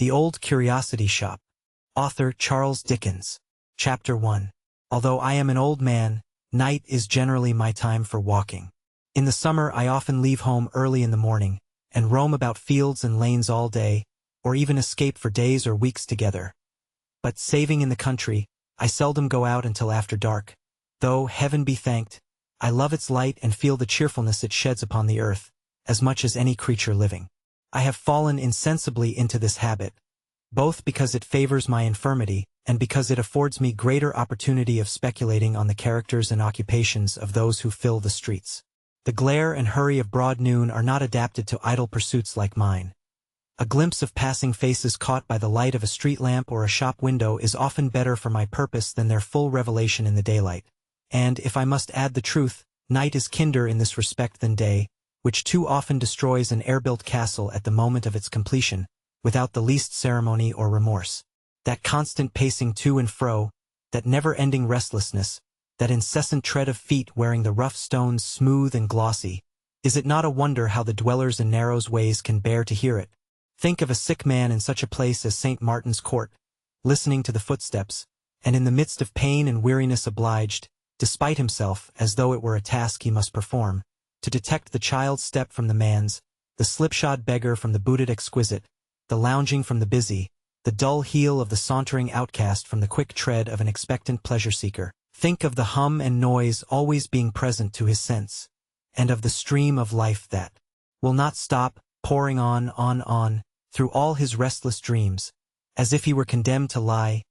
The Old Curiosity Shop. Author Charles Dickens. Chapter 1. Although I am an old man, night is generally my time for walking. In the summer I often leave home early in the morning, and roam about fields and lanes all day, or even escape for days or weeks together. But saving in the country, I seldom go out until after dark, though, heaven be thanked, I love its light and feel the cheerfulness it sheds upon the earth, as much as any creature living. I have fallen insensibly into this habit, both because it favors my infirmity and because it affords me greater opportunity of speculating on the characters and occupations of those who fill the streets. The glare and hurry of broad noon are not adapted to idle pursuits like mine. A glimpse of passing faces caught by the light of a street lamp or a shop window is often better for my purpose than their full revelation in the daylight. And, if I must add the truth, night is kinder in this respect than day, which too often destroys an air-built castle at the moment of its completion, without the least ceremony or remorse. That constant pacing to and fro, that never-ending restlessness, that incessant tread of feet wearing the rough stones smooth and glossy, is it not a wonder how the dwellers in narrow ways can bear to hear it? Think of a sick man in such a place as St. Martin's Court, listening to the footsteps, and in the midst of pain and weariness obliged, despite himself as though it were a task he must perform, to detect the child's step from the man's, the slipshod beggar from the booted exquisite, the lounging from the busy, the dull heel of the sauntering outcast from the quick tread of an expectant pleasure-seeker. Think of the hum and noise always being present to his sense, and of the stream of life that will not stop, pouring on, through all his restless dreams, as if he were condemned to lie,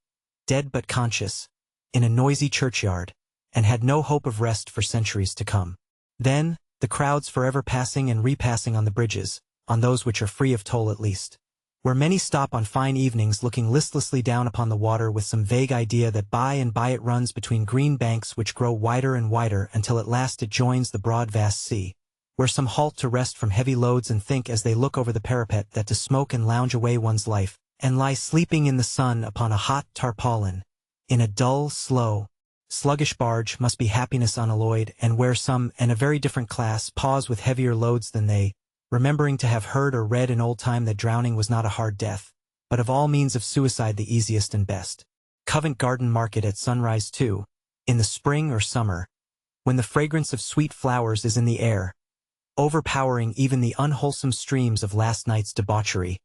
dead but conscious, in a noisy churchyard, and had no hope of rest for centuries to come. Then, the crowds forever passing and repassing on the bridges, on those which are free of toll at least, where many stop on fine evenings looking listlessly down upon the water with some vague idea that by and by it runs between green banks which grow wider and wider until at last it joins the broad vast sea, where some halt to rest from heavy loads and think as they look over the parapet that to smoke and lounge away one's life, and lie sleeping in the sun upon a hot tarpaulin, in a dull, slow, sluggish barge must be happiness unalloyed, and where some, and a very different class, pause with heavier loads than they, remembering to have heard or read in old time that drowning was not a hard death, but of all means of suicide the easiest and best. Covent Garden Market at sunrise too, in the spring or summer, when the fragrance of sweet flowers is in the air, overpowering even the unwholesome streams of last night's debauchery,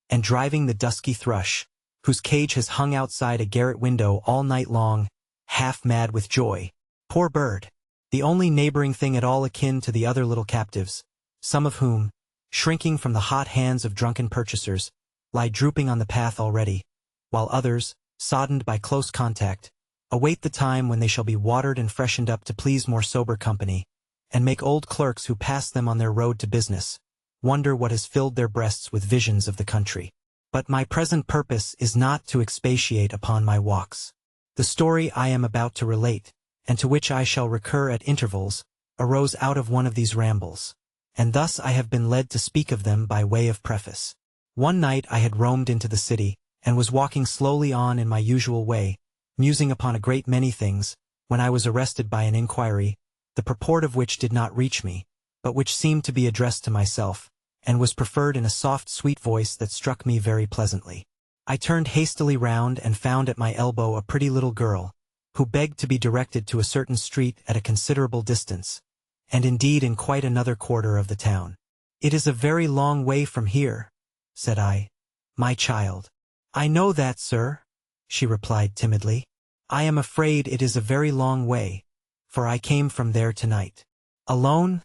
and driving the dusky thrush, whose cage has hung outside a garret window all night long, half mad with joy. Poor bird! The only neighboring thing at all akin to the other little captives, some of whom, shrinking from the hot hands of drunken purchasers, lie drooping on the path already, while others, soddened by close contact, await the time when they shall be watered and freshened up to please more sober company, and make old clerks who pass them on their road to business wonder what has filled their breasts with visions of the country. But my present purpose is not to expatiate upon my walks. The story I am about to relate, and to which I shall recur at intervals, arose out of one of these rambles, and thus I have been led to speak of them by way of preface. One night I had roamed into the city, and was walking slowly on in my usual way, musing upon a great many things, when I was arrested by an inquiry, the purport of which did not reach me, but which seemed to be addressed to myself, and was preferred in a soft sweet voice that struck me very pleasantly. I turned hastily round and found at my elbow a pretty little girl, who begged to be directed to a certain street at a considerable distance, and indeed in quite another quarter of the town. "It is a very long way from here," said I. "My child." "I know that, sir," she replied timidly. "I am afraid it is a very long way, for I came from there tonight." "Alone?"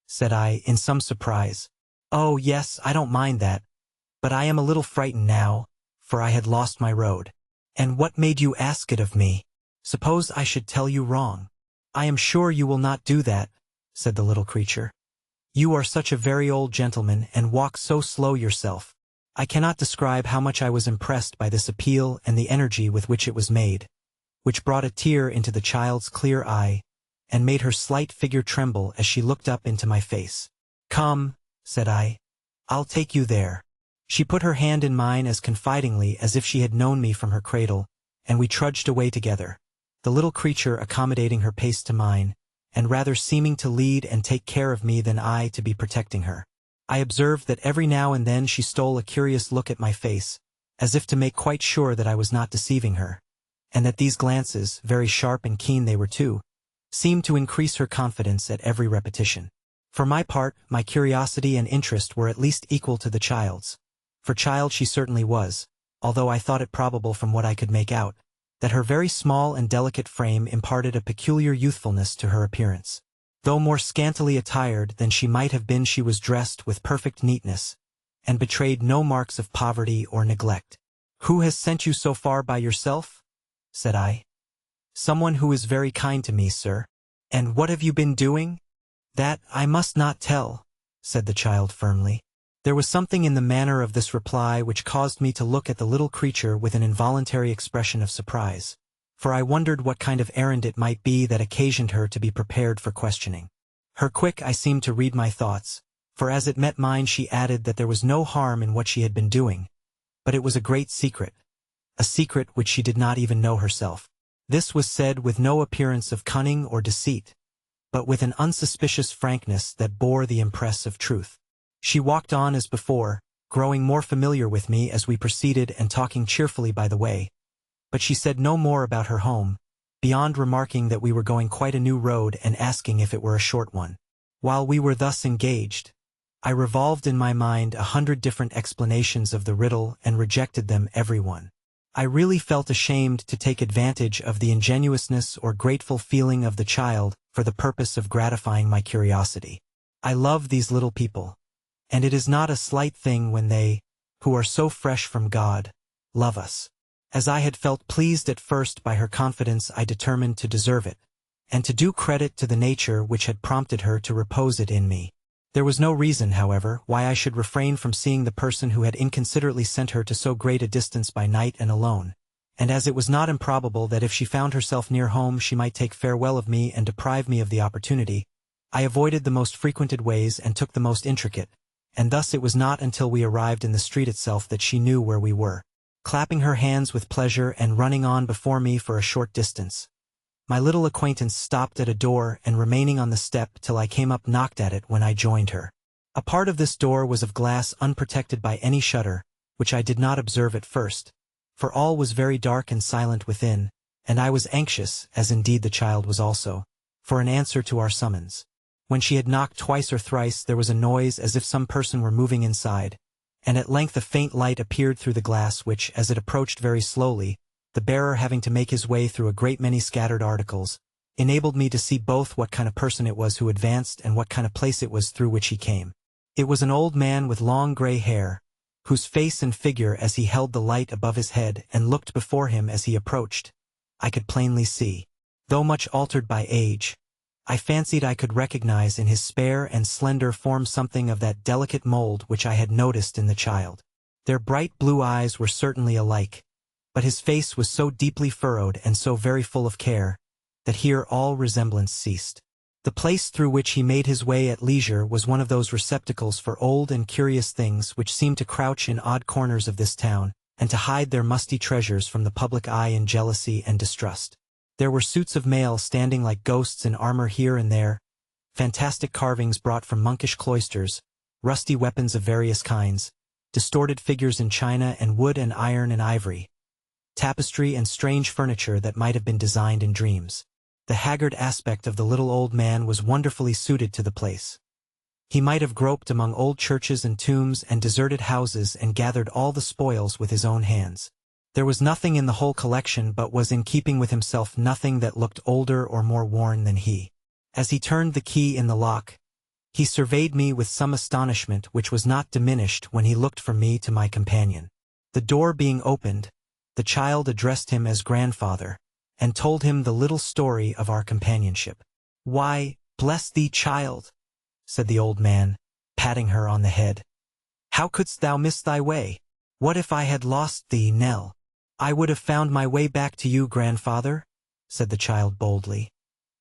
said I, in some surprise. "Oh, yes, I don't mind that, but I am a little frightened now, for I had lost my road." "And what made you ask it of me? Suppose I should tell you wrong?" "I am sure you will not do that," said the little creature. "You are such a very old gentleman and walk so slow yourself." I cannot describe how much I was impressed by this appeal and the energy with which it was made, which brought a tear into the child's clear eye, and made her slight figure tremble as she looked up into my face. "Come," said I, "I'll take you there." She put her hand in mine as confidingly as if she had known me from her cradle, and we trudged away together, the little creature accommodating her pace to mine, and rather seeming to lead and take care of me than I to be protecting her. I observed that every now and then she stole a curious look at my face, as if to make quite sure that I was not deceiving her, and that these glances, very sharp and keen they were too, seemed to increase her confidence at every repetition. For my part, my curiosity and interest were at least equal to the child's. For child she certainly was, although I thought it probable from what I could make out, that her very small and delicate frame imparted a peculiar youthfulness to her appearance. Though more scantily attired than she might have been, she was dressed with perfect neatness, and betrayed no marks of poverty or neglect. "Who has sent you so far by yourself?" said I. "Someone who is very kind to me, sir." "And what have you been doing?" "That I must not tell," said the child firmly. There was something in the manner of this reply which caused me to look at the little creature with an involuntary expression of surprise, for I wondered what kind of errand it might be that occasioned her to be prepared for questioning. Her quick eye seemed to read my thoughts, for as it met mine she added that there was no harm in what she had been doing, but it was a great secret, a secret which she did not even know herself. This was said with no appearance of cunning or deceit, but with an unsuspicious frankness that bore the impress of truth. She walked on as before, growing more familiar with me as we proceeded and talking cheerfully by the way, but she said no more about her home, beyond remarking that we were going quite a new road and asking if it were a short one. While we were thus engaged, I revolved in my mind 100 different explanations of the riddle and rejected them every one. I really felt ashamed to take advantage of the ingenuousness or grateful feeling of the child for the purpose of gratifying my curiosity. I love these little people, and it is not a slight thing when they, who are so fresh from God, love us. As I had felt pleased at first by her confidence, I determined to deserve it, and to do credit to the nature which had prompted her to repose it in me. There was no reason, however, why I should refrain from seeing the person who had inconsiderately sent her to so great a distance by night and alone, and as it was not improbable that if she found herself near home she might take farewell of me and deprive me of the opportunity, I avoided the most frequented ways and took the most intricate, and thus it was not until we arrived in the street itself that she knew where we were. Clapping her hands with pleasure and running on before me for a short distance, my little acquaintance stopped at a door and remaining on the step till I came up knocked at it when I joined her. A part of this door was of glass unprotected by any shutter, which I did not observe at first, for all was very dark and silent within, and I was anxious, as indeed the child was also, for an answer to our summons. When she had knocked twice or thrice there was a noise as if some person were moving inside, and at length a faint light appeared through the glass which, as it approached very slowly, the bearer having to make his way through a great many scattered articles, enabled me to see both what kind of person it was who advanced and what kind of place it was through which he came. It was an old man with long gray hair, whose face and figure as he held the light above his head and looked before him as he approached, I could plainly see. Though much altered by age, I fancied I could recognize in his spare and slender form something of that delicate mold which I had noticed in the child. Their bright blue eyes were certainly alike, but his face was so deeply furrowed and so very full of care, that here all resemblance ceased. The place through which he made his way at leisure was one of those receptacles for old and curious things which seem to crouch in odd corners of this town, and to hide their musty treasures from the public eye in jealousy and distrust. There were suits of mail standing like ghosts in armor here and there, fantastic carvings brought from monkish cloisters, rusty weapons of various kinds, distorted figures in china and wood and iron and ivory, tapestry and strange furniture that might have been designed in dreams. The haggard aspect of the little old man was wonderfully suited to the place. He might have groped among old churches and tombs and deserted houses and gathered all the spoils with his own hands. There was nothing in the whole collection but was in keeping with himself, nothing that looked older or more worn than he. As he turned the key in the lock, he surveyed me with some astonishment which was not diminished when he looked from me to my companion. The door being opened, the child addressed him as grandfather, and told him the little story of our companionship. "Why, bless thee, child," said the old man, patting her on the head. "How couldst thou miss thy way? What if I had lost thee, Nell?" "I would have found my way back to you, grandfather," said the child boldly.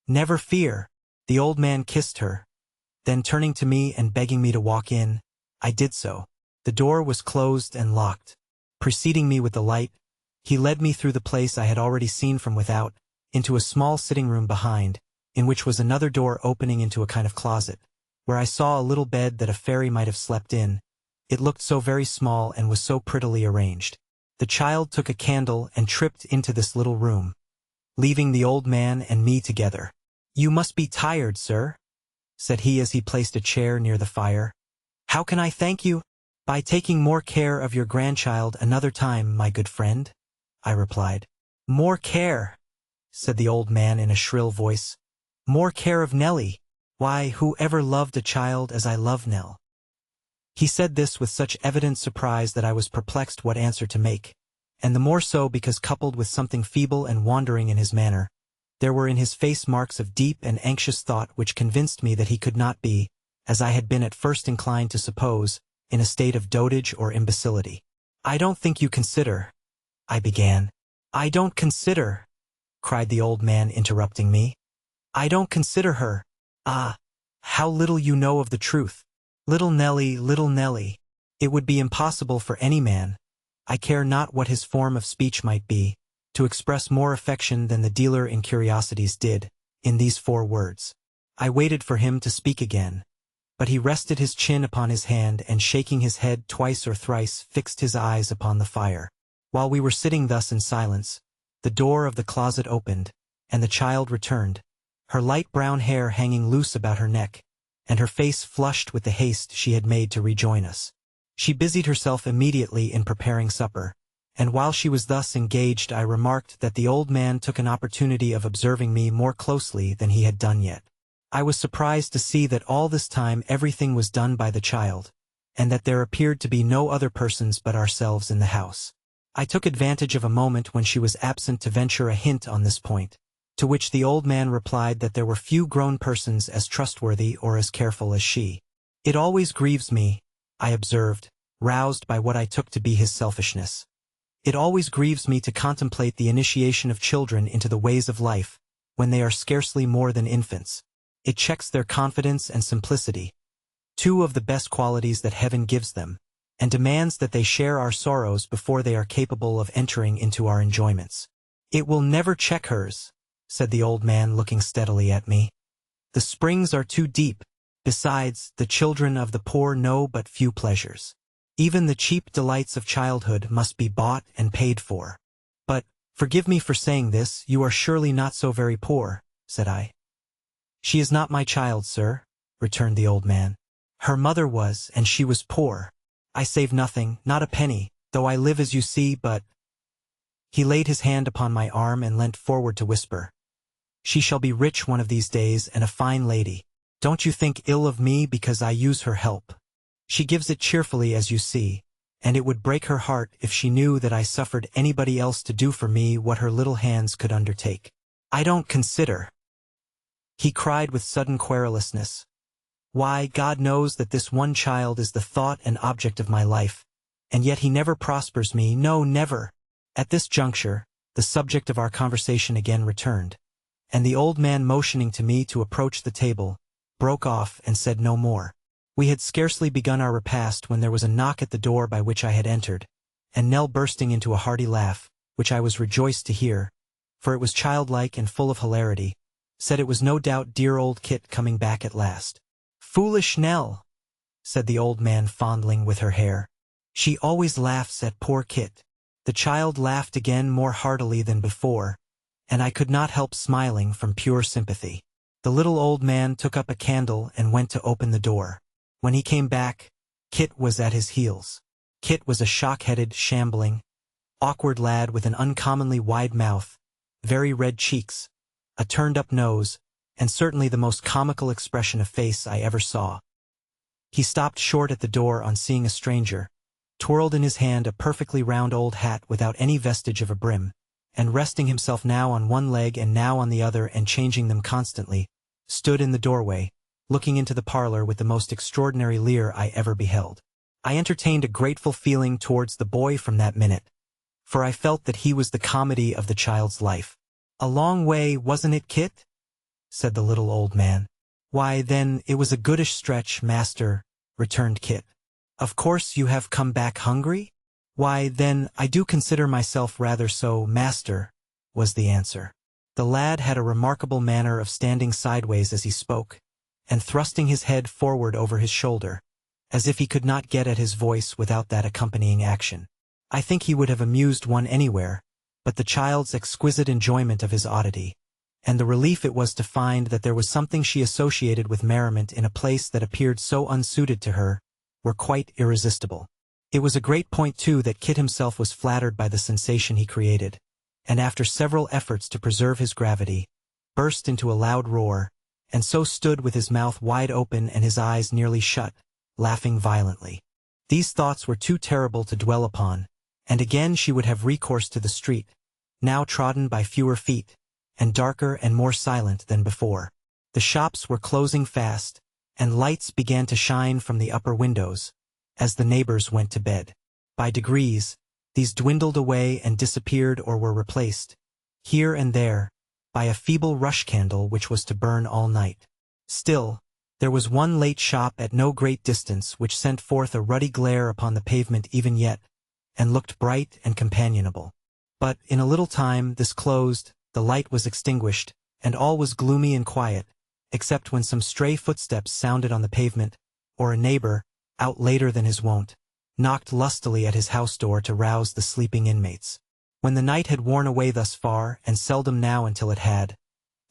"Never fear." The old man kissed her. Then turning to me and begging me to walk in, I did so. The door was closed and locked. Preceding me with the light, he led me through the place I had already seen from without, into a small sitting room behind, in which was another door opening into a kind of closet, where I saw a little bed that a fairy might have slept in. It looked so very small and was so prettily arranged. The child took a candle and tripped into this little room, leaving the old man and me together. "You must be tired, sir," said he as he placed a chair near the fire. "How can I thank you?" "By taking more care of your grandchild another time, my good friend," I replied. "More care," said the old man in a shrill voice. "More care of Nellie. Why, who ever loved a child as I love Nell?" He said this with such evident surprise that I was perplexed what answer to make, and the more so because coupled with something feeble and wandering in his manner, there were in his face marks of deep and anxious thought which convinced me that he could not be, as I had been at first inclined to suppose, in a state of dotage or imbecility. "I don't think you consider," I began. "I don't consider," cried the old man, interrupting me. "I don't consider her. Ah, how little you know of the truth. Little Nellie, little Nellie. It would be impossible for any man, I care not what his form of speech might be, to express more affection than the dealer in curiosities did, in these 4 words." I waited for him to speak again, but he rested his chin upon his hand and shaking his head twice or thrice fixed his eyes upon the fire. While we were sitting thus in silence, the door of the closet opened, and the child returned, her light brown hair hanging loose about her neck, and her face flushed with the haste she had made to rejoin us. She busied herself immediately in preparing supper, and while she was thus engaged I remarked that the old man took an opportunity of observing me more closely than he had done yet. I was surprised to see that all this time everything was done by the child, and that there appeared to be no other persons but ourselves in the house. I took advantage of a moment when she was absent to venture a hint on this point, to which the old man replied that there were few grown persons as trustworthy or as careful as she. "It always grieves me," I observed, roused by what I took to be his selfishness. "It always grieves me to contemplate the initiation of children into the ways of life, when they are scarcely more than infants. It checks their confidence and simplicity, 2 of the best qualities that heaven gives them, and demands that they share our sorrows before they are capable of entering into our enjoyments." "It will never check hers," said the old man, looking steadily at me. "The springs are too deep. Besides, the children of the poor know but few pleasures. Even the cheap delights of childhood must be bought and paid for." "But, forgive me for saying this, you are surely not so very poor," said I. "She is not my child, sir," returned the old man. "Her mother was, and she was poor. I save nothing, not a penny, though I live as you see, but—" He laid his hand upon my arm and leant forward to whisper, "She shall be rich one of these days and a fine lady. Don't you think ill of me because I use her help. She gives it cheerfully, as you see, and it would break her heart if she knew that I suffered anybody else to do for me what her little hands could undertake. I don't consider," he cried with sudden querulousness. "Why, God knows that this one child is the thought and object of my life, and yet he never prospers me, no, never." At this juncture, the subject of our conversation again returned, and the old man, motioning to me to approach the table, broke off and said no more. We had scarcely begun our repast when there was a knock at the door by which I had entered, and Nell, bursting into a hearty laugh, which I was rejoiced to hear, for it was childlike and full of hilarity, said it was no doubt dear old Kit coming back at last. "Foolish Nell," said the old man, fondling with her hair. "She always laughs at poor Kit." The child laughed again more heartily than before, and I could not help smiling from pure sympathy. The little old man took up a candle and went to open the door. When he came back, Kit was at his heels. Kit was a shock-headed, shambling, awkward lad with an uncommonly wide mouth, very red cheeks, a turned-up nose, and certainly the most comical expression of face I ever saw. He stopped short at the door on seeing a stranger, twirled in his hand a perfectly round old hat without any vestige of a brim, and resting himself now on one leg and now on the other and changing them constantly, stood in the doorway, looking into the parlor with the most extraordinary leer I ever beheld. I entertained a grateful feeling towards the boy from that minute, for I felt that he was the comedy of the child's life. "A long way, wasn't it, Kit?" said the little old man. "Why, then, it was a goodish stretch, master," returned Kit. "Of course you have come back hungry?" "Why, then, I do consider myself rather so, master," was the answer. The lad had a remarkable manner of standing sideways as he spoke, and thrusting his head forward over his shoulder, as if he could not get at his voice without that accompanying action. I think he would have amused one anywhere, but the child's exquisite enjoyment of his oddity, and the relief it was to find that there was something she associated with merriment in a place that appeared so unsuited to her, were quite irresistible. It was a great point, too, that Kit himself was flattered by the sensation he created, and after several efforts to preserve his gravity, burst into a loud roar, and so stood with his mouth wide open and his eyes nearly shut, laughing violently. These thoughts were too terrible to dwell upon, and again she would have recourse to the street, now trodden by fewer feet, and darker and more silent than before. The shops were closing fast, and lights began to shine from the upper windows, as the neighbors went to bed. By degrees, these dwindled away and disappeared or were replaced, here and there, by a feeble rush candle which was to burn all night. Still, there was one late shop at no great distance which sent forth a ruddy glare upon the pavement even yet, and looked bright and companionable. But in a little time this closed, the light was extinguished, and all was gloomy and quiet, except when some stray footsteps sounded on the pavement, or a neighbor, out later than his wont, knocked lustily at his house door to rouse the sleeping inmates. When the night had worn away thus far, and seldom now until it had,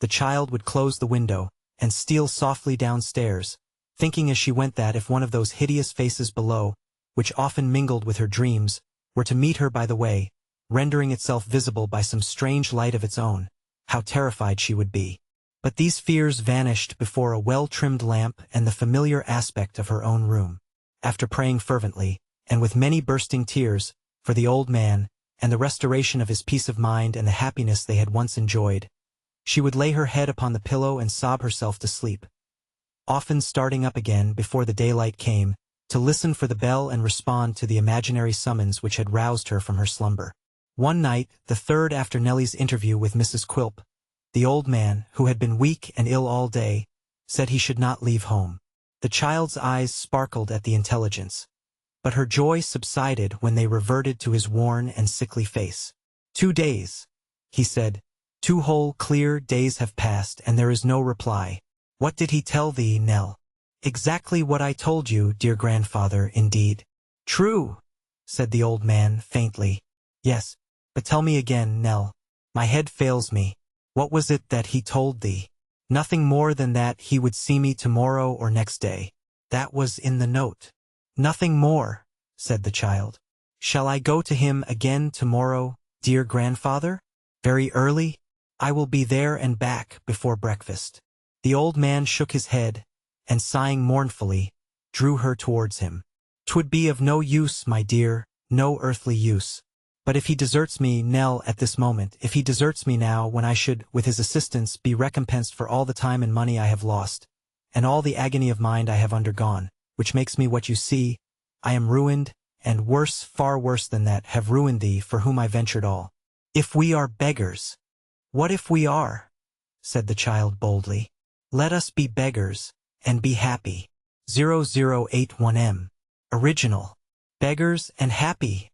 the child would close the window, and steal softly downstairs, thinking as she went that if one of those hideous faces below, which often mingled with her dreams, were to meet her by the way, rendering itself visible by some strange light of its own, how terrified she would be. But these fears vanished before a well-trimmed lamp and the familiar aspect of her own room. After praying fervently, and with many bursting tears, for the old man, and the restoration of his peace of mind and the happiness they had once enjoyed, she would lay her head upon the pillow and sob herself to sleep, often starting up again before the daylight came, to listen for the bell and respond to the imaginary summons which had roused her from her slumber. One night, the third after Nellie's interview with Mrs. Quilp, the old man, who had been weak and ill all day, said he should not leave home. The child's eyes sparkled at the intelligence, but her joy subsided when they reverted to his worn and sickly face. 2 days, he said, 2 whole, clear days have passed, and there is no reply. What did he tell thee, Nell? Exactly what I told you, dear grandfather, indeed. True, said the old man, faintly. Yes, but tell me again, Nell. My head fails me. What was it that he told thee? Nothing more than that he would see me tomorrow or next day. That was in the note. Nothing more, said the child. Shall I go to him again tomorrow, dear grandfather? Very early? I will be there and back before breakfast. The old man shook his head, and sighing mournfully, drew her towards him. 'Twould be of no use, my dear, no earthly use. But if he deserts me, Nell, at this moment, if he deserts me now, when I should, with his assistance, be recompensed for all the time and money I have lost, and all the agony of mind I have undergone, which makes me what you see, I am ruined, and worse, far worse than that, have ruined thee, for whom I ventured all. If we are beggars. What if we are? Said the child boldly. Let us be beggars, and be happy. 0081M. Original. Beggars and happy,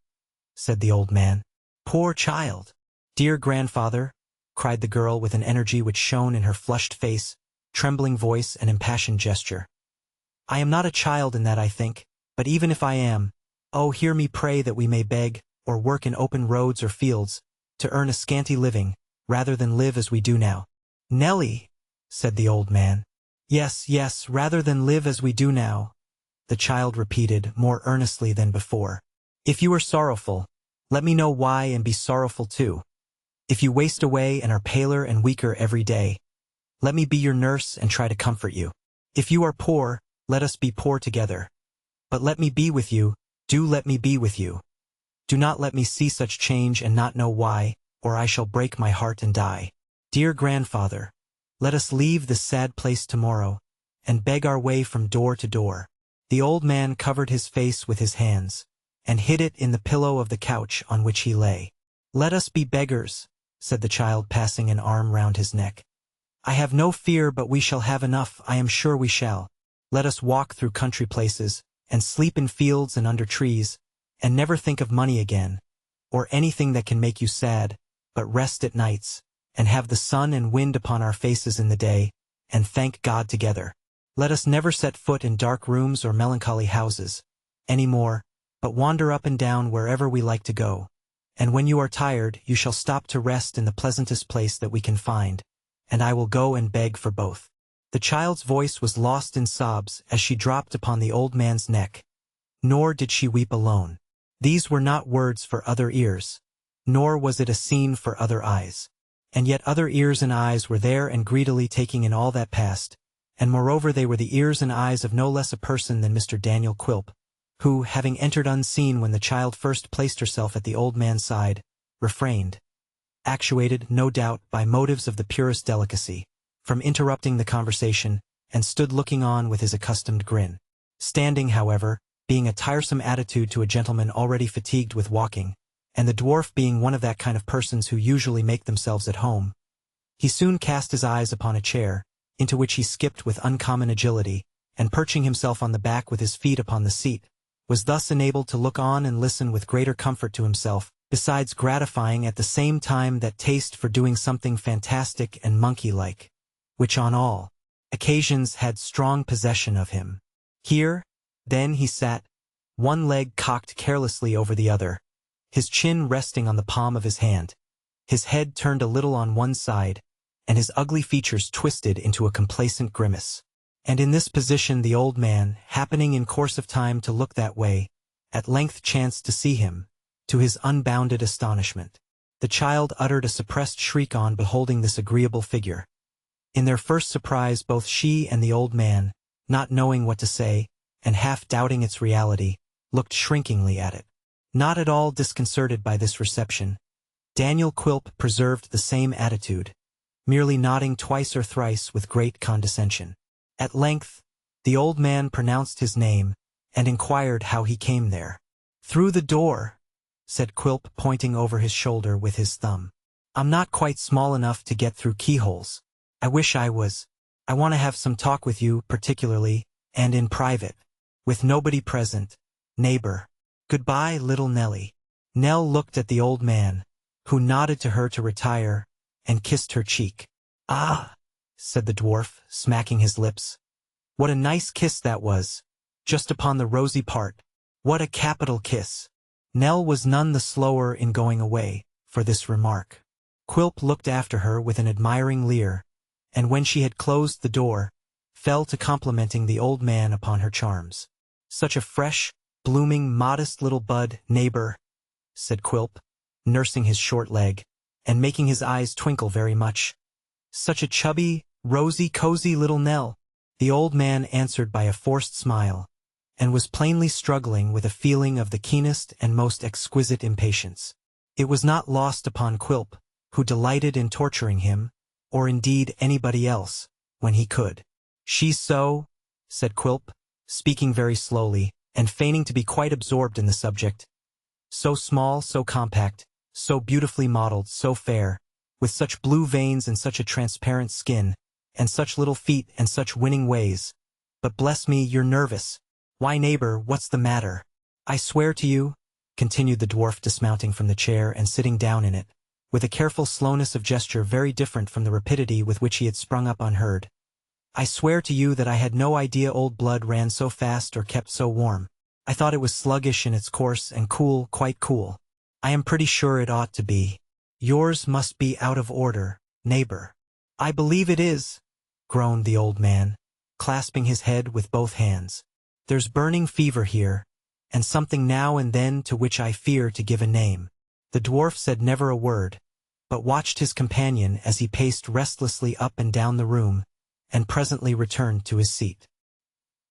said the old man. Poor child. Dear grandfather, cried the girl with an energy which shone in her flushed face, trembling voice, and impassioned gesture. I am not a child in that, I think, but even if I am, oh, hear me pray that we may beg, or work in open roads or fields, to earn a scanty living, rather than live as we do now. Nellie, said the old man. Yes, yes, rather than live as we do now, the child repeated more earnestly than before. If you are sorrowful, let me know why and be sorrowful too. If you waste away and are paler and weaker every day, let me be your nurse and try to comfort you. If you are poor, let us be poor together. But let me be with you, do let me be with you. Do not let me see such change and not know why, or I shall break my heart and die. Dear grandfather, let us leave this sad place tomorrow, and beg our way from door to door. The old man covered his face with his hands, and hid it in the pillow of the couch on which he lay. Let us be beggars, said the child, passing an arm round his neck. I have no fear but we shall have enough, I am sure we shall. Let us walk through country places, and sleep in fields and under trees, and never think of money again, or anything that can make you sad, but rest at nights, and have the sun and wind upon our faces in the day, and thank God together. Let us never set foot in dark rooms or melancholy houses, any more, but wander up and down wherever we like to go. And when you are tired, you shall stop to rest in the pleasantest place that we can find, and I will go and beg for both." The child's voice was lost in sobs as she dropped upon the old man's neck. Nor did she weep alone. These were not words for other ears, nor was it a scene for other eyes. And yet other ears and eyes were there and greedily taking in all that passed, and moreover they were the ears and eyes of no less a person than Mr. Daniel Quilp, who, having entered unseen when the child first placed herself at the old man's side, refrained, actuated, no doubt, by motives of the purest delicacy, from interrupting the conversation, and stood looking on with his accustomed grin. Standing, however, being a tiresome attitude to a gentleman already fatigued with walking, and the dwarf being one of that kind of persons who usually make themselves at home, he soon cast his eyes upon a chair, into which he skipped with uncommon agility, and perching himself on the back with his feet upon the seat, was thus enabled to look on and listen with greater comfort to himself, besides gratifying at the same time that taste for doing something fantastic and monkey-like, which on all occasions had strong possession of him. Here, then, he sat, one leg cocked carelessly over the other, his chin resting on the palm of his hand, his head turned a little on one side, and his ugly features twisted into a complacent grimace. And in this position the old man, happening in course of time to look that way, at length chanced to see him, to his unbounded astonishment. The child uttered a suppressed shriek on beholding this agreeable figure. In their first surprise both she and the old man, not knowing what to say, and half doubting its reality, looked shrinkingly at it. Not at all disconcerted by this reception, Daniel Quilp preserved the same attitude, merely nodding twice or thrice with great condescension. At length, the old man pronounced his name, and inquired how he came there. "Through the door," said Quilp, pointing over his shoulder with his thumb. "I'm not quite small enough to get through keyholes. I wish I was. I want to have some talk with you, particularly, and in private. With nobody present, neighbor. Goodbye, little Nellie." Nell looked at the old man, who nodded to her to retire, and kissed her cheek. "Ah," said the dwarf, smacking his lips. "What a nice kiss that was, just upon the rosy part. What a capital kiss." Nell was none the slower in going away, for this remark. Quilp looked after her with an admiring leer, and when she had closed the door, fell to complimenting the old man upon her charms. "Such a fresh, blooming, modest little bud, neighbor," said Quilp, nursing his short leg, and making his eyes twinkle very much. "Such a chubby, rosy, cozy little Nell." The old man answered by a forced smile, and was plainly struggling with a feeling of the keenest and most exquisite impatience. It was not lost upon Quilp, who delighted in torturing him, or indeed anybody else, when he could. "She's so," said Quilp, speaking very slowly, and feigning to be quite absorbed in the subject, "so small, so compact, so beautifully modeled, so fair, with such blue veins and such a transparent skin, and such little feet and such winning ways. But bless me, you're nervous. Why, neighbor, what's the matter? I swear to you," continued the dwarf, dismounting from the chair and sitting down in it, with a careful slowness of gesture very different from the rapidity with which he had sprung up unheard, "I swear to you that I had no idea old blood ran so fast or kept so warm. I thought it was sluggish in its course and cool, quite cool. I am pretty sure it ought to be. Yours must be out of order, neighbor." "I believe it is," groaned the old man, clasping his head with both hands. "There's burning fever here, and something now and then to which I fear to give a name." The dwarf said never a word, but watched his companion as he paced restlessly up and down the room, and presently returned to his seat.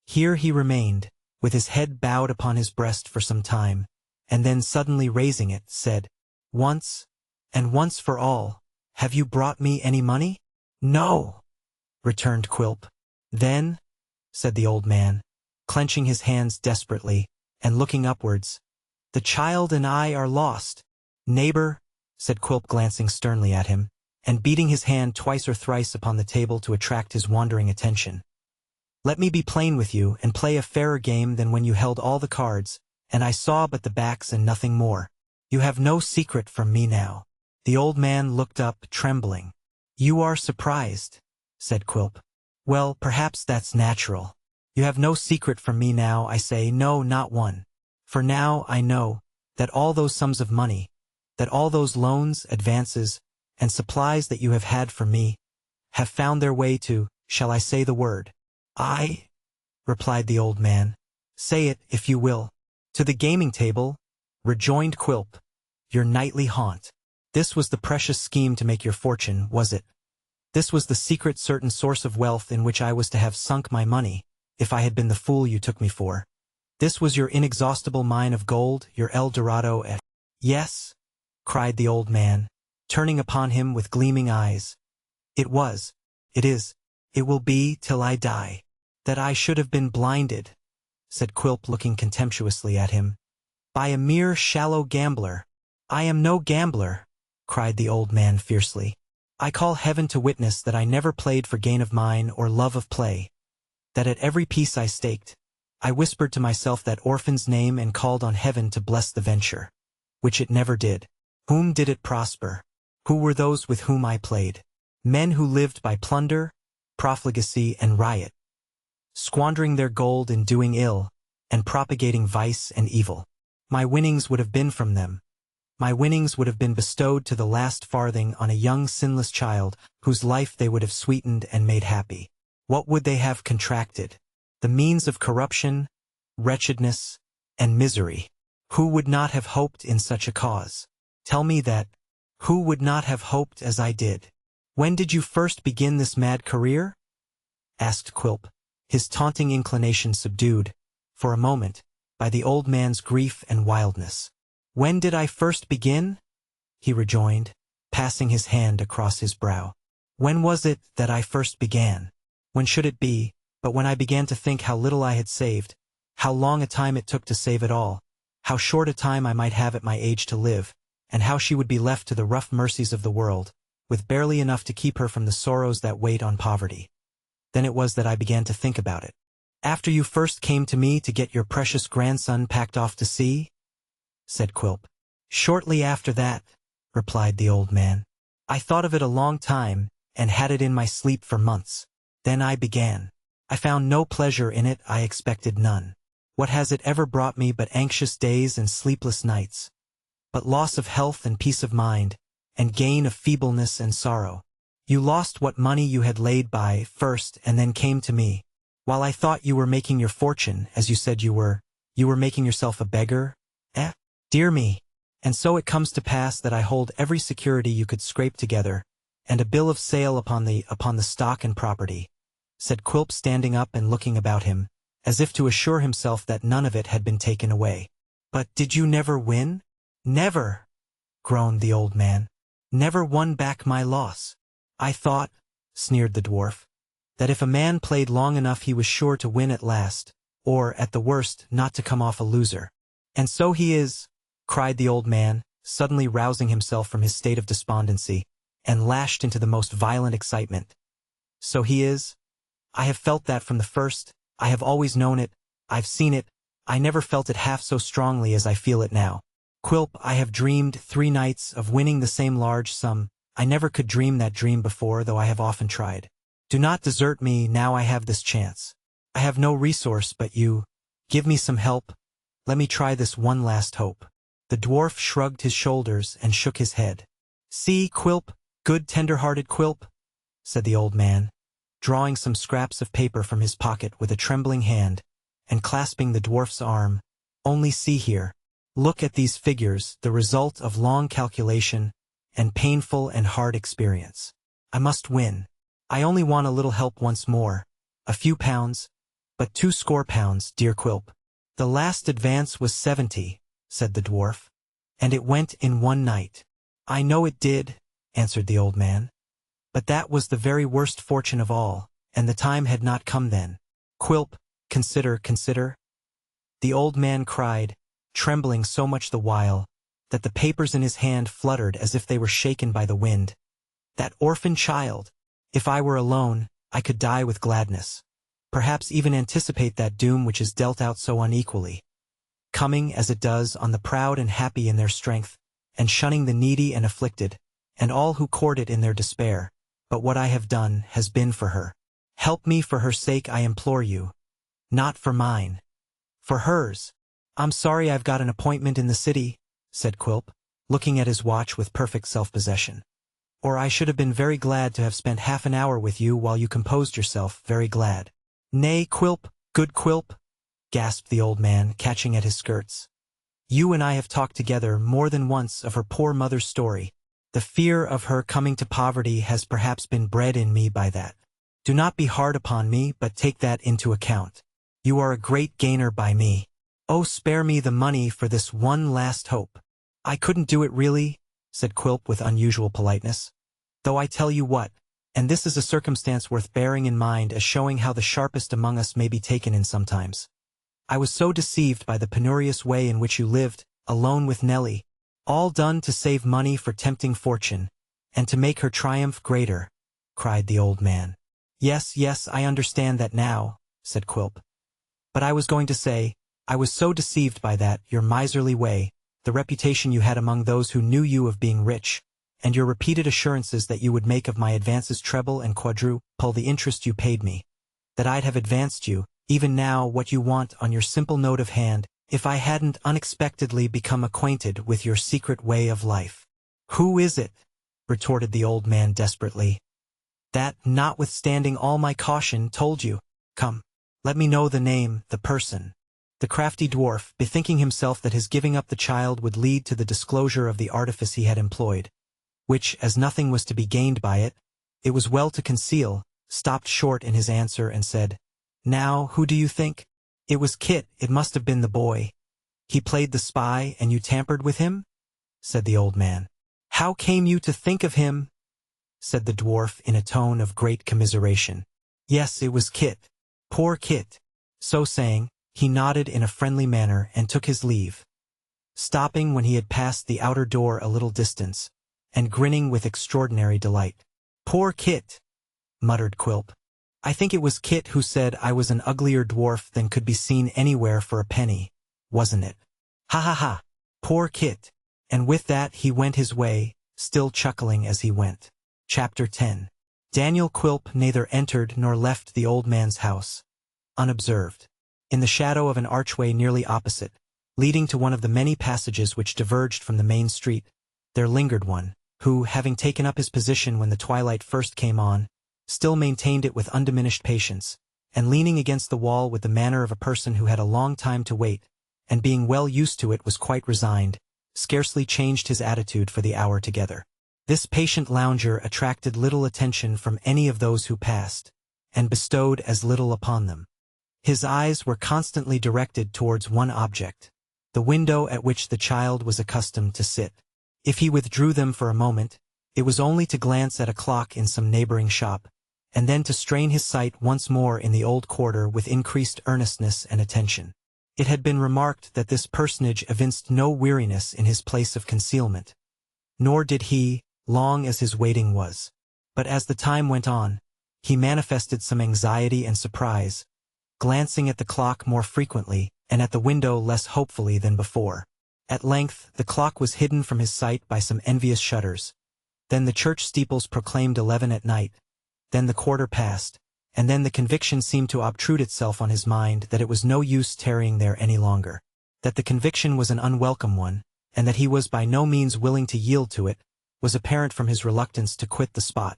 Here he remained, with his head bowed upon his breast for some time, and then suddenly raising it, said, "Once, and once for all, have you brought me any money?" "No," returned Quilp. "Then," said the old man, clenching his hands desperately, and looking upwards, "the child and I are lost." "Neighbor," said Quilp, glancing sternly at him, and beating his hand twice or thrice upon the table to attract his wandering attention, "let me be plain with you, and play a fairer game than when you held all the cards, and I saw but the backs and nothing more. You have no secret from me now." The old man looked up, trembling. "You are surprised," said Quilp. "Well, perhaps that's natural. You have no secret from me now, I say, no, not one. For now I know that all those sums of money, that all those loans, advances, and supplies that you have had from me, have found their way to, shall I say the word? "I," replied the old man. "Say it, if you will." "To the gaming table," rejoined Quilp, "your nightly haunt. This was the precious scheme to make your fortune, was it? This was the secret certain source of wealth in which I was to have sunk my money, if I had been the fool you took me for. This was your inexhaustible mine of gold, your El Dorado et— "Yes," cried the old man, turning upon him with gleaming eyes. "It was, it is, it will be, till I die." "That I should have been blinded," said Quilp, looking contemptuously at him, "by a mere shallow gambler." "I am no gambler," cried the old man fiercely. "I call heaven to witness that I never played for gain of mine or love of play, that at every piece I staked, I whispered to myself that orphan's name and called on heaven to bless the venture, which it never did. Whom did it prosper? Who were those with whom I played? Men who lived by plunder, profligacy, and riot, squandering their gold in doing ill, and propagating vice and evil. My winnings would have been from them. My winnings would have been bestowed to the last farthing on a young sinless child, whose life they would have sweetened and made happy. What would they have contracted? The means of corruption, wretchedness, and misery. Who would not have hoped in such a cause? Tell me that. Who would not have hoped as I did? "When did you first begin this mad career?" asked Quilp, his taunting inclination subdued, for a moment, by the old man's grief and wildness. "When did I first begin?" he rejoined, passing his hand across his brow. "When was it that I first began? When should it be, but when I began to think how little I had saved, how long a time it took to save it all, how short a time I might have at my age to live, and how she would be left to the rough mercies of the world, with barely enough to keep her from the sorrows that wait on poverty. Then it was that I began to think about it." "After you first came to me to get your precious grandson packed off to sea?" said Quilp. "Shortly after that," replied the old man. "I thought of it a long time, and had it in my sleep for months. Then I began. I found no pleasure in it, I expected none. What has it ever brought me but anxious days and sleepless nights? But loss of health and peace of mind, and gain of feebleness and sorrow. You lost what money you had laid by first and then came to me. While I thought you were making your fortune, as you said you were making yourself a beggar? Dear me! And so it comes to pass that I hold every security you could scrape together, and a bill of sale upon the stock and property," said Quilp, standing up and looking about him, as if to assure himself that none of it had been taken away. "But did you never win?" "Never," groaned the old man. "Never won back my loss." "I thought," sneered the dwarf, "that if a man played long enough he was sure to win at last, or, at the worst, not to come off a loser." "And so he is," cried the old man, suddenly rousing himself from his state of despondency, and lashed into the most violent excitement. "So he is. I have felt that from the first. I have always known it. I've seen it. I never felt it half so strongly as I feel it now. Quilp, I have dreamed 3 nights of winning the same large sum. I never could dream that dream before, though I have often tried. Do not desert me now I have this chance. I have no resource but you. Give me some help. Let me try this one last hope." The dwarf shrugged his shoulders and shook his head. "See, Quilp, good tender-hearted Quilp," said the old man, drawing some scraps of paper from his pocket with a trembling hand, and clasping the dwarf's arm. "Only see here. Look at these figures, the result of long calculation, and painful and hard experience. I must win. I only want a little help once more, a few pounds, but 20 pounds, dear Quilp." "The last advance was 70, said the dwarf, "and it went in one night." "I know it did," answered the old man, "but that was the very worst fortune of all, and the time had not come then. Quilp, consider. The old man cried, trembling so much the while, that the papers in his hand fluttered as if they were shaken by the wind. "That orphan child! If I were alone, I could die with gladness, perhaps even anticipate that doom which is dealt out so unequally, coming, as it does, on the proud and happy in their strength, and shunning the needy and afflicted, and all who court it in their despair. But what I have done has been for her. Help me for her sake, I implore you. Not for mine. For hers. "I'm sorry I've got an appointment in the city," said Quilp, looking at his watch with perfect self-possession. "Or I should have been very glad to have spent half an hour with you while you composed yourself, very glad." "Nay, Quilp, good Quilp," gasped the old man, catching at his skirts. "You and I have talked together more than once of her poor mother's story. The fear of her coming to poverty has perhaps been bred in me by that. Do not be hard upon me, but take that into account. You are a great gainer by me. Oh, spare me the money for this one last hope." "I couldn't do it really," said Quilp with unusual politeness. "Though I tell you what, and this is a circumstance worth bearing in mind as showing how the sharpest among us may be taken in sometimes. I was so deceived by the penurious way in which you lived, alone with Nellie, all done to save money for tempting fortune, and to make her triumph greater," cried the old man. "Yes, yes, I understand that now," said Quilp. "But I was going to say, I was so deceived by that, your miserly way, the reputation you had among those who knew you of being rich, and your repeated assurances that you would make of my advances treble and quadruple the interest you paid me, that I'd have advanced you, even now, what you want on your simple note of hand, if I hadn't unexpectedly become acquainted with your secret way of life." "Who is it?" retorted the old man desperately. "That, notwithstanding all my caution, told you? Come, let me know the name, the person." The crafty dwarf, bethinking himself that his giving up the child would lead to the disclosure of the artifice he had employed, which, as nothing was to be gained by it, it was well to conceal, stopped short in his answer and said, "Now, who do you think?" "It was Kit, it must have been the boy." "He played the spy, and you tampered with him?" said the old man. "How came you to think of him?" said the dwarf in a tone of great commiseration. "Yes, it was Kit. Poor Kit." So saying, he nodded in a friendly manner and took his leave, stopping when he had passed the outer door a little distance, and grinning with extraordinary delight. "Poor Kit," muttered Quilp. "I think it was Kit who said I was an uglier dwarf than could be seen anywhere for a penny, wasn't it? Ha ha ha! Poor Kit!" And with that he went his way, still chuckling as he went. Chapter 10. Daniel Quilp neither entered nor left the old man's house, unobserved. In the shadow of an archway nearly opposite, leading to one of the many passages which diverged from the main street, there lingered one, who, having taken up his position when the twilight first came on, still maintained it with undiminished patience, and leaning against the wall with the manner of a person who had a long time to wait, and being well used to it was quite resigned, scarcely changed his attitude for the hour together. This patient lounger attracted little attention from any of those who passed, and bestowed as little upon them. His eyes were constantly directed towards one object, the window at which the child was accustomed to sit. If he withdrew them for a moment, it was only to glance at a clock in some neighboring shop, and then to strain his sight once more in the old quarter with increased earnestness and attention. It had been remarked that this personage evinced no weariness in his place of concealment, nor did he, long as his waiting was. But as the time went on, he manifested some anxiety and surprise, glancing at the clock more frequently, and at the window less hopefully than before. At length, the clock was hidden from his sight by some envious shutters. Then the church steeples proclaimed 11 at night. Then the quarter passed, and then the conviction seemed to obtrude itself on his mind that it was no use tarrying there any longer. That the conviction was an unwelcome one, and that he was by no means willing to yield to it, was apparent from his reluctance to quit the spot,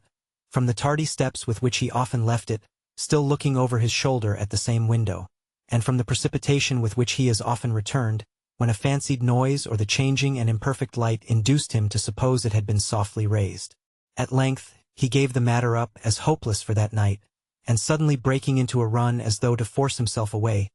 from the tardy steps with which he often left it, still looking over his shoulder at the same window, and from the precipitation with which he as often returned, when a fancied noise or the changing and imperfect light induced him to suppose it had been softly raised. At length, he gave the matter up as hopeless for that night, and suddenly breaking into a run as though to force himself away,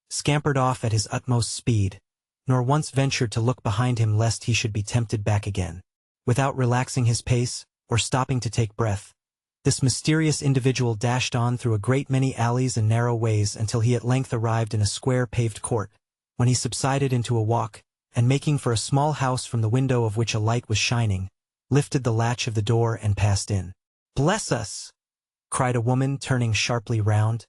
scampered off at his utmost speed, nor once ventured to look behind him lest he should be tempted back again. Without relaxing his pace, or stopping to take breath, this mysterious individual dashed on through a great many alleys and narrow ways until he at length arrived in a square paved court, when he subsided into a walk, and making for a small house from the window of which a light was shining, lifted the latch of the door and passed in. "Bless us!" cried a woman, turning sharply round.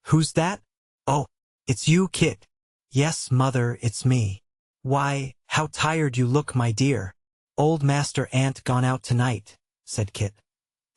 "Who's that? Oh, it's you, Kit." "Yes, mother, it's me." "Why, how tired you look, my dear." "Old Master Aunt gone out tonight," said Kit.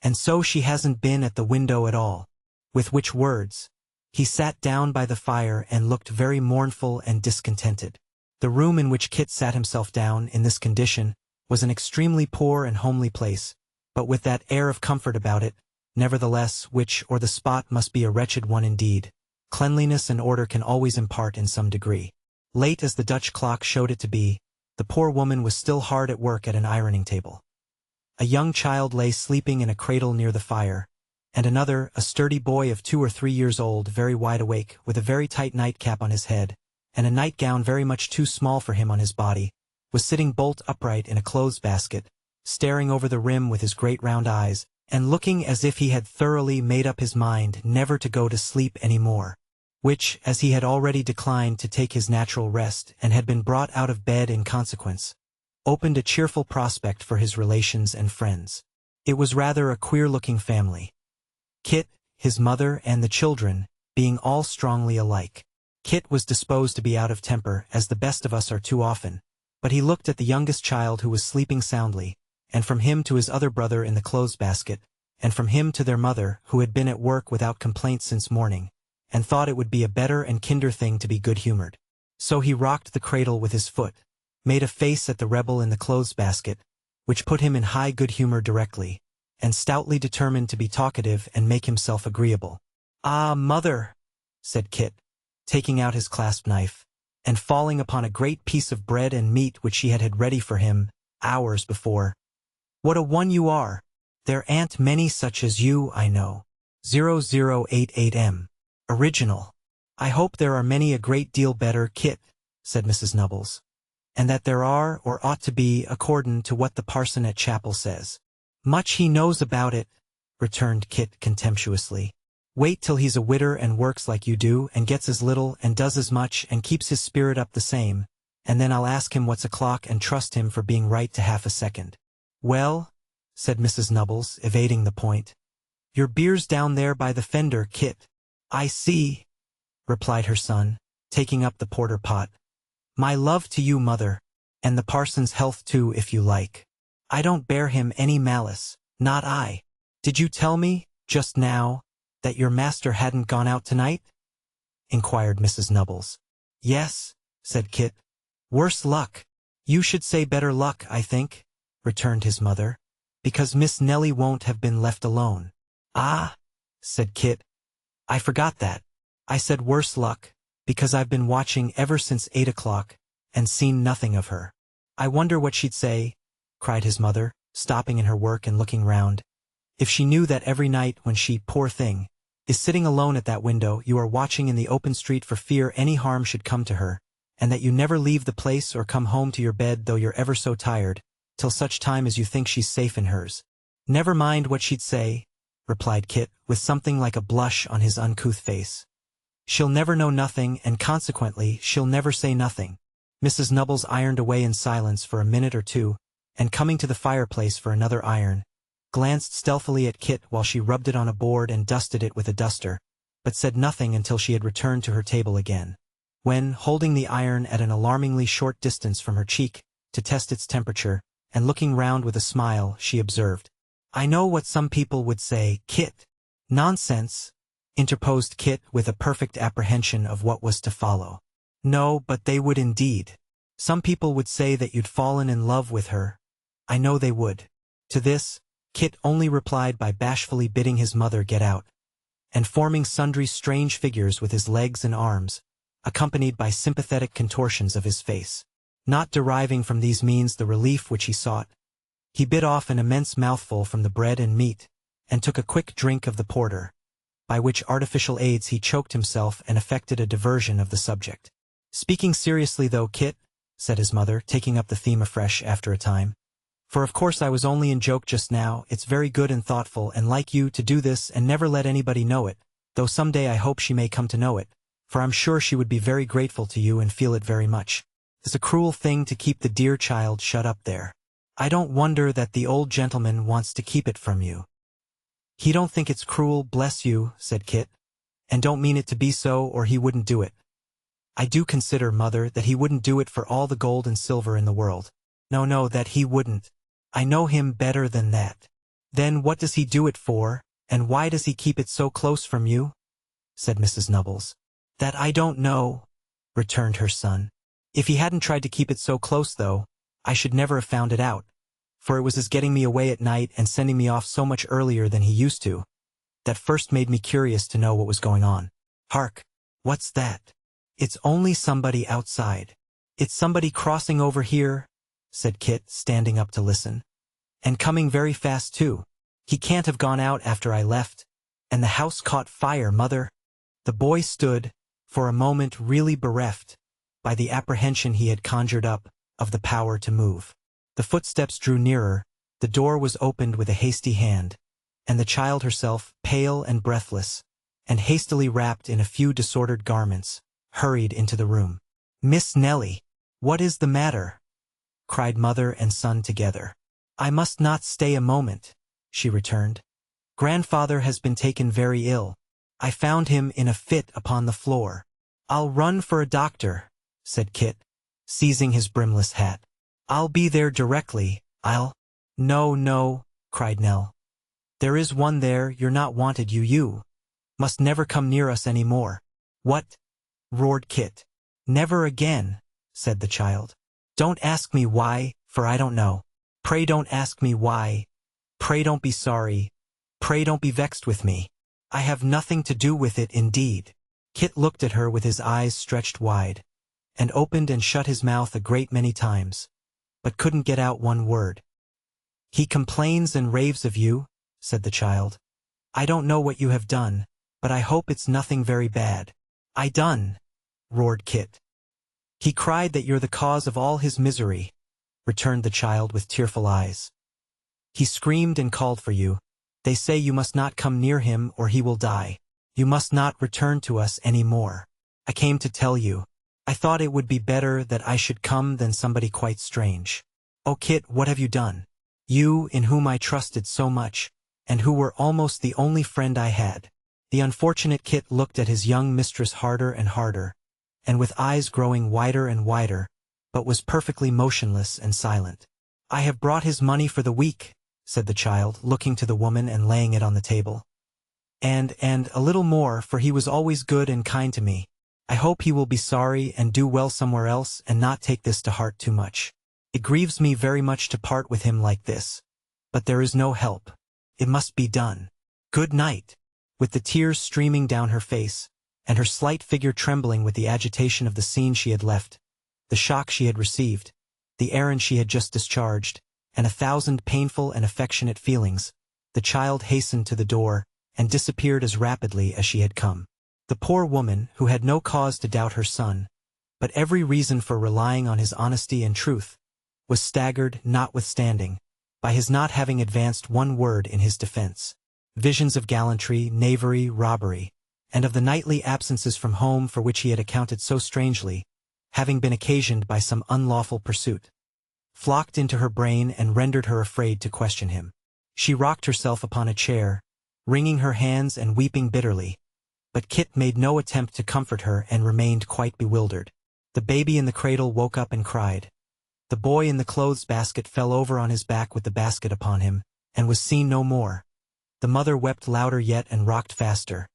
"And so she hasn't been at the window at all." With which words, he sat down by the fire and looked very mournful and discontented. The room in which Kit sat himself down, in this condition, was an extremely poor and homely place, but with that air of comfort about it, nevertheless, which or the spot must be a wretched one indeed. Cleanliness and order can always impart in some degree. Late as the Dutch clock showed it to be, the poor woman was still hard at work at an ironing table. A young child lay sleeping in a cradle near the fire, and another, a sturdy boy of 2 or 3 years old, very wide awake, with a very tight nightcap on his head, and a nightgown very much too small for him on his body, was sitting bolt upright in a clothes basket, staring over the rim with his great round eyes, and looking as if he had thoroughly made up his mind never to go to sleep any more, which, as he had already declined to take his natural rest and had been brought out of bed in consequence, opened a cheerful prospect for his relations and friends. It was rather a queer-looking family. Kit, his mother, and the children, being all strongly alike. Kit was disposed to be out of temper, as the best of us are too often, but he looked at the youngest child who was sleeping soundly, and from him to his other brother in the clothes basket, and from him to their mother, who had been at work without complaint since morning, and thought it would be a better and kinder thing to be good-humored. So he rocked the cradle with his foot, made a face at the rebel in the clothes basket, which put him in high good humor directly, and stoutly determined to be talkative and make himself agreeable. "Ah, mother," said Kit, taking out his clasp knife, and falling upon a great piece of bread and meat which she had had ready for him hours before. "What a one you are! There ain't many such as you, I know. 0088M. Original. I hope there are many a great deal better, Kit," said Mrs. Nubbles, "and that there are, or ought to be, accordin' to what the parson at chapel says." "Much he knows about it," returned Kit contemptuously. "Wait till he's a widder and works like you do, and gets as little and does as much and keeps his spirit up the same, and then I'll ask him what's o'clock and trust him for being right to half a second." "Well," said Mrs. Nubbles, evading the point, "your beer's down there by the fender, Kit." "I see," replied her son, taking up the porter pot. "My love to you, mother, and the parson's health too, if you like. I don't bear him any malice, not I. Did you tell me, just now, that your master hadn't gone out tonight?" inquired Mrs. Nubbles. "Yes," said Kit. "Worse luck. You should say better luck, I think," returned his mother, "because Miss Nellie won't have been left alone." "Ah," said Kit, "I forgot that. I said worse luck, because I've been watching ever since 8 o'clock, and seen nothing of her." "I wonder what she'd say," cried his mother, stopping in her work and looking round, "if she knew that every night when she, poor thing, is sitting alone at that window, you are watching in the open street for fear any harm should come to her, and that you never leave the place or come home to your bed though you're ever so tired, till such time as you think she's safe in hers." "Never mind what she'd say," replied Kit, with something like a blush on his uncouth face. "She'll never know nothing, and consequently she'll never say nothing." Mrs. Nubbles ironed away in silence for a minute or two, and coming to the fireplace for another iron, glanced stealthily at Kit while she rubbed it on a board and dusted it with a duster, but said nothing until she had returned to her table again, when, holding the iron at an alarmingly short distance from her cheek to test its temperature, and looking round with a smile, she observed, "I know what some people would say, Kit." "Nonsense," interposed Kit with a perfect apprehension of what was to follow. "No, but they would indeed. Some people would say that you'd fallen in love with her. I know they would." To this, Kit only replied by bashfully bidding his mother get out, and forming sundry strange figures with his legs and arms, accompanied by sympathetic contortions of his face. Not deriving from these means the relief which he sought, he bit off an immense mouthful from the bread and meat, and took a quick drink of the porter, by which artificial aids he choked himself and effected a diversion of the subject. "Speaking seriously though, Kit," said his mother, taking up the theme afresh after a time, "for of course I was only in joke just now, it's very good and thoughtful and like you to do this and never let anybody know it, though some day I hope she may come to know it, for I'm sure she would be very grateful to you and feel it very much. It's a cruel thing to keep the dear child shut up there. I don't wonder that the old gentleman wants to keep it from you." "He don't think it's cruel, bless you," said Kit, "and don't mean it to be so or he wouldn't do it. I do consider, mother, that he wouldn't do it for all the gold and silver in the world. No, that he wouldn't. I know him better than that." "Then what does he do it for, and why does he keep it so close from you?" said Mrs. Nubbles. "That I don't know," returned her son. If he hadn't tried to keep it so close, though, I should never have found it out, for it was his getting me away at night and sending me off so much earlier than he used to that first made me curious to know what was going on. Hark! What's that? It's only somebody outside. It's somebody crossing over here, said Kit, standing up to listen. And coming very fast, too. He can't have gone out after I left. And the house caught fire, Mother. The boy stood, for a moment really bereft by the apprehension he had conjured up of the power to move. The footsteps drew nearer, the door was opened with a hasty hand, and the child herself, pale and breathless, and hastily wrapped in a few disordered garments, hurried into the room. "Miss Nellie, what is the matter?" cried mother and son together. "I must not stay a moment," she returned. "Grandfather has been taken very ill. I found him in a fit upon the floor." "I'll run for a doctor," said Kit, seizing his brimless hat. "I'll be there directly, No, no," cried Nell. "There is one there, you're not wanted, you must never come near us any more." "What?" roared Kit. "Never again," said the child. "Don't ask me why, for I don't know. Pray don't ask me why. Pray don't be sorry. Pray don't be vexed with me. I have nothing to do with it indeed." Kit looked at her with his eyes stretched wide, and opened and shut his mouth a great many times, but couldn't get out one word. "He complains and raves of you," said the child. "I don't know what you have done, but I hope it's nothing very bad." "I done?" roared Kit. "He cried that you're the cause of all his misery," returned the child with tearful eyes. "He screamed and called for you. They say you must not come near him or he will die. You must not return to us any more. I came to tell you. I thought it would be better that I should come than somebody quite strange." "Oh, Kit, what have you done? You, in whom I trusted so much, and who were almost the only friend I had." The unfortunate Kit looked at his young mistress harder and harder, and with eyes growing wider and wider, but was perfectly motionless and silent. "I have brought his money for the week," said the child, looking to the woman and laying it on the table. And a little more, for he was always good and kind to me. I hope he will be sorry and do well somewhere else and not take this to heart too much. It grieves me very much to part with him like this, but there is no help. It must be done. Good night." With the tears streaming down her face, and her slight figure trembling with the agitation of the scene she had left, the shock she had received, the errand she had just discharged, and 1,000 painful and affectionate feelings, the child hastened to the door and disappeared as rapidly as she had come. The poor woman, who had no cause to doubt her son, but every reason for relying on his honesty and truth, was staggered, notwithstanding, by his not having advanced one word in his defense. Visions of gallantry, knavery, robbery, and of the nightly absences from home for which he had accounted so strangely, having been occasioned by some unlawful pursuit, flocked into her brain and rendered her afraid to question him. She rocked herself upon a chair, wringing her hands and weeping bitterly, but Kit made no attempt to comfort her and remained quite bewildered. The baby in the cradle woke up and cried. The boy in the clothes basket fell over on his back with the basket upon him, and was seen no more. The mother wept louder yet and rocked faster,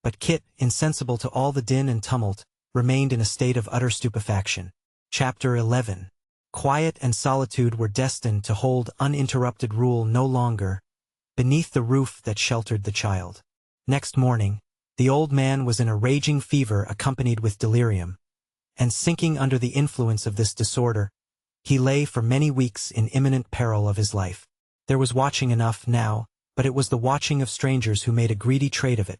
but Kit, insensible to all the din and tumult, remained in a state of utter stupefaction. Chapter 11. Quiet and solitude were destined to hold uninterrupted rule no longer beneath the roof that sheltered the child. Next morning, the old man was in a raging fever accompanied with delirium, and sinking under the influence of this disorder, he lay for many weeks in imminent peril of his life. There was watching enough now, but it was the watching of strangers who made a greedy trade of it,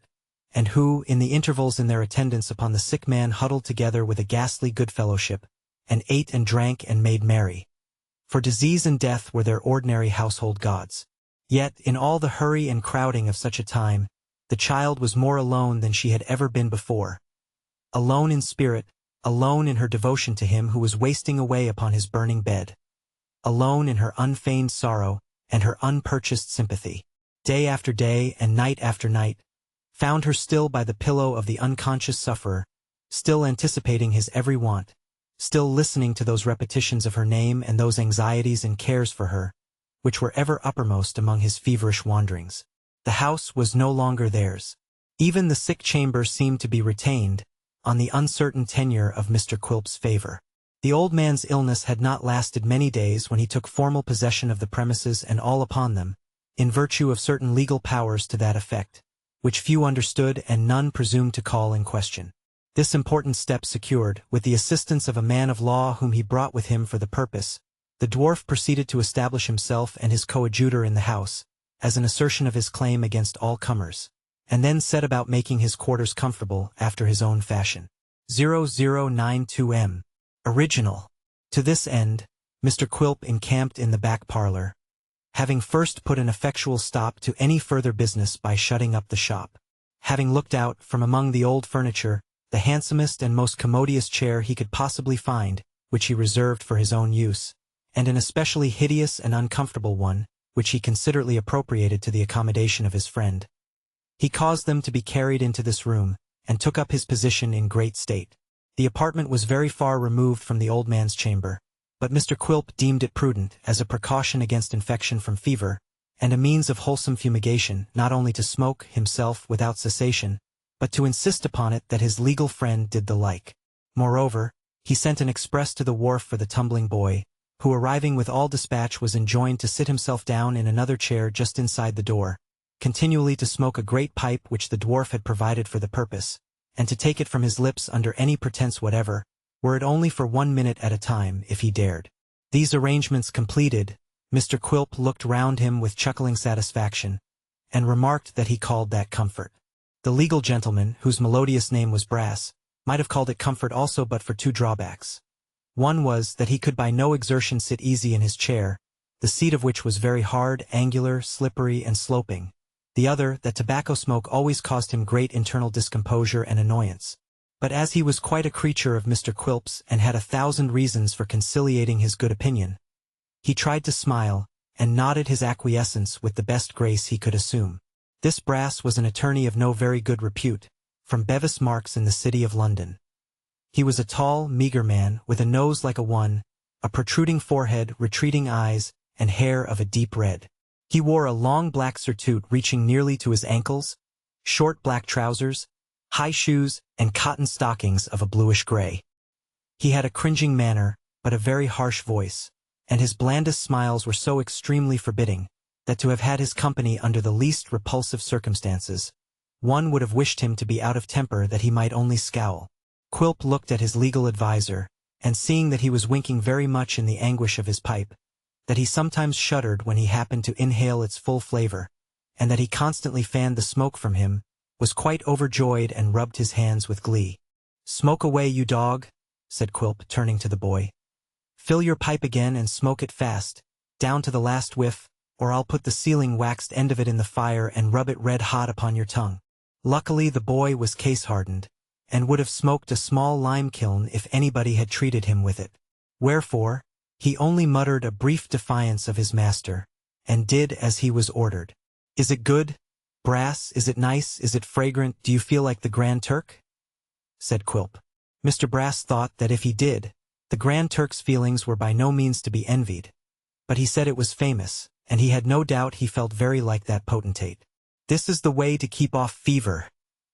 and who, in the intervals in their attendance upon the sick man, huddled together with a ghastly good-fellowship, and ate and drank and made merry. For disease and death were their ordinary household gods. Yet, in all the hurry and crowding of such a time, the child was more alone than she had ever been before. Alone in spirit, alone in her devotion to him who was wasting away upon his burning bed. Alone in her unfeigned sorrow and her unpurchased sympathy. Day after day and night after night, found her still by the pillow of the unconscious sufferer, still anticipating his every want, still listening to those repetitions of her name and those anxieties and cares for her, which were ever uppermost among his feverish wanderings. The house was no longer theirs. Even the sick chamber seemed to be retained, on the uncertain tenure of Mr. Quilp's favor. The old man's illness had not lasted many days when he took formal possession of the premises and all upon them, in virtue of certain legal powers to that effect, which few understood and none presumed to call in question. This important step secured, with the assistance of a man of law whom he brought with him for the purpose, the dwarf proceeded to establish himself and his coadjutor in the house, as an assertion of his claim against all comers, and then set about making his quarters comfortable after his own fashion. 0092M. Original. To this end, Mr. Quilp encamped in the back parlor, having first put an effectual stop to any further business by shutting up the shop. Having looked out, from among the old furniture, the handsomest and most commodious chair he could possibly find, which he reserved for his own use, and an especially hideous and uncomfortable one, which he considerately appropriated to the accommodation of his friend, he caused them to be carried into this room, and took up his position in great state. The apartment was very far removed from the old man's chamber, but Mr. Quilp deemed it prudent, as a precaution against infection from fever, and a means of wholesome fumigation, not only to smoke himself without cessation, but to insist upon it that his legal friend did the like. Moreover, he sent an express to the wharf for the tumbling boy, who arriving with all dispatch was enjoined to sit himself down in another chair just inside the door, continually to smoke a great pipe which the dwarf had provided for the purpose, and to take it from his lips under any pretence whatever, were it only for 1 minute at a time, if he dared. These arrangements completed, Mr. Quilp looked round him with chuckling satisfaction, and remarked that he called that comfort. The legal gentleman, whose melodious name was Brass, might have called it comfort also, but for 2 drawbacks. One was that he could by no exertion sit easy in his chair, the seat of which was very hard, angular, slippery, and sloping. The other, that tobacco smoke always caused him great internal discomposure and annoyance. But as he was quite a creature of Mr. Quilp's and had 1,000 reasons for conciliating his good opinion, he tried to smile, and nodded his acquiescence with the best grace he could assume. This Brass was an attorney of no very good repute, from Bevis Marks in the city of London. He was a tall, meagre man, with a nose like a one, a protruding forehead, retreating eyes, and hair of a deep red. He wore a long black surtout reaching nearly to his ankles, short black trousers, high shoes, and cotton stockings of a bluish gray. He had a cringing manner, but a very harsh voice, and his blandest smiles were so extremely forbidding, that to have had his company under the least repulsive circumstances, one would have wished him to be out of temper that he might only scowl. Quilp looked at his legal adviser, and seeing that he was winking very much in the anguish of his pipe, that he sometimes shuddered when he happened to inhale its full flavor, and that he constantly fanned the smoke from him, was quite overjoyed and rubbed his hands with glee. "Smoke away, you dog," said Quilp, turning to the boy. "Fill your pipe again and smoke it fast, down to the last whiff, or I'll put the sealing waxed end of it in the fire and rub it red hot upon your tongue." Luckily the boy was case-hardened, and would have smoked a small lime kiln if anybody had treated him with it. Wherefore, he only muttered a brief defiance of his master, and did as he was ordered. "Is it good, Brass? Is it nice? Is it fragrant? Do you feel like the Grand Turk?" said Quilp. Mr. Brass thought that if he did, the Grand Turk's feelings were by no means to be envied, but he said it was famous, and he had no doubt he felt very like that potentate. "This is the way to keep off fever,"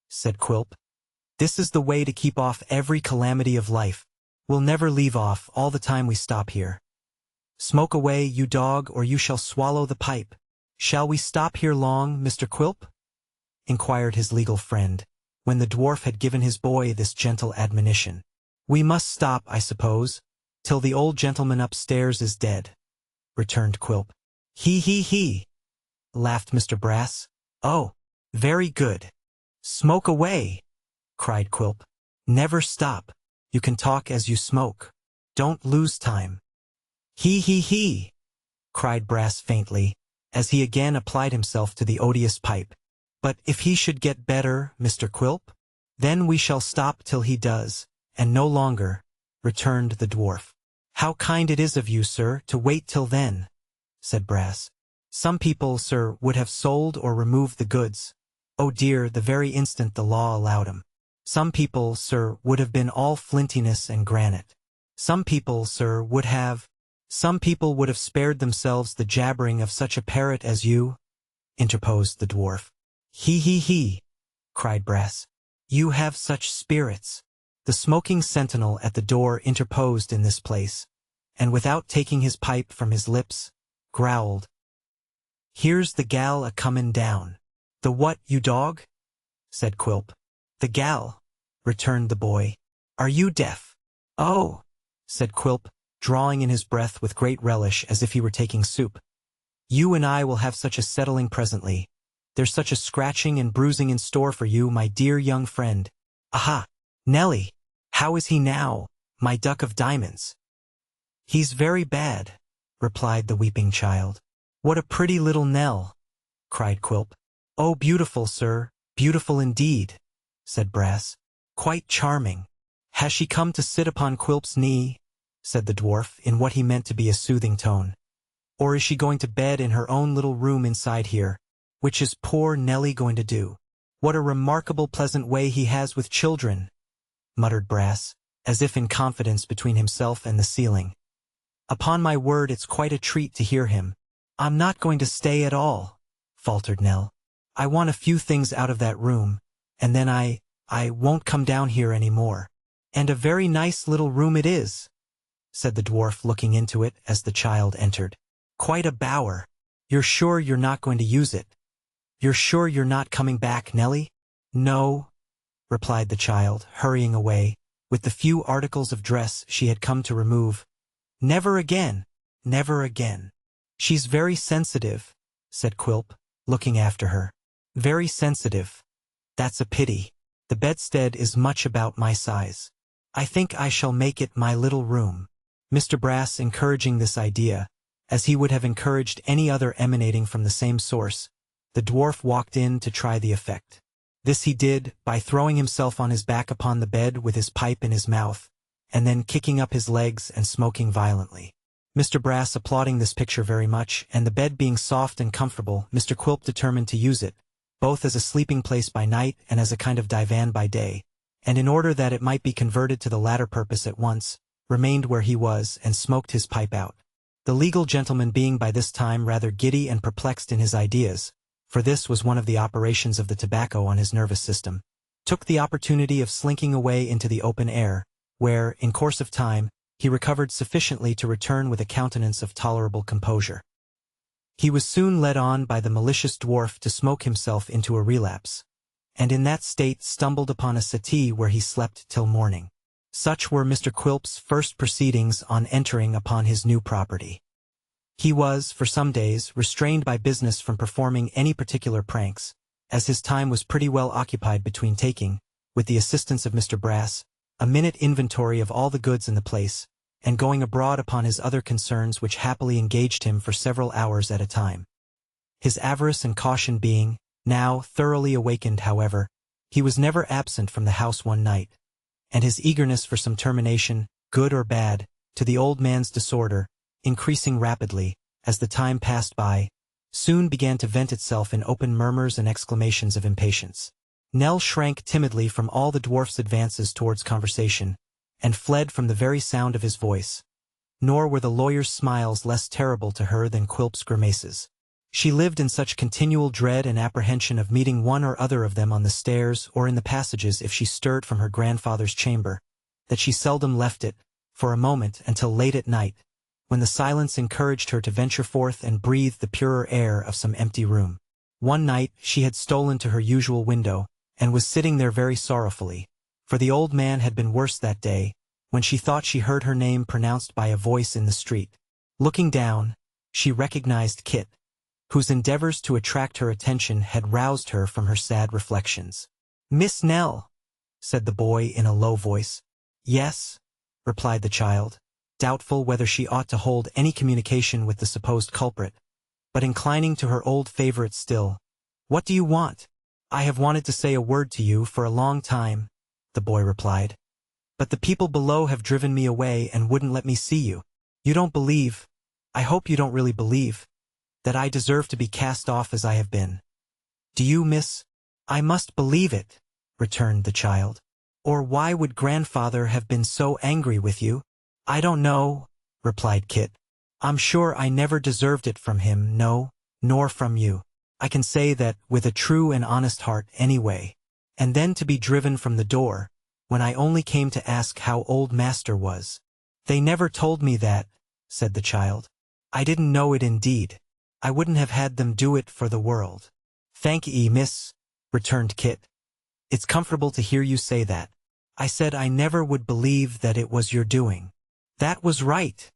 said Quilp. "This is the way to keep off every calamity of life. We'll never leave off all the time we stop here. Smoke away, you dog, or you shall swallow the pipe." "Shall we stop here long, Mr. Quilp?" inquired his legal friend, when the dwarf had given his boy this gentle admonition. "We must stop, I suppose, till the old gentleman upstairs is dead," returned Quilp. He, laughed Mr. Brass. "Oh, very good. Smoke away," cried Quilp. "Never stop. You can talk as you smoke. Don't lose time." He, cried Brass faintly, as he again applied himself to the odious pipe. "But if he should get better, Mr. Quilp? Then we shall stop till he does, and no longer," returned the dwarf. "How kind it is of you, sir, to wait till then," said Brass. "Some people, sir, would have sold or removed the goods, oh dear, the very instant the law allowed 'em. Some people, sir, would have been all flintiness and granite. Some people, sir, would have spared themselves the jabbering of such a parrot as you," interposed the dwarf. He, cried Brass. "You have such spirits. The smoking sentinel at the door interposed in this place, and without taking his pipe from his lips, growled, "Here's the gal a-comin' down." "The what, you dog?" said Quilp. "The gal," returned the boy. "Are you deaf?" "Oh," said Quilp, drawing in his breath with great relish as if he were taking soup. "You and I will have such a settling presently. There's such a scratching and bruising in store for you, my dear young friend. Aha! Nellie, how is he now, my duck of diamonds?" "He's very bad," replied the weeping child. "What a pretty little Nell!" cried Quilp. "Oh, beautiful, sir, beautiful indeed," said Brass. "Quite charming." "Has she come to sit upon Quilp's knee?" said the dwarf in what he meant to be a soothing tone. "Or is she going to bed in her own little room inside here? Which is poor Nellie going to do?" "What a remarkable pleasant way he has with children," muttered Brass, as if in confidence between himself and the ceiling. "Upon my word, it's quite a treat to hear him." "I'm not going to stay at all," faltered Nell. "I want a few things out of that room, and then I won't come down here any more." "And a very nice little room it is," said the dwarf, looking into it as the child entered. "Quite a bower. You're sure you're not going to use it? You're sure you're not coming back, Nellie?" "No," replied the child, hurrying away, with the few articles of dress she had come to remove. "Never again, never again." "She's very sensitive," said Quilp, looking after her. "Very sensitive. That's a pity. The bedstead is much about my size. I think I shall make it my little room." Mr. Brass encouraging this idea, as he would have encouraged any other emanating from the same source, the dwarf walked in to try the effect. This he did by throwing himself on his back upon the bed with his pipe in his mouth, and then kicking up his legs and smoking violently. Mr. Brass applauding this picture very much, and the bed being soft and comfortable, Mr. Quilp determined to use it, both as a sleeping place by night and as a kind of divan by day, and in order that it might be converted to the latter purpose at once, remained where he was and smoked his pipe out. The legal gentleman being by this time rather giddy and perplexed in his ideas, for this was one of the operations of the tobacco on his nervous system, took the opportunity of slinking away into the open air, where, in course of time, he recovered sufficiently to return with a countenance of tolerable composure. He was soon led on by the malicious dwarf to smoke himself into a relapse, and in that state stumbled upon a settee where he slept till morning. Such were Mr. Quilp's first proceedings on entering upon his new property. He was, for some days, restrained by business from performing any particular pranks, as his time was pretty well occupied between taking, with the assistance of Mr. Brass, a minute inventory of all the goods in the place, and going abroad upon his other concerns which happily engaged him for several hours at a time. His avarice and caution being, now, thoroughly awakened, however, he was never absent from the house one night, and his eagerness for some termination, good or bad, to the old man's disorder, increasing rapidly, as the time passed by, soon began to vent itself in open murmurs and exclamations of impatience. Nell shrank timidly from all the dwarf's advances towards conversation, and fled from the very sound of his voice, nor were the lawyer's smiles less terrible to her than Quilp's grimaces. She lived in such continual dread and apprehension of meeting one or other of them on the stairs or in the passages if she stirred from her grandfather's chamber, that she seldom left it, for a moment, until late at night, when the silence encouraged her to venture forth and breathe the purer air of some empty room. One night she had stolen to her usual window, and was sitting there very sorrowfully, for the old man had been worse that day, when she thought she heard her name pronounced by a voice in the street. Looking down, she recognized Kit, whose endeavors to attract her attention had roused her from her sad reflections. "Miss Nell," said the boy in a low voice. "Yes," replied the child, doubtful whether she ought to hold any communication with the supposed culprit, but inclining to her old favorite still. "What do you want?" "I have wanted to say a word to you for a long time," the boy replied. "But the people below have driven me away and wouldn't let me see you. You don't believe, I hope you don't really believe, that I deserve to be cast off as I have been. Do you, miss?" "I must believe it," returned the child. "Or why would grandfather have been so angry with you?" "I don't know," replied Kit. "I'm sure I never deserved it from him, no, nor from you. I can say that with a true and honest heart anyway. And then to be driven from the door, when I only came to ask how old master was. They never told me that, said the child. I didn't know it indeed. I wouldn't have had them do it for the world. Thank ye, miss, returned Kit. It's comfortable to hear you say that. I said I never would believe that it was your doing. That was right,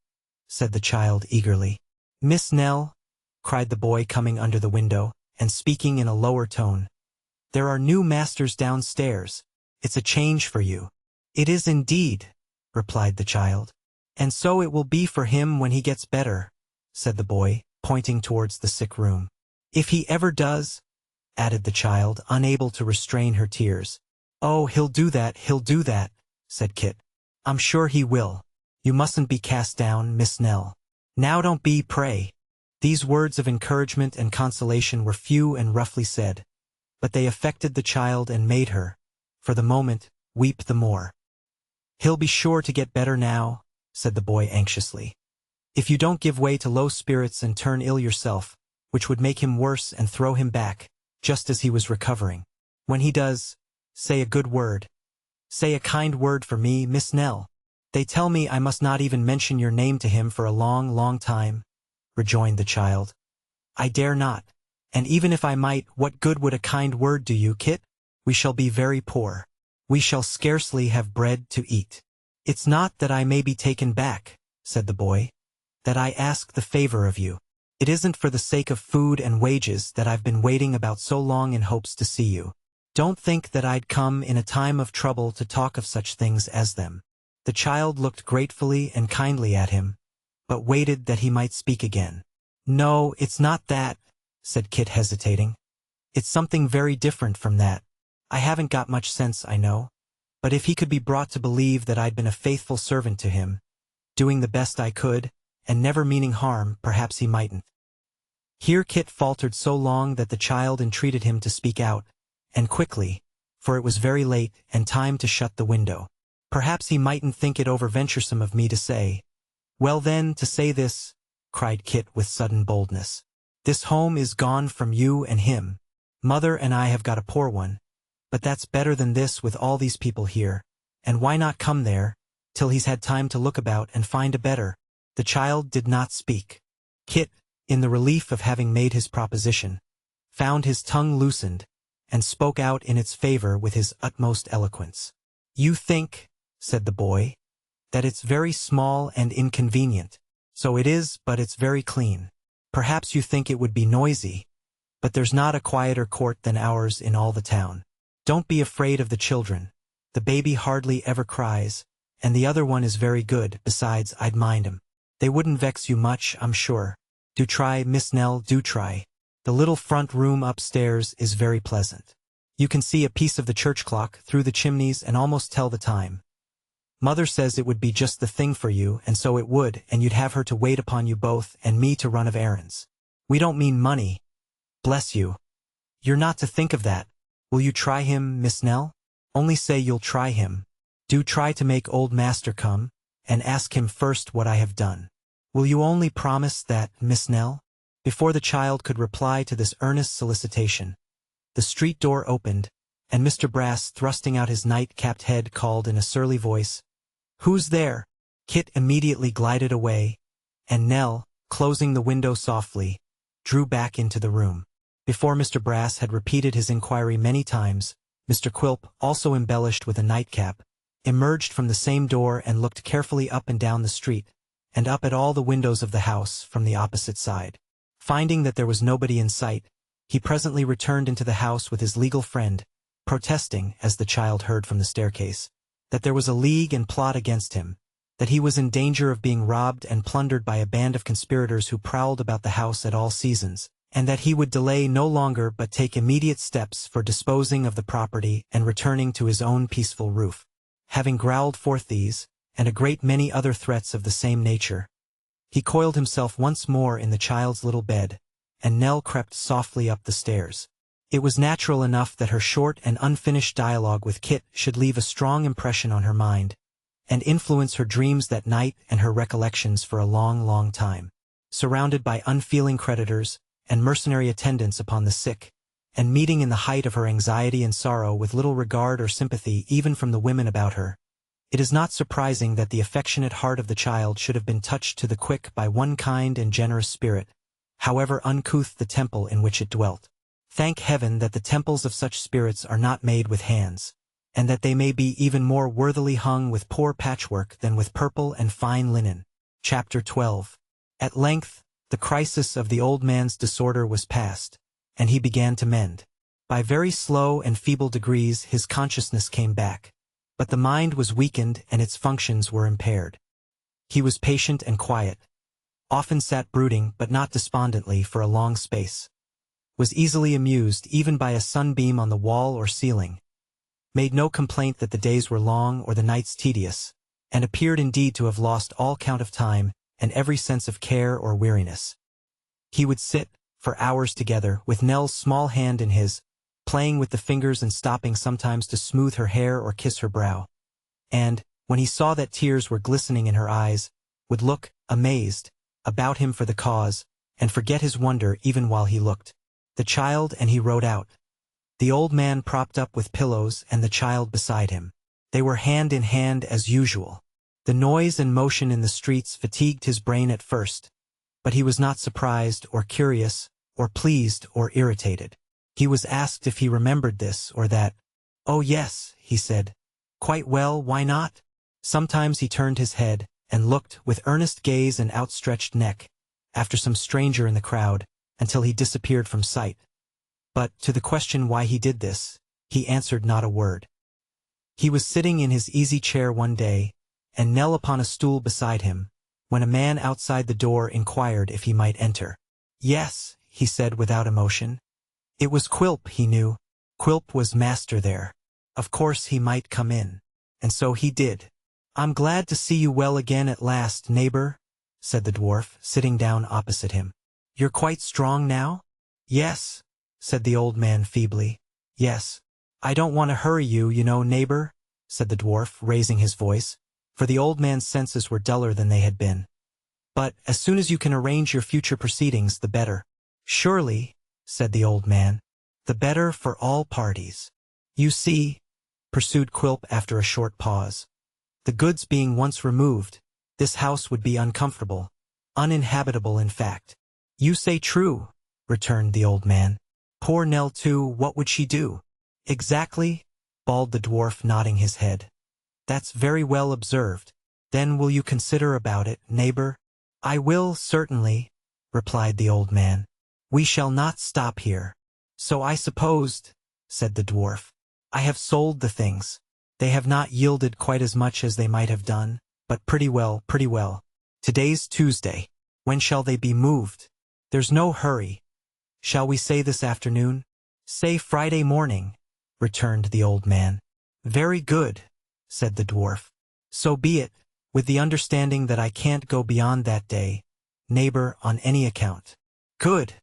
said the child eagerly. Miss Nell, cried the boy coming under the window, and speaking in a lower tone. There are new masters downstairs. It's a change for you. It is indeed, replied the child. And so it will be for him when he gets better, said the boy, pointing towards the sick room. If he ever does, added the child, unable to restrain her tears. Oh, he'll do that, said Kit. I'm sure he will. You mustn't be cast down, Miss Nell. Now don't be, pray. These words of encouragement and consolation were few and roughly said, but they affected the child and made her, for the moment, weep the more. He'll be sure to get better now, said the boy anxiously. If you don't give way to low spirits and turn ill yourself, which would make him worse and throw him back, just as he was recovering. When he does, say a good word. Say a kind word for me, Miss Nell. They tell me I must not even mention your name to him for a long, long time, rejoined the child. I dare not, and even if I might, what good would a kind word do you, Kit? We shall be very poor. We shall scarcely have bread to eat. It's not that I may be taken back, said the boy, that I ask the favor of you. It isn't for the sake of food and wages that I've been waiting about so long in hopes to see you. Don't think that I'd come in a time of trouble to talk of such things as them. The child looked gratefully and kindly at him, but waited that he might speak again. No, it's not that, said Kit hesitating. It's something very different from that. I haven't got much sense, I know, but if he could be brought to believe that I'd been a faithful servant to him, doing the best I could, and never meaning harm, perhaps he mightn't. Here Kit faltered so long that the child entreated him to speak out, and quickly, for it was very late and time to shut the window. Perhaps he mightn't think it over-venturesome of me to say. Well then, to say this, cried Kit with sudden boldness. This home is gone from you and him. Mother and I have got a poor one, but that's better than this with all these people here, and why not come there, till he's had time to look about and find a better? The child did not speak. Kit, in the relief of having made his proposition, found his tongue loosened, and spoke out in its favor with his utmost eloquence. You think, said the boy, that it's very small and inconvenient. So it is, but it's very clean. Perhaps you think it would be noisy, but there's not a quieter court than ours in all the town. Don't be afraid of the children. The baby hardly ever cries, and the other one is very good, besides I'd mind 'em. They wouldn't vex you much, I'm sure. Do try, Miss Nell, do try. The little front room upstairs is very pleasant. You can see a piece of the church clock through the chimneys and almost tell the time. Mother says it would be just the thing for you, and so it would, and you'd have her to wait upon you both and me to run of errands. We don't mean money. Bless you. You're not to think of that. Will you try him, Miss Nell? Only say you'll try him. Do try to make old master come, and ask him first what I have done. Will you only promise that, Miss Nell? Before the child could reply to this earnest solicitation, the street door opened, and Mr. Brass, thrusting out his night-capped head, called in a surly voice, Who's there? Kit immediately glided away, and Nell, closing the window softly, drew back into the room. Before Mr. Brass had repeated his inquiry many times, Mr. Quilp, also embellished with a nightcap, emerged from the same door and looked carefully up and down the street, and up at all the windows of the house from the opposite side. Finding that there was nobody in sight, he presently returned into the house with his legal friend, protesting, as the child heard from the staircase, that there was a league and plot against him, that he was in danger of being robbed and plundered by a band of conspirators who prowled about the house at all seasons, and that he would delay no longer but take immediate steps for disposing of the property and returning to his own peaceful roof. Having growled forth these, and a great many other threats of the same nature, he coiled himself once more in the child's little bed, and Nell crept softly up the stairs. It was natural enough that her short and unfinished dialogue with Kit should leave a strong impression on her mind, and influence her dreams that night and her recollections for a long, long time. Surrounded by unfeeling creditors, and mercenary attendants upon the sick, and meeting in the height of her anxiety and sorrow with little regard or sympathy even from the women about her, it is not surprising that the affectionate heart of the child should have been touched to the quick by one kind and generous spirit, however uncouth the temple in which it dwelt. Thank heaven that the temples of such spirits are not made with hands, and that they may be even more worthily hung with poor patchwork than with purple and fine linen. Chapter 12. At length, the crisis of the old man's disorder was past, and he began to mend. By very slow and feeble degrees his consciousness came back, but the mind was weakened and its functions were impaired. He was patient and quiet, often sat brooding but not despondently for a long space, was easily amused even by a sunbeam on the wall or ceiling, made no complaint that the days were long or the nights tedious, and appeared indeed to have lost all count of time and every sense of care or weariness. He would sit, for hours together, with Nell's small hand in his, playing with the fingers and stopping sometimes to smooth her hair or kiss her brow, and, when he saw that tears were glistening in her eyes, would look, amazed, about him for the cause, and forget his wonder even while he looked. The child and he rode out. The old man propped up with pillows and the child beside him. They were hand in hand as usual. The noise and motion in the streets fatigued his brain at first, but he was not surprised or curious or pleased or irritated. He was asked if he remembered this or that. "Oh yes," he said. "Quite well, why not?" Sometimes he turned his head and looked with earnest gaze and outstretched neck after some stranger in the crowd until he disappeared from sight. But, to the question why he did this, he answered not a word. He was sitting in his easy chair one day, and Nell upon a stool beside him, when a man outside the door inquired if he might enter. "Yes," he said without emotion. It was Quilp, he knew. Quilp was master there. Of course he might come in. And so he did. "I'm glad to see you well again at last, neighbor," said the dwarf, sitting down opposite him. "You're quite strong now?" "Yes," said the old man feebly. "Yes. I don't want to hurry you, you know, neighbor," said the dwarf, raising his voice, for the old man's senses were duller than they had been. "But as soon as you can arrange your future proceedings, the better." "Surely," said the old man, "the better for all parties. You see," pursued Quilp after a short pause, "the goods being once removed, this house would be uncomfortable, uninhabitable in fact." "You say true," returned the old man. "Poor Nell too, what would she do?" "Exactly," bawled the dwarf, nodding his head. "That's very well observed. Then will you consider about it, neighbor?" "I will, certainly," replied the old man. "We shall not stop here." "So I supposed," said the dwarf. "I have sold the things. They have not yielded quite as much as they might have done, but pretty well, pretty well. Today's Tuesday. When shall they be moved?" "There's no hurry. Shall we say this afternoon?" "Say Friday morning," returned the old man. "Very good," said the dwarf. "So be it, with the understanding that I can't go beyond that day, neighbor, on any account." "Good,"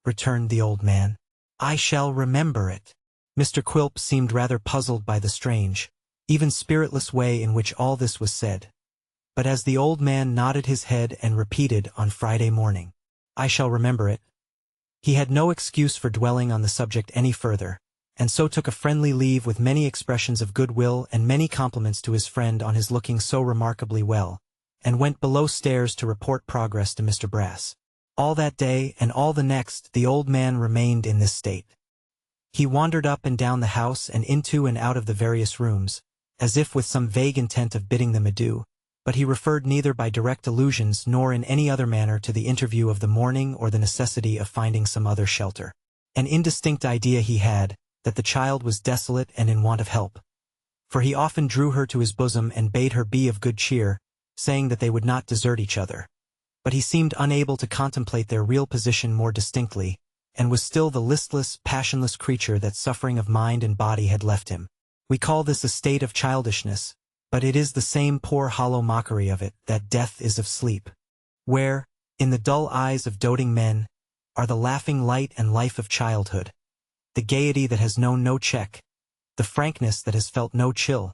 returned the old man. "I shall remember it." Mr. Quilp seemed rather puzzled by the strange, even spiritless way in which all this was said. But as the old man nodded his head and repeated, "On Friday morning, I shall remember it," he had no excuse for dwelling on the subject any further, and so took a friendly leave with many expressions of goodwill and many compliments to his friend on his looking so remarkably well, and went below stairs to report progress to Mr. Brass. All that day and all the next the old man remained in this state. He wandered up and down the house and into and out of the various rooms, as if with some vague intent of bidding them adieu, but he referred neither by direct allusions nor in any other manner to the interview of the morning or the necessity of finding some other shelter. An indistinct idea he had, that the child was desolate and in want of help, for he often drew her to his bosom and bade her be of good cheer, saying that they would not desert each other. But he seemed unable to contemplate their real position more distinctly, and was still the listless, passionless creature that suffering of mind and body had left him. We call this a state of childishness, but it is the same poor hollow mockery of it that death is of sleep, where, in the dull eyes of doting men, are the laughing light and life of childhood, the gaiety that has known no check, the frankness that has felt no chill,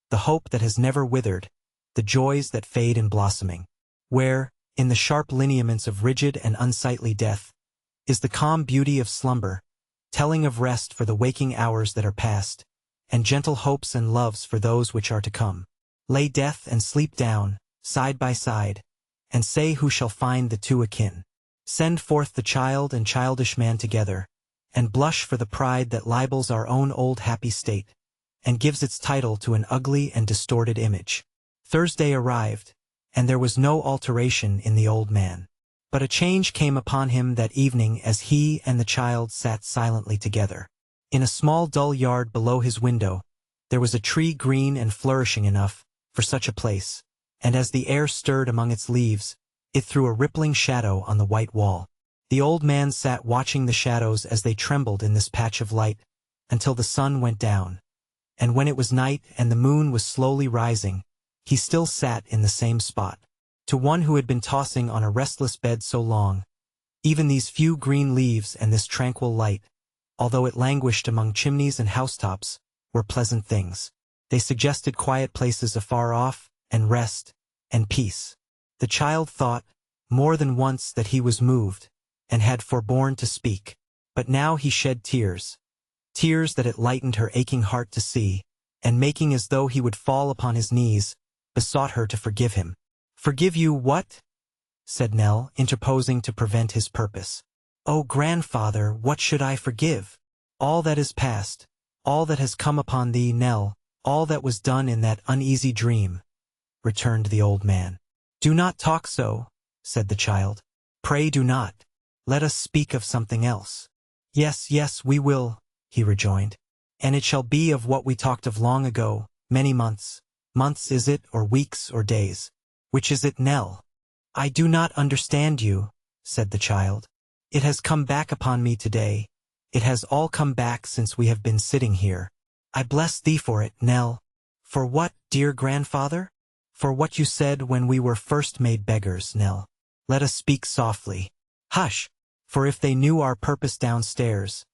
the hope that has never withered, the joys that fade in blossoming, where, in the sharp lineaments of rigid and unsightly death, is the calm beauty of slumber, telling of rest for the waking hours that are past, and gentle hopes and loves for those which are to come. Lay death and sleep down, side by side, and say who shall find the two akin. Send forth the child and childish man together, and blush for the pride that libels our own old happy state, and gives its title to an ugly and distorted image. Thursday arrived, and there was no alteration in the old man. But a change came upon him that evening as he and the child sat silently together. In a small dull yard below his window, there was a tree green and flourishing enough for such a place, and as the air stirred among its leaves, it threw a rippling shadow on the white wall. The old man sat watching the shadows as they trembled in this patch of light, until the sun went down. And when it was night and the moon was slowly rising, he still sat in the same spot. To one who had been tossing on a restless bed so long, even these few green leaves and this tranquil light, although it languished among chimneys and housetops, were pleasant things. They suggested quiet places afar off, and rest, and peace. The child thought, more than once, that he was moved, and had forborne to speak. But now he shed tears. Tears that it lightened her aching heart to see, and making as though he would fall upon his knees, besought her to forgive him. "Forgive you what?" said Nell, interposing to prevent his purpose. "Oh, grandfather, what should I forgive? All that is past, all that has come upon thee, Nell, all that was done in that uneasy dream," returned the old man. "Do not talk so," said the child. "Pray do not. Let us speak of something else." "Yes, yes, we will," he rejoined. "And it shall be of what we talked of long ago, many months. Months is it, or weeks, or days? Which is it, Nell?" "I do not understand you," said the child. "It has come back upon me today. It has all come back since we have been sitting here. I bless thee for it, Nell." "For what, dear grandfather?" "For what you said when we were first made beggars, Nell. Let us speak softly." "Hush! For if they knew our purpose downstairs,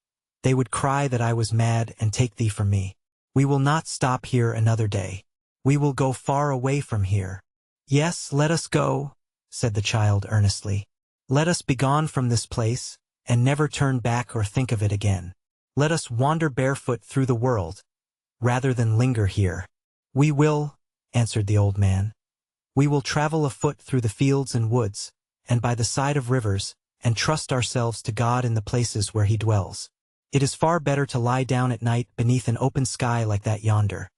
they would cry that I was mad and take thee from me. We will not stop here another day. We will go far away from here." "Yes, let us go," said the child earnestly. "Let us begone from this place, and never turn back or think of it again. Let us wander barefoot through the world, rather than linger here." "We will," answered the old man. "We will travel afoot through the fields and woods, and by the side of rivers, and trust ourselves to God in the places where he dwells. It is far better to lie down at night beneath an open sky like that yonder.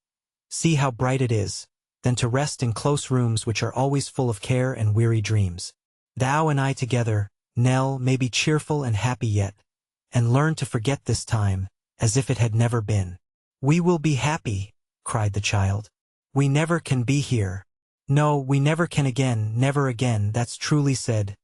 See how bright it is, than to rest in close rooms which are always full of care and weary dreams. Thou and I together, Nell, may be cheerful and happy yet, and learn to forget this time, as if it had never been." "We will be happy," cried the child. "We never can be here." "No, we never can again, never again, that's truly said,"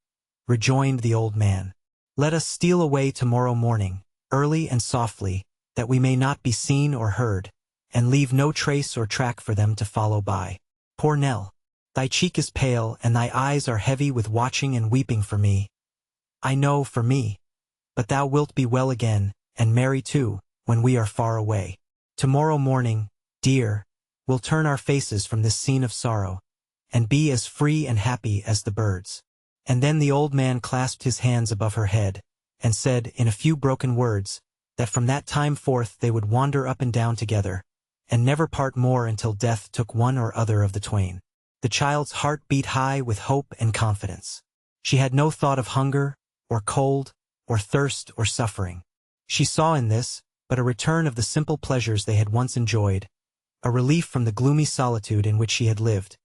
rejoined the old man. "Let us steal away tomorrow morning, early and softly, that we may not be seen or heard, and leave no trace or track for them to follow by. Poor Nell, thy cheek is pale and thy eyes are heavy with watching and weeping for me. I know, for me. But thou wilt be well again, and merry too, when we are far away. Tomorrow morning, dear, we'll turn our faces from this scene of sorrow, and be as free and happy as the birds." And then the old man clasped his hands above her head, and said, in a few broken words, that from that time forth they would wander up and down together, and never part more until death took one or other of the twain. The child's heart beat high with hope and confidence. She had no thought of hunger, or cold, or thirst, or suffering. She saw in this but a return of the simple pleasures they had once enjoyed, a relief from the gloomy solitude in which she had lived,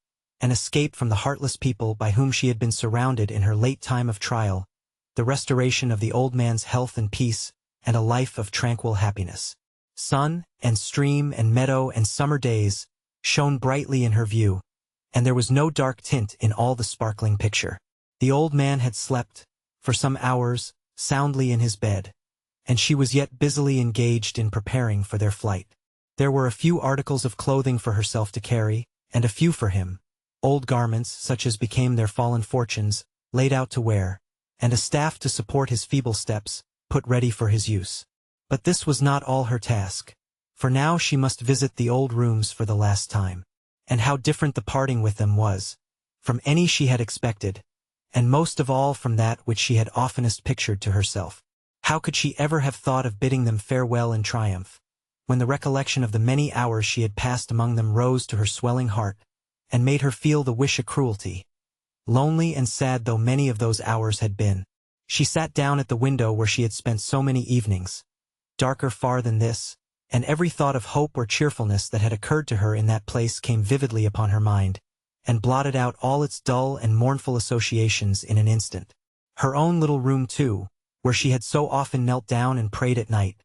an escape from the heartless people by whom she had been surrounded in her late time of trial, the restoration of the old man's health and peace, and a life of tranquil happiness. Sun, and stream, and meadow, and summer days shone brightly in her view, and there was no dark tint in all the sparkling picture. The old man had slept, for some hours, soundly in his bed, and she was yet busily engaged in preparing for their flight. There were a few articles of clothing for herself to carry, and a few for him, old garments, such as became their fallen fortunes, laid out to wear, and a staff to support his feeble steps, put ready for his use. But this was not all her task, for now she must visit the old rooms for the last time. And how different the parting with them was, from any she had expected, and most of all from that which she had oftenest pictured to herself. How could she ever have thought of bidding them farewell in triumph, when the recollection of the many hours she had passed among them rose to her swelling heart, and made her feel the wish a cruelty? Lonely and sad though many of those hours had been, she sat down at the window where she had spent so many evenings, darker far than this, and every thought of hope or cheerfulness that had occurred to her in that place came vividly upon her mind, and blotted out all its dull and mournful associations in an instant. Her own little room, too, where she had so often knelt down and prayed at night,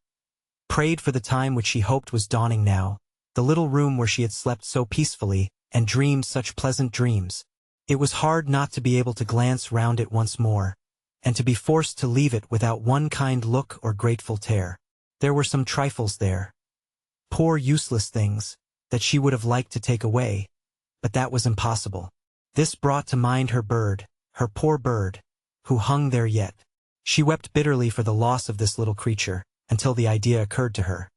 prayed for the time which she hoped was dawning now, the little room where she had slept so peacefully and dreamed such pleasant dreams. It was hard not to be able to glance round it once more, and to be forced to leave it without one kind look or grateful tear. There were some trifles there, poor useless things, that she would have liked to take away, but that was impossible. This brought to mind her bird, her poor bird, who hung there yet. She wept bitterly for the loss of this little creature, until the idea occurred to her.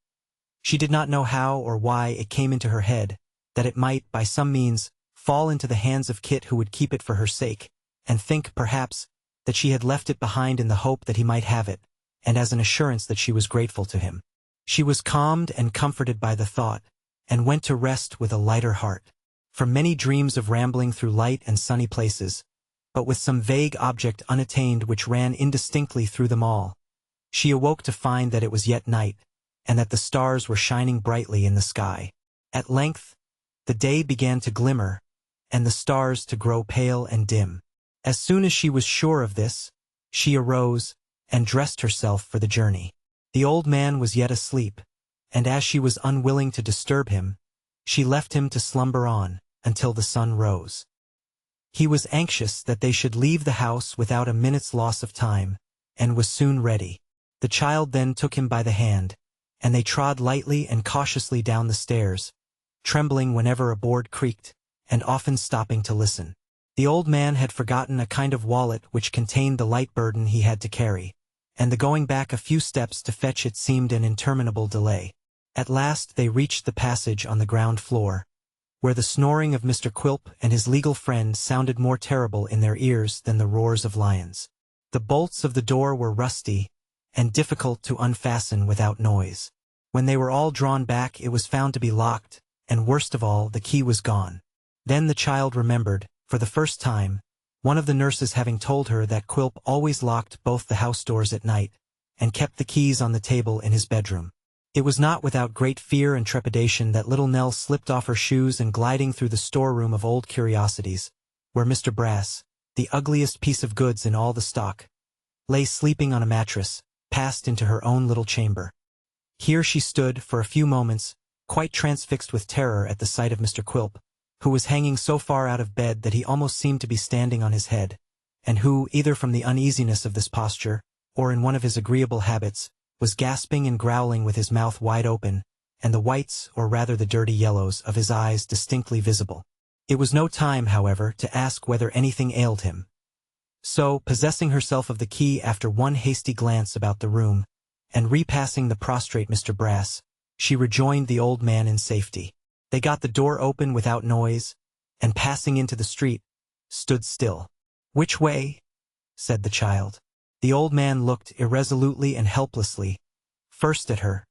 She did not know how or why it came into her head, that it might, by some means, fall into the hands of Kit, who would keep it for her sake, and think, perhaps, that she had left it behind in the hope that he might have it, and as an assurance that she was grateful to him. She was calmed and comforted by the thought, and went to rest with a lighter heart. From many dreams of rambling through light and sunny places, but with some vague object unattained which ran indistinctly through them all, she awoke to find that it was yet night, and that the stars were shining brightly in the sky. At length, the day began to glimmer, and the stars to grow pale and dim. As soon as she was sure of this, she arose and dressed herself for the journey. The old man was yet asleep, and as she was unwilling to disturb him, she left him to slumber on until the sun rose. He was anxious that they should leave the house without a minute's loss of time, and was soon ready. The child then took him by the hand, and they trod lightly and cautiously down the stairs, trembling whenever a board creaked, and often stopping to listen. The old man had forgotten a kind of wallet which contained the light burden he had to carry, and the going back a few steps to fetch it seemed an interminable delay. At last they reached the passage on the ground floor, where the snoring of Mr. Quilp and his legal friend sounded more terrible in their ears than the roars of lions. The bolts of the door were rusty, and difficult to unfasten without noise. When they were all drawn back, it was found to be locked, and worst of all, the key was gone. Then the child remembered, for the first time, one of the nurses having told her that Quilp always locked both the house doors at night, and kept the keys on the table in his bedroom. It was not without great fear and trepidation that Little Nell slipped off her shoes and, gliding through the storeroom of old curiosities, where Mr. Brass, the ugliest piece of goods in all the stock, lay sleeping on a mattress, passed into her own little chamber. Here she stood for a few moments, quite transfixed with terror at the sight of Mr. Quilp, who was hanging so far out of bed that he almost seemed to be standing on his head, and who, either from the uneasiness of this posture, or in one of his agreeable habits, was gasping and growling with his mouth wide open, and the whites, or rather the dirty yellows, of his eyes distinctly visible. It was no time, however, to ask whether anything ailed him. So, possessing herself of the key after one hasty glance about the room, and repassing the prostrate Mr. Brass, she rejoined the old man in safety. They got the door open without noise, and passing into the street, stood still. "Which way?" said the child. The old man looked irresolutely and helplessly, first at her,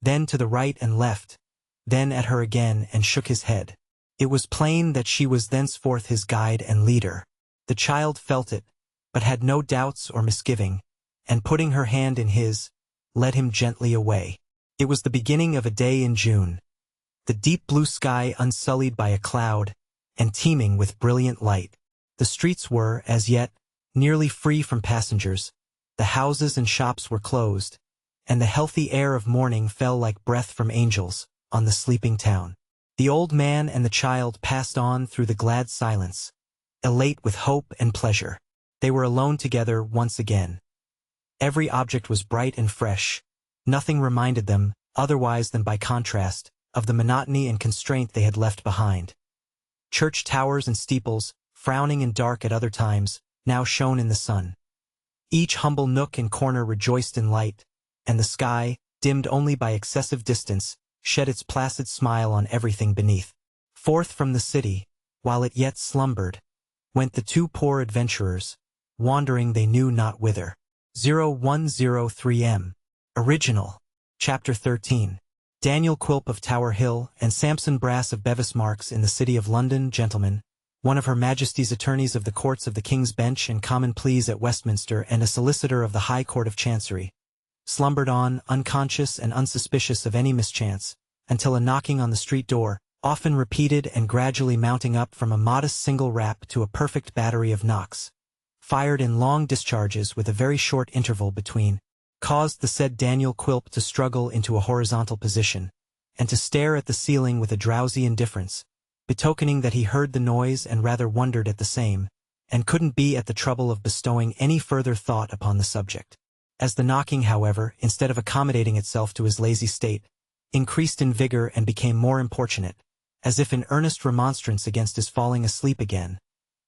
then to the right and left, then at her again, and shook his head. It was plain that she was thenceforth his guide and leader. The child felt it, but had no doubts or misgiving, and putting her hand in his, led him gently away. It was the beginning of a day in June, the deep blue sky unsullied by a cloud, and teeming with brilliant light. The streets were, as yet, nearly free from passengers, the houses and shops were closed, and the healthy air of morning fell like breath from angels on the sleeping town. The old man and the child passed on through the glad silence, elate with hope and pleasure. They were alone together once again. Every object was bright and fresh. Nothing reminded them, otherwise than by contrast, of the monotony and constraint they had left behind. Church towers and steeples, frowning and dark at other times, now shone in the sun. Each humble nook and corner rejoiced in light, and the sky, dimmed only by excessive distance, shed its placid smile on everything beneath. Forth from the city, while it yet slumbered, went the two poor adventurers, wandering they knew not whither. 0103M. Original. Chapter 13. Daniel Quilp of Tower Hill and Sampson Brass of Bevis Marks in the City of London, gentlemen, one of Her Majesty's attorneys of the Courts of the King's Bench and Common Pleas at Westminster and a solicitor of the High Court of Chancery, slumbered on, unconscious and unsuspicious of any mischance, until a knocking on the street door, often repeated and gradually mounting up from a modest single rap to a perfect battery of knocks, fired in long discharges with a very short interval between, caused the said Daniel Quilp to struggle into a horizontal position, and to stare at the ceiling with a drowsy indifference, betokening that he heard the noise and rather wondered at the same, and couldn't be at the trouble of bestowing any further thought upon the subject. As the knocking, however, instead of accommodating itself to his lazy state, increased in vigor and became more importunate, as if in earnest remonstrance against his falling asleep again.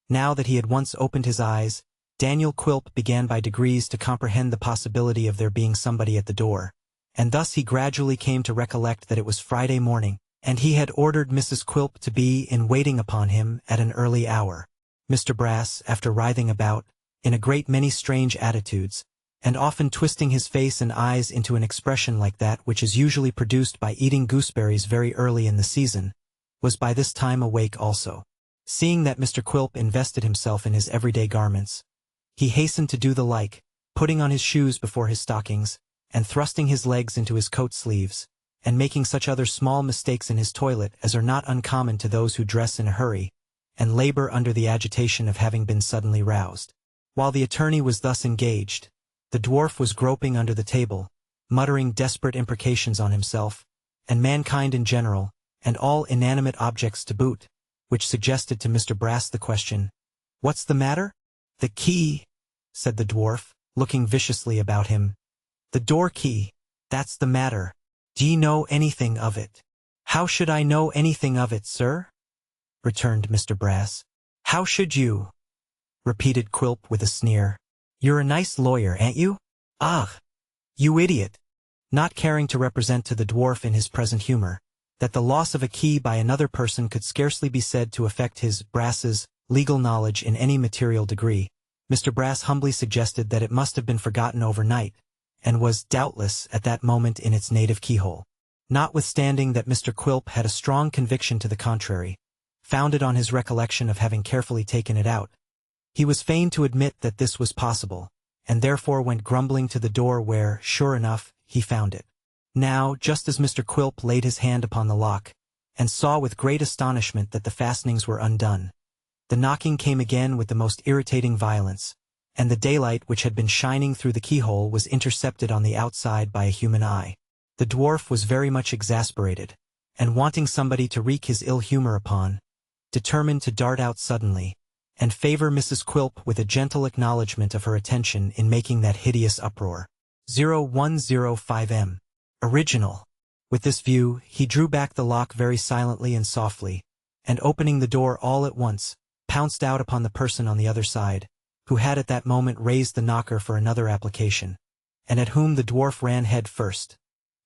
Now that he had once opened his eyes, Daniel Quilp began by degrees to comprehend the possibility of there being somebody at the door, and thus he gradually came to recollect that it was Friday morning, and he had ordered Mrs. Quilp to be in waiting upon him at an early hour. Mr. Brass, after writhing about, in a great many strange attitudes, and often twisting his face and eyes into an expression like that which is usually produced by eating gooseberries very early in the season, was by this time awake also. Seeing that Mr. Quilp invested himself in his everyday garments, he hastened to do the like, putting on his shoes before his stockings, and thrusting his legs into his coat sleeves, and making such other small mistakes in his toilet as are not uncommon to those who dress in a hurry, and labor under the agitation of having been suddenly roused. While the attorney was thus engaged, the dwarf was groping under the table, muttering desperate imprecations on himself, and mankind in general, and all inanimate objects to boot, which suggested to Mr. Brass the question, "What's the matter?" "The key," said the dwarf, looking viciously about him. "The door key, that's the matter. D'ye know anything of it?" "How should I know anything of it, sir?" returned Mr. Brass. "How should you?" repeated Quilp with a sneer. "You're a nice lawyer, ain't you? Ah, you idiot!" Not caring to represent to the dwarf in his present humor that the loss of a key by another person could scarcely be said to affect his, Brass's, legal knowledge in any material degree, Mr. Brass humbly suggested that it must have been forgotten overnight, and was, doubtless, at that moment in its native keyhole. Notwithstanding that Mr. Quilp had a strong conviction to the contrary, founded on his recollection of having carefully taken it out, he was fain to admit that this was possible, and therefore went grumbling to the door where, sure enough, he found it. Now, just as Mr. Quilp laid his hand upon the lock, and saw with great astonishment that the fastenings were undone, the knocking came again with the most irritating violence, and the daylight which had been shining through the keyhole was intercepted on the outside by a human eye. The dwarf was very much exasperated, and wanting somebody to wreak his ill humor upon, determined to dart out suddenly, and favor Mrs. Quilp with a gentle acknowledgment of her attention in making that hideous uproar. 0105M. Original. With this view, he drew back the lock very silently and softly, and opening the door all at once, pounced out upon the person on the other side, who had at that moment raised the knocker for another application, and at whom the dwarf ran head first,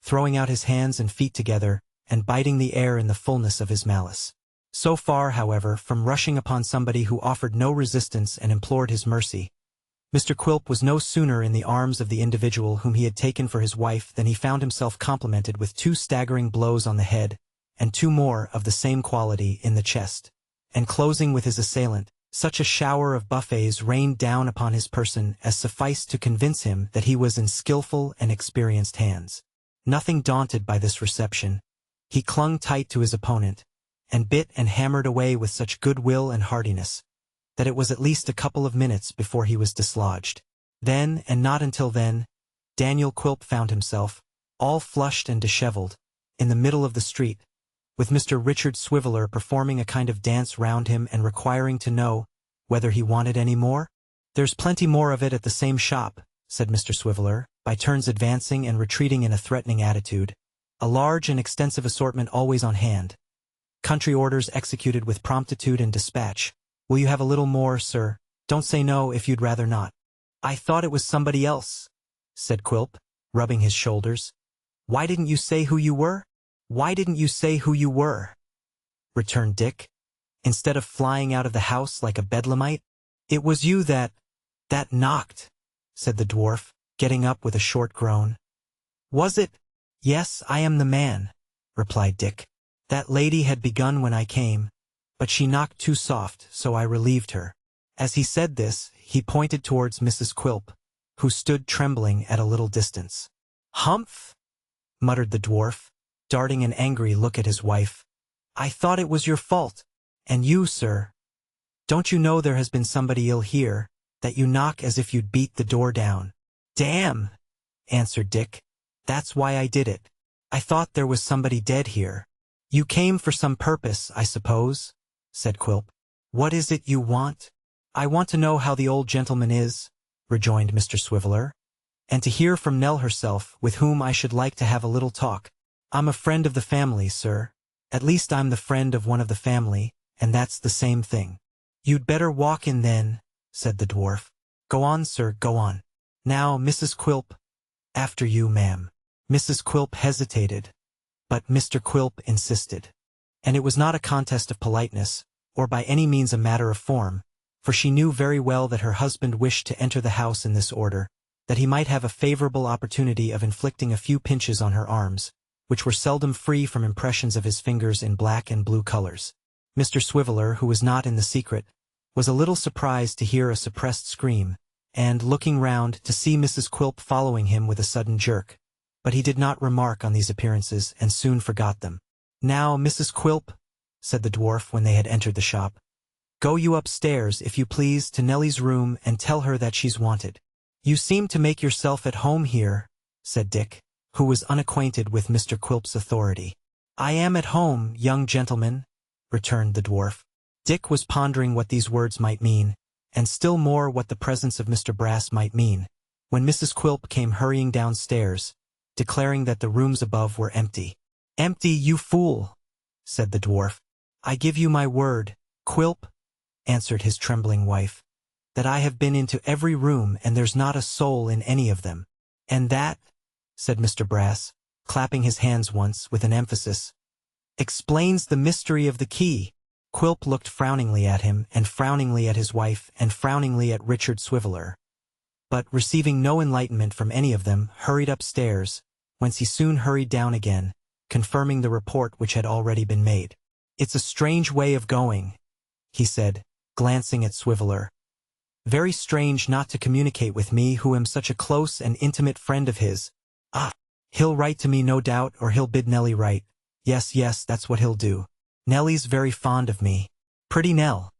throwing out his hands and feet together, and biting the air in the fullness of his malice. So far, however, from rushing upon somebody who offered no resistance and implored his mercy, Mr. Quilp was no sooner in the arms of the individual whom he had taken for his wife than he found himself complimented with 2 staggering blows on the head, and 2 more of the same quality in the chest, and closing with his assailant, such a shower of buffets rained down upon his person as sufficed to convince him that he was in skillful and experienced hands. Nothing daunted by this reception, he clung tight to his opponent, and bit and hammered away with such good will and heartiness, that it was at least a couple of minutes before he was dislodged. Then, and not until then, Daniel Quilp found himself, all flushed and disheveled, in the middle of the street, with Mr. Richard Swiveller performing a kind of dance round him and requiring to know whether he wanted any more. "There's plenty more of it at the same shop," said Mr. Swiveller, by turns advancing and retreating in a threatening attitude. "A large and extensive assortment always on hand. Country orders executed with promptitude and dispatch. Will you have a little more, sir? Don't say no if you'd rather not." "I thought it was somebody else," said Quilp, rubbing his shoulders. "Why didn't you say who you were?" "Why didn't you say who you were?" returned Dick, "instead of flying out of the house like a bedlamite? It was you that knocked," said the dwarf, getting up with a short groan. "Was it?" "Yes, I am the man," replied Dick. "That lady had begun when I came, but she knocked too soft, so I relieved her." As he said this, he pointed towards Mrs. Quilp, who stood trembling at a little distance. "Humph!" muttered the dwarf, darting an angry look at his wife. "I thought it was your fault. And you, sir, don't you know there has been somebody ill here, that you knock as if you'd beat the door down?" "Damn!" answered Dick. "That's why I did it. I thought there was somebody dead here." "You came for some purpose, I suppose," said Quilp. "What is it you want?" "I want to know how the old gentleman is," rejoined Mr. Swiveller, "and to hear from Nell herself, with whom I should like to have a little talk. I'm a friend of the family, sir. At least I'm the friend of one of the family, and that's the same thing." "You'd better walk in then," said the dwarf. "Go on, sir, go on. Now, Mrs. Quilp." "After you, ma'am." Mrs. Quilp hesitated, but Mr. Quilp insisted. And it was not a contest of politeness, or by any means a matter of form, for she knew very well that her husband wished to enter the house in this order, that he might have a favorable opportunity of inflicting a few pinches on her arms, which were seldom free from impressions of his fingers in black and blue colors. Mr. Swiveller, who was not in the secret, was a little surprised to hear a suppressed scream, and, looking round, to see Mrs. Quilp following him with a sudden jerk. But he did not remark on these appearances, and soon forgot them. "Now, Mrs. Quilp," said the dwarf when they had entered the shop, "go you upstairs, if you please, to Nellie's room, and tell her that she's wanted." "You seem to make yourself at home here," said Dick, who was unacquainted with Mr. Quilp's authority. "I am at home, young gentleman," returned the dwarf. Dick was pondering what these words might mean, and still more what the presence of Mr. Brass might mean, when Mrs. Quilp came hurrying downstairs, declaring that the rooms above were empty. "Empty, you fool!" said the dwarf. "I give you my word, Quilp," answered his trembling wife, "that I have been into every room, and there's not a soul in any of them." "And that," said Mr. Brass, clapping his hands once, with an emphasis, "explains the mystery of the key." Quilp looked frowningly at him, and frowningly at his wife, and frowningly at Richard Swiveller, but, receiving no enlightenment from any of them, hurried upstairs, whence he soon hurried down again, confirming the report which had already been made. "It's a strange way of going," he said, glancing at Swiveller. "Very strange not to communicate with me, who am such a close and intimate friend of his. Ah, he'll write to me, no doubt, or he'll bid Nellie write. Yes, that's what he'll do. Nellie's very fond of me. Pretty Nell."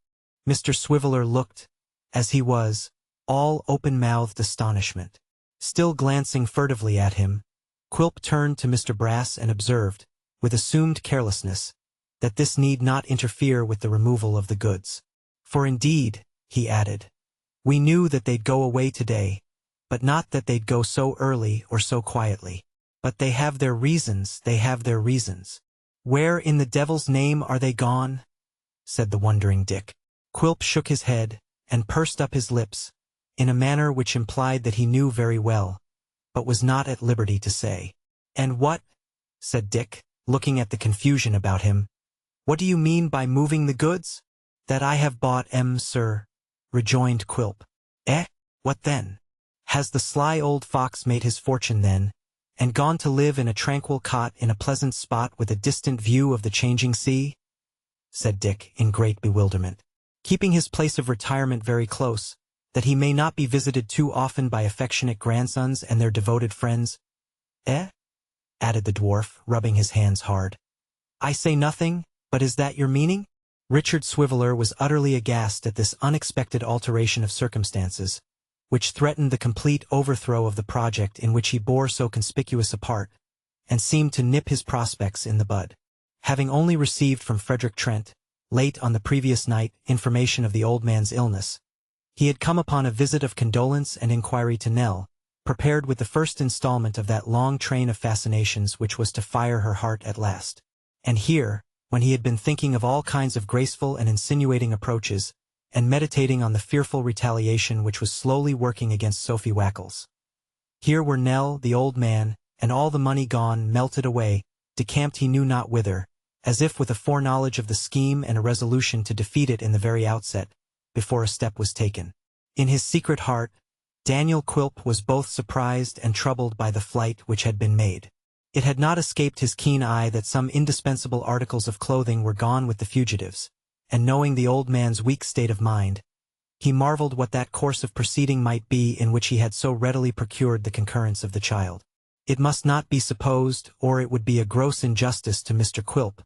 Mr. Swiveller looked, as he was, all open-mouthed astonishment. Still glancing furtively at him, Quilp turned to Mr. Brass and observed, with assumed carelessness, that this need not interfere with the removal of the goods. "For indeed," he added, "we knew that they'd go away today, but not that they'd go so early or so quietly. But they have their reasons, they have their reasons." "Where in the devil's name are they gone?" said the wondering Dick. Quilp shook his head, and pursed up his lips, in a manner which implied that he knew very well, but was not at liberty to say. "And what," said Dick, looking at the confusion about him, "what do you mean by moving the goods?" "That I have bought 'em, sir," rejoined Quilp. "Eh? What then? Has the sly old fox made his fortune then, and gone to live in a tranquil cot in a pleasant spot with a distant view of the changing sea?" said Dick, in great bewilderment, "keeping his place of retirement very close, that he may not be visited too often by affectionate grandsons and their devoted friends." "Eh?" added the dwarf, rubbing his hands hard. "I say nothing, but is that your meaning?" Richard Swiveller was utterly aghast at this unexpected alteration of circumstances, which threatened the complete overthrow of the project in which he bore so conspicuous a part, and seemed to nip his prospects in the bud. Having only received from Frederick Trent, late on the previous night, information of the old man's illness, he had come upon a visit of condolence and inquiry to Nell, prepared with the first installment of that long train of fascinations which was to fire her heart at last. And here, when he had been thinking of all kinds of graceful and insinuating approaches, and meditating on the fearful retaliation which was slowly working against Sophie Wackles, here were Nell, the old man, and all the money gone, melted away, decamped he knew not whither, as if with a foreknowledge of the scheme and a resolution to defeat it in the very outset, before a step was taken. In his secret heart, Daniel Quilp was both surprised and troubled by the flight which had been made. It had not escaped his keen eye that some indispensable articles of clothing were gone with the fugitives, and knowing the old man's weak state of mind, he marveled what that course of proceeding might be in which he had so readily procured the concurrence of the child. It must not be supposed, or it would be a gross injustice to Mr. Quilp,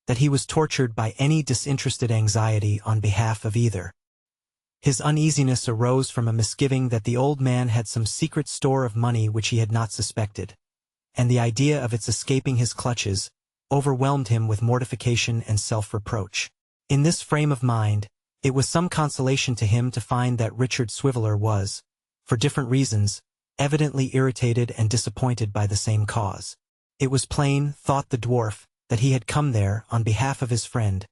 that he was tortured by any disinterested anxiety on behalf of either. His uneasiness arose from a misgiving that the old man had some secret store of money which he had not suspected, and the idea of its escaping his clutches overwhelmed him with mortification and self-reproach. In this frame of mind, it was some consolation to him to find that Richard Swiveller was, for different reasons, evidently irritated and disappointed by the same cause. It was plain, thought the dwarf, that he had come there, on behalf of his friend,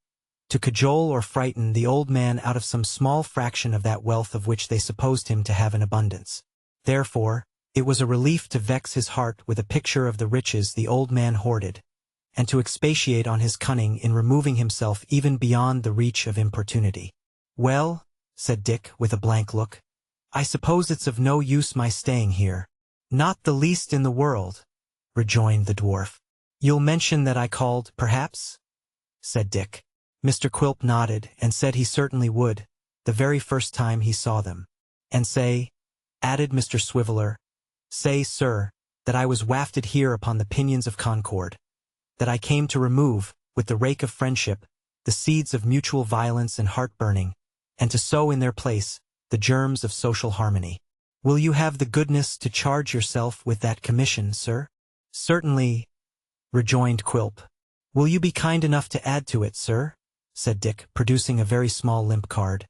to cajole or frighten the old man out of some small fraction of that wealth of which they supposed him to have an abundance. Therefore, it was a relief to vex his heart with a picture of the riches the old man hoarded, and to expatiate on his cunning in removing himself even beyond the reach of importunity. "Well," said Dick, with a blank look, "I suppose it's of no use my staying here." "Not the least in the world," rejoined the dwarf. "You'll mention that I called, perhaps?" said Dick. Mr. Quilp nodded, and said he certainly would, the very first time he saw them. "And say," added Mr. Swiveller, "say, sir, that I was wafted here upon the pinions of concord, that I came to remove, with the rake of friendship, the seeds of mutual violence and heart-burning, and to sow in their place the germs of social harmony. Will you have the goodness to charge yourself with that commission, sir?" "Certainly," rejoined Quilp. "Will you be kind enough to add to it, sir," said Dick, producing a very small limp card,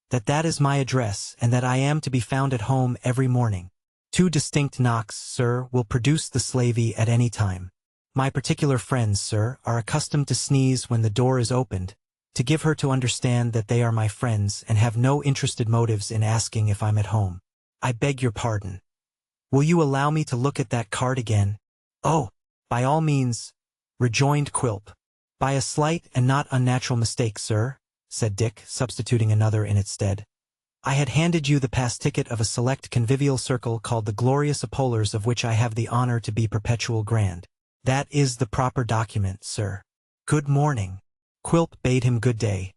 "that is my address, and that I am to be found at home every morning. 2 distinct knocks, sir, will produce the slavey at any time. My particular friends, sir, are accustomed to sneeze when the door is opened, to give her to understand that they are my friends and have no interested motives in asking if I'm at home. I beg your pardon. Will you allow me to look at that card again?" "Oh, by all means," rejoined Quilp. "By a slight and not unnatural mistake, sir," said Dick, substituting another in its stead, "I had handed you the pass ticket of a select convivial circle called the Glorious Apollers, of which I have the honor to be perpetual grand. That is the proper document, sir. Good morning." Quilp bade him good day.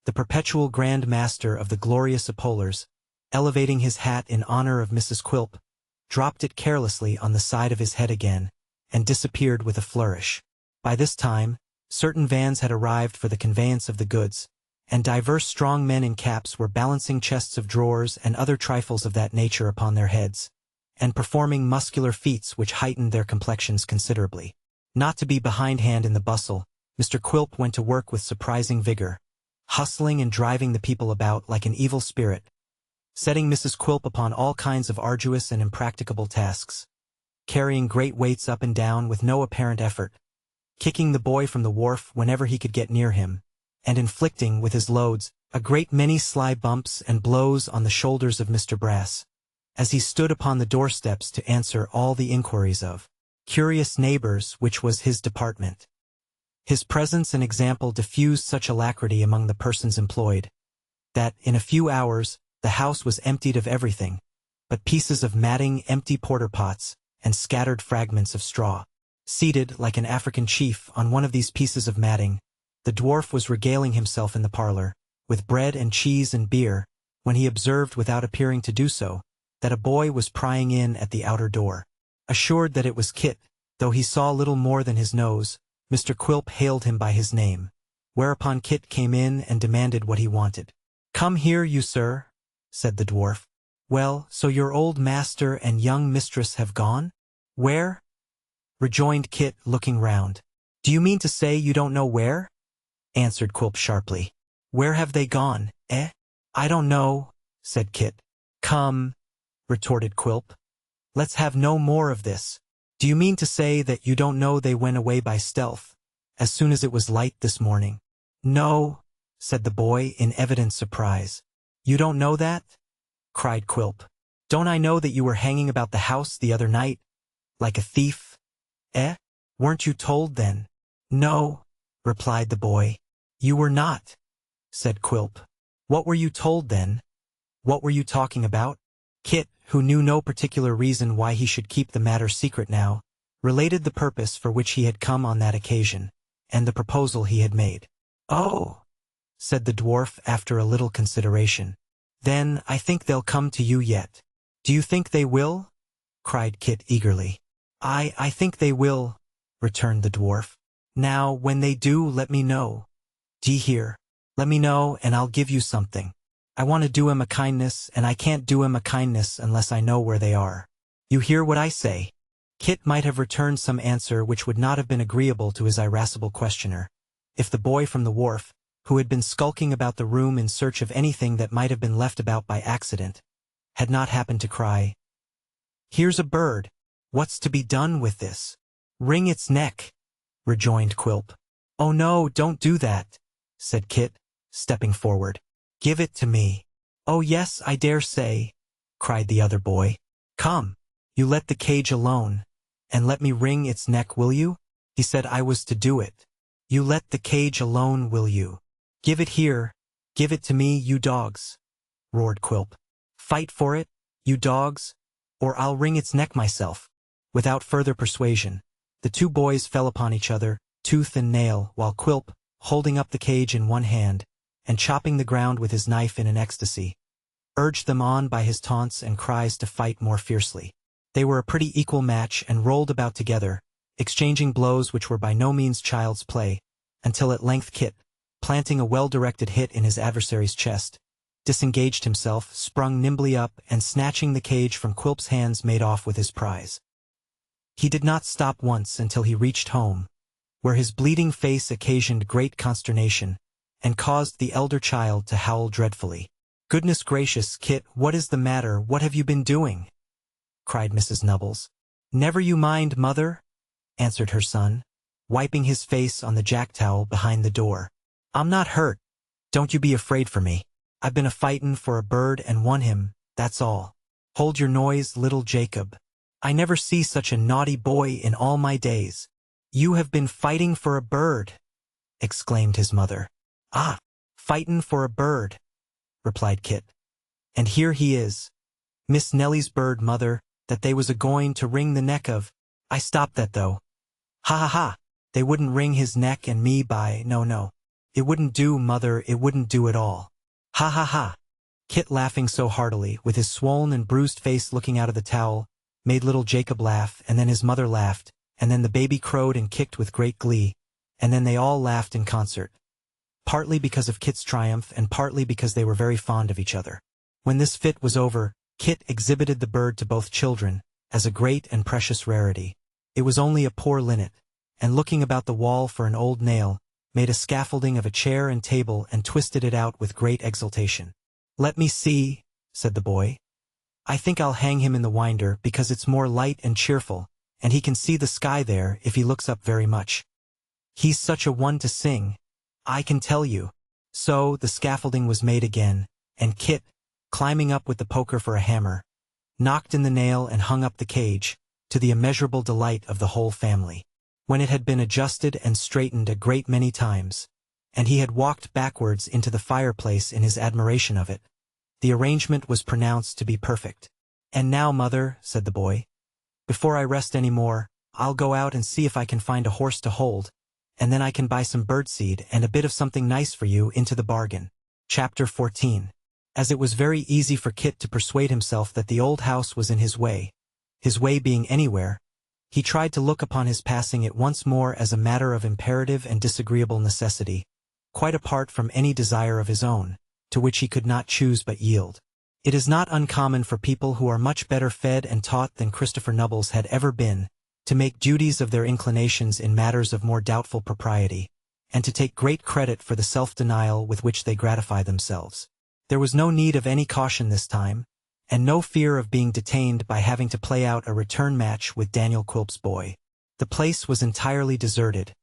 The perpetual Grand Master of the Glorious Apollers, elevating his hat in honor of Mrs. Quilp, dropped it carelessly on the side of his head again, and disappeared with a flourish. By this time, certain vans had arrived for the conveyance of the goods, and divers strong men in caps were balancing chests of drawers and other trifles of that nature upon their heads, and performing muscular feats which heightened their complexions considerably. Not to be behindhand in the bustle, Mr. Quilp went to work with surprising vigor, hustling and driving the people about like an evil spirit, setting Mrs. Quilp upon all kinds of arduous and impracticable tasks, carrying great weights up and down with no apparent effort, kicking the boy from the wharf whenever he could get near him, and inflicting, with his loads, a great many sly bumps and blows on the shoulders of Mr. Brass, as he stood upon the doorsteps to answer all the inquiries of curious neighbors, which was his department. His presence and example diffused such alacrity among the persons employed, that, in a few hours, the house was emptied of everything but pieces of matting, empty porter-pots, and scattered fragments of straw. Seated, like an African chief, on one of these pieces of matting, the dwarf was regaling himself in the parlor, with bread and cheese and beer, when he observed, without appearing to do so, that a boy was prying in at the outer door. Assured that it was Kit, though he saw little more than his nose, Mr. Quilp hailed him by his name, whereupon Kit came in and demanded what he wanted. "Come here, you sir," said the dwarf. "Well, so your old master and young mistress have gone?" "Where?" rejoined Kit, looking round. "Do you mean to say you don't know where?" answered Quilp sharply. "Where have they gone, eh?" "I don't know," said Kit. "Come," retorted Quilp, "let's have no more of this. Do you mean to say that you don't know they went away by stealth, as soon as it was light this morning?" "No," said the boy, in evident surprise. "You don't know that?" cried Quilp. "Don't I know that you were hanging about the house the other night, like a thief? Eh? Weren't you told then?" "No," replied the boy. "You were not," said Quilp. "What were you told then? What were you talking about?" Kit, who knew no particular reason why he should keep the matter secret now, related the purpose for which he had come on that occasion, and the proposal he had made. "Oh," said the dwarf after a little consideration. "Then I think they'll come to you yet." "Do you think they will?" cried Kit eagerly. I think they will," returned the dwarf. "Now, when they do, let me know. D'ye hear? Let me know, and I'll give you something. I want to do 'em a kindness, and I can't do 'em a kindness unless I know where they are. You hear what I say?" Kit might have returned some answer which would not have been agreeable to his irascible questioner, if the boy from the wharf, who had been skulking about the room in search of anything that might have been left about by accident, had not happened to cry, "Here's a bird. What's to be done with this?" "Wring its neck," rejoined Quilp. "Oh no, don't do that," said Kit, stepping forward. "Give it to me." "Oh yes, I dare say," cried the other boy. "Come, you let the cage alone, and let me wring its neck, will you? He said I was to do it. You let the cage alone, will you? Give it here, give it to me, you dogs," roared Quilp. "Fight for it, you dogs, or I'll wring its neck myself." Without further persuasion, the two boys fell upon each other, tooth and nail, while Quilp, holding up the cage in one hand, and chopping the ground with his knife in an ecstasy, urged them on by his taunts and cries to fight more fiercely. They were a pretty equal match and rolled about together, exchanging blows which were by no means child's play, until at length Kit, planting a well-directed hit in his adversary's chest, disengaged himself, sprung nimbly up, and snatching the cage from Quilp's hands made off with his prize. He did not stop once until he reached home, where his bleeding face occasioned great consternation, and caused the elder child to howl dreadfully. "Goodness gracious, Kit, what is the matter? What have you been doing?" cried Mrs. Nubbles. "Never you mind, mother," answered her son, wiping his face on the jack-towel behind the door. "I'm not hurt. Don't you be afraid for me. I've been a-fightin' for a bird and won him, that's all. Hold your noise, little Jacob. I never see such a naughty boy in all my days." "You have been fighting for a bird," exclaimed his mother. "Ah, fightin' for a bird," replied Kit. "And here he is. Miss Nellie's bird, mother, that they was a-going to wring the neck of. I stopped that, though. Ha ha ha! They wouldn't wring his neck and me by, no. It wouldn't do, mother, it wouldn't do at all. Ha ha ha!" Kit, laughing so heartily, with his swollen and bruised face looking out of the towel, made little Jacob laugh, and then his mother laughed, and then the baby crowed and kicked with great glee, and then they all laughed in concert, partly because of Kit's triumph and partly because they were very fond of each other. When this fit was over, Kit exhibited the bird to both children, as a great and precious rarity. It was only a poor linnet, and looking about the wall for an old nail, made a scaffolding of a chair and table and twisted it out with great exultation. "Let me see," said the boy. "I think I'll hang him in the winder because it's more light and cheerful, and he can see the sky there if he looks up very much. He's such a one to sing, I can tell you." So the scaffolding was made again, and Kit, climbing up with the poker for a hammer, knocked in the nail and hung up the cage, to the immeasurable delight of the whole family. When it had been adjusted and straightened a great many times, and he had walked backwards into the fireplace in his admiration of it, the arrangement was pronounced to be perfect. "And now, mother," said the boy, "before I rest any more, I'll go out and see if I can find a horse to hold, and then I can buy some birdseed and a bit of something nice for you into the bargain." Chapter 14. As it was very easy for Kit to persuade himself that the old house was in his way being anywhere, he tried to look upon his passing it once more as a matter of imperative and disagreeable necessity, quite apart from any desire of his own, to which he could not choose but yield. It is not uncommon for people who are much better fed and taught than Christopher Nubbles had ever been, to make duties of their inclinations in matters of more doubtful propriety, and to take great credit for the self-denial with which they gratify themselves. There was no need of any caution this time, and no fear of being detained by having to play out a return match with Daniel Quilp's boy. The place was entirely deserted,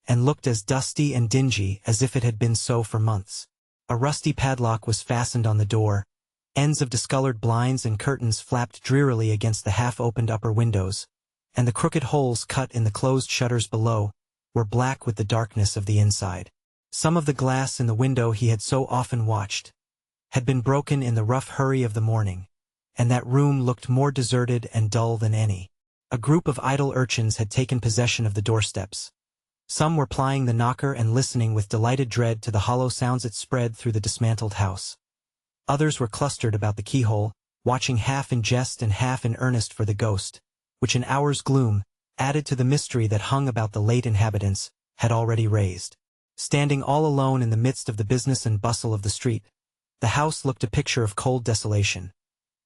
and looked as dusty and dingy as if it had been so for months. A rusty padlock was fastened on the door, ends of discolored blinds and curtains flapped drearily against the half-opened upper windows, and the crooked holes cut in the closed shutters below were black with the darkness of the inside. Some of the glass in the window he had so often watched had been broken in the rough hurry of the morning, and that room looked more deserted and dull than any. A group of idle urchins had taken possession of the doorsteps. Some were plying the knocker and listening with delighted dread to the hollow sounds it spread through the dismantled house. Others were clustered about the keyhole, watching half in jest and half in earnest for the ghost, which an hour's gloom, added to the mystery that hung about the late inhabitants, had already raised. Standing all alone in the midst of the business and bustle of the street, the house looked a picture of cold desolation.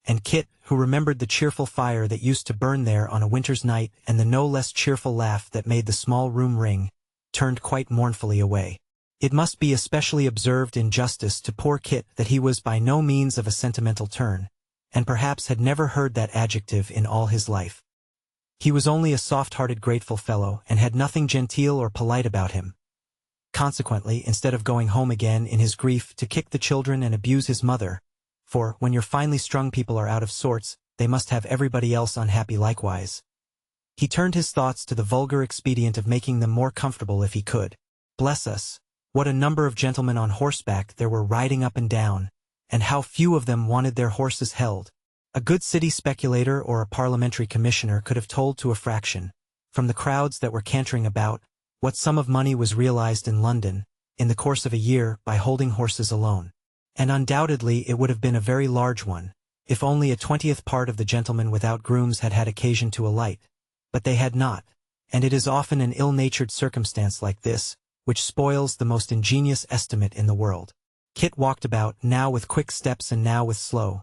And Kit, who remembered the cheerful fire that used to burn there on a winter's night and the no less cheerful laugh that made the small room ring, turned quite mournfully away. It must be especially observed in justice to poor Kit that he was by no means of a sentimental turn, and perhaps had never heard that adjective in all his life. He was only a soft-hearted grateful fellow and had nothing genteel or polite about him. Consequently, instead of going home again in his grief to kick the children and abuse his mother, for when your finely strung people are out of sorts, they must have everybody else unhappy likewise, he turned his thoughts to the vulgar expedient of making them more comfortable if he could. Bless us, what a number of gentlemen on horseback there were riding up and down, and how few of them wanted their horses held. A good city speculator or a parliamentary commissioner could have told to a fraction, from the crowds that were cantering about, what sum of money was realized in London, in the course of a year, by holding horses alone. And undoubtedly it would have been a very large one, if only a 20th part of the gentlemen without grooms had had occasion to alight. But they had not, and it is often an ill-natured circumstance like this, which spoils the most ingenious estimate in the world. Kit walked about, now with quick steps and now with slow,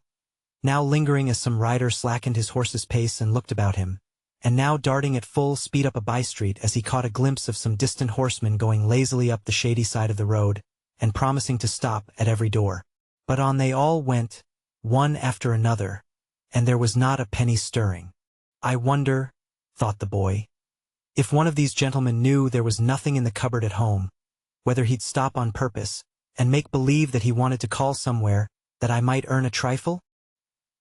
now lingering as some rider slackened his horse's pace and looked about him, and now darting at full speed up a by-street as he caught a glimpse of some distant horseman going lazily up the shady side of the road, and promising to stop at every door. But on they all went, one after another, and there was not a penny stirring. I wonder, thought the boy, if one of these gentlemen knew there was nothing in the cupboard at home, whether he'd stop on purpose, and make believe that he wanted to call somewhere, that I might earn a trifle?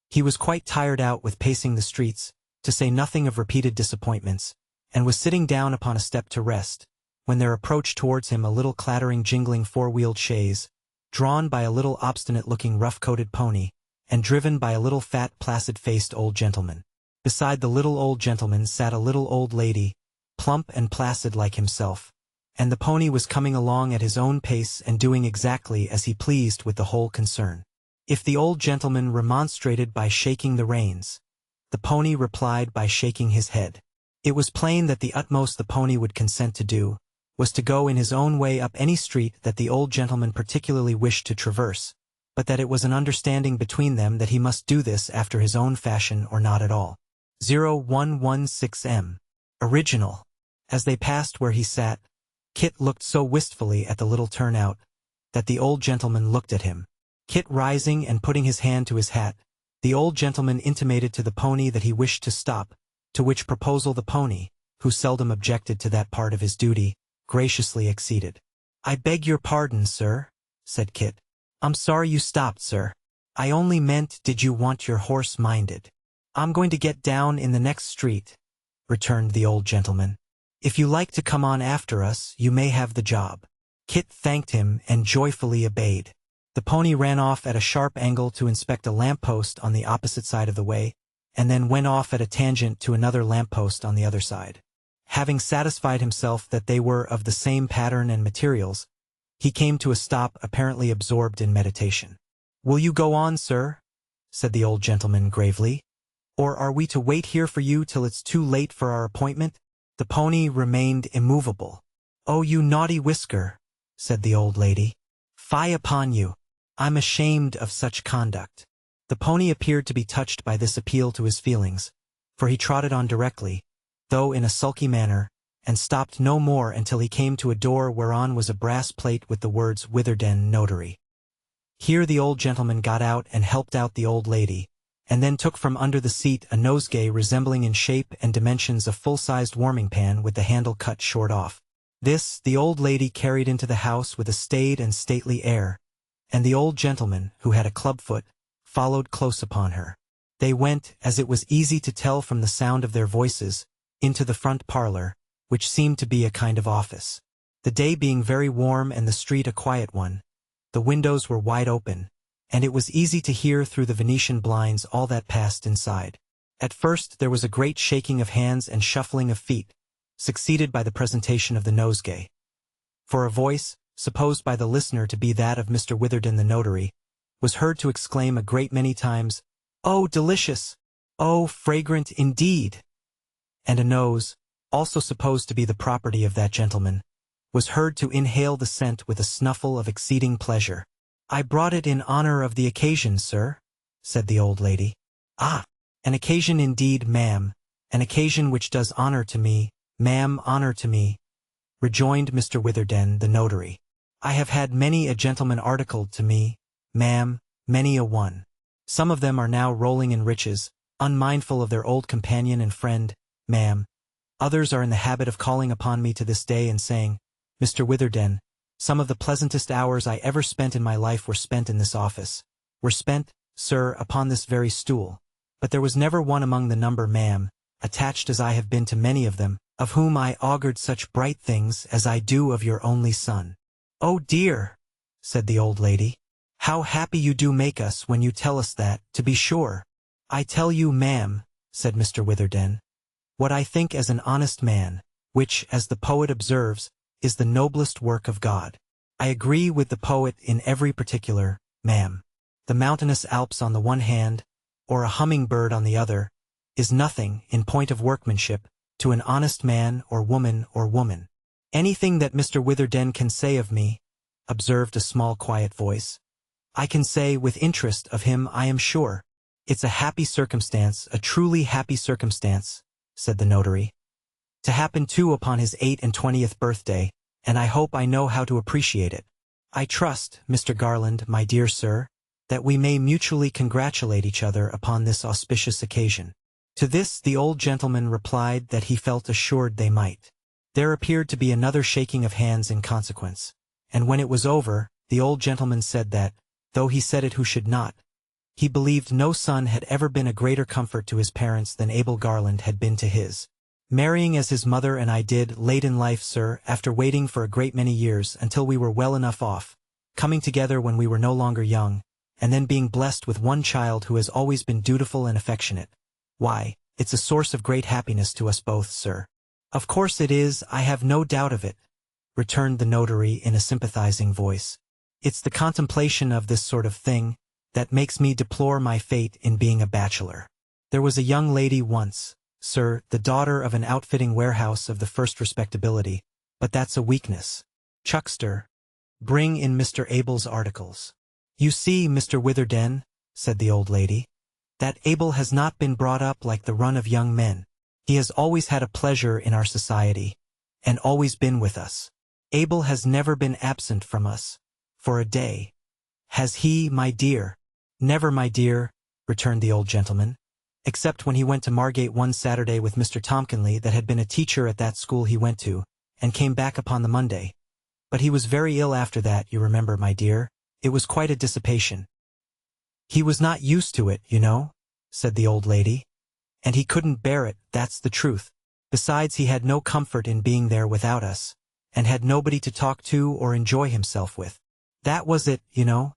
He was quite tired out with pacing the streets, to say nothing of repeated disappointments, and was sitting down upon a step to rest, when there approached towards him a little clattering jingling four-wheeled chaise, drawn by a little obstinate-looking rough-coated pony, and driven by a little fat placid-faced old gentleman. Beside the little old gentleman sat a little old lady, plump and placid like himself, and the pony was coming along at his own pace and doing exactly as he pleased with the whole concern. If the old gentleman remonstrated by shaking the reins, the pony replied by shaking his head. It was plain that the utmost the pony would consent to do was to go in his own way up any street that the old gentleman particularly wished to traverse, but that it was an understanding between them that he must do this after his own fashion or not at all. 0116M. Original. As they passed where he sat, Kit looked so wistfully at the little turnout that the old gentleman looked at him. Kit rising and putting his hand to his hat, the old gentleman intimated to the pony that he wished to stop, to which proposal the pony, who seldom objected to that part of his duty, graciously acceded. "I beg your pardon, sir," said Kit. "I'm sorry you stopped, sir. I only meant, did you want your horse minded?" "I'm going to get down in the next street," returned the old gentleman. "If you like to come on after us, you may have the job." Kit thanked him and joyfully obeyed. The pony ran off at a sharp angle to inspect a lamp-post on the opposite side of the way, and then went off at a tangent to another lamp-post on the other side. Having satisfied himself that they were of the same pattern and materials, he came to a stop apparently absorbed in meditation. "Will you go on, sir?" said the old gentleman gravely. "Or are we to wait here for you till it's too late for our appointment?" The pony remained immovable. "Oh, you naughty Whisker," said the old lady. "Fie upon you. I'm ashamed of such conduct." The pony appeared to be touched by this appeal to his feelings, for he trotted on directly, though in a sulky manner, and stopped no more until he came to a door whereon was a brass plate with the words Witherden Notary. Here the old gentleman got out and helped out the old lady, and then took from under the seat a nosegay resembling in shape and dimensions a full-sized warming-pan with the handle cut short off. This the old lady carried into the house with a staid and stately air, and the old gentleman, who had a clubfoot, followed close upon her. They went, as it was easy to tell from the sound of their voices, into the front parlor, which seemed to be a kind of office. The day being very warm and the street a quiet one, the windows were wide open, and it was easy to hear through the Venetian blinds all that passed inside. At first there was a great shaking of hands and shuffling of feet, succeeded by the presentation of the nosegay. For a voice, supposed by the listener to be that of Mr. Witherden the notary, was heard to exclaim a great many times, "Oh, delicious! Oh, fragrant indeed!" And a nose, also supposed to be the property of that gentleman, was heard to inhale the scent with a snuffle of exceeding pleasure. "I brought it in honor of the occasion, sir," said the old lady. "Ah, an occasion indeed, ma'am, an occasion which does honor to me, ma'am, honor to me," rejoined Mr. Witherden the notary. "I have had many a gentleman articled to me, ma'am, many a one. Some of them are now rolling in riches, unmindful of their old companion and friend, ma'am. Others are in the habit of calling upon me to this day and saying, 'Mr. Witherden, some of the pleasantest hours I ever spent in my life were spent in this office, were spent, sir, upon this very stool. But there was never one among the number, ma'am, attached as I have been to many of them, of whom I augured such bright things as I do of your only son.'" "Oh dear," said the old lady, "how happy you do make us when you tell us that, to be sure." "I tell you, ma'am," said Mr. Witherden, "what I think as an honest man, which, as the poet observes, is the noblest work of God. I agree with the poet in every particular, ma'am. The mountainous Alps on the one hand, or a humming-bird on the other, is nothing, in point of workmanship, to an honest man or woman. "Anything that Mr. Witherden can say of me," observed a small quiet voice, "I can say with interest of him, I am sure." "It's a happy circumstance, a truly happy circumstance," said the notary. "To happen too upon his 28th birthday, and I hope I know how to appreciate it. I trust, Mr. Garland, my dear sir, that we may mutually congratulate each other upon this auspicious occasion." To this the old gentleman replied that he felt assured they might. There appeared to be another shaking of hands in consequence, and when it was over, the old gentleman said that, though he said it who should not, he believed no son had ever been a greater comfort to his parents than Abel Garland had been to his. "Marrying as his mother and I did late in life, sir, after waiting for a great many years until we were well enough off, coming together when we were no longer young, and then being blessed with one child who has always been dutiful and affectionate. Why, it's a source of great happiness to us both, sir." "Of course it is, I have no doubt of it," returned the notary in a sympathizing voice. "It's the contemplation of this sort of thing that makes me deplore my fate in being a bachelor. There was a young lady once, sir, the daughter of an outfitting warehouse of the first respectability, but that's a weakness. Chuckster, bring in Mr. Abel's articles." "You see, Mr. Witherden," said the old lady, "that Abel has not been brought up like the run of young men. He has always had a pleasure in our society, and always been with us. Abel has never been absent from us, for a day. Has he, my dear?" "Never, my dear," returned the old gentleman, "except when he went to Margate one Saturday with Mr. Tompkinley that had been a teacher at that school he went to, and came back upon the Monday. But he was very ill after that, you remember, my dear. It was quite a dissipation." "He was not used to it, you know," said the old lady. "And he couldn't bear it, that's the truth. Besides, he had no comfort in being there without us, and had nobody to talk to or enjoy himself with." "That was it, you know,"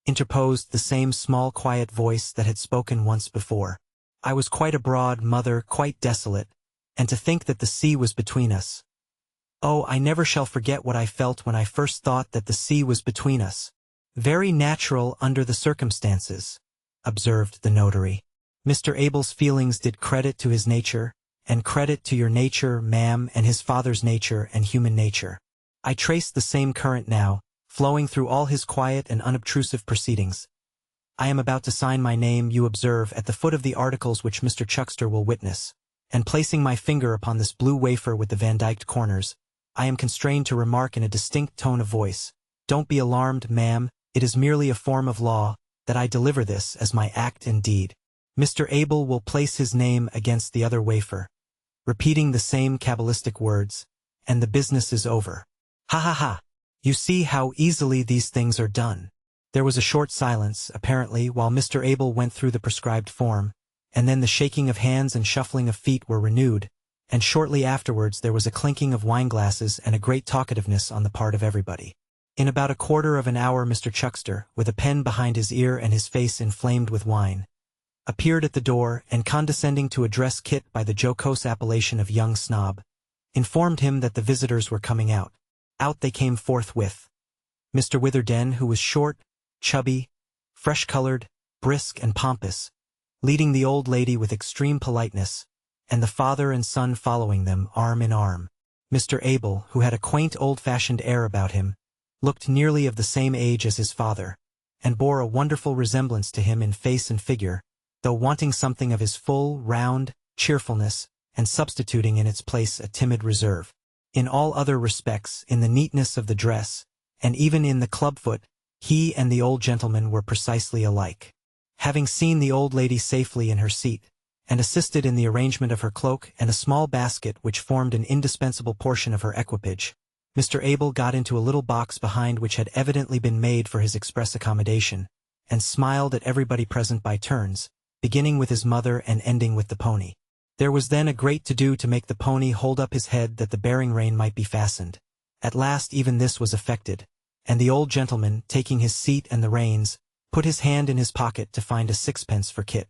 interposed the same small quiet voice that had spoken once before. "I was quite abroad, mother, quite desolate, and to think that the sea was between us. Oh, I never shall forget what I felt when I first thought that the sea was between us." "Very natural under the circumstances," observed the notary. "Mr. Abel's feelings did credit to his nature, and credit to your nature, ma'am, and his father's nature and human nature. I trace the same current now, flowing through all his quiet and unobtrusive proceedings. I am about to sign my name, you observe, at the foot of the articles which Mr. Chuckster will witness, and placing my finger upon this blue wafer with the vandyked corners, I am constrained to remark in a distinct tone of voice, 'Don't be alarmed, ma'am, it is merely a form of law, that I deliver this as my act and deed.' Mr. Abel will place his name against the other wafer, repeating the same cabalistic words, and the business is over. Ha ha ha! You see how easily these things are done." There was a short silence, apparently, while Mr. Abel went through the prescribed form, and then the shaking of hands and shuffling of feet were renewed, and shortly afterwards there was a clinking of wine-glasses and a great talkativeness on the part of everybody. In about a quarter of an hour Mr. Chuckster, with a pen behind his ear and his face inflamed with wine, appeared at the door and, condescending to address Kit by the jocose appellation of young snob, informed him that the visitors were coming out. Out they came forthwith. Mr. Witherden, who was short, chubby, fresh-colored, brisk and pompous, leading the old lady with extreme politeness, and the father and son following them arm in arm. Mr. Abel, who had a quaint old-fashioned air about him, looked nearly of the same age as his father, and bore a wonderful resemblance to him in face and figure, though wanting something of his full, round cheerfulness, and substituting in its place a timid reserve. In all other respects, in the neatness of the dress, and even in the clubfoot, he and the old gentleman were precisely alike. Having seen the old lady safely in her seat, and assisted in the arrangement of her cloak and a small basket which formed an indispensable portion of her equipage, Mr. Abel got into a little box behind which had evidently been made for his express accommodation, and smiled at everybody present by turns, beginning with his mother and ending with the pony. There was then a great to-do to make the pony hold up his head that the bearing-rein might be fastened. At last even this was effected, and the old gentleman, taking his seat and the reins, put his hand in his pocket to find a sixpence for Kit.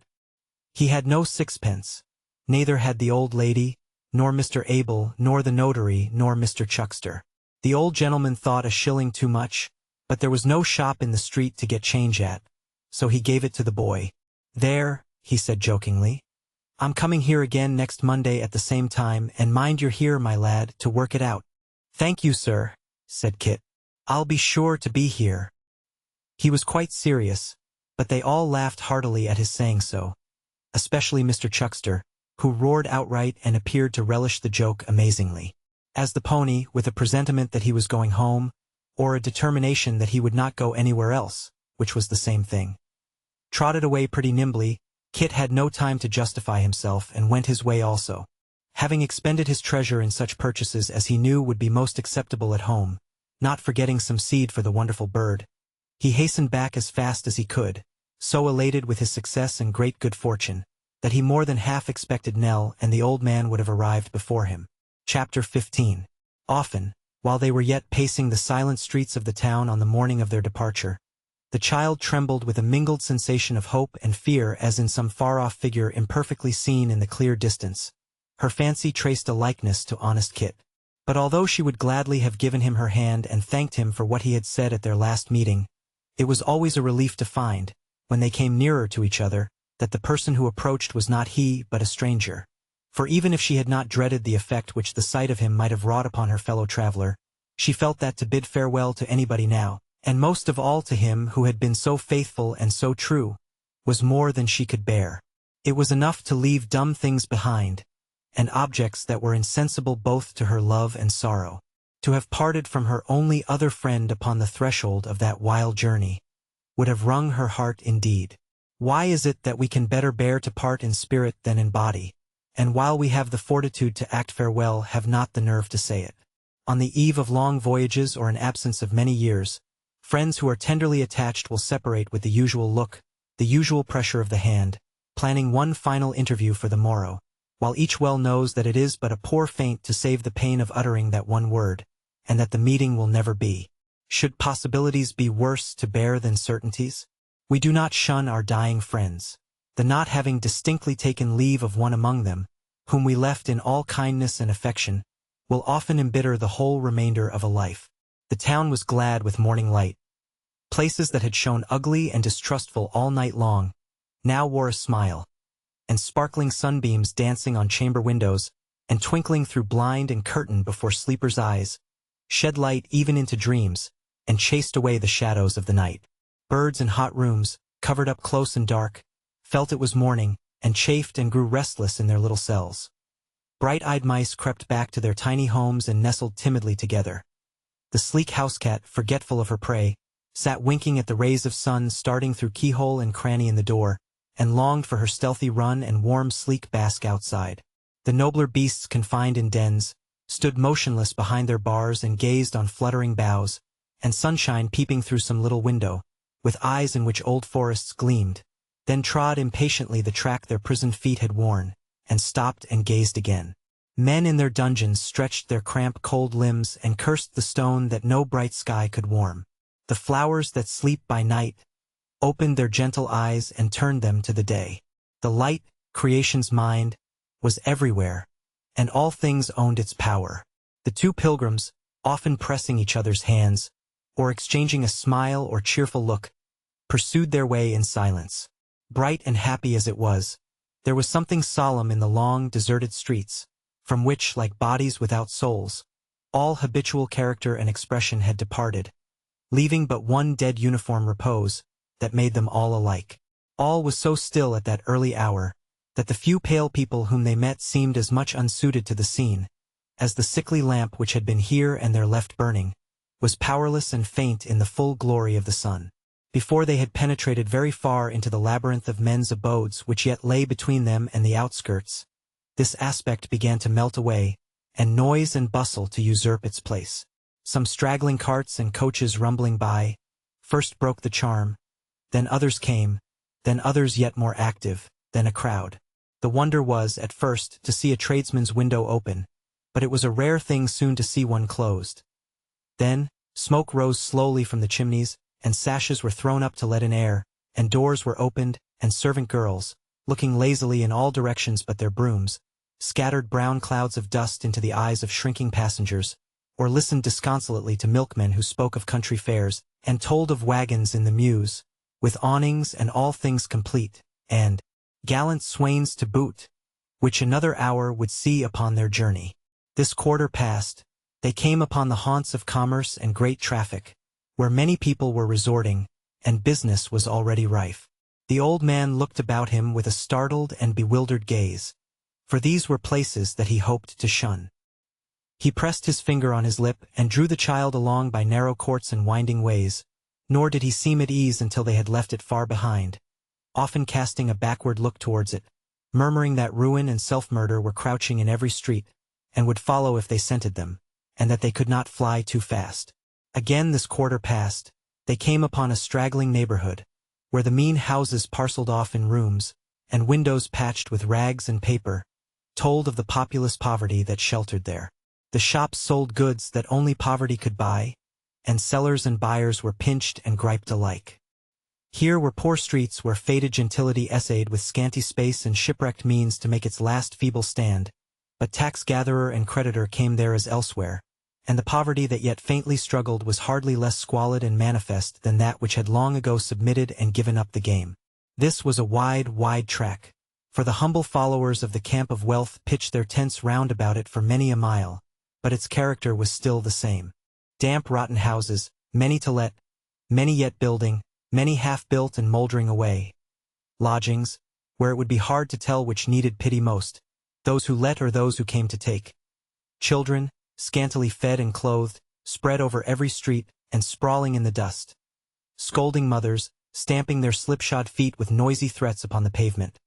He had no sixpence, neither had the old lady, nor Mr. Abel, nor the notary, nor Mr. Chuckster. The old gentleman thought a shilling too much, but there was no shop in the street to get change at, so he gave it to the boy. "There," he said jokingly, "I'm coming here again next Monday at the same time, and mind you're here, my lad, to work it out." "Thank you, sir," said Kit. "I'll be sure to be here." He was quite serious, but they all laughed heartily at his saying so, especially Mr. Chuckster, who roared outright and appeared to relish the joke amazingly. As the pony, with a presentiment that he was going home, or a determination that he would not go anywhere else, which was the same thing, trotted away pretty nimbly, Kit had no time to justify himself and went his way also. Having expended his treasure in such purchases as he knew would be most acceptable at home, not forgetting some seed for the wonderful bird, he hastened back as fast as he could, so elated with his success and great good fortune, that he more than half expected Nell and the old man would have arrived before him. Chapter 15. Often, while they were yet pacing the silent streets of the town on the morning of their departure, the child trembled with a mingled sensation of hope and fear as in some far-off figure imperfectly seen in the clear distance. Her fancy traced a likeness to honest Kit. But although she would gladly have given him her hand and thanked him for what he had said at their last meeting, it was always a relief to find, when they came nearer to each other, that the person who approached was not he but a stranger. For even if she had not dreaded the effect which the sight of him might have wrought upon her fellow-traveler, she felt that to bid farewell to anybody now, and most of all to him who had been so faithful and so true, was more than she could bear. It was enough to leave dumb things behind, and objects that were insensible both to her love and sorrow. To have parted from her only other friend upon the threshold of that wild journey would have wrung her heart indeed. Why is it that we can better bear to part in spirit than in body, and while we have the fortitude to act farewell have not the nerve to say it? On the eve of long voyages or an absence of many years, friends who are tenderly attached will separate with the usual look, the usual pressure of the hand, planning one final interview for the morrow, while each well knows that it is but a poor feint to save the pain of uttering that one word, and that the meeting will never be. Should possibilities be worse to bear than certainties? We do not shun our dying friends. The not having distinctly taken leave of one among them, whom we left in all kindness and affection, will often embitter the whole remainder of a life. The town was glad with morning light. Places that had shown ugly and distrustful all night long now wore a smile, and sparkling sunbeams dancing on chamber windows and twinkling through blind and curtain before sleepers' eyes shed light even into dreams and chased away the shadows of the night. Birds in hot rooms, covered up close and dark, felt it was morning, and chafed and grew restless in their little cells. Bright-eyed mice crept back to their tiny homes and nestled timidly together. The sleek house-cat, forgetful of her prey, sat winking at the rays of sun starting through keyhole and cranny in the door, and longed for her stealthy run and warm sleek bask outside. The nobler beasts confined in dens stood motionless behind their bars and gazed on fluttering boughs, and sunshine peeping through some little window, with eyes in which old forests gleamed, then trod impatiently the track their prisoned feet had worn, and stopped and gazed again. Men in their dungeons stretched their cramped cold limbs and cursed the stone that no bright sky could warm. The flowers that sleep by night opened their gentle eyes and turned them to the day. The light, creation's mind, was everywhere, and all things owned its power. The two pilgrims, often pressing each other's hands, or exchanging a smile or cheerful look, pursued their way in silence. Bright and happy as it was, there was something solemn in the long, deserted streets, from which, like bodies without souls, all habitual character and expression had departed, leaving but one dead uniform repose that made them all alike. All was so still at that early hour that the few pale people whom they met seemed as much unsuited to the scene as the sickly lamp which had been here and there left burning was powerless and faint in the full glory of the sun. Before they had penetrated very far into the labyrinth of men's abodes which yet lay between them and the outskirts, this aspect began to melt away, and noise and bustle to usurp its place. Some straggling carts and coaches rumbling by first broke the charm, then others came, then others yet more active, then a crowd. The wonder was, at first, to see a tradesman's window open, but it was a rare thing soon to see one closed. Then, smoke rose slowly from the chimneys, and sashes were thrown up to let in air, and doors were opened, and servant girls, looking lazily in all directions but their brooms, scattered brown clouds of dust into the eyes of shrinking passengers, or listened disconsolately to milkmen who spoke of country fairs, and told of wagons in the mews, with awnings and all things complete, and gallant swains to boot, which another hour would see upon their journey. This quarter past, they came upon the haunts of commerce and great traffic, where many people were resorting, and business was already rife. The old man looked about him with a startled and bewildered gaze, for these were places that he hoped to shun. He pressed his finger on his lip and drew the child along by narrow courts and winding ways, nor did he seem at ease until they had left it far behind, often casting a backward look towards it, murmuring that ruin and self-murder were crouching in every street, and would follow if they scented them, and that they could not fly too fast. Again this quarter past, they came upon a straggling neighborhood, where the mean houses parceled off in rooms, and windows patched with rags and paper, told of the populous poverty that sheltered there. The shops sold goods that only poverty could buy, and sellers and buyers were pinched and griped alike. Here were poor streets where faded gentility essayed with scanty space and shipwrecked means to make its last feeble stand, but tax-gatherer and creditor came there as elsewhere, and the poverty that yet faintly struggled was hardly less squalid and manifest than that which had long ago submitted and given up the game. This was a wide, wide track, for the humble followers of the camp of wealth pitched their tents round about it for many a mile, but its character was still the same. Damp, rotten houses, many to let, many yet building, many half-built and mouldering away. Lodgings, where it would be hard to tell which needed pity most, those who let or those who came to take. Children, scantily fed and clothed, spread over every street and sprawling in the dust. Scolding mothers, stamping their slipshod feet with noisy threats upon the pavement.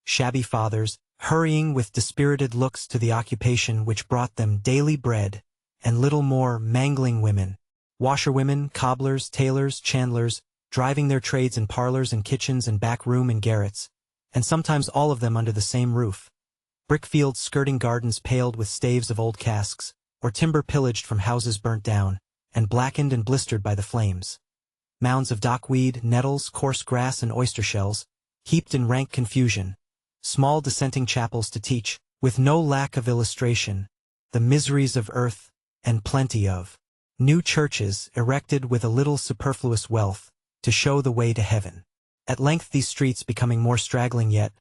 Shabby fathers, hurrying with dispirited looks to the occupation which brought them daily bread, and little more mangling women, washerwomen, cobblers, tailors, chandlers, driving their trades in parlors and kitchens and back room and garrets, and sometimes all of them under the same roof. Brickfields skirting gardens paled with staves of old casks, or timber pillaged from houses burnt down, and blackened and blistered by the flames. Mounds of dockweed, nettles, coarse grass, and oyster shells, heaped in rank confusion. Small dissenting chapels to teach, with no lack of illustration, the miseries of earth, and plenty of new churches erected with a little superfluous wealth, to show the way to heaven. At length these streets, becoming more straggling yet,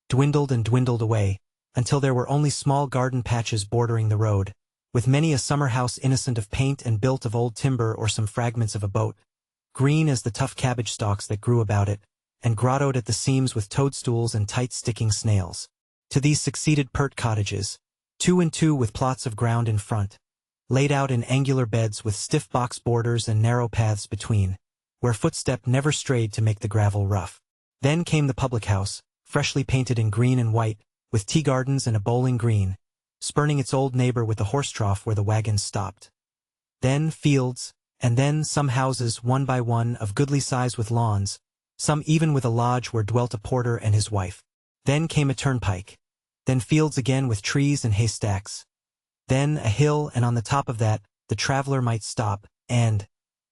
dwindled and dwindled away, until there were only small garden patches bordering the road, with many a summer house innocent of paint and built of old timber or some fragments of a boat, green as the tough cabbage stalks that grew about it, and grottoed at the seams with toadstools and tight-sticking snails. To these succeeded pert cottages, 2 and 2 with plots of ground in front, laid out in angular beds with stiff box borders and narrow paths between, where footstep never strayed to make the gravel rough. Then came the public house, freshly painted in green and white, with tea gardens and a bowling green, spurning its old neighbor with the horse trough where the wagons stopped. Then fields, and then some houses one by one of goodly size with lawns, some even with a lodge where dwelt a porter and his wife. Then came a turnpike, then fields again with trees and haystacks. Then a hill, and on the top of that, the traveler might stop, and,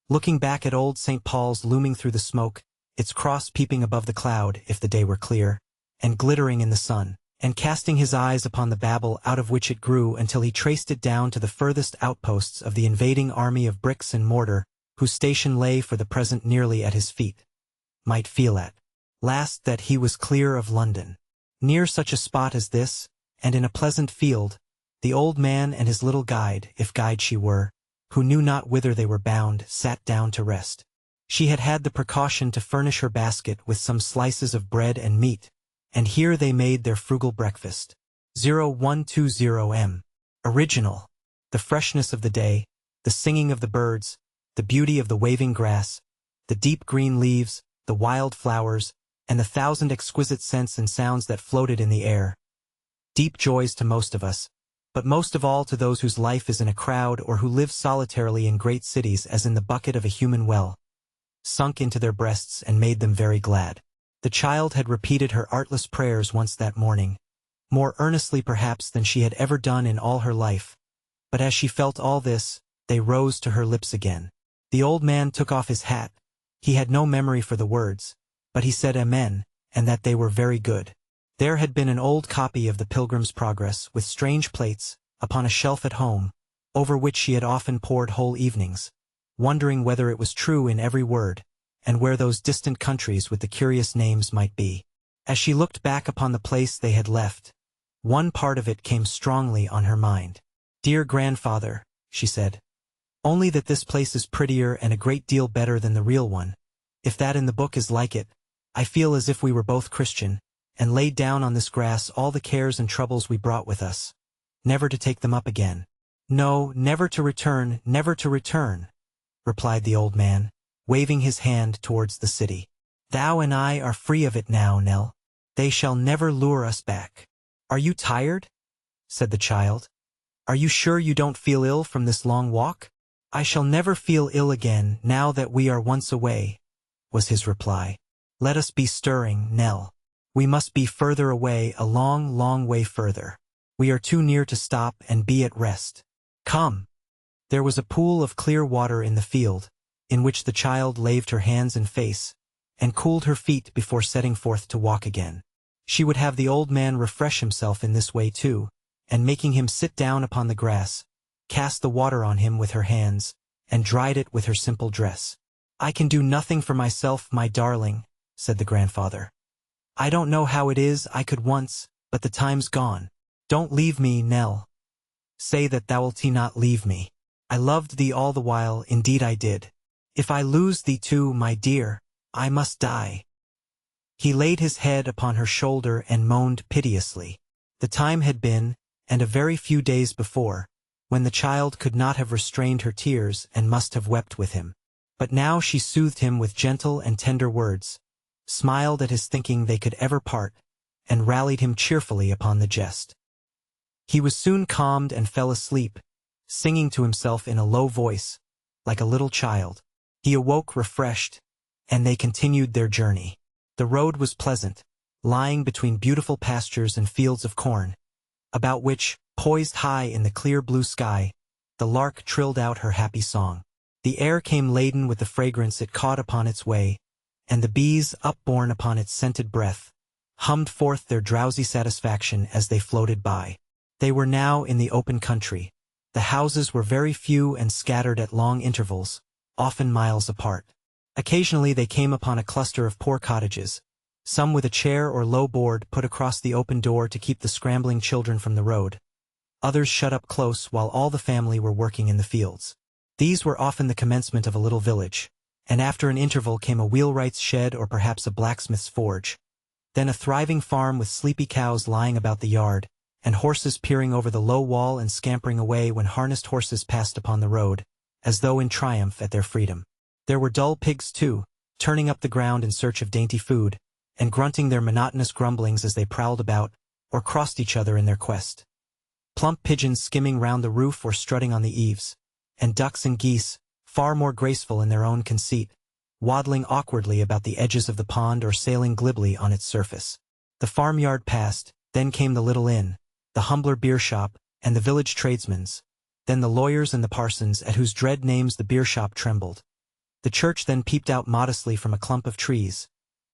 looking back at old St. Paul's looming through the smoke, its cross peeping above the cloud, if the day were clear, and glittering in the sun, and casting his eyes upon the Babel out of which it grew until he traced it down to the furthest outposts of the invading army of bricks and mortar, whose station lay for the present nearly at his feet, might feel at last that he was clear of London. Near such a spot as this, and in a pleasant field, the old man and his little guide, if guide she were, who knew not whither they were bound, sat down to rest. She had had the precaution to furnish her basket with some slices of bread and meat, and here they made their frugal breakfast. 0120 M. Original. The freshness of the day, the singing of the birds, the beauty of the waving grass, the deep green leaves, the wild flowers, and the thousand exquisite scents and sounds that floated in the air. Deep joys to most of us, but most of all to those whose life is in a crowd or who live solitarily in great cities as in the bucket of a human well, sunk into their breasts and made them very glad. The child had repeated her artless prayers once that morning, more earnestly perhaps than she had ever done in all her life, but as she felt all this, they rose to her lips again. The old man took off his hat. He had no memory for the words, but he said Amen, and that they were very good. There had been an old copy of the Pilgrim's Progress, with strange plates, upon a shelf at home, over which she had often pored whole evenings, wondering whether it was true in every word, and where those distant countries with the curious names might be. As she looked back upon the place they had left, one part of it came strongly on her mind. "Dear grandfather," she said, "only that this place is prettier and a great deal better than the real one. If that in the book is like it, I feel as if we were both Christian, and laid down on this grass all the cares and troubles we brought with us, never to take them up again." "No, never to return, replied the old man, waving his hand towards the city. "Thou and I are free of it now, Nell. They shall never lure us back." "Are you tired?" said the child. "Are you sure you don't feel ill from this long walk?" "I shall never feel ill again now that we are once away," was his reply. "Let us be stirring, Nell. We must be further away, a long, long way further. We are too near to stop and be at rest. Come." There was a pool of clear water in the field, in which the child laved her hands and face, and cooled her feet before setting forth to walk again. She would have the old man refresh himself in this way too, and making him sit down upon the grass, cast the water on him with her hands, and dried it with her simple dress. "I can do nothing for myself, my darling," said the grandfather. "I don't know how it is, I could once, but the time's gone. Don't leave me, Nell. Say that thou'lt not leave me. I loved thee all the while, indeed I did. If I lose thee too, my dear, I must die." He laid his head upon her shoulder and moaned piteously. The time had been, and a very few days before, when the child could not have restrained her tears and must have wept with him. But now she soothed him with gentle and tender words, smiled at his thinking they could ever part, and rallied him cheerfully upon the jest. He was soon calmed and fell asleep, singing to himself in a low voice, like a little child. He awoke refreshed, and they continued their journey. The road was pleasant, lying between beautiful pastures and fields of corn, about which, poised high in the clear blue sky, the lark trilled out her happy song. The air came laden with the fragrance it caught upon its way, and the bees, upborne upon its scented breath, hummed forth their drowsy satisfaction as they floated by. They were now in the open country. The houses were very few and scattered at long intervals, often miles apart. Occasionally they came upon a cluster of poor cottages, some with a chair or low board put across the open door to keep the scrambling children from the road, others shut up close while all the family were working in the fields. These were often the commencement of a little village, and after an interval came a wheelwright's shed or perhaps a blacksmith's forge, then a thriving farm with sleepy cows lying about the yard, and horses peering over the low wall and scampering away when harnessed horses passed upon the road, as though in triumph at their freedom. There were dull pigs too, turning up the ground in search of dainty food, and grunting their monotonous grumblings as they prowled about, or crossed each other in their quest. Plump pigeons skimming round the roof or strutting on the eaves, and ducks and geese, far more graceful in their own conceit, waddling awkwardly about the edges of the pond or sailing glibly on its surface. The farmyard passed, Then came the little inn, the humbler beer shop, and the village tradesmen's, then the lawyers and the parsons at whose dread names the beer shop trembled. The church then peeped out modestly from a clump of trees.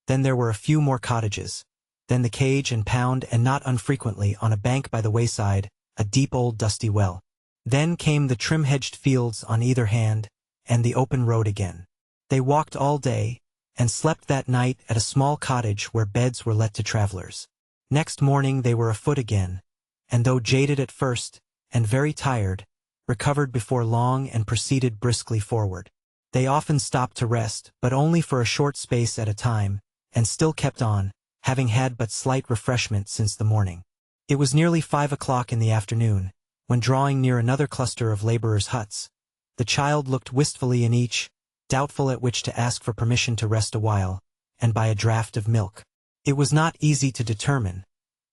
Then there were a few more cottages. Then the cage and pound, and not unfrequently, on a bank by the wayside, a deep old dusty well. Then came the trim-hedged fields on either hand, and the open road again. They walked all day, and slept that night at a small cottage where beds were let to travelers. Next morning they were afoot again, and though jaded at first, and very tired, recovered before long and proceeded briskly forward. They often stopped to rest, but only for a short space at a time, and still kept on, having had but slight refreshment since the morning. It was nearly 5 o'clock in the afternoon, when drawing near another cluster of laborers' huts, the child looked wistfully in each, doubtful at which to ask for permission to rest a while, and buy a draught of milk. It was not easy to determine,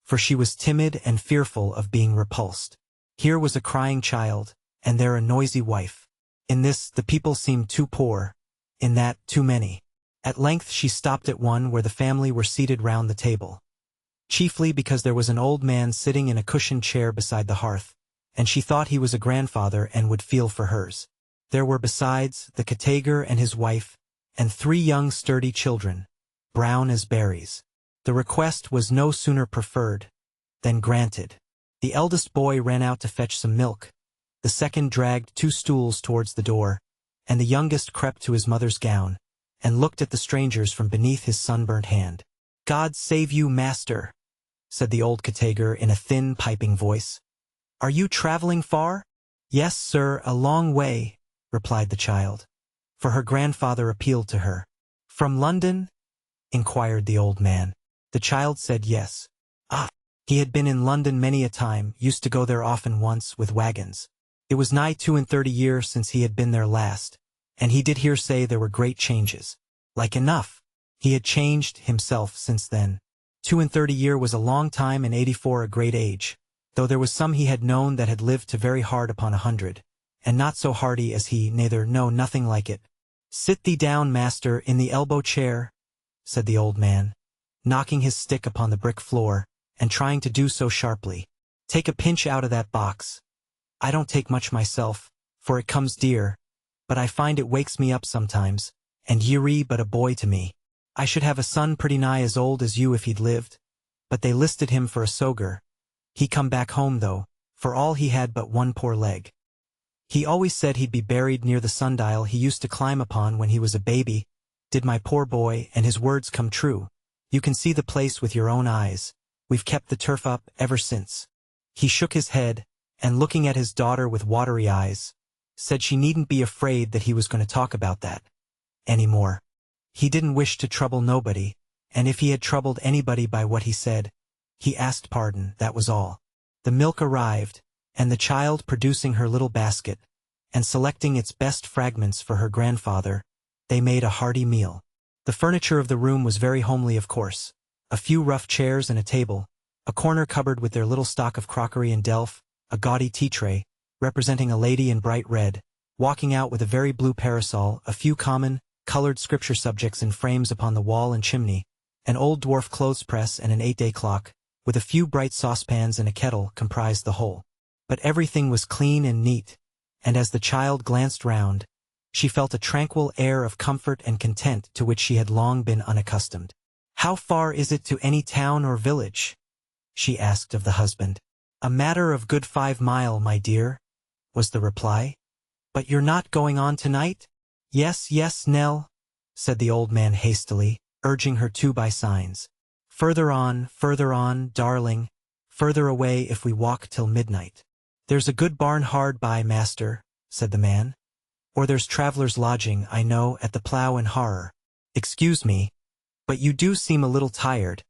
for she was timid and fearful of being repulsed. Here was a crying child, and there a noisy wife. In this, the people seemed too poor, in that, too many. At length she stopped at one where the family were seated round the table. Chiefly because there was an old man sitting in a cushioned chair beside the hearth, and she thought he was a grandfather and would feel for hers. There were besides the Katager and his wife, and 3 young sturdy children, brown as berries. The request was no sooner preferred than granted. The eldest boy ran out to fetch some milk, the second dragged 2 stools towards the door, and the youngest crept to his mother's gown, and looked at the strangers from beneath his sunburnt hand. "God save you, master," said the old Katager in a thin, piping voice. "Are you traveling far?" "Yes, sir, a long way," replied the child, for her grandfather appealed to her. "From London?" inquired the old man. The child said yes. Ah, he had been in London many a time, used to go there often once, with wagons. It was nigh 32 years since he had been there last, and he did hear say there were great changes. Like enough, he had changed himself since then. 32 years was a long time, and 84 a great age, though there was some he had known that had lived to very hard upon 100, and not so hardy as he, neither, no, nothing like it. "Sit thee down, master, in the elbow chair," said the old man, knocking his stick upon the brick floor, and trying to do so sharply. "Take a pinch out of that box. I don't take much myself, for it comes dear, but I find it wakes me up sometimes, and ye're but a boy to me. I should have a son pretty nigh as old as you if he'd lived, but they listed him for a soger. He come back home, though, for all he had but one poor leg. He always said he'd be buried near the sundial he used to climb upon when he was a baby, did my poor boy, and his words come true. You can see the place with your own eyes. We've kept the turf up ever since." He shook his head, and looking at his daughter with watery eyes, said she needn't be afraid that he was going to talk about that any more. He didn't wish to trouble nobody, and if he had troubled anybody by what he said, he asked pardon, that was all. The milk arrived, and the child producing her little basket, and selecting its best fragments for her grandfather, they made a hearty meal. The furniture of the room was very homely, of course. A few rough chairs and a table, a corner cupboard with their little stock of crockery and delf, a gaudy tea-tray, representing a lady in bright red, walking out with a very blue parasol, a few common, colored scripture subjects in frames upon the wall and chimney, an old dwarf clothes-press and an 8-day clock, with a few bright saucepans and a kettle, comprised the whole. But everything was clean and neat, and as the child glanced round, she felt a tranquil air of comfort and content to which she had long been unaccustomed. "How far is it to any town or village?" she asked of the husband. "A matter of good 5 mile, my dear," was the reply. "But you're not going on tonight?" "Yes, yes, Nell," said the old man hastily, urging her to by signs. Further on, darling, further away if we walk till midnight." "There's a good barn hard by, master," said the man. "Or there's travelers' lodging, I know, at the Plough and Horror. Excuse me, but you do seem a little tired,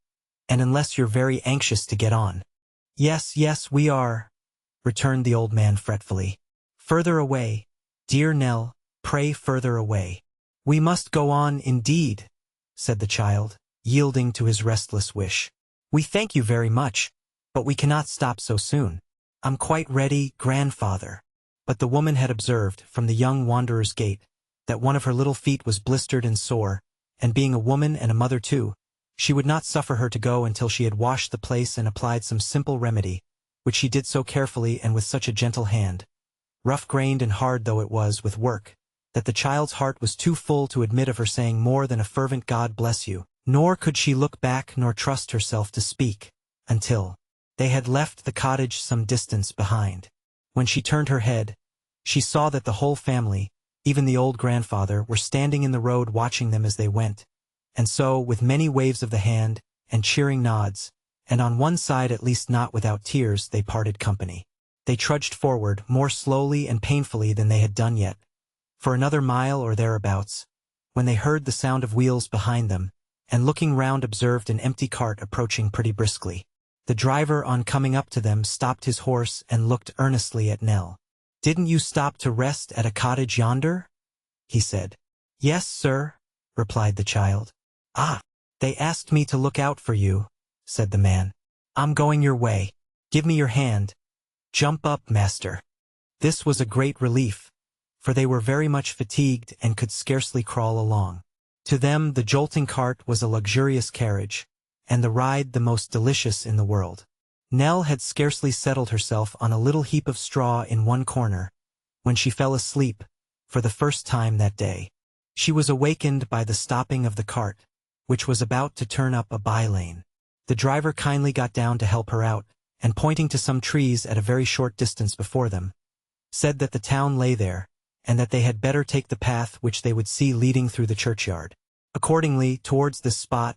and unless you're very anxious to get on." "Yes, yes, we are," returned the old man fretfully. "Further away, dear Nell, pray further away." "We must go on, indeed," said the child, yielding to his restless wish. "We thank you very much, but we cannot stop so soon. I'm quite ready, grandfather." But the woman had observed, from the young wanderer's gait, that one of her little feet was blistered and sore, and being a woman and a mother too, She would not suffer her to go until she had washed the place and applied some simple remedy, which she did so carefully and with such a gentle hand, rough-grained and hard though it was with work, that the child's heart was too full to admit of her saying more than a fervent God bless you, nor could she look back nor trust herself to speak, until they had left the cottage some distance behind. When she turned her head, she saw that the whole family, even the old grandfather, were standing in the road watching them as they went, and so, with many waves of the hand, and cheering nods, and on one side at least not without tears, they parted company. They trudged forward, more slowly and painfully than they had done yet, for another mile or thereabouts, when they heard the sound of wheels behind them, and looking round observed an empty cart approaching pretty briskly. The driver, on coming up to them, stopped his horse and looked earnestly at Nell. "Didn't you stop to rest at a cottage yonder?" he said. "Yes, sir," replied the child. "Ah, they asked me to look out for you," said the man. "I'm going your way. Give me your hand. Jump up, master." This was a great relief, for they were very much fatigued and could scarcely crawl along. To them the jolting cart was a luxurious carriage, and the ride the most delicious in the world. Nell had scarcely settled herself on a little heap of straw in one corner, when she fell asleep, for the first time that day. She was awakened by the stopping of the cart, which was about to turn up a by-lane. The driver kindly got down to help her out, and pointing to some trees at a very short distance before them, said that the town lay there, and that they had better take the path which they would see leading through the churchyard. Accordingly, towards this spot,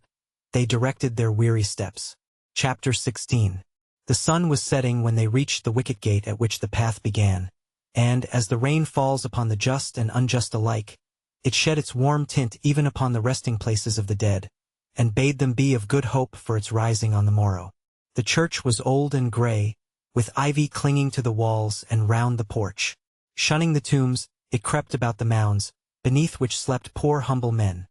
they directed their weary steps. Chapter 16. The sun was setting when they reached the wicket gate at which the path began, and, as the rain falls upon the just and unjust alike, it shed its warm tint even upon the resting places of the dead, and bade them be of good hope for its rising on the morrow. The church was old and grey, with ivy clinging to the walls and round the porch. Shunning the tombs, it crept about the mounds, beneath which slept poor humble men,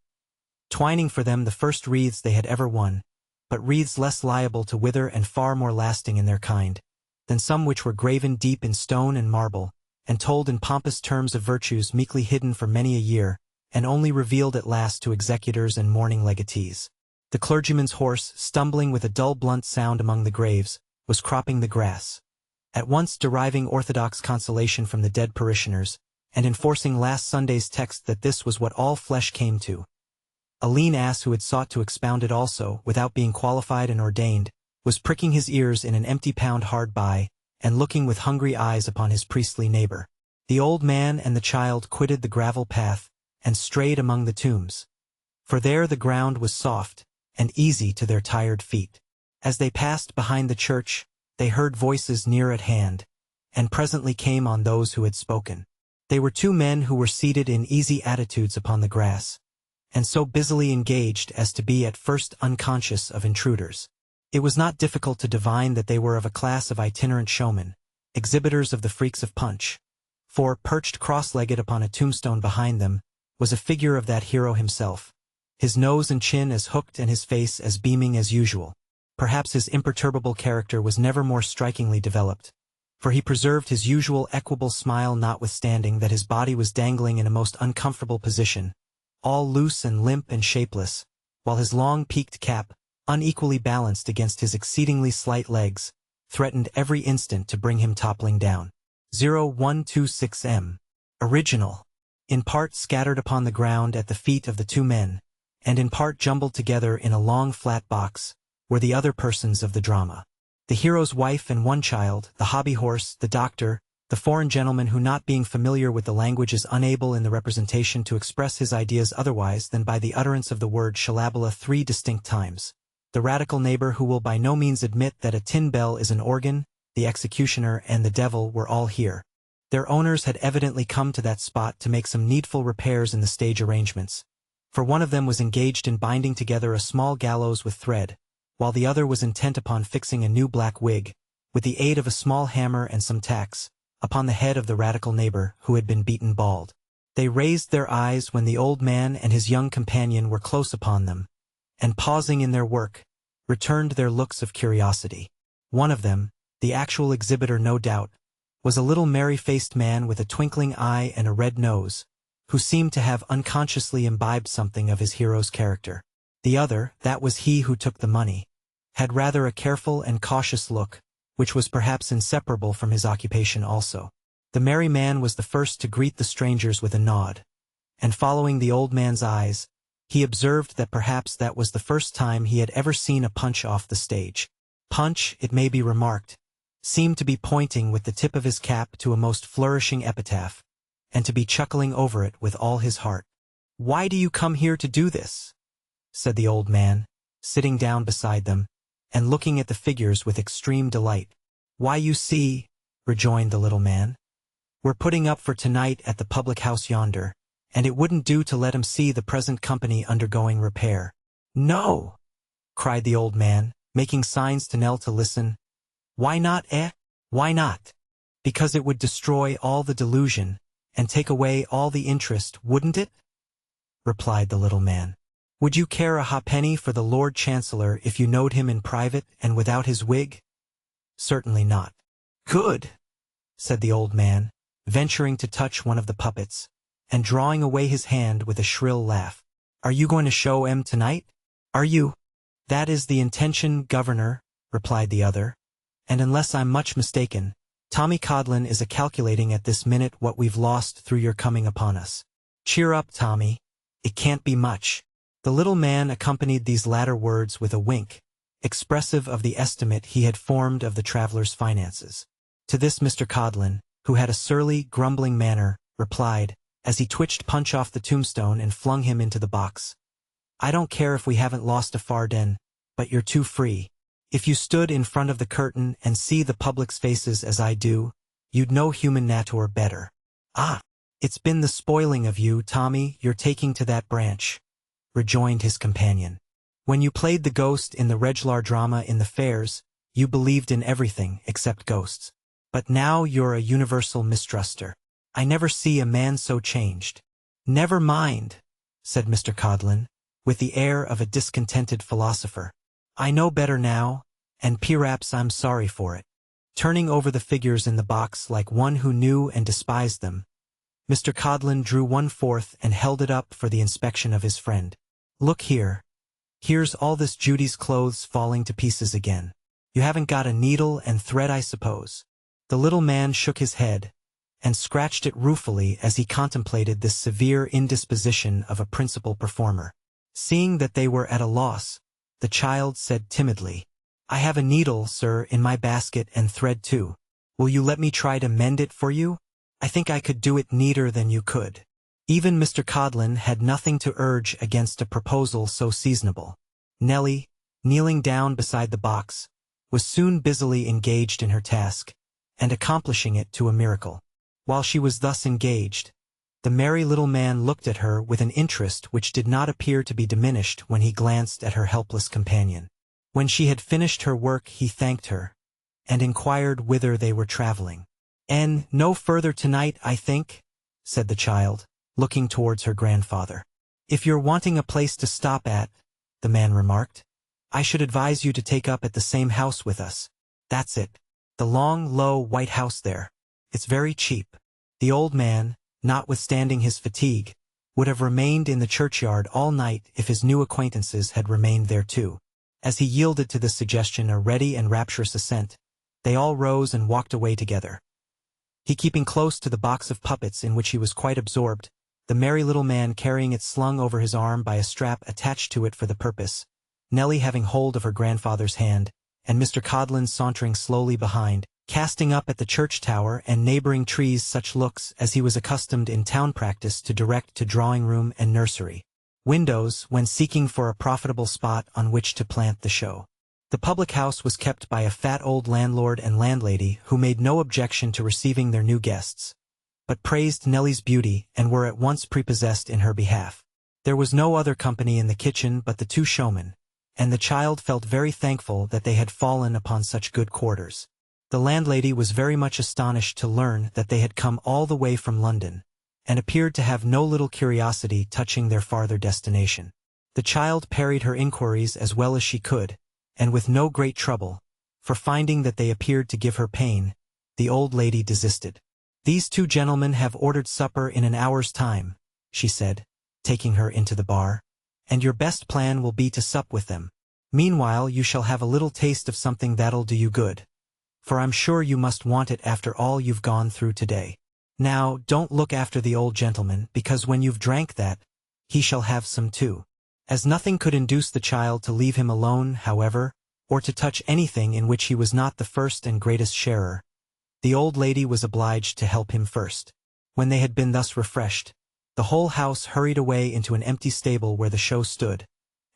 twining for them the first wreaths they had ever won, but wreaths less liable to wither and far more lasting in their kind, than some which were graven deep in stone and marble, and told in pompous terms of virtues meekly hidden for many a year, and only revealed at last to executors and mourning legatees. The clergyman's horse, stumbling with a dull blunt sound among the graves, was cropping the grass, at once deriving orthodox consolation from the dead parishioners, and enforcing last Sunday's text that this was what all flesh came to. A lean ass who had sought to expound it also, without being qualified and ordained, was pricking his ears in an empty pound hard by, and looking with hungry eyes upon his priestly neighbor. The old man and the child quitted the gravel path, and strayed among the tombs, for there the ground was soft, and easy to their tired feet. As they passed behind the church, they heard voices near at hand, and presently came on those who had spoken. They were two men who were seated in easy attitudes upon the grass, and so busily engaged as to be at first unconscious of intruders. It was not difficult to divine that they were of a class of itinerant showmen, exhibitors of the freaks of Punch, for, perched cross-legged upon a tombstone behind them, was a figure of that hero himself, his nose and chin as hooked and his face as beaming as usual. Perhaps his imperturbable character was never more strikingly developed, for he preserved his usual equable smile notwithstanding that his body was dangling in a most uncomfortable position, all loose and limp and shapeless, while his long peaked cap, unequally balanced against his exceedingly slight legs, threatened every instant to bring him toppling down. 0126M. Original. In part scattered upon the ground at the feet of the two men, and in part jumbled together in a long flat box, were the other persons of the drama. The hero's wife and one child, the hobby horse, the doctor, the foreign gentleman who, not being familiar with the language, is unable in the representation to express his ideas otherwise than by the utterance of the word shalabola 3 distinct times. The radical neighbor who will by no means admit that a tin bell is an organ, the executioner, and the devil were all here. Their owners had evidently come to that spot to make some needful repairs in the stage arrangements, for one of them was engaged in binding together a small gallows with thread, while the other was intent upon fixing a new black wig, with the aid of a small hammer and some tacks, upon the head of the radical neighbor who had been beaten bald. They raised their eyes when the old man and his young companion were close upon them, and pausing in their work, returned their looks of curiosity. One of them, the actual exhibitor no doubt, was a little merry-faced man with a twinkling eye and a red nose, who seemed to have unconsciously imbibed something of his hero's character. The other, that was he who took the money, had rather a careful and cautious look, which was perhaps inseparable from his occupation also. The merry man was the first to greet the strangers with a nod, and following the old man's eyes, he observed that perhaps that was the first time he had ever seen a Punch off the stage. Punch, it may be remarked, seemed to be pointing with the tip of his cap to a most flourishing epitaph, and to be chuckling over it with all his heart. "Why do you come here to do this?" said the old man, sitting down beside them, and looking at the figures with extreme delight. "Why, you see," rejoined the little man, "we're putting up for tonight at the public house yonder, and it wouldn't do to let 'em see the present company undergoing repair." "No!" cried the old man, making signs to Nell to listen. "Why not, eh? Why not?" "Because it would destroy all the delusion, and take away all the interest, wouldn't it?" replied the little man. "Would you care a ha'penny for the Lord Chancellor if you knowed him in private and without his wig?" "Certainly not." "Good," said the old man, venturing to touch one of the puppets, and drawing away his hand with a shrill laugh. "Are you going to show 'em tonight? Are you?" "That is the intention, Governor," replied the other, "and unless I'm much mistaken, Tommy Codlin is a-calculating at this minute what we've lost through your coming upon us. Cheer up, Tommy. It can't be much." The little man accompanied these latter words with a wink, expressive of the estimate he had formed of the traveler's finances. To this Mr. Codlin, who had a surly, grumbling manner, replied, as he twitched Punch off the tombstone and flung him into the box, "I don't care if we haven't lost a farden, but you're too free. If you stood in front of the curtain and see the public's faces as I do, you'd know human natur better." "Ah, it's been the spoiling of you, Tommy, you're taking to that branch," rejoined his companion. "When you played the ghost in the regular drama in the fairs, you believed in everything except ghosts. But now you're a universal mistruster. I never see a man so changed." "Never mind," said Mr. Codlin, with the air of a discontented philosopher. "I know better now, and perhaps I'm sorry for it." Turning over the figures in the box like one who knew and despised them, Mr. Codlin drew one forth and held it up for the inspection of his friend. "Look here. Here's all this Judy's clothes falling to pieces again. You haven't got a needle and thread, I suppose?" The little man shook his head, and scratched it ruefully as he contemplated this severe indisposition of a principal performer. Seeing that they were at a loss, the child said timidly, "I have a needle, sir, in my basket and thread too. Will you let me try to mend it for you? I think I could do it neater than you could." Even Mr. Codlin had nothing to urge against a proposal so seasonable. Nellie, kneeling down beside the box, was soon busily engaged in her task, and accomplishing it to a miracle. While she was thus engaged, the merry little man looked at her with an interest which did not appear to be diminished when he glanced at her helpless companion. When she had finished her work he thanked her, and inquired whither they were traveling. "No further tonight, I think," said the child, looking towards her grandfather. "If you're wanting a place to stop at," the man remarked, "I should advise you to take up at the same house with us. That's it. The long, low, white house there. It's very cheap." The old man, notwithstanding his fatigue, would have remained in the churchyard all night if his new acquaintances had remained there too. As he yielded to this suggestion a ready and rapturous assent, they all rose and walked away together. He keeping close to the box of puppets in which he was quite absorbed, the merry little man carrying it slung over his arm by a strap attached to it for the purpose, Nellie having hold of her grandfather's hand, and Mr. Codlin sauntering slowly behind, casting up at the church tower and neighboring trees such looks as he was accustomed in town practice to direct to drawing-room and nursery windows when seeking for a profitable spot on which to plant the show. The public house was kept by a fat old landlord and landlady who made no objection to receiving their new guests, but praised Nellie's beauty and were at once prepossessed in her behalf. There was no other company in the kitchen but the two showmen, and the child felt very thankful that they had fallen upon such good quarters. The landlady was very much astonished to learn that they had come all the way from London, and appeared to have no little curiosity touching their farther destination. The child parried her inquiries as well as she could, and with no great trouble, for finding that they appeared to give her pain, the old lady desisted. "These two gentlemen have ordered supper in an hour's time," she said, taking her into the bar, and your best plan will be to sup with them. Meanwhile you shall have a little taste of something that'll do you good. For I'm sure you must want it after all you've gone through today. Now, don't look after the old gentleman, because when you've drank that, he shall have some too." As nothing could induce the child to leave him alone, however, or to touch anything in which he was not the first and greatest sharer, the old lady was obliged to help him first. When they had been thus refreshed, the whole house hurried away into an empty stable where the show stood,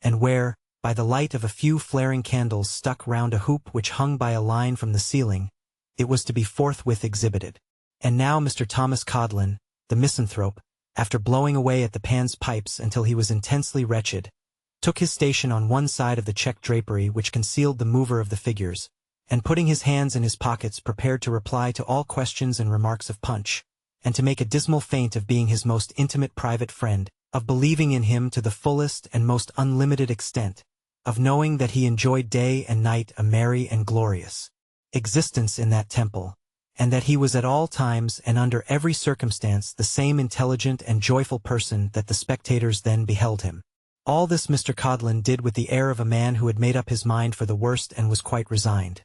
and where, by the light of a few flaring candles stuck round a hoop which hung by a line from the ceiling, it was to be forthwith exhibited. And now Mr. Thomas Codlin, the misanthrope, after blowing away at the Pan's pipes until he was intensely wretched, took his station on one side of the check drapery which concealed the mover of the figures, and putting his hands in his pockets prepared to reply to all questions and remarks of Punch, and to make a dismal feint of being his most intimate private friend, of believing in him to the fullest and most unlimited extent, of knowing that he enjoyed day and night a merry and glorious existence in that temple, and that he was at all times and under every circumstance the same intelligent and joyful person that the spectators then beheld him. All this Mr. Codlin did with the air of a man who had made up his mind for the worst and was quite resigned,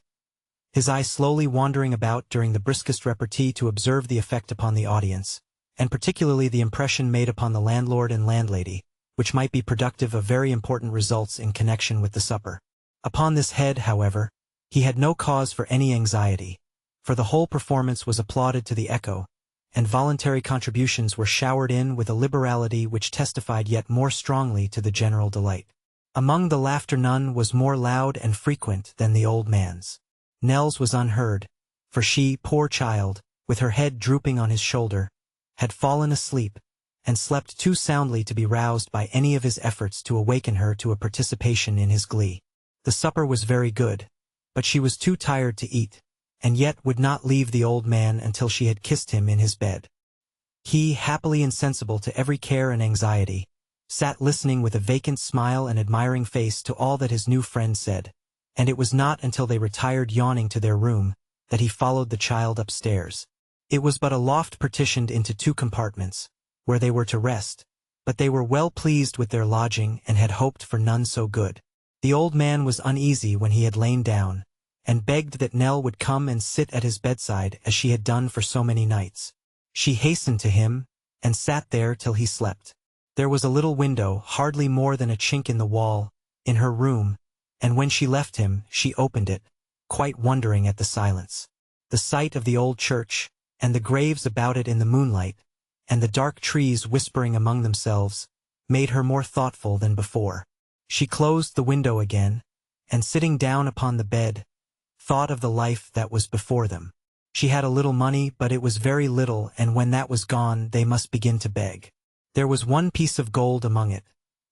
his eye slowly wandering about during the briskest repartee to observe the effect upon the audience, and particularly the impression made upon the landlord and landlady, which might be productive of very important results in connection with the supper. Upon this head, however, he had no cause for any anxiety, for the whole performance was applauded to the echo, and voluntary contributions were showered in with a liberality which testified yet more strongly to the general delight. Among the laughter none was more loud and frequent than the old man's. Nell's was unheard, for she, poor child, with her head drooping on his shoulder, had fallen asleep, and slept too soundly to be roused by any of his efforts to awaken her to a participation in his glee. The supper was very good, but she was too tired to eat, and yet would not leave the old man until she had kissed him in his bed. He, happily insensible to every care and anxiety, sat listening with a vacant smile and admiring face to all that his new friend said, and it was not until they retired yawning to their room that he followed the child upstairs. It was but a loft partitioned into 2 compartments, where they were to rest, but they were well pleased with their lodging and had hoped for none so good. The old man was uneasy when he had lain down, and begged that Nell would come and sit at his bedside as she had done for so many nights. She hastened to him, and sat there till he slept. There was a little window, hardly more than a chink in the wall, in her room, and when she left him, she opened it, quite wondering at the silence. The sight of the old church, and the graves about it in the moonlight, and the dark trees whispering among themselves, made her more thoughtful than before. She closed the window again, and sitting down upon the bed, thought of the life that was before them. She had a little money, but it was very little, and when that was gone they must begin to beg. There was 1 piece of gold among it,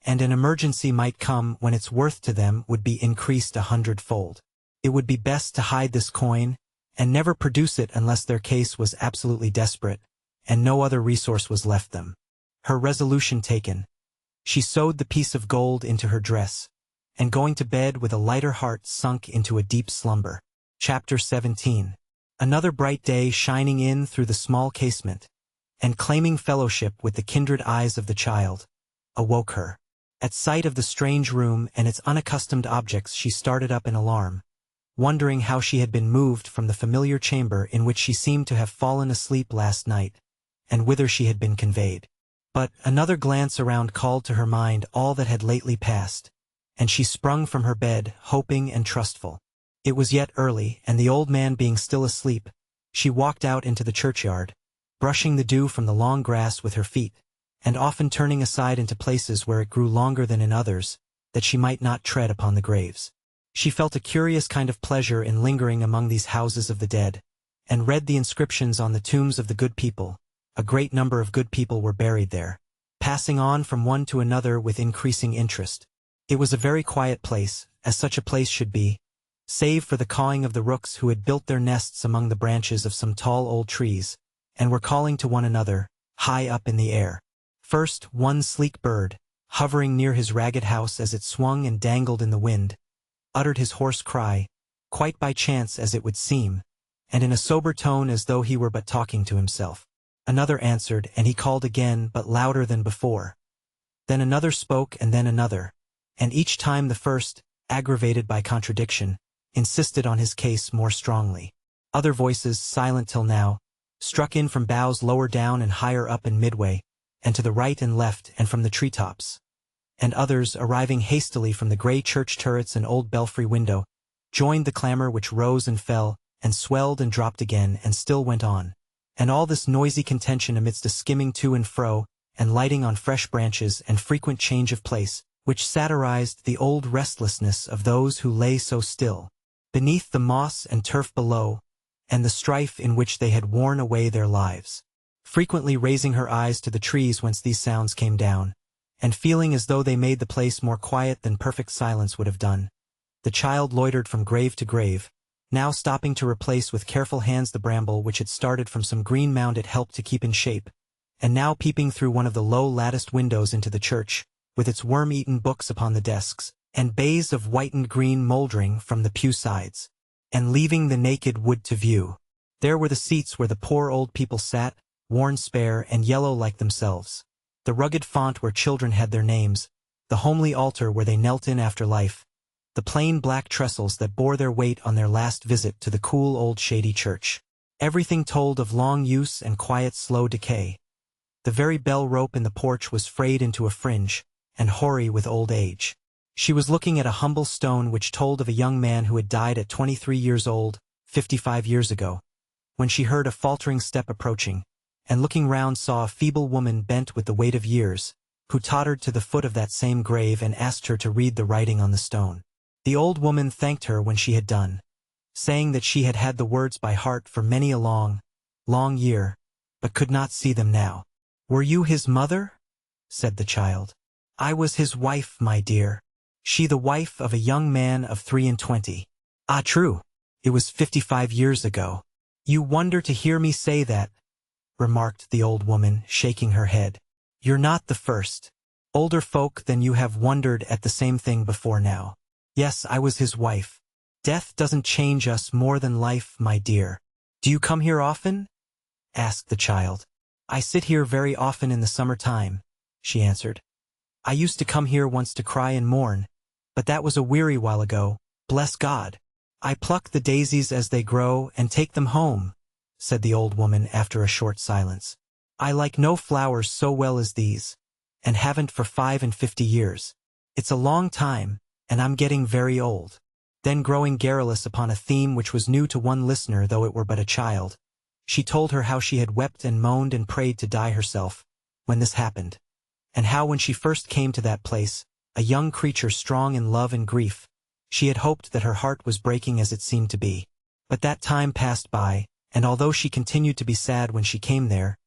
and an emergency might come when its worth to them would be increased 100-fold. It would be best to hide this coin, and never produce it unless their case was absolutely desperate, and no other resource was left them. Her resolution taken, she sewed the piece of gold into her dress, and going to bed with a lighter heart sunk into a deep slumber. Chapter 17. Another bright day shining in through the small casement, and claiming fellowship with the kindred eyes of the child, awoke her. At sight of the strange room and its unaccustomed objects she started up in alarm, wondering how she had been moved from the familiar chamber in which she seemed to have fallen asleep last night, and whither she had been conveyed. But another glance around called to her mind all that had lately passed, and she sprung from her bed, hoping and trustful. It was yet early, and the old man being still asleep, she walked out into the churchyard, brushing the dew from the long grass with her feet, and often turning aside into places where it grew longer than in others, that she might not tread upon the graves. She felt a curious kind of pleasure in lingering among these houses of the dead, and read the inscriptions on the tombs of the good people. A great number of good people were buried there, passing on from one to another with increasing interest. It was a very quiet place, as such a place should be, save for the cawing of the rooks who had built their nests among the branches of some tall old trees, and were calling to one another, high up in the air. First, one sleek bird, hovering near his ragged house as it swung and dangled in the wind, uttered his hoarse cry, quite by chance as it would seem, and in a sober tone as though he were but talking to himself. Another answered, and he called again, but louder than before. Then another spoke and then another, and each time the first, aggravated by contradiction, insisted on his case more strongly. Other voices, silent till now, struck in from boughs lower down and higher up and midway, and to the right and left and from the treetops. And others, arriving hastily from the grey church turrets and old belfry window, joined the clamor which rose and fell, and swelled and dropped again and still went on. And all this noisy contention amidst a skimming to and fro, and lighting on fresh branches and frequent change of place, which satirized the old restlessness of those who lay so still, beneath the moss and turf below, and the strife in which they had worn away their lives. Frequently raising her eyes to the trees whence these sounds came down, and feeling as though they made the place more quiet than perfect silence would have done, the child loitered from grave to grave, now stopping to replace with careful hands the bramble which had started from some green mound it helped to keep in shape, and now peeping through one of the low latticed windows into the church, with its worm-eaten books upon the desks, and bays of whitened green mouldering from the pew sides, and leaving the naked wood to view. There were the seats where the poor old people sat, worn spare and yellow like themselves, the rugged font where children had their names, the homely altar where they knelt in after life, the plain black trestles that bore their weight on their last visit to the cool old shady church. Everything told of long use and quiet slow decay. The very bell rope in the porch was frayed into a fringe, and hoary with old age. She was looking at a humble stone which told of a young man who had died at 23 years old, 55 years ago, when she heard a faltering step approaching, and looking round saw a feeble woman bent with the weight of years, who tottered to the foot of that same grave and asked her to read the writing on the stone. The old woman thanked her when she had done, saying that she had had the words by heart for many a long, long year, but could not see them now. "Were you his mother?" said the child. "I was his wife, my dear. She the wife of a young man of 23. "Ah, true. It was 55 years ago." "You wonder to hear me say that," remarked the old woman, shaking her head. "You're not the first. Older folk than you have wondered at the same thing before now. Yes, I was his wife. Death doesn't change us more than life, my dear." "Do you come here often?" asked the child. "I sit here very often in the summer time," she answered. "I used to come here once to cry and mourn, but that was a weary while ago, bless God. I pluck the daisies as they grow and take them home," said the old woman after a short silence. "I like no flowers so well as these, and haven't for 55 years. It's a long time, and I'm getting very old." Then growing garrulous upon a theme which was new to one listener though it were but a child, she told her how she had wept and moaned and prayed to die herself, when this happened, and how when she first came to that place, a young creature strong in love and grief, she had hoped that her heart was breaking as it seemed to be. But that time passed by, and although she continued to be sad when she came there,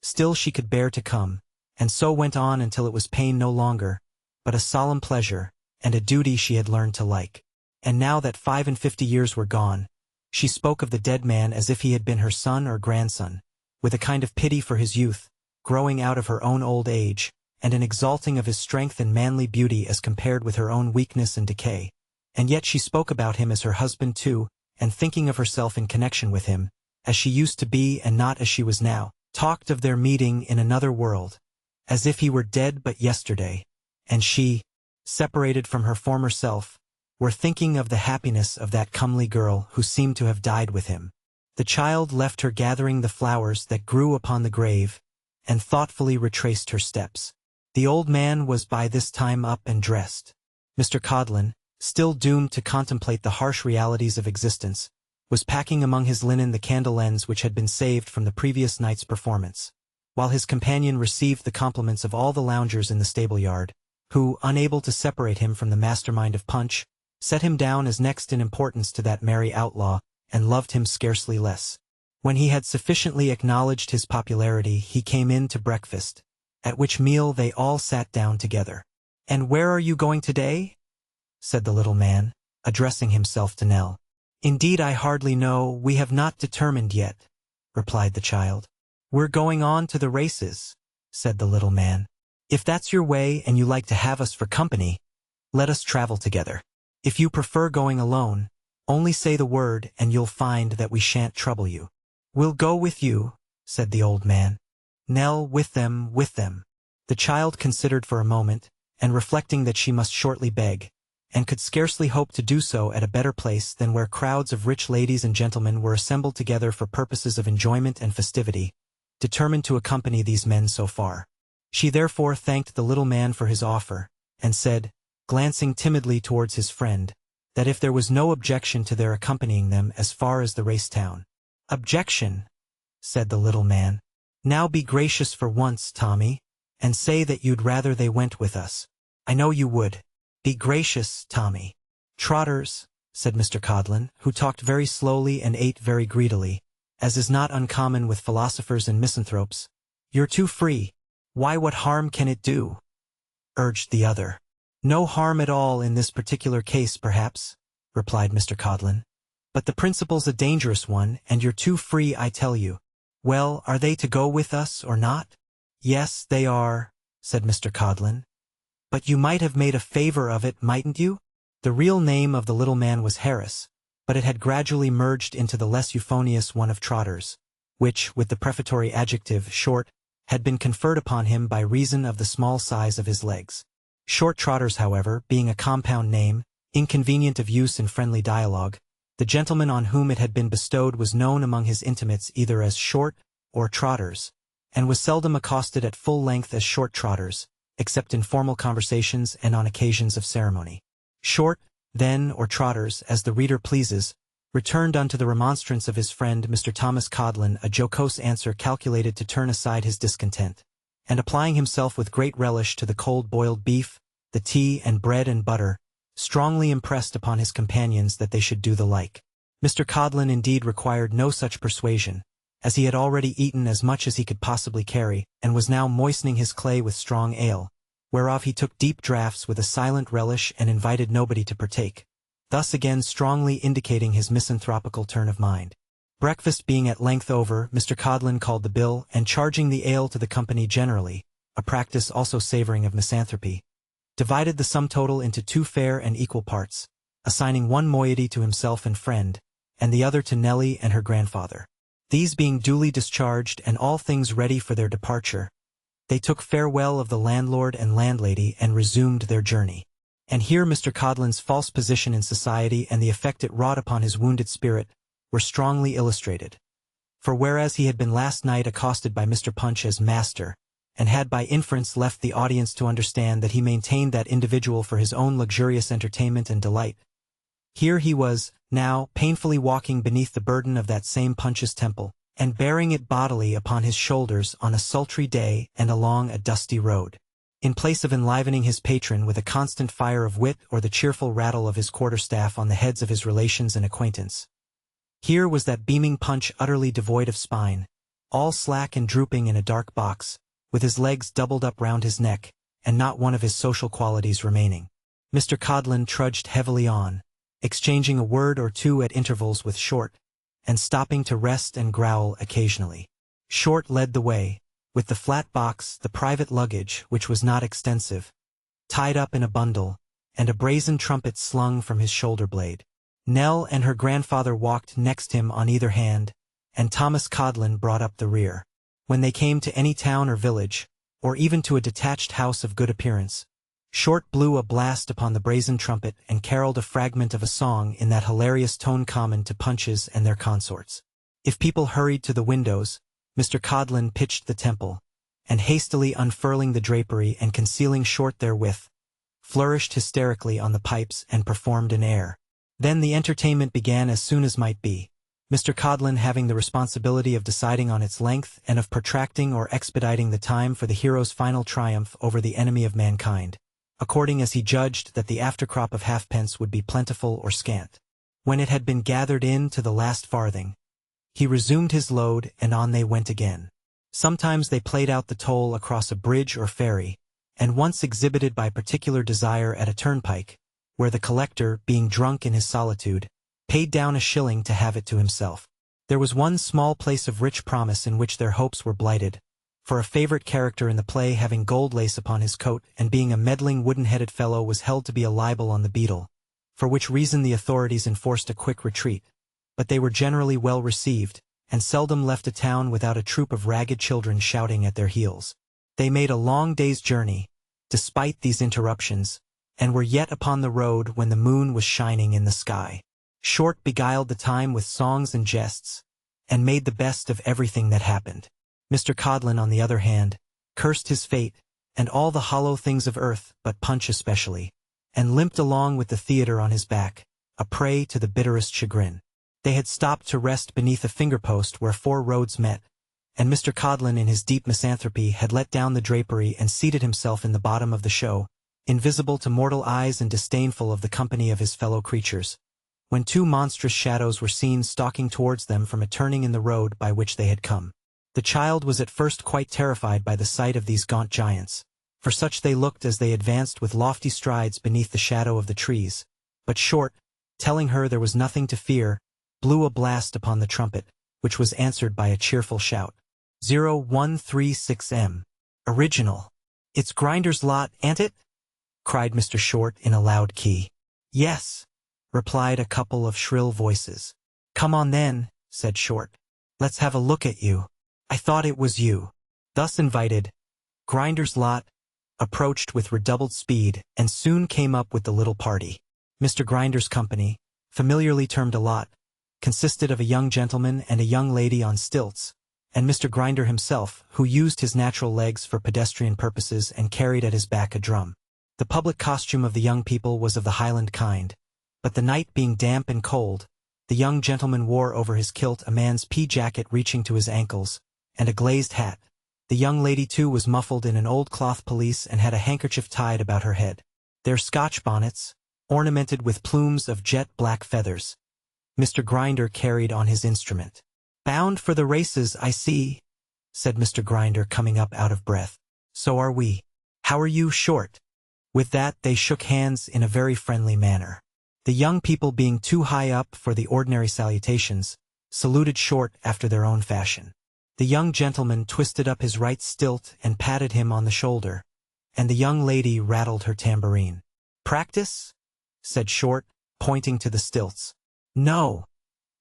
still she could bear to come, and so went on until it was pain no longer, but a solemn pleasure, and a duty she had learned to like. And now that 55 years were gone, she spoke of the dead man as if he had been her son or grandson, with a kind of pity for his youth, growing out of her own old age, and an exalting of his strength and manly beauty as compared with her own weakness and decay. And yet she spoke about him as her husband too, and thinking of herself in connection with him, as she used to be and not as she was now, talked of their meeting in another world, as if he were dead but yesterday, and she, separated from her former self, were thinking of the happiness of that comely girl who seemed to have died with him. The child left her gathering the flowers that grew upon the grave, and thoughtfully retraced her steps. The old man was by this time up and dressed. Mr. Codlin, still doomed to contemplate the harsh realities of existence, was packing among his linen the candle ends which had been saved from the previous night's performance, while his companion received the compliments of all the loungers in the stable-yard, who, unable to separate him from the mastermind of Punch, set him down as next in importance to that merry outlaw, and loved him scarcely less. When he had sufficiently acknowledged his popularity, he came in to breakfast, at which meal they all sat down together. "And where are you going today?" said the little man, addressing himself to Nell. "Indeed I hardly know, we have not determined yet," replied the child. "We're going on to the races," said the little man. "If that's your way and you like to have us for company, let us travel together. If you prefer going alone, only say the word and you'll find that we shan't trouble you." "We'll go with you," said the old man. "Nell, with them, with them." The child considered for a moment, and reflecting that she must shortly beg, and could scarcely hope to do so at a better place than where crowds of rich ladies and gentlemen were assembled together for purposes of enjoyment and festivity, determined to accompany these men so far. She therefore thanked the little man for his offer, and said, glancing timidly towards his friend, that if there was no objection to their accompanying them as far as the race town. "Objection," said the little man. "Now be gracious for once, Tommy, and say that you'd rather they went with us. I know you would. Be gracious, Tommy." "Trotters," said Mr. Codlin, who talked very slowly and ate very greedily, as is not uncommon with philosophers and misanthropes, "you're too free." "Why, what harm can it do?" urged the other. "No harm at all in this particular case, perhaps," replied Mr. Codlin. "But the principle's a dangerous one, and you're too free, I tell you. Well, are they to go with us or not?" "Yes, they are," said Mr. Codlin. "But you might have made a favor of it, mightn't you?" The real name of the little man was Harris, but it had gradually merged into the less euphonious one of Trotters, which, with the prefatory adjective short, had been conferred upon him by reason of the small size of his legs. Short Trotters, however, being a compound name, inconvenient of use in friendly dialogue, the gentleman on whom it had been bestowed was known among his intimates either as Short or Trotters, and was seldom accosted at full length as Short Trotters, except in formal conversations and on occasions of ceremony. Short, then, or Trotters, as the reader pleases, returned unto the remonstrance of his friend Mr. Thomas Codlin a jocose answer calculated to turn aside his discontent, and applying himself with great relish to the cold boiled beef, the tea and bread and butter, strongly impressed upon his companions that they should do the like. Mr. Codlin indeed required no such persuasion, as he had already eaten as much as he could possibly carry, and was now moistening his clay with strong ale, whereof he took deep draughts with a silent relish and invited nobody to partake, thus again strongly indicating his misanthropical turn of mind. Breakfast being at length over, Mr. Codlin called the bill, and charging the ale to the company generally, a practice also savoring of misanthropy, divided the sum total into 2 fair and equal parts, assigning 1 moiety to himself and friend, and the other to Nellie and her grandfather. These being duly discharged and all things ready for their departure, they took farewell of the landlord and landlady and resumed their journey. And here Mr. Codlin's false position in society and the effect it wrought upon his wounded spirit were strongly illustrated. For whereas he had been last night accosted by Mr. Punch as master, and had by inference left the audience to understand that he maintained that individual for his own luxurious entertainment and delight, here he was, now, painfully walking beneath the burden of that same Punch's temple, and bearing it bodily upon his shoulders on a sultry day and along a dusty road. In place of enlivening his patron with a constant fire of wit or the cheerful rattle of his quarterstaff on the heads of his relations and acquaintance, here was that beaming Punch utterly devoid of spine, all slack and drooping in a dark box, with his legs doubled up round his neck, and not one of his social qualities remaining. Mr. Codlin trudged heavily on, exchanging a word or two at intervals with Short, and stopping to rest and growl occasionally. Short led the way, with the flat box, the private luggage, which was not extensive, tied up in a bundle, and a brazen trumpet slung from his shoulder-blade. Nell and her grandfather walked next him on either hand, and Thomas Codlin brought up the rear. When they came to any town or village, or even to a detached house of good appearance, Short blew a blast upon the brazen trumpet and caroled a fragment of a song in that hilarious tone common to Punches and their consorts. If people hurried to the windows, Mr. Codlin pitched the temple, and hastily unfurling the drapery and concealing Short therewith, flourished hysterically on the pipes and performed an air. Then the entertainment began as soon as might be, Mr. Codlin having the responsibility of deciding on its length and of protracting or expediting the time for the hero's final triumph over the enemy of mankind, according as he judged that the aftercrop of halfpence would be plentiful or scant. When it had been gathered in to the last farthing, he resumed his load, and on they went again. Sometimes they played out the toll across a bridge or ferry, and once exhibited by particular desire at a turnpike, where the collector, being drunk in his solitude, paid down a shilling to have it to himself. There was one small place of rich promise in which their hopes were blighted, for a favorite character in the play having gold lace upon his coat and being a meddling wooden-headed fellow was held to be a libel on the beadle, for which reason the authorities enforced a quick retreat, but they were generally well received, and seldom left a town without a troop of ragged children shouting at their heels. They made a long day's journey, despite these interruptions, and were yet upon the road when the moon was shining in the sky. Short beguiled the time with songs and jests, and made the best of everything that happened. Mr. Codlin, on the other hand, cursed his fate, and all the hollow things of earth, but Punch especially, and limped along with the theatre on his back, a prey to the bitterest chagrin. They had stopped to rest beneath a finger-post where 4 roads met, and Mr. Codlin in his deep misanthropy had let down the drapery and seated himself in the bottom of the show, invisible to mortal eyes and disdainful of the company of his fellow creatures, when 2 monstrous shadows were seen stalking towards them from a turning in the road by which they had come. The child was at first quite terrified by the sight of these gaunt giants, for such they looked as they advanced with lofty strides beneath the shadow of the trees, but Short, telling her there was nothing to fear, blew a blast upon the trumpet, which was answered by a cheerful shout. 0136M. Original. It's Grinder's lot, ain't it? Cried Mr. Short in a loud key. Yes, replied a couple of shrill voices. Come on then, said Short. Let's have a look at you. I thought it was you. Thus invited, Grinder's lot approached with redoubled speed and soon came up with the little party. Mr. Grinder's company, familiarly termed a lot, consisted of a young gentleman and a young lady on stilts, and Mr. Grinder himself, who used his natural legs for pedestrian purposes and carried at his back a drum. The public costume of the young people was of the Highland kind, but the night being damp and cold, the young gentleman wore over his kilt a man's pea jacket reaching to his ankles, and a glazed hat. The young lady too was muffled in an old cloth pelisse and had a handkerchief tied about her head. Their Scotch bonnets, ornamented with plumes of jet-black feathers, Mr. Grinder carried on his instrument. Bound for the races, I see, said Mr. Grinder, coming up out of breath. So are we. How are you, Short? With that they shook hands in a very friendly manner. The young people, being too high up for the ordinary salutations, saluted Short after their own fashion. The young gentleman twisted up his right stilt and patted him on the shoulder, and the young lady rattled her tambourine. Practice? Said Short, pointing to the stilts. No,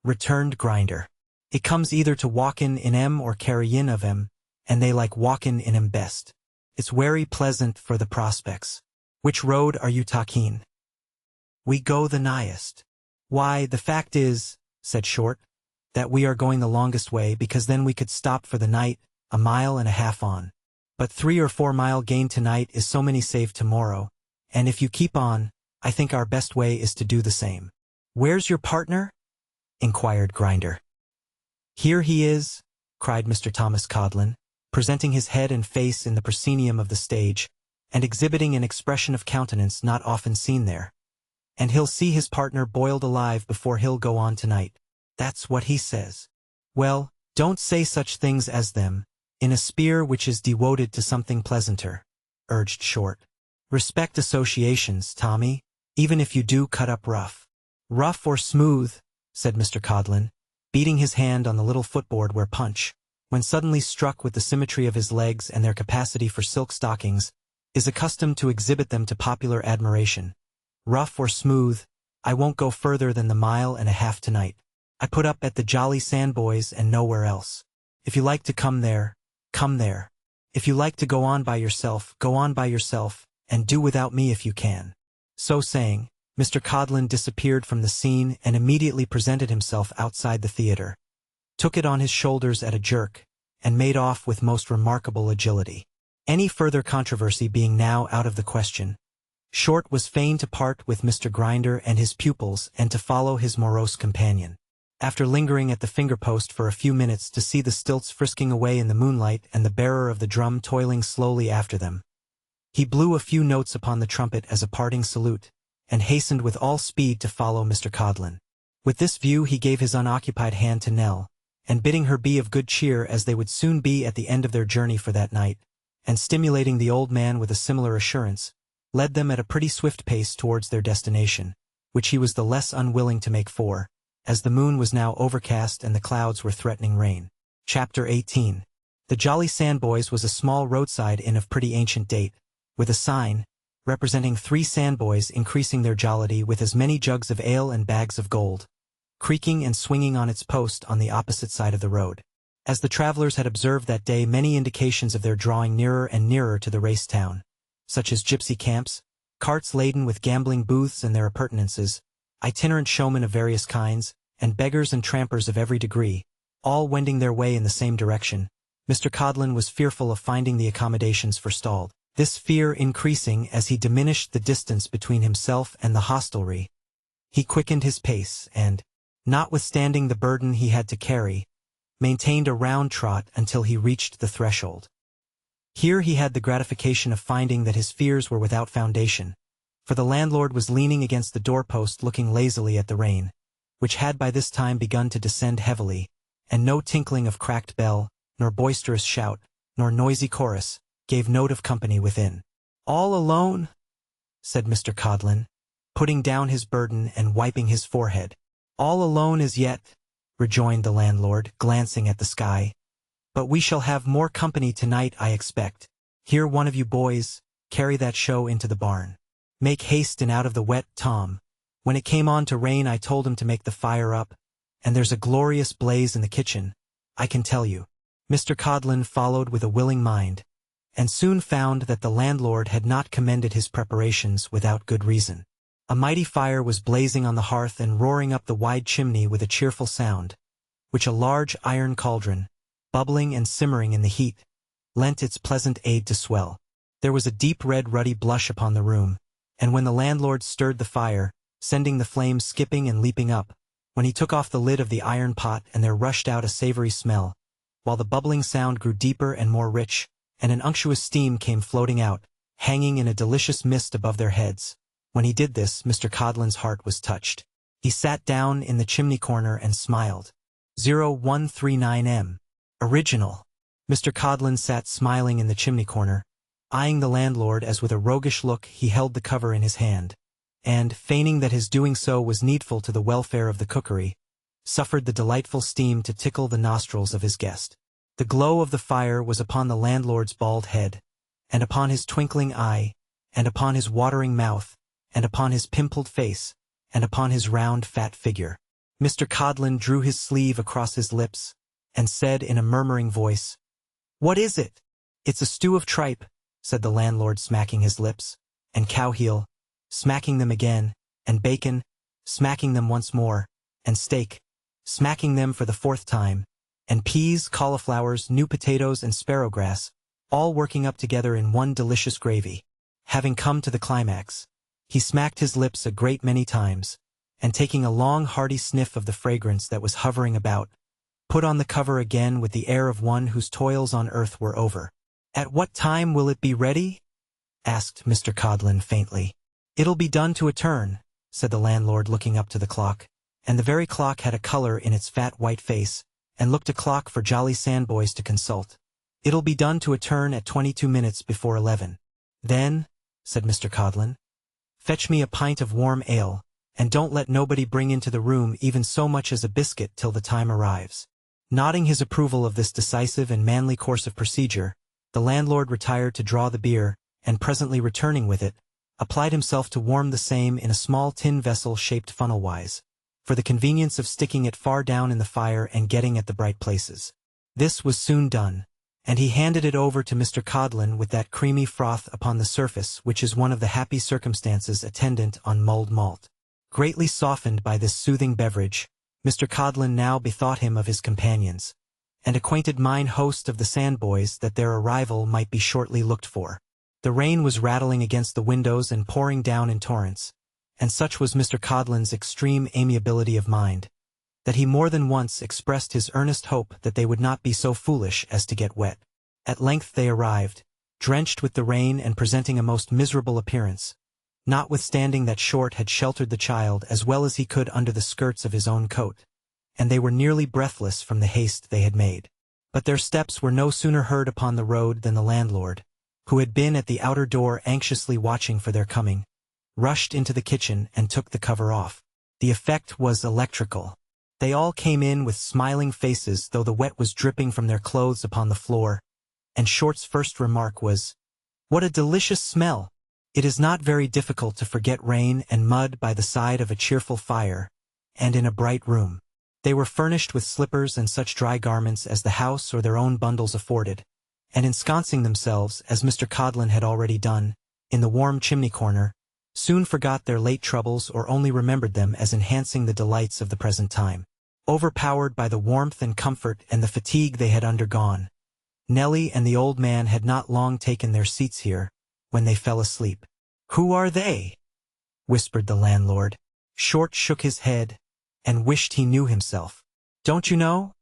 returned Grinder. It comes either to walkin' in 'em or carryin' of 'em, and they like walkin' in 'em best. It's werry pleasant for the prospects. Which road are you talking? We go the nighest. Why, the fact is, said Short, that we are going the longest way because then we could stop for the night, 1.5 miles on. But 3 or 4 mile gain tonight is so many saved tomorrow, and if you keep on, I think our best way is to do the same. Where's your partner? Inquired Grinder. Here he is, cried Mr. Thomas Codlin, presenting his head and face in the proscenium of the stage, and exhibiting an expression of countenance not often seen there. And he'll see his partner boiled alive before he'll go on tonight. That's what he says. Well, don't say such things as them, in a spear which is dewoted to something pleasanter, urged Short. Respect associations, Tommy, even if you do cut up rough. Rough or smooth, said Mr. Codlin, beating his hand on the little footboard where Punch, when suddenly struck with the symmetry of his legs and their capacity for silk stockings, is accustomed to exhibit them to popular admiration. Rough or smooth, I won't go further than the 1.5 miles tonight. I put up at the Jolly Sandboys and nowhere else. If you like to come there, come there. If you like to go on by yourself, go on by yourself, and do without me if you can. So saying, Mr. Codlin disappeared from the scene and immediately presented himself outside the theatre, took it on his shoulders at a jerk, and made off with most remarkable agility. Any further controversy being now out of the question, Short was fain to part with Mr. Grinder and his pupils and to follow his morose companion. After lingering at the finger-post for a few minutes to see the stilts frisking away in the moonlight and the bearer of the drum toiling slowly after them, he blew a few notes upon the trumpet as a parting salute, and hastened with all speed to follow Mr. Codlin. With this view he gave his unoccupied hand to Nell, and bidding her be of good cheer as they would soon be at the end of their journey for that night, and stimulating the old man with a similar assurance, led them at a pretty swift pace towards their destination, which he was the less unwilling to make for, as the moon was now overcast and the clouds were threatening rain. Chapter 18. The Jolly Sandboys was a small roadside inn of pretty ancient date, with a sign, representing 3 sandboys increasing their jollity with as many jugs of ale and bags of gold, creaking and swinging on its post on the opposite side of the road. As the travelers had observed that day many indications of their drawing nearer and nearer to the race town, such as gypsy camps, carts laden with gambling booths and their appurtenances, itinerant showmen of various kinds, and beggars and trampers of every degree, all wending their way in the same direction, Mr. Codlin was fearful of finding the accommodations forestalled. This fear increasing as he diminished the distance between himself and the hostelry, he quickened his pace and, notwithstanding the burden he had to carry, maintained a round trot until he reached the threshold. Here he had the gratification of finding that his fears were without foundation, for the landlord was leaning against the doorpost looking lazily at the rain, which had by this time begun to descend heavily, and no tinkling of cracked bell, nor boisterous shout, nor noisy chorus, gave note of company within. "All alone?" said Mr. Codlin, putting down his burden and wiping his forehead. "All alone as yet," rejoined the landlord, glancing at the sky. "But we shall have more company tonight, I expect. Here, one of you boys, carry that show into the barn. Make haste and out of the wet, Tom. When it came on to rain I told him to make the fire up, and there's a glorious blaze in the kitchen, I can tell you." Mr. Codlin followed with a willing mind, and soon found that the landlord had not commended his preparations without good reason. A mighty fire was blazing on the hearth and roaring up the wide chimney with a cheerful sound, which a large iron cauldron, bubbling and simmering in the heat, lent its pleasant aid to swell. There was a deep red ruddy blush upon the room, and when the landlord stirred the fire, sending the flames skipping and leaping up, when he took off the lid of the iron pot and there rushed out a savory smell, while the bubbling sound grew deeper and more rich, and an unctuous steam came floating out, hanging in a delicious mist above their heads. When he did this, Mr. Codlin's heart was touched. He sat down in the chimney corner and smiled. 0139M. Original. Mr. Codlin sat smiling in the chimney corner, eyeing the landlord as with a roguish look he held the cover in his hand, and, feigning that his doing so was needful to the welfare of the cookery, suffered the delightful steam to tickle the nostrils of his guest. The glow of the fire was upon the landlord's bald head, and upon his twinkling eye, and upon his watering mouth, and upon his pimpled face, and upon his round fat figure. Mr. Codlin drew his sleeve across his lips, and said in a murmuring voice, "What is it?" "It's a stew of tripe," said the landlord, smacking his lips, "and cowheel, smacking them again, and bacon, smacking them once more, and steak, smacking them for the fourth time, and peas, cauliflowers, new potatoes, and sparrowgrass, all working up together in one delicious gravy." Having come to the climax, he smacked his lips a great many times, and taking a long hearty sniff of the fragrance that was hovering about, put on the cover again with the air of one whose toils on earth were over. "At what time will it be ready?" asked Mr. Codlin faintly. "It'll be done to a turn," said the landlord, looking up to the clock, and the very clock had a color in its fat white face, and looked a clock for jolly sandboys to consult. "It'll be done to a turn at 22 minutes before 11. "Then," said Mr. Codlin, "fetch me a pint of warm ale, and don't let nobody bring into the room even so much as a biscuit till the time arrives." Nodding his approval of this decisive and manly course of procedure, the landlord retired to draw the beer, and presently returning with it, applied himself to warm the same in a small tin vessel shaped funnel-wise, for the convenience of sticking it far down in the fire and getting at the bright places. This was soon done, and he handed it over to Mr. Codlin with that creamy froth upon the surface which is one of the happy circumstances attendant on mulled malt. Greatly softened by this soothing beverage, Mr. Codlin now bethought him of his companions, and acquainted mine host of the sandboys that their arrival might be shortly looked for. The rain was rattling against the windows and pouring down in torrents, and such was Mr. Codlin's extreme amiability of mind, that he more than once expressed his earnest hope that they would not be so foolish as to get wet. At length they arrived, drenched with the rain and presenting a most miserable appearance, notwithstanding that Short had sheltered the child as well as he could under the skirts of his own coat, and they were nearly breathless from the haste they had made. But their steps were no sooner heard upon the road than the landlord, who had been at the outer door anxiously watching for their coming, rushed into the kitchen and took the cover off. The effect was electrical. They all came in with smiling faces though the wet was dripping from their clothes upon the floor, and Short's first remark was, "What a delicious smell!" It is not very difficult to forget rain and mud by the side of a cheerful fire, and in a bright room. They were furnished with slippers and such dry garments as the house or their own bundles afforded, and ensconcing themselves, as Mr. Codlin had already done, in the warm chimney corner, soon forgot their late troubles or only remembered them as enhancing the delights of the present time. Overpowered by the warmth and comfort and the fatigue they had undergone, Nellie and the old man had not long taken their seats here, when they fell asleep. "Who are they?" whispered the landlord. Short shook his head, and wished he knew himself. "Don't you know?"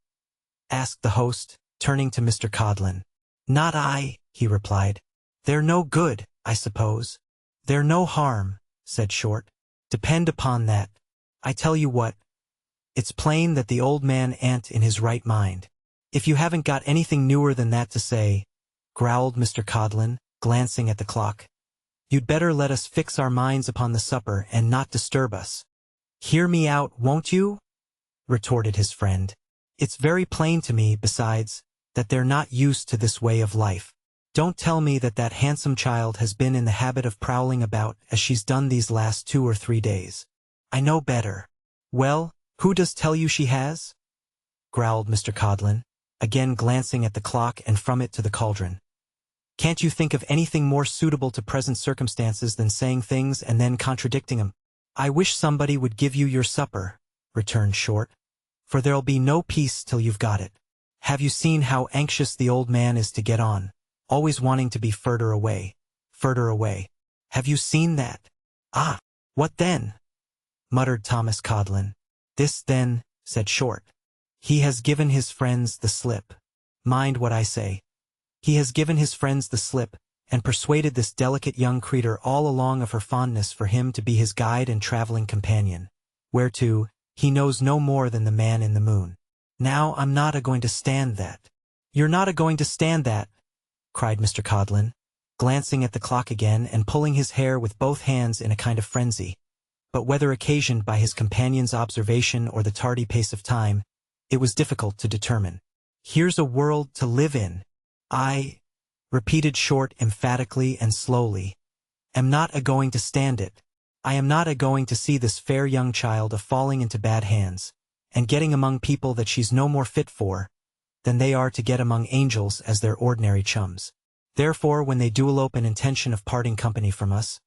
asked the host, turning to Mr. Codlin. "Not I," he replied. "They're no good, I suppose." "They're no harm," said Short. "Depend upon that. I tell you what, it's plain that the old man ain't in his right mind." "If you haven't got anything newer than that to say," growled Mr. Codlin, glancing at the clock, "you'd better let us fix our minds upon the supper and not disturb us." "Hear me out, won't you?" retorted his friend. "It's very plain to me, besides, that they're not used to this way of life. Don't tell me that that handsome child has been in the habit of prowling about as she's done these last 2 or 3 days. I know better." "Well, who does tell you she has?" growled Mr. Codlin, again glancing at the clock and from it to the cauldron. "Can't you think of anything more suitable to present circumstances than saying things and then contradicting 'em?" "I wish somebody would give you your supper," returned Short, "for there'll be no peace till you've got it. Have you seen how anxious the old man is to get on, always wanting to be further away, further away? Have you seen that?" "Ah, what then?" muttered Thomas Codlin. "This, then," said Short. "He has given his friends the slip. Mind what I say. He has given his friends the slip, and persuaded this delicate young creature all along of her fondness for him to be his guide and traveling companion, whereto he knows no more than the man in the moon. Now I'm not a-going to stand that." "You're not a-going to stand that," cried Mr. Codlin, glancing at the clock again and pulling his hair with both hands in a kind of frenzy. But whether occasioned by his companion's observation or the tardy pace of time, it was difficult to determine. "Here's a world to live in. I," repeated Short emphatically and slowly, "am not a-going to stand it. I am not a-going to see this fair young child a-falling into bad hands, and getting among people that she's no more fit for than they are to get among angels as their ordinary chums. Therefore, when they do elope in intention of parting company from us,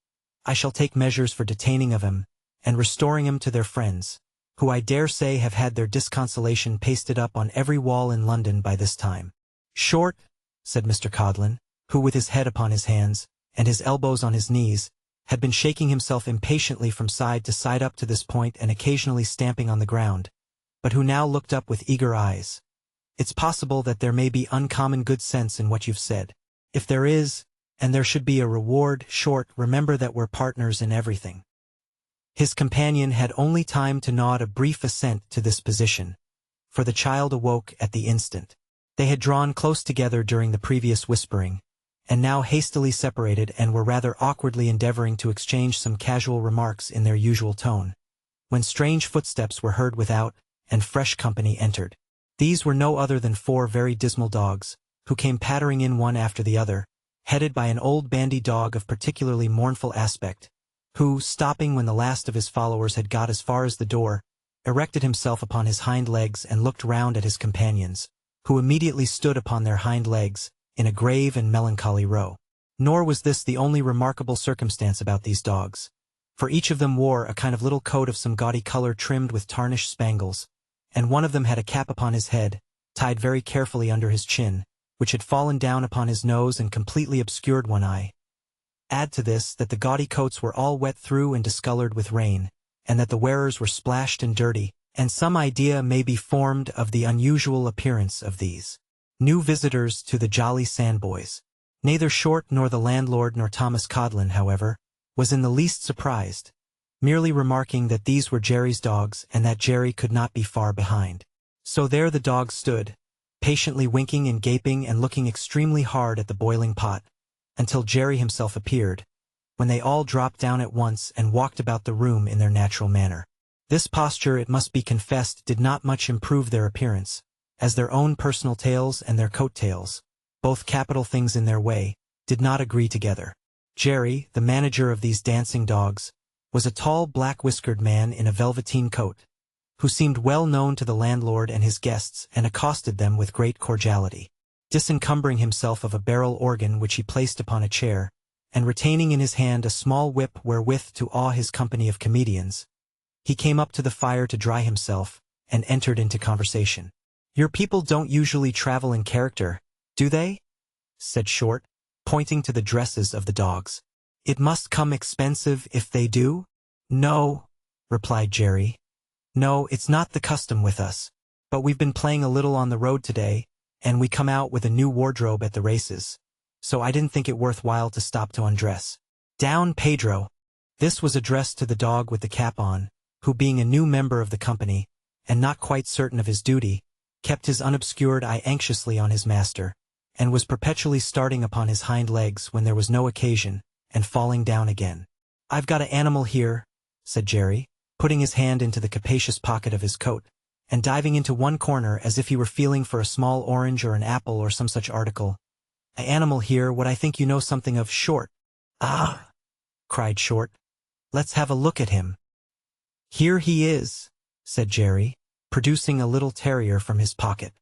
I shall take measures for detaining of 'em and restoring 'em to their friends, who I dare say have had their disconsolation pasted up on every wall in London by this time." "Short," said Mr. Codlin, who with his head upon his hands, and his elbows on his knees, had been shaking himself impatiently from side to side up to this point and occasionally stamping on the ground, but who now looked up with eager eyes. "It's possible that there may be uncommon good sense in what you've said. If there is, and there should be a reward, Short, remember that we're partners in everything." His companion had only time to nod a brief assent to this position, for the child awoke at the instant. They had drawn close together during the previous whispering, and now hastily separated and were rather awkwardly endeavoring to exchange some casual remarks in their usual tone, when strange footsteps were heard without, and fresh company entered. These were no other than 4 very dismal dogs, who came pattering in one after the other, headed by an old bandy dog of particularly mournful aspect, who, stopping when the last of his followers had got as far as the door, erected himself upon his hind legs and looked round at his companions, who immediately stood upon their hind legs, in a grave and melancholy row. Nor was this the only remarkable circumstance about these dogs, for each of them wore a kind of little coat of some gaudy color trimmed with tarnished spangles, and one of them had a cap upon his head, tied very carefully under his chin, which had fallen down upon his nose and completely obscured one eye. Add to this that the gaudy coats were all wet through and discolored with rain, and that the wearers were splashed and dirty, and some idea may be formed of the unusual appearance of these new visitors to the Jolly Sandboys. Neither Short nor the landlord nor Thomas Codlin, however, was in the least surprised, merely remarking that these were Jerry's dogs and that Jerry could not be far behind. So there the dogs stood, patiently winking and gaping and looking extremely hard at the boiling pot, until Jerry himself appeared, when they all dropped down at once and walked about the room in their natural manner. This posture, it must be confessed, did not much improve their appearance, as their own personal tails and their coat-tails, both capital things in their way, did not agree together. Jerry, the manager of these dancing dogs, was a tall black-whiskered man in a velveteen coat, who seemed well known to the landlord and his guests and accosted them with great cordiality. Disencumbering himself of a barrel organ which he placed upon a chair, and retaining in his hand a small whip wherewith to awe his company of comedians, he came up to the fire to dry himself, and entered into conversation. "Your people don't usually travel in character, do they?" said Short, pointing to the dresses of the dogs. "It must come expensive if they do?" "No," replied Jerry. "No, it's not the custom with us. But we've been playing a little on the road today, and we come out with a new wardrobe at the races, so I didn't think it worthwhile to stop to undress. Down, Pedro." This was addressed to the dog with the cap on, who, being a new member of the company, and not quite certain of his duty, kept his unobscured eye anxiously on his master, and was perpetually starting upon his hind legs when there was no occasion, and falling down again. "I've got an animal here," said Jerry, putting his hand into the capacious pocket of his coat, and diving into one corner as if he were feeling for a small orange or an apple or some such article. "An animal here what I think you know something of, Short." "Ah!" cried Short. "Let's have a look at him." "Here he is," said Jerry, producing a little terrier from his pocket.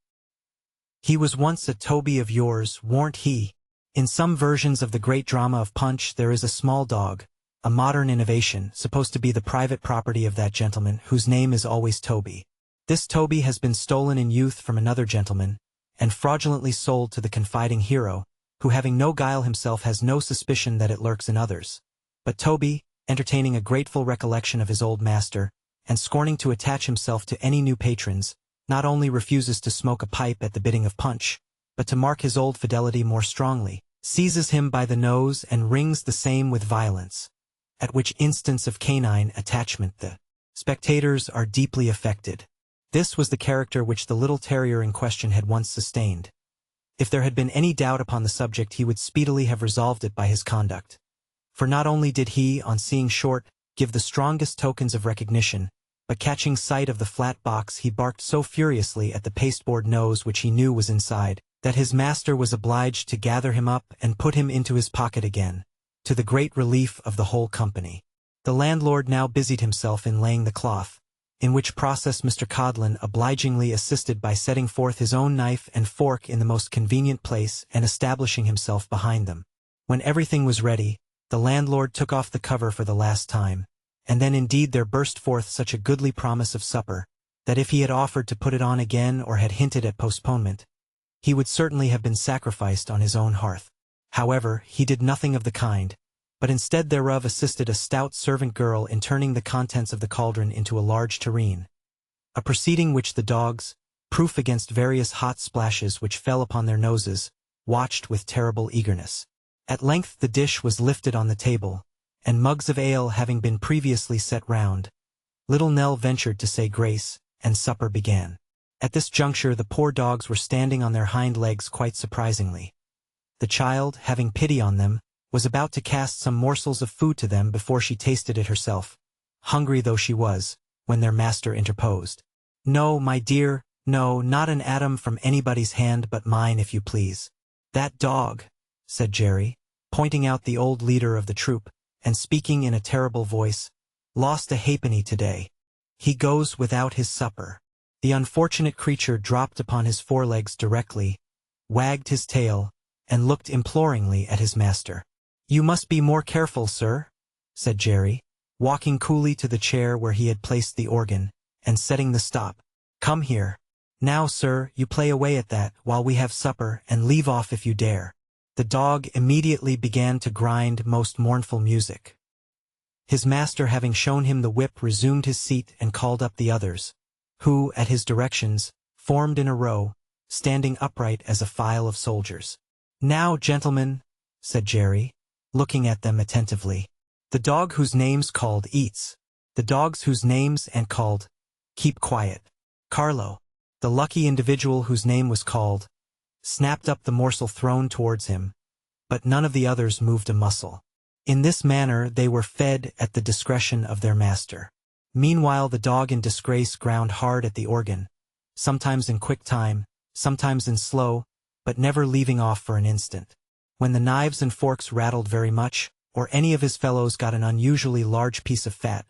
"He was once a Toby of yours, warn't he? In some versions of the great drama of Punch there is a small dog, a modern innovation, supposed to be the private property of that gentleman, whose name is always Toby. This Toby has been stolen in youth from another gentleman, and fraudulently sold to the confiding hero, who having no guile himself has no suspicion that it lurks in others. But Toby, entertaining a grateful recollection of his old master, and scorning to attach himself to any new patrons, not only refuses to smoke a pipe at the bidding of Punch, but to mark his old fidelity more strongly, seizes him by the nose and wrings the same with violence, at which instance of canine attachment the spectators are deeply affected. This was the character which the little terrier in question had once sustained. If there had been any doubt upon the subject he would speedily have resolved it by his conduct. For not only did he, on seeing Short, give the strongest tokens of recognition, but catching sight of the flat box he barked so furiously at the pasteboard nose which he knew was inside, that his master was obliged to gather him up and put him into his pocket again, to the great relief of the whole company. The landlord now busied himself in laying the cloth, in which process Mr. Codlin obligingly assisted by setting forth his own knife and fork in the most convenient place and establishing himself behind them. When everything was ready, the landlord took off the cover for the last time, and then indeed there burst forth such a goodly promise of supper, that if he had offered to put it on again or had hinted at postponement, he would certainly have been sacrificed on his own hearth. However, he did nothing of the kind, but instead thereof assisted a stout servant girl in turning the contents of the cauldron into a large tureen, a proceeding which the dogs, proof against various hot splashes which fell upon their noses, watched with terrible eagerness. At length the dish was lifted on the table, and mugs of ale having been previously set round, Little Nell ventured to say grace, and supper began. At this juncture the poor dogs were standing on their hind legs quite surprisingly. The child, having pity on them, was about to cast some morsels of food to them before she tasted it herself, hungry though she was, when their master interposed. "No, my dear, no, not an atom from anybody's hand but mine, if you please." "That dog," said Jerry, pointing out the old leader of the troop, and speaking in a terrible voice, "lost a halfpenny today. He goes without his supper." The unfortunate creature dropped upon his forelegs directly, wagged his tail, and looked imploringly at his master. "You must be more careful, sir," said Jerry, walking coolly to the chair where he had placed the organ, and setting the stop. "Come here. Now, sir, you play away at that while we have supper, and leave off if you dare." The dog immediately began to grind most mournful music. His master, having shown him the whip, resumed his seat and called up the others, who, at his directions, formed in a row, standing upright as a file of soldiers. "Now, gentlemen," said Jerry, looking at them attentively. "The dog whose name's called eats. The dogs whose names ain't called keep quiet." Carlo, the lucky individual whose name was called, snapped up the morsel thrown towards him, but none of the others moved a muscle. In this manner they were fed at the discretion of their master. Meanwhile the dog in disgrace ground hard at the organ, sometimes in quick time, sometimes in slow, but never leaving off for an instant. When the knives and forks rattled very much, or any of his fellows got an unusually large piece of fat,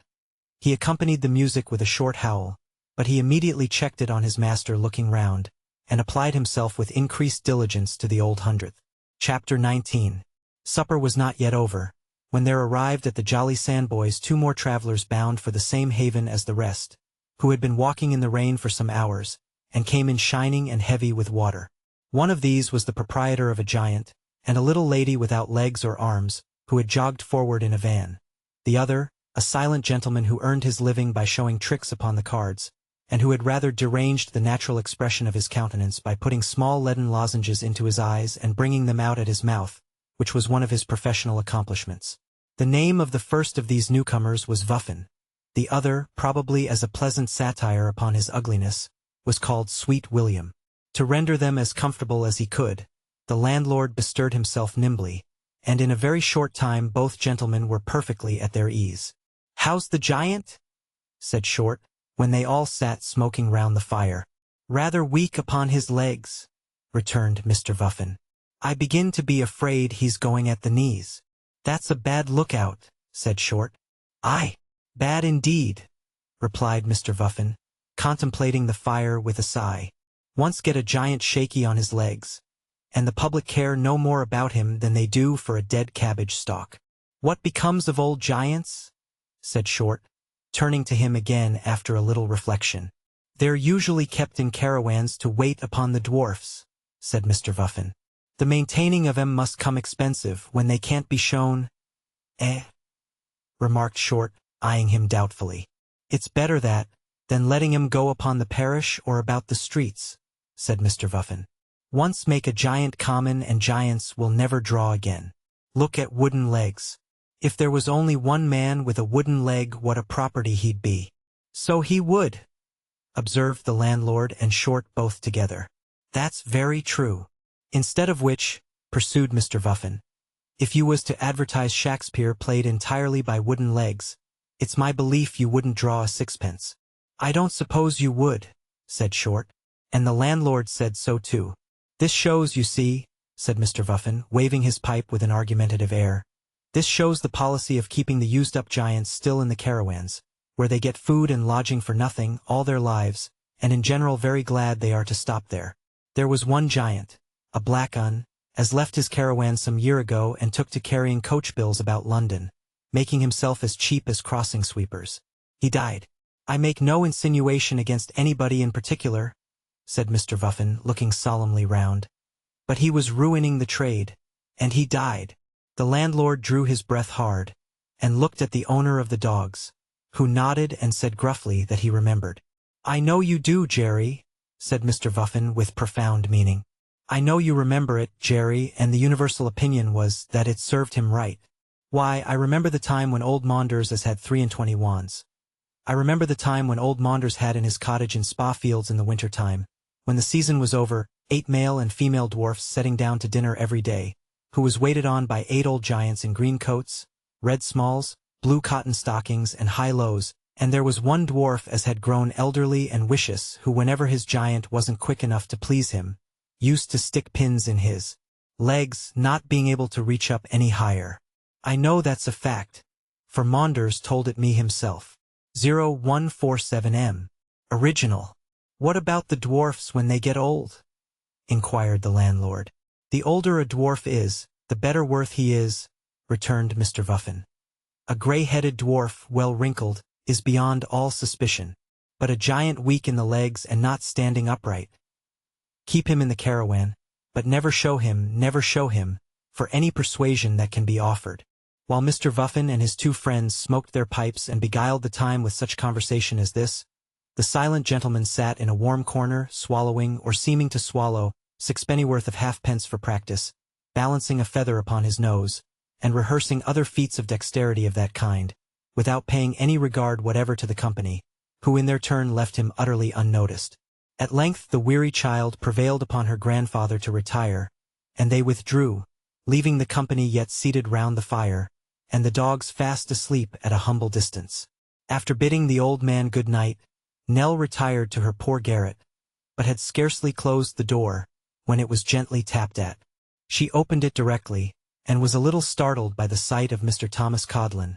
he accompanied the music with a short howl, but he immediately checked it on his master looking round, and applied himself with increased diligence to the old hundredth. Chapter 19. Supper was not yet over, when there arrived at the Jolly Sandboys 2 more travelers bound for the same haven as the rest, who had been walking in the rain for some hours, and came in shining and heavy with water. One of these was the proprietor of a giant, and a little lady without legs or arms, who had jogged forward in a van. The other, a silent gentleman who earned his living by showing tricks upon the cards, and who had rather deranged the natural expression of his countenance by putting small leaden lozenges into his eyes and bringing them out at his mouth, which was one of his professional accomplishments. The name of the first of these newcomers was Vuffin. The other, probably as a pleasant satire upon his ugliness, was called Sweet William. To render them as comfortable as he could, the landlord bestirred himself nimbly, and in a very short time both gentlemen were perfectly at their ease. "How's the giant?" said Short, when they all sat smoking round the fire. "Rather weak upon his legs," returned Mr. Vuffin. "I begin to be afraid he's going at the knees." "That's a bad lookout," said Short. "Aye, bad indeed," replied Mr. Vuffin, contemplating the fire with a sigh. "Once get a giant shaky on his legs, and the public care no more about him than they do for a dead cabbage stalk." "What becomes of old giants?" said Short, turning to him again after a little reflection. "They're usually kept in caravans to wait upon the dwarfs," said Mr. Vuffin. "The maintaining of 'em must come expensive when they can't be shown." "Eh?" remarked Short, eyeing him doubtfully. "It's better that, than letting 'em go upon the parish or about the streets," said Mr. Vuffin. "Once make a giant common and giants will never draw again. Look at wooden legs. If there was only one man with a wooden leg, what a property he'd be." "So he would," observed the landlord and Short both together. "That's very true. Instead of which," pursued Mr. Vuffin, "if you was to advertise Shakespeare played entirely by wooden legs, it's my belief you wouldn't draw a sixpence." "I don't suppose you would," said Short, and the landlord said so too. "This shows, you see," said Mr. Vuffin, waving his pipe with an argumentative air, "this shows the policy of keeping the used-up giants still in the caravans, where they get food and lodging for nothing all their lives, and in general very glad they are to stop there. There was one giant, a black un, as left his caravan some year ago and took to carrying coach bills about London, making himself as cheap as crossing sweepers. He died. I make no insinuation against anybody in particular," said Mr. Vuffin, looking solemnly round, "but he was ruining the trade, and he died." The landlord drew his breath hard, and looked at the owner of the dogs, who nodded and said gruffly that he remembered. "I know you do, Jerry," said Mr. Vuffin with profound meaning. "I know you remember it, Jerry, and the universal opinion was that it served him right. Why, I remember the time when old Maunders has had 23 wands. I remember the time when old Maunders had in his cottage in Spa Fields in the winter time, when the season was over, 8 male and female dwarfs setting down to dinner every day, who was waited on by 8 old giants in green coats, red smalls, blue cotton stockings, and high lows, and there was one dwarf as had grown elderly and vicious who, whenever his giant wasn't quick enough to please him, used to stick pins in his legs, not being able to reach up any higher. I know that's a fact, for Maunders told it me himself. 0147M. Original. "What about the dwarfs when they get old?" inquired the landlord. "The older a dwarf is, the better worth he is," returned Mr. Vuffin. "A gray-headed dwarf, well wrinkled, is beyond all suspicion, but a giant weak in the legs and not standing upright. Keep him in the caravan, but never show him, for any persuasion that can be offered." While Mr. Vuffin and his 2 friends smoked their pipes and beguiled the time with such conversation as this, the silent gentleman sat in a warm corner, swallowing, or seeming to swallow, 6 pennyworth of halfpence for practice, balancing a feather upon his nose, and rehearsing other feats of dexterity of that kind, without paying any regard whatever to the company, who in their turn left him utterly unnoticed. At length the weary child prevailed upon her grandfather to retire, and they withdrew, leaving the company yet seated round the fire, and the dogs fast asleep at a humble distance. After bidding the old man good night, Nell retired to her poor garret, but had scarcely closed the door, when it was gently tapped at. She opened it directly, and was a little startled by the sight of Mr. Thomas Codlin,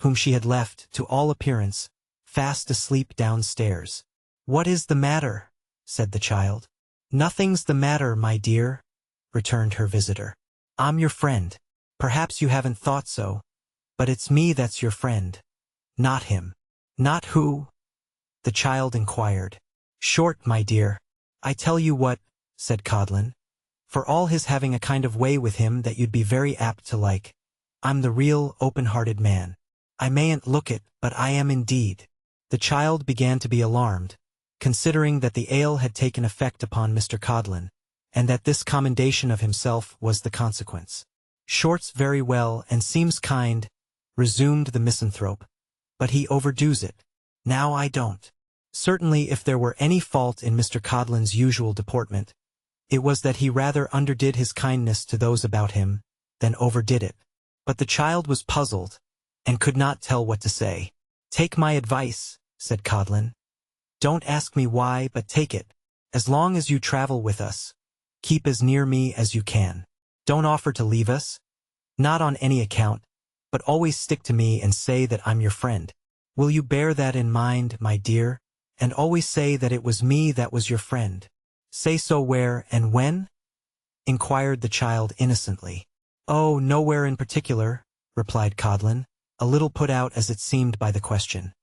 whom she had left, to all appearance, fast asleep downstairs. "What is the matter?" said the child. "Nothing's the matter, my dear," returned her visitor. "I'm your friend. Perhaps you haven't thought so, but it's me that's your friend, not him." "Not who?" the child inquired. "Short, my dear." "I tell you what," said Codlin, for all his having a kind of way with him that you'd be very apt to like, "I'm the real, open-hearted man. I mayn't look it, but I am indeed." The child began to be alarmed, considering that the ale had taken effect upon Mr. Codlin, and that this commendation of himself was the consequence. "Short's very well and seems kind," resumed the misanthrope, "but he overdoes it. Now I don't." Certainly if there were any fault in Mr. Codlin's usual deportment, it was that he rather underdid his kindness to those about him than overdid it. But the child was puzzled, and could not tell what to say. "Take my advice," said Codlin. "Don't ask me why, but take it. As long as you travel with us, keep as near me as you can. Don't offer to leave us, not on any account, but always stick to me and say that I'm your friend. Will you bear that in mind, my dear, and always say that it was me that was your friend?" "Say so where and when?" inquired the child innocently. "Oh, nowhere in particular," replied Codlin, a little put out as it seemed by the question.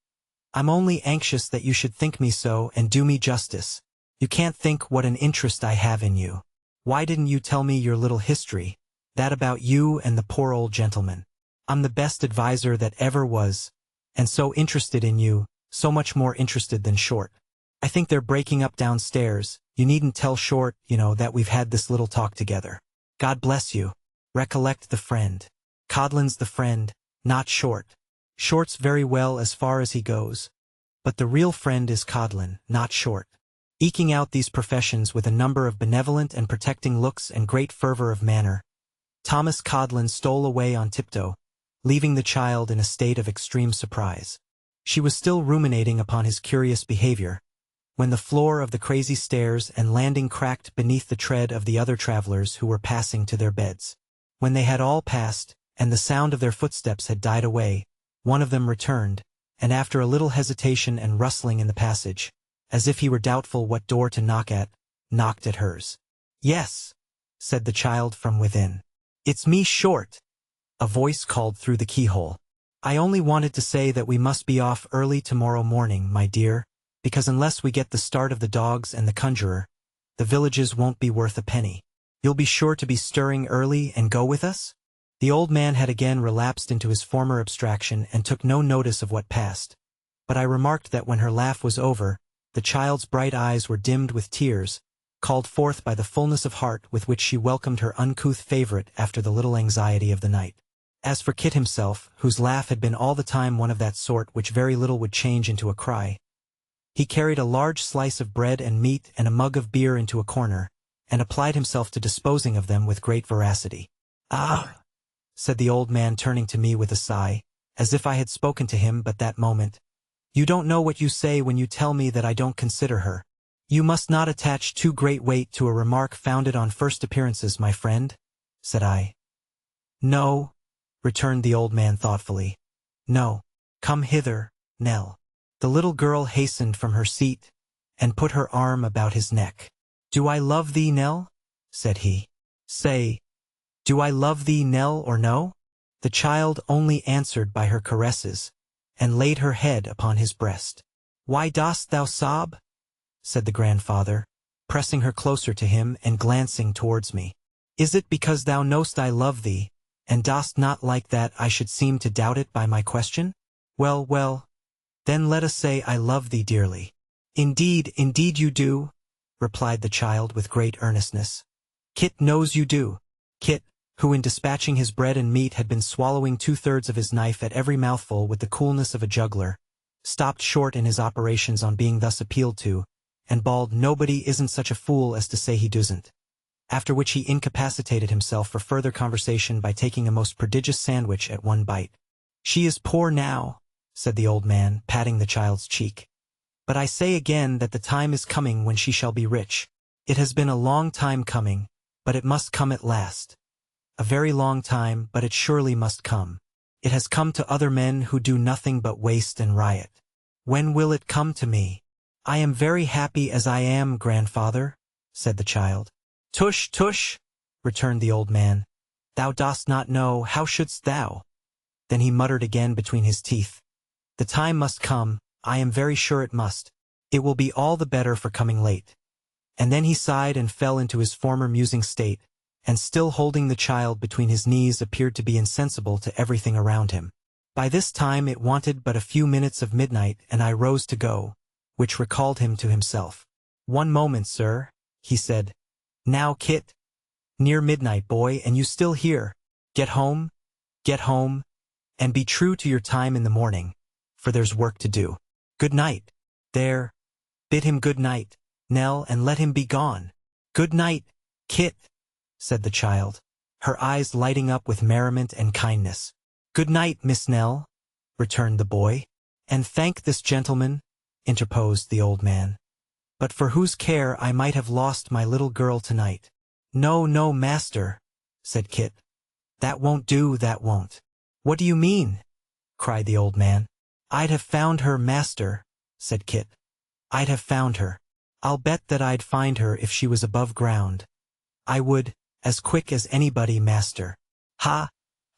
"I'm only anxious that you should think me so and do me justice. You can't think what an interest I have in you. Why didn't you tell me your little history, that about you and the poor old gentleman? I'm the best adviser that ever was, and so interested in you, so much more interested than Short. I think they're breaking up downstairs. You needn't tell Short, that we've had this little talk together. God bless you. Recollect the friend. Codlin's the friend, not Short. Short's very well as far as he goes, but the real friend is Codlin, not Short." Eking out these professions with a number of benevolent and protecting looks and great fervor of manner, Thomas Codlin stole away on tiptoe, leaving the child in a state of extreme surprise. She was still ruminating upon his curious behavior, when the floor of the crazy stairs and landing cracked beneath the tread of the other travelers who were passing to their beds. When they had all passed, and the sound of their footsteps had died away, one of them returned, and after a little hesitation and rustling in the passage, as if he were doubtful what door to knocked at hers. "Yes," said the child from within. "It's me, Short," a voice called through the keyhole. "I only wanted to say that we must be off early tomorrow morning, my dear, because unless we get the start of the dogs and the conjurer, the villages won't be worth a penny. You'll be sure to be stirring early and go with us?" The old man had again relapsed into his former abstraction and took no notice of what passed, but I remarked that when her laugh was over, the child's bright eyes were dimmed with tears, called forth by the fullness of heart with which she welcomed her uncouth favorite after the little anxiety of the night. As for Kit himself, whose laugh had been all the time one of that sort which very little would change into a cry, he carried a large slice of bread and meat and a mug of beer into a corner, and applied himself to disposing of them with great veracity. "Ah," said the old man, turning to me with a sigh, as if I had spoken to him but that moment, "you don't know what you say when you tell me that I don't consider her. You must not attach too great weight to a remark founded on first appearances, my friend," said I. "No," returned the old man thoughtfully. "No. Come hither, Nell." The little girl hastened from her seat, and put her arm about his neck. "Do I love thee, Nell?" said he. "Say, do I love thee, Nell, or no?" The child only answered by her caresses, and laid her head upon his breast. "Why dost thou sob?" said the grandfather, pressing her closer to him and glancing towards me. "Is it because thou knowst I love thee, and dost not like that I should seem to doubt it by my question? Well, well, then let us say I love thee dearly." "Indeed, indeed you do," replied the child with great earnestness. "Kit knows you do." Kit, who in dispatching his bread and meat had been swallowing 2/3 of his knife at every mouthful with the coolness of a juggler, stopped short in his operations on being thus appealed to, and bawled, "Nobody isn't such a fool as to say he doesn't," after which he incapacitated himself for further conversation by taking a most prodigious sandwich at one bite. "She is poor now," said the old man, patting the child's cheek. "But I say again that the time is coming when she shall be rich. It has been a long time coming, but it must come at last. A very long time, but it surely must come. It has come to other men who do nothing but waste and riot. When will it come to me? "I am very happy as I am, grandfather," said the child. "Tush, tush," returned the old man. "Thou dost not know, how shouldst thou?" Then he muttered again between his teeth, "The time must come, I am very sure it must. It will be all the better for coming late." And then he sighed and fell into his former musing state, and still holding the child between his knees appeared to be insensible to everything around him. By this time it wanted but a few minutes of midnight, and I rose to go, which recalled him to himself. "One moment, sir," he said. "Now, Kit. Near midnight, boy, and you still here. Get home, and be true to your time in the morning, for there's work to do. Good night. There, bid him good night, Nell, and let him be gone." "Good night, Kit," said the child, her eyes lighting up with merriment and kindness. "Good night, Miss Nell," returned the boy. "And thank this gentleman," interposed the old man, "but for whose care I might have lost my little girl tonight." "No, no, master," said Kit. "That won't do, that won't." "What do you mean?" cried the old man. "I'd have found her, master," said Kit. "I'd have found her. I'll bet that I'd find her if she was above ground. I would, as quick as anybody, master. Ha,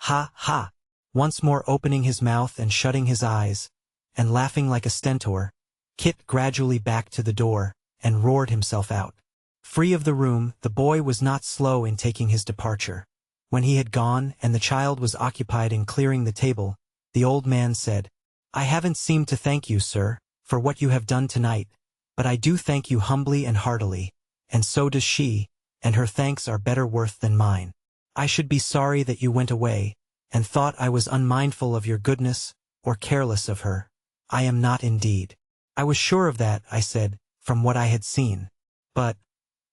ha, ha." Once more opening his mouth and shutting his eyes, and laughing like a stentor, Kit gradually backed to the door, and roared himself out. Free of the room, the boy was not slow in taking his departure. When he had gone, and the child was occupied in clearing the table, the old man said, "I haven't seemed to thank you, sir, for what you have done tonight, but I do thank you humbly and heartily, and so does she, and her thanks are better worth than mine. I should be sorry that you went away, and thought I was unmindful of your goodness, or careless of her. I am not indeed." "I was sure of that," I said, "from what I had seen. But,"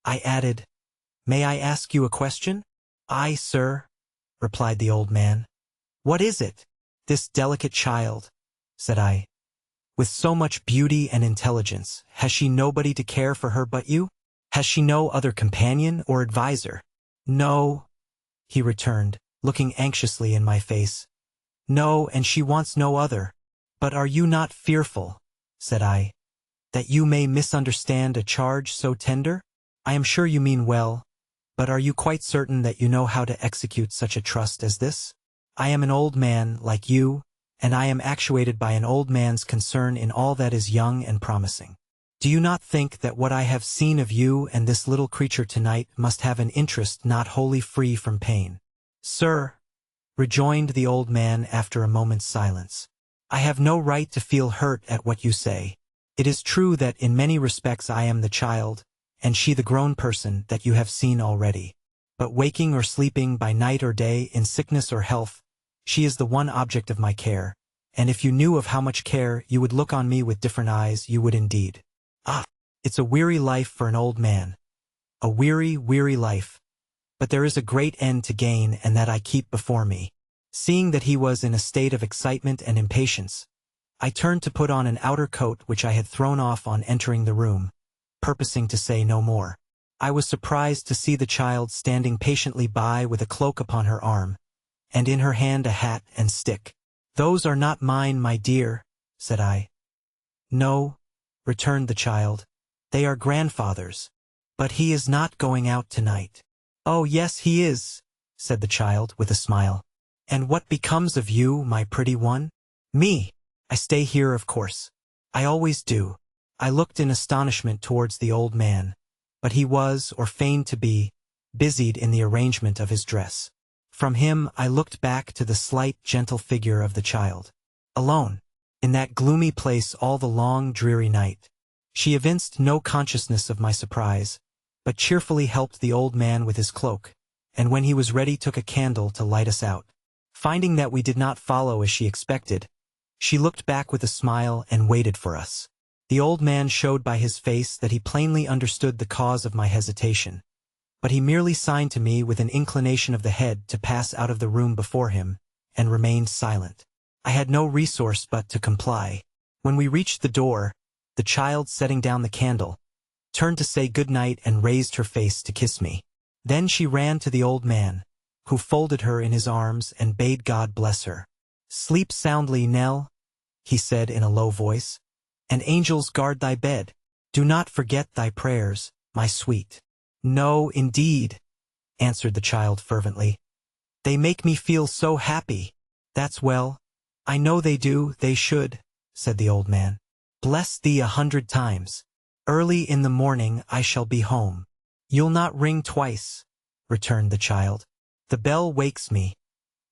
I added, "may I ask you a question?" "Aye, sir," replied the old man. "What is it?" "This delicate child," said I, "with so much beauty and intelligence, has she nobody to care for her but you? Has she no other companion or adviser?" "No," he returned, looking anxiously in my face. "No, and she wants no other." "But are you not fearful," said I, "that you may misunderstand a charge so tender? I am sure you mean well, but are you quite certain that you know how to execute such a trust as this? I am an old man, like you, and I am actuated by an old man's concern in all that is young and promising. Do you not think that what I have seen of you and this little creature tonight must have an interest not wholly free from pain?" "Sir," rejoined the old man after a moment's silence, "I have no right to feel hurt at what you say. It is true that in many respects I am the child, and she the grown person that you have seen already. But waking or sleeping by night or day, in sickness or health, she is the one object of my care, and if you knew of how much care, you would look on me with different eyes, you would indeed. Ah, it's a weary life for an old man. A weary, weary life. But there is a great end to gain, and that I keep before me." Seeing that he was in a state of excitement and impatience, I turned to put on an outer coat which I had thrown off on entering the room, purposing to say no more. I was surprised to see the child standing patiently by with a cloak upon her arm, and in her hand a hat and stick. "Those are not mine, my dear," said I. "No," returned the child, "they are grandfather's. But he is not going out tonight." "Oh, yes, he is," said the child with a smile. "And what becomes of you, my pretty one?" "Me? I stay here, of course. I always do." I looked in astonishment towards the old man, but he was, or feigned to be, busied in the arrangement of his dress. From him I looked back to the slight, gentle figure of the child. Alone, in that gloomy place all the long, dreary night. She evinced no consciousness of my surprise, but cheerfully helped the old man with his cloak, and when he was ready took a candle to light us out. Finding that we did not follow as she expected, she looked back with a smile and waited for us. The old man showed by his face that he plainly understood the cause of my hesitation, but he merely signed to me with an inclination of the head to pass out of the room before him, and remained silent. I had no resource but to comply. When we reached the door, the child, setting down the candle, turned to say good night and raised her face to kiss me. Then she ran to the old man, who folded her in his arms and bade God bless her. "Sleep soundly, Nell," he said in a low voice, "and angels guard thy bed." Do not forget thy prayers, my sweet. No, indeed, answered the child fervently. They make me feel so happy. That's well. I know they do, they should, said the old man. Bless thee 100 times. Early in the morning I shall be home. You'll not ring twice, returned the child. The bell wakes me,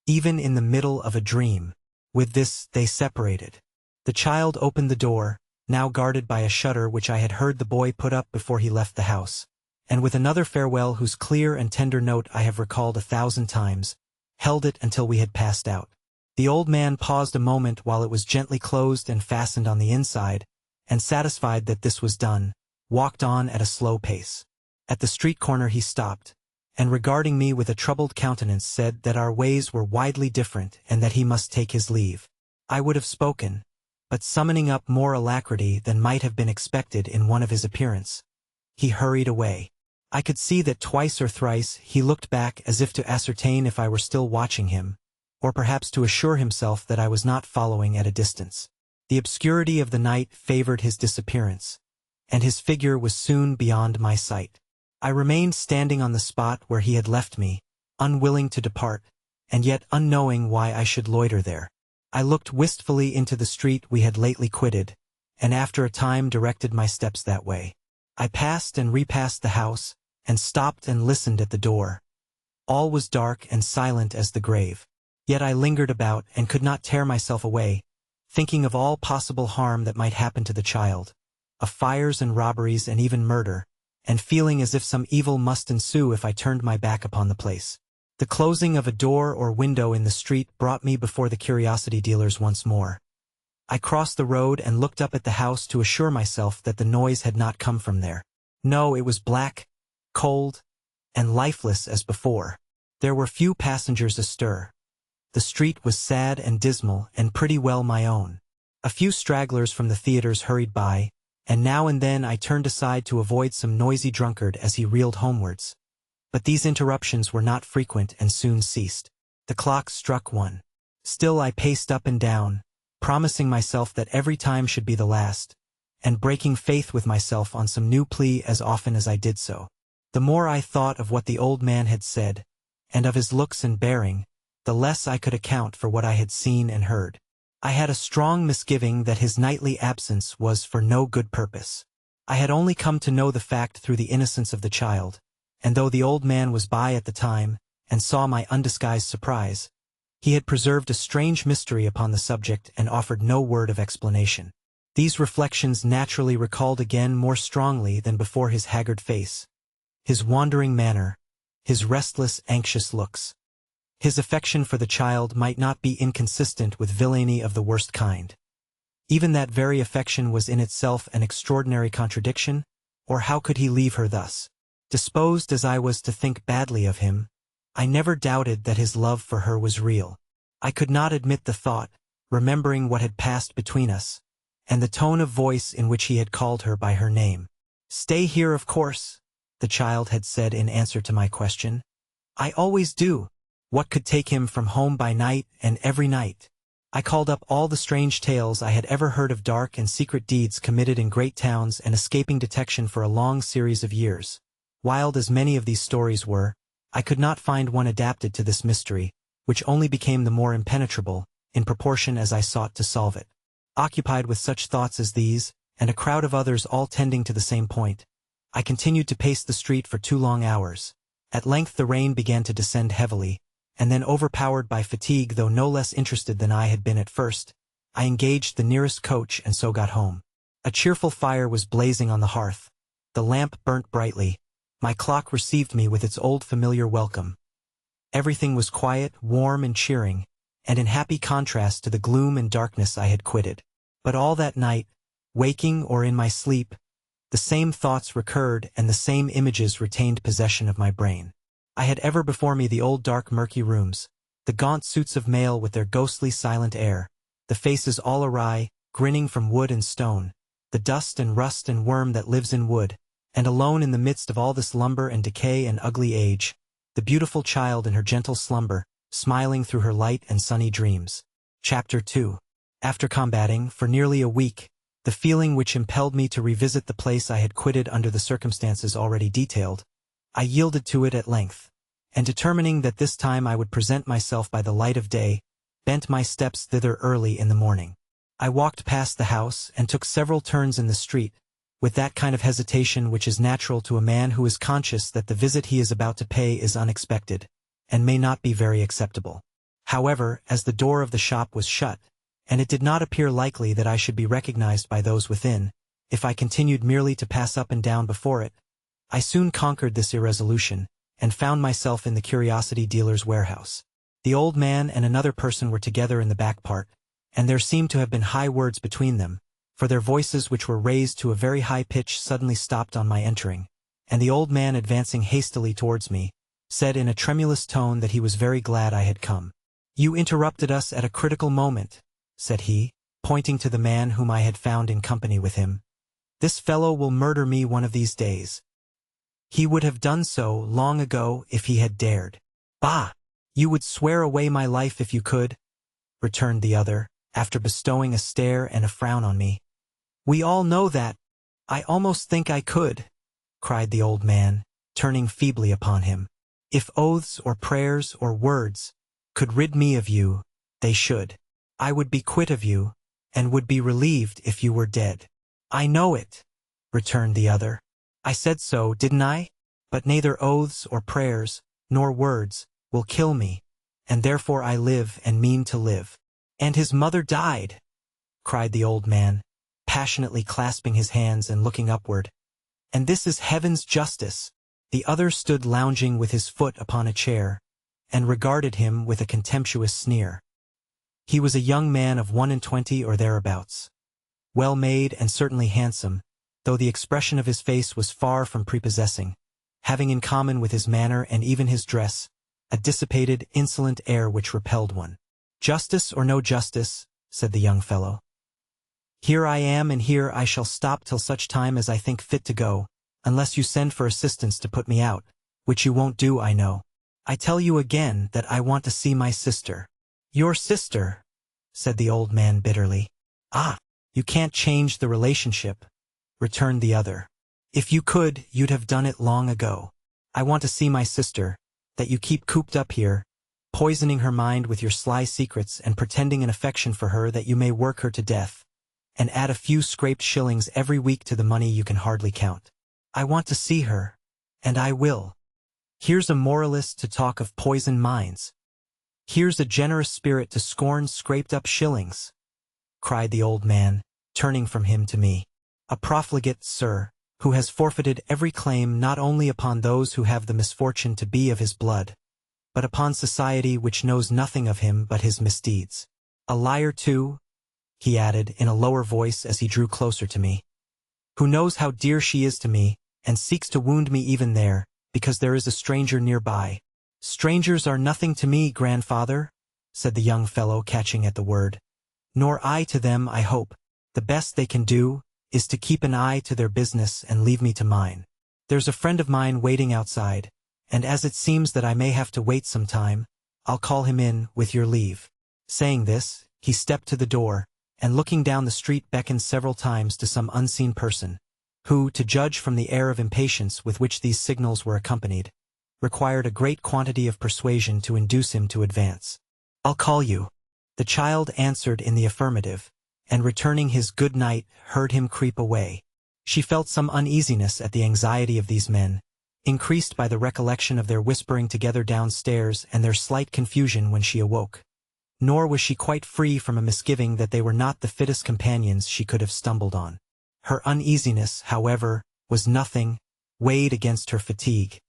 even in the middle of a dream. With this they separated. The child opened the door, now guarded by a shutter which I had heard the boy put up before he left the house, and with another farewell whose clear and tender note I have recalled 1,000 times, held it until we had passed out. The old man paused a moment while it was gently closed and fastened on the inside, and satisfied that this was done, walked on at a slow pace. At the street corner he stopped, and regarding me with a troubled countenance said that our ways were widely different and that he must take his leave. I would have spoken, but summoning up more alacrity than might have been expected in one of his appearance, he hurried away. I could see that twice or thrice he looked back as if to ascertain if I were still watching him, or perhaps to assure himself that I was not following at a distance. The obscurity of the night favored his disappearance, and his figure was soon beyond my sight. I remained standing on the spot where he had left me, unwilling to depart, and yet unknowing why I should loiter there. I looked wistfully into the street we had lately quitted, and after a time directed my steps that way. I passed and repassed the house, and stopped and listened at the door. All was dark and silent as the grave. Yet I lingered about and could not tear myself away, thinking of all possible harm that might happen to the child, of fires and robberies and even murder, and feeling as if some evil must ensue if I turned my back upon the place. The closing of a door or window in the street brought me before the curiosity dealers once more. I crossed the road and looked up at the house to assure myself that the noise had not come from there. No, it was black, cold, and lifeless as before. There were few passengers astir. The street was sad and dismal and pretty well my own. A few stragglers from the theaters hurried by, and now and then I turned aside to avoid some noisy drunkard as he reeled homewards. But these interruptions were not frequent and soon ceased. The clock struck 1. Still I paced up and down, promising myself that every time should be the last, and breaking faith with myself on some new plea as often as I did so. The more I thought of what the old man had said, and of his looks and bearing, the less I could account for what I had seen and heard. I had a strong misgiving that his nightly absence was for no good purpose. I had only come to know the fact through the innocence of the child, and though the old man was by at the time, and saw my undisguised surprise, he had preserved a strange mystery upon the subject and offered no word of explanation. These reflections naturally recalled again more strongly than before his haggard face, his wandering manner, his restless, anxious looks. His affection for the child might not be inconsistent with villainy of the worst kind. Even that very affection was in itself an extraordinary contradiction, or how could he leave her thus? Disposed as I was to think badly of him, I never doubted that his love for her was real. I could not admit the thought, remembering what had passed between us, and the tone of voice in which he had called her by her name. "Stay here, of course," the child had said in answer to my question. "I always do." What could take him from home by night and every night? I called up all the strange tales I had ever heard of dark and secret deeds committed in great towns and escaping detection for a long series of years. Wild as many of these stories were, I could not find one adapted to this mystery, which only became the more impenetrable, in proportion as I sought to solve it. Occupied with such thoughts as these, and a crowd of others all tending to the same point, I continued to pace the street for 2 long hours. At length the rain began to descend heavily, and then overpowered by fatigue though no less interested than I had been at first, I engaged the nearest coach and so got home. A cheerful fire was blazing on the hearth. The lamp burnt brightly. My clock received me with its old familiar welcome. Everything was quiet, warm and cheering, and in happy contrast to the gloom and darkness I had quitted. But all that night, waking or in my sleep, the same thoughts recurred and the same images retained possession of my brain. I had ever before me the old dark murky rooms, the gaunt suits of mail with their ghostly silent air, the faces all awry, grinning from wood and stone, the dust and rust and worm that lives in wood, and alone in the midst of all this lumber and decay and ugly age, the beautiful child in her gentle slumber, smiling through her light and sunny dreams. Chapter 2. After combating, for nearly a week, the feeling which impelled me to revisit the place I had quitted under the circumstances already detailed. I yielded to it at length, and determining that this time I would present myself by the light of day, bent my steps thither early in the morning. I walked past the house and took several turns in the street, with that kind of hesitation which is natural to a man who is conscious that the visit he is about to pay is unexpected, and may not be very acceptable. However, as the door of the shop was shut, and it did not appear likely that I should be recognized by those within, if I continued merely to pass up and down before it, I soon conquered this irresolution, and found myself in the curiosity dealer's warehouse. The old man and another person were together in the back part, and there seemed to have been high words between them, for their voices which were raised to a very high pitch suddenly stopped on my entering, and the old man advancing hastily towards me, said in a tremulous tone that he was very glad I had come. "You interrupted us at a critical moment," said he, pointing to the man whom I had found in company with him. "This fellow will murder me one of these days. He would have done so long ago if he had dared." "Bah! You would swear away my life if you could," returned the other, after bestowing a stare and a frown on me. "We all know that." "I almost think I could," cried the old man, turning feebly upon him. "If oaths or prayers or words could rid me of you, they should. I would be quit of you, and would be relieved if you were dead." "I know it," returned the other. "I said so, didn't I? But neither oaths or prayers, nor words, will kill me, and therefore I live and mean to live." "And his mother died," cried the old man, passionately clasping his hands and looking upward. "And this is heaven's justice." The other stood lounging with his foot upon a chair, and regarded him with a contemptuous sneer. He was a young man of 21 or thereabouts, well-made and certainly handsome, though the expression of his face was far from prepossessing, having in common with his manner and even his dress, a dissipated, insolent air which repelled one. "Justice or no justice," said the young fellow, "here I am, and here I shall stop till such time as I think fit to go, unless you send for assistance to put me out, which you won't do, I know. I tell you again that I want to see my sister." "Your sister," said the old man bitterly. "Ah, you can't change the relationship," returned the other. "If you could, you'd have done it long ago. I want to see my sister, that you keep cooped up here, poisoning her mind with your sly secrets and pretending an affection for her that you may work her to death, and add a few scraped shillings every week to the money you can hardly count. I want to see her, and I will. Here's a moralist to talk of poisoned minds. Here's a generous spirit to scorn scraped-up shillings," cried the old man, turning from him to me. "A profligate, sir, who has forfeited every claim not only upon those who have the misfortune to be of his blood, but upon society which knows nothing of him but his misdeeds. A liar too," he added in a lower voice as he drew closer to me, "who knows how dear she is to me, and seeks to wound me even there, because there is a stranger nearby." "Strangers are nothing to me, grandfather," said the young fellow, catching at the word. "Nor I to them, I hope. The best they can do is to keep an eye to their business and leave me to mine. There's a friend of mine waiting outside, and as it seems that I may have to wait some time, I'll call him in, with your leave." Saying this, he stepped to the door, and looking down the street beckoned several times to some unseen person, who, to judge from the air of impatience with which these signals were accompanied, required a great quantity of persuasion to induce him to advance. "I'll call you." The child answered in the affirmative, and returning his good night, heard him creep away. She felt some uneasiness at the anxiety of these men, increased by the recollection of their whispering together downstairs and their slight confusion when she awoke. Nor was she quite free from a misgiving that they were not the fittest companions she could have stumbled on. Her uneasiness, however, was nothing, weighed against her fatigue,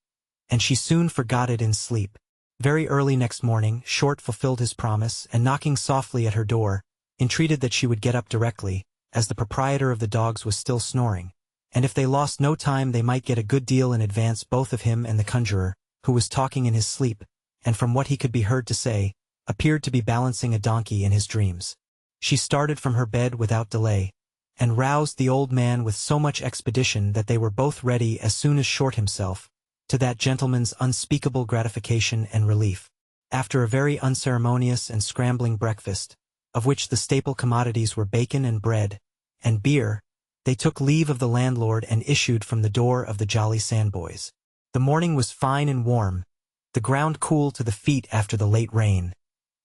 and she soon forgot it in sleep. Very early next morning, Short fulfilled his promise, and knocking softly at her door, entreated that she would get up directly, as the proprietor of the dogs was still snoring, and if they lost no time they might get a good deal in advance both of him and the conjurer, who was talking in his sleep, and from what he could be heard to say, appeared to be balancing a donkey in his dreams. She started from her bed without delay, and roused the old man with so much expedition that they were both ready as soon as Short himself, to that gentleman's unspeakable gratification and relief. After a very unceremonious and scrambling breakfast, of which the staple commodities were bacon and bread, and beer, they took leave of the landlord and issued from the door of the Jolly Sandboys. The morning was fine and warm, the ground cool to the feet after the late rain,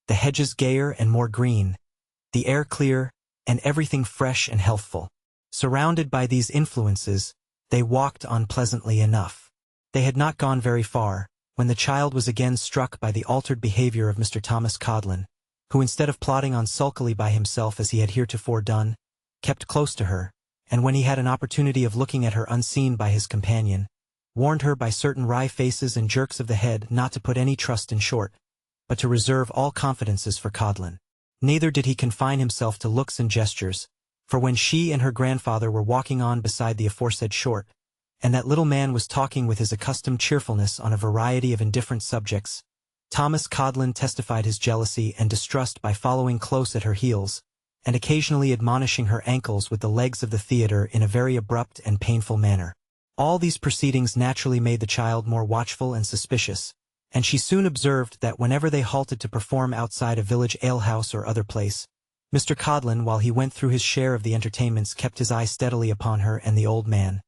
the hedges gayer and more green, the air clear, and everything fresh and healthful. Surrounded by these influences, they walked on pleasantly enough. They had not gone very far, when the child was again struck by the altered behavior of Mr. Thomas Codlin, who instead of plodding on sulkily by himself as he had heretofore done, kept close to her, and when he had an opportunity of looking at her unseen by his companion, warned her by certain wry faces and jerks of the head not to put any trust in Short, but to reserve all confidences for Codlin. Neither did he confine himself to looks and gestures, for when she and her grandfather were walking on beside the aforesaid Short, and that little man was talking with his accustomed cheerfulness on a variety of indifferent subjects, Thomas Codlin testified his jealousy and distrust by following close at her heels, and occasionally admonishing her ankles with the legs of the theatre in a very abrupt and painful manner. All these proceedings naturally made the child more watchful and suspicious, and she soon observed that whenever they halted to perform outside a village alehouse or other place, Mr. Codlin, while he went through his share of the entertainments, kept his eye steadily upon her and the old man,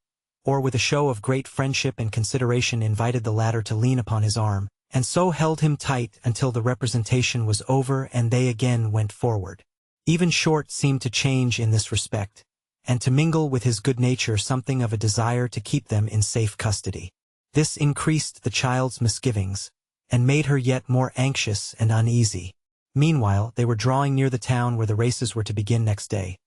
or with a show of great friendship and consideration invited the latter to lean upon his arm, and so held him tight until the representation was over and they again went forward. Even Short seemed to change in this respect, and to mingle with his good nature something of a desire to keep them in safe custody. This increased the child's misgivings, and made her yet more anxious and uneasy. Meanwhile, they were drawing near the town where the races were to begin next day,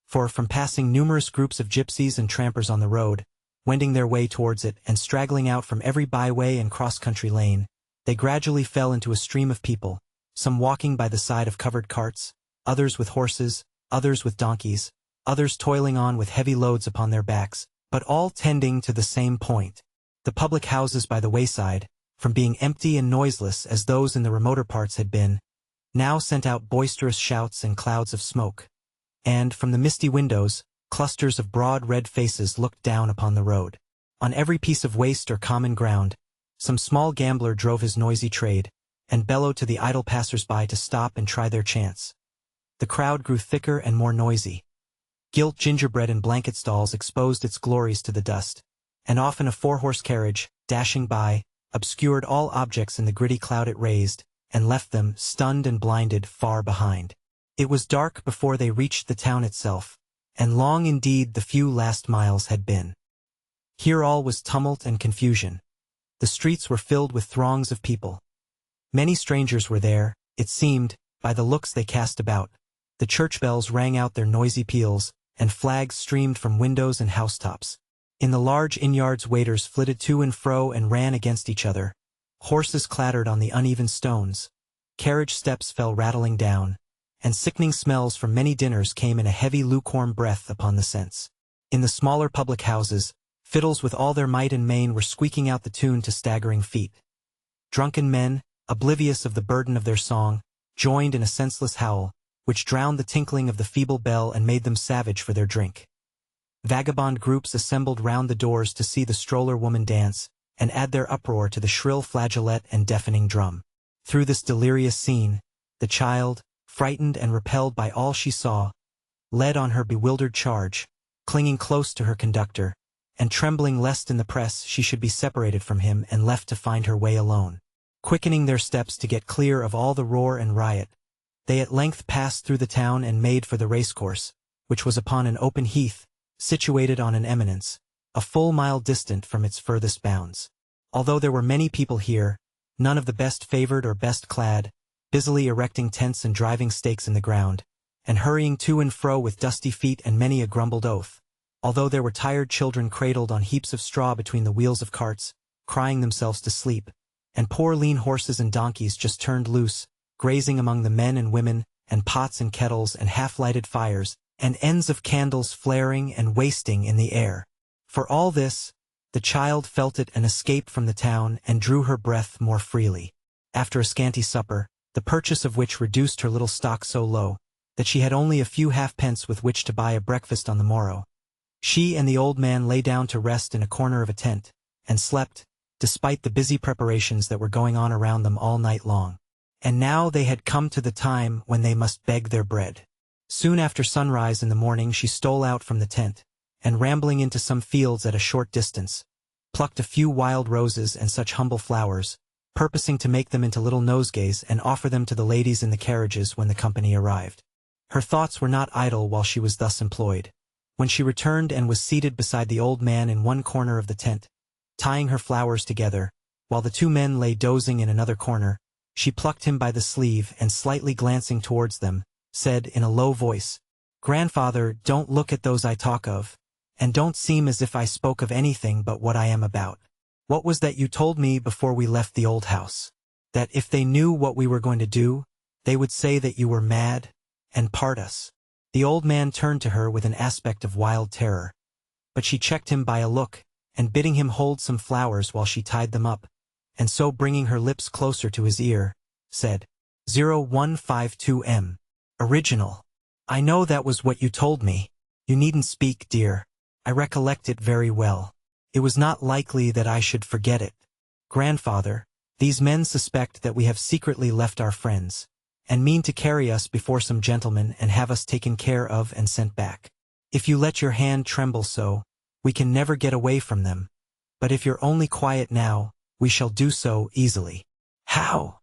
for from passing numerous groups of gypsies and trampers on the road, wending their way towards it and straggling out from every byway and cross-country lane, they gradually fell into a stream of people, some walking by the side of covered carts, others with horses, others with donkeys, others toiling on with heavy loads upon their backs, but all tending to the same point. The public houses by the wayside, from being empty and noiseless as those in the remoter parts had been, now sent out boisterous shouts and clouds of smoke, and, from the misty windows, clusters of broad red faces looked down upon the road. On every piece of waste or common ground, some small gambler drove his noisy trade, and bellowed to the idle passers-by to stop and try their chance. The crowd grew thicker and more noisy. Gilt gingerbread in blanket stalls exposed its glories to the dust, and often a four-horse carriage, dashing by, obscured all objects in the gritty cloud it raised, and left them, stunned and blinded, far behind. It was dark before they reached the town itself, and long indeed the few last miles had been. Here all was tumult and confusion. The streets were filled with throngs of people. Many strangers were there, it seemed, by the looks they cast about. The church bells rang out their noisy peals, and flags streamed from windows and housetops. In the large inn-yards waiters flitted to and fro and ran against each other. Horses clattered on the uneven stones. Carriage steps fell rattling down, and sickening smells from many dinners came in a heavy lukewarm breath upon the sense. In the smaller public houses, fiddles with all their might and main were squeaking out the tune to staggering feet. Drunken men, oblivious of the burden of their song, joined in a senseless howl, which drowned the tinkling of the feeble bell and made them savage for their drink. Vagabond groups assembled round the doors to see the stroller woman dance, and add their uproar to the shrill flageolet and deafening drum. Through this delirious scene, the child, frightened and repelled by all she saw, led on her bewildered charge, clinging close to her conductor, and trembling lest in the press she should be separated from him and left to find her way alone. Quickening their steps to get clear of all the roar and riot, they at length passed through the town and made for the racecourse, which was upon an open heath, situated on an eminence, a full mile distant from its furthest bounds. Although there were many people here, none of the best favored or best clad, busily erecting tents and driving stakes in the ground, and hurrying to and fro with dusty feet and many a grumbled oath, although there were tired children cradled on heaps of straw between the wheels of carts, crying themselves to sleep, and poor lean horses and donkeys just turned loose, grazing among the men and women, and pots and kettles and half-lighted fires, and ends of candles flaring and wasting in the air. For all this, the child felt it an escape from the town and drew her breath more freely. After a scanty supper, the purchase of which reduced her little stock so low that she had only a few halfpence with which to buy a breakfast on the morrow, she and the old man lay down to rest in a corner of a tent, and slept, despite the busy preparations that were going on around them all night long. And now they had come to the time when they must beg their bread. Soon after sunrise in the morning she stole out from the tent, and rambling into some fields at a short distance, plucked a few wild roses and such humble flowers, purposing to make them into little nosegays and offer them to the ladies in the carriages when the company arrived. Her thoughts were not idle while she was thus employed. When she returned and was seated beside the old man in one corner of the tent, tying her flowers together, while the two men lay dozing in another corner, she plucked him by the sleeve and slightly glancing towards them, said in a low voice, "Grandfather, don't look at those I talk of, and don't seem as if I spoke of anything but what I am about. What was that you told me before we left the old house? That if they knew what we were going to do, they would say that you were mad, and part us." The old man turned to her with an aspect of wild terror, but she checked him by a look, and bidding him hold some flowers while she tied them up, and so bringing her lips closer to his ear, said, 0152M. Original. I know that was what you told me. You needn't speak, dear. I recollect it very well. It was not likely that I should forget it. Grandfather, these men suspect that we have secretly left our friends, and mean to carry us before some gentlemen and have us taken care of and sent back. If you let your hand tremble so, we can never get away from them, but if you're only quiet now, we shall do so easily. How?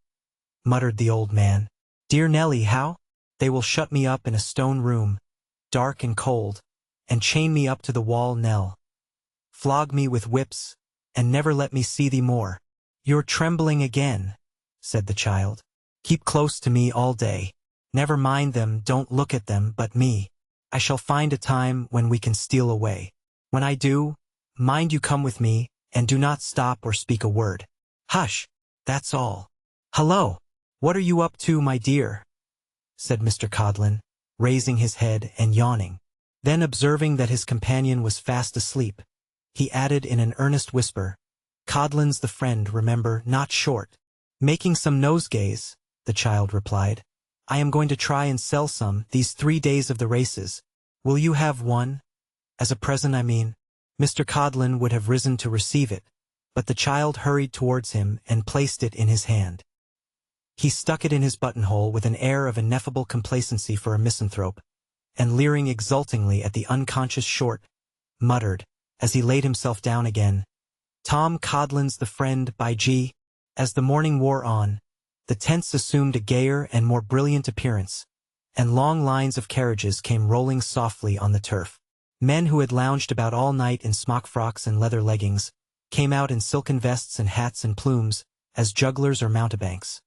Muttered the old man. Dear Nellie, how? They will shut me up in a stone room, dark and cold, and chain me up to the wall, Nell. Flog me with whips, and never let me see thee more. You're trembling again, said the child. Keep close to me all day. Never mind them, don't look at them, but me. I shall find a time when we can steal away. When I do, mind you come with me, and do not stop or speak a word. Hush, that's all. Hello, what are you up to, my dear? Said Mr. Codlin, raising his head and yawning. Then observing that his companion was fast asleep, he added in an earnest whisper, Codlin's the friend, remember, not short. Making some nosegays, the child replied. I am going to try and sell some these 3 days of the races. Will you have one? As a present, I mean. Mr. Codlin would have risen to receive it, but the child hurried towards him and placed it in his hand. He stuck it in his buttonhole with an air of ineffable complacency for a misanthrope, and leering exultingly at the unconscious Short, muttered, as he laid himself down again, Tom Codlin's the friend, by G. As the morning wore on, the tents assumed a gayer and more brilliant appearance, and long lines of carriages came rolling softly on the turf. Men who had lounged about all night in smock frocks and leather leggings came out in silken vests and hats and plumes as jugglers or mountebanks,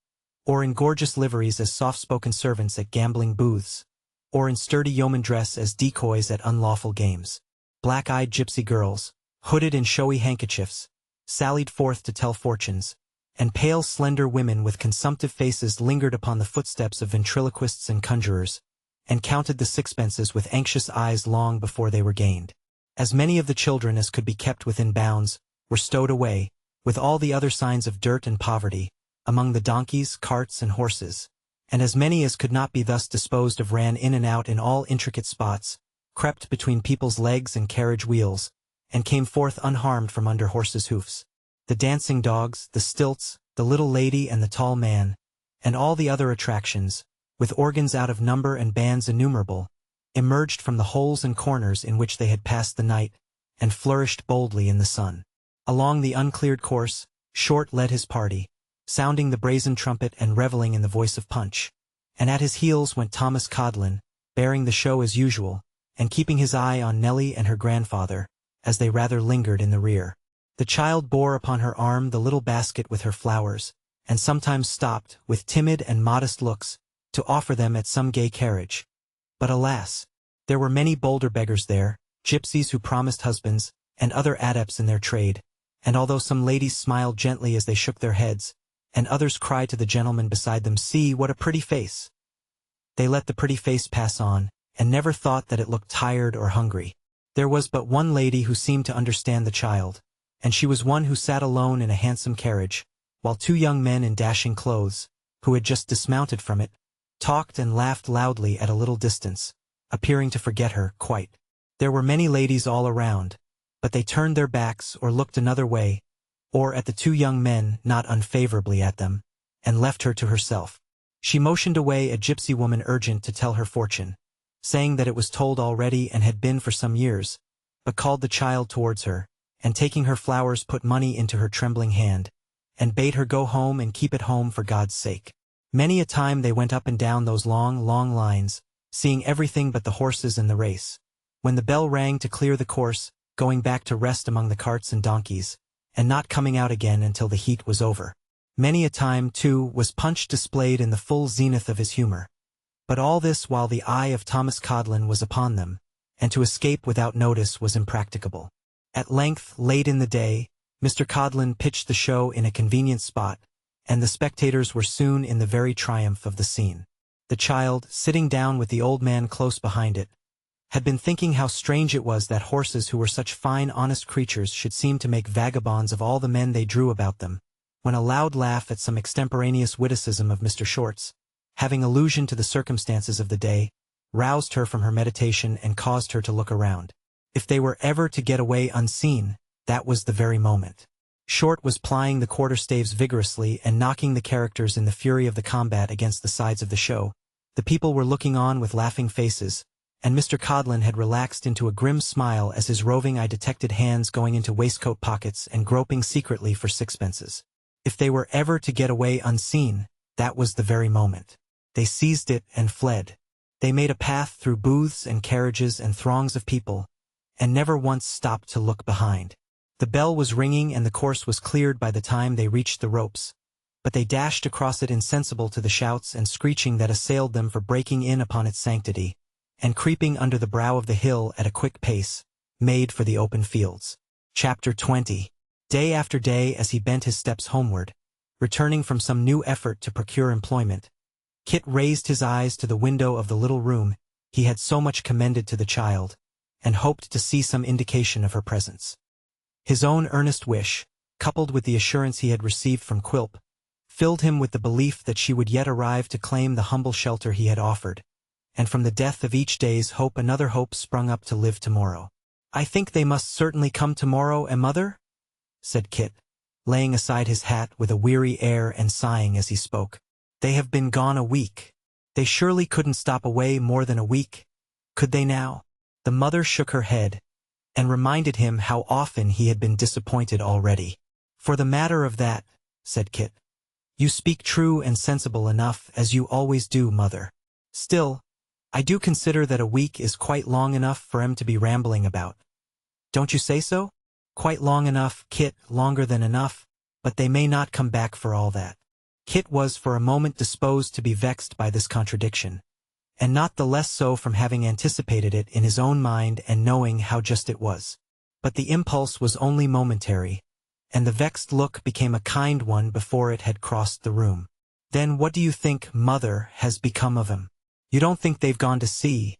or in gorgeous liveries as soft-spoken servants at gambling booths, or in sturdy yeoman dress as decoys at unlawful games. Black-eyed gypsy girls, hooded in showy handkerchiefs, sallied forth to tell fortunes, and pale, slender women with consumptive faces lingered upon the footsteps of ventriloquists and conjurers, and counted the sixpences with anxious eyes long before they were gained. As many of the children as could be kept within bounds were stowed away, with all the other signs of dirt and poverty, among the donkeys, carts, and horses, and as many as could not be thus disposed of ran in and out in all intricate spots, crept between people's legs and carriage wheels, and came forth unharmed from under horses' hoofs. The dancing dogs, the stilts, the little lady and the tall man, and all the other attractions, with organs out of number and bands innumerable, emerged from the holes and corners in which they had passed the night, and flourished boldly in the sun. Along the uncleared course, Short led his party, sounding the brazen trumpet and reveling in the voice of Punch, and at his heels went Thomas Codlin, bearing the show as usual, and keeping his eye on Nellie and her grandfather, as they rather lingered in the rear. The child bore upon her arm the little basket with her flowers, and sometimes stopped, with timid and modest looks, to offer them at some gay carriage. But alas, there were many bolder beggars there, gypsies who promised husbands, and other adepts in their trade, and although some ladies smiled gently as they shook their heads, and others cried to the gentleman beside them, See, what a pretty face! They let the pretty face pass on, and never thought that it looked tired or hungry. There was but one lady who seemed to understand the child, and she was one who sat alone in a handsome carriage, while 2 young men in dashing clothes, who had just dismounted from it, talked and laughed loudly at a little distance, appearing to forget her quite. There were many ladies all around, but they turned their backs or looked another way, or at the 2 young men not unfavorably at them, and left her to herself. She motioned away a gypsy woman urgent to tell her fortune, saying that it was told already and had been for some years, but called the child towards her, and taking her flowers put money into her trembling hand, and bade her go home and keep at home for God's sake. Many a time they went up and down those long, long lines, seeing everything but the horses and the race. When the bell rang to clear the course, going back to rest among the carts and donkeys, and not coming out again until the heat was over. Many a time, too, was Punch displayed in the full zenith of his humor. But all this while the eye of Thomas Codlin was upon them, and to escape without notice was impracticable. At length, late in the day, Mr. Codlin pitched the show in a convenient spot, and the spectators were soon in the very triumph of the scene. The child, sitting down with the old man close behind it, had been thinking how strange it was that horses who were such fine honest creatures should seem to make vagabonds of all the men they drew about them, when a loud laugh at some extemporaneous witticism of Mr. Short's, having allusion to the circumstances of the day, roused her from her meditation and caused her to look around. If they were ever to get away unseen, that was the very moment. Short was plying the quarterstaves vigorously and knocking the characters in the fury of the combat against the sides of the show. The people were looking on with laughing faces, and Mr. Codlin had relaxed into a grim smile as his roving eye detected hands going into waistcoat pockets and groping secretly for sixpences. If they were ever to get away unseen, that was the very moment. They seized it and fled. They made a path through booths and carriages and throngs of people, and never once stopped to look behind. The bell was ringing and the course was cleared by the time they reached the ropes, but they dashed across it insensible to the shouts and screeching that assailed them for breaking in upon its sanctity, and creeping under the brow of the hill at a quick pace, made for the open fields. Chapter 20. Day after day as he bent his steps homeward, returning from some new effort to procure employment, Kit raised his eyes to the window of the little room he had so much commended to the child, and hoped to see some indication of her presence. His own earnest wish, coupled with the assurance he had received from Quilp, filled him with the belief that she would yet arrive to claim the humble shelter he had offered, and from the death of each day's hope another hope sprung up to live tomorrow. "I think they must certainly come tomorrow, mother?" said Kit, laying aside his hat with a weary air and sighing as he spoke. "They have been gone a week. They surely couldn't stop away more than a week, could they now?" The mother shook her head, and reminded him how often he had been disappointed already. "For the matter of that," said Kit, "you speak true and sensible enough as you always do, mother. Still, I do consider that a week is quite long enough for 'em to be rambling about. Don't you say so?" "Quite long enough, Kit, longer than enough, but they may not come back for all that." Kit was for a moment disposed to be vexed by this contradiction, and not the less so from having anticipated it in his own mind and knowing how just it was. But the impulse was only momentary, and the vexed look became a kind one before it had crossed the room. "Then what do you think, mother, has become of 'em? You don't think they've gone to sea,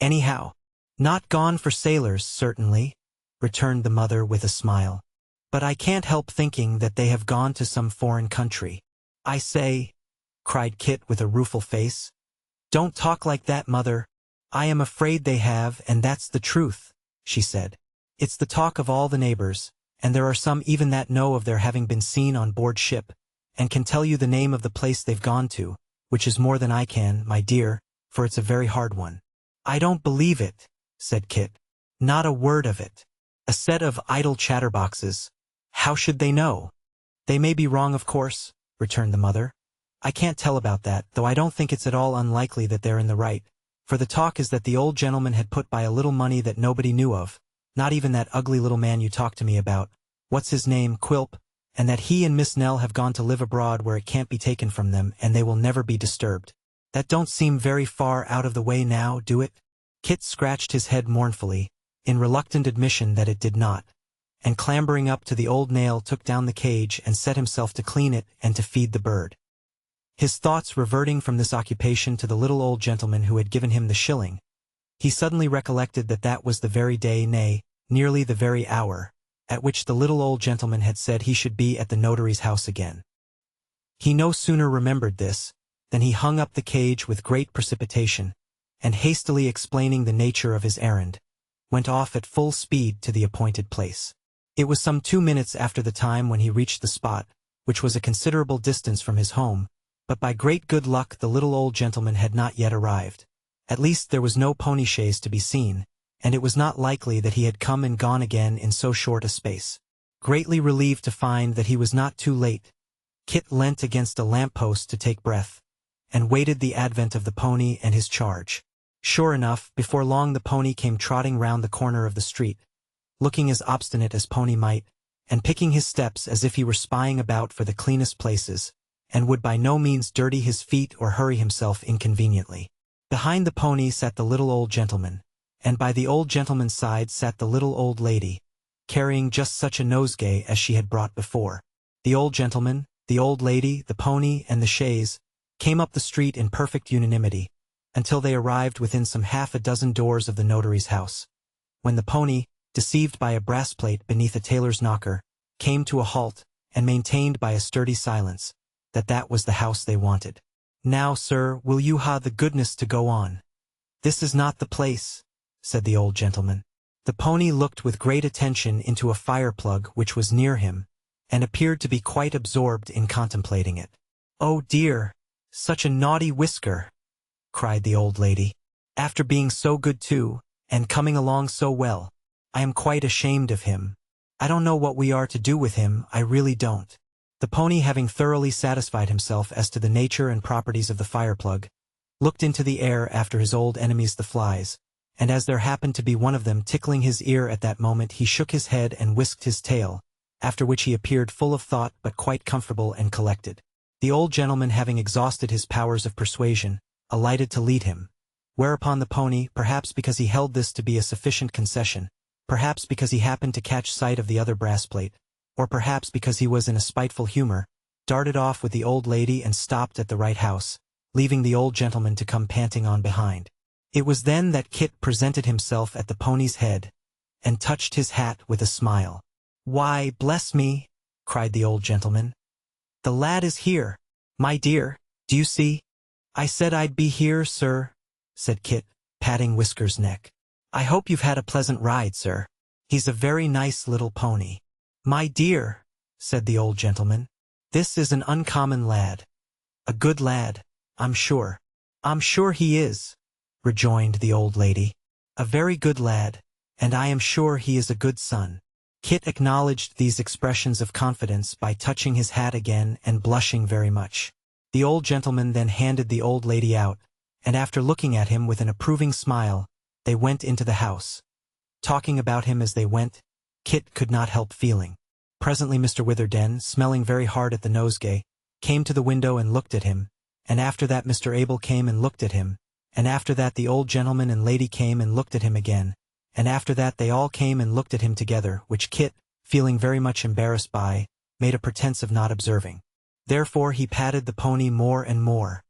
anyhow?" "Not gone for sailors, certainly," returned the mother with a smile. "But I can't help thinking that they have gone to some foreign country." "I say," cried Kit with a rueful face, "don't talk like that, mother. I am afraid they have, and that's the truth," she said. "It's the talk of all the neighbors, and there are some even that know of their having been seen on board ship, and can tell you the name of the place they've gone to, which is more than I can, my dear, for it's a very hard one." "I don't believe it," said Kit. "Not a word of it. A set of idle chatterboxes. How should they know?" "They may be wrong, of course," returned the mother. "I can't tell about that, though I don't think it's at all unlikely that they're in the right, for the talk is that the old gentleman had put by a little money that nobody knew of, not even that ugly little man you talked to me about, what's his name, Quilp, and that he and Miss Nell have gone to live abroad where it can't be taken from them and they will never be disturbed. That don't seem very far out of the way now, do it?" Kit scratched his head mournfully, in reluctant admission that it did not, and clambering up to the old nail took down the cage and set himself to clean it and to feed the bird. His thoughts reverting from this occupation to the little old gentleman who had given him the shilling, he suddenly recollected that that was the very day, nay, nearly the very hour, at which the little old gentleman had said he should be at the notary's house again. He no sooner remembered this, than he hung up the cage with great precipitation, and hastily explaining the nature of his errand, went off at full speed to the appointed place. It was some 2 minutes after the time when he reached the spot, which was a considerable distance from his home, but by great good luck the little old gentleman had not yet arrived, At least there was no pony chaise to be seen, and it was not likely that he had come and gone again in so short a space. Greatly relieved to find that he was not too late, Kit leant against a lamp-post to take breath, and waited the advent of the pony and his charge. Sure enough, before long the pony came trotting round the corner of the street, looking as obstinate as pony might, and picking his steps as if he were spying about for the cleanest places, and would by no means dirty his feet or hurry himself inconveniently. Behind the pony sat the little old gentleman, and by the old gentleman's side sat the little old lady, carrying just such a nosegay as she had brought before. The old gentleman, the old lady, the pony, and the chaise came up the street in perfect unanimity, until they arrived within some half a dozen doors of the notary's house, when the pony, deceived by a brass plate beneath a tailor's knocker, came to a halt, and maintained by a sturdy silence that was the house they wanted. "Now, sir, will you ha the goodness to go on? This is not the place," said the old gentleman. The pony looked with great attention into a fire-plug which was near him, and appeared to be quite absorbed in contemplating it. "Oh dear, such a naughty whisker!" cried the old lady. "After being so good too, and coming along so well. I am quite ashamed of him. I don't know what we are to do with him, I really don't." The pony, having thoroughly satisfied himself as to the nature and properties of the fire-plug, looked into the air after his old enemies the flies, and as there happened to be one of them tickling his ear at that moment, he shook his head and whisked his tail, after which he appeared full of thought but quite comfortable and collected. The old gentleman, having exhausted his powers of persuasion, alighted to lead him, whereupon the pony, perhaps because he held this to be a sufficient concession, perhaps because he happened to catch sight of the other brass plate, or perhaps because he was in a spiteful humor, darted off with the old lady and stopped at the right house, leaving the old gentleman to come panting on behind. It was then that Kit presented himself at the pony's head, and touched his hat with a smile. "Why, bless me," cried the old gentleman. "The lad is here, my dear, do you see?" "I said I'd be here, sir," said Kit, patting Whisker's neck. "I hope you've had a pleasant ride, sir. He's a very nice little pony." "My dear," said the old gentleman, "this is an uncommon lad. A good lad, I'm sure." "I'm sure he is," rejoined the old lady. "A very good lad, and I am sure he is a good son." Kit acknowledged these expressions of confidence by touching his hat again and blushing very much. The old gentleman then handed the old lady out, and after looking at him with an approving smile, they went into the house. Talking about him as they went, Kit could not help feeling. Presently Mr. Witherden, smelling very hard at the nosegay, came to the window and looked at him, and after that Mr. Abel came and looked at him, and after that the old gentleman and lady came and looked at him again, and after that they all came and looked at him together, which Kit, feeling very much embarrassed by, made a pretense of not observing. Therefore he patted the pony more and more,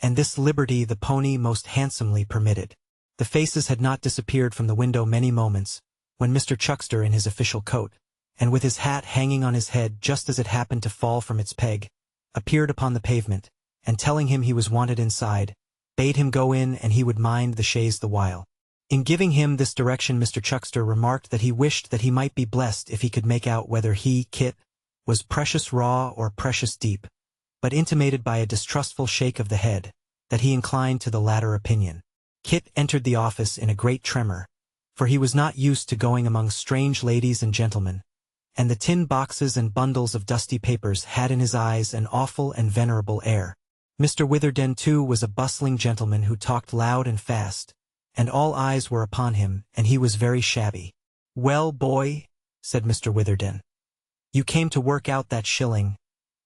and this liberty the pony most handsomely permitted. The faces had not disappeared from the window many moments, when Mr. Chuckster, in his official coat, and with his hat hanging on his head just as it happened to fall from its peg, appeared upon the pavement, and telling him he was wanted inside, bade him go in and he would mind the chaise the while. In giving him this direction Mr. Chuckster remarked that he wished that he might be blessed if he could make out whether he, Kit, was precious raw or precious deep, but intimated by a distrustful shake of the head that he inclined to the latter opinion. Kit entered the office in a great tremor, for he was not used to going among strange ladies and gentlemen, and the tin boxes and bundles of dusty papers had in his eyes an awful and venerable air. Mr. Witherden, too, was a bustling gentleman who talked loud and fast, and all eyes were upon him, and he was very shabby. "Well, boy," said Mr. Witherden, "you came to work out that shilling,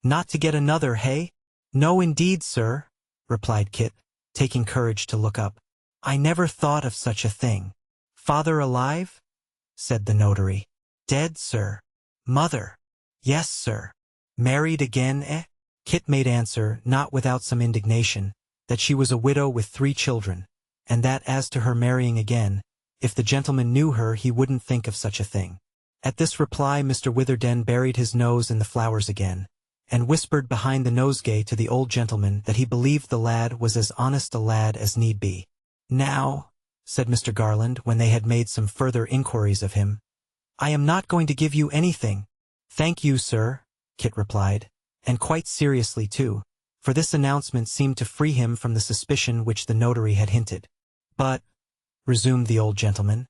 not to get another, hey?" "No, indeed, sir," replied Kit, taking courage to look up. "I never thought of such a thing." "Father alive?" said the notary. "Dead, sir." "Mother?" "Yes, sir." "Married again, eh?" Kit made answer, not without some indignation, that she was a widow with 3 children, and that as to her marrying again, if the gentleman knew her he wouldn't think of such a thing. At this reply Mr. Witherden buried his nose in the flowers again, and whispered behind the nosegay to the old gentleman that he believed the lad was as honest a lad as need be. "Now," said Mr. Garland when they had made some further inquiries of him, "I am not going to give you anything." "Thank you, sir," Kit replied, and quite seriously too, for this announcement seemed to free him from the suspicion which the notary had hinted. "But," resumed the old gentleman,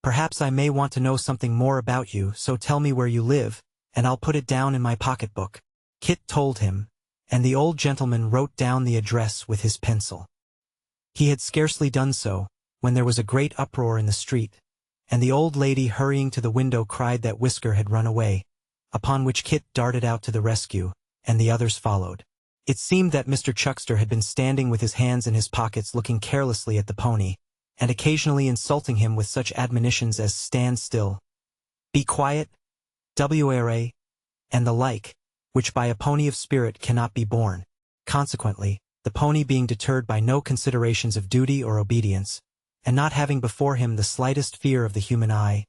"perhaps I may want to know something more about you, so tell me where you live, and I'll put it down in my pocketbook." Kit told him, and the old gentleman wrote down the address with his pencil. He had scarcely done so, when there was a great uproar in the street, and the old lady hurrying to the window cried that Whisker had run away, upon which Kit darted out to the rescue, and the others followed. It seemed that Mr. Chuckster had been standing with his hands in his pockets looking carelessly at the pony, and occasionally insulting him with such admonitions as "stand still," "be quiet," "wra," and the like, which by a pony of spirit cannot be borne. Consequently, the pony being deterred by no considerations of duty or obedience, and not having before him the slightest fear of the human eye,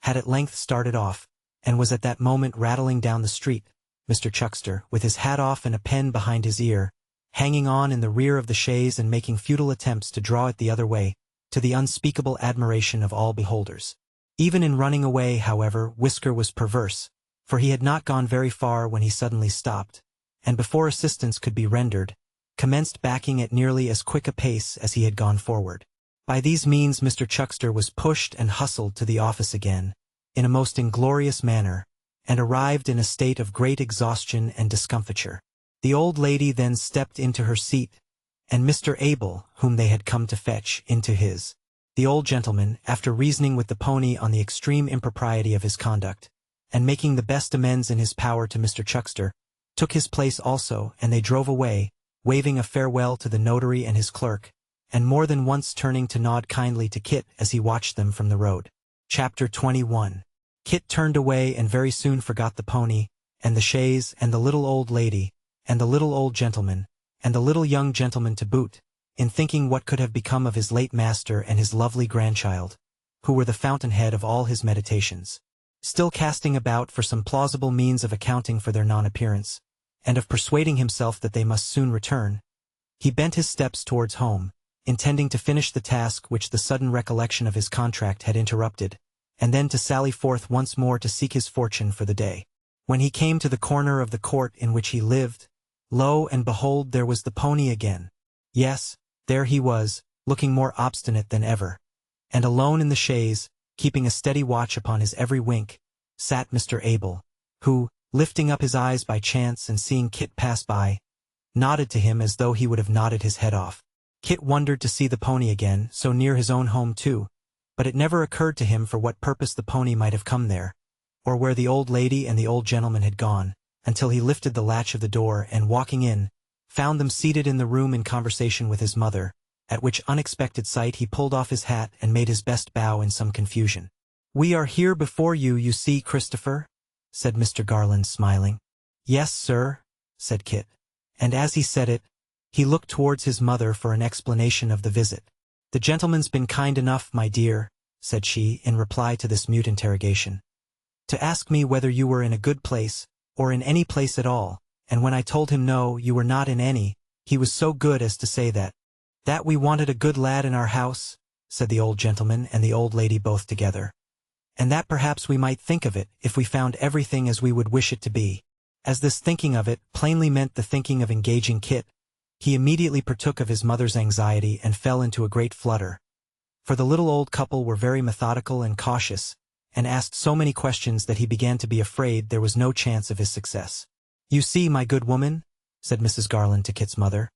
had at length started off, and was at that moment rattling down the street, Mr. Chuckster, with his hat off and a pen behind his ear, hanging on in the rear of the chaise and making futile attempts to draw it the other way, to the unspeakable admiration of all beholders. Even in running away, however, Whisker was perverse, for he had not gone very far when he suddenly stopped, and before assistance could be rendered, commenced backing at nearly as quick a pace as he had gone forward. By these means Mr. Chuckster was pushed and hustled to the office again, in a most inglorious manner, and arrived in a state of great exhaustion and discomfiture. The old lady then stepped into her seat, and Mr. Abel, whom they had come to fetch, into his. The old gentleman, after reasoning with the pony on the extreme impropriety of his conduct, and making the best amends in his power to Mr. Chuckster, took his place also, and they drove away, waving a farewell to the notary and his clerk, and more than once turning to nod kindly to Kit as he watched them from the road. Chapter 21. Kit turned away and very soon forgot the pony, and the chaise, and the little old lady, and the little old gentleman, and the little young gentleman to boot, in thinking what could have become of his late master and his lovely grandchild, who were the fountainhead of all his meditations. Still casting about for some plausible means of accounting for their non-appearance, and of persuading himself that they must soon return, he bent his steps towards home, intending to finish the task which the sudden recollection of his contract had interrupted, and then to sally forth once more to seek his fortune for the day. When he came to the corner of the court in which he lived, lo and behold, there was the pony again. Yes, there he was, looking more obstinate than ever. And alone in the chaise, keeping a steady watch upon his every wink, sat Mr. Abel, who, lifting up his eyes by chance and seeing Kit pass by, nodded to him as though he would have nodded his head off. Kit wondered to see the pony again, so near his own home too, but it never occurred to him for what purpose the pony might have come there, or where the old lady and the old gentleman had gone, until he lifted the latch of the door and, walking in, found them seated in the room in conversation with his mother, at which unexpected sight he pulled off his hat and made his best bow in some confusion. "We are here before you, you see, Christopher," said Mr. Garland, smiling. "Yes, sir," said Kit, and as he said it, he looked towards his mother for an explanation of the visit. "The gentleman's been kind enough, my dear," said she, in reply to this mute interrogation, "to ask me whether you were in a good place, or in any place at all, and when I told him no, you were not in any, he was so good as to say that we wanted a good lad in our house," said the old gentleman and the old lady both together, "and that perhaps we might think of it if we found everything as we would wish it to be." As this thinking of it plainly meant the thinking of engaging Kit, he immediately partook of his mother's anxiety and fell into a great flutter. For the little old couple were very methodical and cautious, and asked so many questions that he began to be afraid there was no chance of his success. "You see, my good woman," said Mrs. Garland to Kit's mother,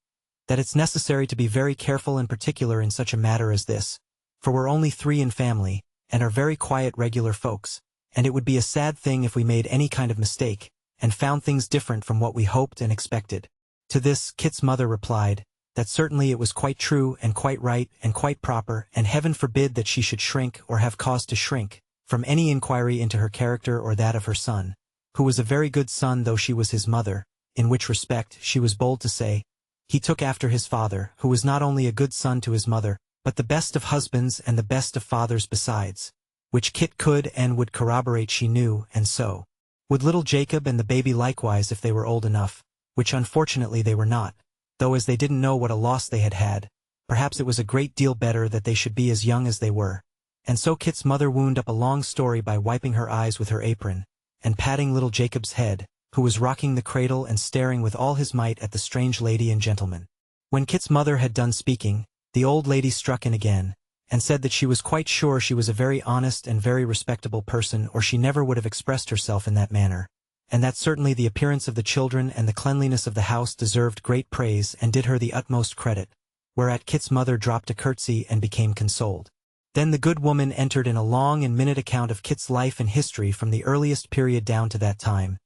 "that it's necessary to be very careful and particular in such a matter as this, for we're only 3 in family, and are very quiet regular folks, and it would be a sad thing if we made any kind of mistake, and found things different from what we hoped and expected." To this, Kit's mother replied, that certainly it was quite true and quite right and quite proper, and heaven forbid that she should shrink, or have cause to shrink, from any inquiry into her character or that of her son, who was a very good son though she was his mother, in which respect, she was bold to say, he took after his father, who was not only a good son to his mother, but the best of husbands and the best of fathers besides, which Kit could and would corroborate she knew, and so would little Jacob and the baby likewise if they were old enough, which unfortunately they were not, though as they didn't know what a loss they had had, perhaps it was a great deal better that they should be as young as they were. And so Kit's mother wound up a long story by wiping her eyes with her apron, and patting little Jacob's head, who was rocking the cradle and staring with all his might at the strange lady and gentleman. When Kit's mother had done speaking, The old lady struck in again, and said that she was quite sure she was a very honest and very respectable person, or she never would have expressed herself in that manner, and that certainly the appearance of the children and the cleanliness of the house deserved great praise and did her the utmost credit, whereat Kit's mother dropped a curtsy and became consoled. Then the good woman entered in a long and minute account of Kit's life and history from the earliest period down to that time,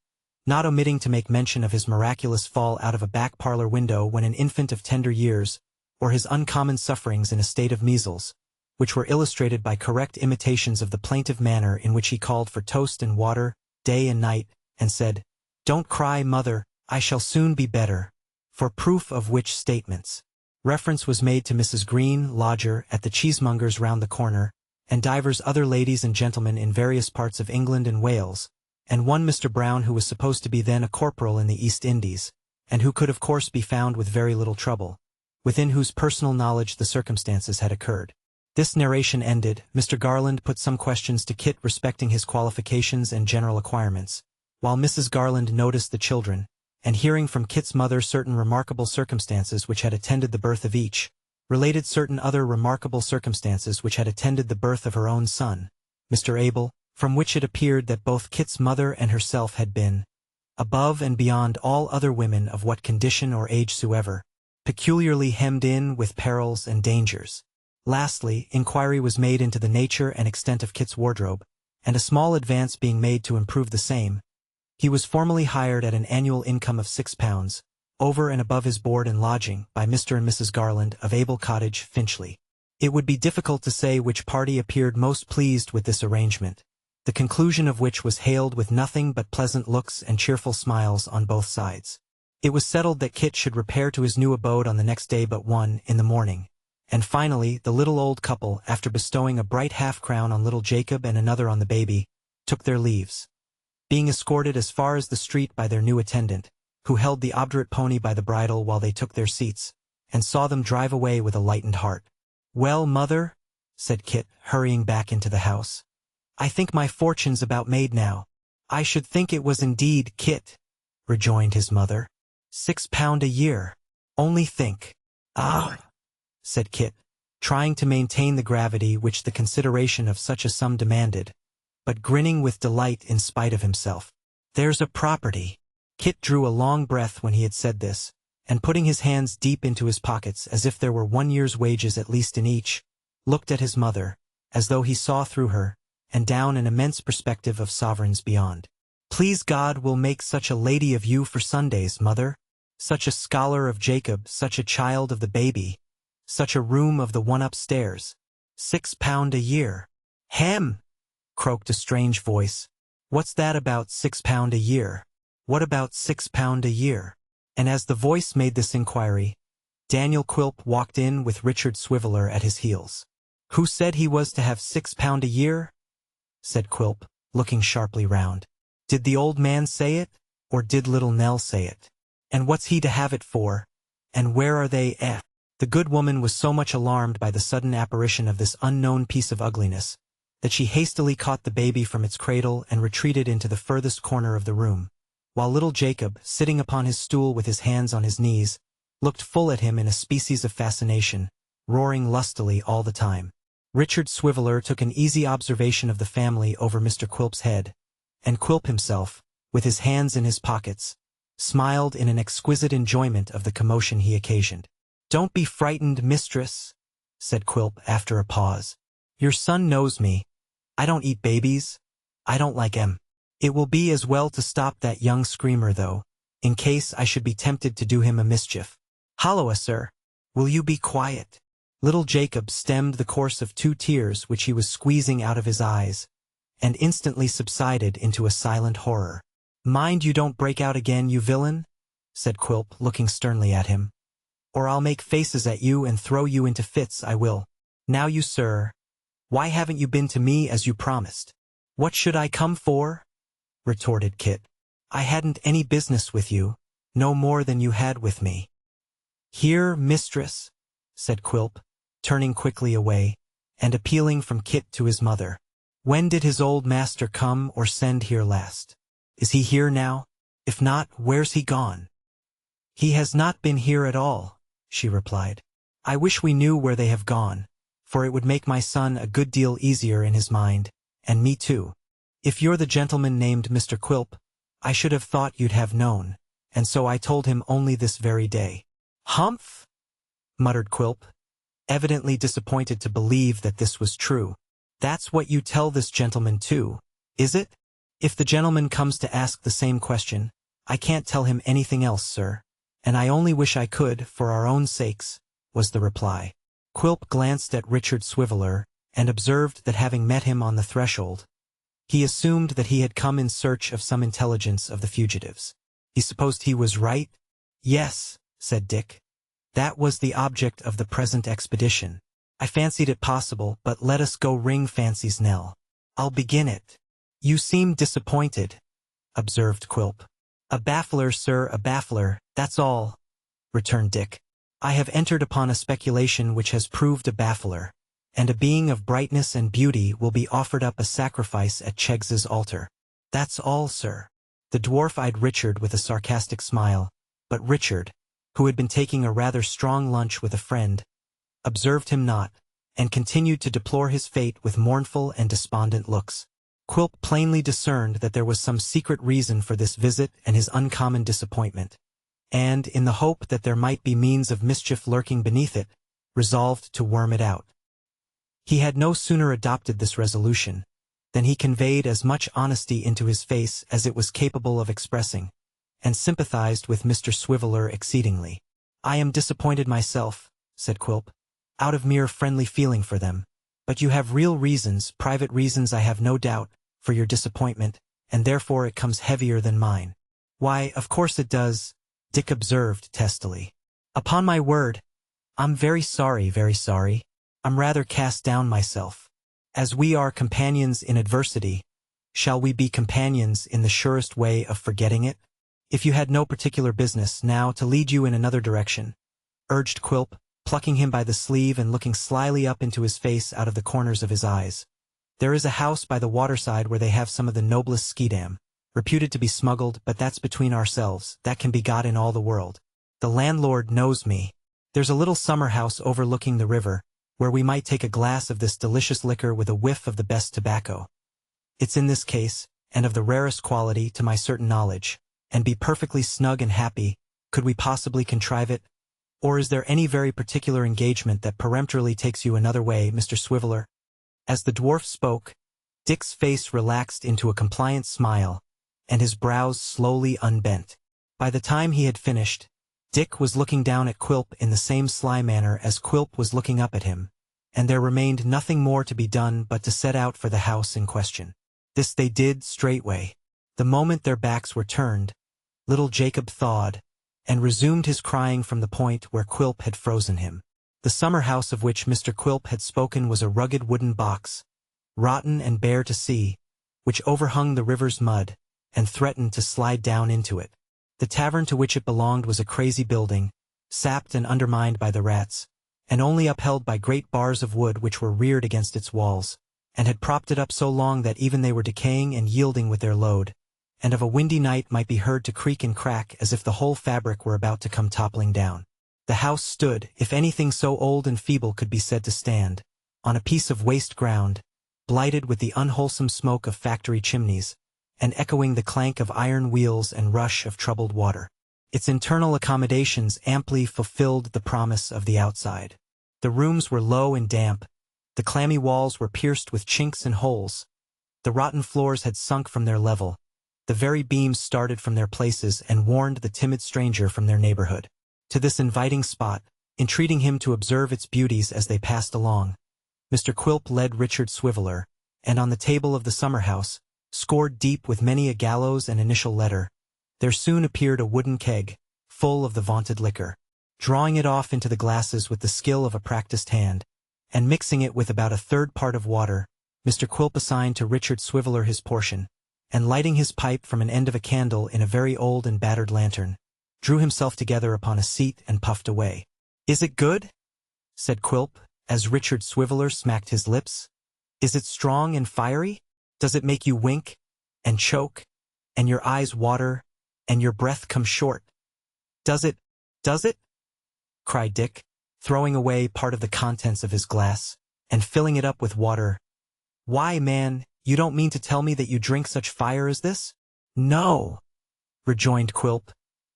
not omitting to make mention of his miraculous fall out of a back parlor window when an infant of tender years, or his uncommon sufferings in a state of measles, which were illustrated by correct imitations of the plaintive manner in which he called for toast and water, day and night, and said, "Don't cry, mother, I shall soon be better," for proof of which statements reference was made to Mrs. Green, lodger at the cheesemonger's round the corner, and divers other ladies and gentlemen in various parts of England and Wales, and one Mr. Brown who was supposed to be then a corporal in the East Indies, and who could of course be found with very little trouble, within whose personal knowledge the circumstances had occurred. This narration ended, Mr. Garland put some questions to Kit respecting his qualifications and general acquirements, while Mrs. Garland noticed the children, and hearing from Kit's mother certain remarkable circumstances which had attended the birth of each, related certain other remarkable circumstances which had attended the birth of her own son, Mr. Abel, from which it appeared that both Kit's mother and herself had been, above and beyond all other women of what condition or age soever, peculiarly hemmed in with perils and dangers. Lastly, inquiry was made into the nature and extent of Kit's wardrobe, and a small advance being made to improve the same, he was formally hired at an annual income of £6, over and above his board and lodging, by Mr. and Mrs. Garland of Abel Cottage, Finchley. It would be difficult to say which party appeared most pleased with this arrangement, the conclusion of which was hailed with nothing but pleasant looks and cheerful smiles on both sides. It was settled that Kit should repair to his new abode on the next day but one, in the morning, and finally the little old couple, after bestowing a bright half-crown on little Jacob and another on the baby, took their leaves, being escorted as far as the street by their new attendant, who held the obdurate pony by the bridle while they took their seats, and saw them drive away with a lightened heart. "Well, mother," said Kit, hurrying back into the house, "I think my fortune's about made now." "I should think it was indeed, Kit," rejoined his mother. £6 a year. Only think." "Ah," said Kit, trying to maintain the gravity which the consideration of such a sum demanded, but grinning with delight in spite of himself. "There's a property." Kit drew a long breath when he had said this, and putting his hands deep into his pockets as if there were 1 year's wages at least in each, looked at his mother, as though he saw through her, and down an immense perspective of sovereigns beyond. "Please God will make such a lady of you for Sundays, mother, such a scholar of Jacob, such a child of the baby, such a room of the one upstairs. £6 a year." "Hem!" croaked a strange voice. "What's that about £6 a year? What about £6 a year?" And as the voice made this inquiry, Daniel Quilp walked in with Richard Swiveller at his heels. "Who said he was to have £6 a year?" said Quilp, looking sharply round. "Did the old man say it, or did Little Nell say it? And what's he to have it for? And where are they at?" The good woman was so much alarmed by the sudden apparition of this unknown piece of ugliness, that she hastily caught the baby from its cradle and retreated into the furthest corner of the room, while little Jacob, sitting upon his stool with his hands on his knees, looked full at him in a species of fascination, roaring lustily all the time. Richard Swiveller took an easy observation of the family over Mr. Quilp's head, and Quilp himself, with his hands in his pockets, smiled in an exquisite enjoyment of the commotion he occasioned. "Don't be frightened, mistress," said Quilp after a pause. "Your son knows me. I don't eat babies. I don't like 'em. It will be as well to stop that young screamer, though, in case I should be tempted to do him a mischief. Halloa, sir, will you be quiet?" Little Jacob stemmed the course of 2 tears which he was squeezing out of his eyes, and instantly subsided into a silent horror. "Mind you don't break out again, you villain," said Quilp, looking sternly at him, "or I'll make faces at you and throw you into fits, I will. Now you, sir, why haven't you been to me as you promised?" "What should I come for?" retorted Kit. "I hadn't any business with you, no more than you had with me." "Here, mistress," said Quilp, turning quickly away, and appealing from Kit to his mother. "When did his old master come or send here last? Is he here now? If not, where's he gone?" "He has not been here at all," she replied. I wish we knew where they have gone, for it would make my son a good deal easier in his mind, and me too. If you're the gentleman named Mr. Quilp, I should have thought you'd have known, and so I told him only this very day." "Humph!" muttered Quilp, evidently disappointed to believe that this was true. "That's what you tell this gentleman too, is it?" "If the gentleman comes to ask the same question, I can't tell him anything else, sir, and I only wish I could, for our own sakes," was the reply. Quilp glanced at Richard Swiveller, and observed that having met him on the threshold, he assumed that he had come in search of some intelligence of the fugitives. He supposed he was right? "Yes," said Dick. "That was the object of the present expedition. I fancied it possible, but let us go ring Fancy's knell. I'll begin it." "You seem disappointed," observed Quilp. "A baffler, sir, a baffler, that's all," returned Dick. "I have entered upon a speculation which has proved a baffler, and a being of brightness and beauty will be offered up a sacrifice at Cheggs's altar. That's all, sir." The dwarf eyed Richard with a sarcastic smile, but Richard, who had been taking a rather strong lunch with a friend, observed him not, and continued to deplore his fate with mournful and despondent looks. Quilp plainly discerned that there was some secret reason for this visit and his uncommon disappointment, and, in the hope that there might be means of mischief lurking beneath it, resolved to worm it out. He had no sooner adopted this resolution than he conveyed as much honesty into his face as it was capable of expressing, and sympathized with Mr. Swiveller exceedingly. "I am disappointed myself," said Quilp, "out of mere friendly feeling for them, but you have real reasons, private reasons I have no doubt, for your disappointment, and therefore it comes heavier than mine." "Why, of course it does," Dick observed testily. "Upon my word, I'm very sorry, very sorry. I'm rather cast down myself. As we are companions in adversity, shall we be companions in the surest way of forgetting it?" "If you had no particular business, now, to lead you in another direction," urged Quilp, plucking him by the sleeve and looking slyly up into his face out of the corners of his eyes. "There is a house by the waterside where they have some of the noblest skeedam, reputed to be smuggled, but that's between ourselves, that can be got in all the world. The landlord knows me. There's a little summer house overlooking the river, where we might take a glass of this delicious liquor with a whiff of the best tobacco. It's in this case, and of the rarest quality to my certain knowledge, and be perfectly snug and happy. Could we possibly contrive it? Or is there any very particular engagement that peremptorily takes you another way, Mr. Swiveller?" As the dwarf spoke, Dick's face relaxed into a compliant smile, and his brows slowly unbent. By the time he had finished, Dick was looking down at Quilp in the same sly manner as Quilp was looking up at him, and there remained nothing more to be done but to set out for the house in question. This they did straightway. The moment their backs were turned, little Jacob thawed, and resumed his crying from the point where Quilp had frozen him. The summer house of which Mr. Quilp had spoken was a rugged wooden box, rotten and bare to see, which overhung the river's mud, and threatened to slide down into it. The tavern to which it belonged was a crazy building, sapped and undermined by the rats, and only upheld by great bars of wood which were reared against its walls, and had propped it up so long that even they were decaying and yielding with their load, and of a windy night might be heard to creak and crack as if the whole fabric were about to come toppling down. The house stood, if anything so old and feeble could be said to stand, on a piece of waste ground, blighted with the unwholesome smoke of factory chimneys, and echoing the clank of iron wheels and rush of troubled water. Its internal accommodations amply fulfilled the promise of the outside. The rooms were low and damp, the clammy walls were pierced with chinks and holes, the rotten floors had sunk from their level, the very beams started from their places and warned the timid stranger from their neighborhood. To this inviting spot, entreating him to observe its beauties as they passed along, Mr. Quilp led Richard Swiveller, and on the table of the summer house, scored deep with many a gallows and initial letter, there soon appeared a wooden keg, full of the vaunted liquor. Drawing it off into the glasses with the skill of a practiced hand, and mixing it with about a third part of water, Mr. Quilp assigned to Richard Swiveller his portion, and lighting his pipe from an end of a candle in a very old and battered lantern, drew himself together upon a seat and puffed away. "Is it good?" said Quilp, as Richard Swiveller smacked his lips. "Is it strong and fiery? Does it make you wink, and choke, and your eyes water, and your breath come short? Does it? Does it?" cried Dick, throwing away part of the contents of his glass, and filling it up with water. "Why, man, you don't mean to tell me that you drink such fire as this?" "No," rejoined Quilp.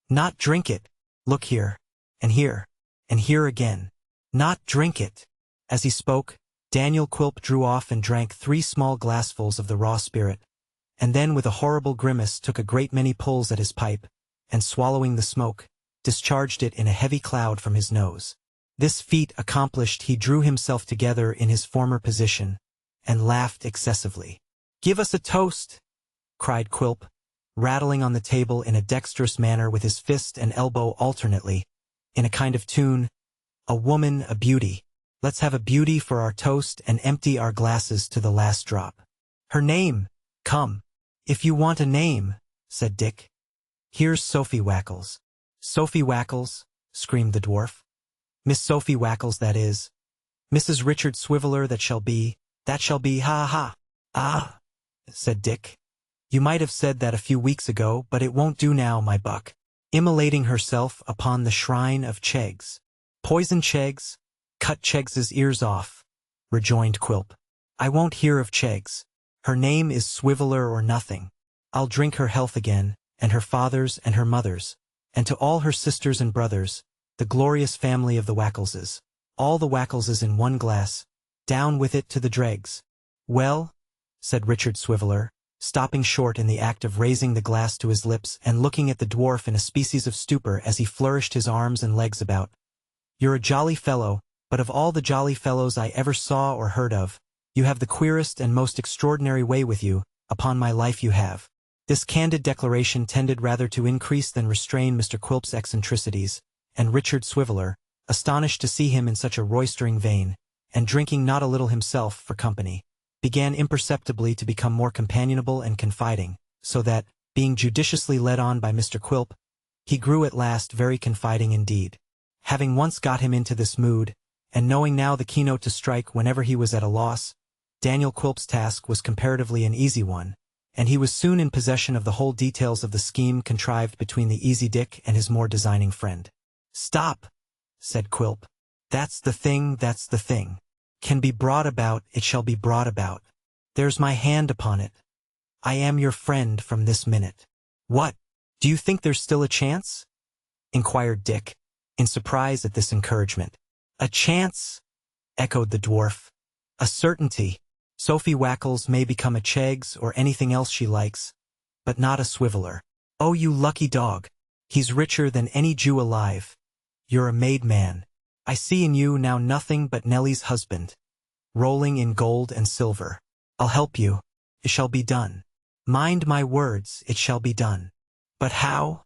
"Not drink it. Look here, and here again. Not drink it." As he spoke, Daniel Quilp drew off and drank 3 small glassfuls of the raw spirit, and then with a horrible grimace took a great many pulls at his pipe, and swallowing the smoke, discharged it in a heavy cloud from his nose. This feat accomplished, he drew himself together in his former position, and laughed excessively. "Give us a toast!" cried Quilp, rattling on the table in a dexterous manner with his fist and elbow alternately, in a kind of tune, "A woman, a beauty. Let's have a beauty for our toast and empty our glasses to the last drop. Her name, come. If you want a name," said Dick. "Here's Sophie Wackles." "Sophie Wackles?" screamed the dwarf. "Miss Sophie Wackles, that is. Mrs. Richard Swiveller, that shall be, ha ha." "Ah," said Dick. "You might have said that a few weeks ago, but it won't do now, my buck. Immolating herself upon the shrine of Cheggs." "Poison Cheggs? Cut Cheggs's ears off," rejoined Quilp. "I won't hear of Cheggs. Her name is Swiveller or nothing. I'll drink her health again, and her father's and her mother's, and to all her sisters and brothers, the glorious family of the Wackleses. All the Wackleses in one glass. Down with it to the dregs." "Well," said Richard Swiveller, stopping short in the act of raising the glass to his lips and looking at the dwarf in a species of stupor as he flourished his arms and legs about. "You're a jolly fellow, but of all the jolly fellows I ever saw or heard of, you have the queerest and most extraordinary way with you, upon my life you have." This candid declaration tended rather to increase than restrain Mr. Quilp's eccentricities, and Richard Swiveller, astonished to see him in such a roistering vein, and drinking not a little himself for company, began imperceptibly to become more companionable and confiding, so that, being judiciously led on by Mr. Quilp, he grew at last very confiding indeed. Having once got him into this mood, and knowing now the keynote to strike whenever he was at a loss, Daniel Quilp's task was comparatively an easy one, and he was soon in possession of the whole details of the scheme contrived between the easy Dick and his more designing friend. "Stop," said Quilp. "That's the thing, that's the thing. Can be brought about, it shall be brought about. There's my hand upon it. I am your friend from this minute." "What? Do you think there's still a chance?" inquired Dick, in surprise at this encouragement. "A chance?" echoed the dwarf. "A certainty. Sophie Wackles may become a Cheggs or anything else she likes, but not a Swiveller. Oh, you lucky dog! He's richer than any Jew alive. You're a made man. I see in you now nothing but Nellie's husband, rolling in gold and silver. I'll help you. It shall be done. Mind my words, it shall be done." "But how?"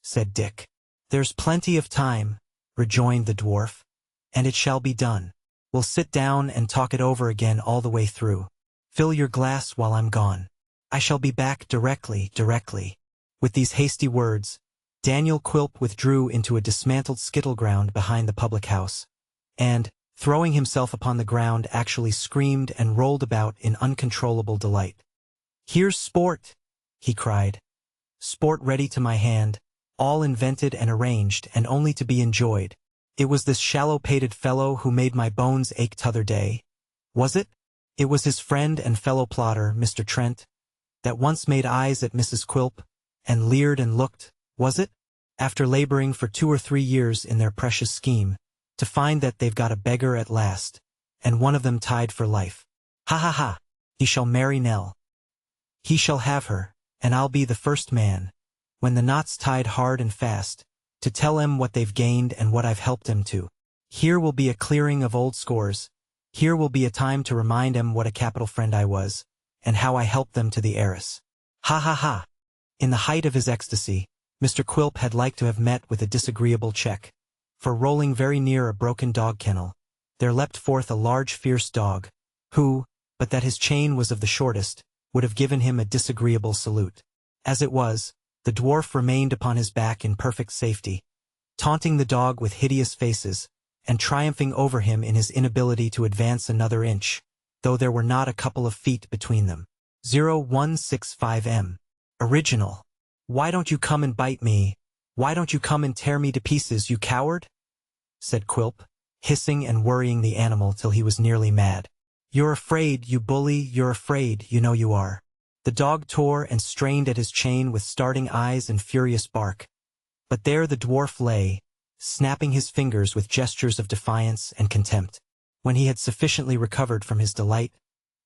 said Dick. "There's plenty of time," rejoined the dwarf, "and it shall be done. We'll sit down and talk it over again all the way through. Fill your glass while I'm gone. I shall be back directly. With these hasty words, Daniel Quilp withdrew into a dismantled skittle-ground behind the public house, and, throwing himself upon the ground, actually screamed and rolled about in uncontrollable delight. "Here's sport!" he cried. "Sport ready to my hand, all invented and arranged, and only to be enjoyed. It was this shallow-pated fellow who made my bones ache t'other day, was it? It was his friend and fellow-plotter, Mr. Trent, that once made eyes at Mrs. Quilp, and leered and looked, was it? After laboring for 2 or 3 years in their precious scheme, to find that they've got a beggar at last, and one of them tied for life. Ha ha ha! He shall marry Nell. He shall have her, and I'll be the first man, when the knot's tied hard and fast, to tell 'em what they've gained and what I've helped 'em to. Here will be a clearing of old scores. Here will be a time to remind 'em what a capital friend I was, and how I helped them to the heiress. Ha ha ha!" In the height of his ecstasy, Mr. Quilp had like to have met with a disagreeable check, for rolling very near a broken dog kennel, there leapt forth a large fierce dog, who, but that his chain was of the shortest, would have given him a disagreeable salute. As it was, the dwarf remained upon his back in perfect safety, taunting the dog with hideous faces, and triumphing over him in his inability to advance another inch, though there were not a couple of feet between them. 0165M. Original. "Why don't you come and bite me? Why don't you come and tear me to pieces, you coward?" said Quilp, hissing and worrying the animal till he was nearly mad. "You're afraid, you bully, you're afraid, you know you are." The dog tore and strained at his chain with starting eyes and furious bark. But there the dwarf lay, snapping his fingers with gestures of defiance and contempt. When he had sufficiently recovered from his delight,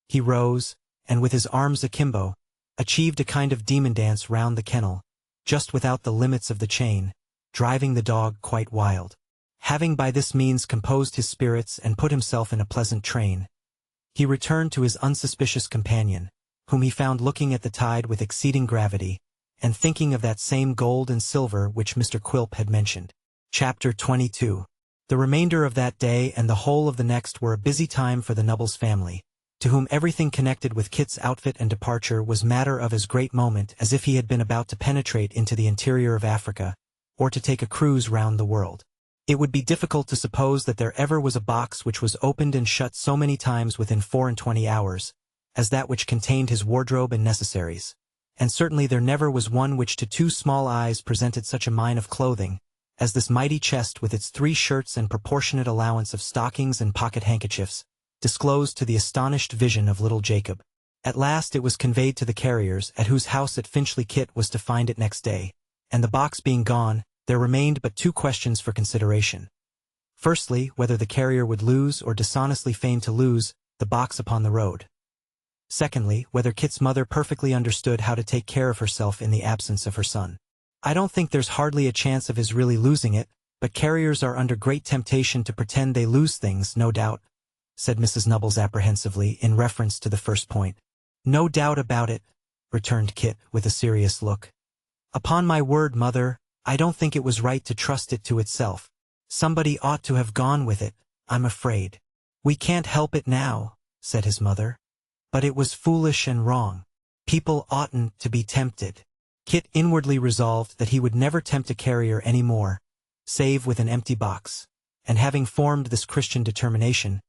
he rose, and with his arms akimbo, achieved a kind of demon dance round the kennel, just without the limits of the chain, driving the dog quite wild. Having by this means composed his spirits and put himself in a pleasant train, he returned to his unsuspicious companion, whom he found looking at the tide with exceeding gravity, and thinking of that same gold and silver which Mr. Quilp had mentioned. Chapter 22. The remainder of that day and the whole of the next were a busy time for the Nubbles family, to whom everything connected with Kit's outfit and departure was matter of as great moment as if he had been about to penetrate into the interior of Africa, or to take a cruise round the world. It would be difficult to suppose that there ever was a box which was opened and shut so many times within 24 hours, as that which contained his wardrobe and necessaries, and certainly there never was one which to two small eyes presented such a mine of clothing, as this mighty chest with its 3 shirts and proportionate allowance of stockings and pocket-handkerchiefs, disclosed to the astonished vision of little Jacob. At last it was conveyed to the carriers, at whose house at Finchley Kit was to find it next day, and the box being gone, there remained but 2 questions for consideration. Firstly, whether the carrier would lose or dishonestly feign to lose the box upon the road. Secondly, whether Kit's mother perfectly understood how to take care of herself in the absence of her son. "I don't think there's hardly a chance of his really losing it, but carriers are under great temptation to pretend they lose things, no doubt," said Mrs. Nubbles apprehensively in reference to the first point. "No doubt about it," returned Kit with a serious look. "Upon my word, mother, I don't think it was right to trust it to itself. Somebody ought to have gone with it, I'm afraid." "We can't help it now," said his mother. "But it was foolish and wrong. People oughtn't to be tempted." Kit inwardly resolved that he would never tempt a carrier any more, save with an empty box, and having formed this Christian determination,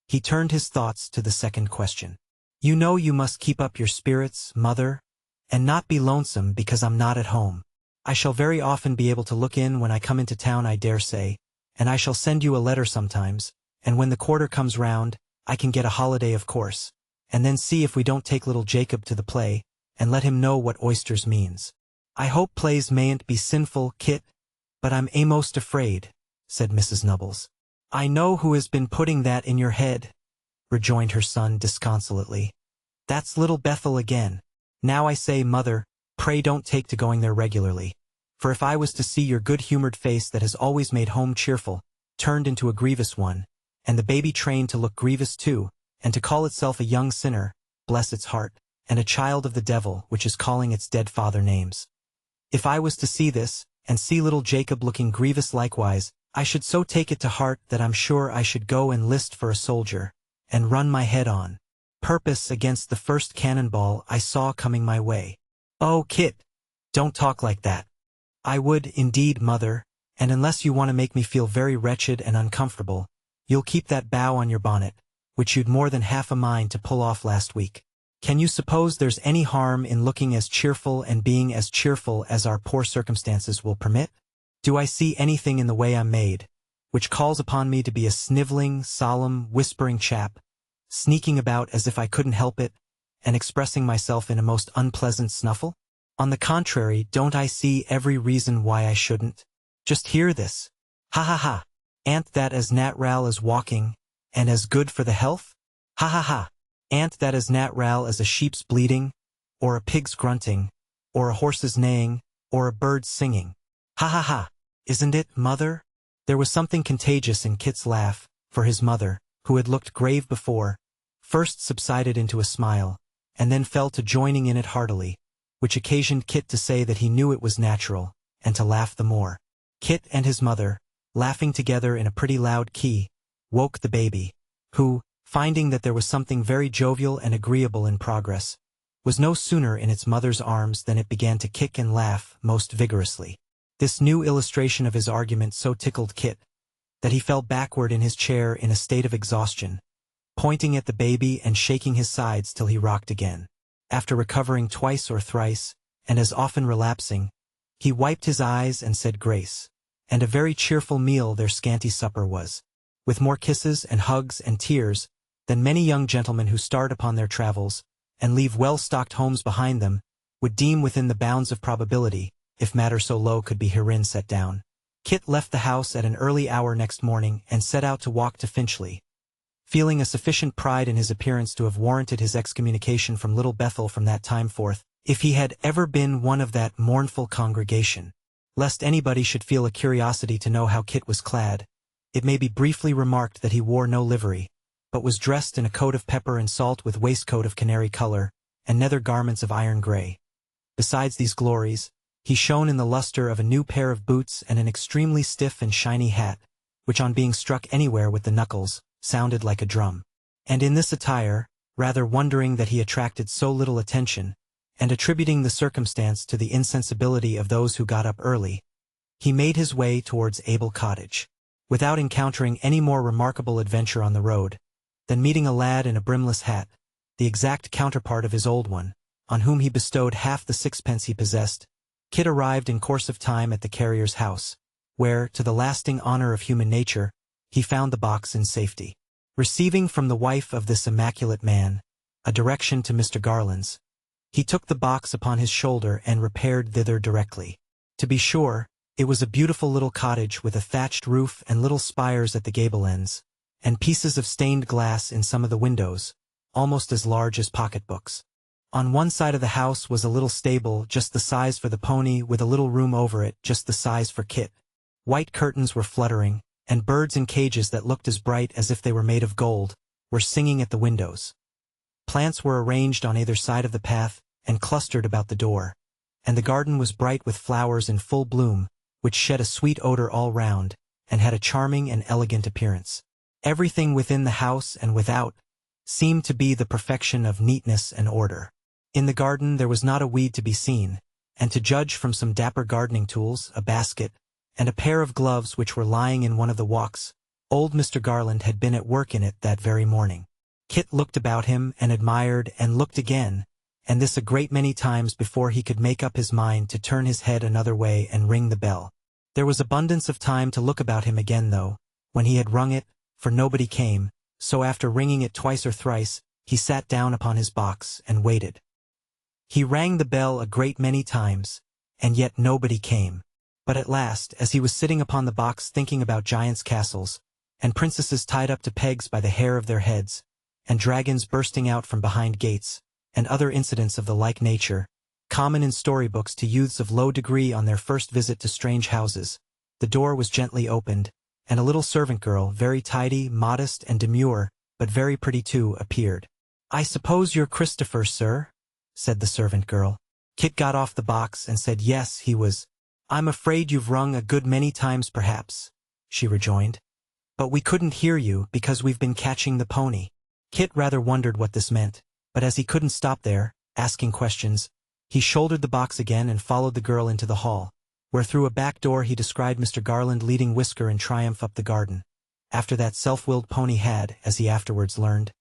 he turned his thoughts to the second question. "You know you must keep up your spirits, mother, and not be lonesome because I'm not at home. I shall very often be able to look in when I come into town, I dare say, and I shall send you a letter sometimes, and when the quarter comes round, I can get a holiday of course, and then see if we don't take little Jacob to the play, and let him know what oysters means. I hope plays mayn't be sinful, Kit, but I'm a'most afraid," said Mrs. Nubbles. "I know who has been putting that in your head," rejoined her son disconsolately. "That's little Bethel again. Now I say, mother, pray don't take to going there regularly, for if I was to see your good-humored face that has always made home cheerful, turned into a grievous one, and the baby trained to look grievous too, and to call itself a young sinner, bless its heart, and a child of the devil which is calling its dead father names. If I was to see this, and see little Jacob looking grievous likewise, I should so take it to heart that I'm sure I should go and list for a soldier, and run my head on purpose against the first cannonball I saw coming my way." "Oh, Kit, don't talk like that." "I would, indeed, mother, and unless you want to make me feel very wretched and uncomfortable, you'll keep that bow on your bonnet, which you'd more than half a mind to pull off last week. Can you suppose there's any harm in looking as cheerful and being as cheerful as our poor circumstances will permit? Do I see anything in the way I'm made, which calls upon me to be a sniveling, solemn, whispering chap, sneaking about as if I couldn't help it, and expressing myself in a most unpleasant snuffle? On the contrary, don't I see every reason why I shouldn't? Just hear this. Ha ha ha! An't that as nat'ral as walking, and as good for the health? Ha ha ha! An't that as nat'ral as a sheep's bleating, or a pig's grunting, or a horse's neighing, or a bird's singing? Ha ha ha! Isn't it, mother?" There was something contagious in Kit's laugh, for his mother, who had looked grave before, first subsided into a smile, and then fell to joining in it heartily, which occasioned Kit to say that he knew it was natural, and to laugh the more. Kit and his mother, laughing together in a pretty loud key, woke the baby, who, finding that there was something very jovial and agreeable in progress, was no sooner in its mother's arms than it began to kick and laugh most vigorously. This new illustration of his argument so tickled Kit that he fell backward in his chair in a state of exhaustion, pointing at the baby and shaking his sides till he rocked again. After recovering twice or thrice, and as often relapsing, he wiped his eyes and said grace, and a very cheerful meal their scanty supper was. with more kisses and hugs and tears than many young gentlemen who start upon their travels and leave well-stocked homes behind them would deem within the bounds of probability, if matter so low could be herein set down. Kit left the house at an early hour next morning and set out to walk to Finchley, feeling a sufficient pride in his appearance to have warranted his excommunication from Little Bethel from that time forth, if he had ever been one of that mournful congregation. Lest anybody should feel a curiosity to know how Kit was clad, it may be briefly remarked that he wore no livery, but was dressed in a coat of pepper and salt with waistcoat of canary color, and nether garments of iron gray. Besides these glories, he shone in the luster of a new pair of boots and an extremely stiff and shiny hat, which on being struck anywhere with the knuckles, sounded like a drum. And in this attire, rather wondering that he attracted so little attention, and attributing the circumstance to the insensibility of those who got up early, he made his way towards Abel Cottage, without encountering any more remarkable adventure on the road than meeting a lad in a brimless hat, the exact counterpart of his old one, on whom he bestowed half the sixpence he possessed. Kit arrived in course of time at the carrier's house, where, to the lasting honor of human nature, he found the box in safety. Receiving from the wife of this immaculate man a direction to Mr. Garland's, he took the box upon his shoulder and repaired thither directly. To be sure, it was a beautiful little cottage with a thatched roof and little spires at the gable ends, and pieces of stained glass in some of the windows, almost as large as pocketbooks. On one side of the house was a little stable just the size for the pony, with a little room over it just the size for Kit. White curtains were fluttering, and birds in cages that looked as bright as if they were made of gold were singing at the windows. Plants were arranged on either side of the path and clustered about the door, and the garden was bright with flowers in full bloom, which shed a sweet odor all round, and had a charming and elegant appearance. Everything within the house and without seemed to be the perfection of neatness and order. In the garden there was not a weed to be seen, and to judge from some dapper gardening tools, a basket, and a pair of gloves which were lying in one of the walks, old Mr. Garland had been at work in it that very morning. Kit looked about him and admired and looked again, and this a great many times before he could make up his mind to turn his head another way and ring the bell. There was abundance of time to look about him again though, when he had rung it, for nobody came, so after ringing it twice or thrice, he sat down upon his box and waited. He rang the bell a great many times, and yet nobody came. But at last, as he was sitting upon the box thinking about giants' castles, and princesses tied up to pegs by the hair of their heads, and dragons bursting out from behind gates, and other incidents of the like nature, common in storybooks to youths of low degree on their first visit to strange houses, the door was gently opened, and a little servant girl, very tidy, modest, and demure, but very pretty too, appeared. "I suppose you're Christopher, sir?" said the servant girl. Kit got off the box and said yes, he was. "I'm afraid you've rung a good many times perhaps," she rejoined. "But we couldn't hear you because we've been catching the pony." Kit rather wondered what this meant, but as he couldn't stop there, asking questions, he shouldered the box again and followed the girl into the hall, where through a back door he descried Mr. Garland leading Whisker in triumph up the garden. After that self-willed pony had, as he afterwards learned,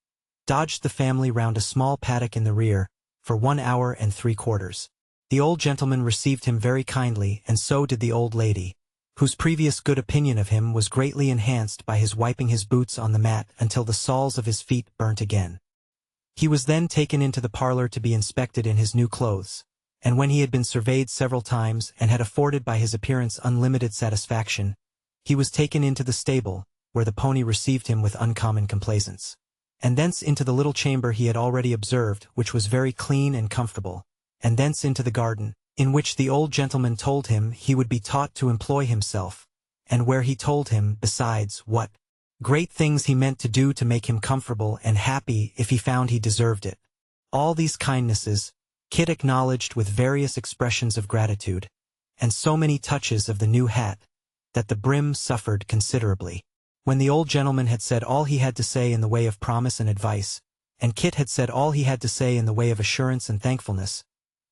dodged the family round a small paddock in the rear, for 1 hour and 3/4. The old gentleman received him very kindly, and so did the old lady, whose previous good opinion of him was greatly enhanced by his wiping his boots on the mat until the soles of his feet burnt again. He was then taken into the parlor to be inspected in his new clothes, and when he had been surveyed several times and had afforded by his appearance unlimited satisfaction, he was taken into the stable, where the pony received him with uncommon complaisance, and thence into the little chamber he had already observed, which was very clean and comfortable, and thence into the garden, in which the old gentleman told him he would be taught to employ himself, and where he told him, besides, what great things he meant to do to make him comfortable and happy if he found he deserved it. All these kindnesses Kit acknowledged with various expressions of gratitude, and so many touches of the new hat, that the brim suffered considerably. When the old gentleman had said all he had to say in the way of promise and advice, and Kit had said all he had to say in the way of assurance and thankfulness,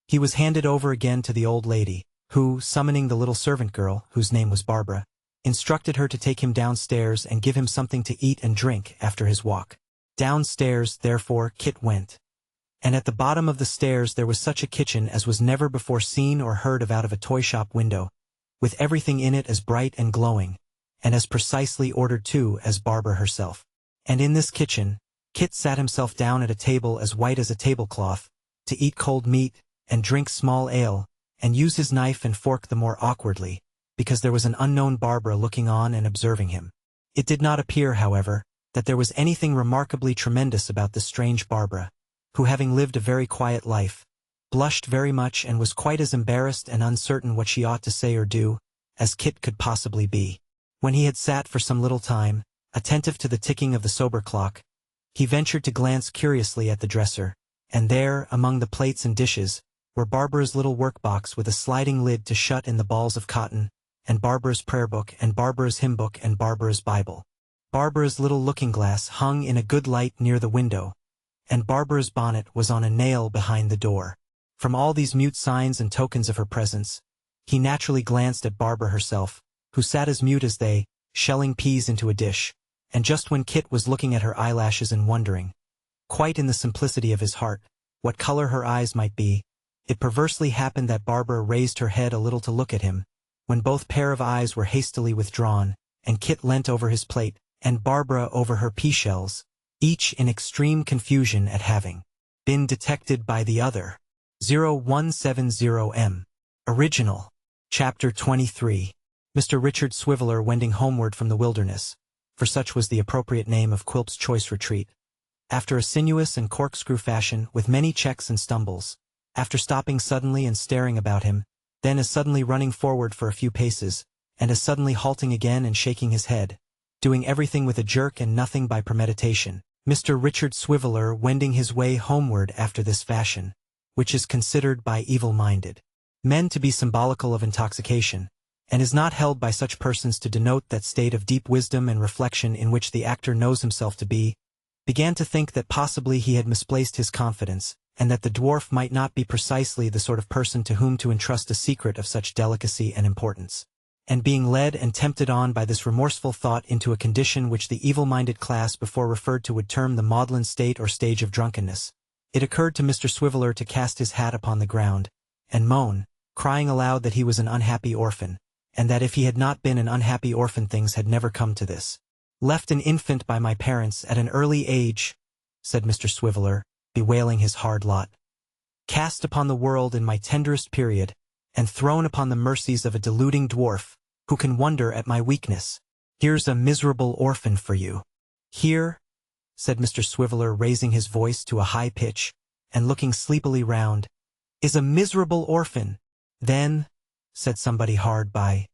he was handed over again to the old lady, who, summoning the little servant girl, whose name was Barbara, instructed her to take him downstairs and give him something to eat and drink after his walk. Downstairs, therefore, Kit went. And at the bottom of the stairs there was such a kitchen as was never before seen or heard of out of a toy shop window, with everything in it as bright and glowing, and as precisely ordered too as Barbara herself. And in this kitchen, Kit sat himself down at a table as white as a tablecloth, to eat cold meat, and drink small ale, and use his knife and fork the more awkwardly, because there was an unknown Barbara looking on and observing him. It did not appear, however, that there was anything remarkably tremendous about this strange Barbara, who, having lived a very quiet life, blushed very much and was quite as embarrassed and uncertain what she ought to say or do, as Kit could possibly be. When he had sat for some little time, attentive to the ticking of the sober clock, he ventured to glance curiously at the dresser, and there, among the plates and dishes, were Barbara's little workbox with a sliding lid to shut in the balls of cotton, and Barbara's prayer book and Barbara's hymn book and Barbara's Bible. Barbara's little looking-glass hung in a good light near the window, and Barbara's bonnet was on a nail behind the door. From all these mute signs and tokens of her presence, he naturally glanced at Barbara herself, who sat as mute as they, shelling peas into a dish, and just when Kit was looking at her eyelashes and wondering, quite in the simplicity of his heart, what color her eyes might be, it perversely happened that Barbara raised her head a little to look at him, when both pair of eyes were hastily withdrawn, and Kit leant over his plate, and Barbara over her pea-shells, each in extreme confusion at having been detected by the other. 0170M. Original. Chapter 23. Mr. Richard Swiveller wending homeward from the wilderness, for such was the appropriate name of Quilp's choice retreat, after a sinuous and corkscrew fashion with many checks and stumbles, after stopping suddenly and staring about him, then as suddenly running forward for a few paces, and as suddenly halting again and shaking his head, doing everything with a jerk and nothing by premeditation, Mr. Richard Swiveller wending his way homeward after this fashion, which is considered by evil-minded men to be symbolical of intoxication, and is not held by such persons to denote that state of deep wisdom and reflection in which the actor knows himself to be, began to think that possibly he had misplaced his confidence, and that the dwarf might not be precisely the sort of person to whom to entrust a secret of such delicacy and importance. And being led and tempted on by this remorseful thought into a condition which the evil-minded class before referred to would term the maudlin state or stage of drunkenness, it occurred to Mr. Swiveller to cast his hat upon the ground, and moan, crying aloud that he was an unhappy orphan, and that if he had not been an unhappy orphan things had never come to this. Left an infant by my parents at an early age, said Mr. Swiveller, bewailing his hard lot. Cast upon the world in my tenderest period, and thrown upon the mercies of a deluding dwarf, who can wonder at my weakness. Here's a miserable orphan for you. Here, said Mr. Swiveller, raising his voice to a high pitch, and looking sleepily round, is a miserable orphan. Then, said somebody hard by,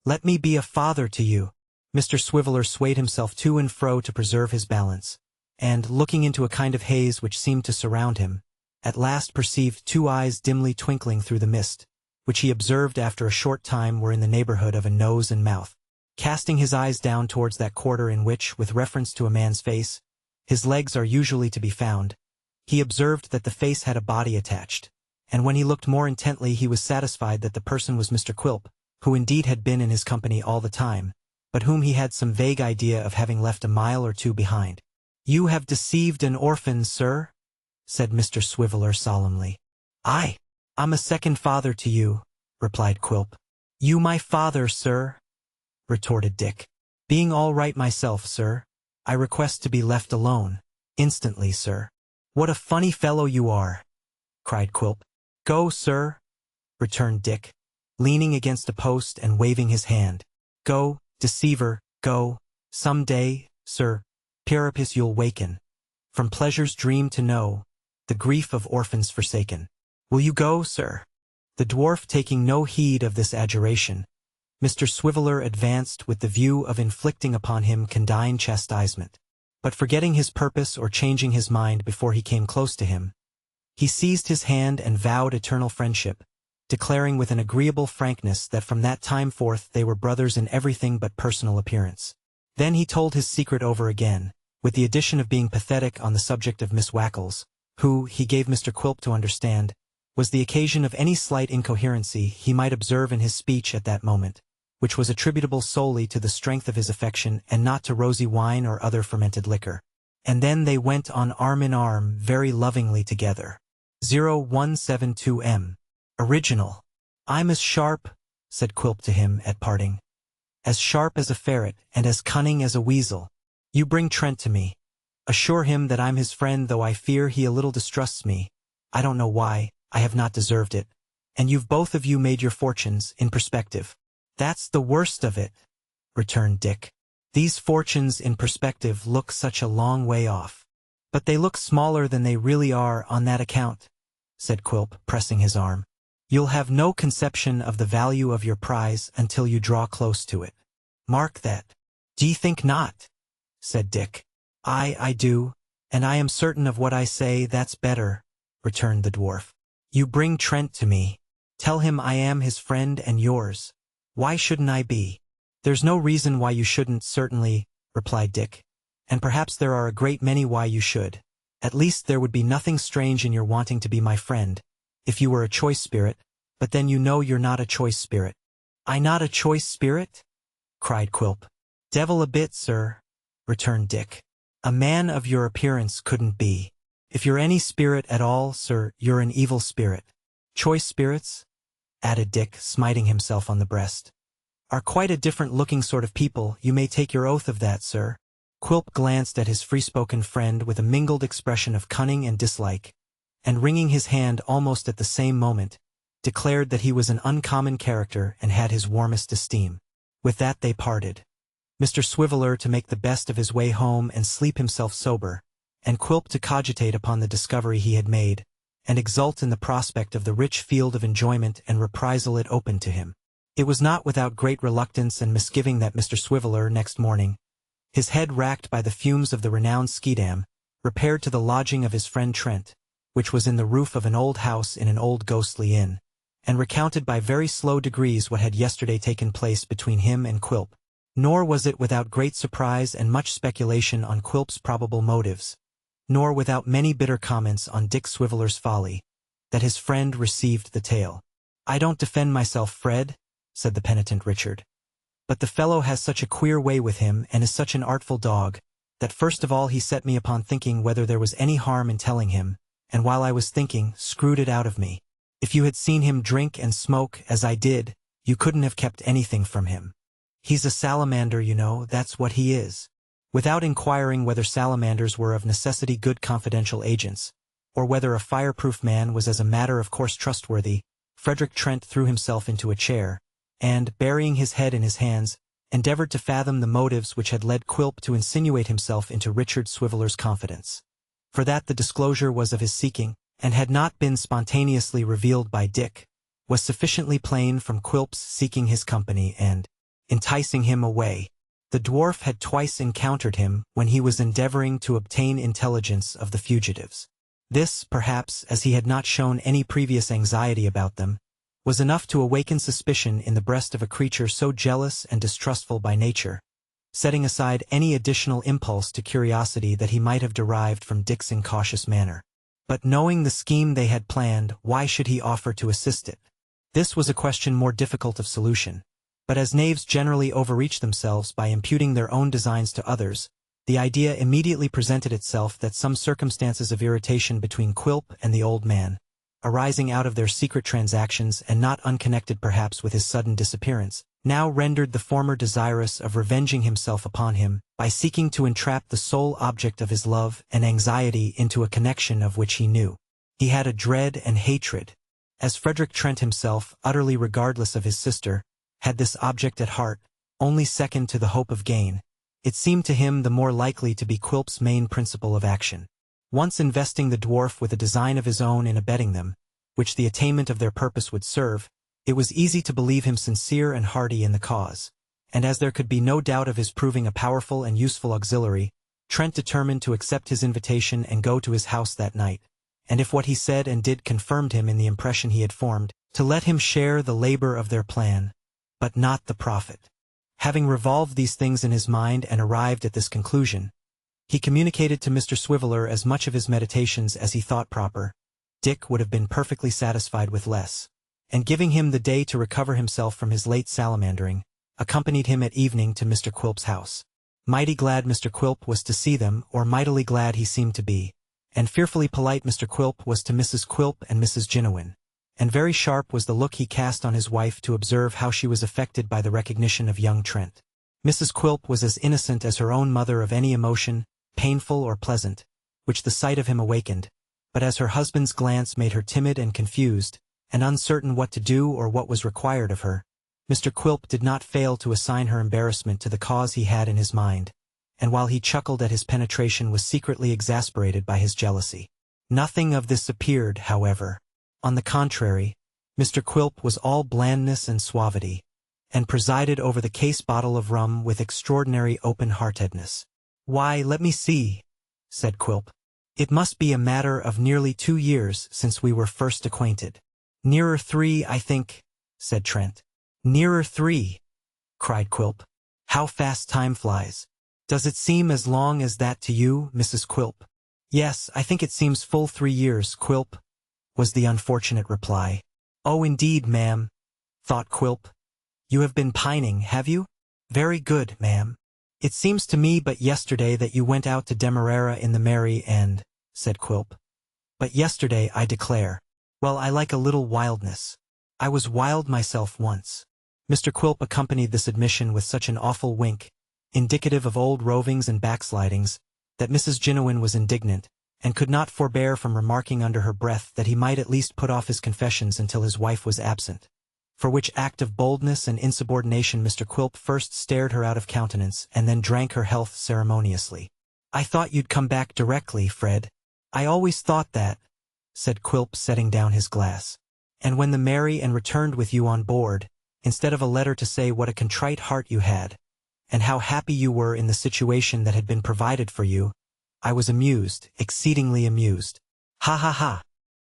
let me be a father to you. Mr. Swiveller swayed himself to and fro to preserve his balance, and, looking into a kind of haze which seemed to surround him, at last perceived two eyes dimly twinkling through the mist, which he observed after a short time were in the neighborhood of a nose and mouth. Casting his eyes down towards that quarter in which, with reference to a man's face, his legs are usually to be found, he observed that the face had a body attached, and when he looked more intently he was satisfied that the person was Mr. Quilp, who indeed had been in his company all the time, but whom he had some vague idea of having left a mile or two behind. You have deceived an orphan, sir, said Mr. Swiveller solemnly. I'm a second father to you, replied Quilp. You my father, sir, retorted Dick. Being all right myself, sir, I request to be left alone, instantly, sir. What a funny fellow you are, cried Quilp. Go, sir, returned Dick, leaning against a post and waving his hand. Go, deceiver, go, some day, sir, Priapus you'll waken, from pleasure's dream to know, the grief of orphans forsaken. Will you go, sir? The dwarf taking no heed of this adjuration, Mr. Swiveller advanced with the view of inflicting upon him condign chastisement. But forgetting his purpose or changing his mind before he came close to him, he seized his hand and vowed eternal friendship, declaring with an agreeable frankness that from that time forth they were brothers in everything but personal appearance. Then he told his secret over again, with the addition of being pathetic on the subject of Miss Wackles, who, he gave Mr. Quilp to understand, was the occasion of any slight incoherency he might observe in his speech at that moment, which was attributable solely to the strength of his affection and not to rosy wine or other fermented liquor. And then they went on arm in arm very lovingly together. 0172M. Original. I'm as sharp, said Quilp to him at parting, as sharp as a ferret and as cunning as a weasel. You bring Trent to me. Assure him that I'm his friend, though I fear he a little distrusts me. I don't know why, I have not deserved it. And you've both of you made your fortunes in perspective. That's the worst of it, returned Dick. These fortunes in perspective look such a long way off. But they look smaller than they really are on that account, said Quilp, pressing his arm. You'll have no conception of the value of your prize until you draw close to it. Mark that. D'ye think not? Said Dick. I do, and I am certain of what I say. That's better, returned the dwarf. You bring Trent to me. Tell him I am his friend and yours. Why shouldn't I be? There's no reason why you shouldn't, certainly, replied Dick. And perhaps there are a great many why you should. At least there would be nothing strange in your wanting to be my friend, if you were a choice spirit, but then you know you're not a choice spirit. I not a choice spirit? Cried Quilp. Devil a bit, sir, returned Dick. A man of your appearance couldn't be. If you're any spirit at all, sir, you're an evil spirit. Choice spirits, added Dick, smiting himself on the breast, are quite a different-looking sort of people. You may take your oath of that, sir. Quilp glanced at his free-spoken friend with a mingled expression of cunning and dislike, and wringing his hand almost at the same moment, declared that he was an uncommon character and had his warmest esteem. With that they parted. Mr. Swiveller to make the best of his way home and sleep himself sober, and Quilp to cogitate upon the discovery he had made, and exult in the prospect of the rich field of enjoyment and reprisal it opened to him. It was not without great reluctance and misgiving that Mr. Swiveller next morning, his head racked by the fumes of the renowned Schiedam, repaired to the lodging of his friend Trent, which was in the roof of an old house in an old ghostly inn, and recounted by very slow degrees what had yesterday taken place between him and Quilp. Nor was it without great surprise and much speculation on Quilp's probable motives, nor without many bitter comments on Dick Swiveller's folly, that his friend received the tale. I don't defend myself, Fred, said the penitent Richard. But the fellow has such a queer way with him and is such an artful dog, that first of all he set me upon thinking whether there was any harm in telling him, and while I was thinking, screwed it out of me. If you had seen him drink and smoke as I did, you couldn't have kept anything from him. He's a salamander, you know, that's what he is. Without inquiring whether salamanders were of necessity good confidential agents, or whether a fireproof man was as a matter of course trustworthy, Frederick Trent threw himself into a chair, and, burying his head in his hands, endeavored to fathom the motives which had led Quilp to insinuate himself into Richard Swiveller's confidence. For that the disclosure was of his seeking, and had not been spontaneously revealed by Dick, was sufficiently plain from Quilp's seeking his company and enticing him away. The dwarf had twice encountered him when he was endeavoring to obtain intelligence of the fugitives. This, perhaps, as he had not shown any previous anxiety about them, was enough to awaken suspicion in the breast of a creature so jealous and distrustful by nature, setting aside any additional impulse to curiosity that he might have derived from Dick's incautious manner. But knowing the scheme they had planned, why should he offer to assist it? This was a question more difficult of solution, but as knaves generally overreach themselves by imputing their own designs to others, the idea immediately presented itself that some circumstances of irritation between Quilp and the old man, arising out of their secret transactions and not unconnected perhaps with his sudden disappearance, now rendered the former desirous of revenging himself upon him by seeking to entrap the sole object of his love and anxiety into a connection of which he knew he had a dread and hatred. As Frederick Trent himself, utterly regardless of his sister, had this object at heart, only second to the hope of gain, it seemed to him the more likely to be Quilp's main principle of action. Once investing the dwarf with a design of his own in abetting them, which the attainment of their purpose would serve, it was easy to believe him sincere and hearty in the cause, and as there could be no doubt of his proving a powerful and useful auxiliary, Trent determined to accept his invitation and go to his house that night, and if what he said and did confirmed him in the impression he had formed, to let him share the labor of their plan, but not the profit. Having revolved these things in his mind and arrived at this conclusion, he communicated to Mr. Swiveller as much of his meditations as he thought proper. Dick would have been perfectly satisfied with less, and giving him the day to recover himself from his late salamandering, accompanied him at evening to Mr. Quilp's house. Mighty glad Mr. Quilp was to see them, or mightily glad he seemed to be, and fearfully polite Mr. Quilp was to Mrs. Quilp and Mrs. Jinowin, and very sharp was the look he cast on his wife to observe how she was affected by the recognition of young Trent. Mrs. Quilp was as innocent as her own mother of any emotion, painful or pleasant, which the sight of him awakened, but as her husband's glance made her timid and confused, and uncertain what to do or what was required of her, Mr. Quilp did not fail to assign her embarrassment to the cause he had in his mind, and while he chuckled at his penetration was secretly exasperated by his jealousy. Nothing of this appeared, however. On the contrary, Mr. Quilp was all blandness and suavity, and presided over the case bottle of rum with extraordinary open-heartedness. "Why, let me see," said Quilp. "It must be a matter of nearly 2 years since we were first acquainted." "Nearer 3, I think," said Trent. "Nearer 3," cried Quilp. "How fast time flies. Does it seem as long as that to you, Mrs. Quilp?" "Yes, I think it seems full 3 years, Quilp," was the unfortunate reply. "Oh, indeed, ma'am," thought Quilp. "You have been pining, have you? Very good, ma'am. It seems to me but yesterday that you went out to Demerara in the Mary and," said Quilp. "But yesterday, I declare. Well, I like a little wildness. I was wild myself once." Mr. Quilp accompanied this admission with such an awful wink, indicative of old rovings and backslidings, that Mrs. Jinowan was indignant, and could not forbear from remarking under her breath that he might at least put off his confessions until his wife was absent. For which act of boldness and insubordination Mr. Quilp first stared her out of countenance and then drank her health ceremoniously. "I thought you'd come back directly, Fred." "I always thought that," said Quilp, setting down his glass. "And when the Mary and returned with you on board, instead of a letter to say what a contrite heart you had, and how happy you were in the situation that had been provided for you, I was amused, exceedingly amused." "Ha ha ha!"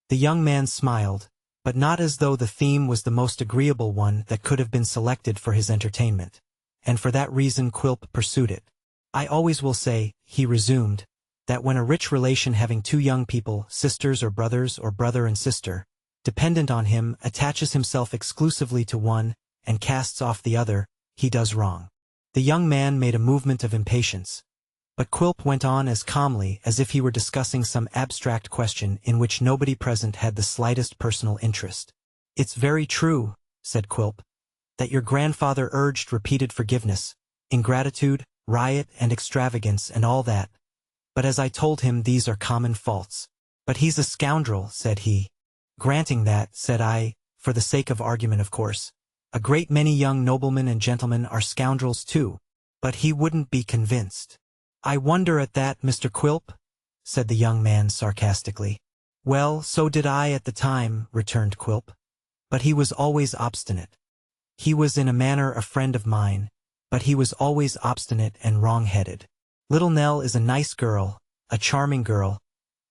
The young man smiled, but not as though the theme was the most agreeable one that could have been selected for his entertainment, and for that reason Quilp pursued it. "I always will say," he resumed, "that when a rich relation having 2 young people, sisters or brother and sister, dependent on him, attaches himself exclusively to one and casts off the other, he does wrong." The young man made a movement of impatience, but Quilp went on as calmly as if he were discussing some abstract question in which nobody present had the slightest personal interest. "It's very true," said Quilp, "that your grandfather urged repeated forgiveness, ingratitude, riot and extravagance and all that, but as I told him these are common faults." "But he's a scoundrel," said he. "Granting that," said I, "for the sake of argument of course. A great many young noblemen and gentlemen are scoundrels too, but he wouldn't be convinced." "I wonder at that, Mr. Quilp," said the young man sarcastically. "Well, so did I at the time," returned Quilp, "but he was always obstinate. He was in a manner a friend of mine, but he was always obstinate and wrong-headed. Little Nell is a nice girl, a charming girl,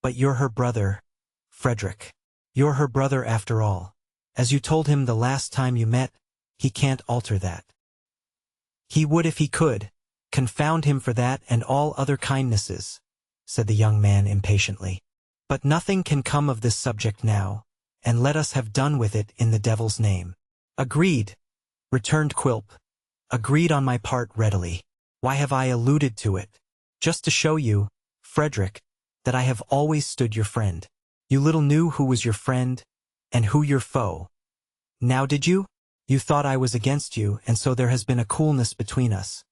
but you're her brother, Frederick. You're her brother after all. As you told him the last time you met, he can't alter that." "He would if he could. Confound him for that and all other kindnesses," said the young man impatiently. "But nothing can come of this subject now, and let us have done with it in the devil's name." "Agreed," returned Quilp. "Agreed on my part readily. Why have I alluded to it? Just to show you, Frederick, that I have always stood your friend. You little knew who was your friend, and who your foe. Now did you? You thought I was against you, and so there has been a coolness between us.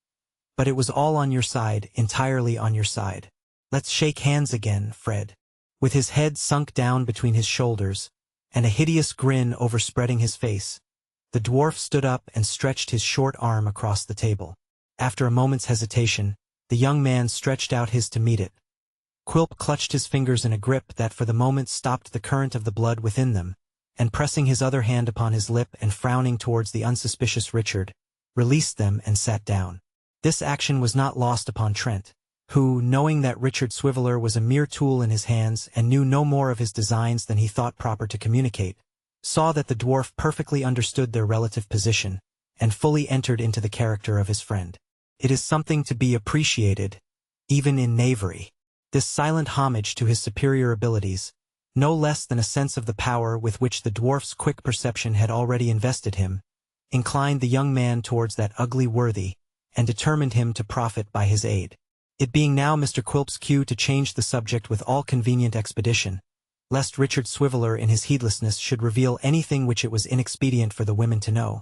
But it was all on your side, entirely on your side. Let's shake hands again, Fred." With his head sunk down between his shoulders, and a hideous grin overspreading his face, the dwarf stood up and stretched his short arm across the table. After a moment's hesitation, the young man stretched out his to meet it. Quilp clutched his fingers in a grip that for the moment stopped the current of the blood within them, and pressing his other hand upon his lip and frowning towards the unsuspicious Richard, released them and sat down. This action was not lost upon Trent, who, knowing that Richard Swiveller was a mere tool in his hands and knew no more of his designs than he thought proper to communicate, saw that the dwarf perfectly understood their relative position, and fully entered into the character of his friend. It is something to be appreciated, even in knavery. This silent homage to his superior abilities, no less than a sense of the power with which the dwarf's quick perception had already invested him, inclined the young man towards that ugly worthy, and determined him to profit by his aid. It being now Mr. Quilp's cue to change the subject with all convenient expedition, lest Richard Swiveller in his heedlessness should reveal anything which it was inexpedient for the women to know.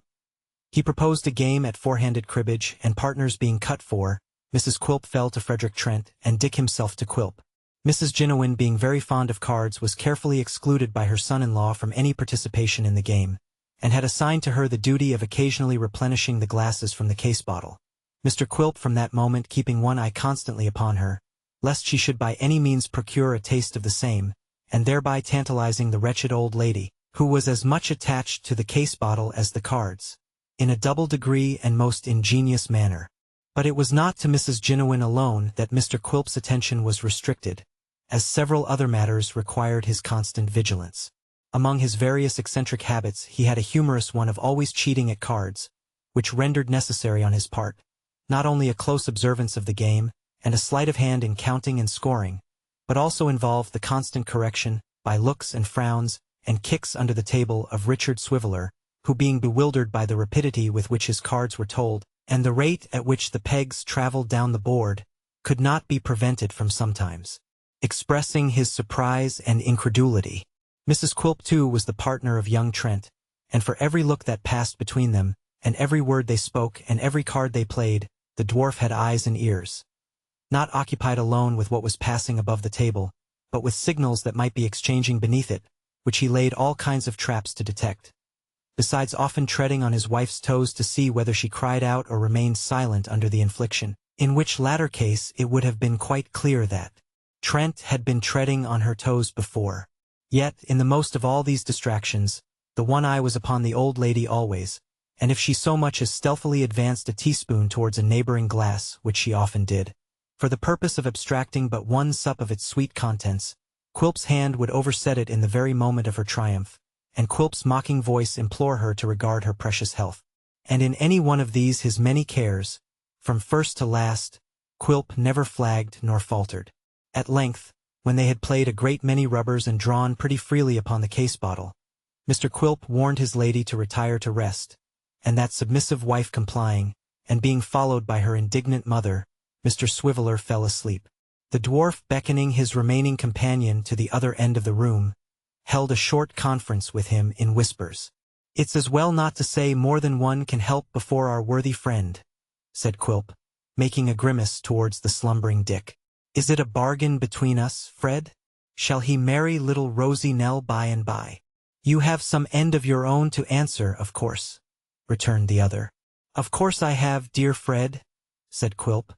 He proposed a game at four-handed cribbage, and partners being cut for, Mrs. Quilp fell to Frederick Trent, and Dick himself to Quilp. Mrs. Jinowan, being very fond of cards, was carefully excluded by her son-in-law from any participation in the game, and had assigned to her the duty of occasionally replenishing the glasses from the case bottle. Mr. Quilp from that moment keeping one eye constantly upon her, lest she should by any means procure a taste of the same, and thereby tantalizing the wretched old lady, who was as much attached to the case bottle as the cards, in a double degree and most ingenious manner. But it was not to Mrs. Jinowan alone that Mr. Quilp's attention was restricted, as several other matters required his constant vigilance. Among his various eccentric habits he had a humorous one of always cheating at cards, which rendered necessary on his part, not only a close observance of the game, and a sleight of hand in counting and scoring, but also involved the constant correction, by looks and frowns, and kicks under the table of Richard Swiveller, who being bewildered by the rapidity with which his cards were told, and the rate at which the pegs travelled down the board, could not be prevented from sometimes expressing his surprise and incredulity. Mrs. Quilp, too, was the partner of young Trent, and for every look that passed between them, and every word they spoke, and every card they played, the dwarf had eyes and ears, not occupied alone with what was passing above the table, but with signals that might be exchanging beneath it, which he laid all kinds of traps to detect, besides often treading on his wife's toes to see whether she cried out or remained silent under the infliction, in which latter case it would have been quite clear that Trent had been treading on her toes before. Yet, in the most of all these distractions, the one eye was upon the old lady always, and if she so much as stealthily advanced a teaspoon towards a neighboring glass, which she often did, for the purpose of abstracting but one sup of its sweet contents, Quilp's hand would overset it in the very moment of her triumph, and Quilp's mocking voice implore her to regard her precious health. And in any one of these his many cares, from first to last, Quilp never flagged nor faltered. At length, when they had played a great many rubbers and drawn pretty freely upon the case bottle, Mr. Quilp warned his lady to retire to rest, and that submissive wife complying, and being followed by her indignant mother, Mr. Swiveller fell asleep. The dwarf, beckoning his remaining companion to the other end of the room, held a short conference with him in whispers. "It's as well not to say more than one can help before our worthy friend," said Quilp, making a grimace towards the slumbering Dick. "Is it a bargain between us, Fred? Shall he marry little Rosie Nell by and by?" "You have some end of your own to answer, of course," returned the other. "Of course I have, dear Fred," said Quilp,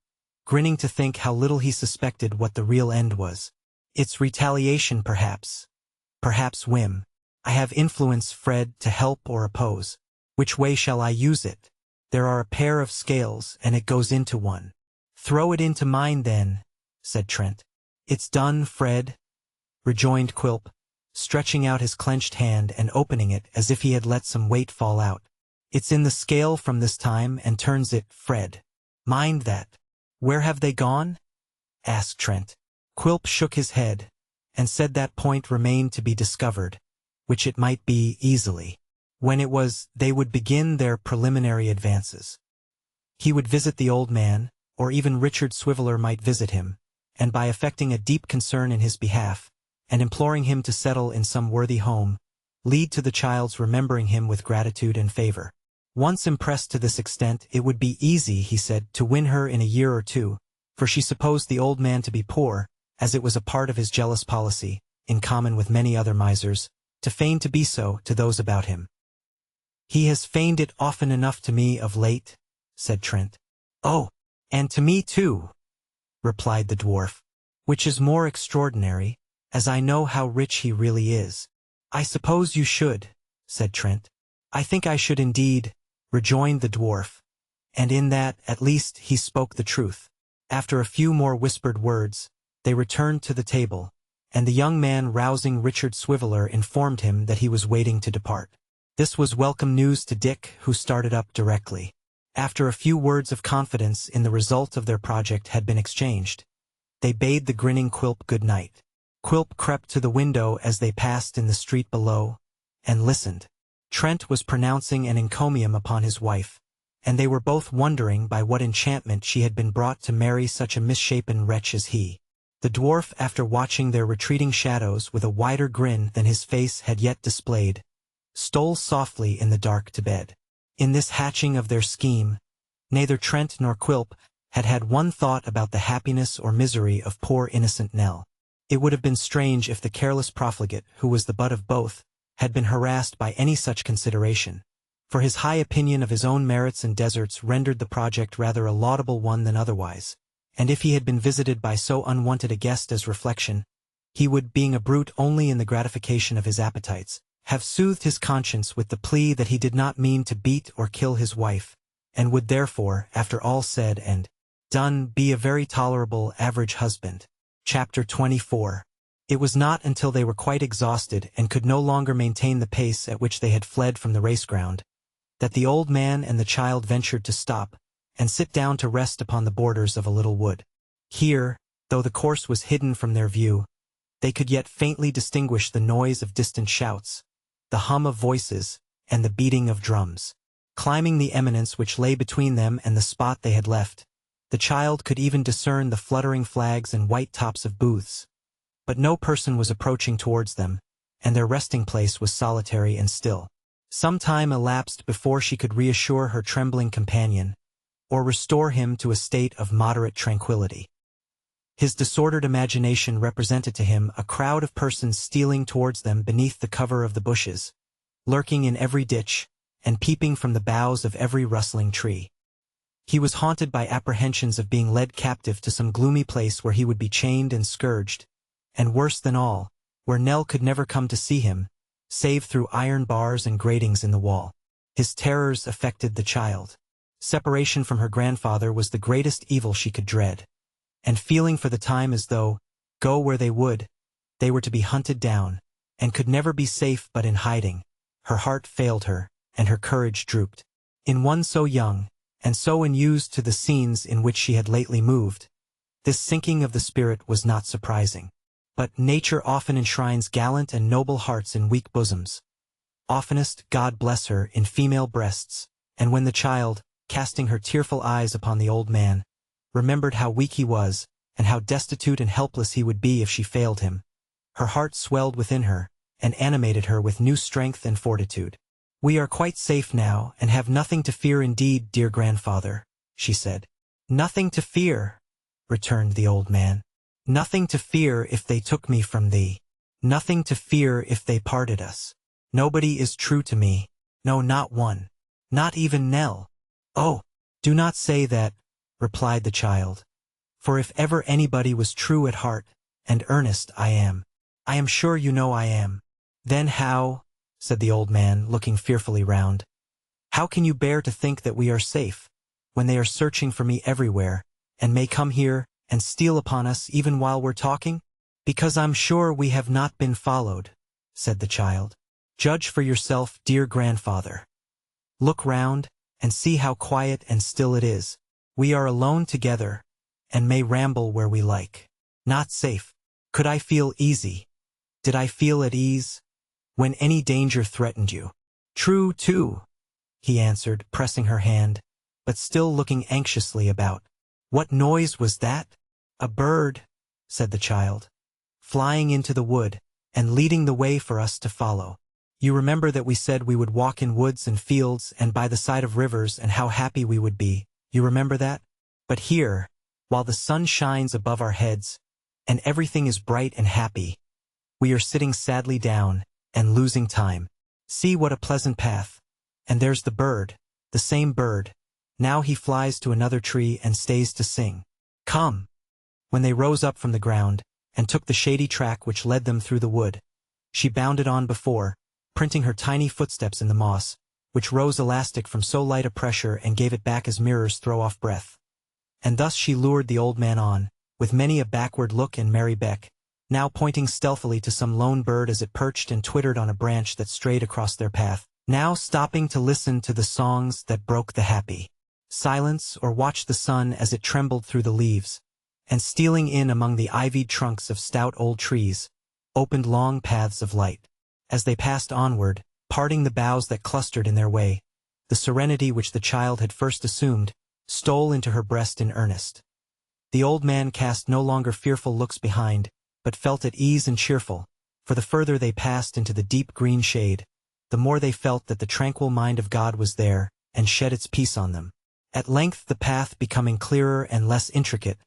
grinning to think how little he suspected what the real end was. "It's retaliation, perhaps whim. I have influence, Fred, to help or oppose. Which way shall I use it? There are a pair of scales, and it goes into one." "Throw it into mine, then," said Trent. "It's done, Fred," rejoined Quilp, stretching out his clenched hand and opening it as if he had let some weight fall out. "It's in the scale from this time, and turns it, Fred. Mind that." "Where have they gone?" asked Trent. Quilp shook his head, and said that point remained to be discovered, which it might be easily. When it was, they would begin their preliminary advances. He would visit the old man, or even Richard Swiveller might visit him, and by affecting a deep concern in his behalf, and imploring him to settle in some worthy home, lead to the child's remembering him with gratitude and favor. Once impressed to this extent, it would be easy, he said, to win her in a year or two, for she supposed the old man to be poor, as it was a part of his jealous policy, in common with many other misers, to feign to be so to those about him. "He has feigned it often enough to me of late," said Trent. "Oh, and to me too," replied the dwarf, "which is more extraordinary, as I know how rich he really is." "I suppose you should," said Trent. "I think I should indeed," rejoined the dwarf, and in that, at least, he spoke the truth. After a few more whispered words, they returned to the table, and the young man, rousing Richard Swiveller, informed him that he was waiting to depart. This was welcome news to Dick, who started up directly. After a few words of confidence in the result of their project had been exchanged, they bade the grinning Quilp good night. Quilp crept to the window as they passed in the street below, and listened. Trent was pronouncing an encomium upon his wife, and they were both wondering by what enchantment she had been brought to marry such a misshapen wretch as he. The dwarf, after watching their retreating shadows with a wider grin than his face had yet displayed, stole softly in the dark to bed. In this hatching of their scheme, neither Trent nor Quilp had had one thought about the happiness or misery of poor innocent Nell. It would have been strange if the careless profligate, who was the butt of both, had been harassed by any such consideration, for his high opinion of his own merits and deserts rendered the project rather a laudable one than otherwise, and if he had been visited by so unwanted a guest as reflection, he would, being a brute only in the gratification of his appetites, have soothed his conscience with the plea that he did not mean to beat or kill his wife, and would therefore, after all said and done, be a very tolerable average husband. Chapter 24. It was not until they were quite exhausted and could no longer maintain the pace at which they had fled from the race-ground, that the old man and the child ventured to stop and sit down to rest upon the borders of a little wood. Here, though the course was hidden from their view, they could yet faintly distinguish the noise of distant shouts, the hum of voices, and the beating of drums. Climbing the eminence which lay between them and the spot they had left, the child could even discern the fluttering flags and white tops of booths. But no person was approaching towards them, and their resting place was solitary and still. Some time elapsed before she could reassure her trembling companion, or restore him to a state of moderate tranquility. His disordered imagination represented to him a crowd of persons stealing towards them beneath the cover of the bushes, lurking in every ditch, and peeping from the boughs of every rustling tree. He was haunted by apprehensions of being led captive to some gloomy place where he would be chained and scourged, and worse than all, where Nell could never come to see him, save through iron bars and gratings in the wall. His terrors affected the child. Separation from her grandfather was the greatest evil she could dread, and feeling for the time as though, go where they would, they were to be hunted down, and could never be safe but in hiding, her heart failed her, and her courage drooped. In one so young, and so unused to the scenes in which she had lately moved, this sinking of the spirit was not surprising. But nature often enshrines gallant and noble hearts in weak bosoms. Oftenest, God bless her, in female breasts, and when the child, casting her tearful eyes upon the old man, remembered how weak he was, and how destitute and helpless he would be if she failed him, her heart swelled within her, and animated her with new strength and fortitude. "We are quite safe now, and have nothing to fear indeed, dear grandfather," she said. "Nothing to fear," returned the old man. "Nothing to fear if they took me from thee. Nothing to fear if they parted us. Nobody is true to me. No, not one. Not even Nell." "Oh, do not say that," replied the child. "For if ever anybody was true at heart, and earnest, I am. I am sure you know I am." "Then how," said the old man, looking fearfully round, "how can you bear to think that we are safe, when they are searching for me everywhere, and may come here and steal upon us even while we're talking?" "Because I'm sure we have not been followed," said the child. "Judge for yourself, dear grandfather. Look round, and see how quiet and still it is. We are alone together, and may ramble where we like. Not safe. Could I feel easy? Did I feel at ease when any danger threatened you?" "True, too," he answered, pressing her hand, but still looking anxiously about. "What noise was that?" "A bird," said the child, "flying into the wood, and leading the way for us to follow. You remember that we said we would walk in woods and fields and by the side of rivers, and how happy we would be. You remember that? But here, while the sun shines above our heads, and everything is bright and happy, we are sitting sadly down, and losing time. See what a pleasant path. And there's the bird, the same bird. Now he flies to another tree and stays to sing. Come." When they rose up from the ground, and took the shady track which led them through the wood, she bounded on before, printing her tiny footsteps in the moss, which rose elastic from so light a pressure and gave it back as mirrors throw off breath. And thus she lured the old man on, with many a backward look and merry beck, now pointing stealthily to some lone bird as it perched and twittered on a branch that strayed across their path, now stopping to listen to the songs that broke the happy silence or watch the sun as it trembled through the leaves, and stealing in among the ivied trunks of stout old trees, opened long paths of light. As they passed onward, parting the boughs that clustered in their way, the serenity which the child had first assumed stole into her breast in earnest. The old man cast no longer fearful looks behind, but felt at ease and cheerful, for the further they passed into the deep green shade, the more they felt that the tranquil mind of God was there, and shed its peace on them. At length the path, becoming clearer and less intricate,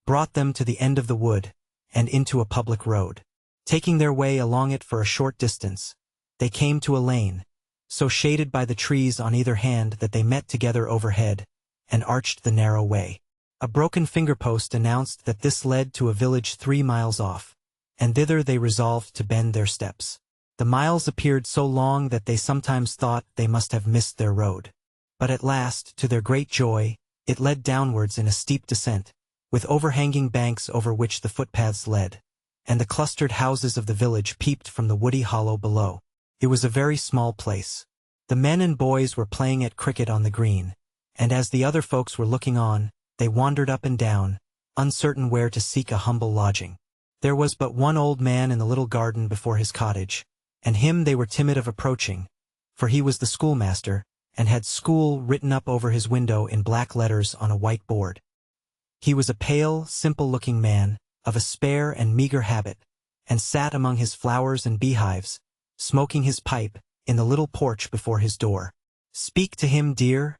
brought them to the end of the wood, and into a public road. Taking their way along it for a short distance, they came to a lane, so shaded by the trees on either hand that they met together overhead, and arched the narrow way. A broken finger-post announced that this led to a village 3 miles off, and thither they resolved to bend their steps. The miles appeared so long that they sometimes thought they must have missed their road. But at last, to their great joy, it led downwards in a steep descent, with overhanging banks over which the footpaths led, and the clustered houses of the village peeped from the woody hollow below. It was a very small place. The men and boys were playing at cricket on the green, and as the other folks were looking on, they wandered up and down, uncertain where to seek a humble lodging. There was but one old man in the little garden before his cottage, and him they were timid of approaching, for he was the schoolmaster, and had school written up over his window in black letters on a white board. He was a pale, simple-looking man, of a spare and meager habit, and sat among his flowers and beehives, smoking his pipe, in the little porch before his door. "Speak to him, dear,"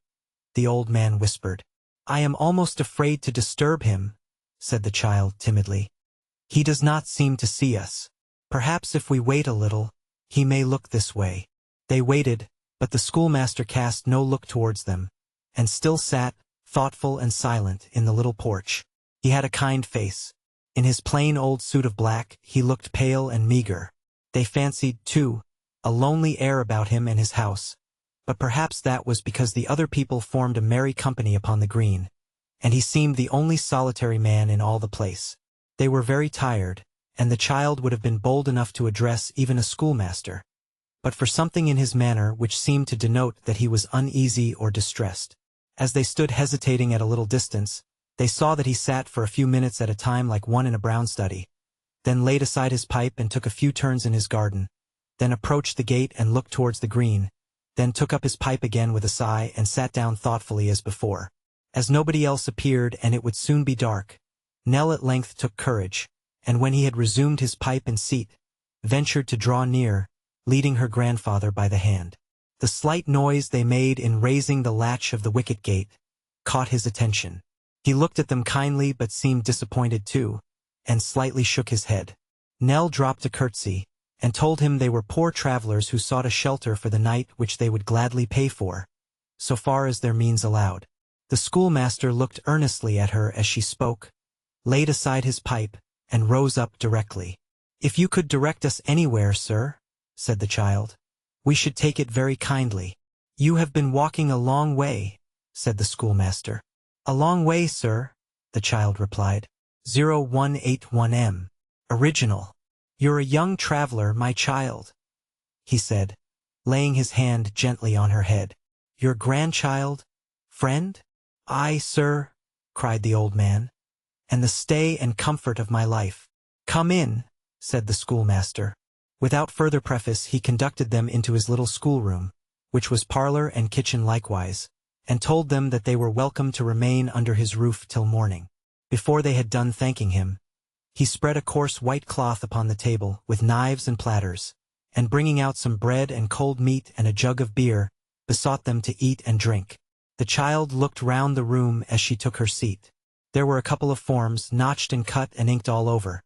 the old man whispered. "I am almost afraid to disturb him," said the child timidly. "He does not seem to see us. Perhaps if we wait a little, he may look this way." They waited, but the schoolmaster cast no look towards them, and still sat, thoughtful and silent, in the little porch. He had a kind face. In his plain old suit of black, he looked pale and meager. They fancied, too, a lonely air about him and his house, but perhaps that was because the other people formed a merry company upon the green, and he seemed the only solitary man in all the place. They were very tired, and the child would have been bold enough to address even a schoolmaster, but for something in his manner which seemed to denote that he was uneasy or distressed. As they stood hesitating at a little distance, they saw that he sat for a few minutes at a time like one in a brown study, then laid aside his pipe and took a few turns in his garden, then approached the gate and looked towards the green, then took up his pipe again with a sigh and sat down thoughtfully as before. As nobody else appeared and it would soon be dark, Nell at length took courage, and when he had resumed his pipe and seat, ventured to draw near, leading her grandfather by the hand. The slight noise they made in raising the latch of the wicket gate caught his attention. He looked at them kindly but seemed disappointed too, and slightly shook his head. Nell dropped a curtsy, and told him they were poor travelers who sought a shelter for the night which they would gladly pay for, so far as their means allowed. The schoolmaster looked earnestly at her as she spoke, laid aside his pipe, and rose up directly. "If you could direct us anywhere, sir," said the child, "we should take it very kindly." "You have been walking a long way," said the schoolmaster. "A long way, sir," the child replied. 0181M. Original. "You're a young traveler, my child," he said, laying his hand gently on her head. "Your grandchild? Friend?" "Aye, sir," cried the old man, "and the stay and comfort of my life." "Come in," said the schoolmaster. Without further preface he conducted them into his little schoolroom, which was parlor and kitchen likewise, and told them that they were welcome to remain under his roof till morning. Before they had done thanking him, he spread a coarse white cloth upon the table with knives and platters, and bringing out some bread and cold meat and a jug of beer, besought them to eat and drink. The child looked round the room as she took her seat. There were a couple of forms, notched and cut and inked all over.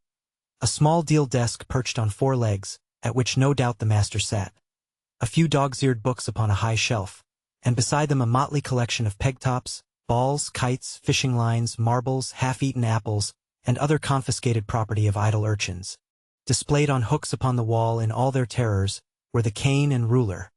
A small deal desk perched on 4 legs, at which no doubt the master sat. A few dog's-eared books upon a high shelf, and beside them a motley collection of pegtops, balls, kites, fishing lines, marbles, half-eaten apples, and other confiscated property of idle urchins. Displayed on hooks upon the wall in all their terrors were the cane and ruler,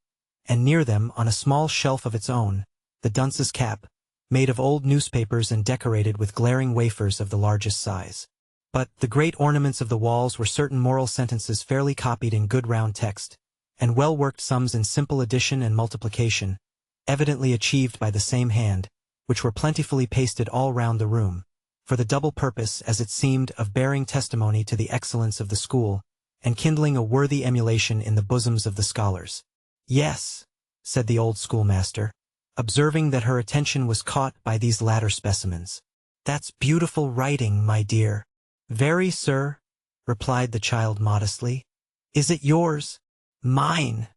and near them, on a small shelf of its own, the dunce's cap, made of old newspapers and decorated with glaring wafers of the largest size. But the great ornaments of the walls were certain moral sentences fairly copied in good round text, and well-worked sums in simple addition and multiplication, evidently achieved by the same hand, which were plentifully pasted all round the room, for the double purpose, as it seemed, of bearing testimony to the excellence of the school, and kindling a worthy emulation in the bosoms of the scholars. "Yes," said the old schoolmaster, observing that her attention was caught by these latter specimens. "That's beautiful writing, my dear." "Very, sir," replied the child modestly. "Is it yours?" "Mine,"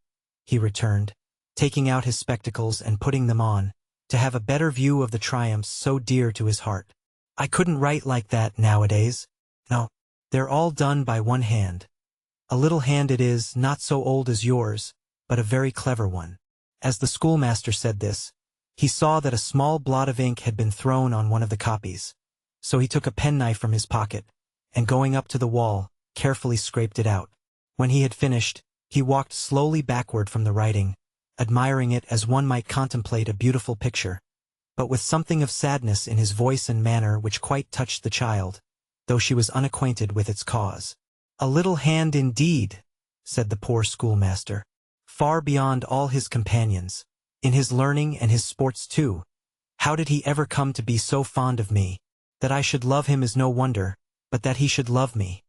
he returned, taking out his spectacles and putting them on, to have a better view of the triumphs so dear to his heart. "I couldn't write like that nowadays. No, they're all done by one hand. A little hand it is, not so old as yours, but a very clever one." As the schoolmaster said this, he saw that a small blot of ink had been thrown on one of the copies, so he took a penknife from his pocket, and going up to the wall, carefully scraped it out. When he had finished, he walked slowly backward from the writing, admiring it as one might contemplate a beautiful picture, but with something of sadness in his voice and manner which quite touched the child, though she was unacquainted with its cause. "A little hand indeed," said the poor schoolmaster. "Far beyond all his companions, in his learning and his sports too. How did he ever come to be so fond of me? That I should love him is no wonder, but that he should love me."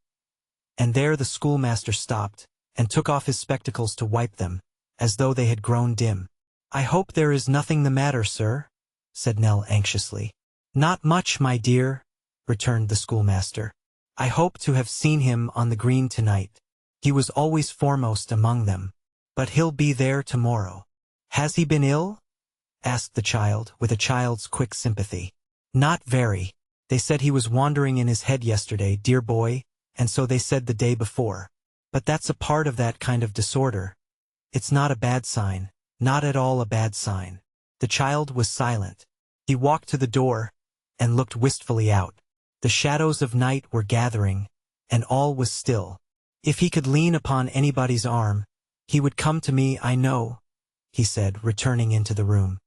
And there the schoolmaster stopped, and took off his spectacles to wipe them, as though they had grown dim. "I hope there is nothing the matter, sir?" said Nell anxiously. "Not much, my dear," returned the schoolmaster. "I hope to have seen him on the green tonight. He was always foremost among them. But he'll be there tomorrow." "Has he been ill?" asked the child, with a child's quick sympathy. "Not very. They said he was wandering in his head yesterday, dear boy, and so they said the day before. But that's a part of that kind of disorder. It's not a bad sign, not at all a bad sign." The child was silent. He walked to the door, and looked wistfully out. The shadows of night were gathering, and all was still. "If he could lean upon anybody's arm, he would come to me, I know," he said, returning into the room.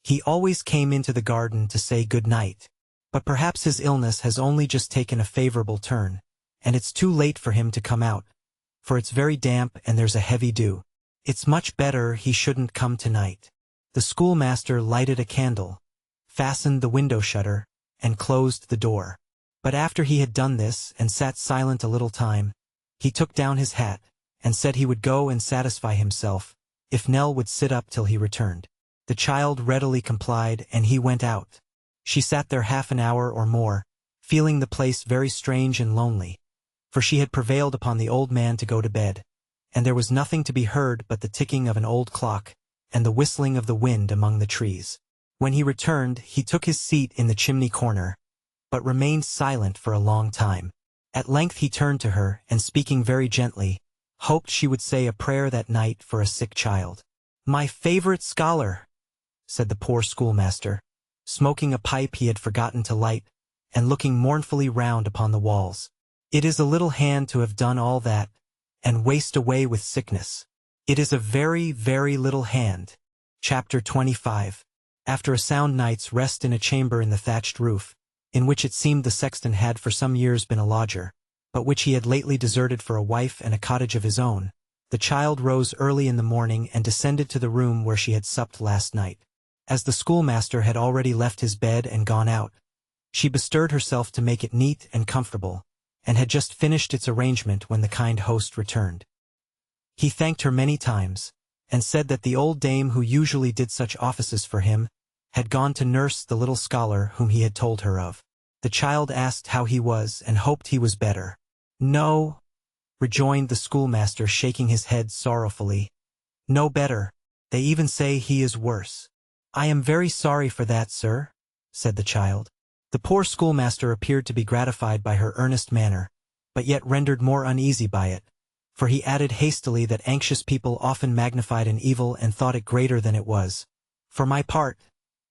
"He always came into the garden to say good night. But perhaps his illness has only just taken a favorable turn, and it's too late for him to come out, for it's very damp and there's a heavy dew. It's much better he shouldn't come tonight." The schoolmaster lighted a candle, fastened the window shutter, and closed the door. But after he had done this and sat silent a little time, he took down his hat, and said he would go and satisfy himself, if Nell would sit up till he returned. The child readily complied, and he went out. She sat there half an hour or more, feeling the place very strange and lonely, for she had prevailed upon the old man to go to bed, and there was nothing to be heard but the ticking of an old clock, and the whistling of the wind among the trees. When he returned, he took his seat in the chimney corner, but remained silent for a long time. At length he turned to her, and speaking very gently, hoped she would say a prayer that night for a sick child. "My favorite scholar," said the poor schoolmaster, smoking a pipe he had forgotten to light, and looking mournfully round upon the walls. "It is a little hand to have done all that, and waste away with sickness. It is a very, very little hand." Chapter 25. After a sound night's rest in a chamber in the thatched roof, in which it seemed the sexton had for some years been a lodger, but which he had lately deserted for a wife and a cottage of his own, the child rose early in the morning and descended to the room where she had supped last night. As the schoolmaster had already left his bed and gone out, she bestirred herself to make it neat and comfortable, and had just finished its arrangement when the kind host returned. He thanked her many times, and said that the old dame who usually did such offices for him had gone to nurse the little scholar whom he had told her of. The child asked how he was and hoped he was better. "No," rejoined the schoolmaster, shaking his head sorrowfully. "No better. They even say he is worse." "I am very sorry for that, sir," said the child. The poor schoolmaster appeared to be gratified by her earnest manner, but yet rendered more uneasy by it, for he added hastily that anxious people often magnified an evil and thought it greater than it was. "For my part,"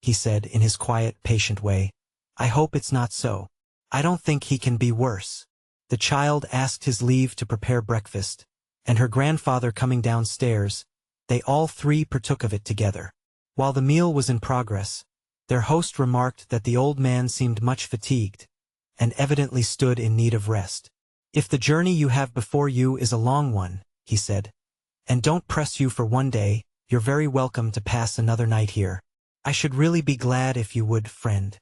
he said in his quiet, patient way, "I hope it's not so. I don't think he can be worse." The child asked his leave to prepare breakfast, and her grandfather coming downstairs, they all three partook of it together. While the meal was in progress, their host remarked that the old man seemed much fatigued, and evidently stood in need of rest. "If the journey you have before you is a long one," he said, "and don't press you for one day, you're very welcome to pass another night here. I should really be glad if you would, friend."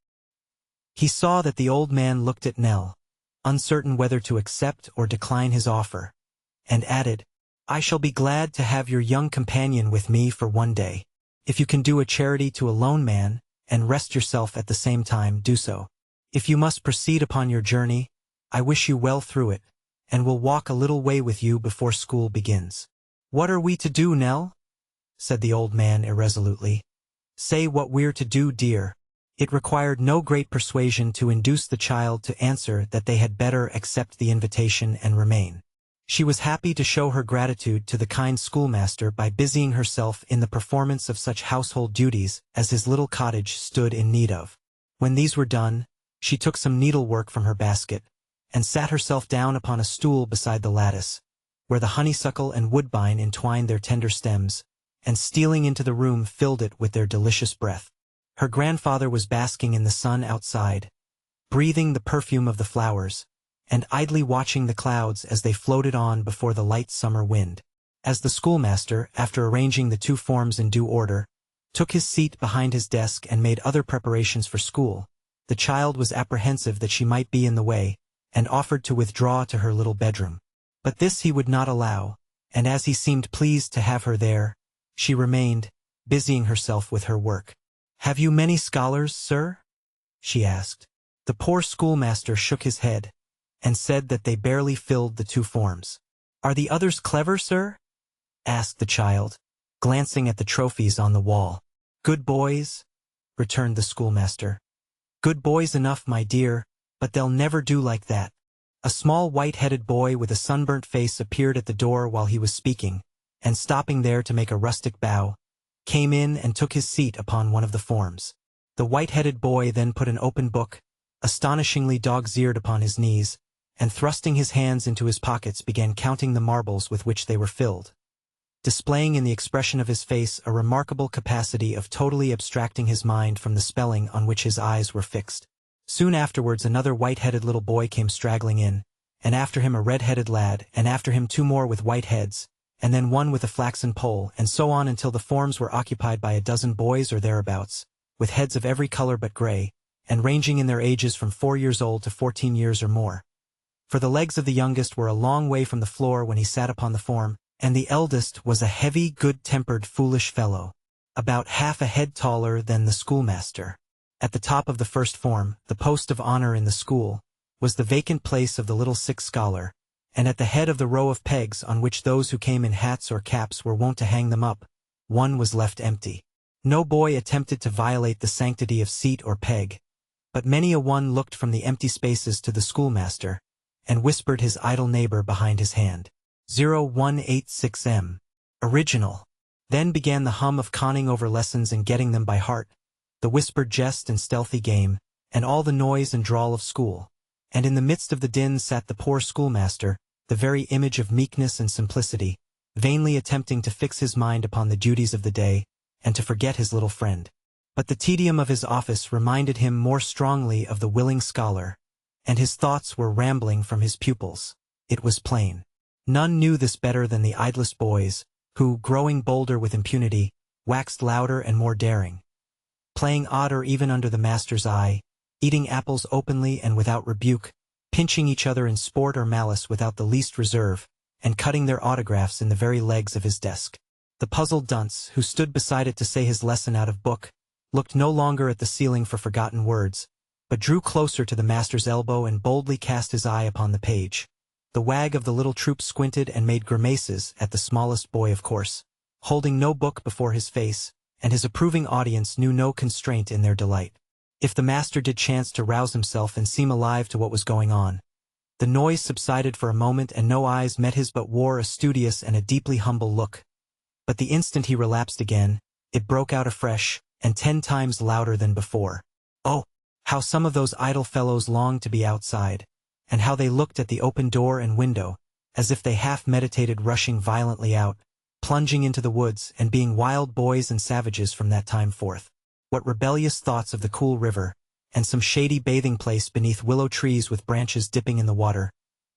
He saw that the old man looked at Nell, uncertain whether to accept or decline his offer, and added, "I shall be glad to have your young companion with me for one day. If you can do a charity to a lone man, and rest yourself at the same time, do so." If you must proceed upon your journey, I wish you well through it, and will walk a little way with you before school begins." "What are we to do, Nell?" said the old man irresolutely. "Say what we're to do, dear." It required no great persuasion to induce the child to answer that they had better accept the invitation and remain. She was happy to show her gratitude to the kind schoolmaster by busying herself in the performance of such household duties as his little cottage stood in need of. When these were done, she took some needlework from her basket, and sat herself down upon a stool beside the lattice, where the honeysuckle and woodbine entwined their tender stems, and stealing into the room filled it with their delicious breath. Her grandfather was basking in the sun outside, breathing the perfume of the flowers, and idly watching the clouds as they floated on before the light summer wind. As the schoolmaster, after arranging the 2 forms in due order, took his seat behind his desk and made other preparations for school, the child was apprehensive that she might be in the way, and offered to withdraw to her little bedroom. But this he would not allow, and as he seemed pleased to have her there, she remained, busying herself with her work. "Have you many scholars, sir?" she asked. The poor schoolmaster shook his head, and said that they barely filled the 2 forms. "Are the others clever, sir?" asked the child, glancing at the trophies on the wall. "Good boys," returned the schoolmaster. "Good boys enough, my dear, but they'll never do like that." A small white-headed boy with a sunburnt face appeared at the door while he was speaking, and stopping there to make a rustic bow, came in and took his seat upon one of the forms. The white-headed boy then put an open book, astonishingly dog's-eared, upon his knees, and thrusting his hands into his pockets began counting the marbles with which they were filled, displaying in the expression of his face a remarkable capacity of totally abstracting his mind from the spelling on which his eyes were fixed. Soon afterwards another white-headed little boy came straggling in, and after him a red-headed lad, and after him 2 more with white heads, and then one with a flaxen poll, and so on until the forms were occupied by a dozen boys or thereabouts, with heads of every color but gray, and ranging in their ages from 4 years old to 14 years or more. For the legs of the youngest were a long way from the floor when he sat upon the form, and the eldest was a heavy, good-tempered, foolish fellow, about half a head taller than the schoolmaster. At the top of the first form, the post of honor in the school, was the vacant place of the little sick scholar, and at the head of the row of pegs on which those who came in hats or caps were wont to hang them up, one was left empty. No boy attempted to violate the sanctity of seat or peg, but many a one looked from the empty spaces to the schoolmaster, and whispered his idle neighbor behind his hand, 0186M. Original. Then began the hum of conning over lessons and getting them by heart, the whispered jest and stealthy game, and all the noise and drawl of school. And in the midst of the din sat the poor schoolmaster, the very image of meekness and simplicity, vainly attempting to fix his mind upon the duties of the day, and to forget his little friend. But the tedium of his office reminded him more strongly of the willing scholar, and his thoughts were rambling from his pupils. It was plain. None knew this better than the idlest boys, who, growing bolder with impunity, waxed louder and more daring, playing odd or even under the master's eye, eating apples openly and without rebuke, pinching each other in sport or malice without the least reserve, and cutting their autographs in the very legs of his desk. The puzzled dunce, who stood beside it to say his lesson out of book, looked no longer at the ceiling for forgotten words, but drew closer to the master's elbow and boldly cast his eye upon the page. The wag of the little troop squinted and made grimaces at the smallest boy, of course, holding no book before his face, and his approving audience knew no constraint in their delight. If the master did chance to rouse himself and seem alive to what was going on, the noise subsided for a moment and no eyes met his but wore a studious and a deeply humble look. But the instant he relapsed again, it broke out afresh, and 10 times louder than before. Oh, how some of those idle fellows longed to be outside, and how they looked at the open door and window, as if they half meditated rushing violently out, plunging into the woods and being wild boys and savages from that time forth. What rebellious thoughts of the cool river, and some shady bathing place beneath willow trees with branches dipping in the water,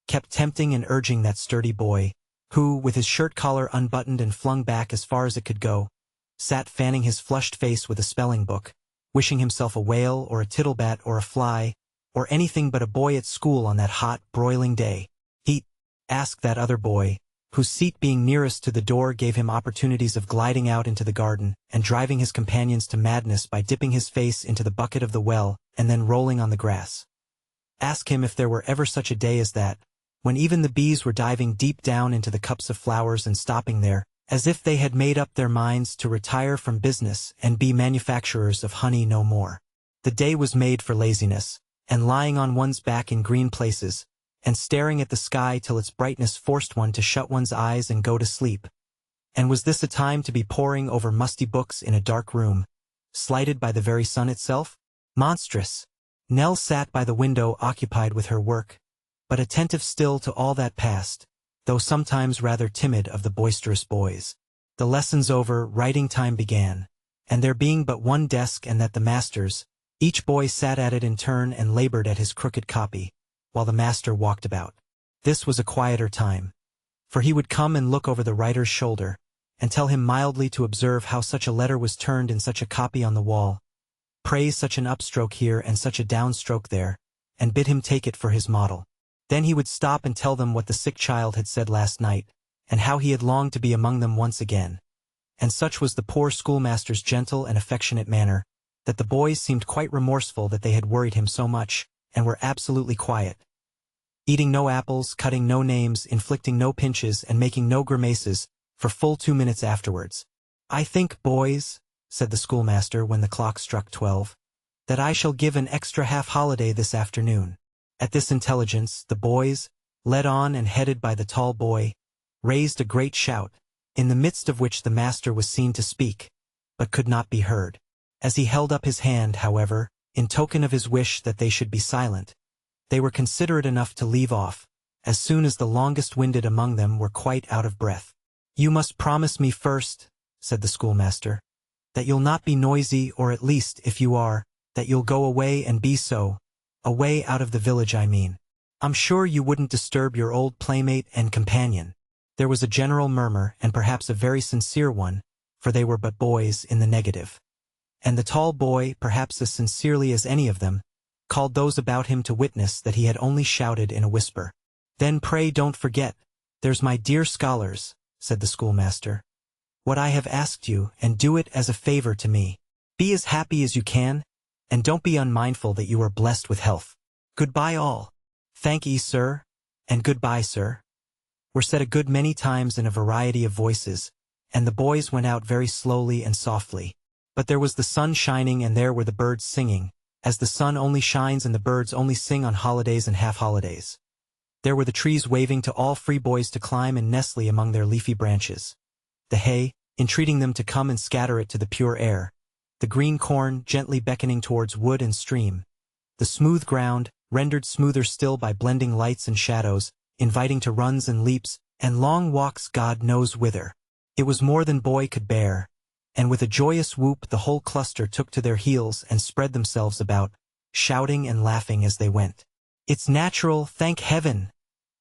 kept tempting and urging that sturdy boy, who, with his shirt collar unbuttoned and flung back as far as it could go, sat fanning his flushed face with a spelling book, wishing himself a whale or a tittlebat or a fly, or anything but a boy at school on that hot, broiling day. He asked that other boy, whose seat being nearest to the door gave him opportunities of gliding out into the garden and driving his companions to madness by dipping his face into the bucket of the well and then rolling on the grass. Ask him if there were ever such a day as that, when even the bees were diving deep down into the cups of flowers and stopping there, as if they had made up their minds to retire from business and be manufacturers of honey no more. The day was made for laziness, and lying on one's back in green places, and staring at the sky till its brightness forced one to shut one's eyes and go to sleep. And was this a time to be poring over musty books in a dark room, slighted by the very sun itself? Monstrous! Nell sat by the window occupied with her work, but attentive still to all that passed, though sometimes rather timid of the boisterous boys. The lessons over, writing time began, and there being but one desk and that the master's, each boy sat at it in turn and labored at his crooked copy, while the master walked about. This was a quieter time, for he would come and look over the writer's shoulder, and tell him mildly to observe how such a letter was turned in such a copy on the wall, praise such an upstroke here and such a downstroke there, and bid him take it for his model. Then he would stop and tell them what the sick child had said last night, and how he had longed to be among them once again. And such was the poor schoolmaster's gentle and affectionate manner, that the boys seemed quite remorseful that they had worried him so much, and were absolutely quiet, eating no apples, cutting no names, inflicting no pinches, and making no grimaces, for full 2 minutes afterwards. "I think, boys," said the schoolmaster when the clock struck 12, "that I shall give an extra half-holiday this afternoon." At this intelligence, the boys, led on and headed by the tall boy, raised a great shout, in the midst of which the master was seen to speak, but could not be heard. As he held up his hand, however, in token of his wish that they should be silent, they were considerate enough to leave off, as soon as the longest-winded among them were quite out of breath. "You must promise me first," said the schoolmaster, "that you'll not be noisy, or at least, if you are, that you'll go away and be so, away out of the village I mean. I'm sure you wouldn't disturb your old playmate and companion." There was a general murmur, and perhaps a very sincere one, for they were but boys, in the negative. And the tall boy, perhaps as sincerely as any of them, called those about him to witness that he had only shouted in a whisper. "Then pray don't forget, there's my dear scholars," said the schoolmaster, "what I have asked you, and do it as a favor to me. Be as happy as you can, and don't be unmindful that you are blessed with health. Goodbye all." "Thank ye, sir," and "Goodbye, sir," were said a good many times in a variety of voices, and the boys went out very slowly and softly. But there was the sun shining and there were the birds singing, as the sun only shines and the birds only sing on holidays and half-holidays. There were the trees waving to all free boys to climb and nestle among their leafy branches. The hay, entreating them to come and scatter it to the pure air. The green corn, gently beckoning towards wood and stream. The smooth ground, rendered smoother still by blending lights and shadows, inviting to runs and leaps, and long walks God knows whither. It was more than boy could bear, and with a joyous whoop the whole cluster took to their heels and spread themselves about, shouting and laughing as they went. "It's natural, thank heaven,"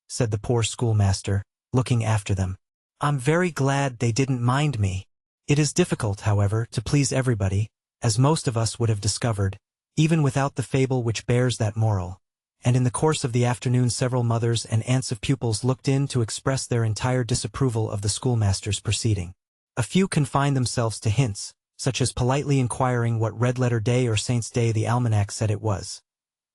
said the poor schoolmaster, looking after them. "I'm very glad they didn't mind me." It is difficult, however, to please everybody, as most of us would have discovered, even without the fable which bears that moral. And in the course of the afternoon several mothers and aunts of pupils looked in to express their entire disapproval of the schoolmaster's proceeding. A few confined themselves to hints, such as politely inquiring what red-letter day or saint's day the almanac said it was.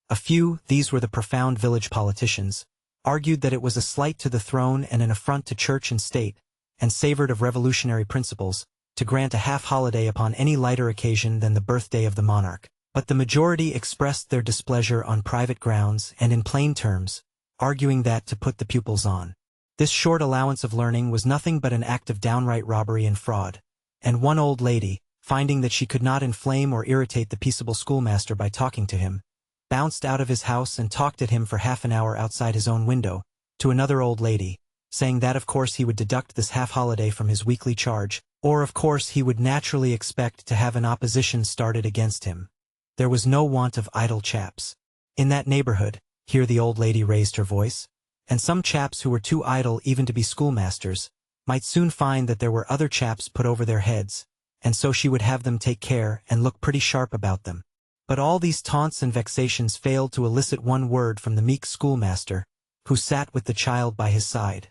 A few, these were the profound village politicians, argued that it was a slight to the throne and an affront to church and state, and savored of revolutionary principles, to grant a half-holiday upon any lighter occasion than the birthday of the monarch. But the majority expressed their displeasure on private grounds and in plain terms, arguing that to put the pupils on this short allowance of learning was nothing but an act of downright robbery and fraud. And one old lady, finding that she could not inflame or irritate the peaceable schoolmaster by talking to him, bounced out of his house and talked at him for half an hour outside his own window, to another old lady, saying that of course he would deduct this half-holiday from his weekly charge, or of course he would naturally expect to have an opposition started against him. There was no want of idle chaps in that neighborhood, here the old lady raised her voice, and some chaps who were too idle even to be schoolmasters, might soon find that there were other chaps put over their heads, and so she would have them take care and look pretty sharp about them. But all these taunts and vexations failed to elicit one word from the meek schoolmaster, who sat with the child by his side.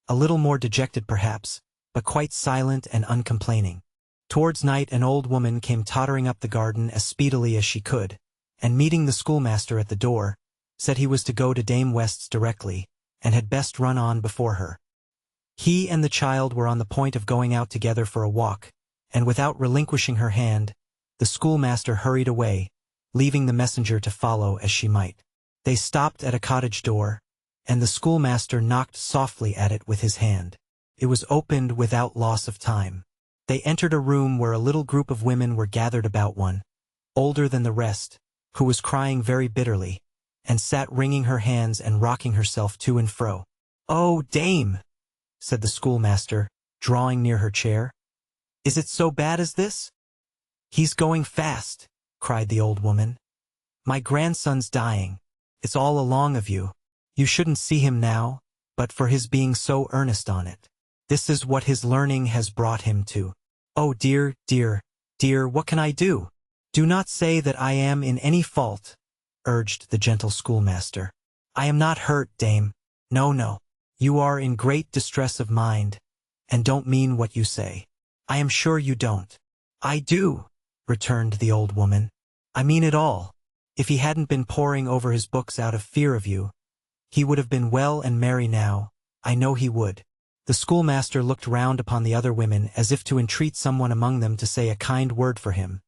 a little more dejected perhaps, but quite silent and uncomplaining. Towards night an old woman came tottering up the garden as speedily as she could, and meeting the schoolmaster at the door, said he was to go to Dame West's directly, and had best run on before her. He and the child were on the point of going out together for a walk, and without relinquishing her hand, the schoolmaster hurried away, leaving the messenger to follow as she might. They stopped at a cottage door, and the schoolmaster knocked softly at it with his hand. It was opened without loss of time. They entered a room where a little group of women were gathered about one, older than the rest, who was crying very bitterly, and sat wringing her hands and rocking herself to and fro. "Oh, dame," said the schoolmaster, drawing near her chair. "Is it so bad as this?" "He's going fast," cried the old woman. "My grandson's dying. It's all along of you. You shouldn't see him now, but for his being so earnest on it. This is what his learning has brought him to. Oh dear, dear, dear, what can I do?" "Do not say that I am in any fault," urged the gentle schoolmaster. "I am not hurt, dame. No, no. You are in great distress of mind, and don't mean what you say. I am sure you don't." "I do," returned the old woman. "I mean it all. If he hadn't been poring over his books out of fear of you, he would have been well and merry now. I know he would." The schoolmaster looked round upon the other women as if to entreat someone among them to say a kind word for him,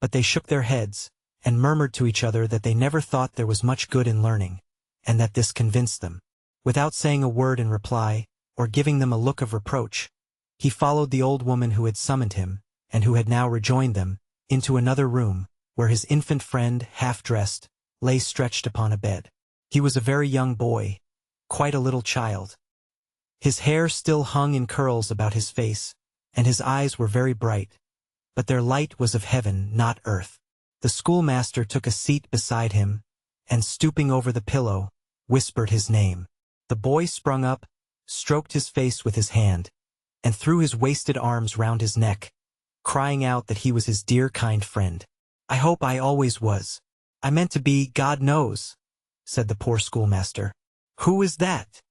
but they shook their heads, and murmured to each other that they never thought there was much good in learning, and that this convinced them. Without saying a word in reply, or giving them a look of reproach, he followed the old woman who had summoned him, and who had now rejoined them, into another room, where his infant friend, half-dressed, lay stretched upon a bed. He was a very young boy, quite a little child. His hair still hung in curls about his face, and his eyes were very bright, but their light was of heaven, not earth. The schoolmaster took a seat beside him, and stooping over the pillow, whispered his name. The boy sprung up, stroked his face with his hand, and threw his wasted arms round his neck, crying out that he was his dear kind friend. "I hope I always was. I meant to be, God knows," said the poor schoolmaster. "Who is that?"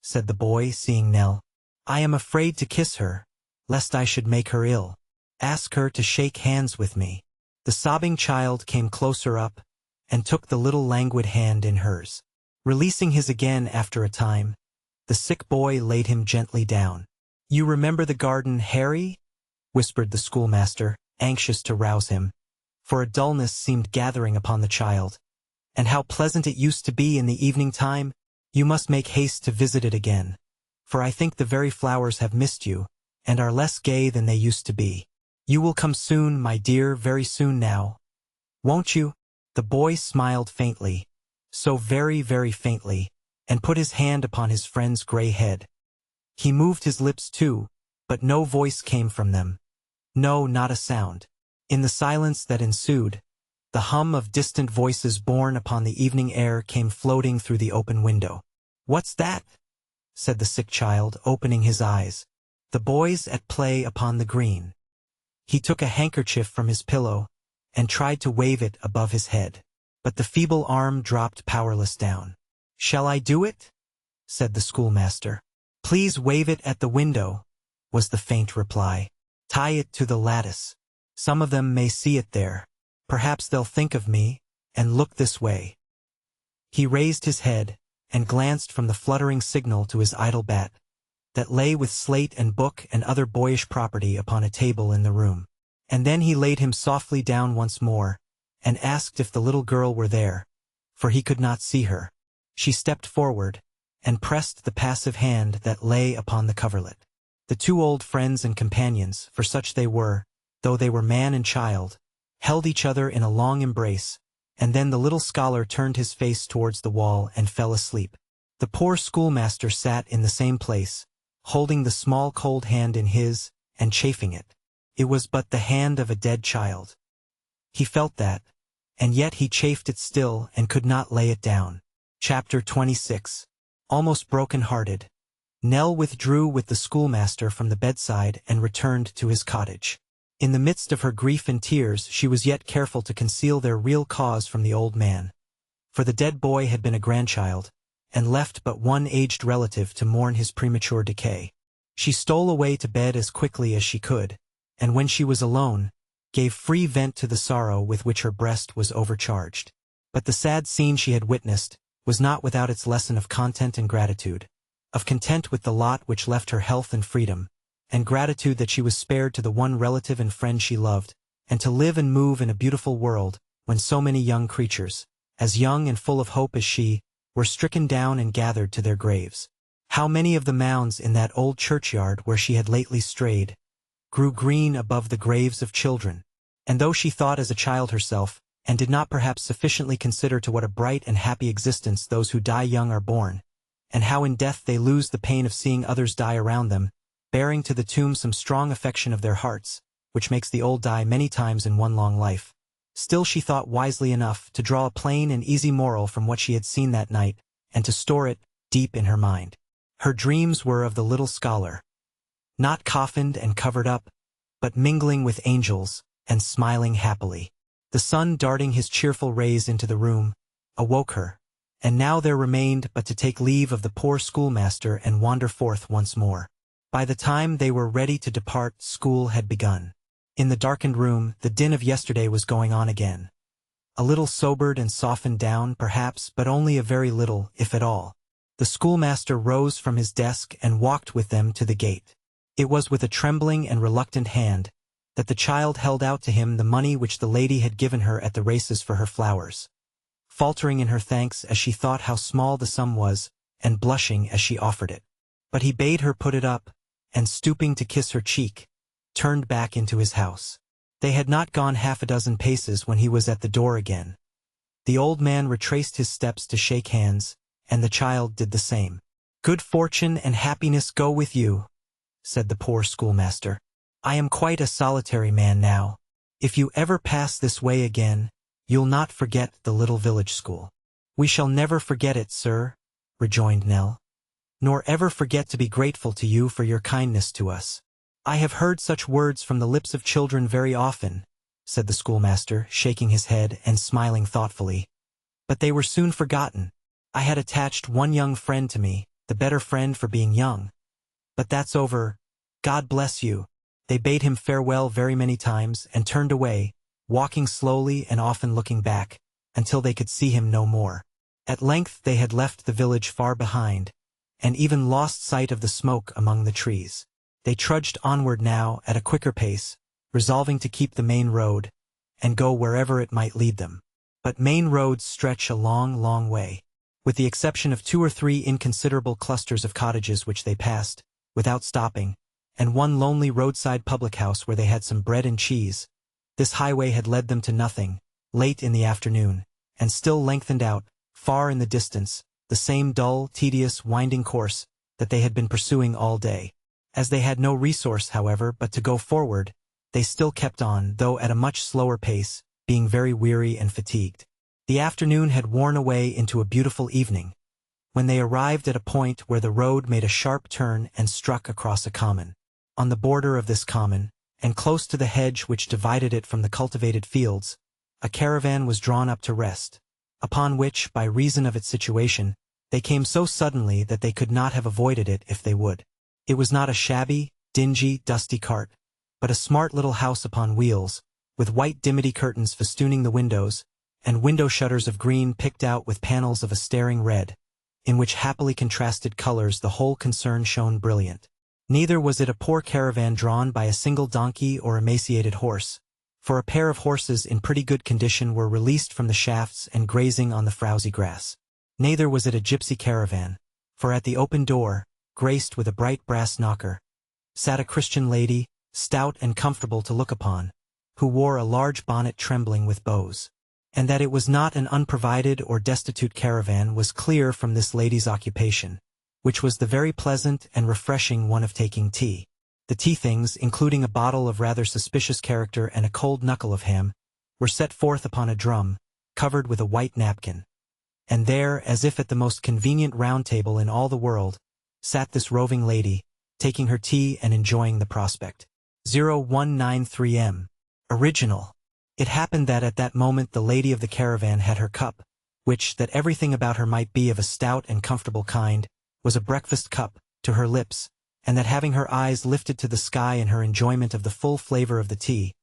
said the boy, seeing Nell. "I am afraid to kiss her, lest I should make her ill. Ask her to shake hands with me." The sobbing child came closer up, and took the little languid hand in hers. Releasing his again after a time, the sick boy laid him gently down. "You remember the garden, Harry?" whispered the schoolmaster, anxious to rouse him, for a dullness seemed gathering upon the child. "And how pleasant it used to be in the evening time? You must make haste to visit it again, for I think the very flowers have missed you, and are less gay than they used to be. You will come soon, my dear, very soon now. Won't you?" The boy smiled faintly, so very, very faintly, and put his hand upon his friend's gray head. He moved his lips too, but no voice came from them. No, not a sound. In the silence that ensued, the hum of distant voices borne upon the evening air came floating through the open window. "What's that?" said the sick child, opening his eyes. "The boys at play upon the green." He took a handkerchief from his pillow, and tried to wave it above his head, but the feeble arm dropped powerless down. "Shall I do it?" said the schoolmaster. "Please wave it at the window," was the faint reply. "Tie it to the lattice. Some of them may see it there. Perhaps they'll think of me, and look this way." He raised his head, and glanced from the fluttering signal to his idle bat, that lay with slate and book and other boyish property upon a table in the room. And then he laid him softly down once more, and asked if the little girl were there, for he could not see her. She stepped forward, and pressed the passive hand that lay upon the coverlet. The two old friends and companions, for such they were, though they were man and child, held each other in a long embrace, and then the little scholar turned his face towards the wall and fell asleep. The poor schoolmaster sat in the same place, holding the small cold hand in his, and chafing it. It was but the hand of a dead child. He felt that, and yet he chafed it still and could not lay it down. Chapter 26. Almost broken-hearted, Nell withdrew with the schoolmaster from the bedside and returned to his cottage. In the midst of her grief and tears she was yet careful to conceal their real cause from the old man, for the dead boy had been a grandchild, and left but one aged relative to mourn his premature decay. She stole away to bed as quickly as she could, and when she was alone, gave free vent to the sorrow with which her breast was overcharged. But the sad scene she had witnessed was not without its lesson of content and gratitude, of content with the lot which left her health and freedom, and gratitude that she was spared to the one relative and friend she loved, and to live and move in a beautiful world when so many young creatures, as young and full of hope as she, were stricken down and gathered to their graves. How many of the mounds in that old churchyard where she had lately strayed grew green above the graves of children, and though she thought as a child herself, and did not perhaps sufficiently consider to what a bright and happy existence those who die young are born, and how in death they lose the pain of seeing others die around them, bearing to the tomb some strong affection of their hearts, which makes the old die many times in one long life. Still she thought wisely enough to draw a plain and easy moral from what she had seen that night, and to store it deep in her mind. Her dreams were of the little scholar, not coffined and covered up, but mingling with angels, and smiling happily. The sun darting his cheerful rays into the room, awoke her, and now there remained but to take leave of the poor schoolmaster and wander forth once more. By the time they were ready to depart, school had begun. In the darkened room, the din of yesterday was going on again. A little sobered and softened down, perhaps, but only a very little, if at all. The schoolmaster rose from his desk and walked with them to the gate. It was with a trembling and reluctant hand that the child held out to him the money which the lady had given her at the races for her flowers, faltering in her thanks as she thought how small the sum was, and blushing as she offered it. But he bade her put it up, and stooping to kiss her cheek, turned back into his house. They had not gone half a dozen paces when he was at the door again. The old man retraced his steps to shake hands, and the child did the same. "Good fortune and happiness go with you," said the poor schoolmaster. "I am quite a solitary man now. If you ever pass this way again, you'll not forget the little village school." "We shall never forget it, sir," rejoined Nell, "nor ever forget to be grateful to you for your kindness to us." "I have heard such words from the lips of children very often," said the schoolmaster, shaking his head and smiling thoughtfully. "But they were soon forgotten. I had attached one young friend to me, the better friend for being young. But that's over. God bless you." They bade him farewell very many times and turned away, walking slowly and often looking back, until they could see him no more. At length they had left the village far behind, and even lost sight of the smoke among the trees. They trudged onward now at a quicker pace, resolving to keep the main road, and go wherever it might lead them. But main roads stretch a long, long way. With the exception of 2 or 3 inconsiderable clusters of cottages which they passed, without stopping, and one lonely roadside public house where they had some bread and cheese, this highway had led them to nothing, late in the afternoon, and still lengthened out, far in the distance, the same dull, tedious, winding course that they had been pursuing all day. As they had no resource, however, but to go forward, they still kept on, though at a much slower pace, being very weary and fatigued. The afternoon had worn away into a beautiful evening, when they arrived at a point where the road made a sharp turn and struck across a common. On the border of this common, and close to the hedge which divided it from the cultivated fields, a caravan was drawn up to rest, upon which, by reason of its situation, they came so suddenly that they could not have avoided it if they would. It was not a shabby, dingy, dusty cart, but a smart little house upon wheels, with white dimity curtains festooning the windows, and window shutters of green picked out with panels of a staring red, in which happily contrasted colors the whole concern shone brilliant. Neither was it a poor caravan drawn by a single donkey or emaciated horse, for a pair of horses in pretty good condition were released from the shafts and grazing on the frowsy grass. Neither was it a gypsy caravan, for at the open door, graced with a bright brass knocker, sat a Christian lady, stout and comfortable to look upon, who wore a large bonnet trembling with bows. And that it was not an unprovided or destitute caravan was clear from this lady's occupation, which was the very pleasant and refreshing one of taking tea. The tea things, including a bottle of rather suspicious character and a cold knuckle of ham, were set forth upon a drum, covered with a white napkin. And there, as if at the most convenient round table in all the world, sat this roving lady, taking her tea and enjoying the prospect. 0193M. Original. It happened that at that moment the lady of the caravan had her cup, which, that everything about her might be of a stout and comfortable kind, was a breakfast cup, to her lips, and that having her eyes lifted to the sky in her enjoyment of the full flavor of the tea,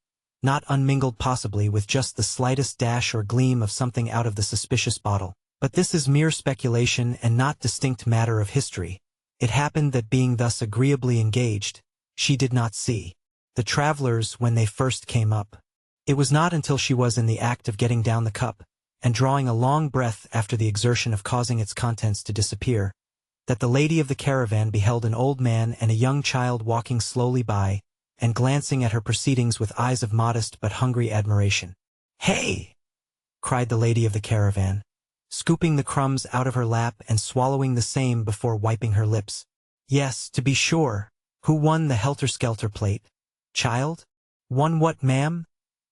not unmingled possibly with just the slightest dash or gleam of something out of the suspicious bottle. But this is mere speculation and not distinct matter of history. It happened that being thus agreeably engaged, she did not see the travelers when they first came up. It was not until she was in the act of getting down the cup, and drawing a long breath after the exertion of causing its contents to disappear, that the lady of the caravan beheld an old man and a young child walking slowly by, and glancing at her proceedings with eyes of modest but hungry admiration. "Hey!" cried the lady of the caravan, scooping the crumbs out of her lap and swallowing the same before wiping her lips. "Yes, to be sure. Who won the helter-skelter plate? Child?" "Won what, ma'am?"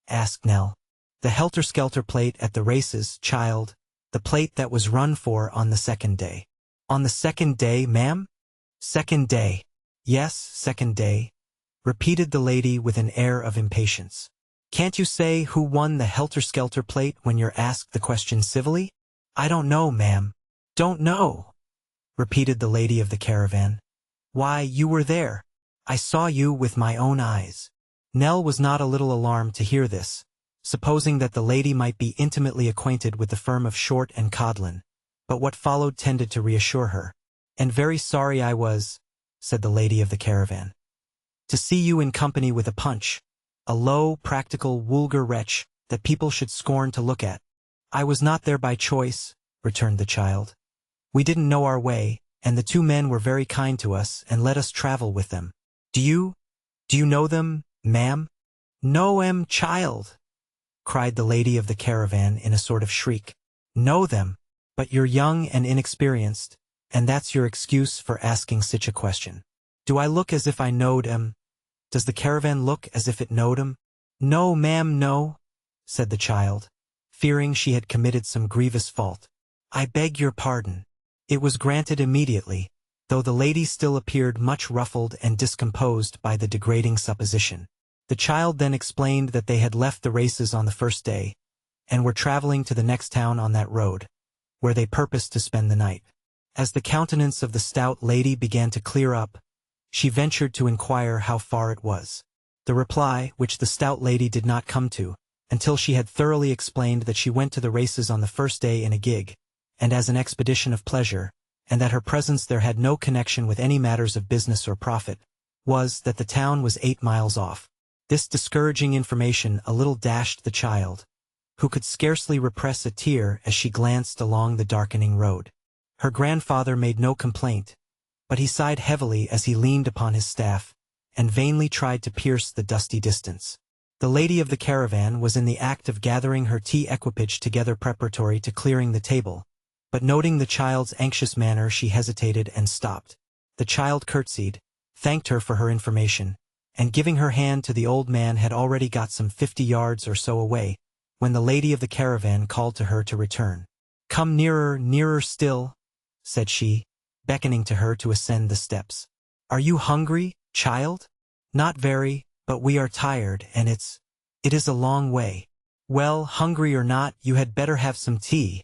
asked Nell. "The helter-skelter plate at the races, child. The plate that was run for on the second day." "On the second day, ma'am?" "Second day. Yes, second day," repeated the lady with an air of impatience. "Can't you say who won the helter-skelter plate when you're asked the question civilly?" "I don't know, ma'am." "Don't know?" repeated the lady of the caravan. "Why, you were there. I saw you with my own eyes." Nell was not a little alarmed to hear this, supposing that the lady might be intimately acquainted with the firm of Short and Codlin, but what followed tended to reassure her. "And very sorry I was," said the lady of the caravan, "to see you in company with a Punch, a low, practical, vulgar wretch that people should scorn to look at." "I was not there by choice," returned the child. "We didn't know our way, and the two men were very kind to us and let us travel with them." Do you know them, ma'am?" "Know 'em, child!" cried the lady of the caravan in a sort of shriek. "Know them? But you're young and inexperienced, and that's your excuse for asking such a question. Do I look as if I knowed 'em? Does the caravan look as if it knowed 'em?" "No, ma'am, no," said the child, fearing she had committed some grievous fault. "I beg your pardon." It was granted immediately, though the lady still appeared much ruffled and discomposed by the degrading supposition. The child then explained that they had left the races on the first day, and were traveling to the next town on that road, where they purposed to spend the night. As the countenance of the stout lady began to clear up, she ventured to inquire how far it was. The reply, which the stout lady did not come to, until she had thoroughly explained that she went to the races on the first day in a gig, and as an expedition of pleasure, and that her presence there had no connection with any matters of business or profit, was that the town was 8 miles off. This discouraging information a little dashed the child, who could scarcely repress a tear as she glanced along the darkening road. Her grandfather made no complaint, but he sighed heavily as he leaned upon his staff, and vainly tried to pierce the dusty distance. The lady of the caravan was in the act of gathering her tea equipage together preparatory to clearing the table, but noting the child's anxious manner she hesitated and stopped. The child curtsied, thanked her for her information, and giving her hand to the old man had already got some 50 yards or so away, when the lady of the caravan called to her to return. "Come nearer, nearer still," said she, beckoning to her to ascend the steps. "Are you hungry, child?" "Not very, but we are tired, and it is a long way." "Well, hungry or not, you had better have some tea,"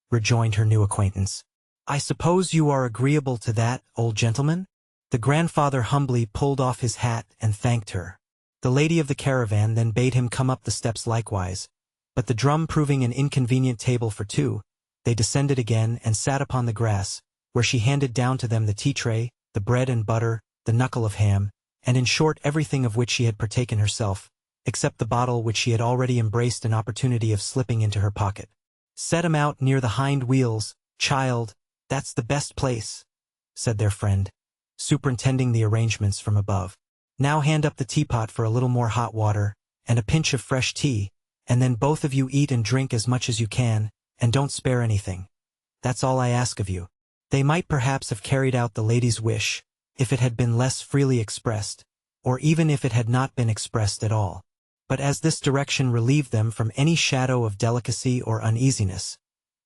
rejoined her new acquaintance. "I suppose you are agreeable to that, old gentleman?" The grandfather humbly pulled off his hat and thanked her. The lady of the caravan then bade him come up the steps likewise, but the drum proving an inconvenient table for two, they descended again and sat upon the grass, where she handed down to them the tea-tray, the bread and butter, the knuckle of ham, and in short everything of which she had partaken herself, except the bottle which she had already embraced an opportunity of slipping into her pocket. "Set 'em out near the hind wheels, child, that's the best place," said their friend, superintending the arrangements from above. "Now hand up the teapot for a little more hot water, and a pinch of fresh tea, and then both of you eat and drink as much as you can, and don't spare anything. That's all I ask of you." They might perhaps have carried out the lady's wish, if it had been less freely expressed, or even if it had not been expressed at all. But as this direction relieved them from any shadow of delicacy or uneasiness,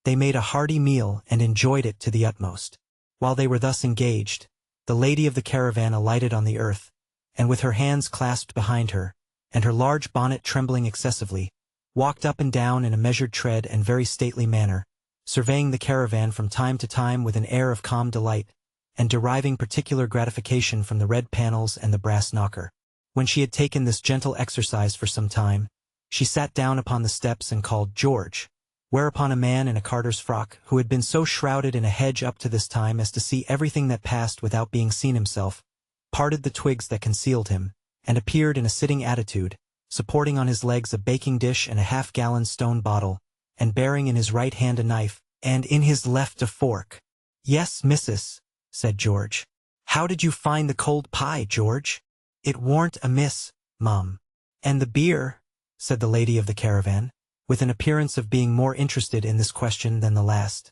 they made a hearty meal and enjoyed it to the utmost. While they were thus engaged, the lady of the caravan alighted on the earth, and with her hands clasped behind her, and her large bonnet trembling excessively, walked up and down in a measured tread and very stately manner, surveying the caravan from time to time with an air of calm delight, and deriving particular gratification from the red panels and the brass knocker. When she had taken this gentle exercise for some time, she sat down upon the steps and called George, whereupon a man in a carter's frock, who had been so shrouded in a hedge up to this time as to see everything that passed without being seen himself, parted the twigs that concealed him, and appeared in a sitting attitude, supporting on his legs a baking dish and a half-gallon stone bottle, and bearing in his right hand a knife, and in his left a fork. "Yes, missus," said George. "How did you find the cold pie, George?" "It warn't amiss, mum." "And the beer?" said the lady of the caravan, with an appearance of being more interested in this question than the last.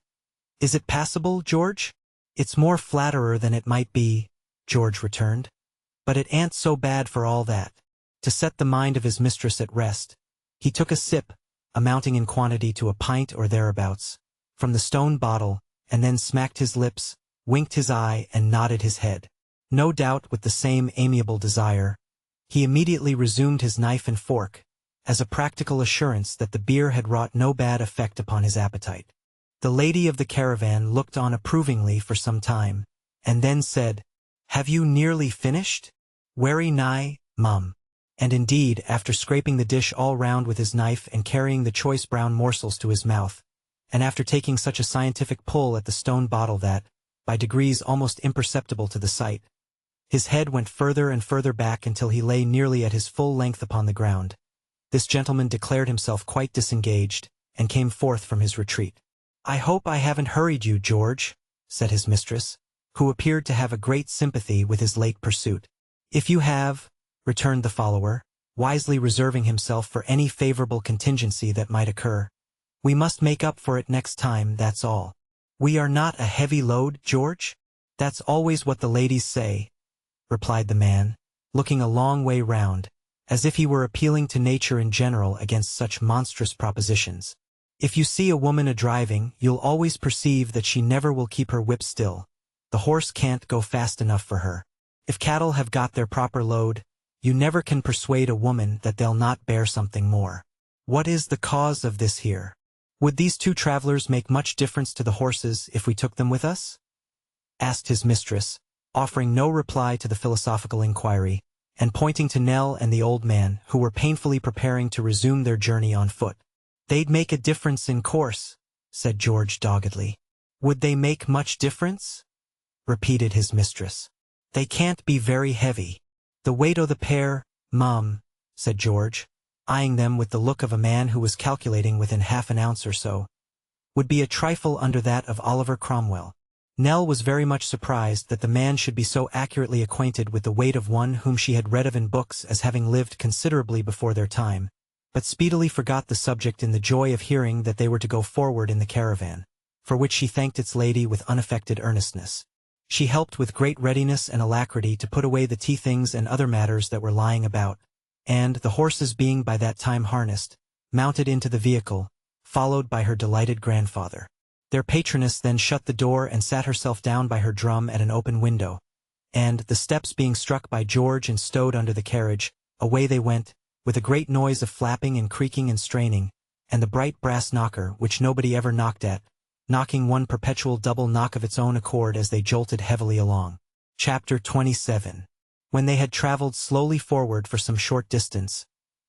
"Is it passable, George?" "It's more flatterer than it might be," George returned. "But it ain't so bad for all that." To set the mind of his mistress at rest, he took a sip, amounting in quantity to a pint or thereabouts, from the stone bottle, and then smacked his lips, winked his eye, and nodded his head. No doubt with the same amiable desire, he immediately resumed his knife and fork, as a practical assurance that the beer had wrought no bad effect upon his appetite. The lady of the caravan looked on approvingly for some time, and then said, "Have you nearly finished?" "Werry nigh, mum." And indeed, after scraping the dish all round with his knife and carrying the choice brown morsels to his mouth, and after taking such a scientific pull at the stone bottle that, by degrees almost imperceptible to the sight, his head went further and further back until he lay nearly at his full length upon the ground, this gentleman declared himself quite disengaged, and came forth from his retreat. "I hope I haven't hurried you, George," said his mistress, who appeared to have a great sympathy with his late pursuit. "If you have," returned the follower, wisely reserving himself for any favorable contingency that might occur, "we must make up for it next time, that's all." "We are not a heavy load, George?" "That's always what the ladies say," replied the man, looking a long way round, as if he were appealing to nature in general against such monstrous propositions. "If you see a woman a-driving, you'll always perceive that she never will keep her whip still. The horse can't go fast enough for her. If cattle have got their proper load, you never can persuade a woman that they'll not bear something more. What is the cause of this here? Would these two travelers make much difference to the horses if we took them with us?" asked his mistress, offering no reply to the philosophical inquiry, and pointing to Nell and the old man, who were painfully preparing to resume their journey on foot. "They'd make a difference in course," said George doggedly. "Would they make much difference?" repeated his mistress. "They can't be very heavy. The weight o' the pair, mum," said George, eyeing them with the look of a man who was calculating within half an ounce or so, "would be a trifle under that of Oliver Cromwell." Nell was very much surprised that the man should be so accurately acquainted with the weight of one whom she had read of in books as having lived considerably before their time, but speedily forgot the subject in the joy of hearing that they were to go forward in the caravan, for which she thanked its lady with unaffected earnestness. She helped with great readiness and alacrity to put away the tea things and other matters that were lying about, and, the horses being by that time harnessed, mounted into the vehicle, followed by her delighted grandfather. Their patroness then shut the door and sat herself down by her drum at an open window, and, the steps being struck by George and stowed under the carriage, away they went, with a great noise of flapping and creaking and straining, and the bright brass knocker, which nobody ever knocked at, knocking one perpetual double knock of its own accord as they jolted heavily along. Chapter 27. When they had traveled slowly forward for some short distance,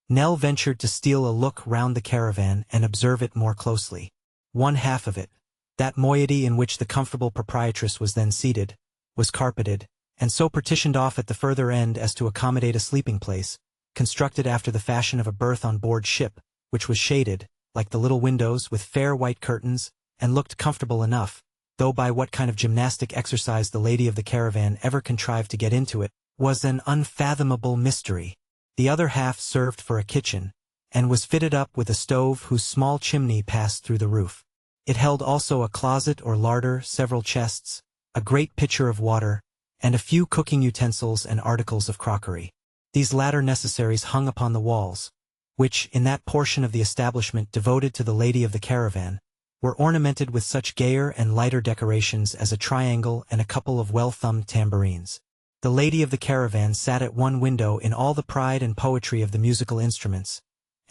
Nell ventured to steal a look round the caravan and observe it more closely. One half of it, that moiety in which the comfortable proprietress was then seated, was carpeted, and so partitioned off at the further end as to accommodate a sleeping place, constructed after the fashion of a berth on board ship, which was shaded, like the little windows, with fair white curtains, and looked comfortable enough, though by what kind of gymnastic exercise the lady of the caravan ever contrived to get into it, was an unfathomable mystery. The other half served for a kitchen, and was fitted up with a stove whose small chimney passed through the roof. It held also a closet or larder, several chests, a great pitcher of water, and a few cooking utensils and articles of crockery. These latter necessaries hung upon the walls, which, in that portion of the establishment devoted to the lady of the caravan, were ornamented with such gayer and lighter decorations as a triangle and a couple of well-thumbed tambourines. The lady of the caravan sat at one window in all the pride and poetry of the musical instruments,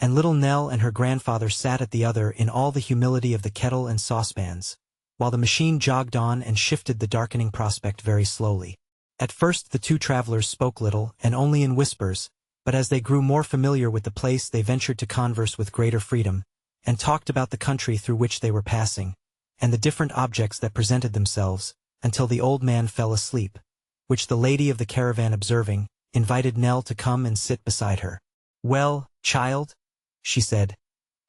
and Little Nell and her grandfather sat at the other in all the humility of the kettle and saucepans, while the machine jogged on and shifted the darkening prospect very slowly. At first the two travelers spoke little and only in whispers, but as they grew more familiar with the place they ventured to converse with greater freedom, and talked about the country through which they were passing, and the different objects that presented themselves, until the old man fell asleep, which the lady of the caravan observing, invited Nell to come and sit beside her. "Well, child," she said,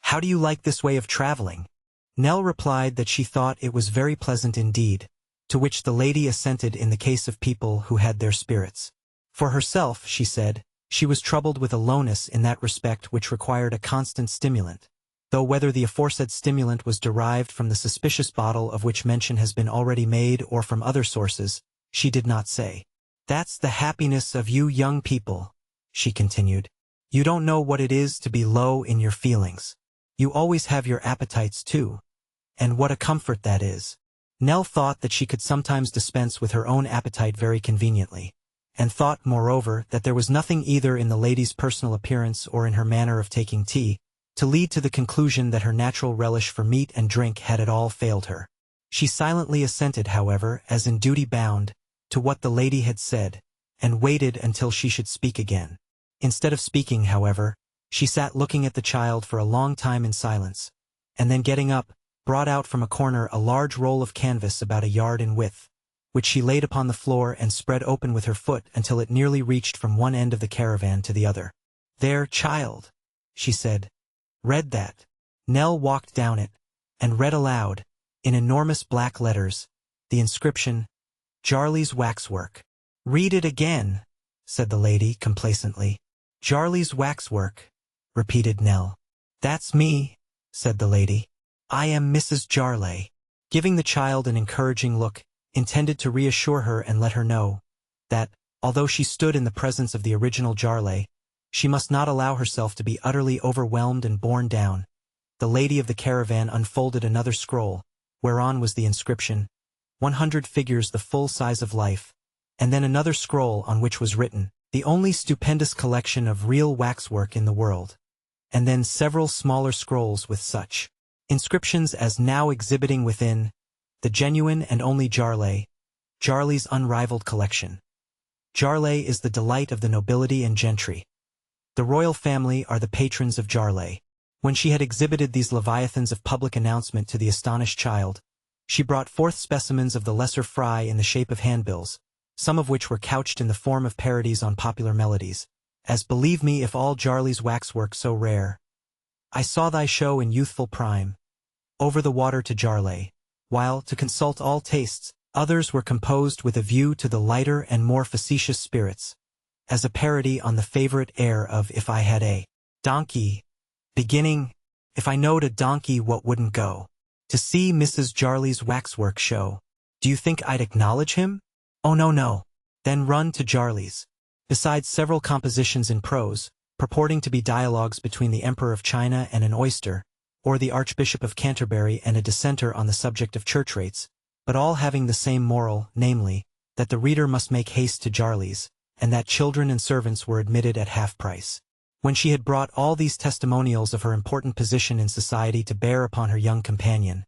"how do you like this way of traveling?" Nell replied that she thought it was very pleasant indeed, to which the lady assented in the case of people who had their spirits. For herself, she said, she was troubled with a lowness in that respect which required a constant stimulant, though whether the aforesaid stimulant was derived from the suspicious bottle of which mention has been already made or from other sources, she did not say. "That's the happiness of you young people," she continued. "You don't know what it is to be low in your feelings. You always have your appetites too. And what a comfort that is." Nell thought that she could sometimes dispense with her own appetite very conveniently, and thought, moreover, that there was nothing either in the lady's personal appearance or in her manner of taking tea, to lead to the conclusion that her natural relish for meat and drink had at all failed her. She silently assented, however, as in duty bound, to what the lady had said, and waited until she should speak again. Instead of speaking, however, she sat looking at the child for a long time in silence, and then getting up, brought out from a corner a large roll of canvas about a yard in width, which she laid upon the floor and spread open with her foot until it nearly reached from one end of the caravan to the other. "There, child," she said. "Read that." Nell walked down it, and read aloud, in enormous black letters, the inscription, "Jarley's Waxwork." "Read it again," said the lady complacently. "Jarley's Waxwork," repeated Nell. "That's me," said the lady. "I am Mrs. Jarley," giving the child an encouraging look, intended to reassure her and let her know that, although she stood in the presence of the original Jarley, she must not allow herself to be utterly overwhelmed and borne down. The lady of the caravan unfolded another scroll, whereon was the inscription, 100 figures the full size of life, and then another scroll on which was written, "The only stupendous collection of real waxwork in the world," and then several smaller scrolls with such inscriptions as now exhibiting within, "The genuine and only Jarley, Jarley's unrivaled collection. Jarley is the delight of the nobility and gentry. The royal family are the patrons of Jarley." When she had exhibited these leviathans of public announcement to the astonished child, she brought forth specimens of the lesser fry in the shape of handbills, some of which were couched in the form of parodies on popular melodies, as "Believe me if all Jarley's waxwork so rare. I saw thy show in youthful prime. Over the water to Jarley," while, to consult all tastes, others were composed with a view to the lighter and more facetious spirits, as a parody on the favorite air of "If I Had a Donkey," beginning, "If I knowed a donkey what wouldn't go to see Mrs. Jarley's waxwork show. Do you think I'd acknowledge him? Oh no no. Then run to Jarley's." Besides several compositions in prose, purporting to be dialogues between the Emperor of China and an oyster, or the Archbishop of Canterbury and a dissenter on the subject of church rates, but all having the same moral, namely, that the reader must make haste to Jarley's, and that children and servants were admitted at half price. When she had brought all these testimonials of her important position in society to bear upon her young companion,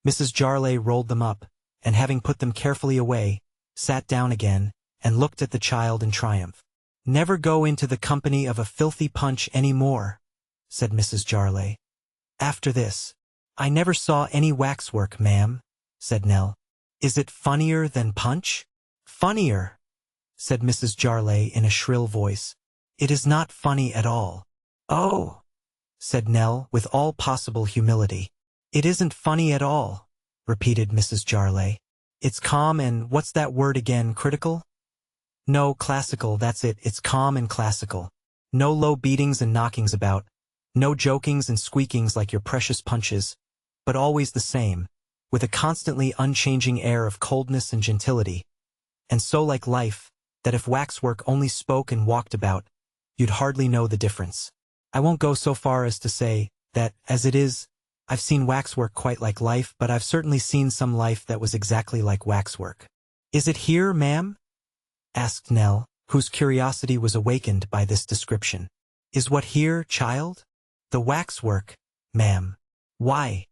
Mrs. Jarley rolled them up, and having put them carefully away, sat down again, and looked at the child in triumph. "Never go into the company of a filthy Punch any more," said Mrs. Jarley. "After this." "I never saw any waxwork, ma'am," said Nell. "Is it funnier than Punch?" "Funnier," said Mrs. Jarley in a shrill voice. "It is not funny at all." "Oh," said Nell with all possible humility. "It isn't funny at all," repeated Mrs. Jarley. "It's calm and what's that word again, critical? No, classical, that's it, it's calm and classical. No low beatings and knockings about, no jokings and squeakings like your precious Punches, but always the same, with a constantly unchanging air of coldness and gentility, and so like life, that if waxwork only spoke and walked about, you'd hardly know the difference. I won't go so far as to say that, as it is, I've seen waxwork quite like life, but I've certainly seen some life that was exactly like waxwork." "Is it here, ma'am?" asked Nell, whose curiosity was awakened by this description. "Is what here, child?" The waxwork, ma'am. Why?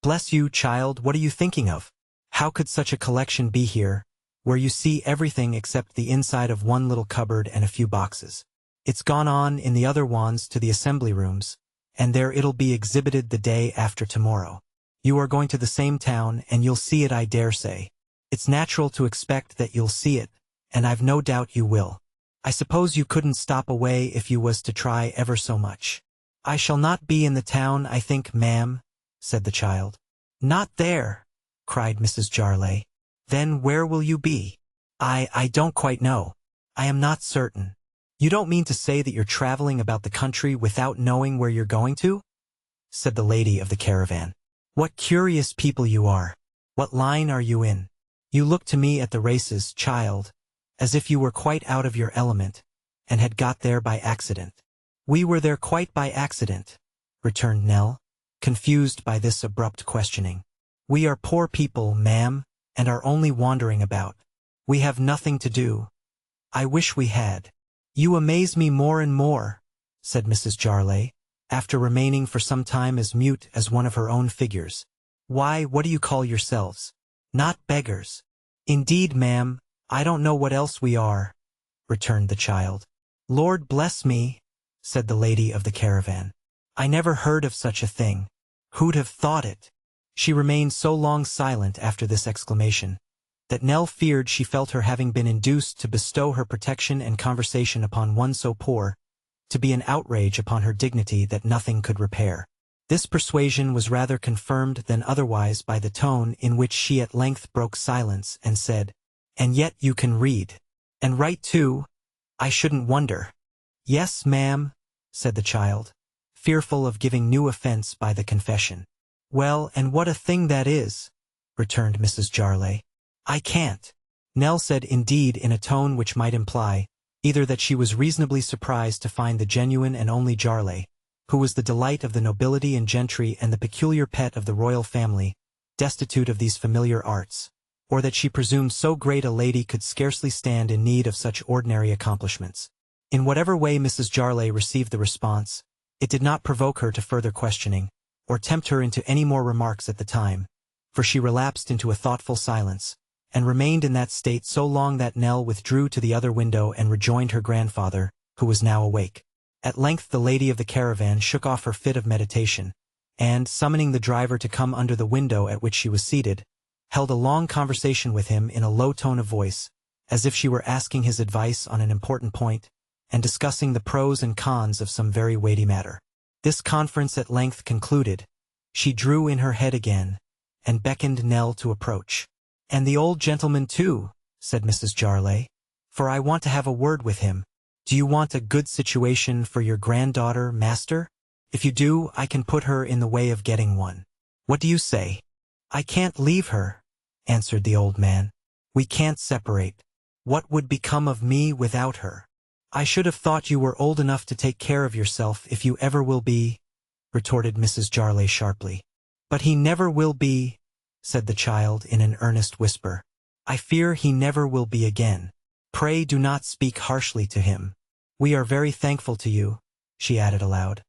Bless you, child, what are you thinking of? How could such a collection be here, where you see everything except the inside of one little cupboard and a few boxes? It's gone on in the other wands to the assembly rooms, and there it'll be exhibited the day after tomorrow. You are going to the same town, and you'll see it, I dare say. It's natural to expect that you'll see it, and I've no doubt you will. I suppose you couldn't stop away if you was to try ever so much. I shall not be in the town, I think, ma'am, said the child. Not there, cried Mrs. Jarley. Then where will you be? I don't quite know. I am not certain. You don't mean to say that you're traveling about the country without knowing where you're going to? Said the lady of the caravan. What curious people you are. What line are you in? You look to me at the races, child, as if you were quite out of your element, and had got there by accident. We were there quite by accident, returned Nell, confused by this abrupt questioning. We are poor people, ma'am, and are only wandering about. We have nothing to do. I wish we had. You amaze me more and more, said Mrs. Jarley, after remaining for some time as mute as one of her own figures. Why, what do you call yourselves? Not beggars. Indeed, ma'am, I don't know what else we are, returned the child. Lord bless me, said the lady of the caravan. I never heard of such a thing. Who'd have thought it? She remained so long silent after this exclamation, that Nell feared she felt her having been induced to bestow her protection and conversation upon one so poor, to be an outrage upon her dignity that nothing could repair. This persuasion was rather confirmed than otherwise by the tone in which she at length broke silence and said, And yet you can read. And write too? I shouldn't wonder. Yes, ma'am, said the child, fearful of giving new offense by the confession. Well, and what a thing that is, returned Mrs. Jarley. I can't. Nell said indeed in a tone which might imply, either that she was reasonably surprised to find the genuine and only Jarley, who was the delight of the nobility and gentry and the peculiar pet of the royal family, destitute of these familiar arts, or that she presumed so great a lady could scarcely stand in need of such ordinary accomplishments. In whatever way Mrs. Jarley received the response, it did not provoke her to further questioning, or tempt her into any more remarks at the time, for she relapsed into a thoughtful silence, and remained in that state so long that Nell withdrew to the other window and rejoined her grandfather, who was now awake. At length the lady of the caravan shook off her fit of meditation, and, summoning the driver to come under the window at which she was seated, held a long conversation with him in a low tone of voice, as if she were asking his advice on an important point, and discussing the pros and cons of some very weighty matter. This conference at length concluded, she drew in her head again, and beckoned Nell to approach. And the old gentleman too, said Mrs. Jarley, for I want to have a word with him. Do you want a good situation for your granddaughter, master? If you do, I can put her in the way of getting one. What do you say? I can't leave her, answered the old man. We can't separate. What would become of me without her? I should have thought you were old enough to take care of yourself if you ever will be, retorted Mrs. Jarley sharply. But he never will be, said the child in an earnest whisper. I fear he never will be again. Pray do not speak harshly to him. We are very thankful to you, she added aloud.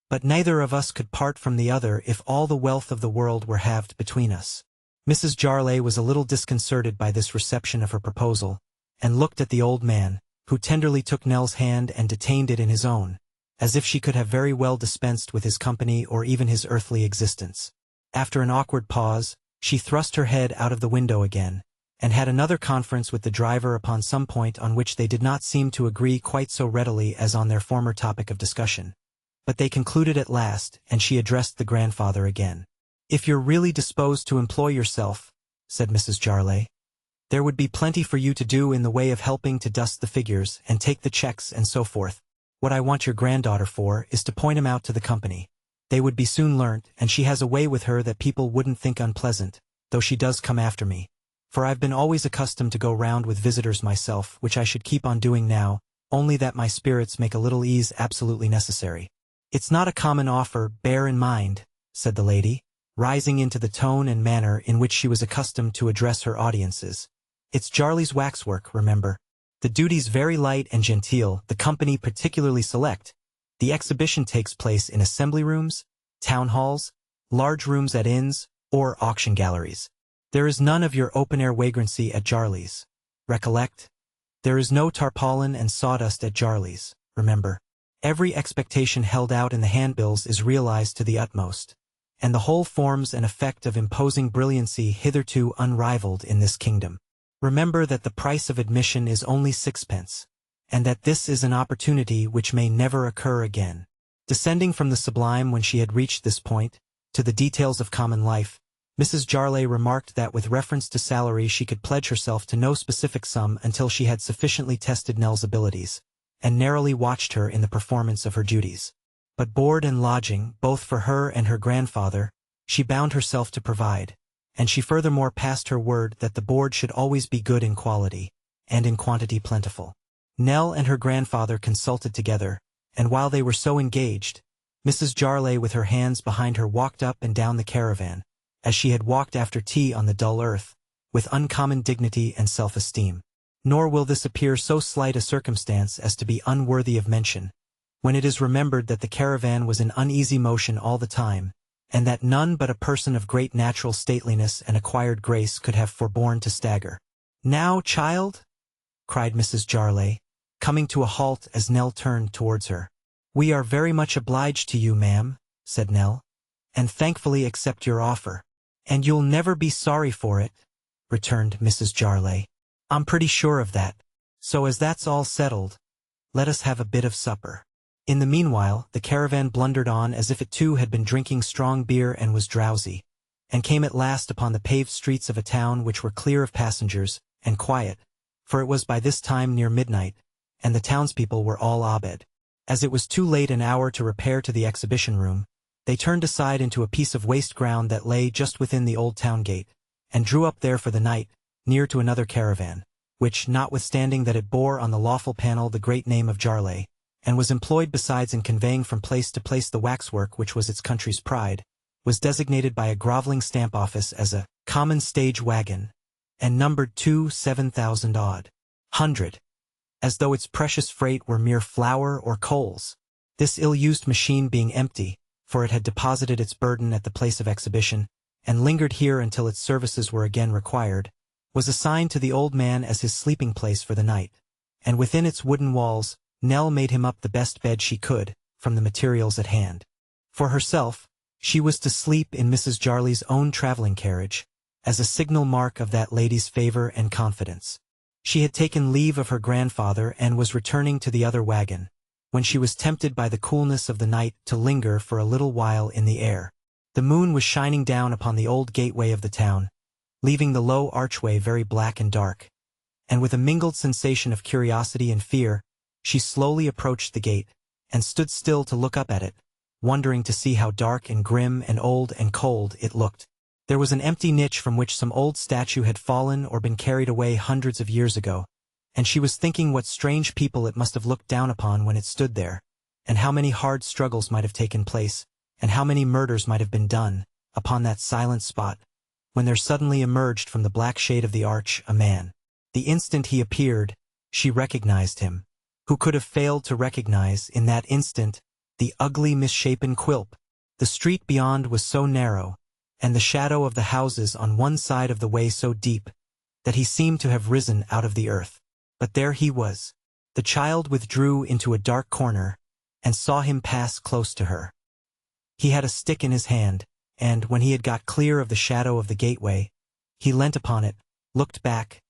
But neither of us could part from the other if all the wealth of the world were halved between us. Mrs. Jarley was a little disconcerted by this reception of her proposal, and looked at the old man, who tenderly took Nell's hand and detained it in his own, as if she could have very well dispensed with his company or even his earthly existence. After an awkward pause, she thrust her head out of the window again, and had another conference with the driver upon some point on which they did not seem to agree quite so readily as on their former topic of discussion. But they concluded at last, and she addressed the grandfather again. If you're really disposed to employ yourself, said Mrs. Jarley, there would be plenty for you to do in the way of helping to dust the figures and take the checks and so forth. What I want your granddaughter for is to point 'em out to the company. They would be soon learnt, and she has a way with her that people wouldn't think unpleasant, though she does come after me. For I've been always accustomed to go round with visitors myself, which I should keep on doing now, only that my spirits make a little ease absolutely necessary. It's not a common offer, bear in mind, said the lady, rising into the tone and manner in which she was accustomed to address her audiences. It's Jarley's waxwork, remember. The duty's very light and genteel, the company particularly select, The exhibition takes place in assembly rooms, town halls, large rooms at inns, or auction galleries. There is none of your open-air vagrancy at Jarley's. Recollect? There is no tarpaulin and sawdust at Jarley's, remember. Every expectation held out in the handbills is realized to the utmost, and the whole forms an effect of imposing brilliancy hitherto unrivaled in this kingdom. Remember that the price of admission is only 6d, and that this is an opportunity which may never occur again. Descending from the sublime when she had reached this point, to the details of common life, Mrs. Jarley remarked that with reference to salary she could pledge herself to no specific sum until she had sufficiently tested Nell's abilities, and narrowly watched her in the performance of her duties. But board and lodging, both for her and her grandfather, she bound herself to provide, and she furthermore passed her word that the board should always be good in quality, and in quantity plentiful. Nell and her grandfather consulted together, and while they were so engaged, Mrs. Jarley with her hands behind her walked up and down the caravan, as she had walked after tea on the dull earth, with uncommon dignity and self-esteem. Nor will this appear so slight a circumstance as to be unworthy of mention, when it is remembered that the caravan was in uneasy motion all the time, and that none but a person of great natural stateliness and acquired grace could have forborne to stagger. "Now, child," cried Mrs. Jarley, coming to a halt as Nell turned towards her. "We are very much obliged to you, ma'am," said Nell, "and thankfully accept your offer." "And you'll never be sorry for it," returned Mrs. Jarley. "I'm pretty sure of that. So as that's all settled, let us have a bit of supper." In the meanwhile, the caravan blundered on as if it too had been drinking strong beer and was drowsy, and came at last upon the paved streets of a town which were clear of passengers, and quiet, for it was by this time near midnight, and the townspeople were all abed. As it was too late an hour to repair to the exhibition room, they turned aside into a piece of waste ground that lay just within the old town gate, and drew up there for the night, near to another caravan, which, notwithstanding that it bore on the lawful panel the great name of Jarley, and was employed besides in conveying from place to place the waxwork which was its country's pride, was designated by a groveling stamp office as a common stage wagon, and numbered 7,000 odd hundred, as though its precious freight were mere flour or coals. This ill-used machine being empty, for it had deposited its burden at the place of exhibition, and lingered here until its services were again required, was assigned to the old man as his sleeping place for the night, and within its wooden walls, Nell made him up the best bed she could, from the materials at hand. For herself, she was to sleep in Mrs. Jarley's own traveling carriage, as a signal mark of that lady's favor and confidence. She had taken leave of her grandfather and was returning to the other wagon, when she was tempted by the coolness of the night to linger for a little while in the air. The moon was shining down upon the old gateway of the town, leaving the low archway very black and dark, and with a mingled sensation of curiosity and fear, she slowly approached the gate, and stood still to look up at it, wondering to see how dark and grim and old and cold it looked. There was an empty niche from which some old statue had fallen or been carried away hundreds of years ago, and she was thinking what strange people it must have looked down upon when it stood there, and how many hard struggles might have taken place, and how many murders might have been done, upon that silent spot, when there suddenly emerged from the black shade of the arch a man. The instant he appeared, she recognized him. Who could have failed to recognize, in that instant, the ugly misshapen Quilp? The street beyond was so narrow, and the shadow of the houses on one side of the way so deep, that he seemed to have risen out of the earth. But there he was. The child withdrew into a dark corner, and saw him pass close to her. He had a stick in his hand, and, when he had got clear of the shadow of the gateway, he leant upon it, looked back,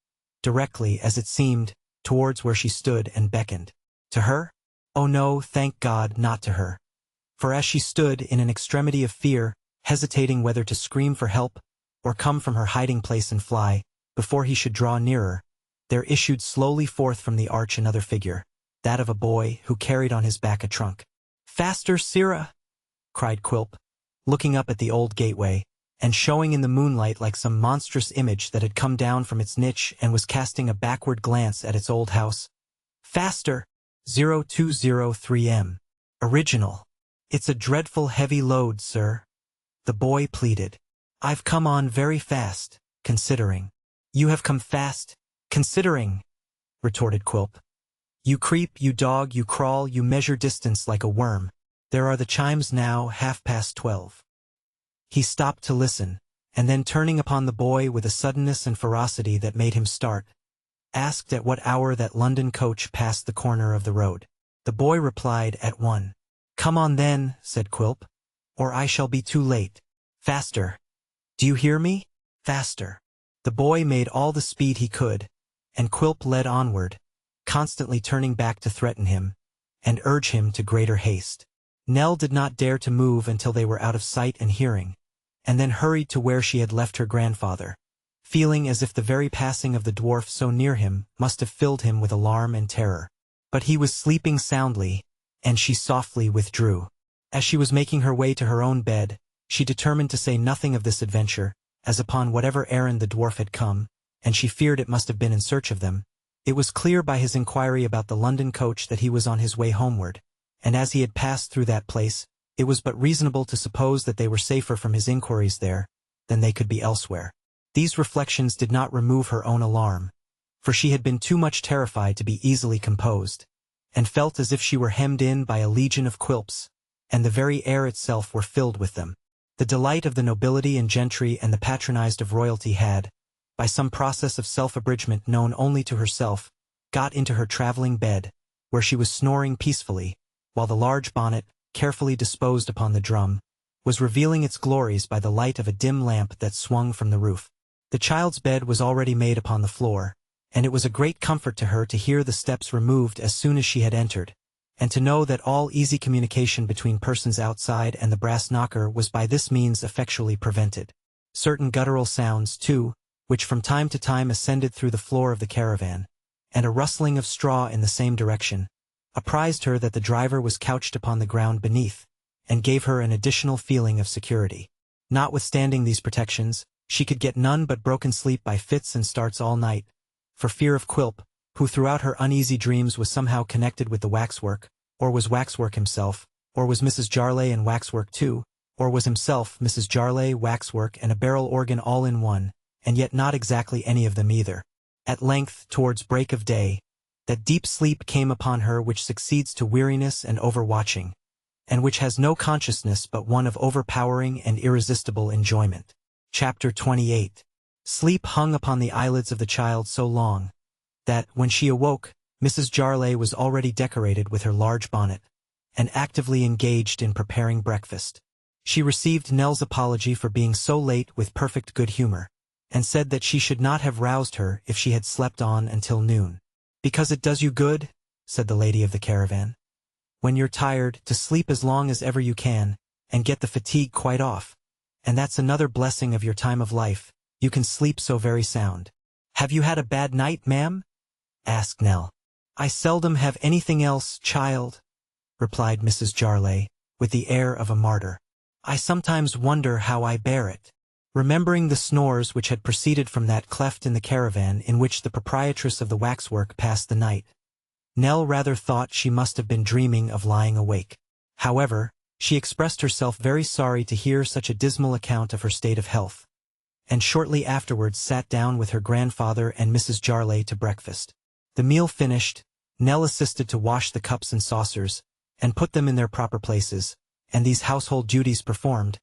directly, as it seemed, towards where she stood, and beckoned. To her? Oh no, thank God, not to her. For as she stood in an extremity of fear, hesitating whether to scream for help, or come from her hiding place and fly, before he should draw nearer, there issued slowly forth from the arch another figure, that of a boy who carried on his back a trunk. "Faster, Sirrah!" cried Quilp, looking up at the old gateway, and showing in the moonlight like some monstrous image that had come down from its niche and was casting a backward glance at its old house. "Faster! 0203M. Original. It's a dreadful heavy load, sir," the boy pleaded. "I've come on very fast, considering." "You have come fast, considering," retorted Quilp. You creep, you dog, you crawl, you measure distance like a worm. There are the chimes now, 12:30. He stopped to listen, and then turning upon the boy with a suddenness and ferocity that made him start, asked at what hour that London coach passed the corner of the road. The boy replied, at 1. "Come on then," said Quilp, "or I shall be too late. Faster. Do you hear me? Faster." The boy made all the speed he could, and Quilp led onward, constantly turning back to threaten him, and urge him to greater haste. Nell did not dare to move until they were out of sight and hearing, and then hurried to where she had left her grandfather, feeling as if the very passing of the dwarf so near him must have filled him with alarm and terror. But he was sleeping soundly, and she softly withdrew. As she was making her way to her own bed, she determined to say nothing of this adventure, as upon whatever errand the dwarf had come, and she feared it must have been in search of them. It was clear by his inquiry about the London coach that he was on his way homeward, and as he had passed through that place, it was but reasonable to suppose that they were safer from his inquiries there than they could be elsewhere. These reflections did not remove her own alarm, for she had been too much terrified to be easily composed, and felt as if she were hemmed in by a legion of Quilps, and the very air itself were filled with them. The delight of the nobility and gentry and the patronized of royalty had, by some process of self-abridgment known only to herself, got into her traveling bed, where she was snoring peacefully, while the large bonnet, carefully disposed upon the drum, was revealing its glories by the light of a dim lamp that swung from the roof. The child's bed was already made upon the floor, and it was a great comfort to her to hear the steps removed as soon as she had entered, and to know that all easy communication between persons outside and the brass knocker was by this means effectually prevented. Certain guttural sounds, too, which from time to time ascended through the floor of the caravan, and a rustling of straw in the same direction, apprised her that the driver was couched upon the ground beneath, and gave her an additional feeling of security. Notwithstanding these protections, she could get none but broken sleep by fits and starts all night, for fear of Quilp, who throughout her uneasy dreams was somehow connected with the waxwork, or was waxwork himself, or was Mrs. Jarley and waxwork too, or was himself Mrs. Jarley, waxwork, and a barrel organ all in one, and yet not exactly any of them either. At length, towards break of day, that deep sleep came upon her which succeeds to weariness and overwatching, and which has no consciousness but one of overpowering and irresistible enjoyment. Chapter 28. Sleep hung upon the eyelids of the child so long, that, when she awoke, Mrs. Jarley was already decorated with her large bonnet, and actively engaged in preparing breakfast. She received Nell's apology for being so late with perfect good humor, and said that she should not have roused her if she had slept on until noon. "Because it does you good," said the lady of the caravan, "when you're tired, to sleep as long as ever you can, and get the fatigue quite off. And that's another blessing of your time of life, you can sleep so very sound." "Have you had a bad night, ma'am?" asked Nell. "I seldom have anything else, child," replied Mrs. Jarley, with the air of a martyr. "I sometimes wonder how I bear it." Remembering the snores which had proceeded from that cleft in the caravan in which the proprietress of the waxwork passed the night, Nell rather thought she must have been dreaming of lying awake. However, she expressed herself very sorry to hear such a dismal account of her state of health, and shortly afterwards sat down with her grandfather and Mrs. Jarley to breakfast. The meal finished, Nell assisted to wash the cups and saucers, and put them in their proper places, and these household duties performed,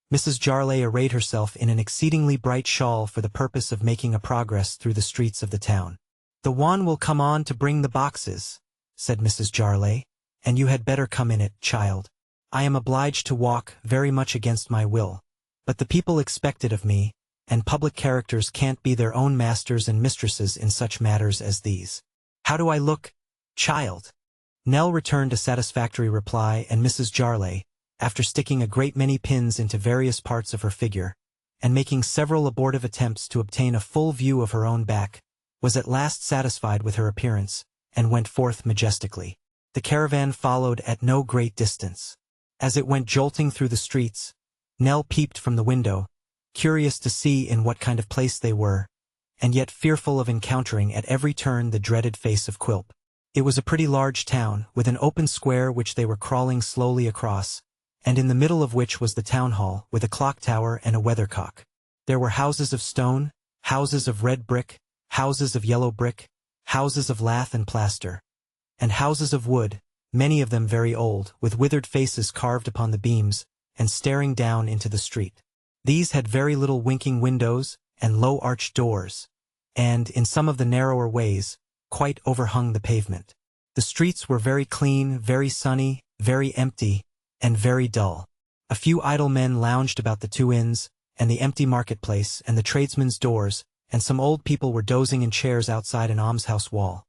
Mrs. Jarley arrayed herself in an exceedingly bright shawl for the purpose of making a progress through the streets of the town. "The one will come on to bring the boxes," said Mrs. Jarley, "and you had better come in it, child. I am obliged to walk very much against my will, but the people expect it of me, and public characters can't be their own masters and mistresses in such matters as these. How do I look, child?" Nell returned a satisfactory reply, and Mrs. Jarley, after sticking a great many pins into various parts of her figure, and making several abortive attempts to obtain a full view of her own back, was at last satisfied with her appearance, and went forth majestically. The caravan followed at no great distance. As it went jolting through the streets, Nell peeped from the window, curious to see in what kind of place they were, and yet fearful of encountering at every turn the dreaded face of Quilp. It was a pretty large town, with an open square which they were crawling slowly across, and in the middle of which was the town hall, with a clock tower and a weathercock. There were houses of stone, houses of red brick, houses of yellow brick, houses of lath and plaster, and houses of wood, many of them very old, with withered faces carved upon the beams, and staring down into the street. These had very little winking windows, and low arched doors, and, in some of the narrower ways, quite overhung the pavement. The streets were very clean, very sunny, very empty, and very dull. A few idle men lounged about the two inns, and the empty marketplace, and the tradesmen's doors, and some old people were dozing in chairs outside an almshouse wall.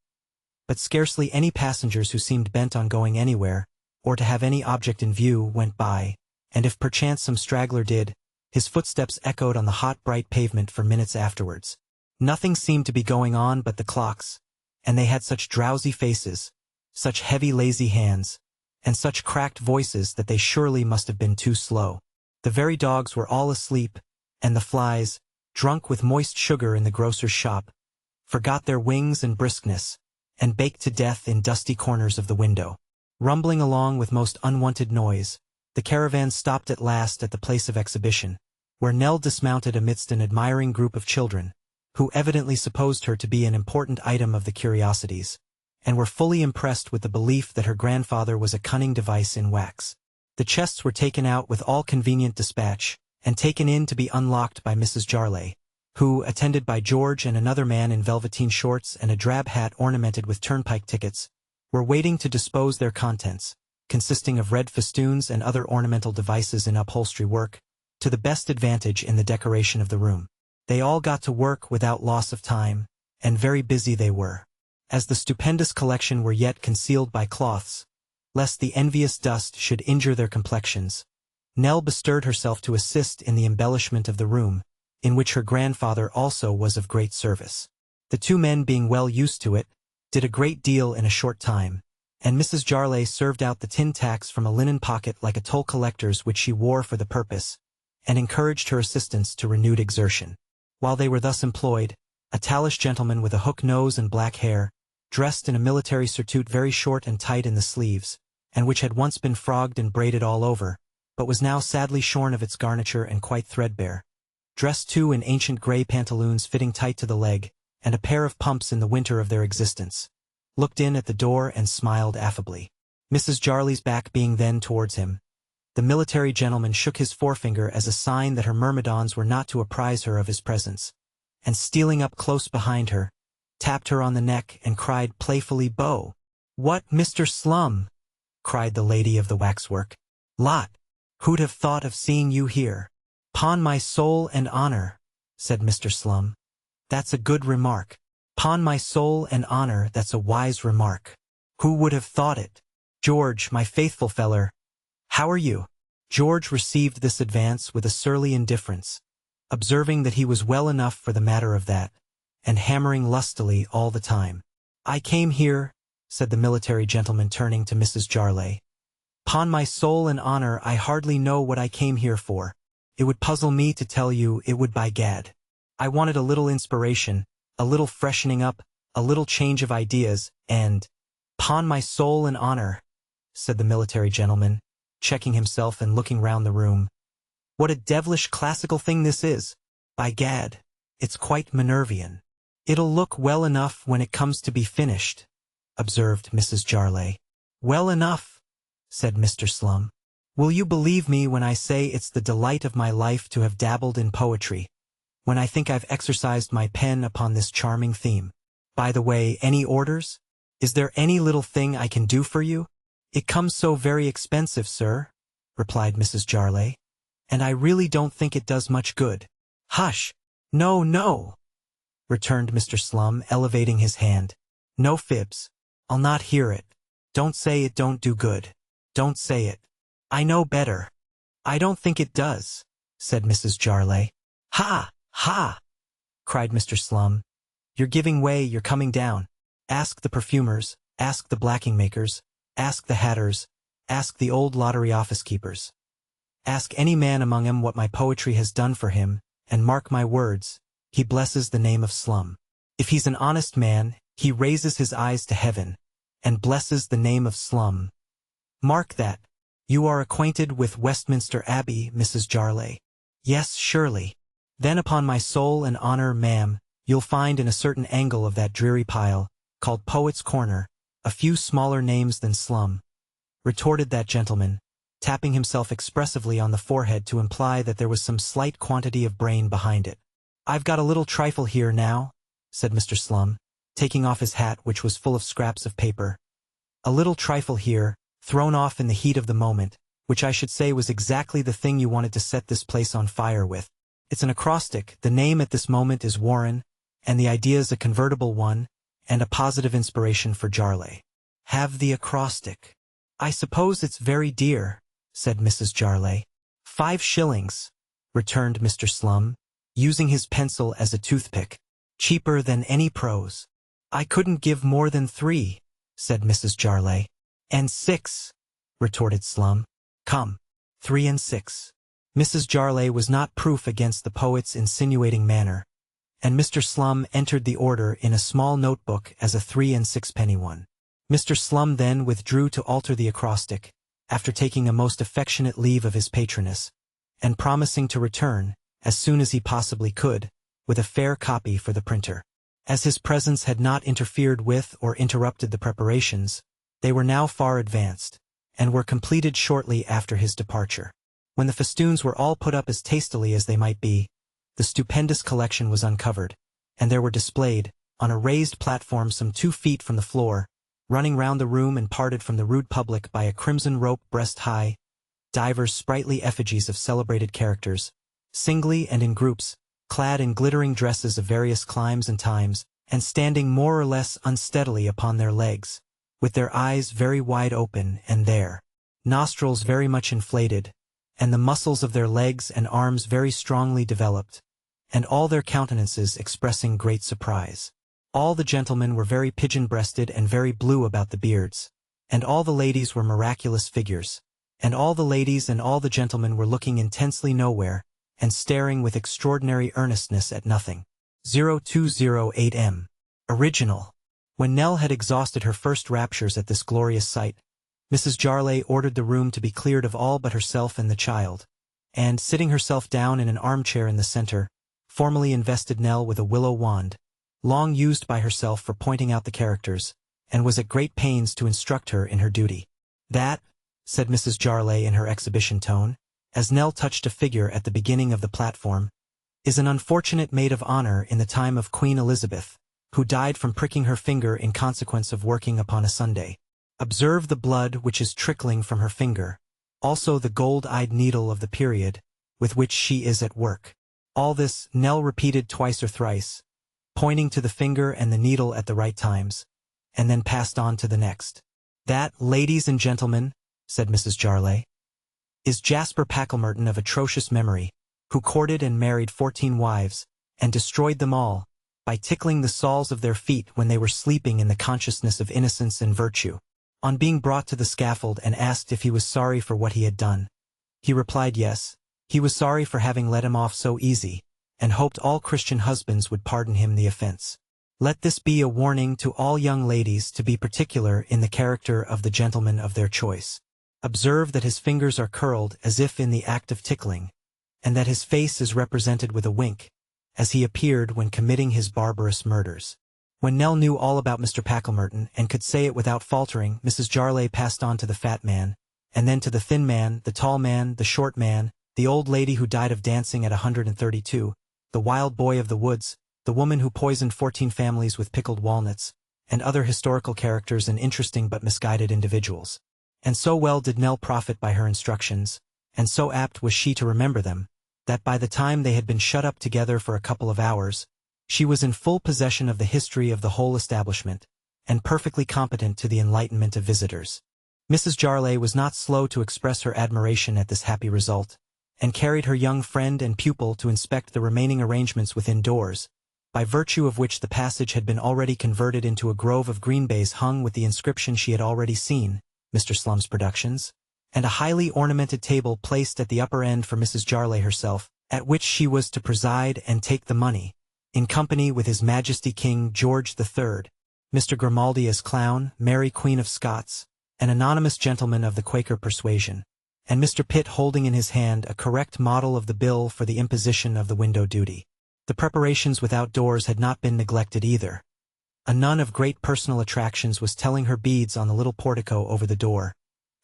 But scarcely any passengers who seemed bent on going anywhere, or to have any object in view, went by, and if perchance some straggler did, his footsteps echoed on the hot bright pavement for minutes afterwards. Nothing seemed to be going on but the clocks, and they had such drowsy faces, such heavy lazy hands, and such cracked voices that they surely must have been too slow. The very dogs were all asleep, and the flies, drunk with moist sugar in the grocer's shop, forgot their wings and briskness, and baked to death in dusty corners of the window. Rumbling along with most unwonted noise, the caravan stopped at last at the place of exhibition, where Nell dismounted amidst an admiring group of children, who evidently supposed her to be an important item of the curiosities, and were fully impressed with the belief that her grandfather was a cunning device in wax. The chests were taken out with all convenient dispatch, and taken in to be unlocked by Mrs. Jarley, who, attended by George and another man in velveteen shorts and a drab hat ornamented with turnpike tickets, were waiting to dispose their contents, consisting of red festoons and other ornamental devices in upholstery work, to the best advantage in the decoration of the room. They all got to work without loss of time, and very busy they were. As the stupendous collection were yet concealed by cloths, lest the envious dust should injure their complexions, Nell bestirred herself to assist in the embellishment of the room, in which her grandfather also was of great service. The two men, being well used to it, did a great deal in a short time, and Mrs. Jarley served out the tin tacks from a linen pocket like a toll collector's which she wore for the purpose, and encouraged her assistants to renewed exertion. While they were thus employed, a tallish gentleman with a hook nose and black hair, dressed in a military surtout very short and tight in the sleeves, and which had once been frogged and braided all over, but was now sadly shorn of its garniture and quite threadbare, dressed too in ancient grey pantaloons fitting tight to the leg, and a pair of pumps in the winter of their existence, looked in at the door and smiled affably. Mrs. Jarley's back being then towards him, the military gentleman shook his forefinger as a sign that her myrmidons were not to apprise her of his presence, and stealing up close behind her, tapped her on the neck and cried playfully, "Beau!" "What, Mr. Slum?" cried the lady of the waxwork. "Lot! Who'd have thought of seeing you here?" "'Pon my soul and honor," said Mr. Slum. "That's a good remark. 'Pon my soul and honor, that's a wise remark. Who would have thought it? George, my faithful feller, how are you?" George received this advance with a surly indifference, observing that he was well enough for the matter of that, and hammering lustily all the time. "I came here," said the military gentleman, turning to Mrs. Jarley. "'Pon my soul and honor, I hardly know what I came here for. It would puzzle me to tell you, it would, by gad. I wanted a little inspiration, a little freshening up, a little change of ideas, and—" "'Pon my soul and honor," said the military gentleman, checking himself and looking round the room. "What a devilish classical thing this is! By gad, it's quite Minervian." "It'll look well enough when it comes to be finished," observed Mrs. Jarley. "Well enough," said Mr. Slum. "Will you believe me when I say it's the delight of my life to have dabbled in poetry, when I think I've exercised my pen upon this charming theme? By the way, any orders? Is there any little thing I can do for you?" "It comes so very expensive, sir," replied Mrs. Jarley, "and I really don't think it does much good." "Hush! No, no!" returned Mr. Slum, elevating his hand. "No fibs. I'll not hear it. Don't say it don't do good. Don't say it. I know better." "I don't think it does," said Mrs. Jarley. "Ha! Ha!" cried Mr. Slum. "You're giving way, you're coming down. Ask the perfumers, ask the blacking makers, ask the hatters, ask the old lottery office keepers. Ask any man among 'em what my poetry has done for him, and mark my words, he blesses the name of Slum. If he's an honest man, he raises his eyes to heaven, and blesses the name of Slum. Mark that. You are acquainted with Westminster Abbey, Mrs. Jarley?" "Yes, surely." "Then upon my soul and honor, ma'am, you'll find in a certain angle of that dreary pile, called Poet's Corner, A few smaller names than Slum, retorted that gentleman, tapping himself expressively on the forehead to imply that there was some slight quantity of brain behind it. I've got a little trifle here now, said Mr. Slum, taking off his hat which was full of scraps of paper. A little trifle here, thrown off in the heat of the moment, which I should say was exactly the thing you wanted to set this place on fire with. It's an acrostic, the name at this moment is Warren, and the idea's a convertible one, and a positive inspiration for Jarley. Have the acrostic. I suppose it's very dear, said Mrs. Jarley. 5 shillings, returned Mr. Slum, using his pencil as a toothpick. Cheaper than any prose. I couldn't give more than 3, said Mrs. Jarley. And 6, retorted Slum. Come, 3 and 6. Mrs. Jarley was not proof against the poet's insinuating manner, and Mr. Slum entered the order in a small notebook as a 3 and 6-penny one. Mr. Slum then withdrew to alter the acrostic, after taking a most affectionate leave of his patroness, and promising to return, as soon as he possibly could, with a fair copy for the printer. As his presence had not interfered with or interrupted the preparations, they were now far advanced, and were completed shortly after his departure. When the festoons were all put up as tastily as they might be, the stupendous collection was uncovered, and there were displayed, on a raised platform some 2 feet from the floor, running round the room and parted from the rude public by a crimson rope breast-high, divers sprightly effigies of celebrated characters, singly and in groups, clad in glittering dresses of various climes and times, and standing more or less unsteadily upon their legs, with their eyes very wide open and their nostrils very much inflated, and the muscles of their legs and arms very strongly developed, and all their countenances expressing great surprise. All the gentlemen were very pigeon-breasted and very blue about the beards, and all the ladies were miraculous figures, and all the ladies and all the gentlemen were looking intensely nowhere, and staring with extraordinary earnestness at nothing. 0208 M. Original. When Nell had exhausted her first raptures at this glorious sight, Mrs. Jarley ordered the room to be cleared of all but herself and the child, and, sitting herself down in an armchair in the center, formally invested Nell with a willow wand, long used by herself for pointing out the characters, and was at great pains to instruct her in her duty. That, said Mrs. Jarley in her exhibition tone, as Nell touched a figure at the beginning of the platform, is an unfortunate maid of honor in the time of Queen Elizabeth, who died from pricking her finger in consequence of working upon a Sunday. Observe the blood which is trickling from her finger, also the gold-eyed needle of the period, with which she is at work. All this Nell repeated twice or thrice, pointing to the finger and the needle at the right times, and then passed on to the next. That, ladies and gentlemen, said Mrs. Jarley, is Jasper Packlemerton of atrocious memory, who courted and married 14 wives, and destroyed them all, by tickling the soles of their feet when they were sleeping in the consciousness of innocence and virtue. On being brought to the scaffold and asked if he was sorry for what he had done, he replied yes, he was sorry for having let him off so easy, and hoped all Christian husbands would pardon him the offense. Let this be a warning to all young ladies to be particular in the character of the gentleman of their choice. Observe that his fingers are curled as if in the act of tickling, and that his face is represented with a wink, as he appeared when committing his barbarous murders. When Nell knew all about Mr. Packlemerton and could say it without faltering, Mrs. Jarley passed on to the fat man, and then to the thin man, the tall man, the short man, the old lady who died of dancing at 132, the wild boy of the woods, the woman who poisoned 14 families with pickled walnuts, and other historical characters and interesting but misguided individuals. And so well did Nell profit by her instructions, and so apt was she to remember them, that by the time they had been shut up together for a couple of hours, she was in full possession of the history of the whole establishment, and perfectly competent to the enlightenment of visitors. Mrs. Jarley was not slow to express her admiration at this happy result, and carried her young friend and pupil to inspect the remaining arrangements within doors, by virtue of which the passage had been already converted into a grove of green bays hung with the inscription she had already seen, Mr. Slum's Productions, and a highly ornamented table placed at the upper end for Mrs. Jarley herself, at which she was to preside and take the money, in company with His Majesty King George III, Mr. Grimaldi as clown, Mary Queen of Scots, an anonymous gentleman of the Quaker persuasion, and Mr. Pitt holding in his hand a correct model of the bill for the imposition of the window duty. The preparations without doors had not been neglected either. A nun of great personal attractions was telling her beads on the little portico over the door,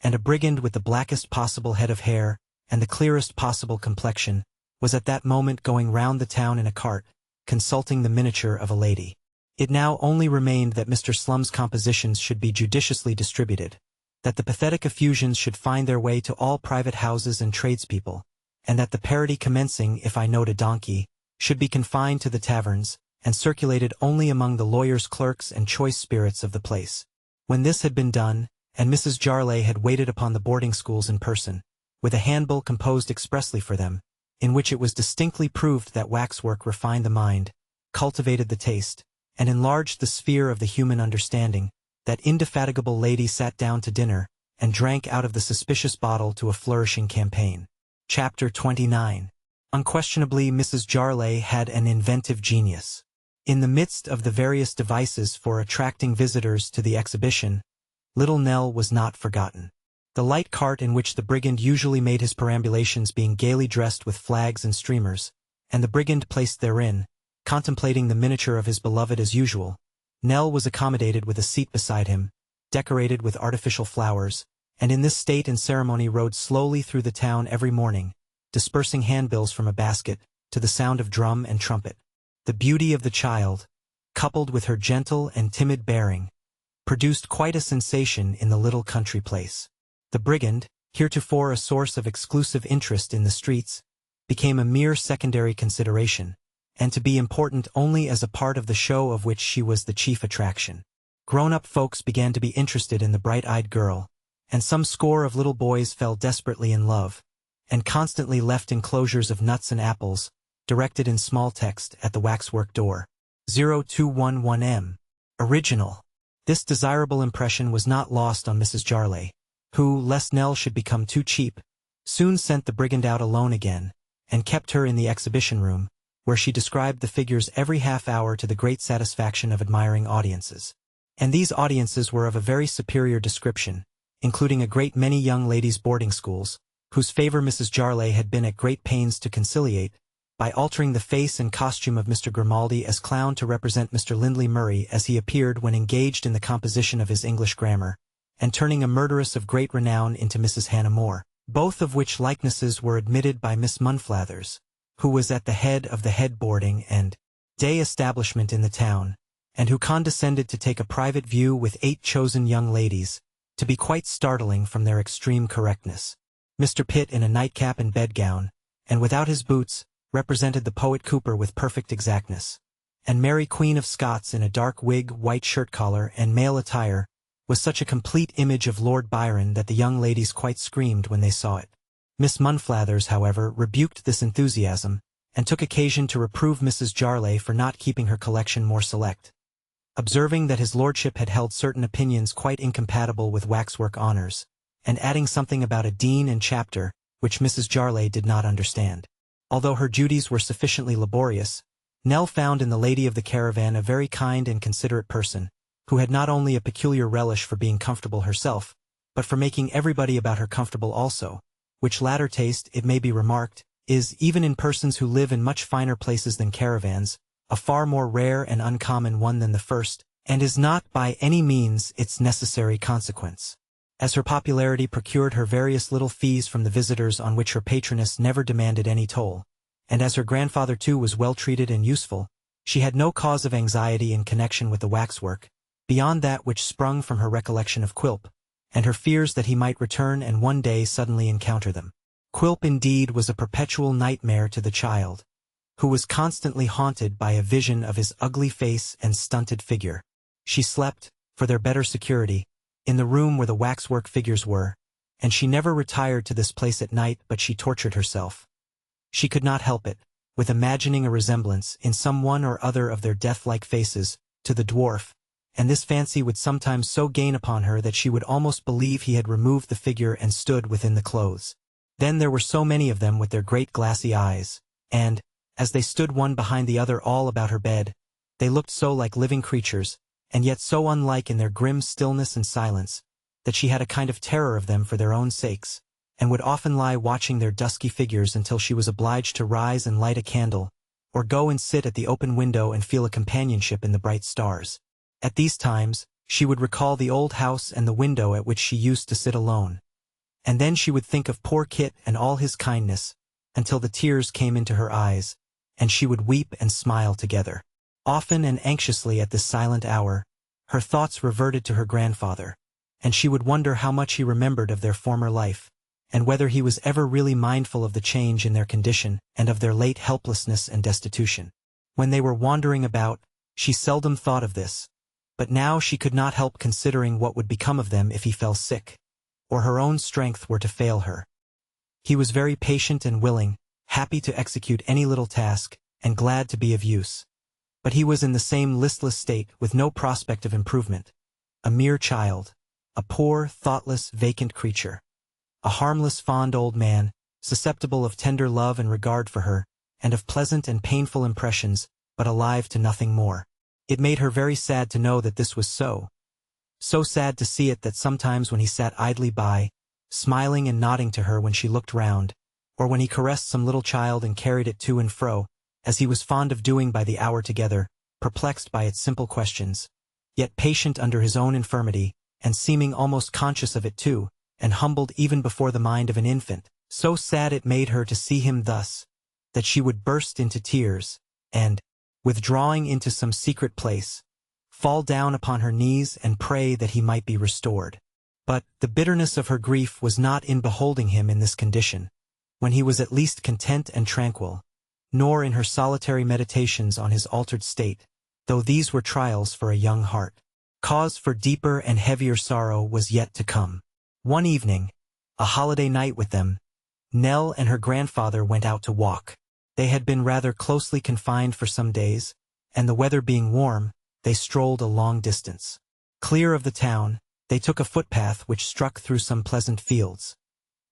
and a brigand with the blackest possible head of hair and the clearest possible complexion was at that moment going round the town in a cart, consulting the miniature of a lady. It now only remained that Mr. Slum's compositions should be judiciously distributed, that the pathetic effusions should find their way to all private houses and tradespeople, and that the parody commencing "If I Knowed a Donkey" should be confined to the taverns, and circulated only among the lawyers' clerks and choice spirits of the place. When this had been done, and Mrs. Jarley had waited upon the boarding schools in person, with a handbill composed expressly for them, in which it was distinctly proved that waxwork refined the mind, cultivated the taste, and enlarged the sphere of the human understanding, that indefatigable lady sat down to dinner, and drank out of the suspicious bottle to a flourishing campaign. Chapter 29. Unquestionably, Mrs. Jarley had an inventive genius. In the midst of the various devices for attracting visitors to the exhibition, Little Nell was not forgotten. The light cart in which the brigand usually made his perambulations being gaily dressed with flags and streamers, and the brigand placed therein, contemplating the miniature of his beloved as usual, Nell was accommodated with a seat beside him, decorated with artificial flowers, and in this state and ceremony rode slowly through the town every morning, dispersing handbills from a basket, to the sound of drum and trumpet. The beauty of the child, coupled with her gentle and timid bearing, produced quite a sensation in the little country place. The brigand, heretofore a source of exclusive interest in the streets, became a mere secondary consideration, and to be important only as a part of the show of which she was the chief attraction. Grown-up folks began to be interested in the bright-eyed girl, and some score of little boys fell desperately in love, and constantly left enclosures of nuts and apples, directed in small text at the waxwork door. 0211M. Original. This desirable impression was not lost on Mrs. Jarley, who, lest Nell should become too cheap, soon sent the brigand out alone again, and kept her in the exhibition room, where she described the figures every half-hour to the great satisfaction of admiring audiences. And these audiences were of a very superior description, including a great many young ladies' boarding schools, whose favor Mrs. Jarley had been at great pains to conciliate, by altering the face and costume of Mr. Grimaldi as clown to represent Mr. Lindley Murray as he appeared when engaged in the composition of his English grammar, and turning a murderess of great renown into Mrs. Hannah More, both of which likenesses were admitted by Miss Munflathers, who was at the head of the head boarding and day establishment in the town, and who condescended to take a private view with 8 chosen young ladies, to be quite startling from their extreme correctness. Mr. Pitt in a nightcap and bedgown, and without his boots, represented the poet Cooper with perfect exactness, and Mary Queen of Scots in a dark wig, white shirt-collar, and male attire, was such a complete image of Lord Byron that the young ladies quite screamed when they saw it. Miss Munflathers, however, rebuked this enthusiasm, and took occasion to reprove Mrs. Jarley for not keeping her collection more select, observing that his lordship had held certain opinions quite incompatible with waxwork honors, and adding something about a dean and chapter, which Mrs. Jarley did not understand. Although her duties were sufficiently laborious, Nell found in the lady of the caravan a very kind and considerate person, who had not only a peculiar relish for being comfortable herself, but for making everybody about her comfortable also, which latter taste, it may be remarked, is, even in persons who live in much finer places than caravans, a far more rare and uncommon one than the first, and is not by any means its necessary consequence. As her popularity procured her various little fees from the visitors on which her patroness never demanded any toll, and as her grandfather too was well treated and useful, she had no cause of anxiety in connection with the waxwork, beyond that which sprung from her recollection of Quilp, and her fears that he might return and one day suddenly encounter them. Quilp indeed was a perpetual nightmare to the child, who was constantly haunted by a vision of his ugly face and stunted figure. She slept, for their better security, in the room where the waxwork figures were, and she never retired to this place at night, but she tortured herself. She could not help it, with imagining a resemblance, in some one or other of their death-like faces, to the dwarf, and this fancy would sometimes so gain upon her that she would almost believe he had removed the figure and stood within the clothes. Then there were so many of them with their great glassy eyes, and, as they stood one behind the other all about her bed, they looked so like living creatures, and yet so unlike in their grim stillness and silence, that she had a kind of terror of them for their own sakes, and would often lie watching their dusky figures until she was obliged to rise and light a candle, or go and sit at the open window and feel a companionship in the bright stars. At these times, she would recall the old house and the window at which she used to sit alone. And then she would think of poor Kit and all his kindness, until the tears came into her eyes, and she would weep and smile together. Often and anxiously at this silent hour, her thoughts reverted to her grandfather, and she would wonder how much he remembered of their former life, and whether he was ever really mindful of the change in their condition and of their late helplessness and destitution. When they were wandering about, she seldom thought of this, but now she could not help considering what would become of them if he fell sick, or her own strength were to fail her. He was very patient and willing, happy to execute any little task, and glad to be of use. But he was in the same listless state, with no prospect of improvement. A mere child, a poor, thoughtless, vacant creature. A harmless, fond old man, susceptible of tender love and regard for her, and of pleasant and painful impressions, but alive to nothing more. It made her very sad to know that this was so. So sad to see it that sometimes when he sat idly by, smiling and nodding to her when she looked round, or when he caressed some little child and carried it to and fro, as he was fond of doing by the hour together, perplexed by its simple questions, yet patient under his own infirmity, and seeming almost conscious of it too, and humbled even before the mind of an infant, so sad it made her to see him thus, that she would burst into tears, and, withdrawing into some secret place, fall down upon her knees and pray that he might be restored. But the bitterness of her grief was not in beholding him in this condition, when he was at least content and tranquil, nor in her solitary meditations on his altered state, though these were trials for a young heart. Cause for deeper and heavier sorrow was yet to come. One evening, a holiday night with them, Nell and her grandfather went out to walk. They had been rather closely confined for some days, and the weather being warm, they strolled a long distance. Clear of the town, they took a footpath which struck through some pleasant fields.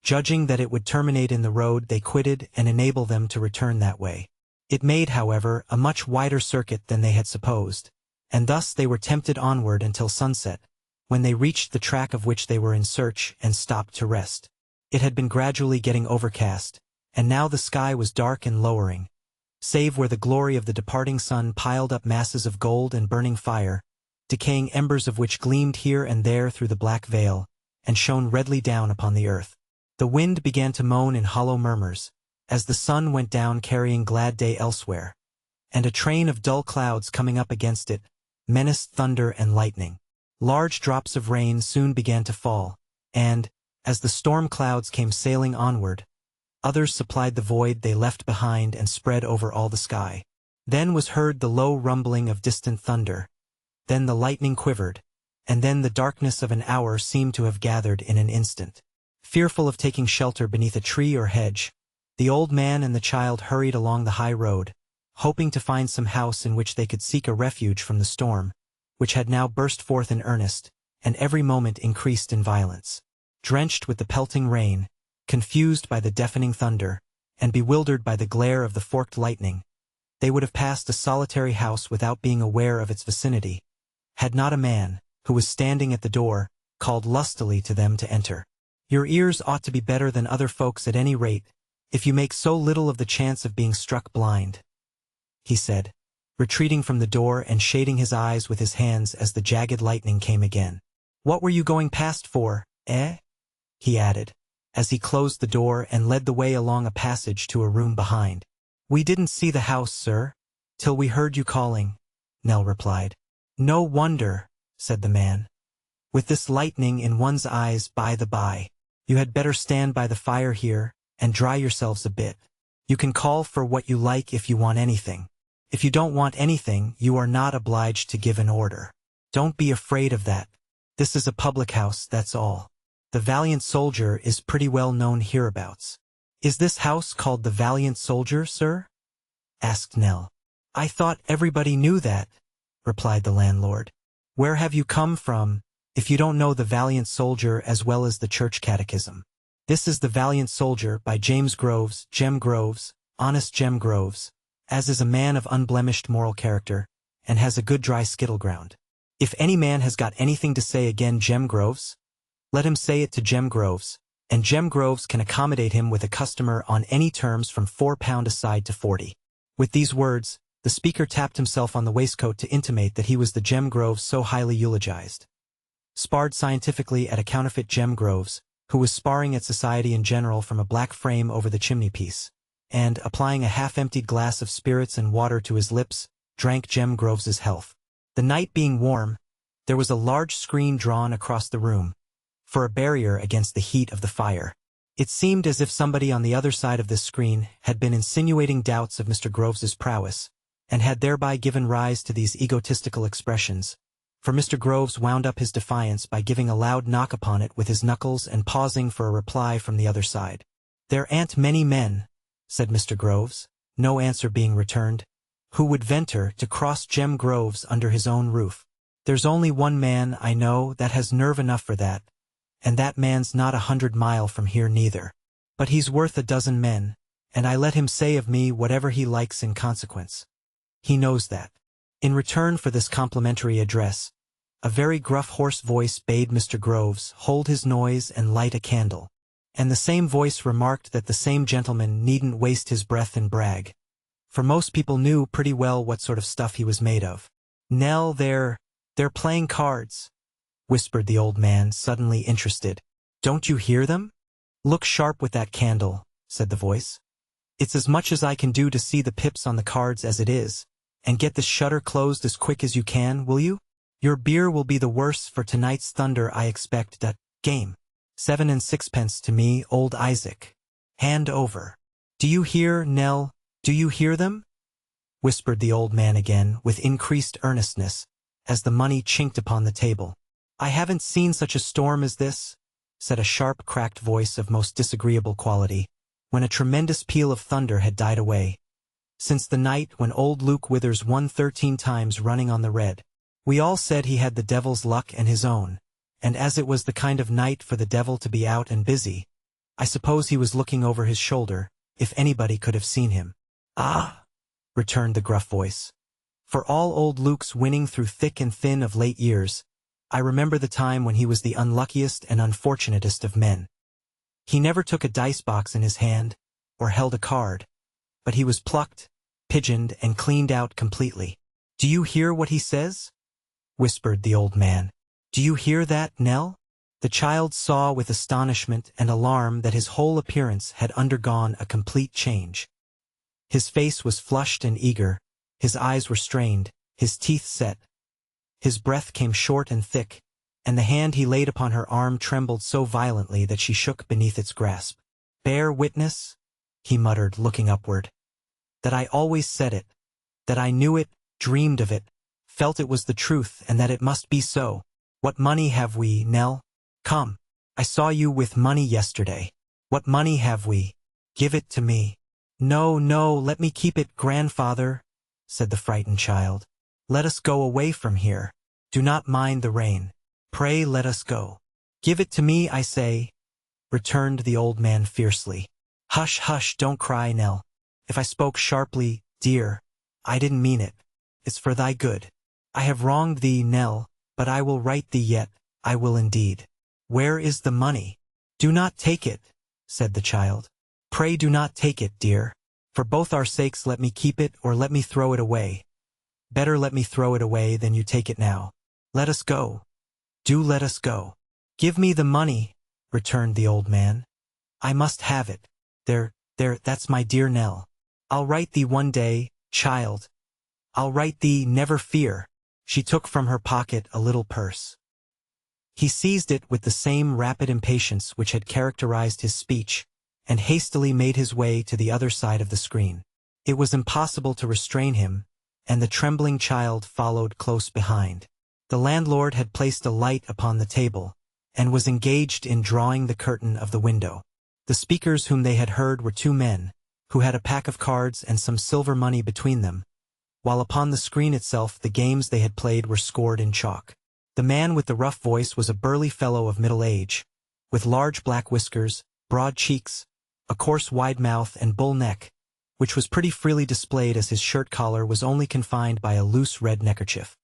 Judging that it would terminate in the road they quitted and enable them to return that way. It made, however, a much wider circuit than they had supposed, and thus they were tempted onward until sunset, when they reached the track of which they were in search and stopped to rest. It had been gradually getting overcast, and now the sky was dark and lowering, save where the glory of the departing sun piled up masses of gold and burning fire, decaying embers of which gleamed here and there through the black veil, and shone redly down upon the earth. The wind began to moan in hollow murmurs, as the sun went down carrying glad day elsewhere, and a train of dull clouds coming up against it menaced thunder and lightning. Large drops of rain soon began to fall, and, as the storm clouds came sailing onward, others supplied the void they left behind and spread over all the sky. Then was heard the low rumbling of distant thunder, then the lightning quivered, and then the darkness of an hour seemed to have gathered in an instant. Fearful of taking shelter beneath a tree or hedge, the old man and the child hurried along the high road, hoping to find some house in which they could seek a refuge from the storm, which had now burst forth in earnest, and every moment increased in violence. Drenched with the pelting rain, confused by the deafening thunder, and bewildered by the glare of the forked lightning, they would have passed a solitary house without being aware of its vicinity, had not a man, who was standing at the door, called lustily to them to enter. "Your ears ought to be better than other folks at any rate, if you make so little of the chance of being struck blind," he said, retreating from the door and shading his eyes with his hands as the jagged lightning came again. "What were you going past for, eh?" he added, as he closed the door and led the way along a passage to a room behind. "We didn't see the house, sir, till we heard you calling," Nell replied. "No wonder," said the man. "With this lightning in one's eyes by the by. You had better stand by the fire here, and dry yourselves a bit. You can call for what you like if you want anything. If you don't want anything, you are not obliged to give an order. Don't be afraid of that. This is a public house, that's all. The Valiant Soldier is pretty well known hereabouts." "Is this house called the Valiant Soldier, sir?" asked Nell. "I thought everybody knew that," replied the landlord. "Where have you come from, if you don't know the Valiant Soldier as well as the Church Catechism? This is the Valiant Soldier by James Groves, Jem Groves, honest Jem Groves, as is a man of unblemished moral character, and has a good dry skittle ground. If any man has got anything to say again Jem Groves, let him say it to Jem Groves, and Jem Groves can accommodate him with a customer on any terms from £4 aside to 40. With these words, The speaker tapped himself on the waistcoat to intimate that he was the Gem Groves so highly eulogized. Sparred scientifically at a counterfeit Gem Groves, who was sparring at society in general from a black frame over the chimney-piece, and, applying a half-emptied glass of spirits and water to his lips, drank Gem Groves's health. The night being warm, there was a large screen drawn across the room, for a barrier against the heat of the fire. It seemed as if somebody on the other side of this screen had been insinuating doubts of Mr. Groves's prowess, and had thereby given rise to these egotistical expressions, for Mr. Groves wound up his defiance by giving a loud knock upon it with his knuckles and pausing for a reply from the other side. "There ain't many men," said Mr. Groves, no answer being returned, "who would venture to cross Gem Groves under his own roof. There's only one man I know that has nerve enough for that, and that man's not 100 mile from here neither. But he's worth a dozen men, and I let him say of me whatever he likes in consequence. He knows that." In return for this complimentary address, a very gruff hoarse voice bade Mr. Groves hold his noise and light a candle, and the same voice remarked that the same gentleman needn't waste his breath and brag, for most people knew pretty well what sort of stuff he was made of. "Nell, they're playing cards," whispered the old man, suddenly interested. "Don't you hear them?" "Look sharp with that candle," said the voice. "It's as much as I can do to see the pips on the cards as it is, and get the shutter closed as quick as you can, will you? Your beer will be the worse for tonight's thunder, I expect. That game. 7 and 6pence to me, old Isaac. Hand over. Do you hear, Nell? Do you hear them?" whispered the old man again, with increased earnestness, as the money chinked upon the table. "I haven't seen such a storm as this," said a sharp, cracked voice of most disagreeable quality, when a tremendous peal of thunder had died away, "since the night when old Luke Withers won 13 times running on the red. We all said he had the devil's luck and his own, and as it was the kind of night for the devil to be out and busy, I suppose he was looking over his shoulder, if anybody could have seen him." "Ah," returned the gruff voice. "For all old Luke's winning through thick and thin of late years, I remember the time when he was the unluckiest and unfortunatest of men. He never took a dice box in his hand, or held a card, but he was plucked, pigeoned, and cleaned out completely. Do you hear what he says?" whispered the old man. "Do you hear that, Nell?" The child saw with astonishment and alarm that his whole appearance had undergone a complete change. His face was flushed and eager, his eyes were strained, his teeth set. His breath came short and thick, and the hand he laid upon her arm trembled so violently that she shook beneath its grasp. "Bear witness," he muttered, looking upward, "that I always said it, that I knew it, dreamed of it, felt it was the truth, and that it must be so. What money have we, Nell? Come, I saw you with money yesterday. What money have we? Give it to me." "No, no, let me keep it, grandfather," said the frightened child. "Let us go away from here. Do not mind the rain. Pray let us go." "Give it to me, I say," returned the old man fiercely. "Hush, hush, don't cry, Nell. If I spoke sharply, dear, I didn't mean it. It's for thy good. I have wronged thee, Nell, but I will right thee yet, I will indeed. Where is the money?" "Do not take it," said the child. "Pray do not take it, dear. For both our sakes let me keep it or let me throw it away. Better let me throw it away than you take it now. Let us go. Do let us go." "Give me the money," returned the old man. "I must have it. There, that's my dear Nell. I'll write thee one day, child. I'll write thee, never fear." She took from her pocket a little purse. He seized it with the same rapid impatience which had characterized his speech, and hastily made his way to the other side of the screen. It was impossible to restrain him, and the trembling child followed close behind. The landlord had placed a light upon the table, and was engaged in drawing the curtain of the window. The speakers whom they had heard were 2 men, who had a pack of cards and some silver money between them, while upon the screen itself the games they had played were scored in chalk. The man with the rough voice was a burly fellow of middle age, with large black whiskers, broad cheeks, a coarse wide mouth and bull neck, which was pretty freely displayed as his shirt collar was only confined by a loose red neckerchief.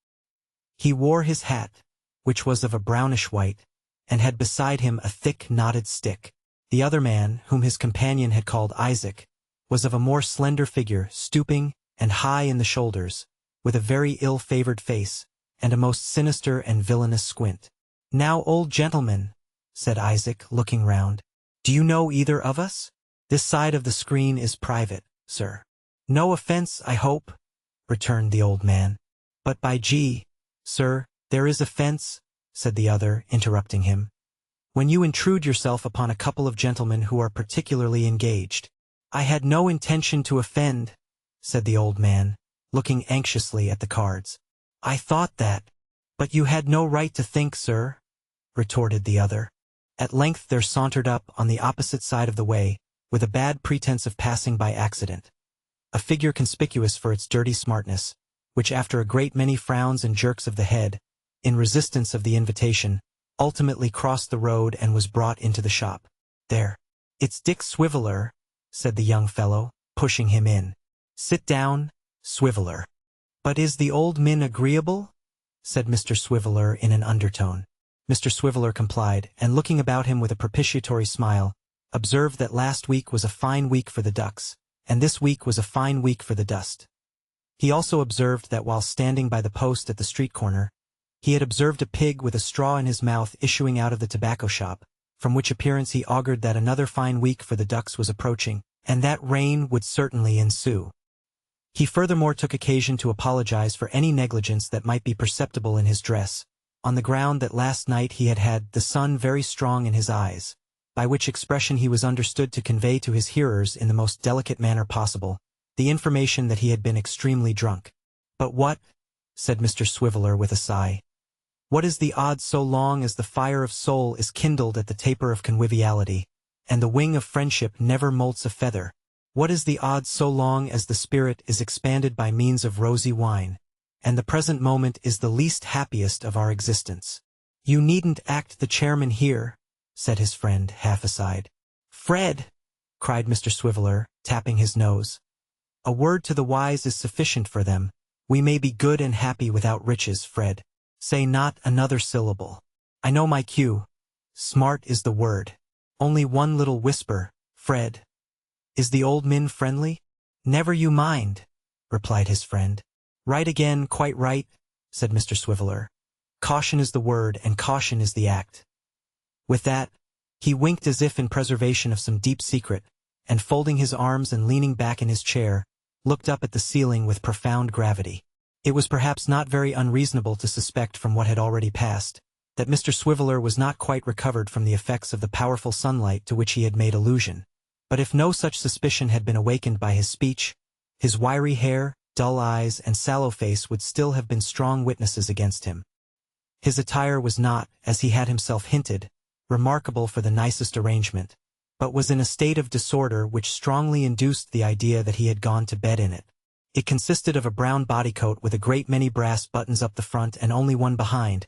He wore his hat, which was of a brownish white, and had beside him a thick knotted stick. The other man, whom his companion had called Isaac, was of a more slender figure, stooping, and high in the shoulders, with a very ill-favored face, and a most sinister and villainous squint. "Now, old gentleman," said Isaac, looking round, "do you know either of us? This side of the screen is private, sir." "No offence, I hope," returned the old man. "But by G, sir, there is offence," said the other, interrupting him, "when you intrude yourself upon a couple of gentlemen who are particularly engaged." "I had no intention to offend," said the old man, looking anxiously at the cards. "I thought that—" "But you had no right to think, sir," retorted the other. At length there sauntered up, on the opposite side of the way, with a bad pretense of passing by accident, a figure conspicuous for its dirty smartness, which after a great many frowns and jerks of the head, in resistance of the invitation, ultimately crossed the road and was brought into the shop. "There. It's Dick Swiveller," said the young fellow, pushing him in. "Sit down, Swiveller." "But is the old min agreeable?" said Mr. Swiveller in an undertone. Mr. Swiveller complied, and looking about him with a propitiatory smile, observed that last week was a fine week for the ducks, and this week was a fine week for the dust. He also observed that while standing by the post at the street corner, he had observed a pig with a straw in his mouth issuing out of the tobacco shop, from which appearance he augured that another fine week for the ducks was approaching, and that rain would certainly ensue. He furthermore took occasion to apologize for any negligence that might be perceptible in his dress, on the ground that last night he had had the sun very strong in his eyes, by which expression he was understood to convey to his hearers in the most delicate manner possible the information that he had been extremely drunk. "But what," said Mr. Swiveller with a sigh, "what is the odds so long as the fire of soul is kindled at the taper of conviviality, and the wing of friendship never molts a feather? What is the odds so long as the spirit is expanded by means of rosy wine, and the present moment is the least happiest of our existence?" "You needn't act the chairman here," said his friend, half aside. "Fred!" cried Mr. Swiveller, tapping his nose. "A word to the wise is sufficient for them. We may be good and happy without riches, Fred. Say not another syllable. I know my cue. Smart is the word. Only one little whisper, Fred. Is the old min friendly?" "Never you mind," replied his friend. "Right again, quite right," said Mr. Swiveller. "Caution is the word, and caution is the act." With that, he winked as if in preservation of some deep secret, and folding his arms and leaning back in his chair, looked up at the ceiling with profound gravity. It was perhaps not very unreasonable to suspect from what had already passed, that Mr. Swiveller was not quite recovered from the effects of the powerful sunlight to which he had made allusion. But if no such suspicion had been awakened by his speech, his wiry hair, dull eyes, and sallow face would still have been strong witnesses against him. His attire was not, as he had himself hinted, remarkable for the nicest arrangement, but was in a state of disorder which strongly induced the idea that he had gone to bed in it. It consisted of a brown bodycoat with a great many brass buttons up the front and only one behind,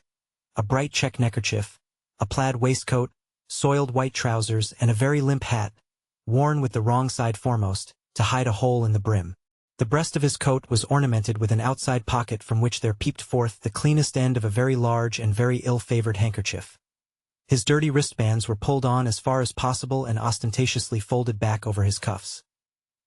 a bright check neckerchief, a plaid waistcoat, soiled white trousers, and a very limp hat, worn with the wrong side foremost, to hide a hole in the brim. The breast of his coat was ornamented with an outside pocket from which there peeped forth the cleanest end of a very large and very ill-favored handkerchief. His dirty wristbands were pulled on as far as possible and ostentatiously folded back over his cuffs.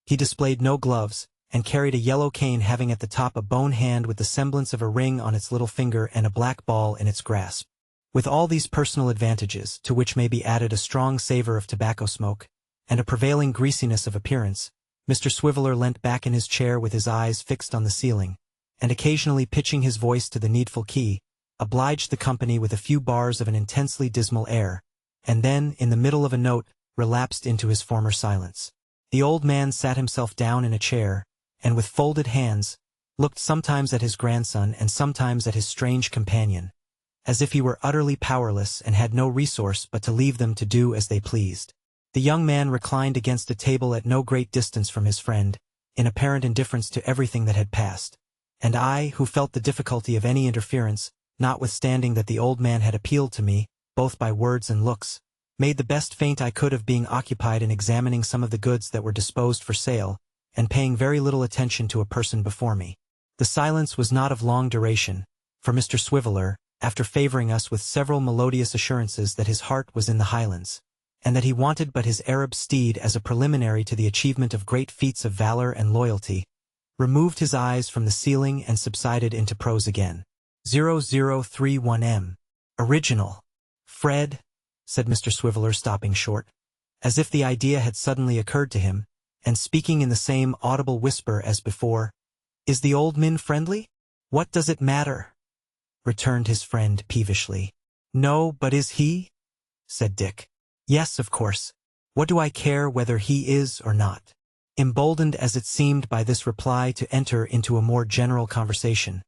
He displayed no gloves, and carried a yellow cane having at the top a bone hand with the semblance of a ring on its little finger and a black ball in its grasp. With all these personal advantages, to which may be added a strong savor of tobacco smoke, and a prevailing greasiness of appearance, Mr. Swiveller leant back in his chair with his eyes fixed on the ceiling, and occasionally pitching his voice to the needful key, obliged the company with a few bars of an intensely dismal air, and then, in the middle of a note, relapsed into his former silence. The old man sat himself down in a chair, and with folded hands, looked sometimes at his grandson and sometimes at his strange companion, as if he were utterly powerless and had no resource but to leave them to do as they pleased. The young man reclined against a table at no great distance from his friend, in apparent indifference to everything that had passed, and I, who felt the difficulty of any interference, notwithstanding that the old man had appealed to me, both by words and looks, made the best feint I could of being occupied in examining some of the goods that were disposed for sale, and paying very little attention to a person before me. The silence was not of long duration, for Mr. Swiveller, after favoring us with several melodious assurances that his heart was in the Highlands, and that he wanted but his Arab steed as a preliminary to the achievement of great feats of valor and loyalty, removed his eyes from the ceiling and subsided into prose again. 0031M. Original. Fred, said Mr. Swiveller, stopping short, as if the idea had suddenly occurred to him, and speaking in the same audible whisper as before, "Is the old min friendly?" "What does it matter?" returned his friend peevishly. "No, but is he?" said Dick. "Yes, of course. What do I care whether he is or not?" Emboldened as it seemed by this reply to enter into a more general conversation,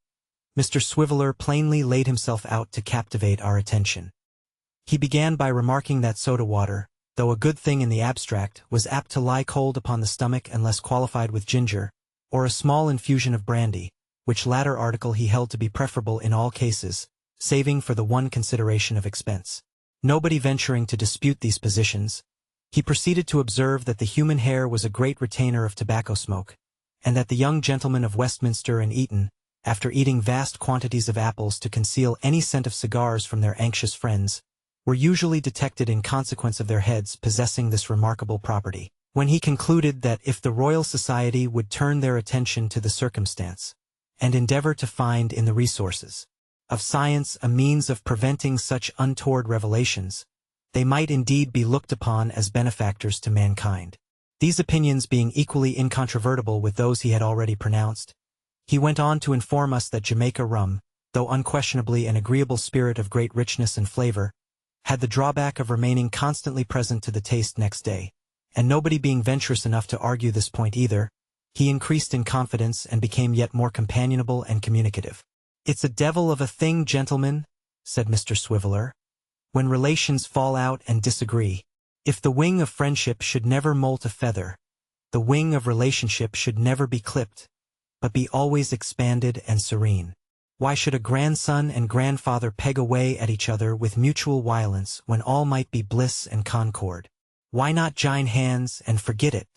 Mr. Swiveller plainly laid himself out to captivate our attention. He began by remarking that soda water, though a good thing in the abstract, was apt to lie cold upon the stomach unless qualified with ginger, or a small infusion of brandy, which latter article he held to be preferable in all cases, saving for the one consideration of expense. Nobody venturing to dispute these positions, he proceeded to observe that the human hair was a great retainer of tobacco smoke, and that the young gentlemen of Westminster and Eton, after eating vast quantities of apples to conceal any scent of cigars from their anxious friends, were usually detected in consequence of their heads possessing this remarkable property. When he concluded that if the Royal Society would turn their attention to the circumstance, and endeavor to find in the resources of science a means of preventing such untoward revelations, they might indeed be looked upon as benefactors to mankind. These opinions being equally incontrovertible with those he had already pronounced, he went on to inform us that Jamaica rum, though unquestionably an agreeable spirit of great richness and flavor, had the drawback of remaining constantly present to the taste next day, and nobody being venturous enough to argue this point either, he increased in confidence and became yet more companionable and communicative. "It's a devil of a thing, gentlemen," said Mr. Swiveller, "when relations fall out and disagree. If the wing of friendship should never molt a feather, the wing of relationship should never be clipped, but be always expanded and serene. Why should a grandson and grandfather peg away at each other with mutual violence when all might be bliss and concord? Why not join hands and forget it?"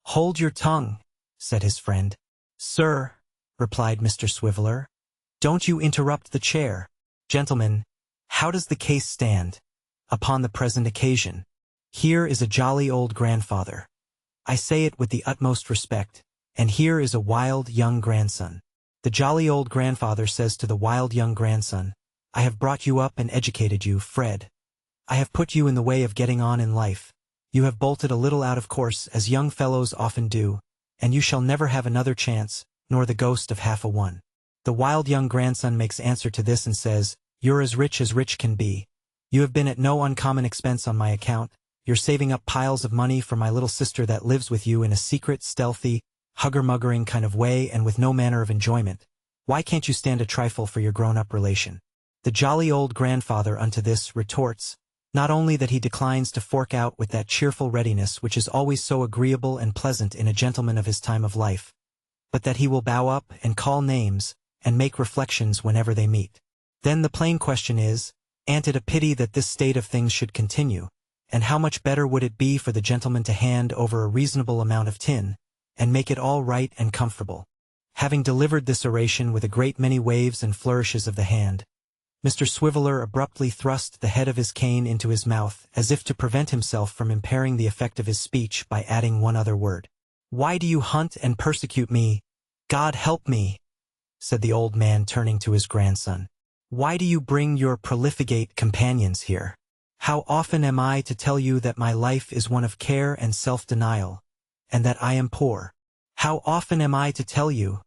"Hold your tongue," said his friend. "Sir," replied Mr. Swiveller, "don't you interrupt the chair. Gentlemen, how does the case stand upon the present occasion? Here is a jolly old grandfather. I say it with the utmost respect, and here is a wild young grandson. The jolly old grandfather says to the wild young grandson, 'I have brought you up and educated you, Fred. I have put you in the way of getting on in life. You have bolted a little out of course, as young fellows often do, and you shall never have another chance, nor the ghost of half a one.' The wild young grandson makes answer to this and says, 'You're as rich can be. You have been at no uncommon expense on my account. You're saving up piles of money for my little sister that lives with you in a secret, stealthy, hugger-muggering kind of way and with no manner of enjoyment. Why can't you stand a trifle for your grown-up relation?' The jolly old grandfather unto this retorts, not only that he declines to fork out with that cheerful readiness which is always so agreeable and pleasant in a gentleman of his time of life, but that he will bow up and call names and make reflections whenever they meet. Then the plain question is, an't it a pity that this state of things should continue, and how much better would it be for the gentleman to hand over a reasonable amount of tin, and make it all right and comfortable?" Having delivered this oration with a great many waves and flourishes of the hand, Mr. Swiveller abruptly thrust the head of his cane into his mouth as if to prevent himself from impairing the effect of his speech by adding one other word. "Why do you hunt and persecute me? God help me," said the old man, turning to his grandson. "Why do you bring your profligate companions here? How often am I to tell you that my life is one of care and self-denial, and that I am poor? How often am I to tell you,"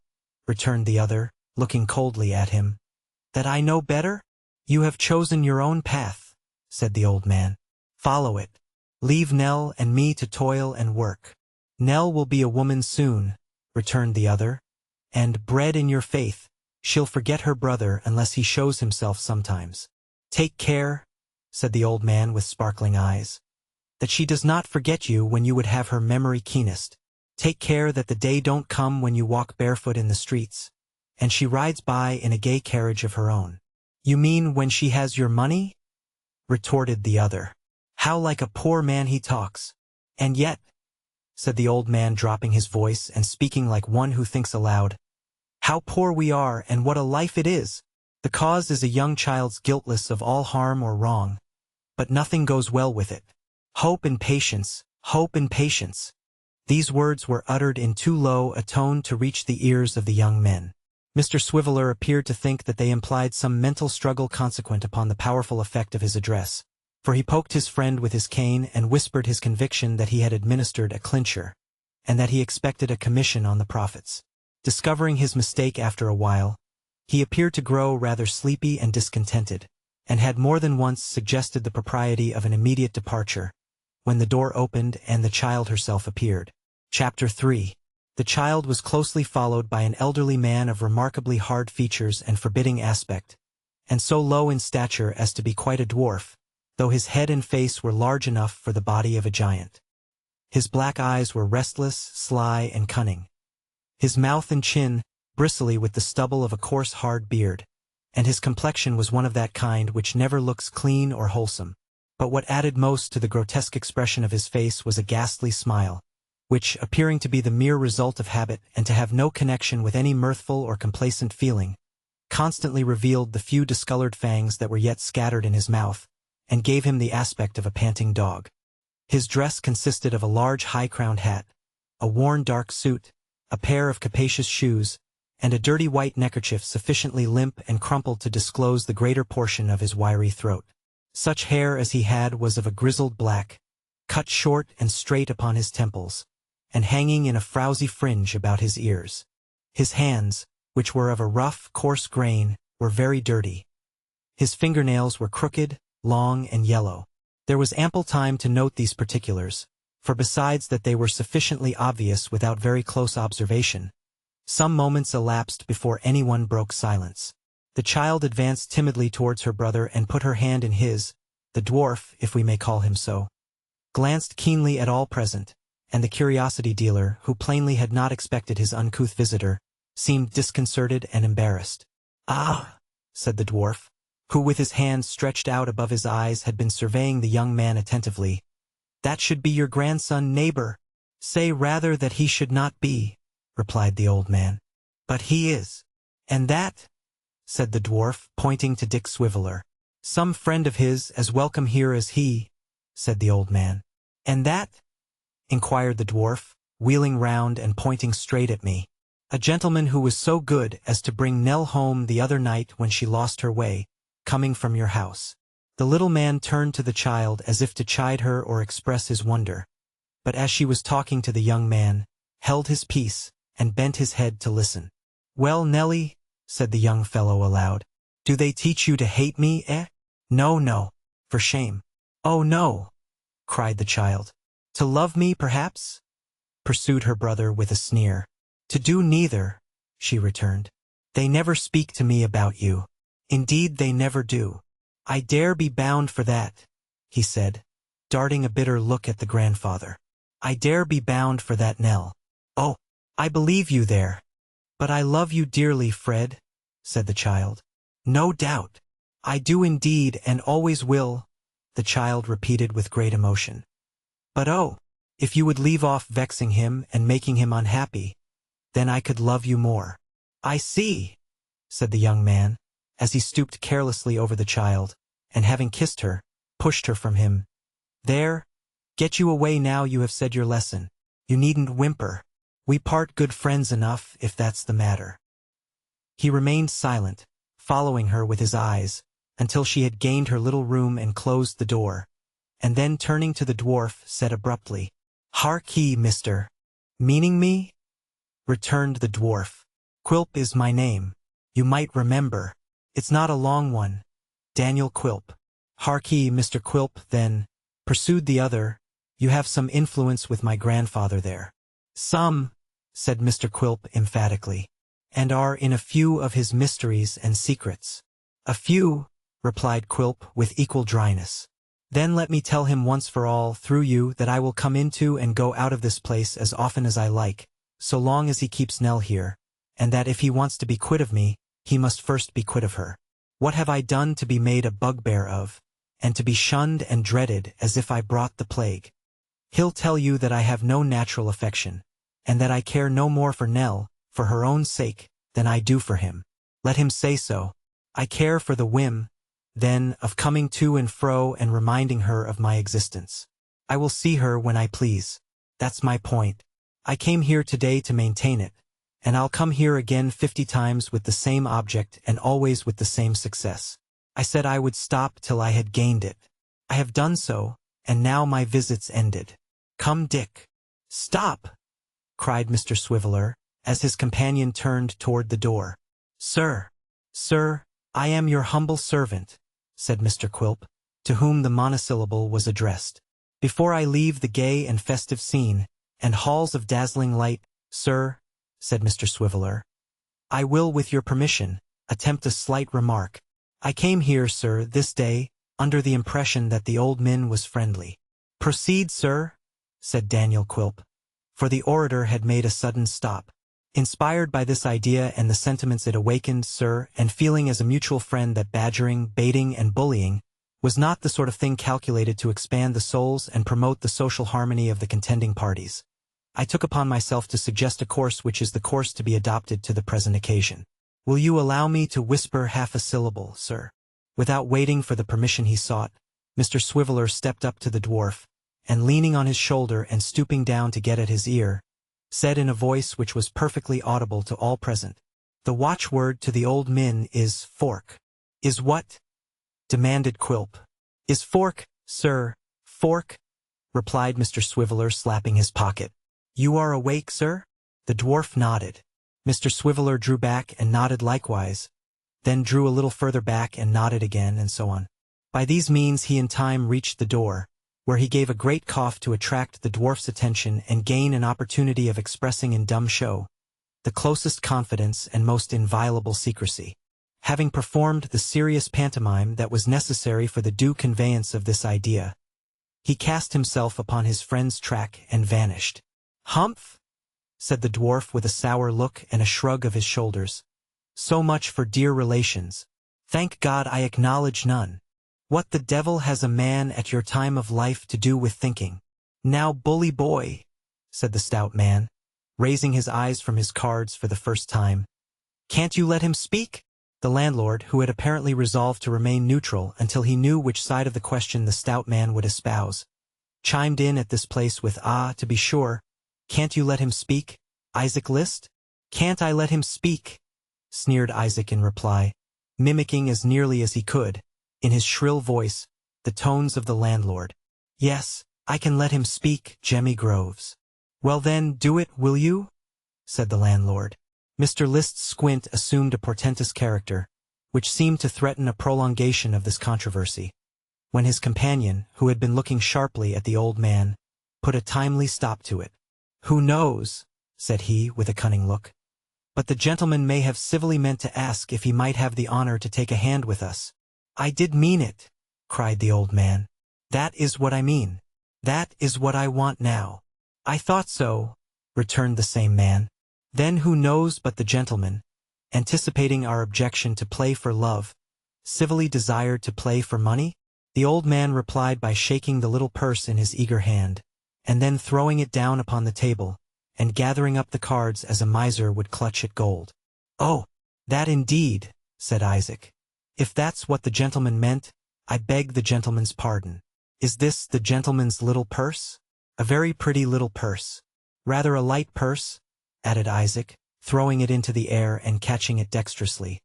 returned the other, looking coldly at him, "that I know better? You have chosen your own path," said the old man. "Follow it. Leave Nell and me to toil and work." "Nell will be a woman soon," returned the other, "and, bred in your faith, she'll forget her brother unless he shows himself sometimes. Take care," said the old man with sparkling eyes, "that she does not forget you when you would have her memory keenest. Take care that the day don't come when you walk barefoot in the streets, and she rides by in a gay carriage of her own." "You mean when she has your money?" retorted the other. "How like a poor man he talks. And yet," said the old man, dropping his voice and speaking like one who thinks aloud, "how poor we are, and what a life it is! The cause is a young child's guiltless of all harm or wrong, but nothing goes well with it. Hope and patience, hope and patience. These words were uttered in too low a tone to reach the ears of the young men. Mr. Swiveller appeared to think that they implied some mental struggle consequent upon the powerful effect of his address, for he poked his friend with his cane and whispered his conviction that he had administered a clincher, and that he expected a commission on the profits. Discovering his mistake after a while, he appeared to grow rather sleepy and discontented, and had more than once suggested the propriety of an immediate departure, when the door opened and the child herself appeared. Chapter 3. The child was closely followed by an elderly man of remarkably hard features and forbidding aspect, and so low in stature as to be quite a dwarf, though his head and face were large enough for the body of a giant. His black eyes were restless, sly, and cunning. His mouth and chin bristly with the stubble of a coarse hard beard, and his complexion was one of that kind which never looks clean or wholesome. But what added most to the grotesque expression of his face was a ghastly smile, which, appearing to be the mere result of habit and to have no connection with any mirthful or complacent feeling, constantly revealed the few discolored fangs that were yet scattered in his mouth, and gave him the aspect of a panting dog. His dress consisted of a large high-crowned hat, a worn dark suit, a pair of capacious shoes, and a dirty white neckerchief sufficiently limp and crumpled to disclose the greater portion of his wiry throat. Such hair as he had was of a grizzled black, cut short and straight upon his temples, and hanging in a frowsy fringe about his ears. His hands, which were of a rough, coarse grain, were very dirty. His fingernails were crooked, long, and yellow. There was ample time to note these particulars, for besides that they were sufficiently obvious without very close observation, some moments elapsed before anyone broke silence. The child advanced timidly towards her brother and put her hand in his. The dwarf, if we may call him so, glanced keenly at all present, and the curiosity dealer, who plainly had not expected his uncouth visitor, seemed disconcerted and embarrassed. "Ah," said the dwarf, who with his hands stretched out above his eyes had been surveying the young man attentively, "that should be your grandson, neighbor." "Say rather that he should not be," replied the old man. "But he is." "And that?" said the dwarf, pointing to Dick Swiveller. "Some friend of his, as welcome here as he," said the old man. "And that?" inquired the dwarf, wheeling round and pointing straight at me. "A gentleman who was so good as to bring Nell home the other night when she lost her way, coming from your house." The little man turned to the child as if to chide her or express his wonder, but as she was talking to the young man, held his peace, and bent his head to listen. "Well, Nellie," said the young fellow aloud, "do they teach you to hate me, eh?" "No, no, for shame." "Oh, no," cried the child. "To love me, perhaps?" pursued her brother with a sneer. "To do neither," she returned. "They never speak to me about you. Indeed they never do." "I dare be bound for that," he said, darting a bitter look at the grandfather. "I dare be bound for that, Nell." "Oh, I believe you there. But I love you dearly, Fred," said the child. "No doubt. I do indeed and always will," the child repeated with great emotion. "But oh, if you would leave off vexing him and making him unhappy, then I could love you more." "I see," said the young man, as he stooped carelessly over the child, and having kissed her, pushed her from him. "There, get you away now you have said your lesson. You needn't whimper. We part good friends enough, if that's the matter." He remained silent, following her with his eyes, until she had gained her little room and closed the door, and then turning to the dwarf, said abruptly, "Hark ye, mister." "Meaning me?" returned the dwarf. "Quilp is my name. You might remember. It's not a long one. Daniel Quilp." "Hark ye, Mr. Quilp, then," pursued the other, "you have some influence with my grandfather there." "Some," said Mr. Quilp emphatically, "and are in a few of his mysteries and secrets." "A few," replied Quilp with equal dryness. "Then let me tell him once for all, through you, that I will come into and go out of this place as often as I like, so long as he keeps Nell here, and that if he wants to be quit of me, he must first be quit of her. What have I done to be made a bugbear of, and to be shunned and dreaded as if I brought the plague? He'll tell you that I have no natural affection, and that I care no more for Nell, for her own sake, than I do for him. Let him say so. I care for the whim, then, of coming to and fro and reminding her of my existence. I will see her when I please. That's my point. I came here today to maintain it, and I'll come here again 50 times with the same object and always with the same success. I said I would stop till I had gained it. I have done so, and now my visit's ended. Come, Dick. Stop! cried Mr. Swiveller, as his companion turned toward the door. Sir, I am your humble servant, said Mr. Quilp, to whom the monosyllable was addressed. Before I leave the gay and festive scene, and halls of dazzling light, sir, said Mr. Swiveller, I will, with your permission, attempt a slight remark. I came here, sir, this day, under the impression that the old min was friendly. Proceed, sir, said Daniel Quilp, for the orator had made a sudden stop. Inspired by this idea and the sentiments it awakened, sir, and feeling as a mutual friend that badgering, baiting, and bullying was not the sort of thing calculated to expand the souls and promote the social harmony of the contending parties, I took upon myself to suggest a course which is the course to be adopted to the present occasion. Will you allow me to whisper half a syllable, sir? Without waiting for the permission he sought, Mr. Swiveller stepped up to the dwarf, and leaning on his shoulder and stooping down to get at his ear, said in a voice which was perfectly audible to all present, "The watchword to the old min is fork." "Is what?" demanded Quilp. "Is fork, sir, fork," replied Mr. Swiveller, slapping his pocket. "You are awake, sir?" The dwarf nodded. Mr. Swiveller drew back and nodded likewise, then drew a little further back and nodded again, and so on. By these means he in time reached the door, where he gave a great cough to attract the dwarf's attention and gain an opportunity of expressing in dumb show the closest confidence and most inviolable secrecy. Having performed the serious pantomime that was necessary for the due conveyance of this idea, he cast himself upon his friend's track and vanished. "Humph!" said the dwarf with a sour look and a shrug of his shoulders. "So much for dear relations. Thank God I acknowledge none. What the devil has a man at your time of life to do with thinking?" "Now, bully boy," said the stout man, raising his eyes from his cards for the first time, "can't you let him speak?" The landlord, who had apparently resolved to remain neutral until he knew which side of the question the stout man would espouse, chimed in at this place with, "To be sure. Can't you let him speak, Isaac List?" "Can't I let him speak?" sneered Isaac in reply, mimicking as nearly as he could, in his shrill voice, the tones of the landlord. "Yes, I can let him speak, Jemmy Groves." "Well then, do it, will you?" said the landlord. Mr. List's squint assumed a portentous character, which seemed to threaten a prolongation of this controversy, when his companion, who had been looking sharply at the old man, put a timely stop to it. "Who knows," said he, with a cunning look, "but the gentleman may have civilly meant to ask if he might have the honor to take a hand with us." "I did mean it," cried the old man. "That is what I mean. That is what I want now." "I thought so," returned the same man. "Then who knows but the gentleman, anticipating our objection to play for love, civilly desired to play for money?" The old man replied by shaking the little purse in his eager hand, and then throwing it down upon the table, and gathering up the cards as a miser would clutch at gold. "Oh, that indeed," said Isaac. "If that's what the gentleman meant, I beg the gentleman's pardon. Is this the gentleman's little purse?" "A very pretty little purse." "Rather a light purse," added Isaac, throwing it into the air and catching it dexterously.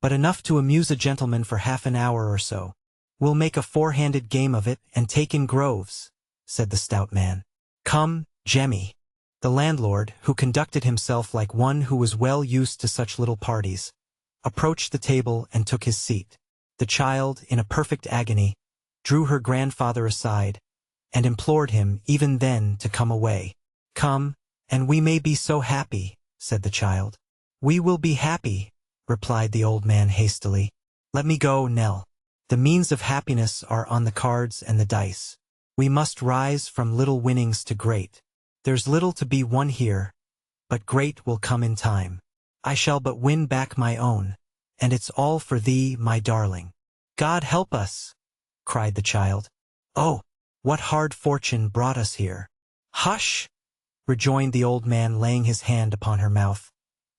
"But enough to amuse a gentleman for half an hour or so. We'll make a four-handed game of it and take in Groves," said the stout man. "Come, Jemmy." The landlord, who conducted himself like one who was well used to such little parties, approached the table and took his seat. The child, in a perfect agony, drew her grandfather aside, and implored him even then to come away. "Come, and we may be so happy," said the child. "We will be happy," replied the old man hastily. "Let me go, Nell. The means of happiness are on the cards and the dice. We must rise from little winnings to great. There's little to be won here, but great will come in time. I shall but win back my own, and it's all for thee, my darling." "God help us!" cried the child. "Oh, what hard fortune brought us here." "Hush!" rejoined the old man, laying his hand upon her mouth.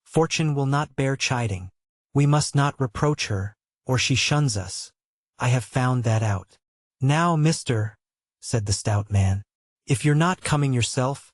"Fortune will not bear chiding. We must not reproach her, or she shuns us. I have found that out." "Now, mister," said the stout man, "if you're not coming yourself,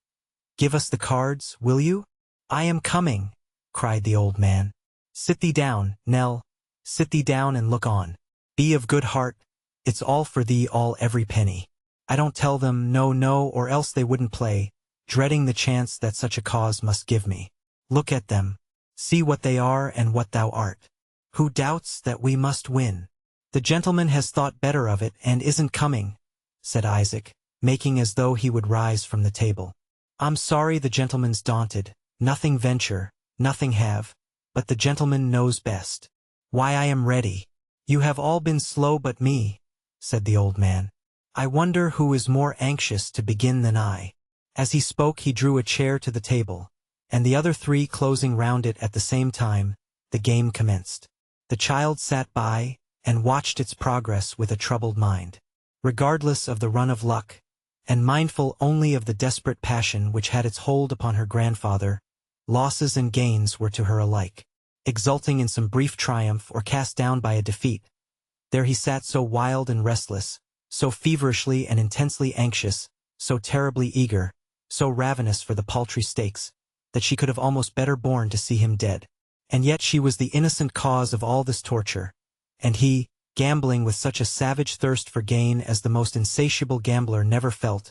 Give us the cards, will you?" "I am coming," cried the old man. "Sit thee down, Nell. Sit thee down and look on. Be of good heart. It's all for thee, all every penny. I don't tell them no, no, or else they wouldn't play, dreading the chance that such a cause must give me. Look at them. See what they are and what thou art. Who doubts that we must win?" "The gentleman has thought better of it and isn't coming," said Isaac, making as though he would rise from the table. "I'm sorry the gentleman's daunted. Nothing venture, nothing have, but the gentleman knows best. Why, I am ready." "You have all been slow but me," said the old man. "I wonder who is more anxious to begin than I." As he spoke he drew a chair to the table, and the other three closing round it at the same time, the game commenced. The child sat by, and watched its progress with a troubled mind. Regardless of the run of luck, and mindful only of the desperate passion which had its hold upon her grandfather, losses and gains were to her alike. Exulting in some brief triumph or cast down by a defeat, there he sat so wild and restless, so feverishly and intensely anxious, so terribly eager, so ravenous for the paltry stakes, that she could have almost better borne to see him dead. And yet she was the innocent cause of all this torture, and he, gambling with such a savage thirst for gain as the most insatiable gambler never felt,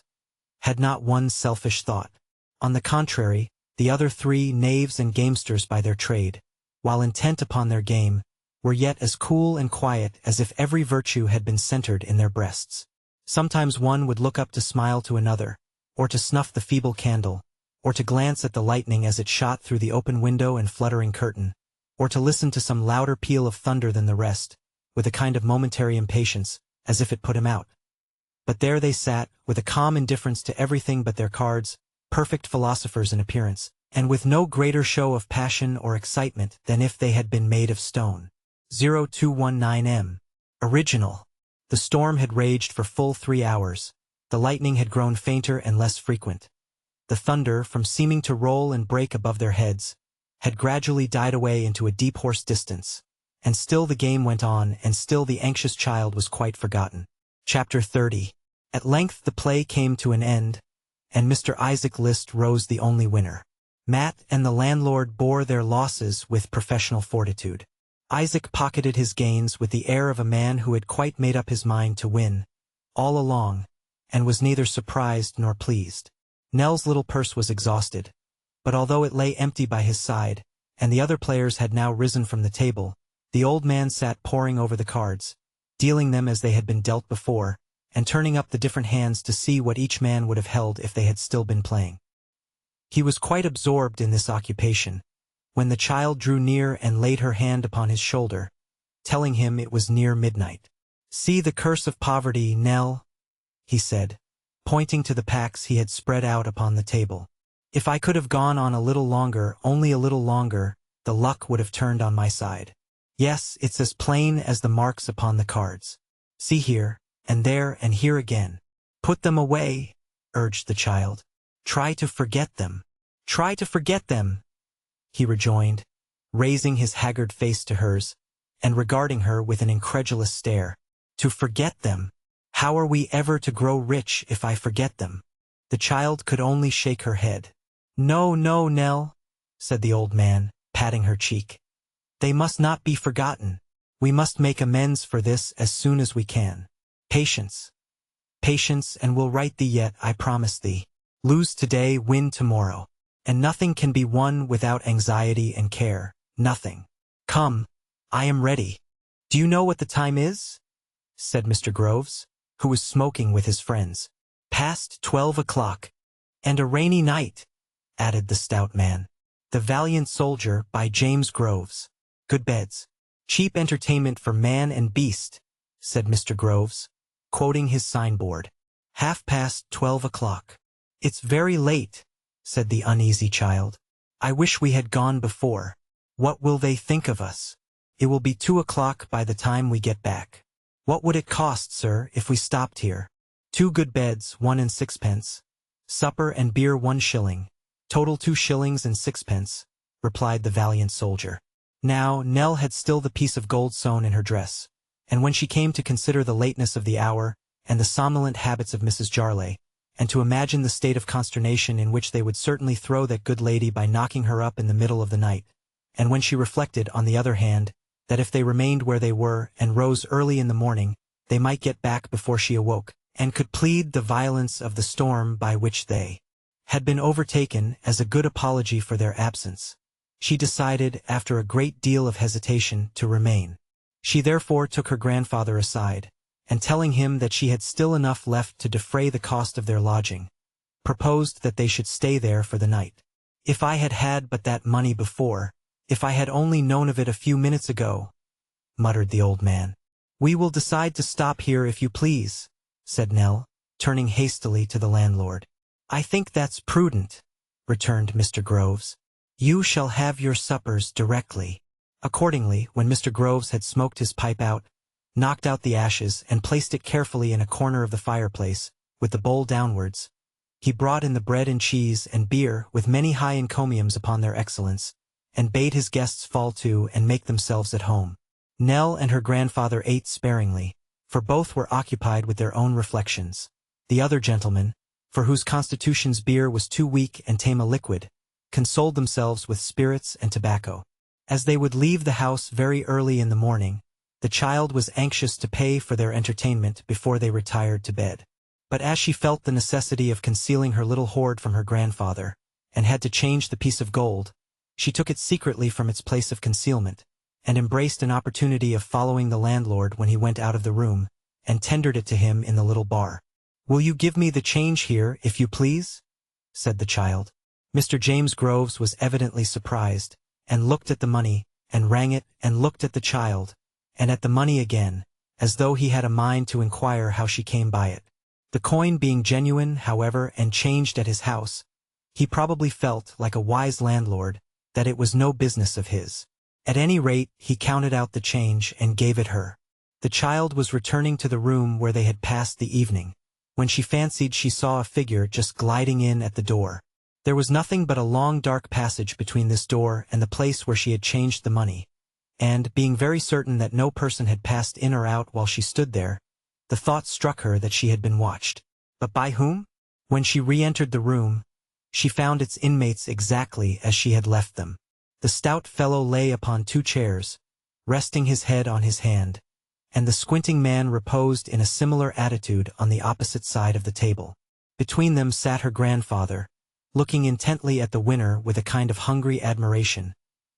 had not one selfish thought. On the contrary, the other three, knaves and gamesters by their trade, while intent upon their game, were yet as cool and quiet as if every virtue had been centered in their breasts. Sometimes one would look up to smile to another, or to snuff the feeble candle, or to glance at the lightning as it shot through the open window and fluttering curtain, or to listen to some louder peal of thunder than the rest, with a kind of momentary impatience, as if it put him out. But there they sat, with a calm indifference to everything but their cards, perfect philosophers in appearance, and with no greater show of passion or excitement than if they had been made of stone. 0219M. Original. The storm had raged for full 3 hours. The lightning had grown fainter and less frequent. The thunder, from seeming to roll and break above their heads, had gradually died away into a deep hoarse distance. And still the game went on, and still the anxious child was quite forgotten. Chapter 30. At length the play came to an end, and Mr. Isaac List rose the only winner. Matt and the landlord bore their losses with professional fortitude. Isaac pocketed his gains with the air of a man who had quite made up his mind to win, all along, and was neither surprised nor pleased. Nell's little purse was exhausted, but although it lay empty by his side, and the other players had now risen from the table, the old man sat poring over the cards, dealing them as they had been dealt before, and turning up the different hands to see what each man would have held if they had still been playing. He was quite absorbed in this occupation, when the child drew near and laid her hand upon his shoulder, telling him it was near midnight. "See the curse of poverty, Nell," he said, pointing to the packs he had spread out upon the table. "If I could have gone on a little longer, only a little longer, the luck would have turned on my side. Yes, it's as plain as the marks upon the cards. See here, and there, and here again." "Put them away," urged the child. "Try to forget them." "Try to forget them," he rejoined, raising his haggard face to hers, and regarding her with an incredulous stare. "To forget them? How are we ever to grow rich if I forget them?" The child could only shake her head. "No, no, Nell," said the old man, patting her cheek. "They must not be forgotten. We must make amends for this as soon as we can. Patience. Patience, and we'll right thee yet, I promise thee. Lose today, win tomorrow. And nothing can be won without anxiety and care, nothing. Come, I am ready." "Do you know what the time is?" said Mr. Groves, who was smoking with his friends. "Past 12 o'clock. And a rainy night," added the stout man. "The Valiant Soldier, by James Groves. Good beds. Cheap entertainment for man and beast," said Mr. Groves, quoting his signboard. 12:30 o'clock. "It's very late," said the uneasy child. "I wish we had gone before. What will they think of us? It will be 2 o'clock by the time we get back." "What would it cost, sir, if we stopped here?" "2 good beds, 1 and 6 pence. Supper and beer 1 shilling. Total 2 shillings and 6 pence," replied the Valiant Soldier. Now, Nell had still the piece of gold sewn in her dress, and when she came to consider the lateness of the hour, and the somnolent habits of Mrs. Jarley, and to imagine the state of consternation in which they would certainly throw that good lady by knocking her up in the middle of the night, and when she reflected, on the other hand, that if they remained where they were and rose early in the morning, they might get back before she awoke, and could plead the violence of the storm by which they had been overtaken as a good apology for their absence, she decided, after a great deal of hesitation, to remain. She therefore took her grandfather aside, and telling him that she had still enough left to defray the cost of their lodging, proposed that they should stay there for the night. "If I had had but that money before, if I had only known of it a few minutes ago," muttered the old man. "We will decide to stop here if you please," said Nell, turning hastily to the landlord. "I think that's prudent," returned Mr. Groves. "You shall have your suppers directly." Accordingly, when Mr. Groves had smoked his pipe out, knocked out the ashes, and placed it carefully in a corner of the fireplace, with the bowl downwards, he brought in the bread and cheese and beer with many high encomiums upon their excellence, and bade his guests fall to and make themselves at home. Nell and her grandfather ate sparingly, for both were occupied with their own reflections. The other gentlemen, for whose constitutions beer was too weak and tame a liquid, consoled themselves with spirits and tobacco. As they would leave the house very early in the morning, the child was anxious to pay for their entertainment before they retired to bed. But as she felt the necessity of concealing her little hoard from her grandfather, and had to change the piece of gold, she took it secretly from its place of concealment, and embraced an opportunity of following the landlord when he went out of the room, and tendered it to him in the little bar. "Will you give me the change here, if you please?" said the child. Mr. James Groves was evidently surprised, and looked at the money, and rang it, and looked at the child, and at the money again, as though he had a mind to inquire how she came by it. The coin being genuine, however, and changed at his house, he probably felt, like a wise landlord, that it was no business of his. At any rate, he counted out the change and gave it her. The child was returning to the room where they had passed the evening, when she fancied she saw a figure just gliding in at the door. There was nothing but a long dark passage between this door and the place where she had changed the money, and, being very certain that no person had passed in or out while she stood there, the thought struck her that she had been watched. But by whom? When she re-entered the room, she found its inmates exactly as she had left them. The stout fellow lay upon two chairs, resting his head on his hand, and the squinting man reposed in a similar attitude on the opposite side of the table. Between them sat her grandfather, looking intently at the winner with a kind of hungry admiration,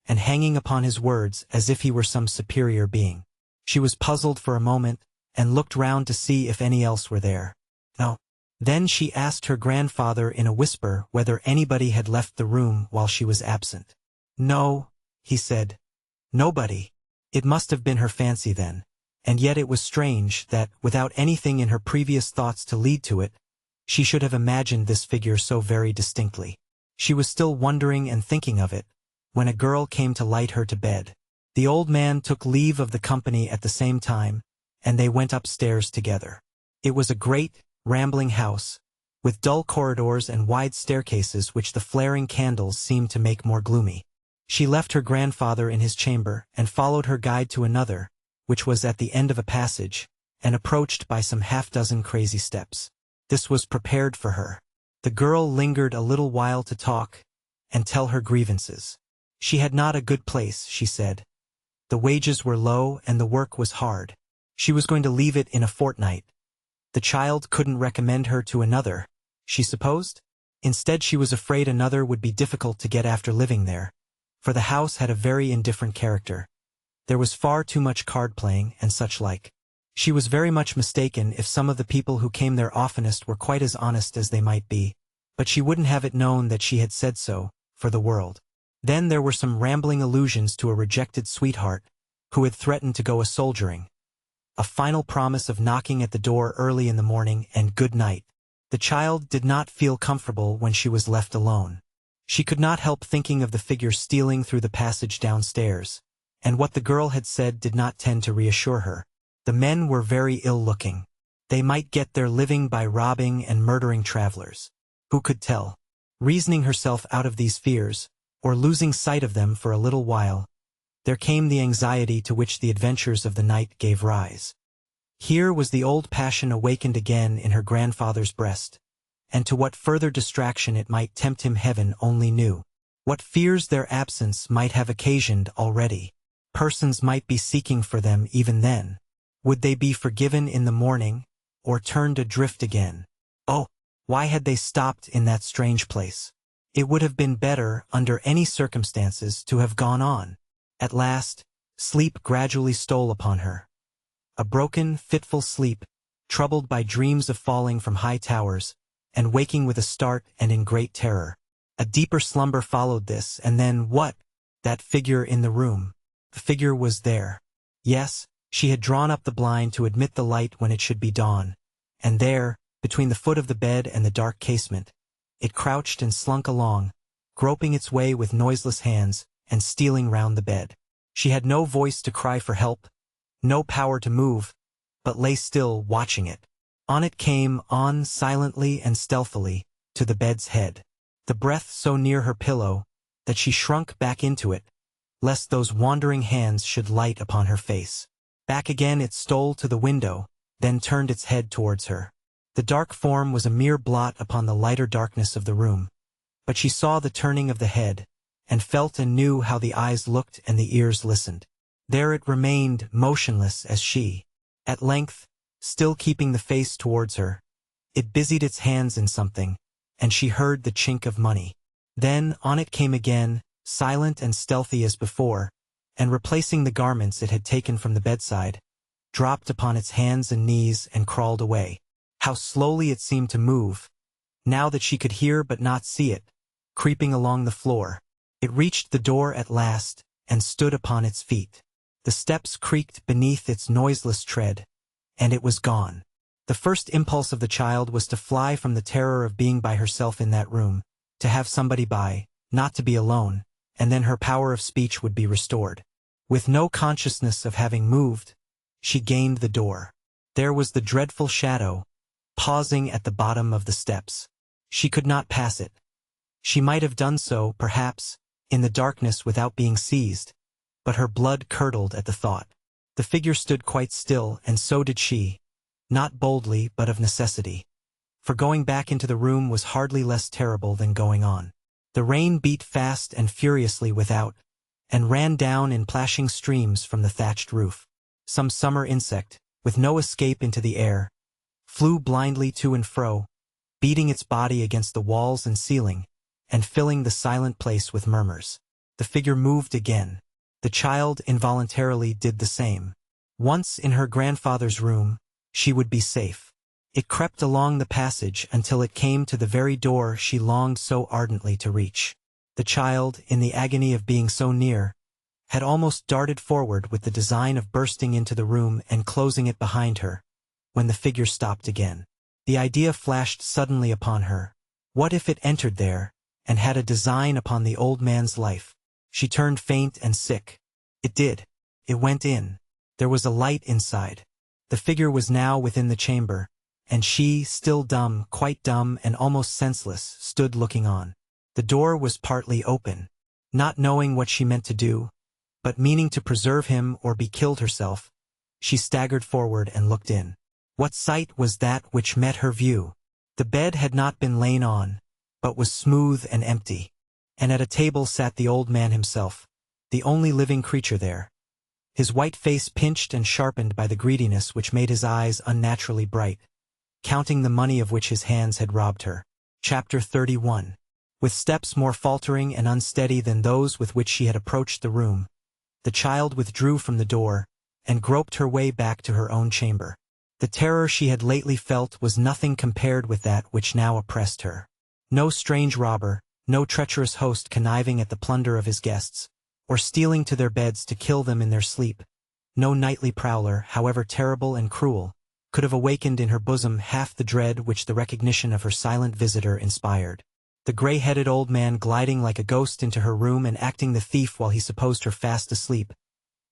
and hanging upon his words as if he were some superior being. She was puzzled for a moment, and looked round to see if any else were there. No. Then she asked her grandfather in a whisper whether anybody had left the room while she was absent. "No," he said, "nobody." It must have been her fancy then, and yet it was strange that, without anything in her previous thoughts to lead to it, she should have imagined this figure so very distinctly. She was still wondering and thinking of it, when a girl came to light her to bed. The old man took leave of the company at the same time, and they went upstairs together. It was a great, rambling house, with dull corridors and wide staircases which the flaring candles seemed to make more gloomy. She left her grandfather in his chamber, and followed her guide to another, which was at the end of a passage, and approached by some half-dozen crazy steps. This was prepared for her. The girl lingered a little while to talk, and tell her grievances. She had not a good place, she said. The wages were low, and the work was hard. She was going to leave it in a fortnight. The child couldn't recommend her to another, she supposed? Instead, she was afraid another would be difficult to get after living there, for the house had a very indifferent character. There was far too much card-playing and such like. She was very much mistaken if some of the people who came there oftenest were quite as honest as they might be, but she wouldn't have it known that she had said so, for the world. Then there were some rambling allusions to a rejected sweetheart, who had threatened to go a-soldiering. A final promise of knocking at the door early in the morning, and good night. The child did not feel comfortable when she was left alone. She could not help thinking of the figure stealing through the passage downstairs, and what the girl had said did not tend to reassure her. The men were very ill-looking. They might get their living by robbing and murdering travelers. Who could tell? Reasoning herself out of these fears, or losing sight of them for a little while, there came the anxiety to which the adventures of the night gave rise. Here was the old passion awakened again in her grandfather's breast, and to what further distraction it might tempt him heaven only knew. What fears their absence might have occasioned already. Persons might be seeking for them even then. Would they be forgiven in the morning, or turned adrift again? Oh, why had they stopped in that strange place? It would have been better, under any circumstances, to have gone on. At last, sleep gradually stole upon her. A broken, fitful sleep, troubled by dreams of falling from high towers, and waking with a start and in great terror. A deeper slumber followed this, and then what? That figure in the room. The figure was there. Yes, she had drawn up the blind to admit the light when it should be dawn, and there, between the foot of the bed and the dark casement, it crouched and slunk along, groping its way with noiseless hands, and stealing round the bed. She had no voice to cry for help, no power to move, but lay still watching it. On it came, on silently and stealthily, to the bed's head. The breath so near her pillow, that she shrunk back into it, lest those wandering hands should light upon her face. Back again it stole to the window, then turned its head towards her. The dark form was a mere blot upon the lighter darkness of the room, but she saw the turning of the head, and felt and knew how the eyes looked and the ears listened. There it remained, motionless as she. At length, still keeping the face towards her, it busied its hands in something, and she heard the chink of money. Then on it came again, silent and stealthy as before, and replacing the garments it had taken from the bedside, dropped upon its hands and knees and crawled away. How slowly it seemed to move, now that she could hear but not see it, creeping along the floor. It reached the door at last, and stood upon its feet. The steps creaked beneath its noiseless tread, and it was gone. The first impulse of the child was to fly from the terror of being by herself in that room, to have somebody by, not to be alone, and then her power of speech would be restored. With no consciousness of having moved, she gained the door. There was the dreadful shadow, pausing at the bottom of the steps. She could not pass it. She might have done so, perhaps, in the darkness without being seized, but her blood curdled at the thought. The figure stood quite still, and so did she, not boldly but of necessity. For going back into the room was hardly less terrible than going on. The rain beat fast and furiously without, and ran down in plashing streams from the thatched roof. Some summer insect, with no escape into the air, flew blindly to and fro, beating its body against the walls and ceiling, and filling the silent place with murmurs. The figure moved again. The child involuntarily did the same. Once in her grandfather's room, she would be safe. It crept along the passage until it came to the very door she longed so ardently to reach. The child, in the agony of being so near, had almost darted forward with the design of bursting into the room and closing it behind her, when the figure stopped again. The idea flashed suddenly upon her. What if it entered there, and had a design upon the old man's life? She turned faint and sick. It did. It went in. There was a light inside. The figure was now within the chamber, and she, still dumb, quite dumb and almost senseless, stood looking on. The door was partly open. Not knowing what she meant to do, but meaning to preserve him or be killed herself, she staggered forward and looked in. What sight was that which met her view? The bed had not been lain on, but was smooth and empty, and at a table sat the old man himself, the only living creature there. His white face pinched and sharpened by the greediness which made his eyes unnaturally bright, counting the money of which his hands had robbed her. Chapter 31. With steps more faltering and unsteady than those with which she had approached the room, the child withdrew from the door, and groped her way back to her own chamber. The terror she had lately felt was nothing compared with that which now oppressed her. No strange robber, no treacherous host conniving at the plunder of his guests, or stealing to their beds to kill them in their sleep, no nightly prowler, however terrible and cruel, could have awakened in her bosom half the dread which the recognition of her silent visitor inspired. The gray-headed old man gliding like a ghost into her room and acting the thief while he supposed her fast asleep,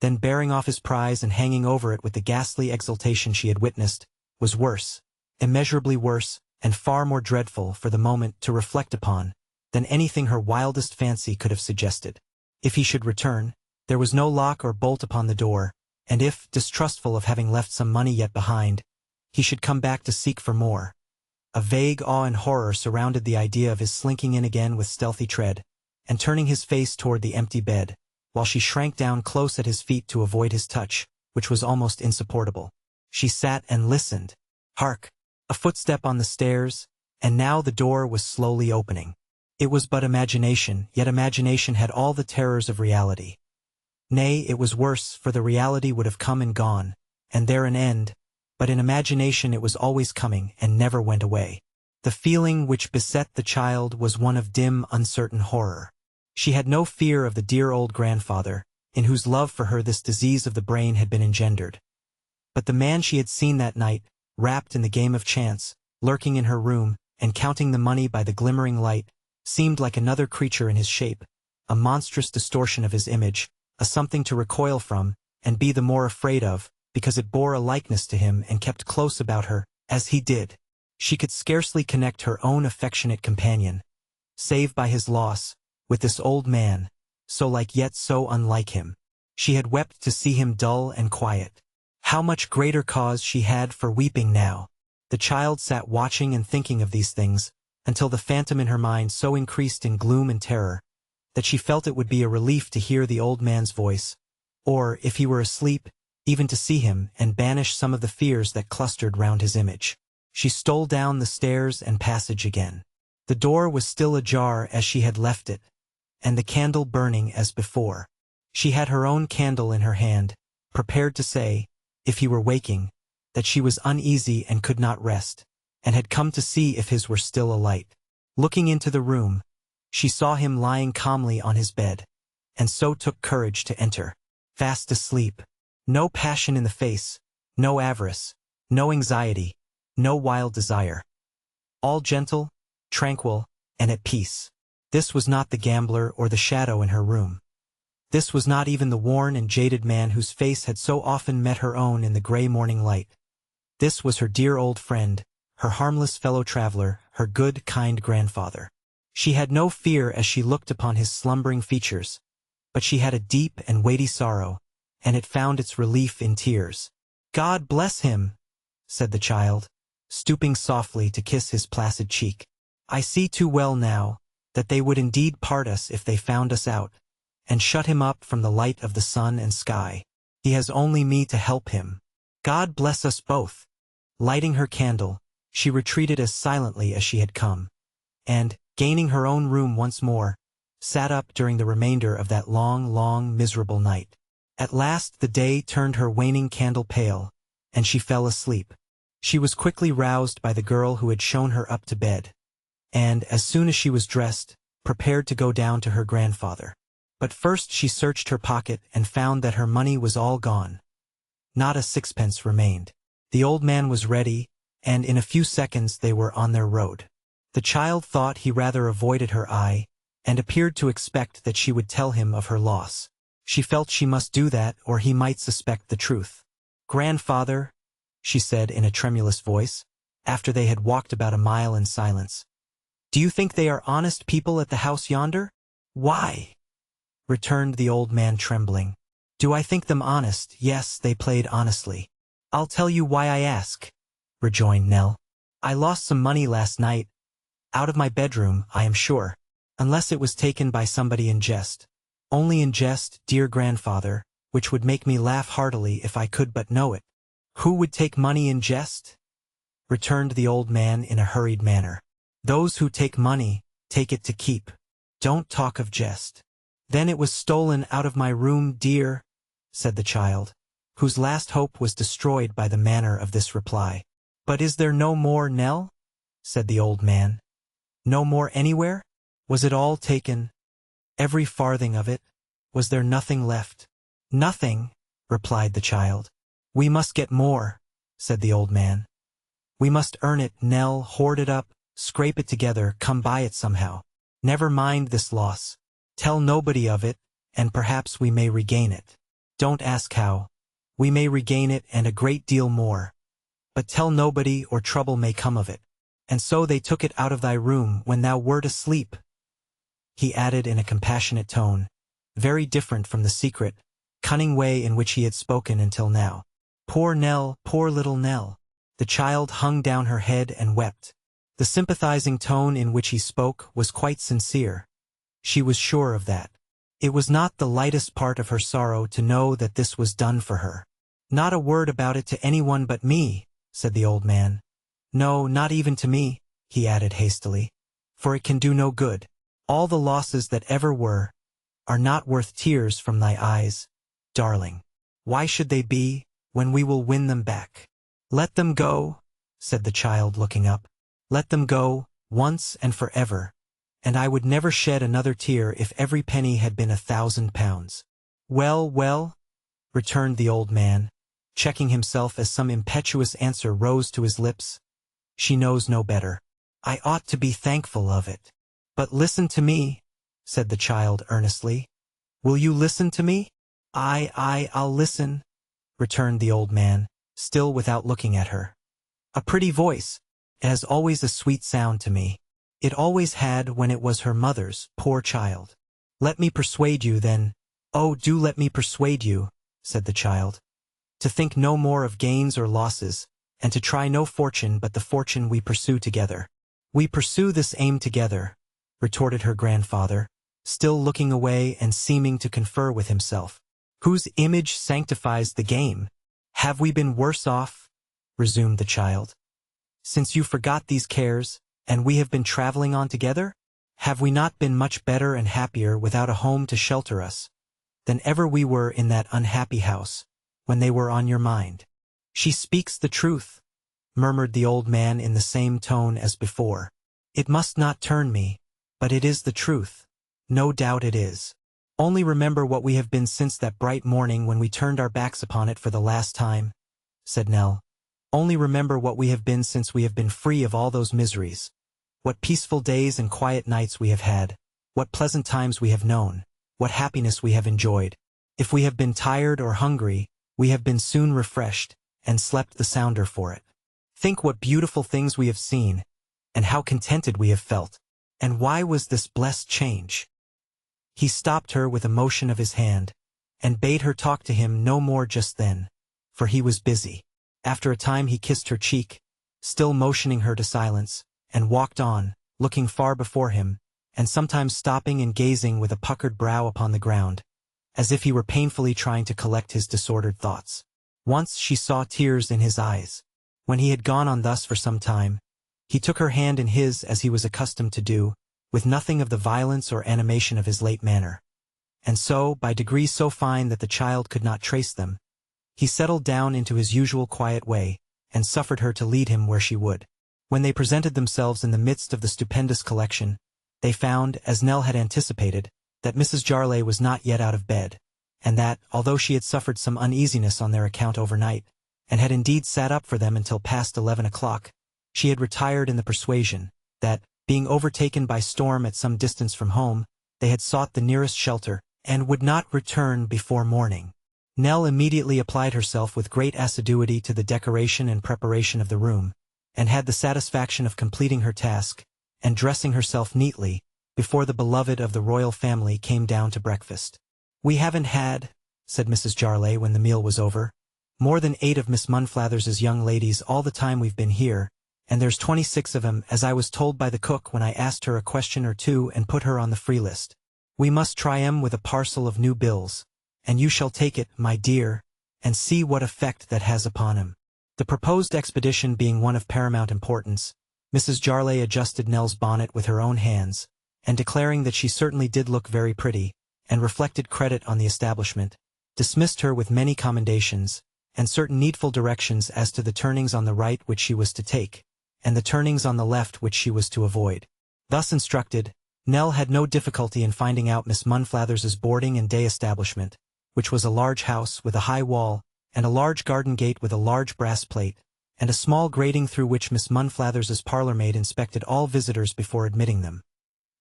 then bearing off his prize and hanging over it with the ghastly exultation she had witnessed, was worse, immeasurably worse, and far more dreadful for the moment to reflect upon, than anything her wildest fancy could have suggested. If he should return, there was no lock or bolt upon the door, and if, distrustful of having left some money yet behind, he should come back to seek for more, A vague awe and horror surrounded the idea of his slinking in again with stealthy tread, and turning his face toward the empty bed, while she shrank down close at his feet to avoid his touch, which was almost insupportable. She sat and listened. Hark! A footstep on the stairs, and now the door was slowly opening. It was but imagination, yet imagination had all the terrors of reality. Nay, it was worse, for the reality would have come and gone, and there an end, but in imagination it was always coming and never went away. The feeling which beset the child was one of dim, uncertain horror. She had no fear of the dear old grandfather, in whose love for her this disease of the brain had been engendered. But the man she had seen that night, wrapped in the game of chance, lurking in her room, and counting the money by the glimmering light, seemed like another creature in his shape, a monstrous distortion of his image, a something to recoil from, and be the more afraid of, because it bore a likeness to him and kept close about her, as he did. She could scarcely connect her own affectionate companion, save by his loss, with this old man, so like yet so unlike him. She had wept to see him dull and quiet. How much greater cause she had for weeping now. The child sat watching and thinking of these things, until the phantom in her mind so increased in gloom and terror, that she felt it would be a relief to hear the old man's voice, or, if he were asleep, even to see him and banish some of the fears that clustered round his image. She stole down the stairs and passage again. The door was still ajar as she had left it, and the candle burning as before. She had her own candle in her hand, prepared to say, if he were waking, that she was uneasy and could not rest, and had come to see if his were still alight. Looking into the room, she saw him lying calmly on his bed, and so took courage to enter. Fast asleep. No passion in the face, no avarice, no anxiety, no wild desire. All gentle, tranquil, and at peace. This was not the gambler or the shadow in her room. This was not even the worn and jaded man whose face had so often met her own in the gray morning light. This was her dear old friend, her harmless fellow-traveler, her good, kind grandfather. She had no fear as she looked upon his slumbering features, but she had a deep and weighty sorrow, and it found its relief in tears. "God bless him," said the child, stooping softly to kiss his placid cheek. "I see too well now that they would indeed part us if they found us out, and shut him up from the light of the sun and sky. He has only me to help him. God bless us both." Lighting her candle, she retreated as silently as she had come, and, gaining her own room once more, sat up during the remainder of that long, long, miserable night. At last the day turned her waning candle pale, and she fell asleep. She was quickly roused by the girl who had shown her up to bed, and, as soon as she was dressed, prepared to go down to her grandfather. But first she searched her pocket and found that her money was all gone. Not a sixpence remained. The old man was ready, and in a few seconds they were on their road. The child thought he rather avoided her eye, and appeared to expect that she would tell him of her loss. She felt she must do that, or he might suspect the truth. "Grandfather," she said in a tremulous voice, after they had walked about a mile in silence, "do you think they are honest people at the house yonder?" "Why?" returned the old man trembling. "Do I think them honest? Yes, they played honestly." "I'll tell you why I ask," rejoined Nell. "I lost some money last night, out of my bedroom, I am sure, unless it was taken by somebody in jest. Only in jest, dear grandfather, which would make me laugh heartily if I could but know it." "Who would take money in jest?" returned the old man in a hurried manner. "Those who take money, take it to keep. Don't talk of jest." "Then it was stolen out of my room, dear," said the child, whose last hope was destroyed by the manner of this reply. "But is there no more, Nell?" said the old man. "No more anywhere? Was it all taken? Every farthing of it? Was there nothing left?" "Nothing," replied the child. "We must get more," said the old man. "We must earn it, Nell, hoard it up, scrape it together, come by it somehow. Never mind this loss. Tell nobody of it, and perhaps we may regain it. Don't ask how. We may regain it and a great deal more. But tell nobody, or trouble may come of it. And so they took it out of thy room when thou wert asleep," he added in a compassionate tone, very different from the secret, cunning way in which he had spoken until now. "Poor Nell, poor little Nell." The child hung down her head and wept. The sympathizing tone in which he spoke was quite sincere. She was sure of that. It was not the lightest part of her sorrow to know that this was done for her. "Not a word about it to anyone but me," said the old man. "No, not even to me," he added hastily, "for it can do no good. All the losses that ever were are not worth tears from thy eyes, darling. Why should they be, when we will win them back?" "Let them go," said the child, looking up. "Let them go, once and forever, and I would never shed another tear if every penny had been 1,000 pounds. "Well, well," returned the old man, checking himself as some impetuous answer rose to his lips. "She knows no better. I ought to be thankful of it." "But listen to me," said the child earnestly. "Will you listen to me?" I'll listen," returned the old man, still without looking at her. "A pretty voice. It has always a sweet sound to me. It always had when it was her mother's, poor child. Let me persuade you, then." "Oh, do let me persuade you," said the child, "to think no more of gains or losses, and to try no fortune but the fortune we pursue together." "We pursue this aim together," retorted her grandfather, still looking away and seeming to confer with himself. "Whose image sanctifies the game? Have we been worse off," resumed the child, "since you forgot these cares, and we have been traveling on together? Have we not been much better and happier without a home to shelter us, than ever we were in that unhappy house, when they were on your mind?" "She speaks the truth," murmured the old man in the same tone as before. "It must not turn me, but it is the truth. No doubt it is. Only remember what we have been since that bright morning when we turned our backs upon it for the last time," said Nell. "Only remember what we have been since we have been free of all those miseries. What peaceful days and quiet nights we have had, what pleasant times we have known, what happiness we have enjoyed. If we have been tired or hungry, we have been soon refreshed, and slept the sounder for it. Think what beautiful things we have seen, and how contented we have felt. And why was this blessed change?" He stopped her with a motion of his hand, and bade her talk to him no more just then, for he was busy. After a time he kissed her cheek, still motioning her to silence, and walked on, looking far before him, and sometimes stopping and gazing with a puckered brow upon the ground, as if he were painfully trying to collect his disordered thoughts. Once she saw tears in his eyes. When he had gone on thus for some time, he took her hand in his as he was accustomed to do, with nothing of the violence or animation of his late manner. And so, by degrees so fine that the child could not trace them, he settled down into his usual quiet way, and suffered her to lead him where she would. When they presented themselves in the midst of the stupendous collection, they found, as Nell had anticipated, that Mrs. Jarley was not yet out of bed, and that, although she had suffered some uneasiness on their account overnight, and had indeed sat up for them until past 11 o'clock, she had retired in the persuasion that, being overtaken by storm at some distance from home, they had sought the nearest shelter, and would not return before morning. Nell immediately applied herself with great assiduity to the decoration and preparation of the room, and had the satisfaction of completing her task, and dressing herself neatly, before the beloved of the royal family came down to breakfast. "We haven't had," said Mrs. Jarley when the meal was over, "more than 8 of Miss Munflathers's young ladies all the time we've been here, and there's 26 of 'em, as I was told by the cook when I asked her a question or two and put her on the free list. We must try 'em with a parcel of new bills, and you shall take it, my dear, and see what effect that has upon 'em." The proposed expedition being one of paramount importance, Mrs. Jarley adjusted Nell's bonnet with her own hands, and declaring that she certainly did look very pretty, and reflected credit on the establishment, dismissed her with many commendations, and certain needful directions as to the turnings on the right which she was to take, and the turnings on the left which she was to avoid. Thus instructed, Nell had no difficulty in finding out Miss Munflathers's boarding and day establishment, which was a large house with a high wall, and a large garden gate with a large brass plate, and a small grating through which Miss Munflathers's parlour-maid inspected all visitors before admitting them.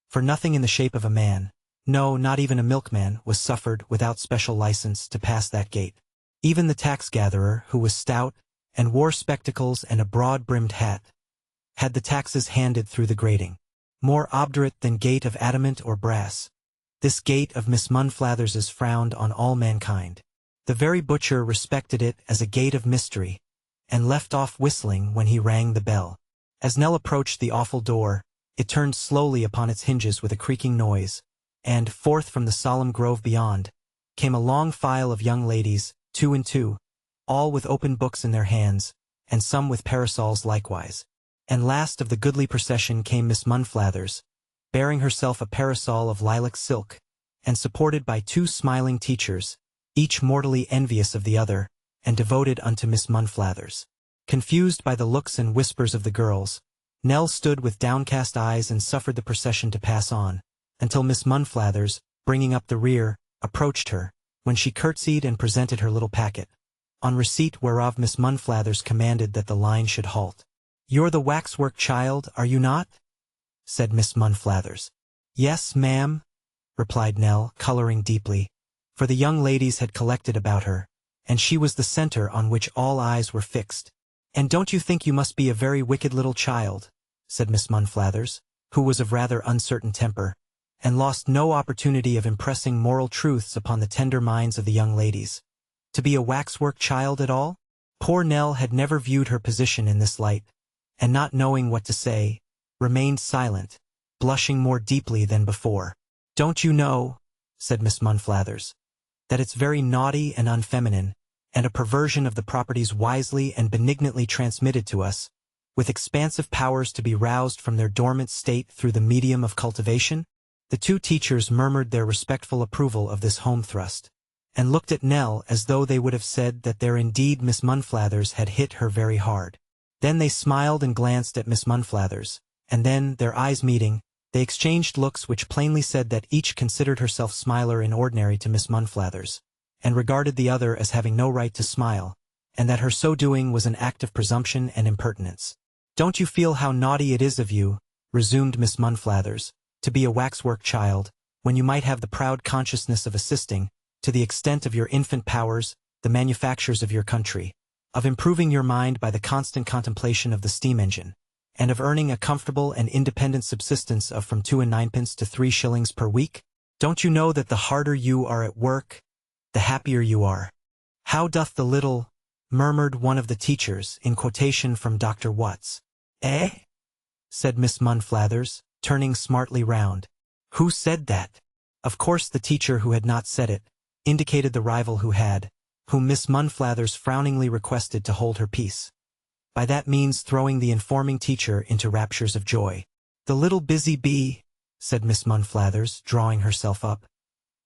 For nothing in the shape of a man, no, not even a milkman, was suffered, without special license, to pass that gate. Even the tax-gatherer, who was stout, and wore spectacles and a broad-brimmed hat, had the taxes handed through the grating. More obdurate than gate of adamant or brass, this gate of Miss Munflathers's frowned on all mankind. The very butcher respected it as a gate of mystery, and left off whistling when he rang the bell. As Nell approached the awful door, it turned slowly upon its hinges with a creaking noise, and, forth from the solemn grove beyond, came a long file of young ladies, 2 and 2, all with open books in their hands, and some with parasols likewise. And last of the goodly procession came Miss Monflathers, bearing herself a parasol of lilac silk, and supported by 2 smiling teachers, each mortally envious of the other, and devoted unto Miss Monflathers. Confused by the looks and whispers of the girls, Nell stood with downcast eyes and suffered the procession to pass on, until Miss Monflathers, bringing up the rear, approached her, when she curtsied and presented her little packet, on receipt whereof Miss Monflathers commanded that the line should halt. "You're the waxwork child, are you not?" said Miss Monflathers. "Yes, ma'am," replied Nell, coloring deeply, for the young ladies had collected about her, and she was the center on which all eyes were fixed. "And don't you think you must be a very wicked little child," said Miss Monflathers, who was of rather uncertain temper, and lost no opportunity of impressing moral truths upon the tender minds of the young ladies, "to be a waxwork child at all?" Poor Nell had never viewed her position in this light, and not knowing what to say, remained silent, blushing more deeply than before. "Don't you know," said Miss Monflathers, "that it's very naughty and unfeminine, and a perversion of the properties wisely and benignantly transmitted to us, with expansive powers to be roused from their dormant state through the medium of cultivation?" The 2 teachers murmured their respectful approval of this home thrust, and looked at Nell as though they would have said that there indeed Miss Monflathers had hit her very hard. Then they smiled and glanced at Miss Monflathers, and then, their eyes meeting, they exchanged looks which plainly said that each considered herself smiler in ordinary to Miss Monflathers, and regarded the other as having no right to smile, and that her so doing was an act of presumption and impertinence. "Don't you feel how naughty it is of you," resumed Miss Monflathers, "to be a waxwork child, when you might have the proud consciousness of assisting, to the extent of your infant powers, the manufactures of your country, of improving your mind by the constant contemplation of the steam engine, and of earning a comfortable and independent subsistence of from 2 and 9pence to 3 shillings per week? Don't you know that the harder you are at work, the happier you are?" "How doth the little," murmured one of the teachers, in quotation from Dr. Watts. "Eh?" said Miss Monflathers, turning smartly round. "Who said that?" Of course the teacher who had not said it, indicated the rival who had, whom Miss Monflathers frowningly requested to hold her peace, by that means throwing the informing teacher into raptures of joy. "The little busy bee," said Miss Monflathers, drawing herself up,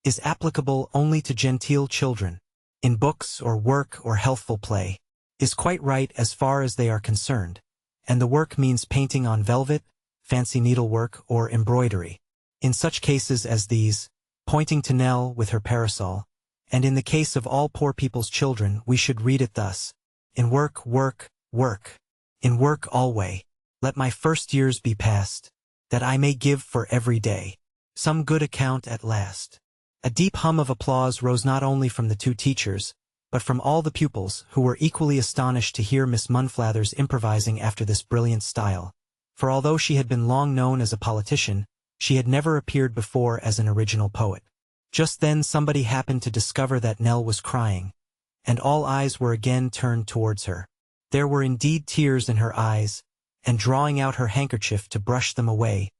"is applicable only to genteel children, in books or work or healthful play, is quite right as far as they are concerned, and the work means painting on velvet, fancy needlework, or embroidery. In such cases as these," pointing to Nell with her parasol, "and in the case of all poor people's children, we should read it thus: in work, work, work, in work alway, let my first years be past, that I may give for every day some good account at last." A deep hum of applause rose not only from the 2 teachers, but from all the pupils, who were equally astonished to hear Miss Monflathers improvising after this brilliant style, for although she had been long known as a politician, she had never appeared before as an original poet. Just then somebody happened to discover that Nell was crying, and all eyes were again turned towards her. There were indeed tears in her eyes, and drawing out her handkerchief to brush them away,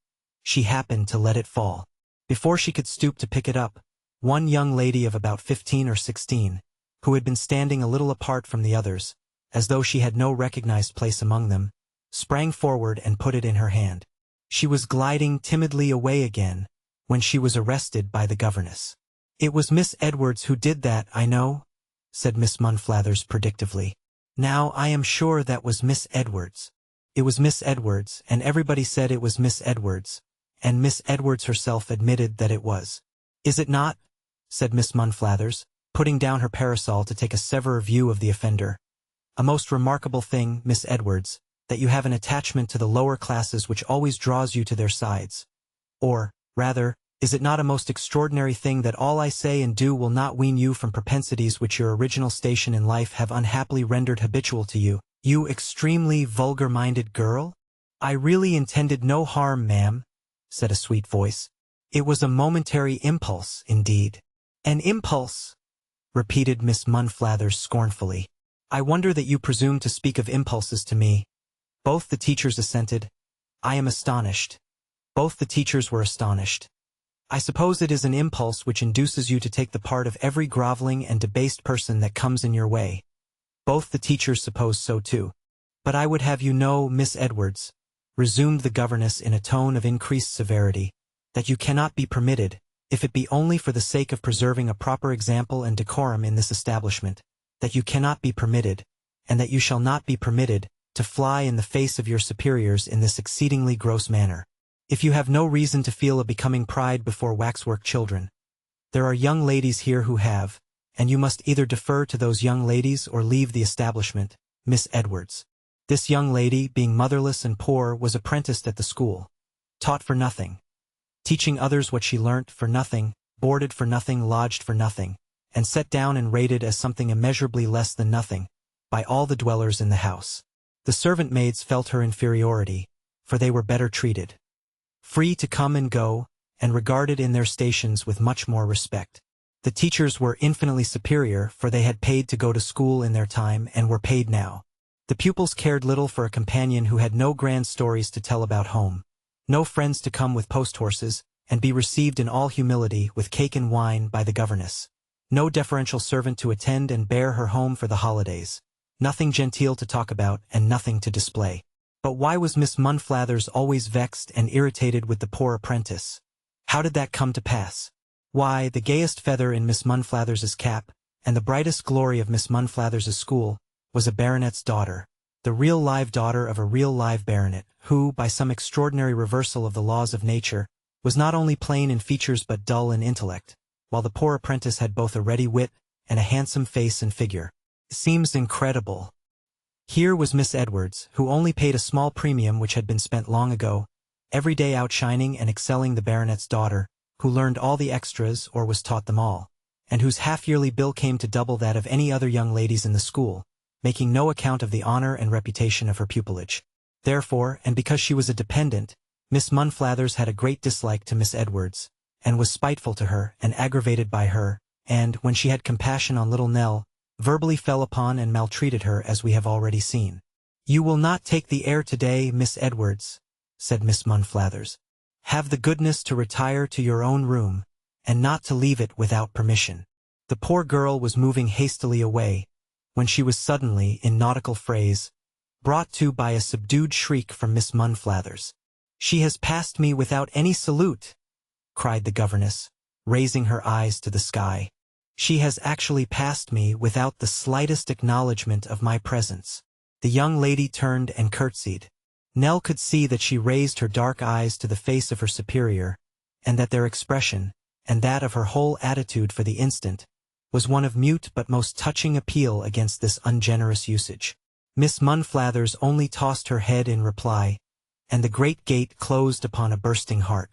she happened to let it fall. Before she could stoop to pick it up, one young lady of about 15 or 16, who had been standing a little apart from the others, as though she had no recognized place among them, sprang forward and put it in her hand. She was gliding timidly away again, when she was arrested by the governess. "It was Miss Edwards who did that, I know," said Miss Monflathers predictively. "Now I am sure that was Miss Edwards." It was Miss Edwards, and everybody said it was Miss Edwards, and Miss Edwards herself admitted that it was. "Is it not?" said Miss Monflathers, putting down her parasol to take a severer view of the offender. "A most remarkable thing, Miss Edwards, that you have an attachment to the lower classes which always draws you to their sides. Or, rather, is it not a most extraordinary thing that all I say and do will not wean you from propensities which your original station in life have unhappily rendered habitual to you, you extremely vulgar-minded girl?" "I really intended no harm, ma'am," said a sweet voice. "It was a momentary impulse, indeed." "An impulse," repeated Miss Monflathers scornfully. "I wonder that you presume to speak of impulses to me. Both the teachers assented. I am astonished. Both the teachers were astonished. I suppose it is an impulse which induces you to take the part of every groveling and debased person that comes in your way. Both the teachers supposed so too. But I would have you know, Miss Edwards, resumed the governess in a tone of increased severity, that you cannot be permitted, if it be only for the sake of preserving a proper example and decorum in this establishment, that you cannot be permitted, and that you shall not be permitted, to fly in the face of your superiors in this exceedingly gross manner. If you have no reason to feel a becoming pride before waxwork children, there are young ladies here who have, and you must either defer to those young ladies or leave the establishment, Miss Edwards. This young lady, being motherless and poor, was apprenticed at the school, taught for nothing, teaching others what she learnt for nothing, boarded for nothing, lodged for nothing, and set down and rated as something immeasurably less than nothing, by all the dwellers in the house. The servant maids felt her inferiority, for they were better treated, free to come and go, and regarded in their stations with much more respect. The teachers were infinitely superior, for they had paid to go to school in their time and were paid now. The pupils cared little for a companion who had no grand stories to tell about home, no friends to come with post-horses, and be received in all humility with cake and wine by the governess, no deferential servant to attend and bear her home for the holidays, nothing genteel to talk about and nothing to display. But why was Miss Monflathers always vexed and irritated with the poor apprentice? How did that come to pass? Why, the gayest feather in Miss Monflathers's cap, and the brightest glory of Miss Monflathers's school, was a baronet's daughter, the real live daughter of a real live baronet, who, by some extraordinary reversal of the laws of nature, was not only plain in features but dull in intellect, while the poor apprentice had both a ready wit and a handsome face and figure. It seems incredible. Here was Miss Edwards, who only paid a small premium which had been spent long ago, every day outshining and excelling the baronet's daughter, who learned all the extras or was taught them all, and whose half-yearly bill came to double that of any other young ladies in the school, making no account of the honor and reputation of her pupilage. Therefore, and because she was a dependent, Miss Monflathers had a great dislike to Miss Edwards, and was spiteful to her and aggravated by her, and, when she had compassion on Little Nell, verbally fell upon and maltreated her as we have already seen. You will not take the air today, Miss Edwards, said Miss Monflathers. Have the goodness to retire to your own room, and not to leave it without permission. The poor girl was moving hastily away, when she was suddenly, in nautical phrase, brought to by a subdued shriek from Miss Monflathers. She has passed me without any salute, cried the governess, raising her eyes to the sky. She has actually passed me without the slightest acknowledgment of my presence. The young lady turned and curtsied. Nell could see that she raised her dark eyes to the face of her superior, and that their expression, and that of her whole attitude for the instant, was one of mute but most touching appeal against this ungenerous usage. Miss Monflathers only tossed her head in reply, and the great gate closed upon a bursting heart.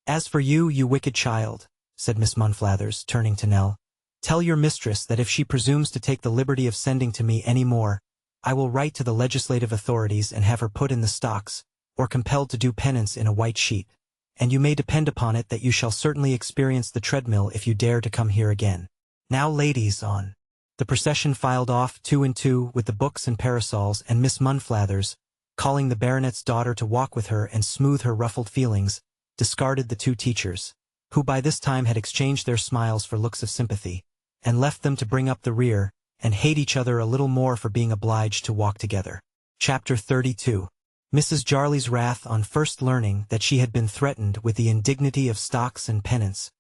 As for you, you wicked child, said Miss Monflathers, turning to Nell, tell your mistress that if she presumes to take the liberty of sending to me any more, I will write to the legislative authorities and have her put in the stocks, or compelled to do penance in a white sheet, and you may depend upon it that you shall certainly experience the treadmill if you dare to come here again. Now, ladies, on. The procession filed off 2 and 2 with the books and parasols, and Miss Monflathers, calling the baronet's daughter to walk with her and smooth her ruffled feelings, discarded the 2 teachers, who by this time had exchanged their smiles for looks of sympathy, and left them to bring up the rear, and hate each other a little more for being obliged to walk together. Chapter 32. Mrs. Jarley's wrath on first learning that she had been threatened with the indignity of stocks and penance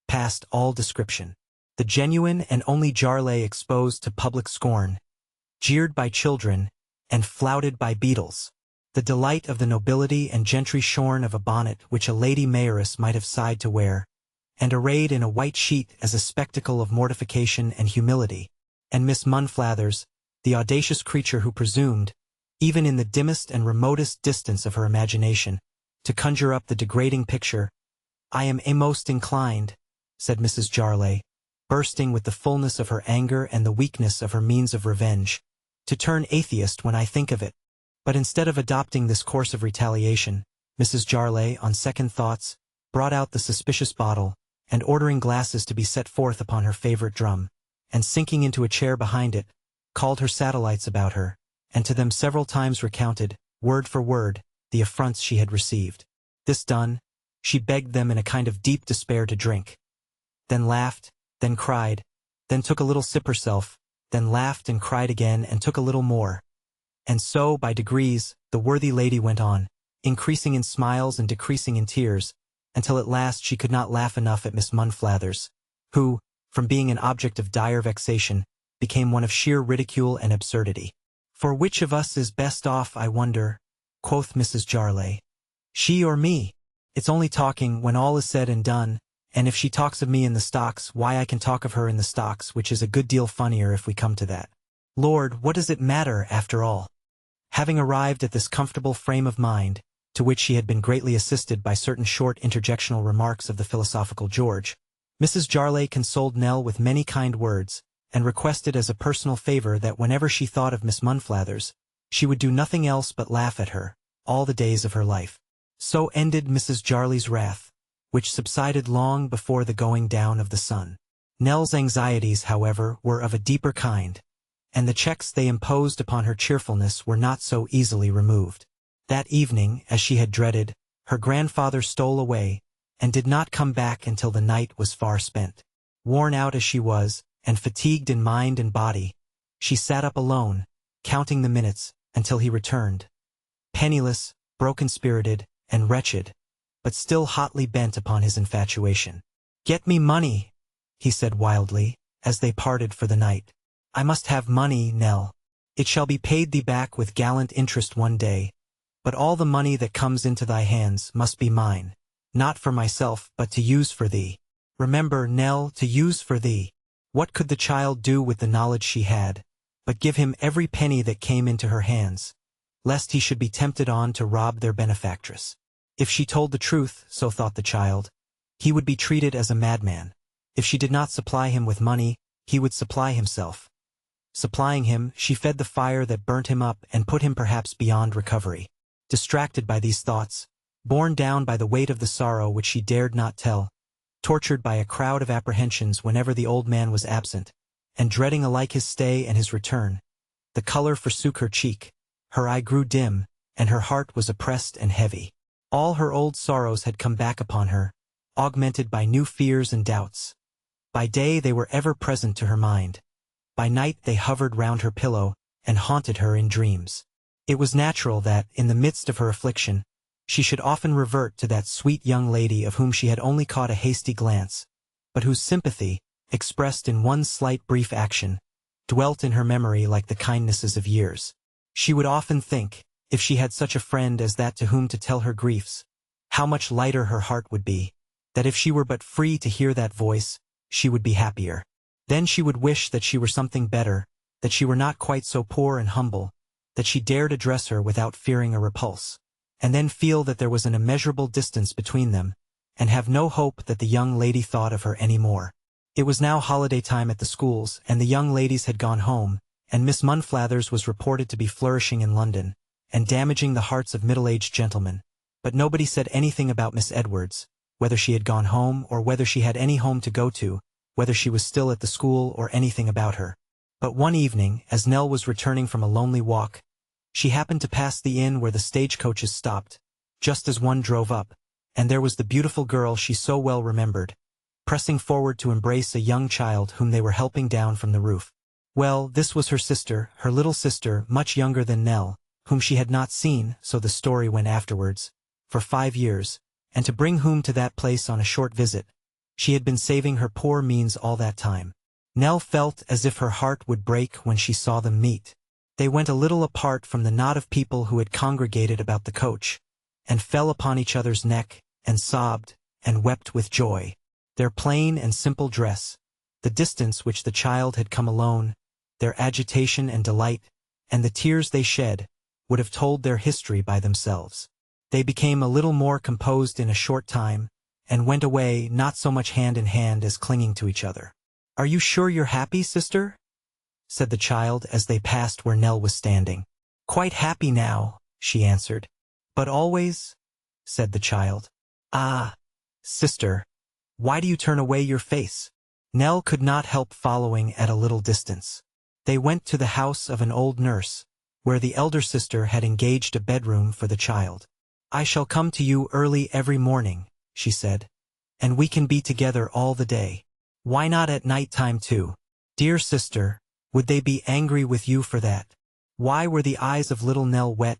passed all description. The genuine and only Jarley exposed to public scorn, jeered by children, and flouted by beadles. The delight of the nobility and gentry shorn of a bonnet which a lady mayoress might have sighed to wear, and arrayed in a white sheet as a spectacle of mortification and humility. And Miss Monflathers, the audacious creature who presumed, even in the dimmest and remotest distance of her imagination, to conjure up the degrading picture. I am most inclined, said Mrs. Jarley, bursting with the fullness of her anger and the weakness of her means of revenge, to turn atheist when I think of it. But instead of adopting this course of retaliation, Mrs. Jarley, on second thoughts, brought out the suspicious bottle, and ordering glasses to be set forth upon her favorite drum, and sinking into a chair behind it, called her satellites about her, and to them several times recounted, word for word, the affronts she had received. This done, she begged them in a kind of deep despair to drink. Then laughed, then cried, then took a little sip herself, then laughed and cried again and took a little more. And so, by degrees, the worthy lady went on, increasing in smiles and decreasing in tears, until at last she could not laugh enough at Miss Munflathers, who, from being an object of dire vexation, became one of sheer ridicule and absurdity. "For which of us is best off, I wonder," quoth Mrs. Jarley. "She or me? It's only talking when all is said and done, and if she talks of me in the stocks, why I can talk of her in the stocks, which is a good deal funnier if we come to that. Lord, what does it matter, after all?" Having arrived at this comfortable frame of mind, to which she had been greatly assisted by certain short interjectional remarks of the philosophical George, Mrs. Jarley consoled Nell with many kind words, and requested as a personal favor that whenever she thought of Miss Munflathers, she would do nothing else but laugh at her, all the days of her life. So ended Mrs. Jarley's wrath, which subsided long before the going down of the sun. Nell's anxieties, however, were of a deeper kind, and the checks they imposed upon her cheerfulness were not so easily removed. That evening, as she had dreaded, her grandfather stole away, and did not come back until the night was far spent. Worn out as she was, and fatigued in mind and body, she sat up alone, counting the minutes, until he returned. Penniless, broken-spirited, and wretched, but still hotly bent upon his infatuation. "Get me money," he said wildly, as they parted for the night. "I must have money, Nell. It shall be paid thee back with gallant interest one day, but all the money that comes into thy hands must be mine, not for myself but to use for thee. Remember, Nell, to use for thee." What could the child do with the knowledge she had, but give him every penny that came into her hands, lest he should be tempted on to rob their benefactress? If she told the truth, so thought the child, he would be treated as a madman. If she did not supply him with money, he would supply himself. Supplying him, she fed the fire that burnt him up and put him perhaps beyond recovery. Distracted by these thoughts, borne down by the weight of the sorrow which she dared not tell, tortured by a crowd of apprehensions whenever the old man was absent, and dreading alike his stay and his return, the color forsook her cheek, her eye grew dim, and her heart was oppressed and heavy. All her old sorrows had come back upon her, augmented by new fears and doubts. By day they were ever present to her mind. By night they hovered round her pillow, and haunted her in dreams. It was natural that, in the midst of her affliction, she should often revert to that sweet young lady of whom she had only caught a hasty glance, but whose sympathy, expressed in one slight brief action, dwelt in her memory like the kindnesses of years. She would often think, if she had such a friend as that to whom to tell her griefs, how much lighter her heart would be, that if she were but free to hear that voice, she would be happier. Then she would wish that she were something better, that she were not quite so poor and humble, that she dared address her without fearing a repulse, and then feel that there was an immeasurable distance between them, and have no hope that the young lady thought of her any more. It was now holiday time at the schools, and the young ladies had gone home, and Miss Munflathers was reported to be flourishing in London, and damaging the hearts of middle-aged gentlemen, but nobody said anything about Miss Edwards, whether she had gone home or whether she had any home to go to, whether she was still at the school or anything about her. But one evening, as Nell was returning from a lonely walk, she happened to pass the inn where the stagecoaches stopped, just as one drove up, and there was the beautiful girl she so well remembered, pressing forward to embrace a young child whom they were helping down from the roof. Well, this was her sister, her little sister, much younger than Nell, whom she had not seen, so the story went afterwards, for 5 years, and to bring whom to that place on a short visit. She had been saving her poor means all that time. Nell felt as if her heart would break when she saw them meet. They went a little apart from the knot of people who had congregated about the coach, and fell upon each other's neck, and sobbed, and wept with joy. Their plain and simple dress, the distance which the child had come alone, their agitation and delight, and the tears they shed, would have told their history by themselves. They became a little more composed in a short time, and went away not so much hand in hand as clinging to each other. "Are you sure you're happy, sister?" said the child as they passed where Nell was standing. "Quite happy now," she answered. "But always?" said the child. "Ah, sister, why do you turn away your face?" Nell could not help following at a little distance. They went to the house of an old nurse, where the elder sister had engaged a bedroom for the child. "I shall come to you early every morning," she said, "and we can be together all the day. Why not at night time too? Dear sister, would they be angry with you for that?" Why were the eyes of little Nell wet,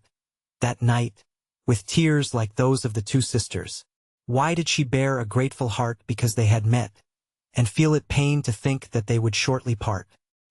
that night, with tears like those of the two sisters? Why did she bear a grateful heart because they had met, and feel it pain to think that they would shortly part?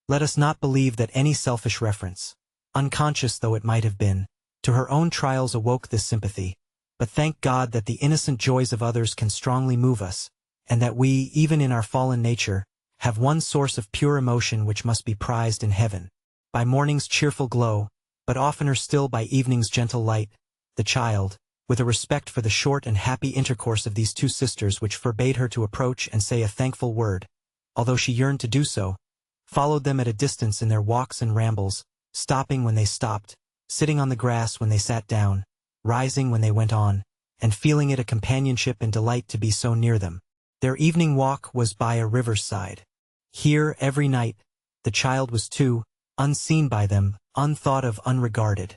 Let us not believe that any selfish reference, unconscious though it might have been, to her own trials awoke this sympathy, but thank God that the innocent joys of others can strongly move us, and that we, even in our fallen nature, have one source of pure emotion which must be prized in heaven. By morning's cheerful glow, but oftener still by evening's gentle light, the child, with a respect for the short and happy intercourse of these two sisters which forbade her to approach and say a thankful word, although she yearned to do so, followed them at a distance in their walks and rambles, stopping when they stopped, sitting on the grass when they sat down, rising when they went on, and feeling it a companionship and delight to be so near them. Their evening walk was by a river's side. Here, every night, the child was too, unseen by them, unthought of, unregarded,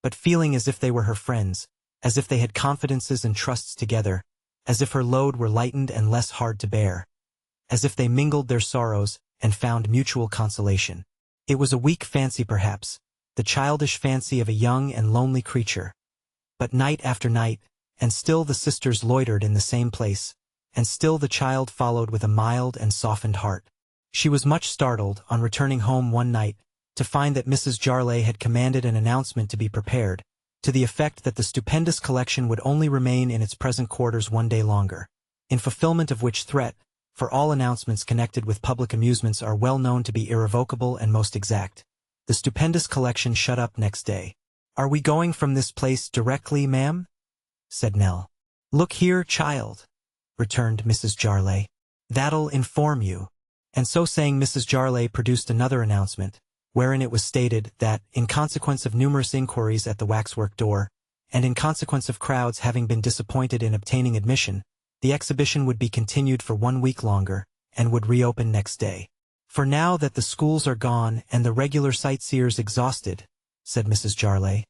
but feeling as if they were her friends, as if they had confidences and trusts together, as if her load were lightened and less hard to bear, as if they mingled their sorrows and found mutual consolation. It was a weak fancy perhaps, the childish fancy of a young and lonely creature. But night after night, and still the sisters loitered in the same place, and still the child followed with a mild and softened heart. She was much startled, on returning home one night, to find that Mrs. Jarley had commanded an announcement to be prepared, to the effect that the stupendous collection would only remain in its present quarters one day longer, in fulfillment of which threat, for all announcements connected with public amusements are well known to be irrevocable and most exact, the stupendous collection shut up next day. "Are we going from this place directly, ma'am?" said Nell. "Look here, child," returned Mrs. Jarley. "That'll inform you." And so saying, Mrs. Jarley produced another announcement, wherein it was stated that, in consequence of numerous inquiries at the waxwork door, and in consequence of crowds having been disappointed in obtaining admission, the exhibition would be continued for 1 week longer, and would reopen next day. "For now that the schools are gone and the regular sightseers exhausted," said Mrs. Jarley,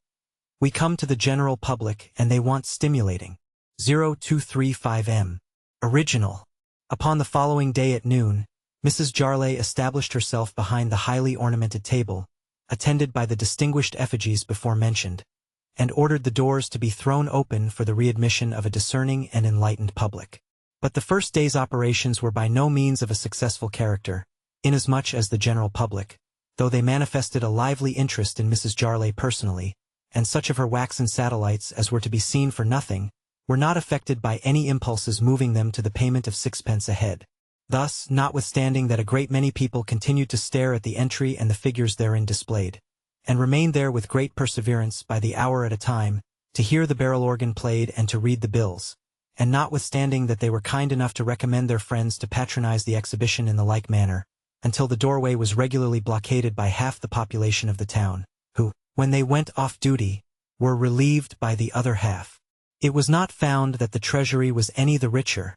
"we come to the general public and they want stimulating. 0235 Original." Upon the following day at noon, Mrs. Jarley established herself behind the highly ornamented table, attended by the distinguished effigies before mentioned, and ordered the doors to be thrown open for the readmission of a discerning and enlightened public. But the first day's operations were by no means of a successful character, inasmuch as the general public, though they manifested a lively interest in Mrs. Jarley personally, and such of her waxen satellites as were to be seen for nothing, were not affected by any impulses moving them to the payment of 6 pence a head. Thus, notwithstanding that a great many people continued to stare at the entry and the figures therein displayed, and remained there with great perseverance by the hour at a time, to hear the barrel organ played and to read the bills, and notwithstanding that they were kind enough to recommend their friends to patronize the exhibition in the like manner, until the doorway was regularly blockaded by half the population of the town, who, when they went off duty, were relieved by the other half. It was not found that the treasury was any the richer,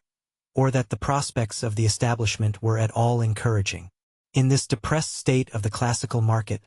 or that the prospects of the establishment were at all encouraging. In this depressed state of the classical market,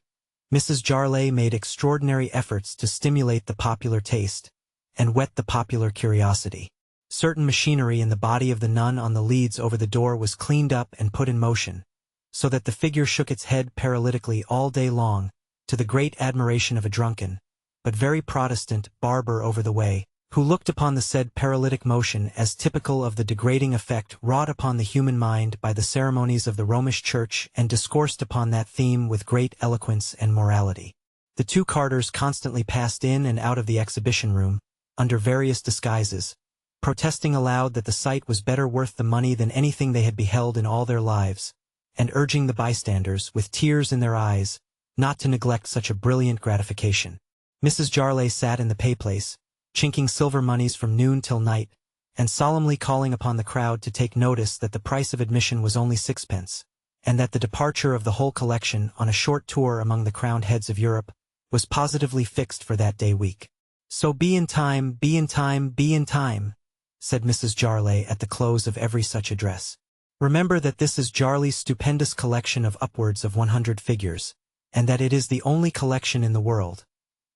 Mrs. Jarley made extraordinary efforts to stimulate the popular taste, and whet the popular curiosity. Certain machinery in the body of the nun on the leads over the door was cleaned up and put in motion, so that the figure shook its head paralytically all day long, to the great admiration of a drunken, but very Protestant, barber over the way, who looked upon the said paralytic motion as typical of the degrading effect wrought upon the human mind by the ceremonies of the Romish Church, and discoursed upon that theme with great eloquence and morality. The two carters constantly passed in and out of the exhibition room, under various disguises, protesting aloud that the sight was better worth the money than anything they had beheld in all their lives, and urging the bystanders, with tears in their eyes, not to neglect such a brilliant gratification. Mrs. Jarley sat in the pay-place, chinking silver moneys from noon till night, and solemnly calling upon the crowd to take notice that the price of admission was only 6 pence, and that the departure of the whole collection on a short tour among the crowned heads of Europe was positively fixed for that day week. "So be in time, be in time, be in time," said Mrs. Jarley at the close of every such address. "Remember that this is Jarley's stupendous collection of upwards of 100 figures, and that it is the only collection in the world,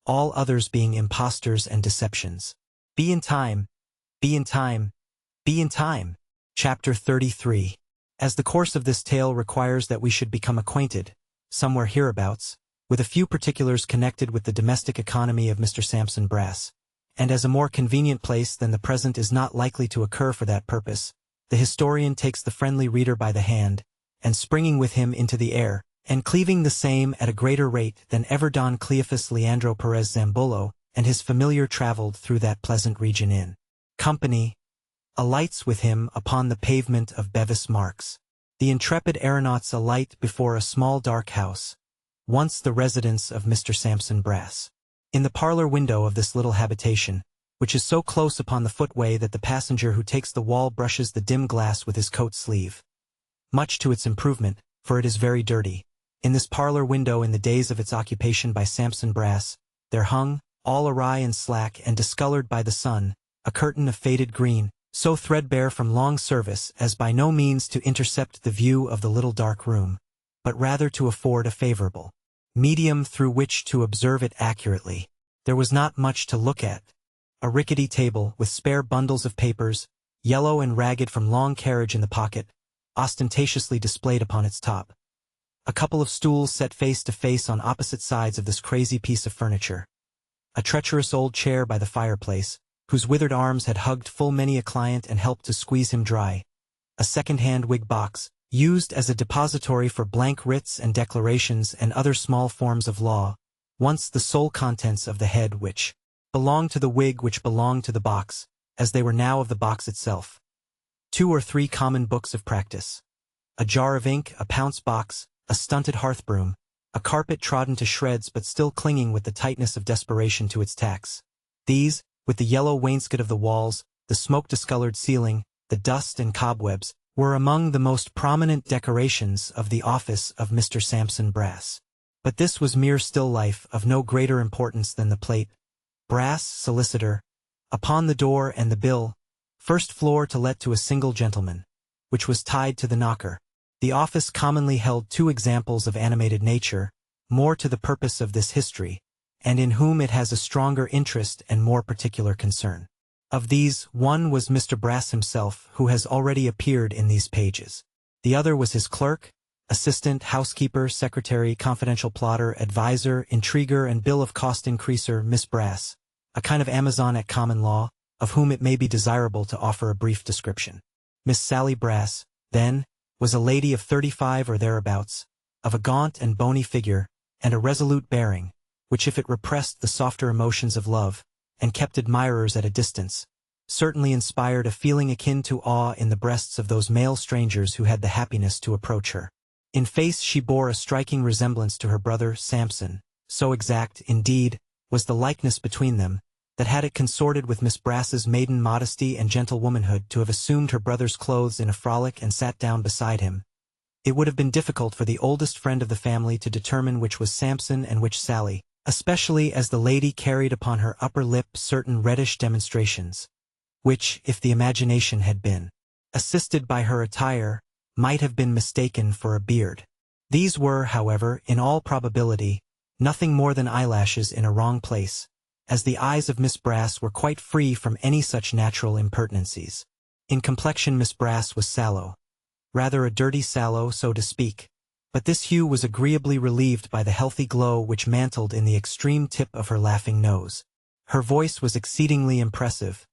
all others being impostors and deceptions. Be in time, be in time, be in time. Chapter 33. As the course of this tale requires that we should become acquainted, somewhere hereabouts, with a few particulars connected with the domestic economy of Mr. Sampson Brass, and as a more convenient place than the present is not likely to occur for that purpose, the historian takes the friendly reader by the hand, and springing with him into the air, and cleaving the same at a greater rate than ever Don Cleophas Leandro Perez Zambullo and his familiar traveled through that pleasant region in company, alights with him upon the pavement of Bevis Marks. The intrepid aeronauts alight before a small dark house, once the residence of Mr. Sampson Brass. In the parlor window of this little habitation, which is so close upon the footway that the passenger who takes the wall brushes the dim glass with his coat sleeve, much to its improvement, for it is very dirty, in this parlor window in the days of its occupation by Sampson Brass, there hung, all awry and slack and discolored by the sun, a curtain of faded green, so threadbare from long service as by no means to intercept the view of the little dark room, but rather to afford a favorable medium through which to observe it accurately. There was not much to look at. A rickety table, with spare bundles of papers, yellow and ragged from long carriage in the pocket, ostentatiously displayed upon its top. A couple of stools set face to face on opposite sides of this crazy piece of furniture. A treacherous old chair by the fireplace, whose withered arms had hugged full many a client and helped to squeeze him dry. A second-hand wig box, used as a depository for blank writs and declarations and other small forms of law, once the sole contents of the head which belonged to the wig which belonged to the box, as they were now of the box itself. 2 or 3 common books of practice. A jar of ink, a pounce box, a stunted hearth broom, a carpet trodden to shreds but still clinging with the tightness of desperation to its tacks. These, with the yellow wainscot of the walls, the smoke-discolored ceiling, the dust and cobwebs, were among the most prominent decorations of the office of Mr. Sampson Brass. But this was mere still life of no greater importance than the plate, Brass, solicitor, upon the door and the bill, first floor to let to a single gentleman, which was tied to the knocker. The office commonly held 2 examples of animated nature, more to the purpose of this history, and in whom it has a stronger interest and more particular concern. Of these, one was Mr. Brass himself, who has already appeared in these pages. The other was his clerk, assistant, housekeeper, secretary, confidential plotter, adviser, intriguer, and bill of cost increaser, Miss Brass, a kind of Amazon at common law, of whom it may be desirable to offer a brief description. Miss Sally Brass, then, was a lady of 35 or thereabouts, of a gaunt and bony figure, and a resolute bearing, which if it repressed the softer emotions of love, and kept admirers at a distance, certainly inspired a feeling akin to awe in the breasts of those male strangers who had the happiness to approach her. In face she bore a striking resemblance to her brother Sampson, so exact, indeed, was the likeness between them, that had it consorted with Miss Brass's maiden modesty and gentle womanhood to have assumed her brother's clothes in a frolic and sat down beside him, it would have been difficult for the oldest friend of the family to determine which was Sampson and which Sally, especially as the lady carried upon her upper lip certain reddish demonstrations, which, if the imagination had been assisted by her attire, might have been mistaken for a beard. These were, however, in all probability, nothing more than eyelashes in a wrong place, as the eyes of Miss Brass were quite free from any such natural impertinencies. In complexion Miss Brass was sallow, rather a dirty sallow, so to speak, but this hue was agreeably relieved by the healthy glow which mantled in the extreme tip of her laughing nose. Her voice was exceedingly impressive,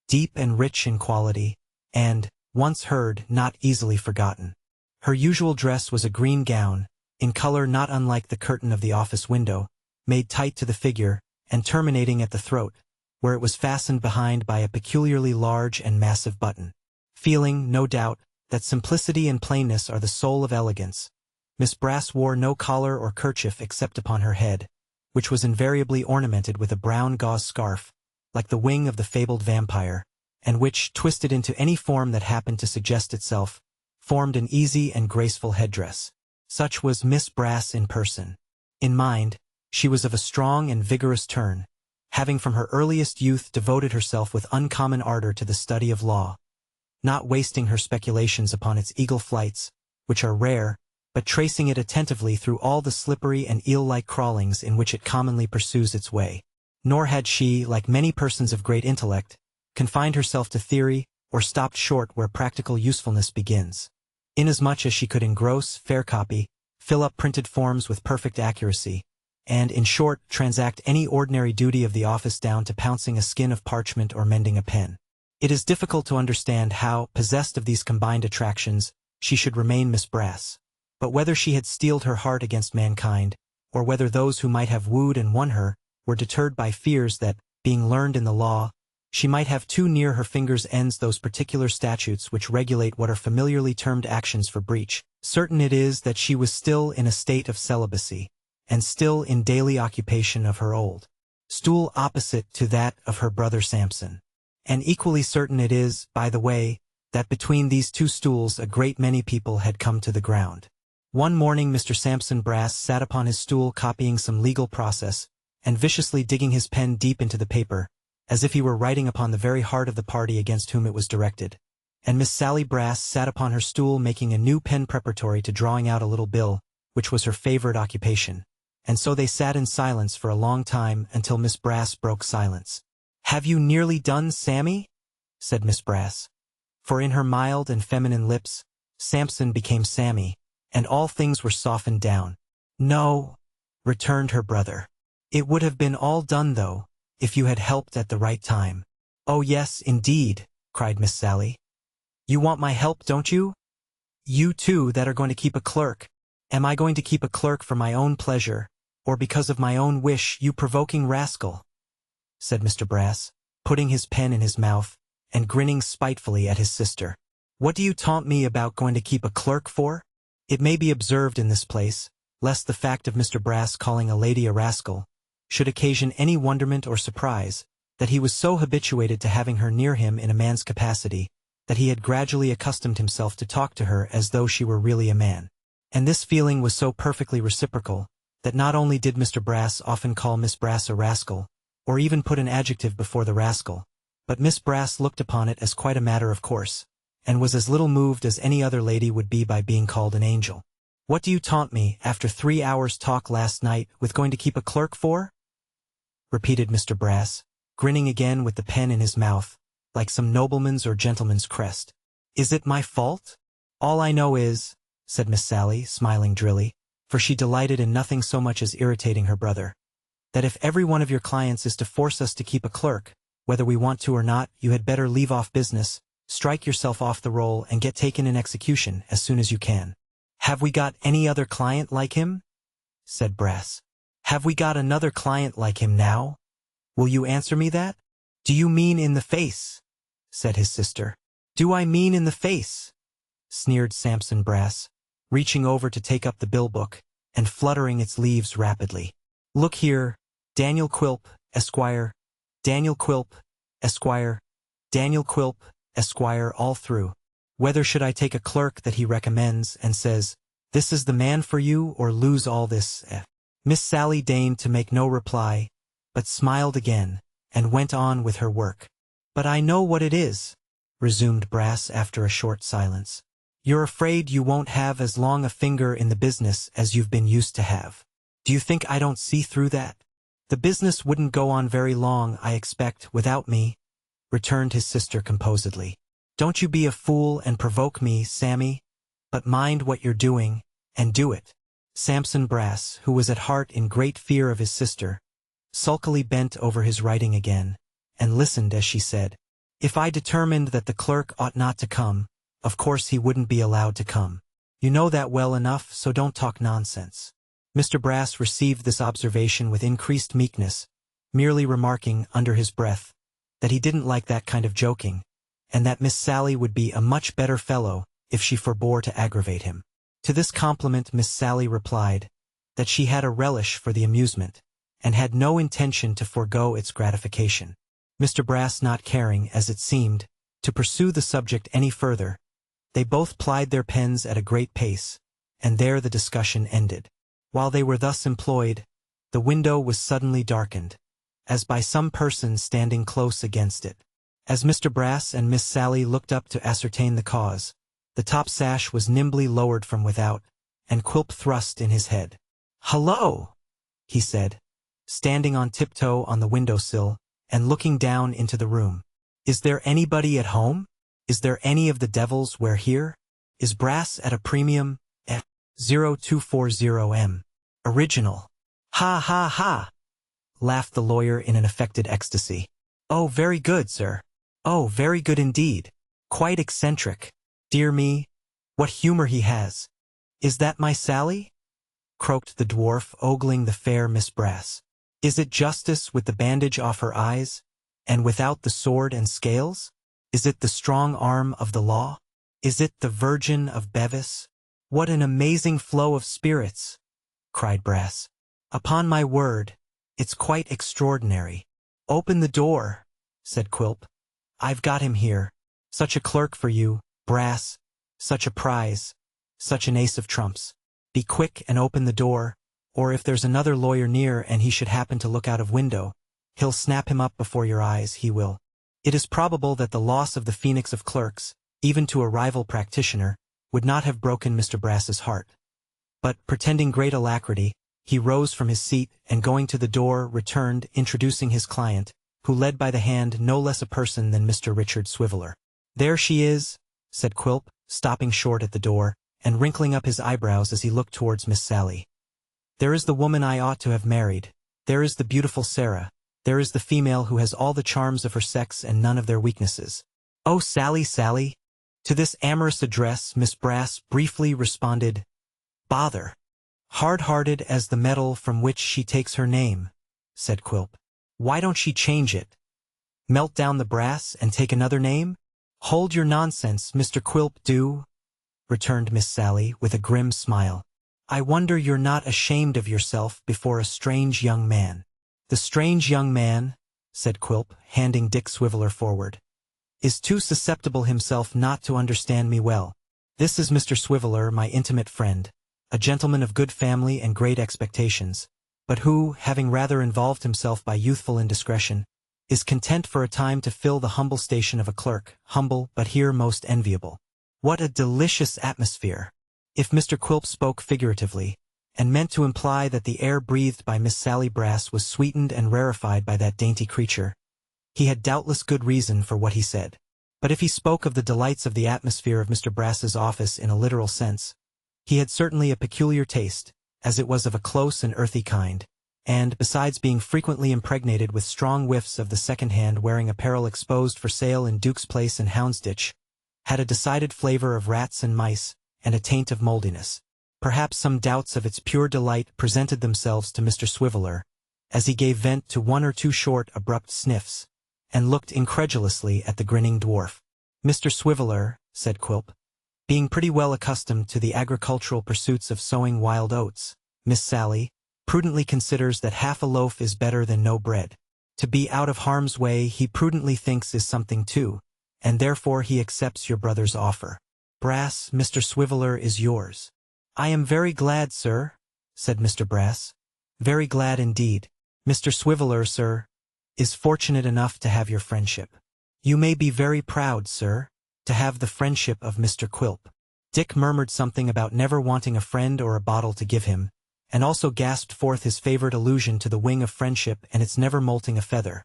deep and rich in quality, and, once heard, not easily forgotten. Her usual dress was a green gown, in color not unlike the curtain of the office window, made tight to the figure, and terminating at the throat, where it was fastened behind by a peculiarly large and massive button. Feeling, no doubt, that simplicity and plainness are the soul of elegance, Miss Brass wore no collar or kerchief except upon her head, which was invariably ornamented with a brown gauze scarf, like the wing of the fabled vampire, and which, twisted into any form that happened to suggest itself, formed an easy and graceful headdress. Such was Miss Brass in person. In mind, she was of a strong and vigorous turn, having from her earliest youth devoted herself with uncommon ardor to the study of law, not wasting her speculations upon its eagle flights, which are rare, but tracing it attentively through all the slippery and eel-like crawlings in which it commonly pursues its way. Nor had she, like many persons of great intellect, confined herself to theory, or stopped short where practical usefulness begins. Inasmuch as she could engross, fair copy, fill up printed forms with perfect accuracy, and, in short, transact any ordinary duty of the office down to pouncing a skin of parchment or mending a pen. It is difficult to understand how, possessed of these combined attractions, she should remain Miss Brass. But whether she had steeled her heart against mankind, or whether those who might have wooed and won her were deterred by fears that, being learned in the law, she might have too near her fingers' ends those particular statutes which regulate what are familiarly termed actions for breach, certain it is that she was still in a state of celibacy, and still in daily occupation of her old stool opposite to that of her brother Samson. And equally certain it is, by the way, that between these two stools a great many people had come to the ground. One morning Mr. Samson Brass sat upon his stool copying some legal process, and viciously digging his pen deep into the paper, as if he were writing upon the very heart of the party against whom it was directed. And Miss Sally Brass sat upon her stool making a new pen preparatory to drawing out a little bill, which was her favorite occupation. And so they sat in silence for a long time until Miss Brass broke silence. "Have you nearly done, Sammy?" said Miss Brass. For in her mild and feminine lips, Samson became Sammy, and all things were softened down. "No," returned her brother. "It would have been all done, though, if you had helped at the right time." "Oh yes, indeed," cried Miss Sally. "You want my help, don't you? You too that are going to keep a clerk. Am I going to keep a clerk for my own pleasure, or because of my own wish, you provoking rascal?" said Mr. Brass, putting his pen in his mouth, and grinning spitefully at his sister. "What do you taunt me about going to keep a clerk for?" It may be observed in this place, lest the fact of Mr. Brass calling a lady a rascal should occasion any wonderment or surprise, that he was so habituated to having her near him in a man's capacity, that he had gradually accustomed himself to talk to her as though she were really a man. And this feeling was so perfectly reciprocal, that not only did Mr. Brass often call Miss Brass a rascal, or even put an adjective before the rascal, but Miss Brass looked upon it as quite a matter of course, and was as little moved as any other lady would be by being called an angel. "What do you taunt me, after 3 hours' talk last night, with going to keep a clerk for?" repeated Mr. Brass, grinning again with the pen in his mouth, like some nobleman's or gentleman's crest. "Is it my fault? All I know is," said Miss Sally, smiling drily, for she delighted in nothing so much as irritating her brother, "that if every one of your clients is to force us to keep a clerk, whether we want to or not, you had better leave off business, strike yourself off the roll, and get taken in execution as soon as you can." "Have we got any other client like him?" said Brass. "Have we got another client like him now? Will you answer me that?" "Do you mean in the face?" said his sister. "Do I mean in the face?" sneered Samson Brass, reaching over to take up the bill book, and fluttering its leaves rapidly. "Look here, Daniel Quilp, Esquire, Daniel Quilp, Esquire, Daniel Quilp, Esquire, all through. Whether should I take a clerk that he recommends and says, 'This is the man for you,' or lose all this?" Miss Sally deigned to make no reply, but smiled again, and went on with her work. "But I know what it is," resumed Brass after a short silence. "You're afraid you won't have as long a finger in the business as you've been used to have. Do you think I don't see through that? The business wouldn't go on very long, I expect, without me," returned his sister composedly. "Don't you be a fool and provoke me, Sammy, but mind what you're doing, and do it." Samson Brass, who was at heart in great fear of his sister, sulkily bent over his writing again, and listened as she said, "If I determined that the clerk ought not to come, of course he wouldn't be allowed to come. You know that well enough, so don't talk nonsense." Mr. Brass received this observation with increased meekness, merely remarking, under his breath, that he didn't like that kind of joking, and that Miss Sally would be a much better fellow if she forbore to aggravate him. To this compliment Miss Sally replied that she had a relish for the amusement, and had no intention to forego its gratification. Mr. Brass not caring, as it seemed, to pursue the subject any further, they both plied their pens at a great pace, and there the discussion ended. While they were thus employed, the window was suddenly darkened, as by some person standing close against it. As Mr. Brass and Miss Sally looked up to ascertain the cause, the top sash was nimbly lowered from without, and Quilp thrust in his head. "Hello," he said, standing on tiptoe on the windowsill and looking down into the room. "Is there anybody at home? Is there any of the devils we're here? Is brass at a premium? F0240M. Original." "Ha ha ha!" laughed the lawyer in an affected ecstasy. "Oh, very good, sir. Oh, very good indeed. Quite eccentric. Dear me, what humor he has. Is that my Sally?" croaked the dwarf, ogling the fair Miss Brass. "Is it justice with the bandage off her eyes, and without the sword and scales? Is it the strong arm of the law? Is it the Virgin of Bevis? What an amazing flow of spirits!" cried Brass. "Upon my word, it's quite extraordinary." "Open the door," said Quilp. "I've got him here. Such a clerk for you, Brass. Such a prize. Such an ace of trumps. Be quick and open the door, or if there's another lawyer near and he should happen to look out of window, he'll snap him up before your eyes, he will." It is probable that the loss of the Phoenix of Clerks, even to a rival practitioner, would not have broken Mr. Brass's heart. But, pretending great alacrity, he rose from his seat and going to the door returned, introducing his client, who led by the hand no less a person than Mr. Richard Swiveller. "There she is," said Quilp, stopping short at the door, and wrinkling up his eyebrows as he looked towards Miss Sally. "There is the woman I ought to have married. There is the beautiful Sarah. There is the female who has all the charms of her sex and none of their weaknesses. Oh, Sally, Sally!" To this amorous address Miss Brass briefly responded, "Bother! Hard-hearted as the metal from which she takes her name," said Quilp. "Why don't she change it? Melt down the brass and take another name?" "Hold your nonsense, Mr. Quilp, do," returned Miss Sally with a grim smile. "I wonder you're not ashamed of yourself before a strange young man." "The strange young man," said Quilp, handing Dick Swiveller forward, "is too susceptible himself not to understand me well. This is Mr. Swiveller, my intimate friend, a gentleman of good family and great expectations, but who, having rather involved himself by youthful indiscretion, is content for a time to fill the humble station of a clerk, humble but here most enviable. What a delicious atmosphere!" If Mr. Quilp spoke figuratively, and meant to imply that the air breathed by Miss Sally Brass was sweetened and rarefied by that dainty creature, he had doubtless good reason for what he said. But if he spoke of the delights of the atmosphere of Mr. Brass's office in a literal sense, he had certainly a peculiar taste, as it was of a close and earthy kind, and, besides being frequently impregnated with strong whiffs of the second-hand wearing apparel exposed for sale in Duke's Place and Houndsditch, had a decided flavor of rats and mice, and a taint of moldiness. Perhaps some doubts of its pure delight presented themselves to Mr. Swiveller, as he gave vent to one or two short, abrupt sniffs, and looked incredulously at the grinning dwarf. "Mr. Swiveller," said Quilp, "being pretty well accustomed to the agricultural pursuits of sowing wild oats, Miss Sally, prudently considers that half a loaf is better than no bread. To be out of harm's way he prudently thinks is something too, and therefore he accepts your brother's offer. Brass, Mr. Swiveller is yours." "I am very glad, sir," said Mr. Brass. "Very glad indeed. Mr. Swiveller, sir, is fortunate enough to have your friendship. You may be very proud, sir, to have the friendship of Mr. Quilp." Dick murmured something about never wanting a friend or a bottle to give him, and also gasped forth his favorite allusion to the wing of friendship and its never molting a feather.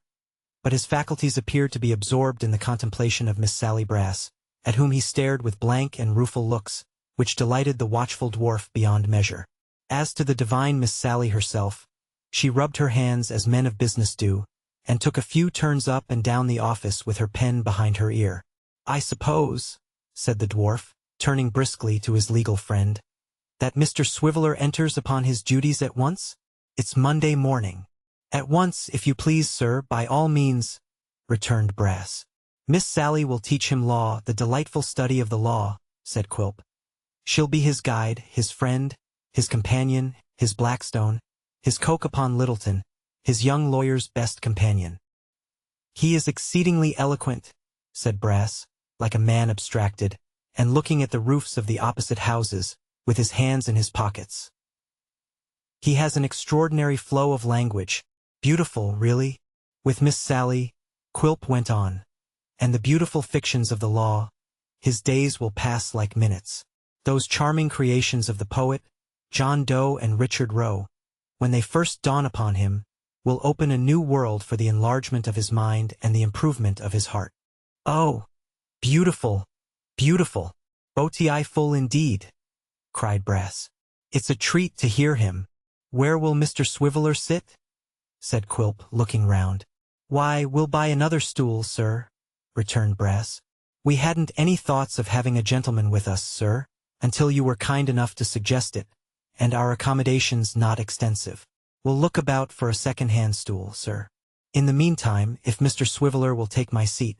But his faculties appeared to be absorbed in the contemplation of Miss Sally Brass, at whom he stared with blank and rueful looks, which delighted the watchful dwarf beyond measure. As to the divine Miss Sally herself, she rubbed her hands as men of business do, and took a few turns up and down the office with her pen behind her ear. "I suppose," said the dwarf, turning briskly to his legal friend, "that Mr. Swiveller enters upon his duties at once? It's Monday morning." "At once, if you please, sir, by all means," returned Brass. "Miss Sally will teach him law, the delightful study of the law," said Quilp. "She'll be his guide, his friend, his companion, his Blackstone, his coke upon Littleton, his young lawyer's best companion." "He is exceedingly eloquent," said Brass, like a man abstracted, and looking at the roofs of the opposite houses, with his hands in his pockets. "He has an extraordinary flow of language. Beautiful, really. With Miss Sally," Quilp went on, "and the beautiful fictions of the law, his days will pass like minutes. Those charming creations of the poet, John Doe and Richard Roe, when they first dawn upon him, will open a new world for the enlargement of his mind and the improvement of his heart. "Oh, beautiful, beautiful, beautiful indeed," cried Brass. "It's a treat to hear him. Where will Mr. Swiveller sit?" said Quilp, looking round. "Why, we'll buy another stool, sir," returned Brass. "We hadn't any thoughts of having a gentleman with us, sir, until you were kind enough to suggest it, and our accommodation's not extensive. We'll look about for a second-hand stool, sir. In the meantime, if Mr. Swiveller will take my seat,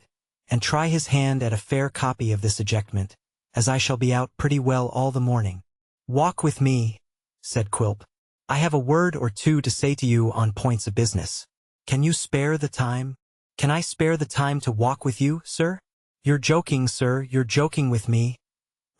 and try his hand at a fair copy of this ejectment, as I shall be out pretty well all the morning." "Walk with me," said Quilp. "I have a word or two to say to you on points of business. Can you spare the time? Can I spare the time to walk with you, sir?" "You're joking, sir, you're joking with me,"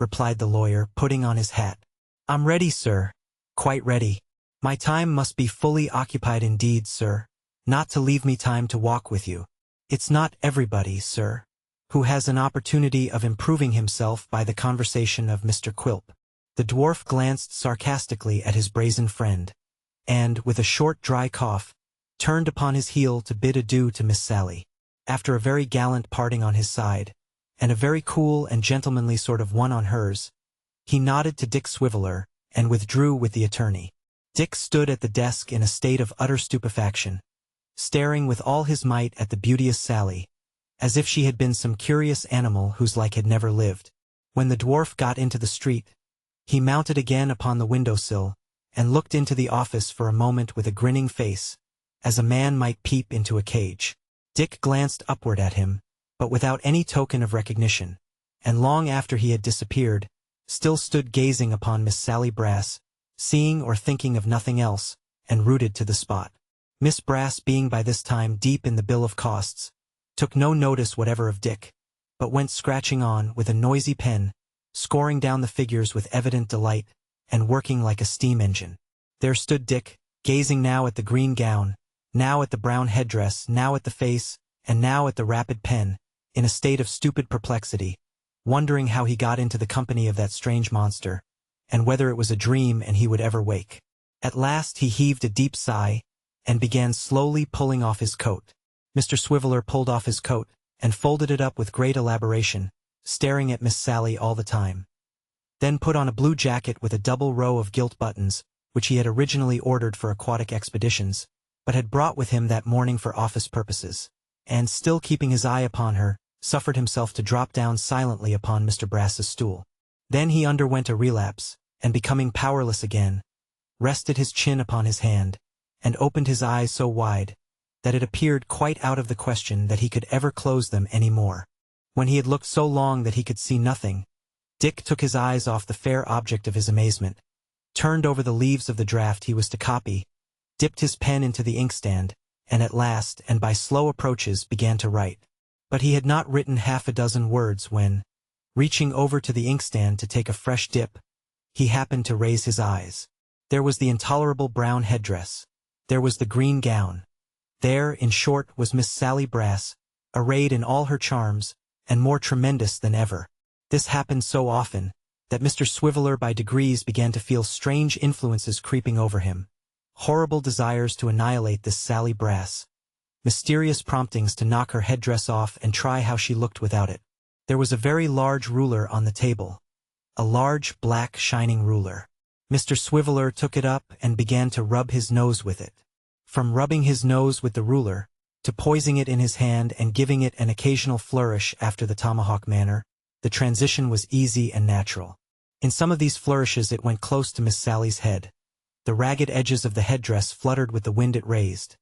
replied the lawyer, putting on his hat. "I'm ready, sir, quite ready. My time must be fully occupied indeed, sir, not to leave me time to walk with you. It's not everybody, sir, who has an opportunity of improving himself by the conversation of Mr. Quilp." The dwarf glanced sarcastically at his brazen friend, and, with a short dry cough, turned upon his heel to bid adieu to Miss Sally. After a very gallant parting on his side, and a very cool and gentlemanly sort of one on hers, he nodded to Dick Swiveller, and withdrew with the attorney. Dick stood at the desk in a state of utter stupefaction, staring with all his might at the beauteous Sally, as if she had been some curious animal whose like had never lived. When the dwarf got into the street, he mounted again upon the window-sill, and looked into the office for a moment with a grinning face, as a man might peep into a cage. Dick glanced upward at him, but without any token of recognition, and long after he had disappeared, still stood gazing upon Miss Sally Brass, seeing or thinking of nothing else, and rooted to the spot. Miss Brass, being by this time deep in the bill of costs, took no notice whatever of Dick, but went scratching on with a noisy pen, scoring down the figures with evident delight, and working like a steam engine. There stood Dick, gazing now at the green gown, now at the brown headdress, now at the face, and now at the rapid pen, in a state of stupid perplexity, wondering how he got into the company of that strange monster, and whether it was a dream and he would ever wake. At last he heaved a deep sigh, and began slowly pulling off his coat. Mr. Swiveller pulled off his coat, and folded it up with great elaboration, staring at Miss Sally all the time. Then put on a blue jacket with a double row of gilt buttons, which he had originally ordered for aquatic expeditions, but had brought with him that morning for office purposes, and, still keeping his eye upon her, suffered himself to drop down silently upon Mr. Brass's stool. Then he underwent a relapse, and becoming powerless again, rested his chin upon his hand, and opened his eyes so wide, that it appeared quite out of the question that he could ever close them any more. When he had looked so long that he could see nothing, Dick took his eyes off the fair object of his amazement, turned over the leaves of the draft he was to copy, dipped his pen into the inkstand, and at last, and by slow approaches, began to write. But he had not written half a dozen words when, reaching over to the inkstand to take a fresh dip, he happened to raise his eyes. There was the intolerable brown headdress. There was the green gown. There, in short, was Miss Sally Brass, arrayed in all her charms, and more tremendous than ever. This happened so often, that Mr. Swiveller by degrees began to feel strange influences creeping over him, horrible desires to annihilate this Sally Brass, mysterious promptings to knock her headdress off and try how she looked without it. There was a very large ruler on the table, a large, black, shining ruler. Mr. Swiveller took it up and began to rub his nose with it. From rubbing his nose with the ruler, to poising it in his hand and giving it an occasional flourish after the tomahawk manner, the transition was easy and natural. In some of these flourishes it went close to Miss Sally's head. The ragged edges of the headdress fluttered with the wind it raised.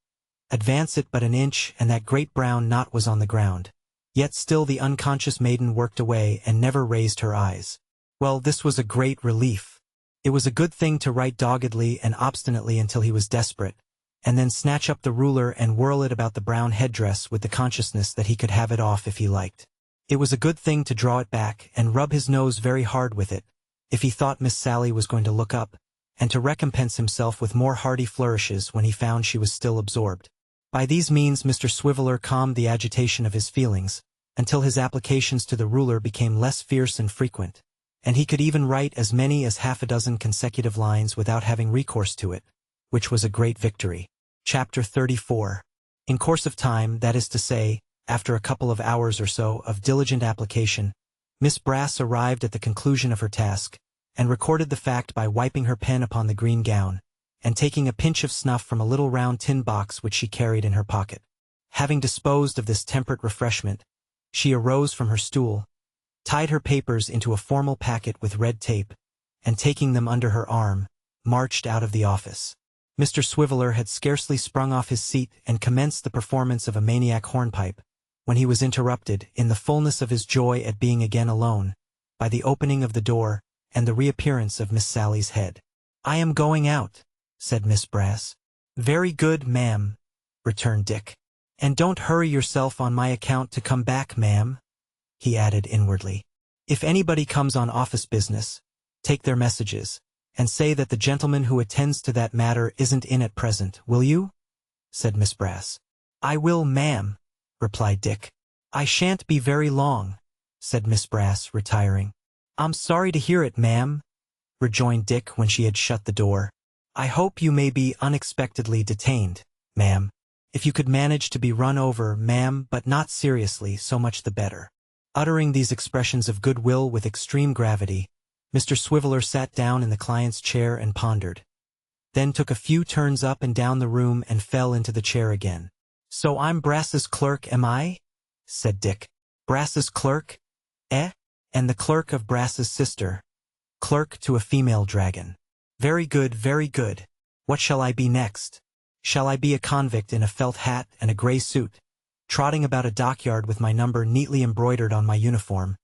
Advance it but an inch and that great brown knot was on the ground. Yet still the unconscious maiden worked away and never raised her eyes. Well, this was a great relief. It was a good thing to write doggedly and obstinately until he was desperate, and then snatch up the ruler and whirl it about the brown headdress with the consciousness that he could have it off if he liked. It was a good thing to draw it back and rub his nose very hard with it, if he thought Miss Sally was going to look up, and to recompense himself with more hearty flourishes when he found she was still absorbed. By these means Mr. Swiveller calmed the agitation of his feelings, until his applications to the ruler became less fierce and frequent, and he could even write as many as half a dozen consecutive lines without having recourse to it, which was a great victory. Chapter 34. In course of time, that is to say, after a couple of hours or so of diligent application, Miss Brass arrived at the conclusion of her task, and recorded the fact by wiping her pen upon the green gown, and taking a pinch of snuff from a little round tin box which she carried in her pocket. Having disposed of this temperate refreshment, she arose from her stool, tied her papers into a formal packet with red tape, and taking them under her arm, marched out of the office. Mr. Swiveller had scarcely sprung off his seat and commenced the performance of a maniac hornpipe, when he was interrupted, in the fullness of his joy at being again alone, by the opening of the door and the reappearance of Miss Sally's head. "I am going out," said Miss Brass. "Very good, ma'am," returned Dick. "And don't hurry yourself on my account to come back, ma'am," he added inwardly. "If anybody comes on office business, take their messages, and say that the gentleman who attends to that matter isn't in at present, will you?" said Miss Brass. "I will, ma'am," replied Dick. "I shan't be very long," said Miss Brass, retiring. "I'm sorry to hear it, ma'am," rejoined Dick when she had shut the door. "I hope you may be unexpectedly detained, ma'am. If you could manage to be run over, ma'am, but not seriously, so much the better." Uttering these expressions of goodwill with extreme gravity, Mr. Swiveller sat down in the client's chair and pondered, then took a few turns up and down the room and fell into the chair again. "So I'm Brass's clerk, am I?" said Dick. "Brass's clerk? Eh? And the clerk of Brass's sister. Clerk to a female dragon. Very good, very good. What shall I be next? Shall I be a convict in a felt hat and a grey suit, trotting about a dockyard with my number neatly embroidered on my uniform,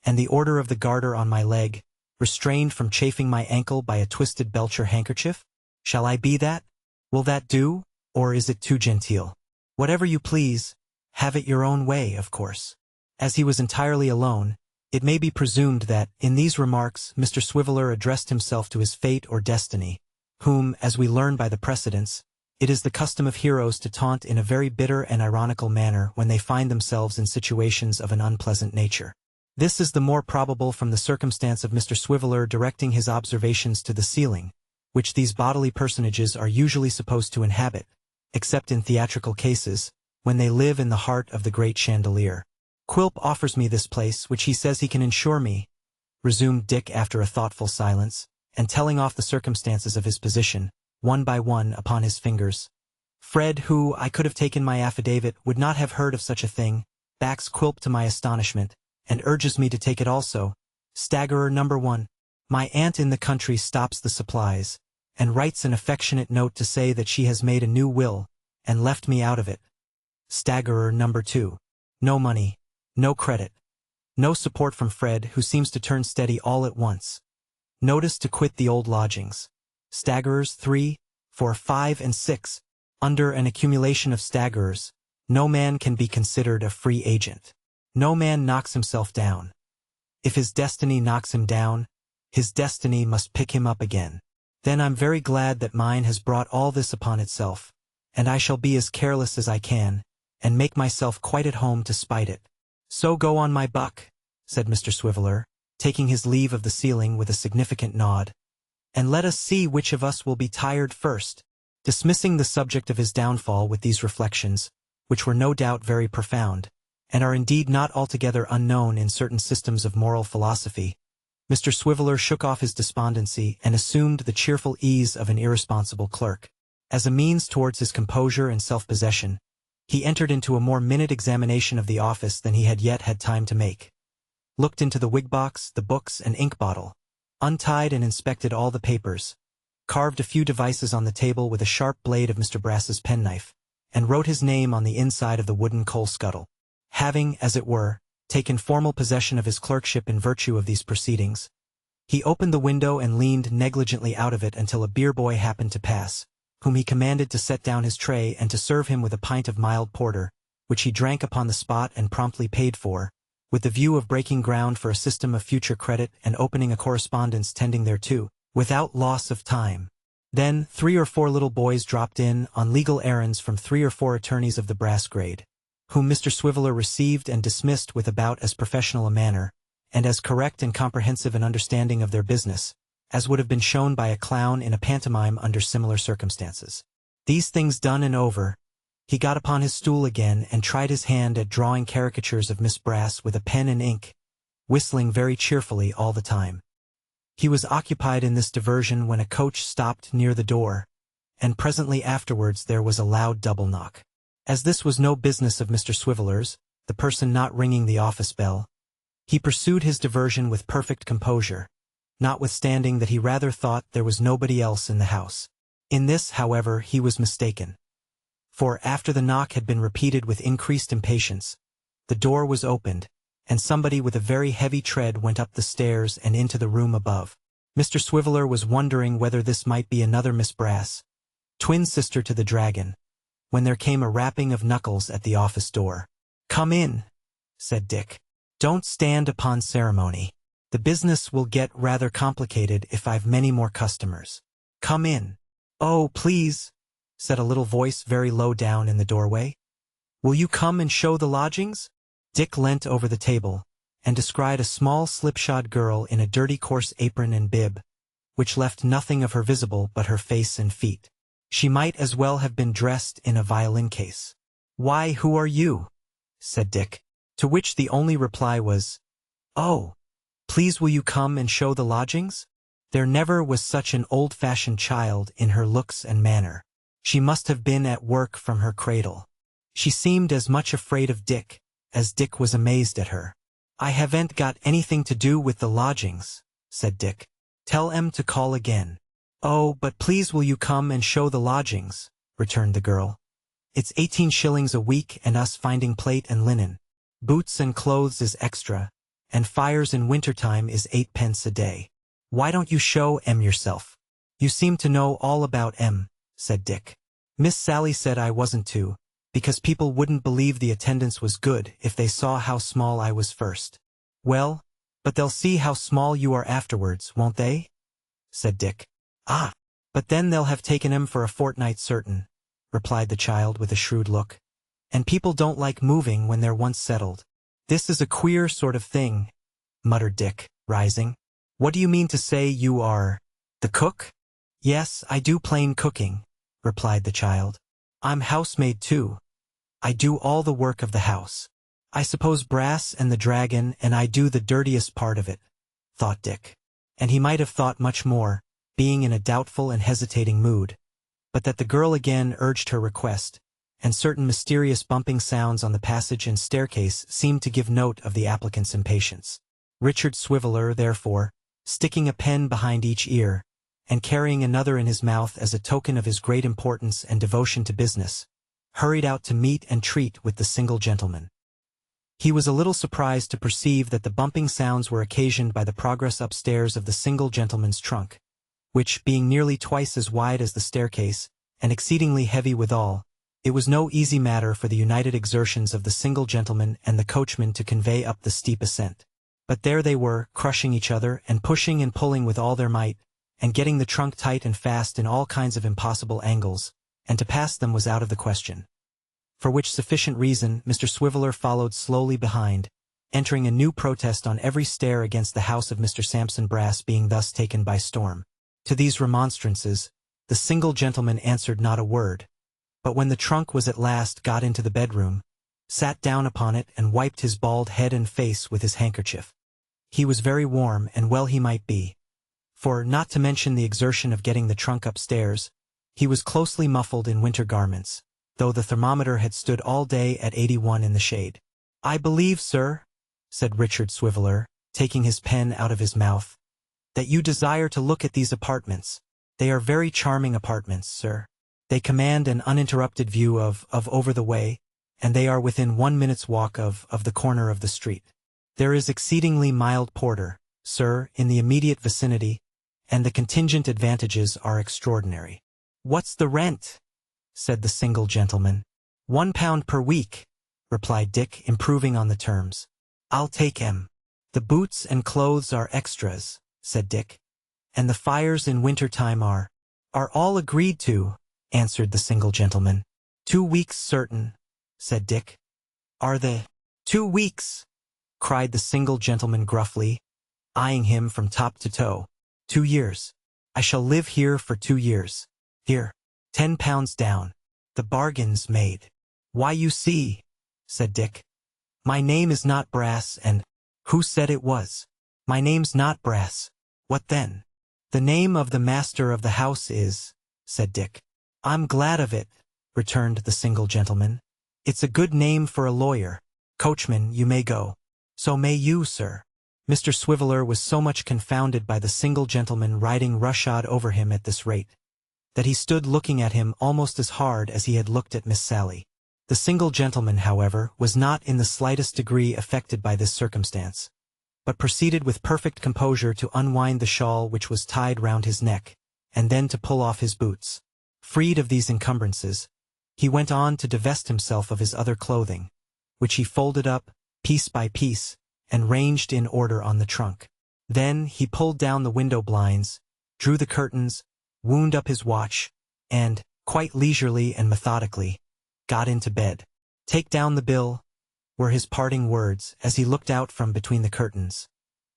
and the order of the Garter on my leg, restrained from chafing my ankle by a twisted Belcher handkerchief? Shall I be that? Will that do, or is it too genteel? Whatever you please, have it your own way, of course." As he was entirely alone, it may be presumed that, in these remarks, Mr. Swiveller addressed himself to his fate or destiny, whom, as we learn by the precedents, it is the custom of heroes to taunt in a very bitter and ironical manner when they find themselves in situations of an unpleasant nature. This is the more probable from the circumstance of Mr. Swiveller directing his observations to the ceiling, which these bodily personages are usually supposed to inhabit, except in theatrical cases, when they live in the heart of the great chandelier. "Quilp offers me this place, which he says he can insure me," resumed Dick after a thoughtful silence, and telling off the circumstances of his position, one by one, upon his fingers. "Fred, who, I could have taken my affidavit, would not have heard of such a thing, backs Quilp to my astonishment, and urges me to take it also. Staggerer number 1. My aunt in the country stops the supplies, and writes an affectionate note to say that she has made a new will, and left me out of it. Staggerer number 2. No money, no credit, no support from Fred, who seems to turn steady all at once. Notice to quit the old lodgings. Staggerers 3, 4, 5, and 6. Under an accumulation of staggerers, no man can be considered a free agent. No man knocks himself down. If his destiny knocks him down, his destiny must pick him up again. Then I'm very glad that mine has brought all this upon itself, and I shall be as careless as I can, and make myself quite at home to spite it. So go on, my buck," said Mr. Swiveller, taking his leave of the ceiling with a significant nod, "and let us see which of us will be tired first." Dismissing the subject of his downfall with these reflections, which were no doubt very profound, and are indeed not altogether unknown in certain systems of moral philosophy, Mr. Swiveller shook off his despondency and assumed the cheerful ease of an irresponsible clerk. As a means towards his composure and self-possession, he entered into a more minute examination of the office than he had yet had time to make, looked into the wig-box, the books, and ink-bottle, untied and inspected all the papers, carved a few devices on the table with a sharp blade of Mr. Brass's penknife, and wrote his name on the inside of the wooden coal-scuttle. Having, as it were, taken formal possession of his clerkship in virtue of these proceedings, he opened the window and leaned negligently out of it until a beer-boy happened to pass, whom he commanded to set down his tray and to serve him with a pint of mild porter, which he drank upon the spot and promptly paid for, with the view of breaking ground for a system of future credit and opening a correspondence tending thereto, without loss of time. Then 3 or 4 little boys dropped in on legal errands from 3 or 4 attorneys of the brass grade, whom Mr. Swiveller received and dismissed with about as professional a manner and as correct and comprehensive an understanding of their business as would have been shown by a clown in a pantomime under similar circumstances. These things done and over, he got upon his stool again and tried his hand at drawing caricatures of Miss Brass with a pen and ink, whistling very cheerfully all the time. He was occupied in this diversion when a coach stopped near the door, and presently afterwards there was a loud double knock. As this was no business of Mr. Swiveller's, the person not ringing the office bell, he pursued his diversion with perfect composure, notwithstanding that he rather thought there was nobody else in the house. In this, however, he was mistaken. For after the knock had been repeated with increased impatience, the door was opened, and somebody with a very heavy tread went up the stairs and into the room above. Mr. Swiveller was wondering whether this might be another Miss Brass, twin sister to the dragon, when there came a rapping of knuckles at the office door. "Come in," said Dick. "Don't stand upon ceremony. The business will get rather complicated if I've many more customers. Come in." "Oh, please," said a little voice very low down in the doorway. "Will you come and show the lodgings?" Dick leant over the table, and descried a small slipshod girl in a dirty coarse apron and bib, which left nothing of her visible but her face and feet. She might as well have been dressed in a violin case. "Why, who are you?" said Dick, to which the only reply was, "Oh, please will you come and show the lodgings?" There never was such an old-fashioned child in her looks and manner. She must have been at work from her cradle. She seemed as much afraid of Dick as Dick was amazed at her. "I haven't got anything to do with the lodgings," said Dick. "Tell 'em to call again." "Oh, but please will you come and show the lodgings," returned the girl. "It's 18 shillings a week and us finding plate and linen. Boots and clothes is extra, and fires in winter-time is 8 pence a day. Why don't you show 'em yourself? You seem to know all about 'em," said Dick. "Miss Sally said I wasn't to, because people wouldn't believe the attendance was good if they saw how small I was first." "Well, but they'll see how small you are afterwards, won't they?" said Dick. "Ah, but then they'll have taken 'em for a fortnight certain," replied the child with a shrewd look. "And people don't like moving when they're once settled." "This is a queer sort of thing," muttered Dick, rising. "What do you mean to say you are the cook?" "Yes, I do plain cooking," replied the child. "I'm housemaid too. I do all the work of the house. I suppose Brass and the dragon and I do the dirtiest part of it," thought Dick. And he might have thought much more, being in a doubtful and hesitating mood, but that the girl again urged her request, and certain mysterious bumping sounds on the passage and staircase seemed to give note of the applicant's impatience. Richard Swiveller, therefore, sticking a pen behind each ear, and carrying another in his mouth as a token of his great importance and devotion to business, hurried out to meet and treat with the single gentleman. He was a little surprised to perceive that the bumping sounds were occasioned by the progress upstairs of the single gentleman's trunk, which, being nearly twice as wide as the staircase, and exceedingly heavy withal, it was no easy matter for the united exertions of the single gentleman and the coachman to convey up the steep ascent. But there they were, crushing each other, and pushing and pulling with all their might, and getting the trunk tight and fast in all kinds of impossible angles, and to pass them was out of the question. For which sufficient reason Mr. Swiveller followed slowly behind, entering a new protest on every stair against the house of Mr. Sampson Brass being thus taken by storm. To these remonstrances, the single gentleman answered not a word, but when the trunk was at last got into the bedroom, sat down upon it and wiped his bald head and face with his handkerchief. He was very warm, and well he might be, for, not to mention the exertion of getting the trunk upstairs, he was closely muffled in winter garments, though the thermometer had stood all day at 81 in the shade. "I believe, sir," said Richard Swiveller, taking his pen out of his mouth, "that you desire to look at these apartments. They are very charming apartments, sir. They command an uninterrupted view of over the way, and they are within 1 minute's walk of the corner of the street. There is exceedingly mild porter, sir, in the immediate vicinity, and the contingent advantages are extraordinary." "What's the rent?" said the single gentleman. £1 per week," replied Dick, improving on the terms. "I'll take 'em." "The boots and clothes are extras," said Dick. "And the fires in winter-time are all agreed to," answered the single gentleman. 2 weeks certain," said Dick. "Are they 2 weeks?" cried the single gentleman gruffly, eyeing him from top to toe. 2 years. I shall live here for 2 years. Here. £10 down. The bargain's made. Why, you see, said Dick. My name is not Brass, and who said it was? My name's not Brass. What then? The name of the master of the house is, said Dick. I'm glad of it, returned the single gentleman. It's a good name for a lawyer. Coachman, you may go. So may you, sir. Mr. Swiveller was so much confounded by the single gentleman riding roughshod over him at this rate, that he stood looking at him almost as hard as he had looked at Miss Sally. The single gentleman, however, was not in the slightest degree affected by this circumstance, but proceeded with perfect composure to unwind the shawl which was tied round his neck, and then to pull off his boots. Freed of these encumbrances, he went on to divest himself of his other clothing, which he folded up, piece by piece, and ranged in order on the trunk. Then he pulled down the window blinds, drew the curtains, wound up his watch, and, quite leisurely and methodically, got into bed. Take down the bill, were his parting words as he looked out from between the curtains,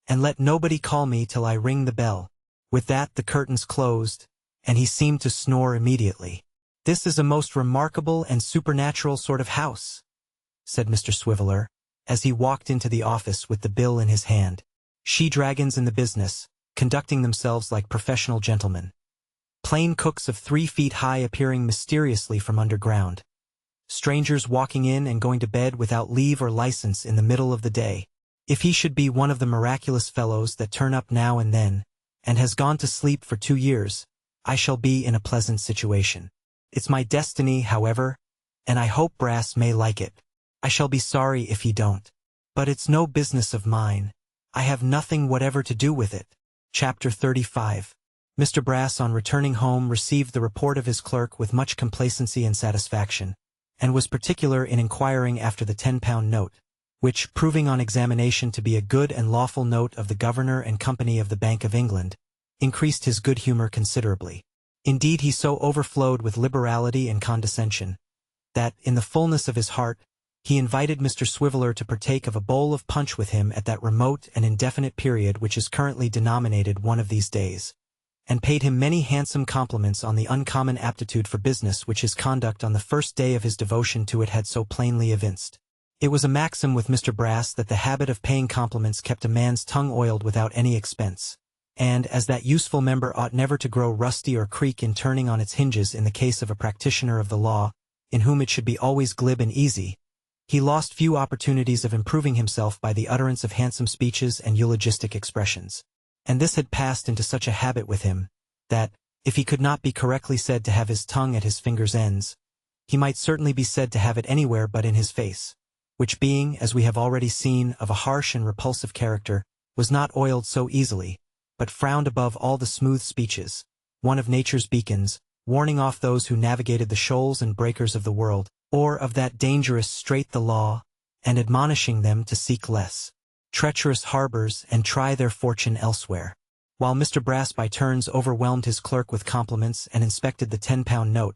and let nobody call me till I ring the bell. With that the curtains closed, and he seemed to snore immediately. This is a most remarkable and supernatural sort of house, said Mr. Swiveller, as he walked into the office with the bill in his hand. She-dragons in the business, conducting themselves like professional gentlemen. Plain cooks of 3 feet high appearing mysteriously from underground. Strangers walking in and going to bed without leave or license in the middle of the day. If he should be one of the miraculous fellows that turn up now and then, and has gone to sleep for 2 years, I shall be in a pleasant situation. It's my destiny, however, and I hope Brass may like it. I shall be sorry if he don't. But it's no business of mine. I have nothing whatever to do with it. Chapter 35. Mr. Brass, on returning home, received the report of his clerk with much complacency and satisfaction, and was particular in inquiring after the £10 note, which, proving on examination to be a good and lawful note of the Governor and Company of the Bank of England, increased his good humour considerably. Indeed, he so overflowed with liberality and condescension, that, in the fullness of his heart, he invited Mr. Swiveller to partake of a bowl of punch with him at that remote and indefinite period which is currently denominated one of these days, and paid him many handsome compliments on the uncommon aptitude for business which his conduct on the first day of his devotion to it had so plainly evinced. It was a maxim with Mr. Brass that the habit of paying compliments kept a man's tongue oiled without any expense, and, as that useful member ought never to grow rusty or creak in turning on its hinges in the case of a practitioner of the law, in whom it should be always glib and easy, he lost few opportunities of improving himself by the utterance of handsome speeches and eulogistic expressions. And this had passed into such a habit with him, that, if he could not be correctly said to have his tongue at his fingers' ends, he might certainly be said to have it anywhere but in his face, which being, as we have already seen, of a harsh and repulsive character, was not oiled so easily, but frowned above all the smooth speeches, one of nature's beacons, warning off those who navigated the shoals and breakers of the world, or of that dangerous strait the law, and admonishing them to seek less treacherous harbors and try their fortune elsewhere. While Mr. Brass by turns overwhelmed his clerk with compliments and inspected the £10 note,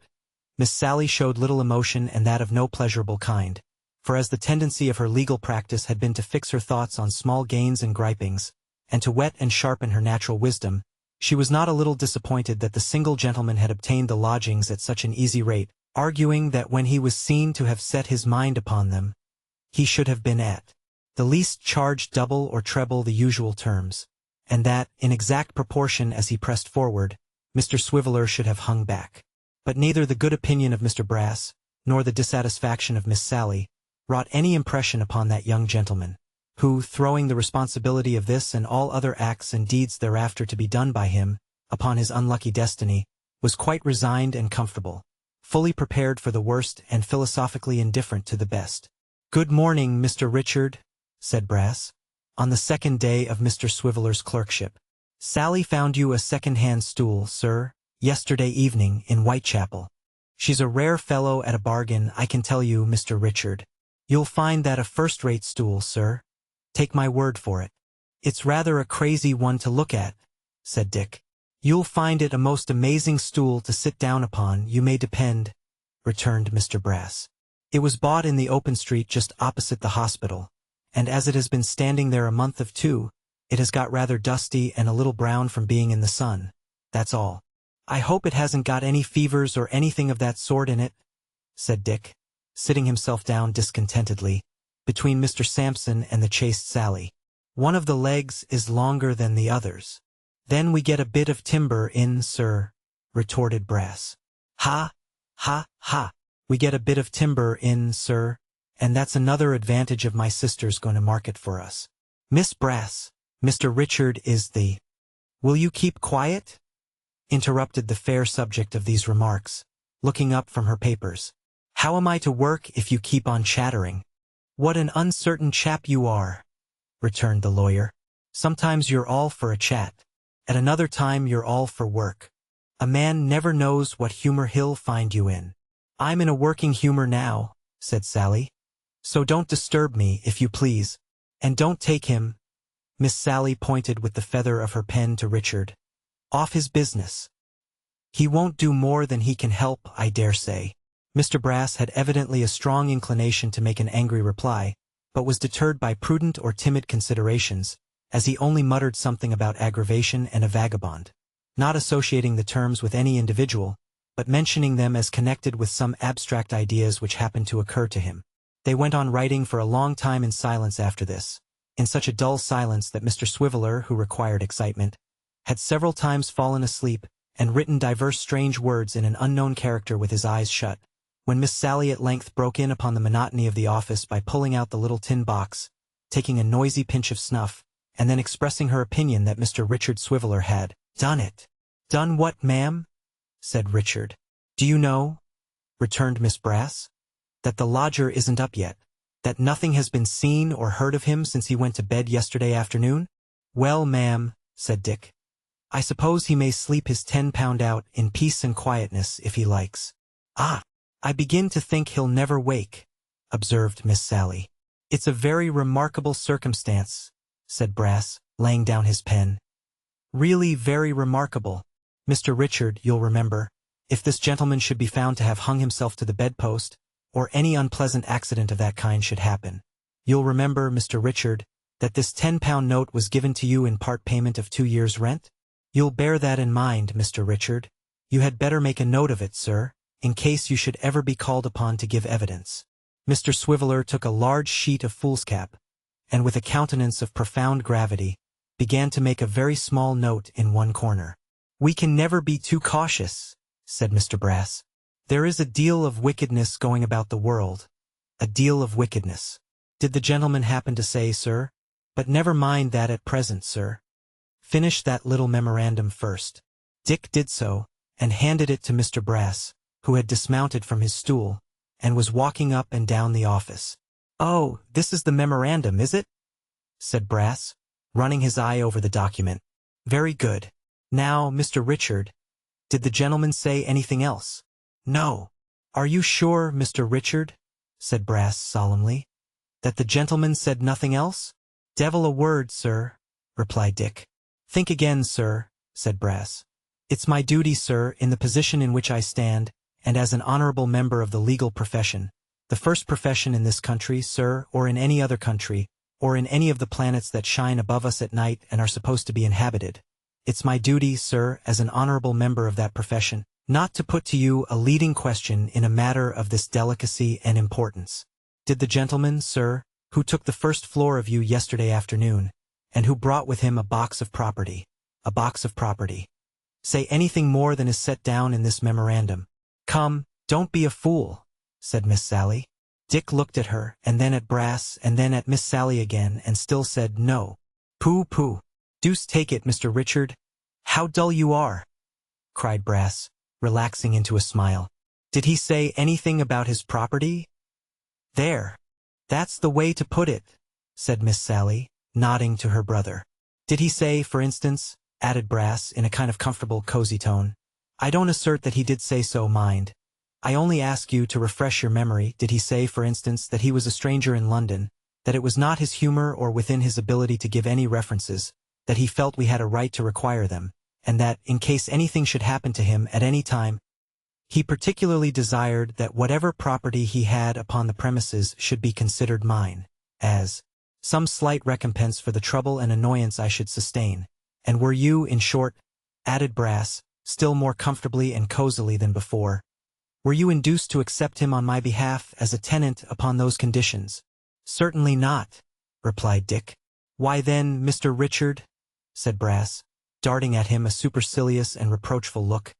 Miss Sally showed little emotion and that of no pleasurable kind, for as the tendency of her legal practice had been to fix her thoughts on small gains and gripings, and to whet and sharpen her natural wisdom, she was not a little disappointed that the single gentleman had obtained the lodgings at such an easy rate, arguing that when he was seen to have set his mind upon them, he should have been at the least charged double or treble the usual terms, and that, in exact proportion as he pressed forward, Mr. Swiveller should have hung back. But neither the good opinion of Mr. Brass, nor the dissatisfaction of Miss Sally, wrought any impression upon that young gentleman, who, throwing the responsibility of this and all other acts and deeds thereafter to be done by him, upon his unlucky destiny, was quite resigned and comfortable, fully prepared for the worst and philosophically indifferent to the best. "Good morning, Mr. Richard," said Brass, on the second day of Mr. Swiveller's clerkship. "Sally found you a second-hand stool, sir, yesterday evening in Whitechapel. She's a rare fellow at a bargain, I can tell you, Mr. Richard. You'll find that a first-rate stool, sir. Take my word for it." "It's rather a crazy one to look at," said Dick. "You'll find it a most amazing stool to sit down upon, you may depend," returned Mr. Brass. "It was bought in the open street just opposite the hospital, and as it has been standing there a month of two, it has got rather dusty and a little brown from being in the sun. That's all. I hope it hasn't got any fevers or anything of that sort in it, said Dick, sitting himself down discontentedly, between Mr. Sampson and the chaste Sally. One of the legs is longer than the others. Then we get a bit of timber in, sir, retorted Brass. Ha, ha, ha. We get a bit of timber in, sir, and that's another advantage of my sister's going to market for us. Miss Brass, Mr. Richard is the— Will you keep quiet? Interrupted the fair subject of these remarks, looking up from her papers. How am I to work if you keep on chattering? What an uncertain chap you are, returned the lawyer. Sometimes you're all for a chat. At another time you're all for work. A man never knows what humor he'll find you in. I'm in a working humor now, said Sally. So don't disturb me, if you please. And don't take him— Miss Sally pointed with the feather of her pen to Richard— off his business. He won't do more than he can help, I dare say. Mr. Brass had evidently a strong inclination to make an angry reply, but was deterred by prudent or timid considerations, as he only muttered something about aggravation and a vagabond, not associating the terms with any individual, but mentioning them as connected with some abstract ideas which happened to occur to him. They went on writing for a long time in silence after this, in such a dull silence that Mr. Swiveller, who required excitement, had several times fallen asleep and written divers strange words in an unknown character with his eyes shut, when Miss Sally at length broke in upon the monotony of the office by pulling out the little tin box, taking a noisy pinch of snuff, and then expressing her opinion that Mr. Richard Swiveller had done it. Done what, ma'am? Said Richard. Do you know, returned Miss Brass, that the lodger isn't up yet, that nothing has been seen or heard of him since he went to bed yesterday afternoon? Well, ma'am, said Dick, I suppose he may sleep his £10 out in peace and quietness if he likes. Ah, I begin to think he'll never wake, observed Miss Sally. It's a very remarkable circumstance, said Brass, laying down his pen. Really very remarkable. Mr. Richard, you'll remember, if this gentleman should be found to have hung himself to the bedpost, or any unpleasant accident of that kind should happen, you'll remember, Mr. Richard, that this £10 note was given to you in part payment of 2 years' rent? You'll bear that in mind, Mr. Richard. You had better make a note of it, sir, in case you should ever be called upon to give evidence. Mr. Swiveller took a large sheet of foolscap, and with a countenance of profound gravity, began to make a very small note in one corner. We can never be too cautious, said Mr. Brass. There is a deal of wickedness going about the world. A deal of wickedness. Did the gentleman happen to say, sir? But never mind that at present, sir. Finish that little memorandum first. Dick did so, and handed it to Mr. Brass, who had dismounted from his stool, and was walking up and down the office. Oh, this is the memorandum, is it? Said Brass, running his eye over the document. Very good. Now, Mr. Richard, did the gentleman say anything else? No. Are you sure, Mr. Richard, said Brass solemnly, that the gentleman said nothing else? Devil a word, sir, replied Dick. Think again, sir, said Brass. It's my duty, sir, in the position in which I stand, and as an honorable member of the legal profession, the first profession in this country, sir, or in any other country, or in any of the planets that shine above us at night and are supposed to be inhabited. It's my duty, sir, as an honorable member of that profession, not to put to you a leading question in a matter of this delicacy and importance. Did the gentleman, sir, who took the first floor of you yesterday afternoon, and who brought with him a box of property, say anything more than is set down in this memorandum? Come, don't be a fool, said Miss Sally. Dick looked at her, and then at Brass, and then at Miss Sally again, and still said no. Pooh, pooh. Deuce take it, Mr. Richard. How dull you are, cried Brass, relaxing into a smile. Did he say anything about his property? There. That's the way to put it, said Miss Sally, nodding to her brother. Did he say, for instance, added Brass in a kind of comfortable, cozy tone, I don't assert that he did say so, mind. I only ask you to refresh your memory. Did he say, for instance, that he was a stranger in London, that it was not his humor or within his ability to give any references, that he felt we had a right to require them, and that, in case anything should happen to him at any time, he particularly desired that whatever property he had upon the premises should be considered mine, as, some slight recompense for the trouble and annoyance I should sustain. And were you, in short, added Brass, still more comfortably and cozily than before, were you induced to accept him on my behalf as a tenant upon those conditions? Certainly not, replied Dick. Why then, Mr. Richard, said Brass, darting at him a supercilious and reproachful look,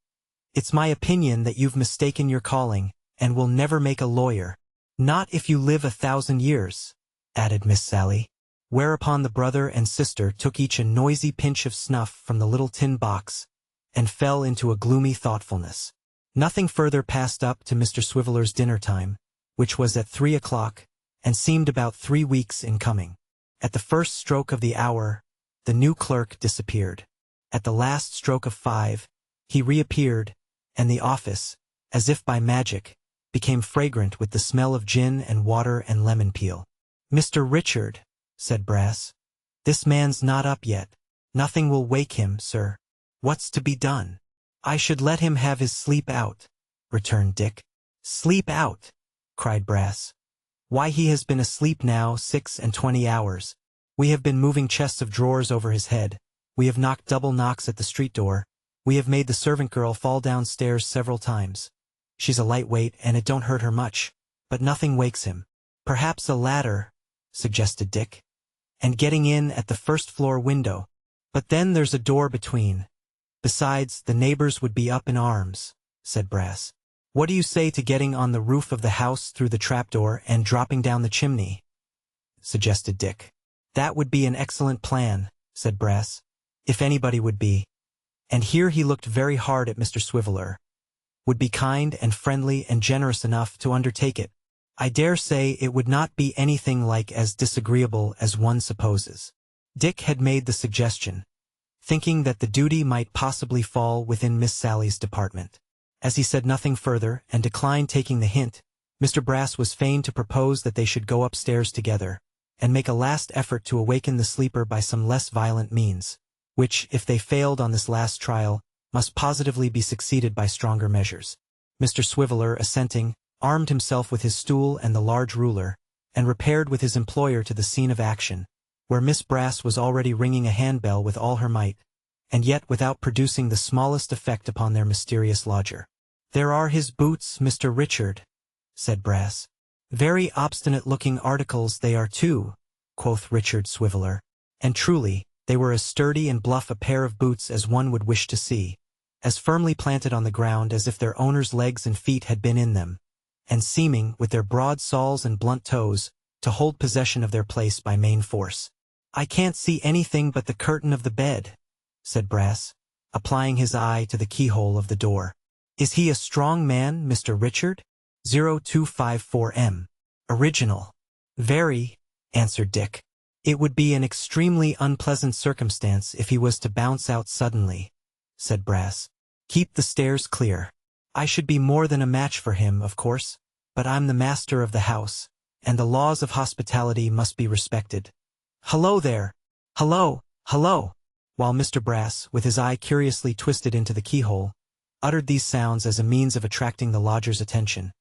it's my opinion that you've mistaken your calling, and will never make a lawyer. Not if you live 1,000 years, added Miss Sally. Whereupon the brother and sister took each a noisy pinch of snuff from the little tin box, and fell into a gloomy thoughtfulness. Nothing further passed up to Mr. Swiveller's dinner time, which was at 3 o'clock, and seemed about 3 weeks in coming. At the first stroke of the hour, the new clerk disappeared. At the last stroke of 5, he reappeared, and the office, as if by magic, became fragrant with the smell of gin and water and lemon peel. Mr. Richard, said Brass, this man's not up yet. Nothing will wake him, sir. What's to be done? I should let him have his sleep out, returned Dick. Sleep out, cried Brass. Why, he has been asleep now 26 hours. We have been moving chests of drawers over his head. We have knocked double knocks at the street door. We have made the servant girl fall downstairs several times. She's a lightweight, and it don't hurt her much, but nothing wakes him. Perhaps a ladder, suggested Dick, and getting in at the first-floor window. But then there's a door between. Besides, the neighbors would be up in arms, said Brass. What do you say to getting on the roof of the house through the trapdoor and dropping down the chimney? Suggested Dick. That would be an excellent plan, said Brass, if anybody would be. And here he looked very hard at Mr. Swiveller. Would be kind and friendly and generous enough to undertake it. I dare say it would not be anything like as disagreeable as one supposes. Dick had made the suggestion, thinking that the duty might possibly fall within Miss Sally's department. As he said nothing further and declined taking the hint, Mr. Brass was fain to propose that they should go upstairs together, and make a last effort to awaken the sleeper by some less violent means, which, if they failed on this last trial, must positively be succeeded by stronger measures. Mr. Swiveller, assenting, armed himself with his stool and the large ruler, and repaired with his employer to the scene of action, where Miss Brass was already ringing a handbell with all her might, and yet without producing the smallest effect upon their mysterious lodger. There are his boots, Mr. Richard, said Brass. Very obstinate-looking articles they are too, quoth Richard Swiveller, and truly, they were as sturdy and bluff a pair of boots as one would wish to see, as firmly planted on the ground as if their owner's legs and feet had been in them, and seeming, with their broad soles and blunt toes, to hold possession of their place by main force. I can't see anything but the curtain of the bed, said Brass, applying his eye to the keyhole of the door. Is he a strong man, Mr. Richard? 0254M. Original. Very, answered Dick. It would be an extremely unpleasant circumstance if he was to bounce out suddenly, said Brass. Keep the stairs clear. I should be more than a match for him, of course, but I'm the master of the house, and the laws of hospitality must be respected. Hello there! Hello! Hello! While Mr. Brass, with his eye curiously twisted into the keyhole, uttered these sounds as a means of attracting the lodger's attention,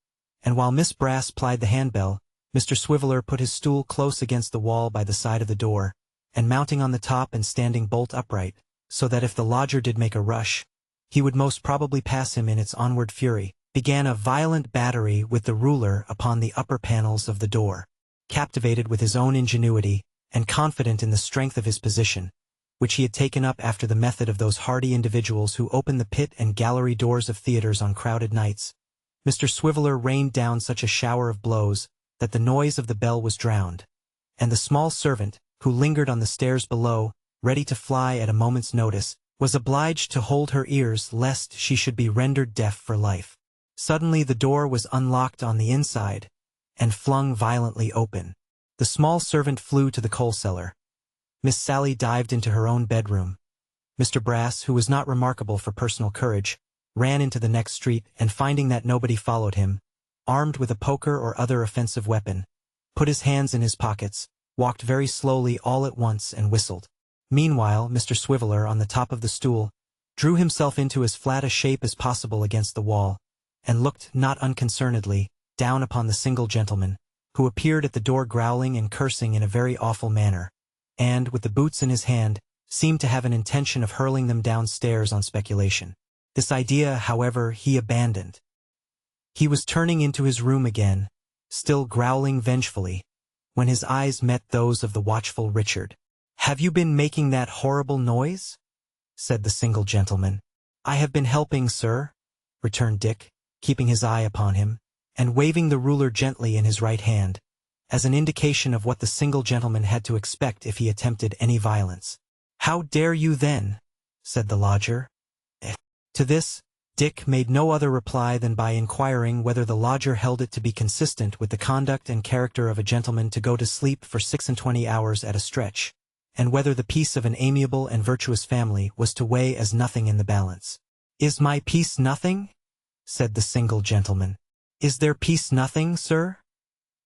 and while Miss Brass plied the handbell, Mr. Swiveller put his stool close against the wall by the side of the door, and mounting on the top and standing bolt upright, so that if the lodger did make a rush, he would most probably pass him in its onward fury, began a violent battery with the ruler upon the upper panels of the door. Captivated with his own ingenuity, and confident in the strength of his position, which he had taken up after the method of those hardy individuals who open the pit and gallery doors of theatres on crowded nights, Mr. Swiveller rained down such a shower of blows that the noise of the bell was drowned, and the small servant, who lingered on the stairs below, ready to fly at a moment's notice, was obliged to hold her ears lest she should be rendered deaf for life. Suddenly the door was unlocked on the inside, and flung violently open. The small servant flew to the coal cellar. Miss Sally dived into her own bedroom. Mr. Brass, who was not remarkable for personal courage, ran into the next street, and finding that nobody followed him, armed with a poker or other offensive weapon, put his hands in his pockets, walked very slowly all at once, and whistled. Meanwhile, Mr. Swiveller, on the top of the stool, drew himself into as flat a shape as possible against the wall, and looked, not unconcernedly, down upon the single gentleman, who appeared at the door growling and cursing in a very awful manner, and, with the boots in his hand, seemed to have an intention of hurling them downstairs on speculation. This idea, however, he abandoned. He was turning into his room again, still growling vengefully, when his eyes met those of the watchful Richard. "Have you been making that horrible noise?" said the single gentleman. "I have been helping, sir," returned Dick, keeping his eye upon him, and waving the ruler gently in his right hand, as an indication of what the single gentleman had to expect if he attempted any violence. "How dare you then?" said the lodger. To this, Dick made no other reply than by inquiring whether the lodger held it to be consistent with the conduct and character of a gentleman to go to sleep for 26 hours at a stretch, and whether the peace of an amiable and virtuous family was to weigh as nothing in the balance. "Is my peace nothing?" said the single gentleman. "Is their peace nothing, sir?"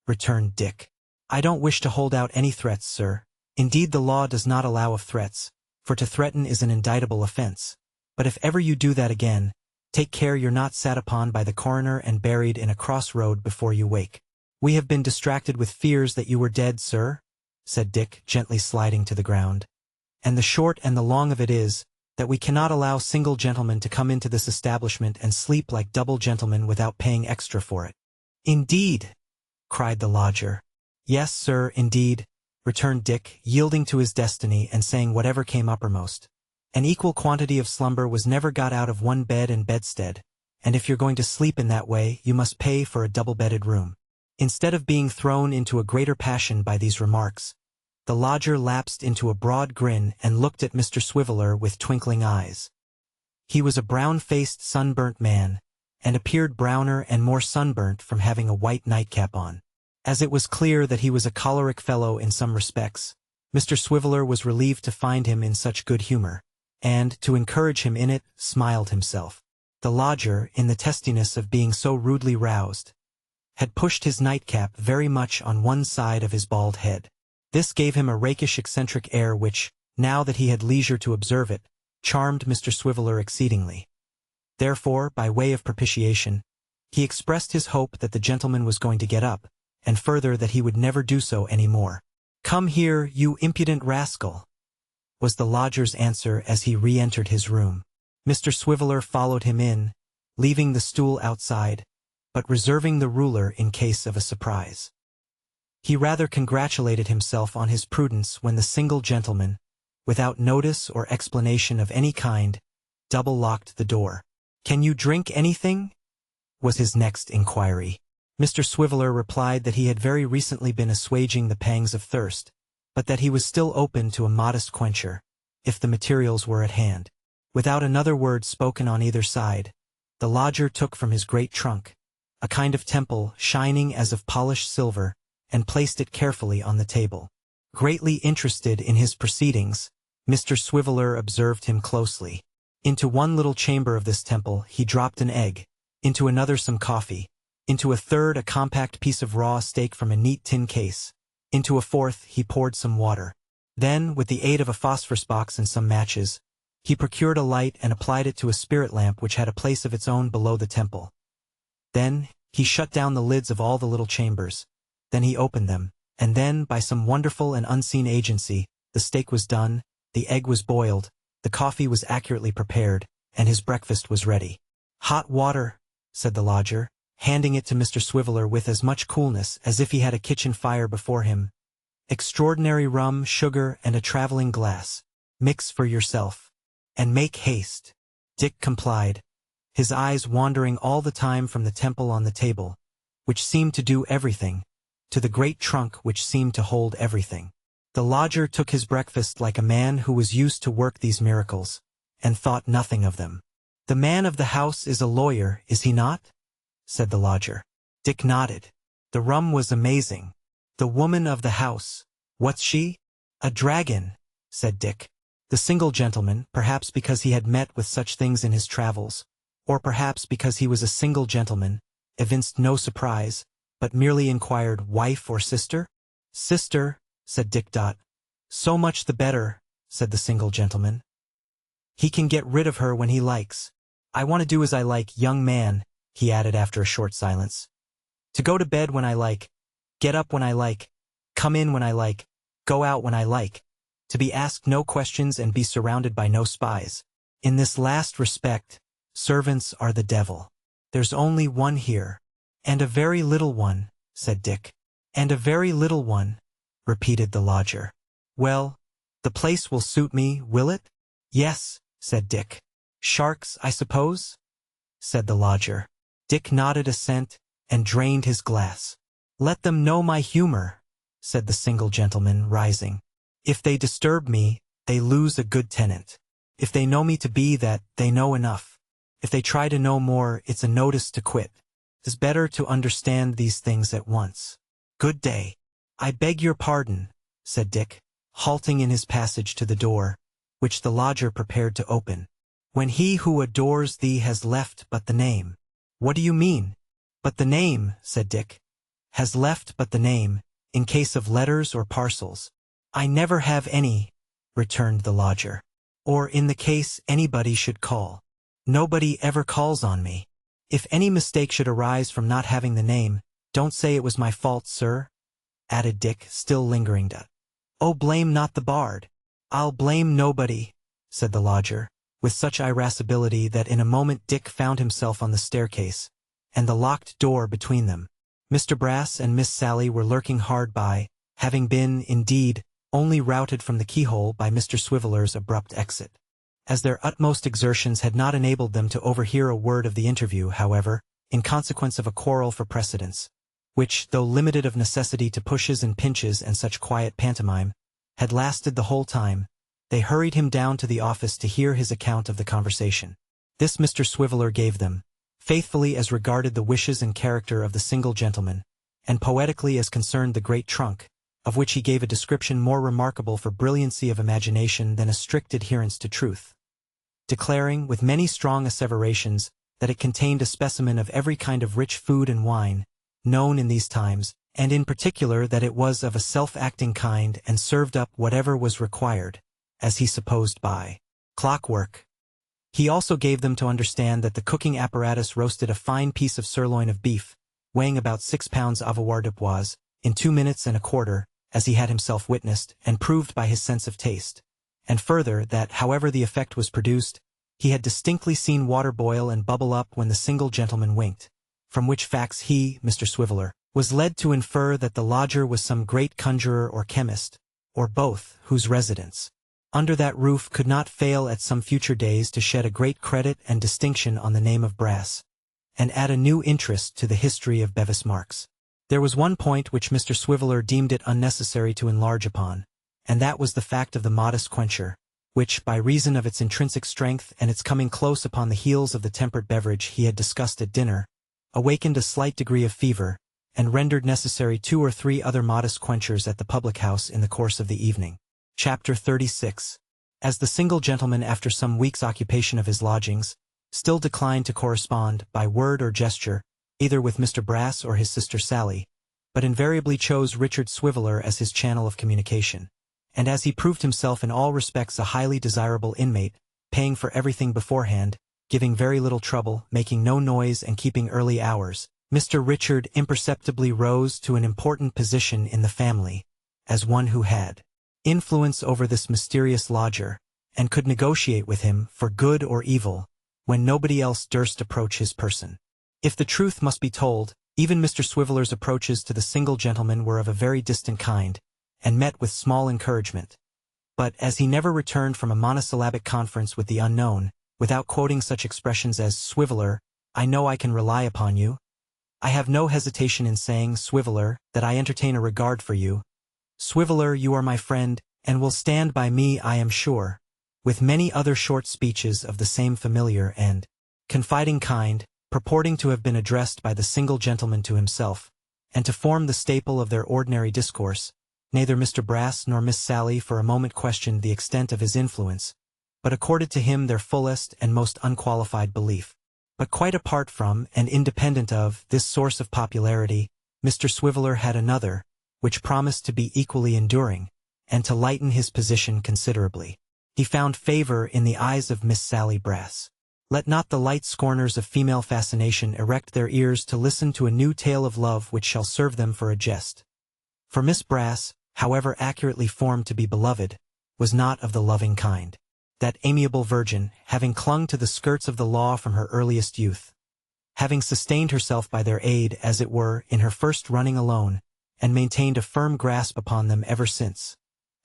returned Dick. "I don't wish to hold out any threats, sir. Indeed, the law does not allow of threats, for to threaten is an indictable offense. But if ever you do that again, take care you're not sat upon by the coroner and buried in a cross-road before you wake." "We have been distracted with fears that you were dead, sir," said Dick, gently sliding to the ground. "And the short and the long of it is, that we cannot allow single gentlemen to come into this establishment and sleep like double gentlemen without paying extra for it." "Indeed!" cried the lodger. "Yes, sir, indeed," returned Dick, yielding to his destiny and saying whatever came uppermost. "An equal quantity of slumber was never got out of one bed and bedstead, and if you're going to sleep in that way, you must pay for a double-bedded room." Instead of being thrown into a greater passion by these remarks, the lodger lapsed into a broad grin and looked at Mr. Swiveller with twinkling eyes. He was a brown-faced, sunburnt man, and appeared browner and more sunburnt from having a white nightcap on. As it was clear that he was a choleric fellow in some respects, Mr. Swiveller was relieved to find him in such good humor, and, to encourage him in it, smiled himself. The lodger, in the testiness of being so rudely roused, had pushed his nightcap very much on one side of his bald head. This gave him a rakish eccentric air which, now that he had leisure to observe it, charmed Mr. Swiveller exceedingly. Therefore, by way of propitiation, he expressed his hope that the gentleman was going to get up, and further that he would never do so any more. "Come here, you impudent rascal," was the lodger's answer as he re-entered his room. Mr. Swiveller followed him in, leaving the stool outside, but reserving the ruler in case of a surprise. He rather congratulated himself on his prudence when the single gentleman, without notice or explanation of any kind, double-locked the door. "Can you drink anything?" was his next inquiry. Mr. Swiveller replied that he had very recently been assuaging the pangs of thirst, but that he was still open to a modest quencher, if the materials were at hand. Without another word spoken on either side, the lodger took from his great trunk a kind of temple shining as of polished silver, and placed it carefully on the table. Greatly interested in his proceedings, Mr. Swiveller observed him closely. Into one little chamber of this temple he dropped an egg, into another some coffee, into a third a compact piece of raw steak from a neat tin case, into a fourth he poured some water. Then, with the aid of a phosphorus box and some matches, he procured a light and applied it to a spirit lamp which had a place of its own below the temple. Then, he shut down the lids of all the little chambers. Then he opened them, and then, by some wonderful and unseen agency, the steak was done, the egg was boiled, the coffee was accurately prepared, and his breakfast was ready. "Hot water," said the lodger, handing it to Mr. Swiveller with as much coolness as if he had a kitchen fire before him. "Extraordinary rum, sugar, and a traveling glass. Mix for yourself. And make haste." Dick complied, his eyes wandering all the time from the temple on the table, which seemed to do everything, to the great trunk which seemed to hold everything. The lodger took his breakfast like a man who was used to work these miracles, and thought nothing of them. "The man of the house is a lawyer, is he not?" said the lodger. Dick nodded. The rum was amazing. "The woman of the house, what's she?" "A dragon," said Dick. The single gentleman, perhaps because he had met with such things in his travels, or perhaps because he was a single gentleman, evinced no surprise, but merely inquired, "Wife or sister?" "Sister," said Dick. "So much the better," said the single gentleman. "He can get rid of her when he likes. I want to do as I like, young man," he added after a short silence. "To go to bed when I like, get up when I like, come in when I like, go out when I like, to be asked no questions and be surrounded by no spies. In this last respect, servants are the devil. There's only one here. And a very little one, said Dick. And a very little one, repeated the lodger. Well, the place will suit me, will it? Yes, said Dick. Sharks, I suppose? Said the lodger. Dick nodded assent and drained his glass. Let them know my humor, said the single gentleman, rising. If they disturb me, they lose a good tenant. If they know me to be that, they know enough. If they try to know more, it's a notice to quit. 'Tis better to understand these things at once. Good day. I beg your pardon, said Dick, halting in his passage to the door, which the lodger prepared to open. When he who adores thee has left but the name. What do you mean? But the name, said Dick. Has left but the name, in case of letters or parcels. I never have any, returned the lodger. Or in the case anybody should call. Nobody ever calls on me. If any mistake should arise from not having the name, don't say it was my fault, sir, added Dick, still lingering. Oh, blame not the bard. I'll blame nobody, said the lodger, with such irascibility that in a moment Dick found himself on the staircase, and the locked door between them. Mr. Brass and Miss Sally were lurking hard by, having been, indeed, only routed from the keyhole by Mr. Swiveller's abrupt exit. As their utmost exertions had not enabled them to overhear a word of the interview, however, in consequence of a quarrel for precedence, which, though limited of necessity to pushes and pinches and such quiet pantomime, had lasted the whole time, they hurried him down to the office to hear his account of the conversation. This Mr. Swiveller gave them, faithfully as regarded the wishes and character of the single gentleman, and poetically as concerned the great trunk, of which he gave a description more remarkable for brilliancy of imagination than a strict adherence to truth, declaring, with many strong asseverations, that it contained a specimen of every kind of rich food and wine, known in these times, and in particular that it was of a self-acting kind and served up whatever was required, as he supposed by clockwork. He also gave them to understand that the cooking apparatus roasted a fine piece of sirloin of beef, weighing about 6 pounds avoirdupois, in 2 minutes and a quarter, as he had himself witnessed, and proved by his sense of taste. And further, that, however the effect was produced, he had distinctly seen water boil and bubble up when the single gentleman winked, from which facts he, Mr. Swiveller, was led to infer that the lodger was some great conjurer or chemist, or both, whose residence under that roof could not fail at some future days to shed a great credit and distinction on the name of Brass, and add a new interest to the history of Bevis Marks. There was one point which Mr. Swiveller deemed it unnecessary to enlarge upon, and that was the fact of the modest quencher, which, by reason of its intrinsic strength and its coming close upon the heels of the temperate beverage he had discussed at dinner, awakened a slight degree of fever, and rendered necessary 2 or 3 other modest quenchers at the public-house in the course of the evening. Chapter 36. As the single gentleman, after some weeks' occupation of his lodgings, still declined to correspond, by word or gesture, either with Mr. Brass or his sister Sally, but invariably chose Richard Swiveller as his channel of communication, and as he proved himself in all respects a highly desirable inmate, paying for everything beforehand, giving very little trouble, making no noise and keeping early hours, Mr. Richard imperceptibly rose to an important position in the family, as one who had influence over this mysterious lodger, and could negotiate with him for good or evil, when nobody else durst approach his person. If the truth must be told, even Mr. Swiveller's approaches to the single gentleman were of a very distant kind, and met with small encouragement. But as he never returned from a monosyllabic conference with the unknown, without quoting such expressions as, "Swiveller, I know I can rely upon you. I have no hesitation in saying, Swiveller, that I entertain a regard for you. Swiveller, you are my friend, and will stand by me, I am sure," with many other short speeches of the same familiar and confiding kind, purporting to have been addressed by the single gentleman to himself, and to form the staple of their ordinary discourse, neither Mr. Brass nor Miss Sally for a moment questioned the extent of his influence, but accorded to him their fullest and most unqualified belief. But quite apart from, and independent of, this source of popularity, Mr. Swiveller had another, which promised to be equally enduring, and to lighten his position considerably. He found favor in the eyes of Miss Sally Brass. Let not the light scorners of female fascination erect their ears to listen to a new tale of love which shall serve them for a jest. For Miss Brass, however accurately formed to be beloved, was not of the loving kind. That amiable virgin, having clung to the skirts of the law from her earliest youth, having sustained herself by their aid, as it were, in her first running alone, and maintained a firm grasp upon them ever since,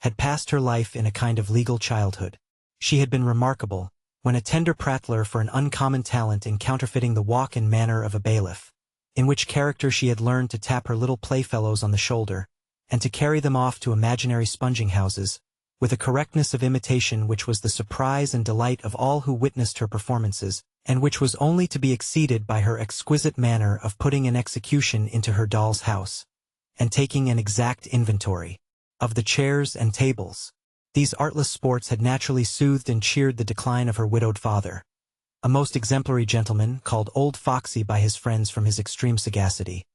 had passed her life in a kind of legal childhood. She had been remarkable, when a tender prattler, for an uncommon talent in counterfeiting the walk and manner of a bailiff, in which character she had learned to tap her little playfellows on the shoulder, and to carry them off to imaginary sponging-houses, with a correctness of imitation which was the surprise and delight of all who witnessed her performances, and which was only to be exceeded by her exquisite manner of putting an execution into her doll's house, and taking an exact inventory of the chairs and tables. These artless sports had naturally soothed and cheered the decline of her widowed father, a most exemplary gentleman, called Old Foxy by his friends from his extreme sagacity,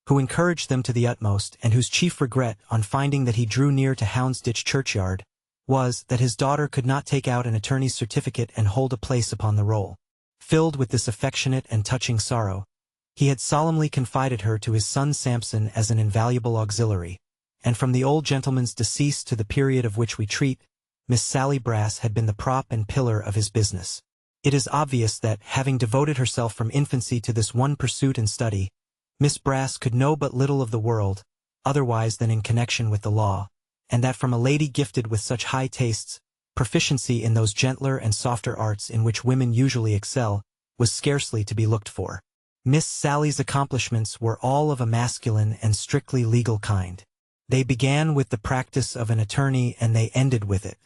who encouraged them to the utmost, and whose chief regret, on finding that he drew near to Houndsditch churchyard, was that his daughter could not take out an attorney's certificate and hold a place upon the roll. Filled with this affectionate and touching sorrow, he had solemnly confided her to his son Samson as an invaluable auxiliary, and from the old gentleman's decease to the period of which we treat, Miss Sally Brass had been the prop and pillar of his business. It is obvious that, having devoted herself from infancy to this one pursuit and study, Miss Brass could know but little of the world, otherwise than in connection with the law, and that from a lady gifted with such high tastes, proficiency in those gentler and softer arts in which women usually excel was scarcely to be looked for. Miss Sally's accomplishments were all of a masculine and strictly legal kind. They began with the practice of an attorney and they ended with it.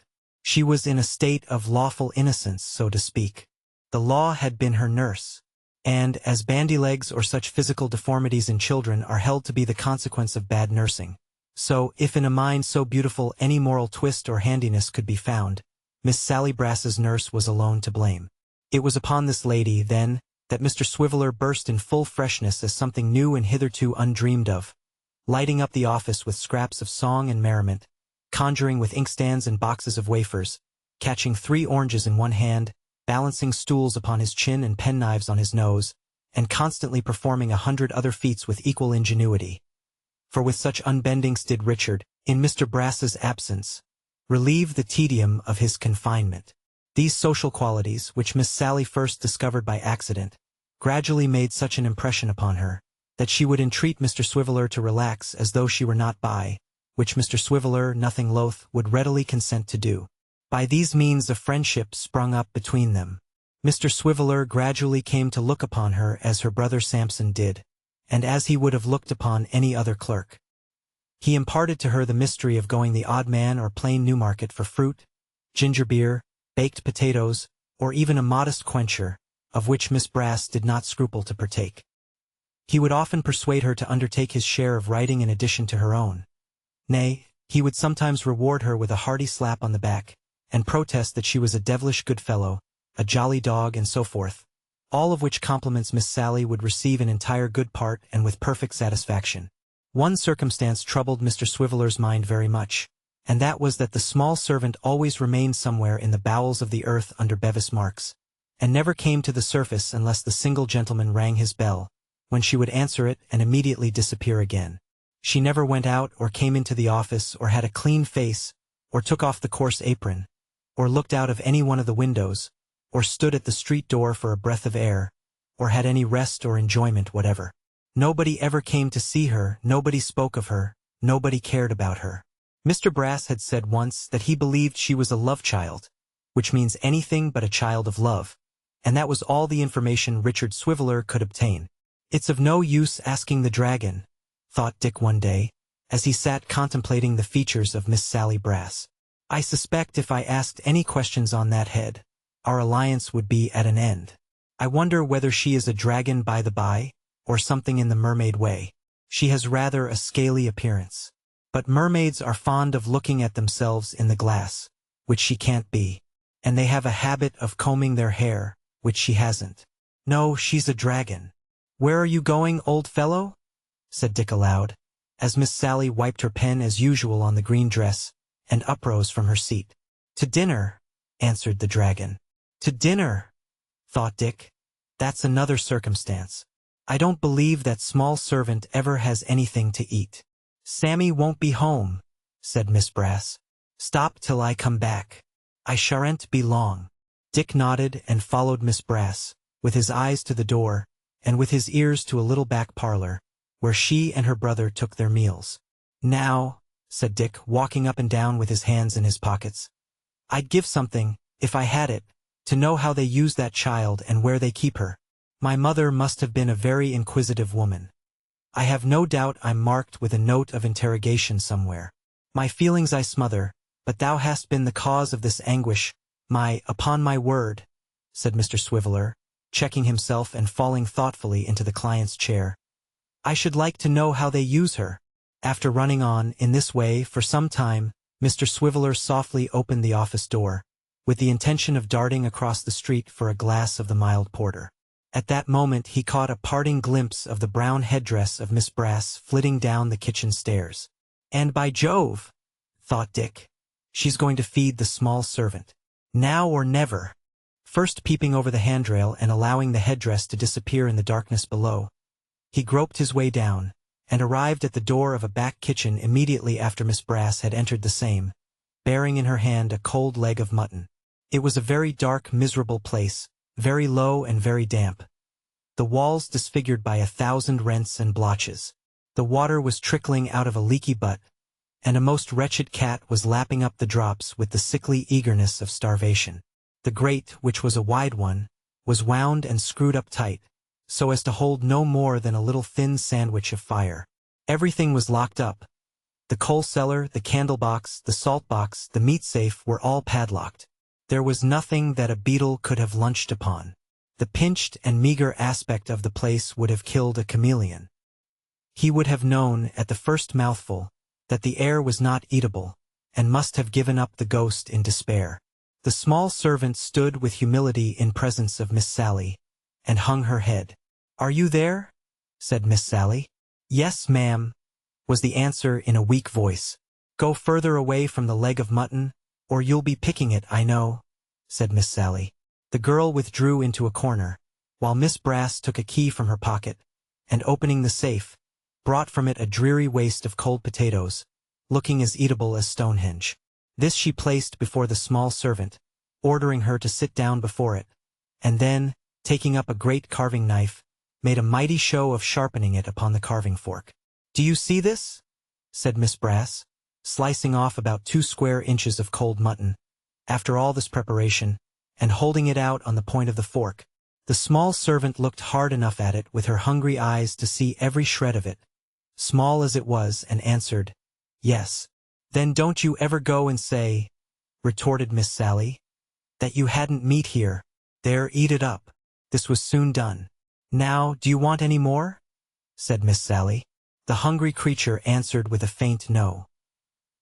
She was in a state of lawful innocence, so to speak. The law had been her nurse, and, as bandy-legs or such physical deformities in children are held to be the consequence of bad nursing, so, if in a mind so beautiful any moral twist or handiness could be found, Miss Sally Brass's nurse was alone to blame. It was upon this lady, then, that Mr. Swiveller burst in full freshness as something new and hitherto undreamed of, lighting up the office with scraps of song and merriment, conjuring with inkstands and boxes of wafers, catching 3 oranges in one hand, balancing stools upon his chin and penknives on his nose, and constantly performing 100 other feats with equal ingenuity. For with such unbendings did Richard, in Mr. Brass's absence, relieve the tedium of his confinement. These social qualities, which Miss Sally first discovered by accident, gradually made such an impression upon her, that she would entreat Mr. Swiveller to relax as though she were not by, which Mr. Swiveller, nothing loath, would readily consent to do. By these means a friendship sprung up between them. Mr. Swiveller gradually came to look upon her as her brother Samson did, and as he would have looked upon any other clerk. He imparted to her the mystery of going the odd man or plain Newmarket for fruit, ginger beer, baked potatoes, or even a modest quencher, of which Miss Brass did not scruple to partake. He would often persuade her to undertake his share of writing in addition to her own. Nay, he would sometimes reward her with a hearty slap on the back, and protest that she was a devilish good fellow, a jolly dog, and so forth, all of which compliments Miss Sally would receive in entire good part and with perfect satisfaction. One circumstance troubled Mr. Swiveller's mind very much, and that was that the small servant always remained somewhere in the bowels of the earth under Bevis marks, and never came to the surface unless the single gentleman rang his bell, when she would answer it and immediately disappear again. She never went out or came into the office or had a clean face, or took off the coarse apron, or looked out of any one of the windows, or stood at the street door for a breath of air, or had any rest or enjoyment whatever. Nobody ever came to see her, nobody spoke of her, nobody cared about her. Mr. Brass had said once that he believed she was a love-child, which means anything but a child of love, and that was all the information Richard Swiveller could obtain. "It's of no use asking the dragon," thought Dick one day, as he sat contemplating the features of Miss Sally Brass. "I suspect if I asked any questions on that head, our alliance would be at an end. I wonder whether she is a dragon by the by, or something in the mermaid way. She has rather a scaly appearance. But mermaids are fond of looking at themselves in the glass, which she can't be, and they have a habit of combing their hair, which she hasn't. No, she's a dragon. Where are you going, old fellow?" said Dick aloud, as Miss Sally wiped her pen as usual on the green dress, and uprose from her seat. "To dinner," answered the dragon. "To dinner," thought Dick. "That's another circumstance. I don't believe that small servant ever has anything to eat." "Sammy won't be home," said Miss Brass. "Stop till I come back. I shan't be long." Dick nodded and followed Miss Brass, with his eyes to the door, and with his ears to a little back parlor, where she and her brother took their meals. "Now," said Dick, walking up and down with his hands in his pockets, "I'd give something, if I had it, to know how they use that child and where they keep her. My mother must have been a very inquisitive woman. I have no doubt I'm marked with a note of interrogation somewhere. My feelings I smother, but thou hast been the cause of this anguish, upon my word," said Mr. Swiveller, checking himself and falling thoughtfully into the client's chair. "I should like to know how they use her." After running on, in this way, for some time, Mr. Swiveller softly opened the office door, with the intention of darting across the street for a glass of the mild porter. At that moment he caught a parting glimpse of the brown headdress of Miss Brass flitting down the kitchen stairs. "And by Jove," thought Dick, "she's going to feed the small servant. Now or never." First peeping over the handrail and allowing the headdress to disappear in the darkness below, he groped his way down, and arrived at the door of a back kitchen immediately after Miss Brass had entered the same, bearing in her hand a cold leg of mutton. It was a very dark, miserable place, very low and very damp, the walls disfigured by 1,000 rents and blotches. The water was trickling out of a leaky butt, and a most wretched cat was lapping up the drops with the sickly eagerness of starvation. The grate, which was a wide one, was wound and screwed up tight, so as to hold no more than a little thin sandwich of fire. Everything was locked up. The coal cellar, the candle box, the salt box, the meat safe were all padlocked. There was nothing that a beetle could have lunched upon. The pinched and meager aspect of the place would have killed a chameleon. He would have known, at the first mouthful, that the air was not eatable, and must have given up the ghost in despair. The small servant stood with humility in presence of Miss Sally, and hung her head. "Are you there?" said Miss Sally. "Yes, ma'am," was the answer in a weak voice. "Go further away from the leg of mutton, or you'll be picking it, I know," said Miss Sally. The girl withdrew into a corner, while Miss Brass took a key from her pocket, and opening the safe, brought from it a dreary waste of cold potatoes, looking as eatable as Stonehenge. This she placed before the small servant, ordering her to sit down before it, and then, taking up a great carving knife, made a mighty show of sharpening it upon the carving fork. "Do you see this?" said Miss Brass, slicing off about 2 square inches of cold mutton, after all this preparation, and holding it out on the point of the fork. The small servant looked hard enough at it with her hungry eyes to see every shred of it, small as it was, and answered, "Yes." "Then don't you ever go and say," retorted Miss Sally, "that you hadn't meat here. There, eat it up." This was soon done. "Now, do you want any more?" said Miss Sally. The hungry creature answered with a faint no.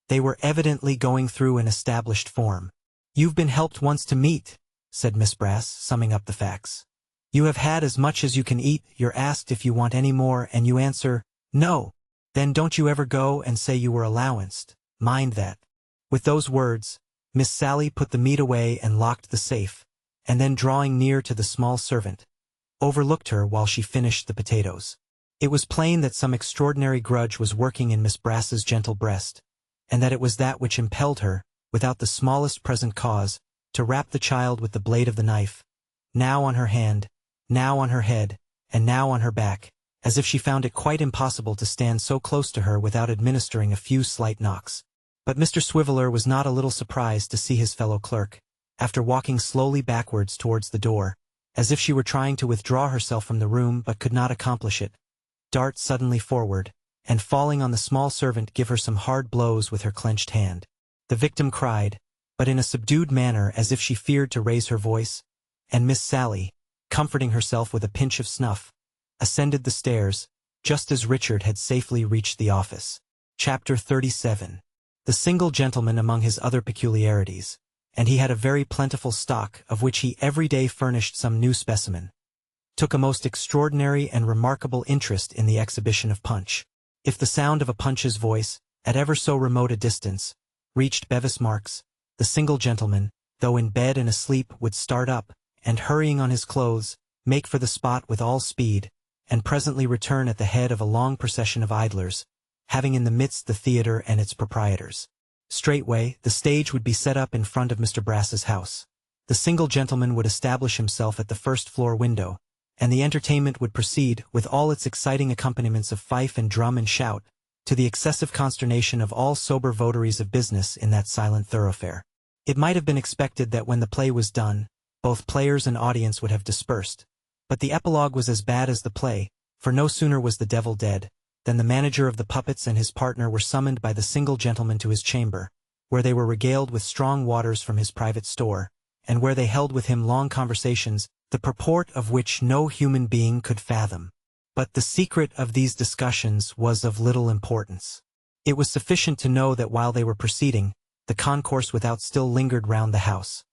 They were evidently going through an established form. "You've been helped once to meat," said Miss Brass, summing up the facts. "You have had as much as you can eat, you're asked if you want any more, and you answer, 'No.' Then don't you ever go and say you were allowanced. Mind that." With those words, Miss Sally put the meat away and locked the safe, and then drawing near to the small servant, overlooked her while she finished the potatoes. It was plain that some extraordinary grudge was working in Miss Brass's gentle breast, and that it was that which impelled her, without the smallest present cause, to rap the child with the blade of the knife, now on her hand, now on her head, and now on her back, as if she found it quite impossible to stand so close to her without administering a few slight knocks. But Mr. Swiveller was not a little surprised to see his fellow clerk, after walking slowly backwards towards the door, as if she were trying to withdraw herself from the room but could not accomplish it, dart suddenly forward, and falling on the small servant give her some hard blows with her clenched hand. The victim cried, but in a subdued manner as if she feared to raise her voice, and Miss Sally, comforting herself with a pinch of snuff, ascended the stairs, just as Richard had safely reached the office. Chapter 37. The single gentleman among his other peculiarities, and he had a very plentiful stock of which he every day furnished some new specimen, took a most extraordinary and remarkable interest in the exhibition of punch. If the sound of a punch's voice, at ever so remote a distance, reached Bevis Marks, the single gentleman, though in bed and asleep, would start up, and hurrying on his clothes, make for the spot with all speed, and presently return at the head of a long procession of idlers, having in the midst the theater and its proprietors. Straightway, the stage would be set up in front of Mr. Brass's house. The single gentleman would establish himself at the first-floor window, and the entertainment would proceed, with all its exciting accompaniments of fife and drum and shout, to the excessive consternation of all sober votaries of business in that silent thoroughfare. It might have been expected that when the play was done, both players and audience would have dispersed, but the epilogue was as bad as the play, for no sooner was the devil dead, than the manager of the puppets and his partner were summoned by the single gentleman to his chamber, where they were regaled with strong waters from his private store, and where they held with him long conversations, the purport of which no human being could fathom. But the secret of these discussions was of little importance. It was sufficient to know that while they were proceeding, the concourse without still lingered round the house,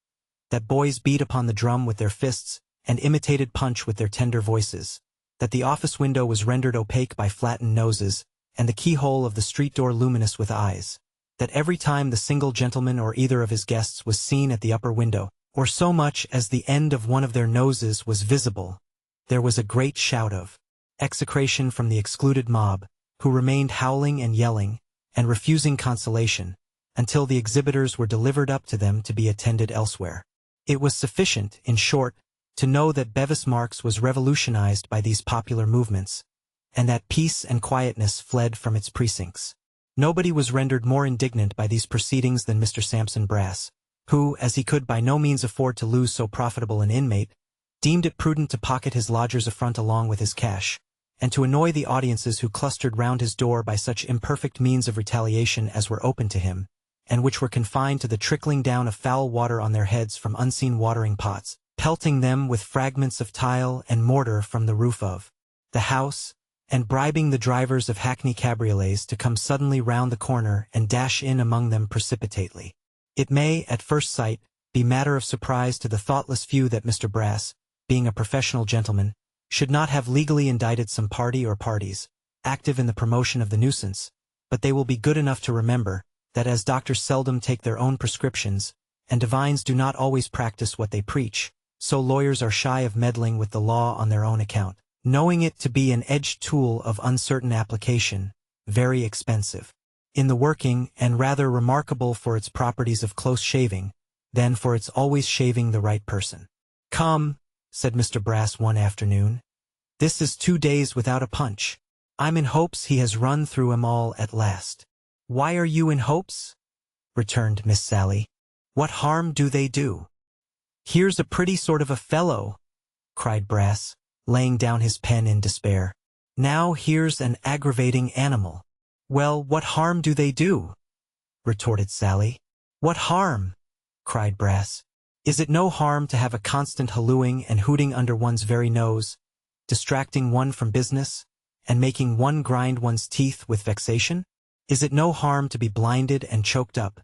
that boys beat upon the drum with their fists, and imitated Punch with their tender voices, that the office window was rendered opaque by flattened noses, and the keyhole of the street door luminous with eyes, that every time the single gentleman or either of his guests was seen at the upper window, or so much as the end of one of their noses was visible, there was a great shout of execration from the excluded mob, who remained howling and yelling, and refusing consolation, until the exhibitors were delivered up to them to be attended elsewhere. It was sufficient, in short, to know that Bevis Marks was revolutionized by these popular movements, and that peace and quietness fled from its precincts. Nobody was rendered more indignant by these proceedings than Mr. Sampson Brass, who, as he could by no means afford to lose so profitable an inmate, deemed it prudent to pocket his lodger's affront along with his cash, and to annoy the audiences who clustered round his door by such imperfect means of retaliation as were open to him, and which were confined to the trickling down of foul water on their heads from unseen watering pots, pelting them with fragments of tile and mortar from the roof of the house, and bribing the drivers of hackney cabriolets to come suddenly round the corner and dash in among them precipitately. It may, at first sight, be matter of surprise to the thoughtless few that Mr. Brass, being a professional gentleman, should not have legally indicted some party or parties, active in the promotion of the nuisance, but they will be good enough to remember that as doctors seldom take their own prescriptions, and divines do not always practice what they preach, so lawyers are shy of meddling with the law on their own account, knowing it to be an edged tool of uncertain application, very expensive in the working, and rather remarkable for its properties of close shaving, than for its always shaving the right person. "Come," said Mr. Brass one afternoon, "this is 2 days without a Punch. I'm in hopes he has run through 'em all at last." "Why are you in hopes?" returned Miss Sally. "What harm do they do?" "Here's a pretty sort of a fellow," cried Brass, laying down his pen in despair. "Now here's an aggravating animal." "Well, what harm do they do?" retorted Sally. "What harm?" cried Brass. "Is it no harm to have a constant hallooing and hooting under one's very nose, distracting one from business, and making one grind one's teeth with vexation? Is it no harm to be blinded and choked up,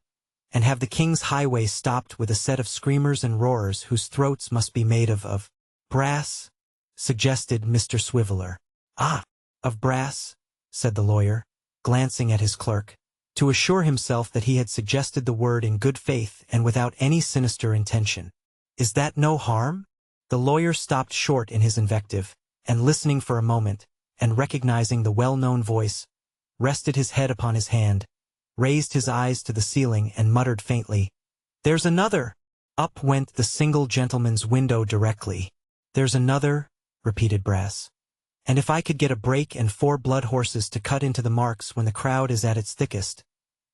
and have the king's highway stopped with a set of screamers and roarers whose throats must be made of brass?" suggested Mr. Swiveller. "Ah, of brass," said the lawyer, glancing at his clerk, to assure himself that he had suggested the word in good faith and without any sinister intention. "Is that no harm?" The lawyer stopped short in his invective, and listening for a moment, and recognizing the well-known voice, rested his head upon his hand, raised his eyes to the ceiling and muttered faintly, "There's another!" Up went the single gentleman's window directly. "There's another," repeated Brass. "And if I could get a brake and 4 blood horses to cut into the marks when the crowd is at its thickest,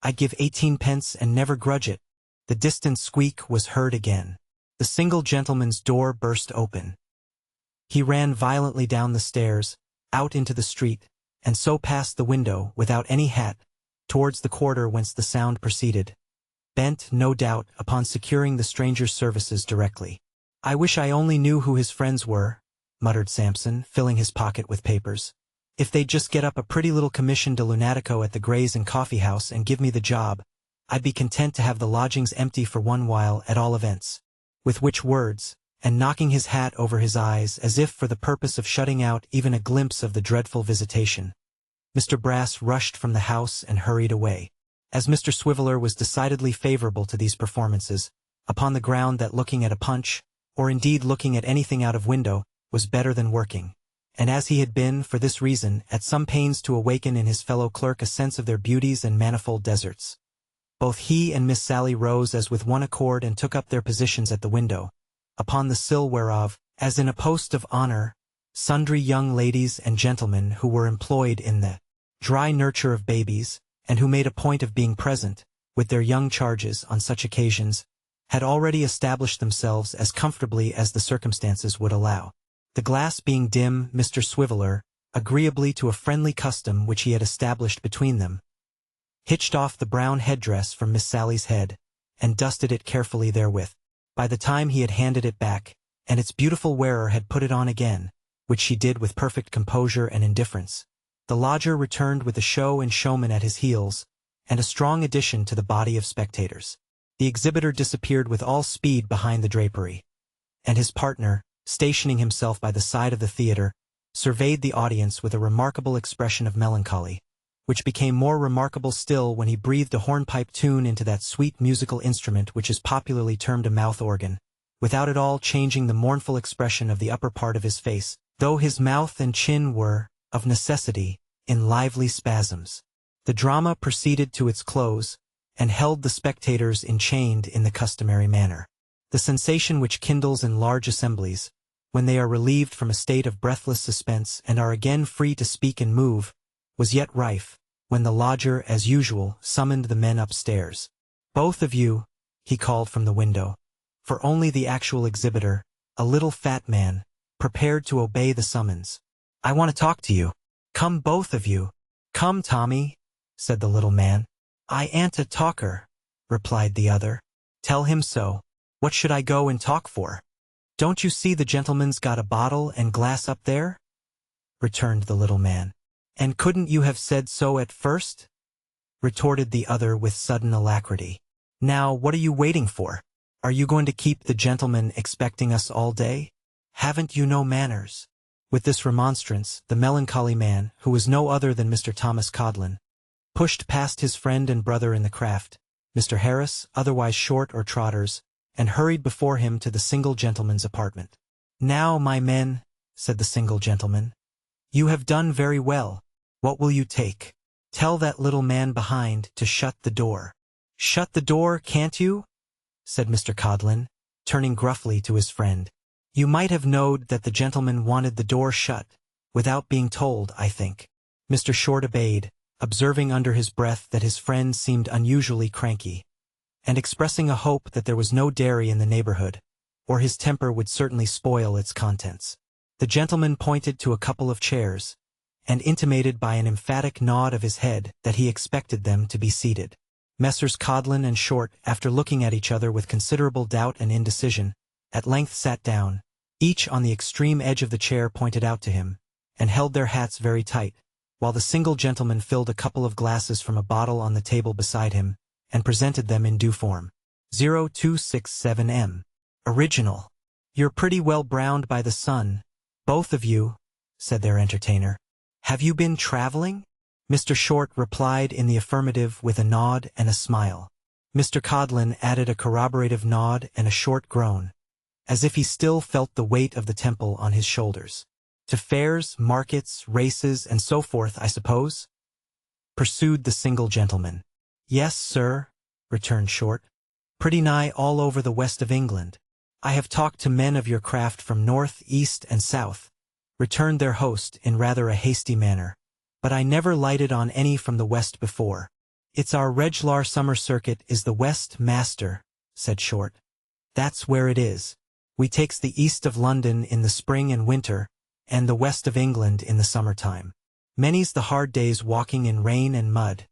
I'd give 18 pence and never grudge it." The distant squeak was heard again. The single gentleman's door burst open. He ran violently down the stairs, out into the street, and so past the window, without any hat, towards the quarter whence the sound proceeded, bent, no doubt, upon securing the stranger's services directly. "I wish I only knew who his friends were," muttered Sampson, filling his pocket with papers. "If they'd just get up a pretty little commission de lunatico at the Gray's and Coffee House and give me the job, I'd be content to have the lodgings empty for one while at all events." With which words, and knocking his hat over his eyes as if for the purpose of shutting out even a glimpse of the dreadful visitation, Mr. Brass rushed from the house and hurried away. As Mr. Swiveller was decidedly favorable to these performances, upon the ground that looking at a Punch, or indeed looking at anything out of window, was better than working, and as he had been, for this reason, at some pains to awaken in his fellow clerk a sense of their beauties and manifold deserts. Both he and Miss Sally rose as with one accord and took up their positions at the window, upon the sill whereof, as in a post of honor, sundry young ladies and gentlemen who were employed in the dry nurture of babies, and who made a point of being present, with their young charges on such occasions, had already established themselves as comfortably as the circumstances would allow. The glass being dim, Mr. Swiveller, agreeably to a friendly custom which he had established between them, hitched off the brown headdress from Miss Sally's head, and dusted it carefully therewith. By the time he had handed it back, and its beautiful wearer had put it on again, which she did with perfect composure and indifference, the lodger returned with the show and showman at his heels, and a strong addition to the body of spectators. The exhibitor disappeared with all speed behind the drapery, and his partner, stationing himself by the side of the theatre, surveyed the audience with a remarkable expression of melancholy, which became more remarkable still when he breathed a hornpipe tune into that sweet musical instrument which is popularly termed a mouth organ, without at all changing the mournful expression of the upper part of his face, though his mouth and chin were, of necessity, in lively spasms. The drama proceeded to its close, and held the spectators enchained in the customary manner. The sensation which kindles in large assemblies, when they are relieved from a state of breathless suspense and are again free to speak and move, was yet rife, when the lodger, as usual, summoned the men upstairs. "Both of you," he called from the window, for only the actual exhibitor, a little fat man, prepared to obey the summons. "I want to talk to you. Come, both of you." "Come, Tommy," said the little man. "I ain't a talker," replied the other. "Tell him so. What should I go and talk for? Don't you see the gentleman's got a bottle and glass up there?" returned the little man. "And couldn't you have said so at first?" retorted the other with sudden alacrity. "Now, what are you waiting for? Are you going to keep the gentleman expecting us all day? Haven't you no manners?" With this remonstrance, the melancholy man, who was no other than Mr. Thomas Codlin, pushed past his friend and brother in the craft, Mr. Harris, otherwise Short or Trotters, and hurried before him to the single gentleman's apartment. "Now, my men," said the single gentleman, "you have done very well. What will you take? Tell that little man behind to shut the door." "Shut the door, can't you?" said Mr. Codlin, turning gruffly to his friend. "You might have knowed that the gentleman wanted the door shut, without being told, I think." Mr. Short obeyed, observing under his breath that his friend seemed unusually cranky, and expressing a hope that there was no dairy in the neighborhood, or his temper would certainly spoil its contents. The gentleman pointed to a couple of chairs, and intimated by an emphatic nod of his head that he expected them to be seated. Messrs. Codlin and Short, after looking at each other with considerable doubt and indecision, at length sat down, each on the extreme edge of the chair pointed out to him, and held their hats very tight, while the single gentleman filled a couple of glasses from a bottle on the table beside him, and presented them in due form. 0267M. Original. "You're pretty well browned by the sun, both of you," said their entertainer. "Have you been traveling?" Mr. Short replied in the affirmative with a nod and a smile. Mr. Codlin added a corroborative nod and a short groan, as if he still felt the weight of the temple on his shoulders. "To fairs, markets, races, and so forth, I suppose?" pursued the single gentleman. "Yes, sir," returned Short. "Pretty nigh all over the west of England. I have talked to men of your craft from north, east, and south," returned their host in rather a hasty manner, "but I never lighted on any from the west before." "It's our reg'lar summer circuit is the West, master," said Short. "That's where it is. We takes the east of London in the spring and winter, and the west of England in the summer-time. Many's the hard days walking in rain and mud,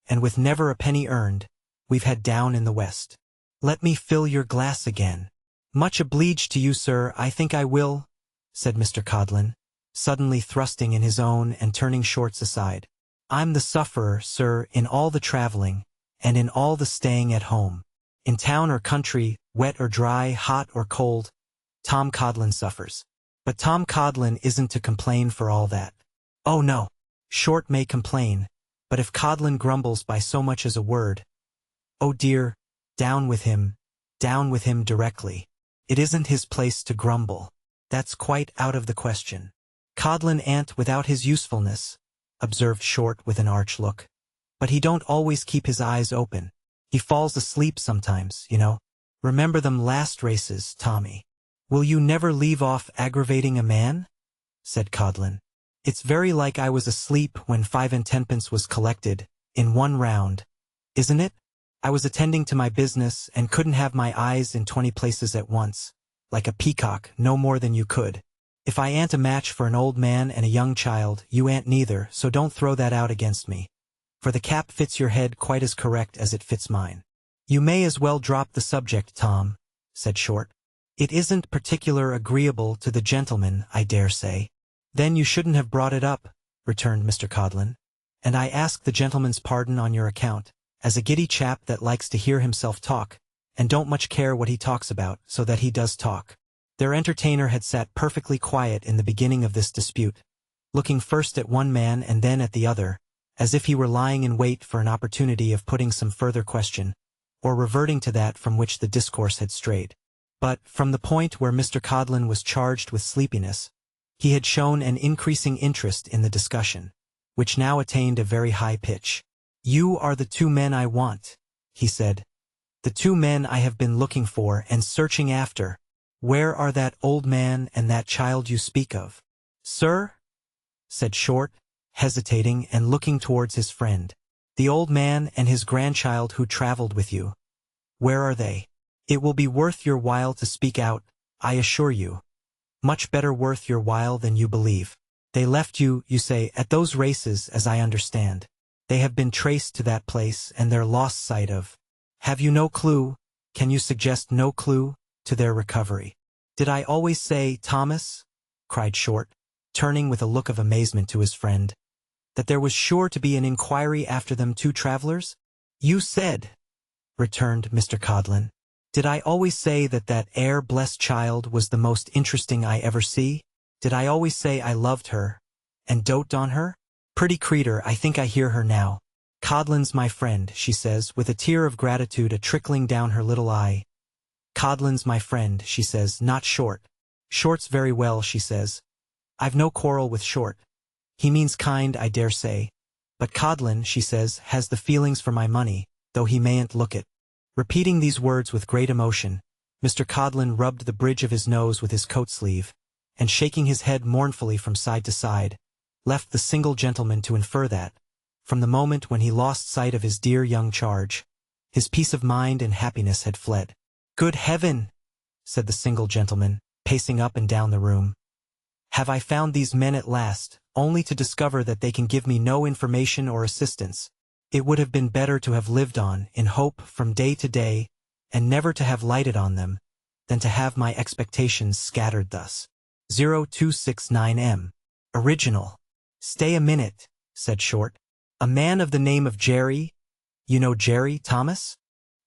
and with never a penny earned, we've had down in the west. Let me fill your glass again." "Much obleeged to you, sir, I think I will," said Mr. Codlin, suddenly thrusting in his own and turning Short's aside. "I'm the sufferer, sir, in all the traveling, and in all the staying at home. In town or country, wet or dry, hot or cold, Tom Codlin suffers. But Tom Codlin isn't to complain for all that. Oh no, Short may complain, but if Codlin grumbles by so much as a word, oh dear, down with him directly. It isn't his place to grumble. That's quite out of the question. Codlin ain't without his usefulness, observed Short with an arch look. But he don't always keep his eyes open. He falls asleep sometimes, you know. Remember them last races, Tommy. Will you never leave off aggravating a man? Said Codlin. It's very like I was asleep when 5 and 10pence was collected, in one round, isn't it? I was attending to my business and couldn't have my eyes in 20 places at once, like a peacock, no more than you could. If I ain't a match for an old man and a young child, you ain't neither, so don't throw that out against me. For the cap fits your head quite as correct as it fits mine. You may as well drop the subject, Tom, said Short. It isn't particular agreeable to the gentleman, I dare say. Then you shouldn't have brought it up, returned Mr. Codlin. And I ask the gentleman's pardon on your account, as a giddy chap that likes to hear himself talk, and don't much care what he talks about, so that he does talk. Their entertainer had sat perfectly quiet in the beginning of this dispute, looking first at one man and then at the other, as if he were lying in wait for an opportunity of putting some further question, or reverting to that from which the discourse had strayed. But, from the point where Mr. Codlin was charged with sleepiness, he had shown an increasing interest in the discussion, which now attained a very high pitch. You are the 2 men I want, he said. The 2 men I have been looking for and searching after. Where are that old man and that child you speak of? Sir? Said Short, hesitating and looking towards his friend. The old man and his grandchild who traveled with you. Where are they? It will be worth your while to speak out, I assure you. Much better worth your while than you believe. They left you, you say, at those races, as I understand. They have been traced to that place and they're lost sight of. Have you no clue, can you suggest no clue, to their recovery? Did I always say, Thomas, cried Short, turning with a look of amazement to his friend, that there was sure to be an inquiry after them 2 travelers? You said, returned Mr. Codlin. Did I always say that that blessed child was the most interesting I ever see? Did I always say I loved her, and doted on her? Pretty creetur, I think I hear her now. Codlin's my friend, she says, with a tear of gratitude a-trickling down her little eye. Codlin's my friend, she says, not Short. Short's very well, she says. I've no quarrel with Short. He means kind, I dare say. But Codlin, she says, has the feelings for my money, though he mayn't look it. Repeating these words with great emotion, Mr. Codlin rubbed the bridge of his nose with his coat sleeve, and shaking his head mournfully from side to side, left the single gentleman to infer that, from the moment when he lost sight of his dear young charge, his peace of mind and happiness had fled. Good heaven, said the single gentleman, pacing up and down the room. Have I found these men at last, only to discover that they can give me no information or assistance? It would have been better to have lived on, in hope, from day to day, and never to have lighted on them, than to have my expectations scattered thus. 0269M. Original. Stay a minute, said Short. A man of the name of Jerry? You know Jerry, Thomas?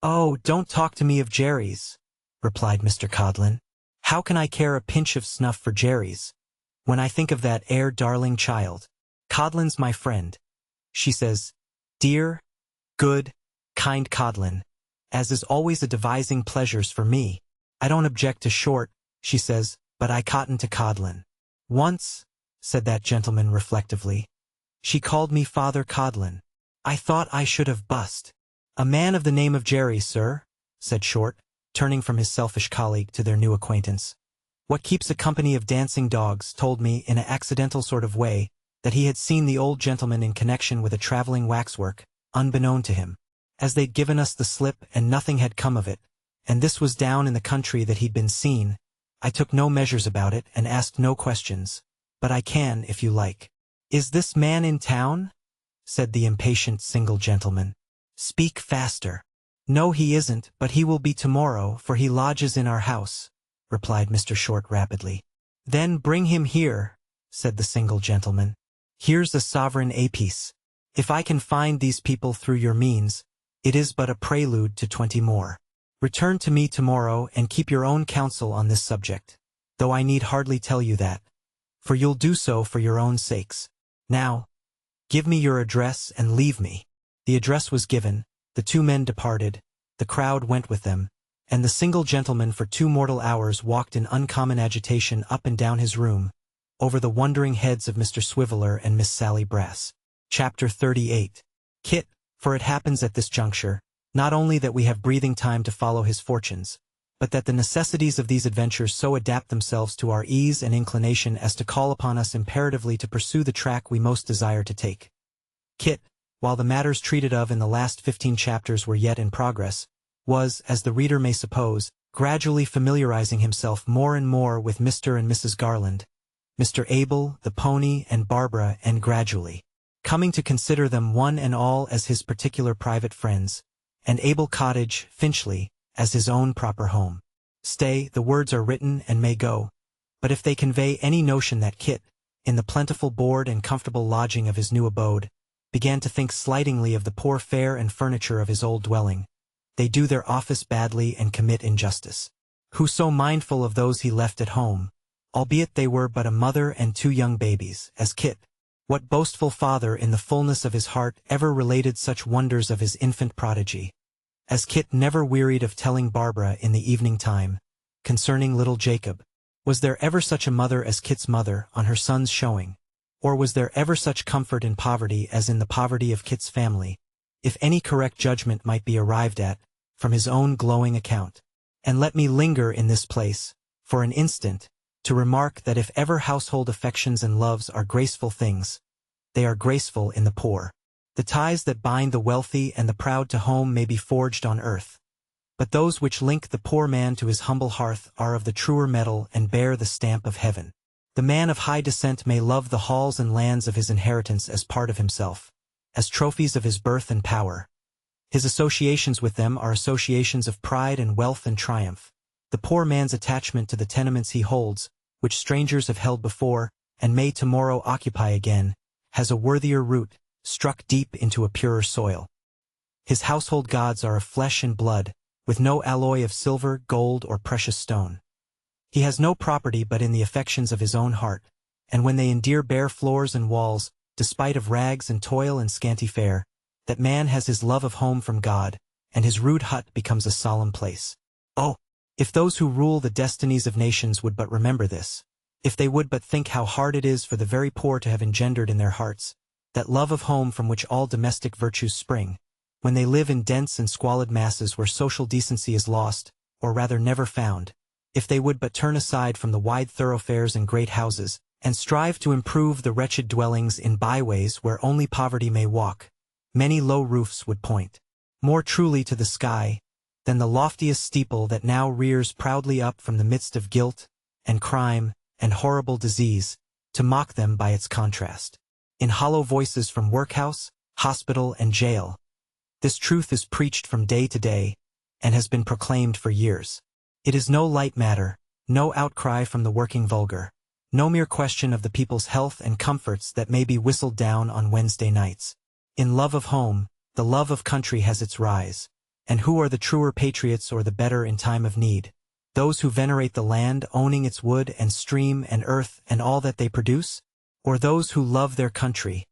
Oh, don't talk to me of Jerrys, replied Mr. Codlin. How can I care a pinch of snuff for Jerrys, when I think of that darling child? Codlin's my friend, she says. Dear, good, kind Codlin, as is always a devising pleasures for me. I don't object to Short, she says, but I cotton to Codlin. Once, said that gentleman reflectively, she called me Father Codlin. I thought I should have bust. A man of the name of Jerry, sir, said Short, turning from his selfish colleague to their new acquaintance. What keeps a company of dancing dogs told me in an accidental sort of way that he had seen the old gentleman in connection with a traveling waxwork, unbeknown to him, as they'd given us the slip and nothing had come of it, and this was down in the country that he'd been seen. I took no measures about it and asked no questions, but I can if you like. Is this man in town? Said the impatient single gentleman. Speak faster. No, he isn't, but he will be tomorrow, for he lodges in our house, replied Mr. Short rapidly. Then bring him here, said the single gentleman. Here's a sovereign apiece. If I can find these people through your means, it is but a prelude to 20 more. Return to me tomorrow and keep your own counsel on this subject, though I need hardly tell you that, for you'll do so for your own sakes. Now, give me your address and leave me. The address was given, the 2 men departed, the crowd went with them, and the single gentleman for 2 mortal hours walked in uncommon agitation up and down his room, over the wondering heads of Mr. Swiveller and Miss Sally Brass. Chapter 38. Kit, for it happens at this juncture, not only that we have breathing time to follow his fortunes, but that the necessities of these adventures so adapt themselves to our ease and inclination as to call upon us imperatively to pursue the track we most desire to take. Kit, while the matters treated of in the last 15 chapters were yet in progress, was, as the reader may suppose, gradually familiarizing himself more and more with Mr. and Mrs. Garland, Mr. Abel, the pony, and Barbara, and gradually coming to consider them one and all as his particular private friends, and Abel Cottage, Finchley, as his own proper home. Stay, the words are written and may go, but if they convey any notion that Kit, in the plentiful board and comfortable lodging of his new abode, began to think slightingly of the poor fare and furniture of his old dwelling, they do their office badly and commit injustice. Who so mindful of those he left at home, albeit they were but a mother and 2 young babies, as Kit? What boastful father in the fullness of his heart ever related such wonders of his infant prodigy? As Kit never wearied of telling Barbara in the evening time, concerning little Jacob. Was there ever such a mother as Kit's mother on her son's showing? Or was there ever such comfort in poverty as in the poverty of Kit's family, if any correct judgment might be arrived at, from his own glowing account? And let me linger in this place, for an instant, to remark that if ever household affections and loves are graceful things, they are graceful in the poor. The ties that bind the wealthy and the proud to home may be forged on earth, but those which link the poor man to his humble hearth are of the truer metal and bear the stamp of heaven. The man of high descent may love the halls and lands of his inheritance as part of himself, as trophies of his birth and power. His associations with them are associations of pride and wealth and triumph. The poor man's attachment to the tenements he holds, which strangers have held before, and may tomorrow occupy again, has a worthier root, struck deep into a purer soil. His household gods are of flesh and blood, with no alloy of silver, gold, or precious stone. He has no property but in the affections of his own heart, and when they endear bare floors and walls, despite of rags and toil and scanty fare, that man has his love of home from God, and his rude hut becomes a solemn place. Oh, if those who rule the destinies of nations would but remember this, if they would but think how hard it is for the very poor to have engendered in their hearts that love of home from which all domestic virtues spring, when they live in dense and squalid masses where social decency is lost, or rather never found, if they would but turn aside from the wide thoroughfares and great houses, and strive to improve the wretched dwellings in byways where only poverty may walk, many low roofs would point more truly to the sky than the loftiest steeple that now rears proudly up from the midst of guilt and crime and horrible disease, to mock them by its contrast. In hollow voices from workhouse, hospital, and jail, this truth is preached from day to day, and has been proclaimed for years. It is no light matter, no outcry from the working vulgar, no mere question of the people's health and comforts that may be whistled down on Wednesday nights. In love of home, the love of country has its rise, and who are the truer patriots or the better in time of need? Those who venerate the land owning its wood and stream and earth and all that they produce? Or those who love their country,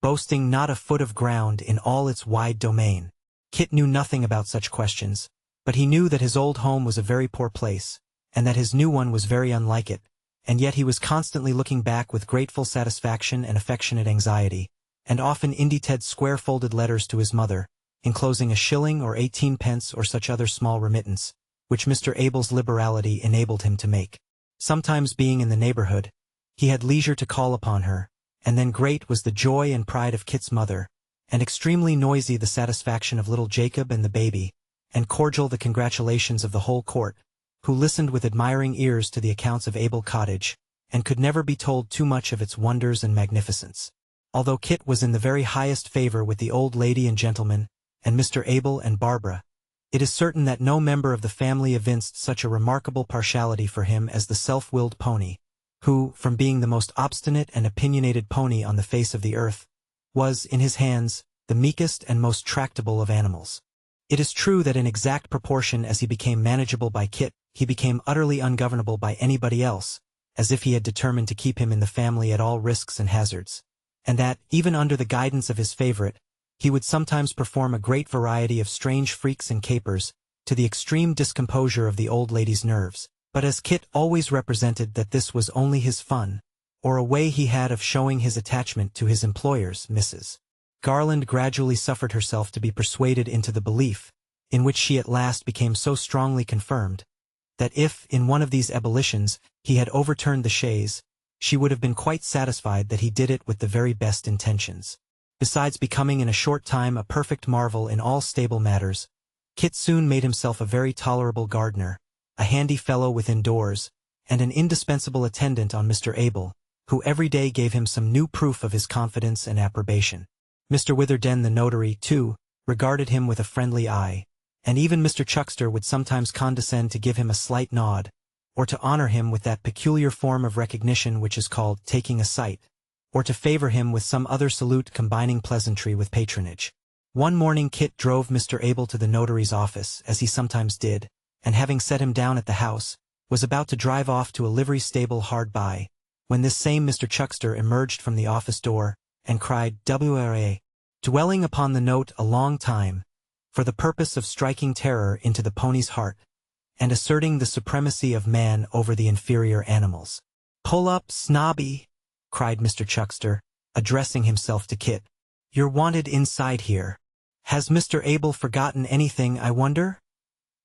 boasting not a foot of ground in all its wide domain? Kit knew nothing about such questions, but he knew that his old home was a very poor place, and that his new one was very unlike it, and yet he was constantly looking back with grateful satisfaction and affectionate anxiety, and often indited square-folded letters to his mother, enclosing a shilling or 18 pence or such other small remittance, which Mr. Abel's liberality enabled him to make. Sometimes being in the neighborhood, he had leisure to call upon her, and then great was the joy and pride of Kit's mother, and extremely noisy the satisfaction of little Jacob and the baby, and cordial the congratulations of the whole court, who listened with admiring ears to the accounts of Abel Cottage, and could never be told too much of its wonders and magnificence. Although Kit was in the very highest favor with the old lady and gentleman, and Mr. Abel and Barbara, it is certain that no member of the family evinced such a remarkable partiality for him as the self-willed pony, who, from being the most obstinate and opinionated pony on the face of the earth, was, in his hands, the meekest and most tractable of animals. It is true that in exact proportion as he became manageable by Kit, he became utterly ungovernable by anybody else, as if he had determined to keep him in the family at all risks and hazards, and that, even under the guidance of his favorite, he would sometimes perform a great variety of strange freaks and capers, to the extreme discomposure of the old lady's nerves. But as Kit always represented that this was only his fun, or a way he had of showing his attachment to his employers, Mrs. Garland gradually suffered herself to be persuaded into the belief, in which she at last became so strongly confirmed, that if, in one of these ebullitions, he had overturned the chaise, she would have been quite satisfied that he did it with the very best intentions. Besides becoming in a short time a perfect marvel in all stable matters, Kit soon made himself a very tolerable gardener, a handy fellow within doors, and an indispensable attendant on Mr. Abel, who every day gave him some new proof of his confidence and approbation. Mr. Witherden the notary, too, regarded him with a friendly eye, and even Mr. Chuckster would sometimes condescend to give him a slight nod, or to honor him with that peculiar form of recognition which is called taking a sight, or to favor him with some other salute combining pleasantry with patronage. One morning Kit drove Mr. Abel to the notary's office, as he sometimes did, and having set him down at the house, was about to drive off to a livery stable hard by, when this same Mr. Chuckster emerged from the office door, and cried "W.R.A." dwelling upon the note a long time, for the purpose of striking terror into the pony's heart, and asserting the supremacy of man over the inferior animals. "Pull up, Snobby!" cried Mr. Chuckster, addressing himself to Kit. "You're wanted inside here. Has Mr. Abel forgotten anything, I wonder?"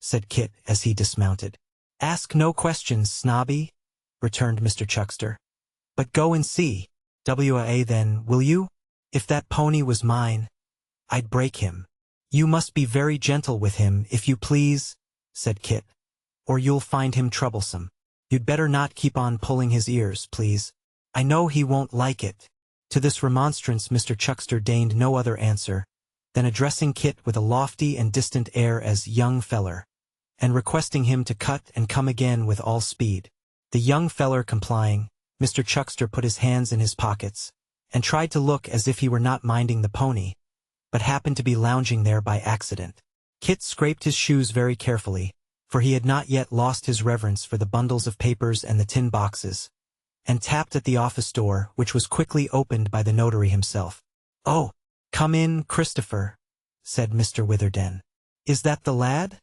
said Kit as he dismounted. "Ask no questions, Snobby," returned Mr. Chuckster. "But go and see. W.A. then, will you? If that pony was mine, I'd break him." "You must be very gentle with him, if you please," said Kit, "or you'll find him troublesome. You'd better not keep on pulling his ears, please. I know he won't like it." To this remonstrance Mr. Chuckster deigned no other answer than addressing Kit with a lofty and distant air as "young feller," and requesting him to cut and come again with all speed. The young feller complying, Mr. Chuckster put his hands in his pockets, and tried to look as if he were not minding the pony, but happened to be lounging there by accident. Kit scraped his shoes very carefully, for he had not yet lost his reverence for the bundles of papers and the tin boxes, and tapped at the office door, which was quickly opened by the notary himself. "Oh, come in, Christopher," said Mr. Witherden. "Is that the lad?"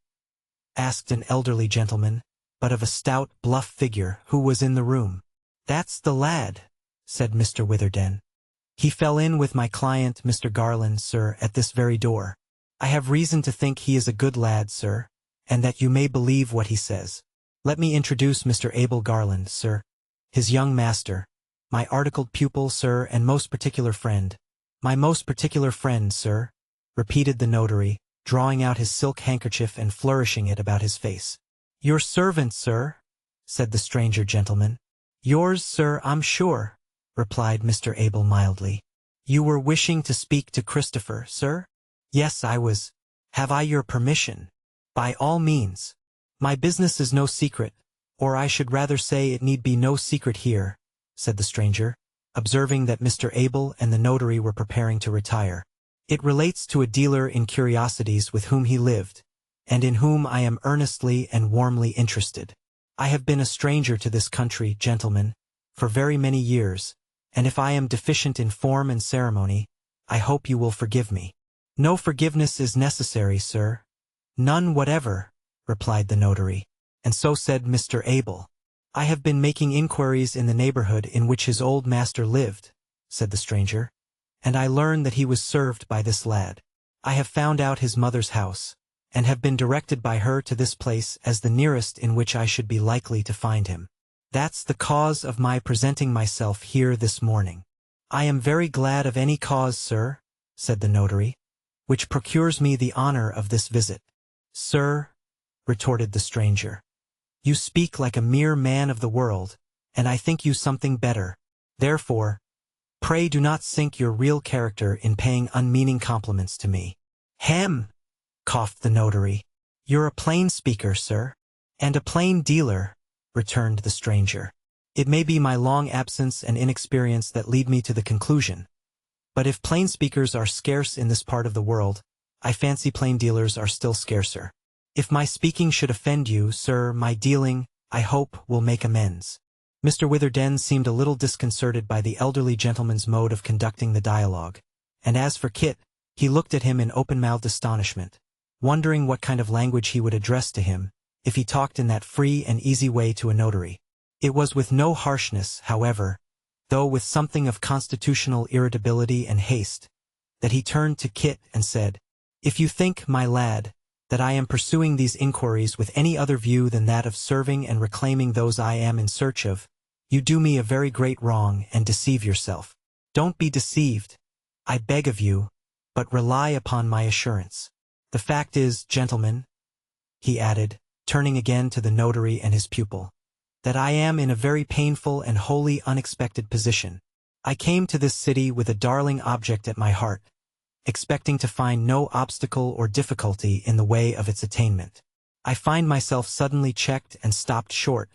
asked an elderly gentleman, but of a stout, bluff figure, who was in the room. "That's the lad," said Mr. Witherden. "He fell in with my client, Mr. Garland, sir, at this very door. I have reason to think he is a good lad, sir, and that you may believe what he says. Let me introduce Mr. Abel Garland, sir, his young master, my articled pupil, sir, and most particular friend." "My most particular friend, sir," repeated the notary, drawing out his silk handkerchief and flourishing it about his face. "Your servant, sir," said the stranger gentleman. "Yours, sir, I'm sure," replied Mr. Abel mildly. "You were wishing to speak to Christopher, sir?" "Yes, I was. Have I your permission?" "By all means. My business is no secret, or I should rather say it need be no secret here," said the stranger, observing that Mr. Abel and the notary were preparing to retire. "It relates to a dealer in curiosities with whom he lived, and in whom I am earnestly and warmly interested. I have been a stranger to this country, gentlemen, for very many years, and if I am deficient in form and ceremony, I hope you will forgive me." "No forgiveness is necessary, sir." "None whatever," replied the notary, and so said Mr. Abel. "I have been making inquiries in the neighborhood in which his old master lived," said the stranger, "and I learn that he was served by this lad. I have found out his mother's house, and have been directed by her to this place as the nearest in which I should be likely to find him. That's the cause of my presenting myself here this morning." "I am very glad of any cause, sir," said the notary, "which procures me the honor of this visit." "Sir," retorted the stranger, "you speak like a mere man of the world, and I think you something better. Therefore, pray do not sink your real character in paying unmeaning compliments to me." "Hem!" coughed the notary. "You're a plain speaker, sir." "And a plain dealer," returned the stranger. "It may be my long absence and inexperience that lead me to the conclusion, but if plain speakers are scarce in this part of the world, I fancy plain dealers are still scarcer. If my speaking should offend you, sir, my dealing, I hope, will make amends." Mr. Witherden seemed a little disconcerted by the elderly gentleman's mode of conducting the dialogue, and as for Kit, he looked at him in open-mouthed astonishment, wondering what kind of language he would address to him, if he talked in that free and easy way to a notary. It was with no harshness, however, though with something of constitutional irritability and haste, that he turned to Kit and said, "If you think, my lad, that I am pursuing these inquiries with any other view than that of serving and reclaiming those I am in search of, you do me a very great wrong and deceive yourself. Don't be deceived, I beg of you, but rely upon my assurance. The fact is, gentlemen," he added, turning again to the notary and his pupil, "that I am in a very painful and wholly unexpected position. I came to this city with a darling object at my heart, expecting to find no obstacle or difficulty in the way of its attainment. I find myself suddenly checked and stopped short,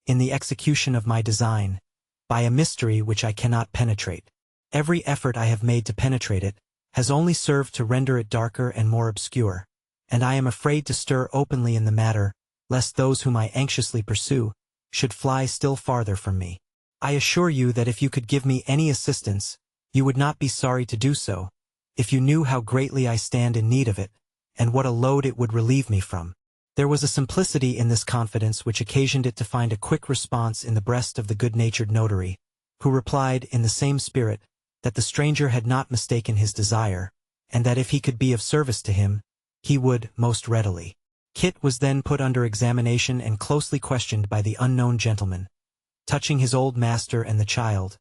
in the execution of my design, by a mystery which I cannot penetrate. Every effort I have made to penetrate it has only served to render it darker and more obscure, and I am afraid to stir openly in the matter, lest those whom I anxiously pursue should fly still farther from me. I assure you that if you could give me any assistance, you would not be sorry to do so, if you knew how greatly I stand in need of it, and what a load it would relieve me from." There was a simplicity in this confidence which occasioned it to find a quick response in the breast of the good-natured notary, who replied in the same spirit that the stranger had not mistaken his desire, and that if he could be of service to him, he would most readily. Kit was then put under examination and closely questioned by the unknown gentleman, touching his old master and the child,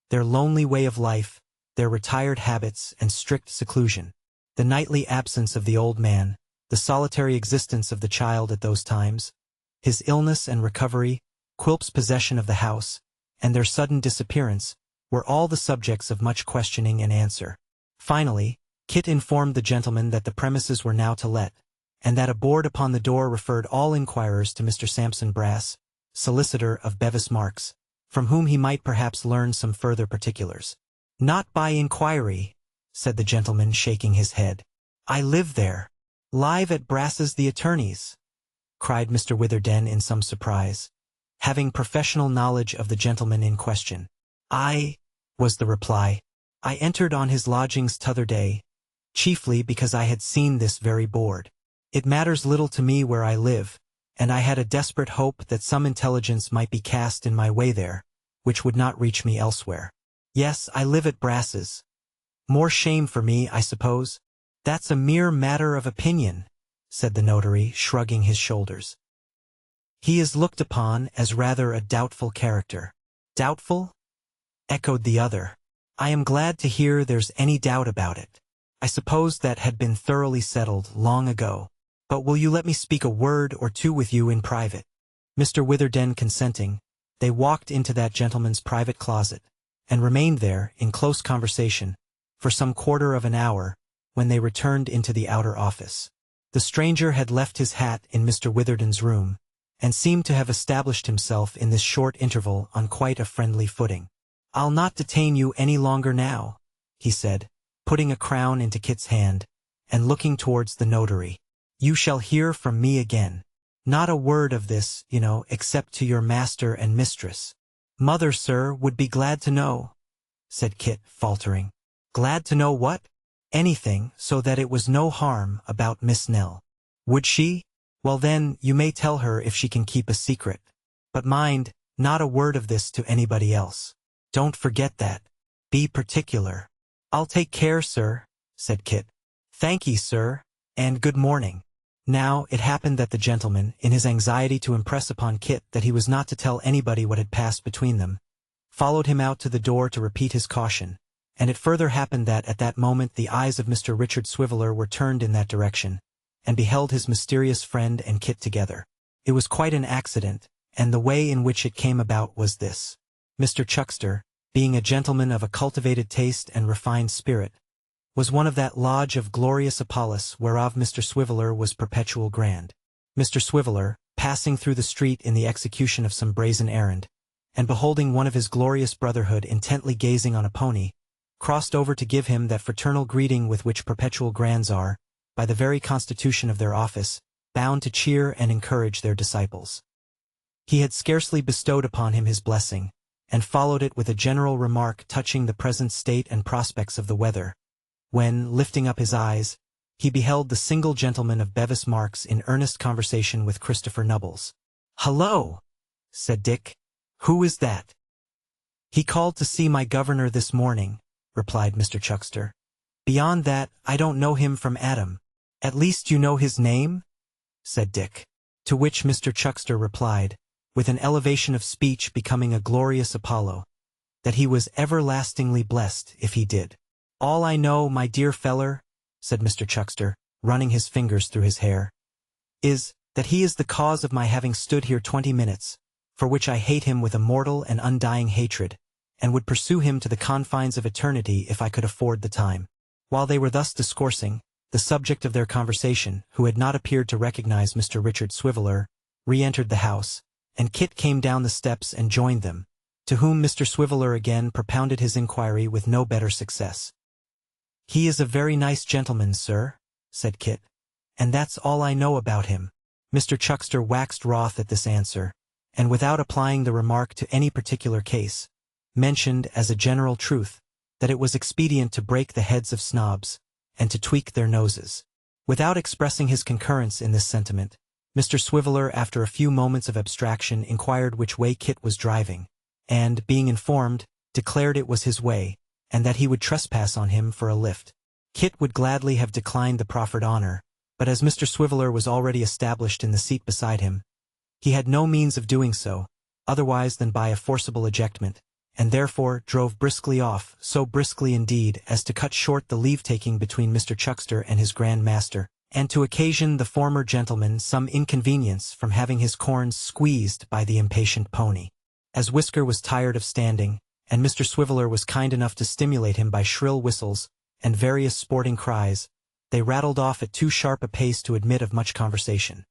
their lonely way of life, their retired habits and strict seclusion, the nightly absence of the old man, the solitary existence of the child at those times, his illness and recovery, Quilp's possession of the house, and their sudden disappearance, were all the subjects of much questioning and answer. Finally, Kit informed the gentleman that the premises were now to let, and that a board upon the door referred all inquirers to Mr. Sampson Brass, solicitor of Bevis Marks, from whom he might perhaps learn some further particulars. "Not by inquiry," said the gentleman, shaking his head. "I live there, live at Brass's the attorney's," cried Mr. Witherden in some surprise, having professional knowledge of the gentleman in question. "I," was the reply. "I entered on his lodgings t'other day, chiefly because I had seen this very board. It matters little to me where I live, and I had a desperate hope that some intelligence might be cast in my way there, which would not reach me elsewhere. Yes, I live at Brass's. More shame for me, I suppose." "That's a mere matter of opinion," said the notary, shrugging his shoulders. "He is looked upon as rather a doubtful character." "Doubtful?" echoed the other. "I am glad to hear there's any doubt about it. I suppose that had been thoroughly settled long ago. But will you let me speak a word or two with you in private?" Mr. Witherden consenting, they walked into that gentleman's private closet, and remained there, in close conversation, for some quarter of an hour, when they returned into the outer office. The stranger had left his hat in Mr. Witherden's room, and seemed to have established himself in this short interval on quite a friendly footing. "I'll not detain you any longer now," he said, putting a crown into Kit's hand, and looking towards the notary. "You shall hear from me again. Not a word of this, except to your master and mistress." "Mother, sir, would be glad to know," said Kit, faltering. "Glad to know what?" "Anything, so that it was no harm about Miss Nell." "Would she? Well then, you may tell her if she can keep a secret. But mind, not a word of this to anybody else. Don't forget that. Be particular." "I'll take care, sir," said Kit. "Thank'ee, sir, and good morning." Now, it happened that the gentleman, in his anxiety to impress upon Kit that he was not to tell anybody what had passed between them, followed him out to the door to repeat his caution, and it further happened that at that moment the eyes of Mr. Richard Swiveller were turned in that direction, and beheld his mysterious friend and Kit together. It was quite an accident, and the way in which it came about was this. Mr. Chuckster, being a gentleman of a cultivated taste and refined spirit, was one of that lodge of glorious Apollos whereof Mr. Swiveller was perpetual grand. Mr. Swiveller, passing through the street in the execution of some brazen errand, and beholding one of his glorious brotherhood intently gazing on a pony, crossed over to give him that fraternal greeting with which perpetual grands are, by the very constitution of their office, bound to cheer and encourage their disciples. He had scarcely bestowed upon him his blessing, and followed it with a general remark touching the present state and prospects of the weather, when, lifting up his eyes, he beheld the single gentleman of Bevis Marks in earnest conversation with Christopher Nubbles. "Hullo!" said Dick. "Who is that?" "He called to see my governor this morning," replied Mr. Chuckster. "Beyond that, I don't know him from Adam." "At least you know his name?" said Dick. To which Mr. Chuckster replied, with an elevation of speech becoming a glorious Apollo, that he was everlastingly blessed if he did. "All I know, my dear feller," said Mr. Chuckster, running his fingers through his hair, "is that he is the cause of my having stood here 20 minutes, for which I hate him with a mortal and undying hatred, and would pursue him to the confines of eternity if I could afford the time." While they were thus discoursing, the subject of their conversation, who had not appeared to recognize Mr. Richard Swiveller, re-entered the house, and Kit came down the steps and joined them, to whom Mr. Swiveller again propounded his inquiry with no better success. "He is a very nice gentleman, sir," said Kit, "and that's all I know about him." Mr. Chuckster waxed wroth at this answer, and without applying the remark to any particular case, mentioned as a general truth that it was expedient to break the heads of snobs, and to tweak their noses. Without expressing his concurrence in this sentiment, Mr. Swiveller, after a few moments of abstraction, inquired which way Kit was driving, and, being informed, declared it was his way, and that he would trespass on him for a lift. Kit would gladly have declined the proffered honor, but as Mr. Swiveller was already established in the seat beside him, he had no means of doing so, otherwise than by a forcible ejectment, and therefore drove briskly off, so briskly indeed as to cut short the leave-taking between Mr. Chuckster and his grand master, and to occasion the former gentleman some inconvenience from having his corns squeezed by the impatient pony. As Whisker was tired of standing, and Mr. Swiveller was kind enough to stimulate him by shrill whistles and various sporting cries, they rattled off at too sharp a pace to admit of much conversation,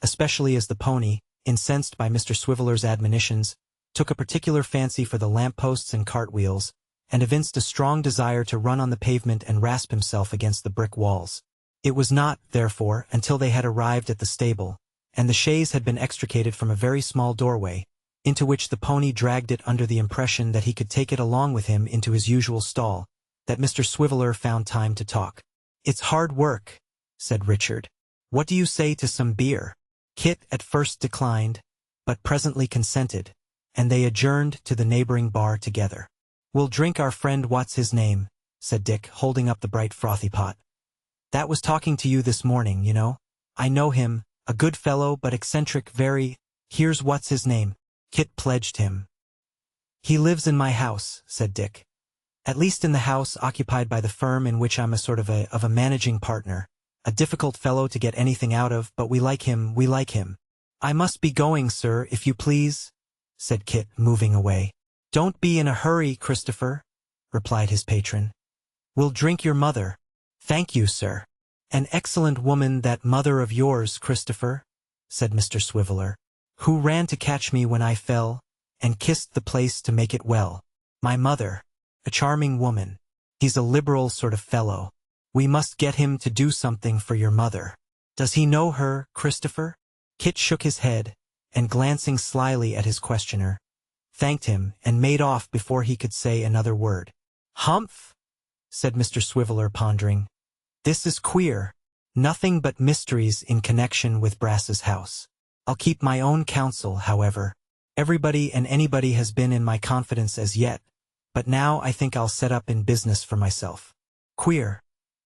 especially as the pony, incensed by Mr. Swiveller's admonitions, took a particular fancy for the lamp-posts and cart-wheels, and evinced a strong desire to run on the pavement and rasp himself against the brick walls. It was not, therefore, until they had arrived at the stable, and the chaise had been extricated from a very small doorway, into which the pony dragged it under the impression that he could take it along with him into his usual stall, that Mr. Swiveller found time to talk. "It's hard work," said Richard. "What do you say to some beer?" Kit at first declined, but presently consented, and they adjourned to the neighboring bar together. "We'll drink our friend what's-his-name," said Dick, holding up the bright frothy pot. "That was talking to you this morning, you know. I know him, a good fellow but eccentric very. Here's what's-his-name." Kit pledged him. "He lives in my house," said Dick. "At least in the house occupied by the firm in which I'm a sort of a managing partner. A difficult fellow to get anything out of, but we like him, we like him." "I must be going, sir, if you please," said Kit, moving away. "Don't be in a hurry, Christopher," replied his patron. "We'll drink your mother." "Thank you, sir." "An excellent woman, that mother of yours, Christopher," said Mr. Swiveller, "who ran to catch me when I fell, and kissed the place to make it well. My mother. A charming woman. He's a liberal sort of fellow. We must get him to do something for your mother." "Does he know her, Christopher?" Kit shook his head, and glancing slyly at his questioner, thanked him and made off before he could say another word. "Humph!" said Mr. Swiveller, pondering. "This is queer. Nothing but mysteries in connection with Brass's house. I'll keep my own counsel, however. Everybody and anybody has been in my confidence as yet, but now I think I'll set up in business for myself. Queer.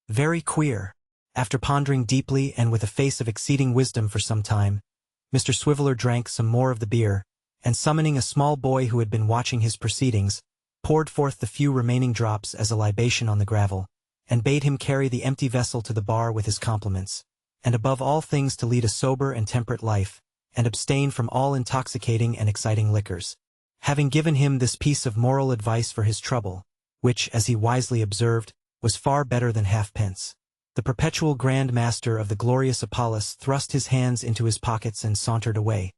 Very queer." After pondering deeply and with a face of exceeding wisdom for some time, Mr. Swiveller drank some more of the beer, and summoning a small boy who had been watching his proceedings, poured forth the few remaining drops as a libation on the gravel, and bade him carry the empty vessel to the bar with his compliments, and above all things to lead a sober and temperate life, and abstain from all intoxicating and exciting liquors. Having given him this piece of moral advice for his trouble, which, as he wisely observed, was far better than halfpence, the perpetual Grand Master of the glorious Apollos thrust his hands into his pockets and sauntered away,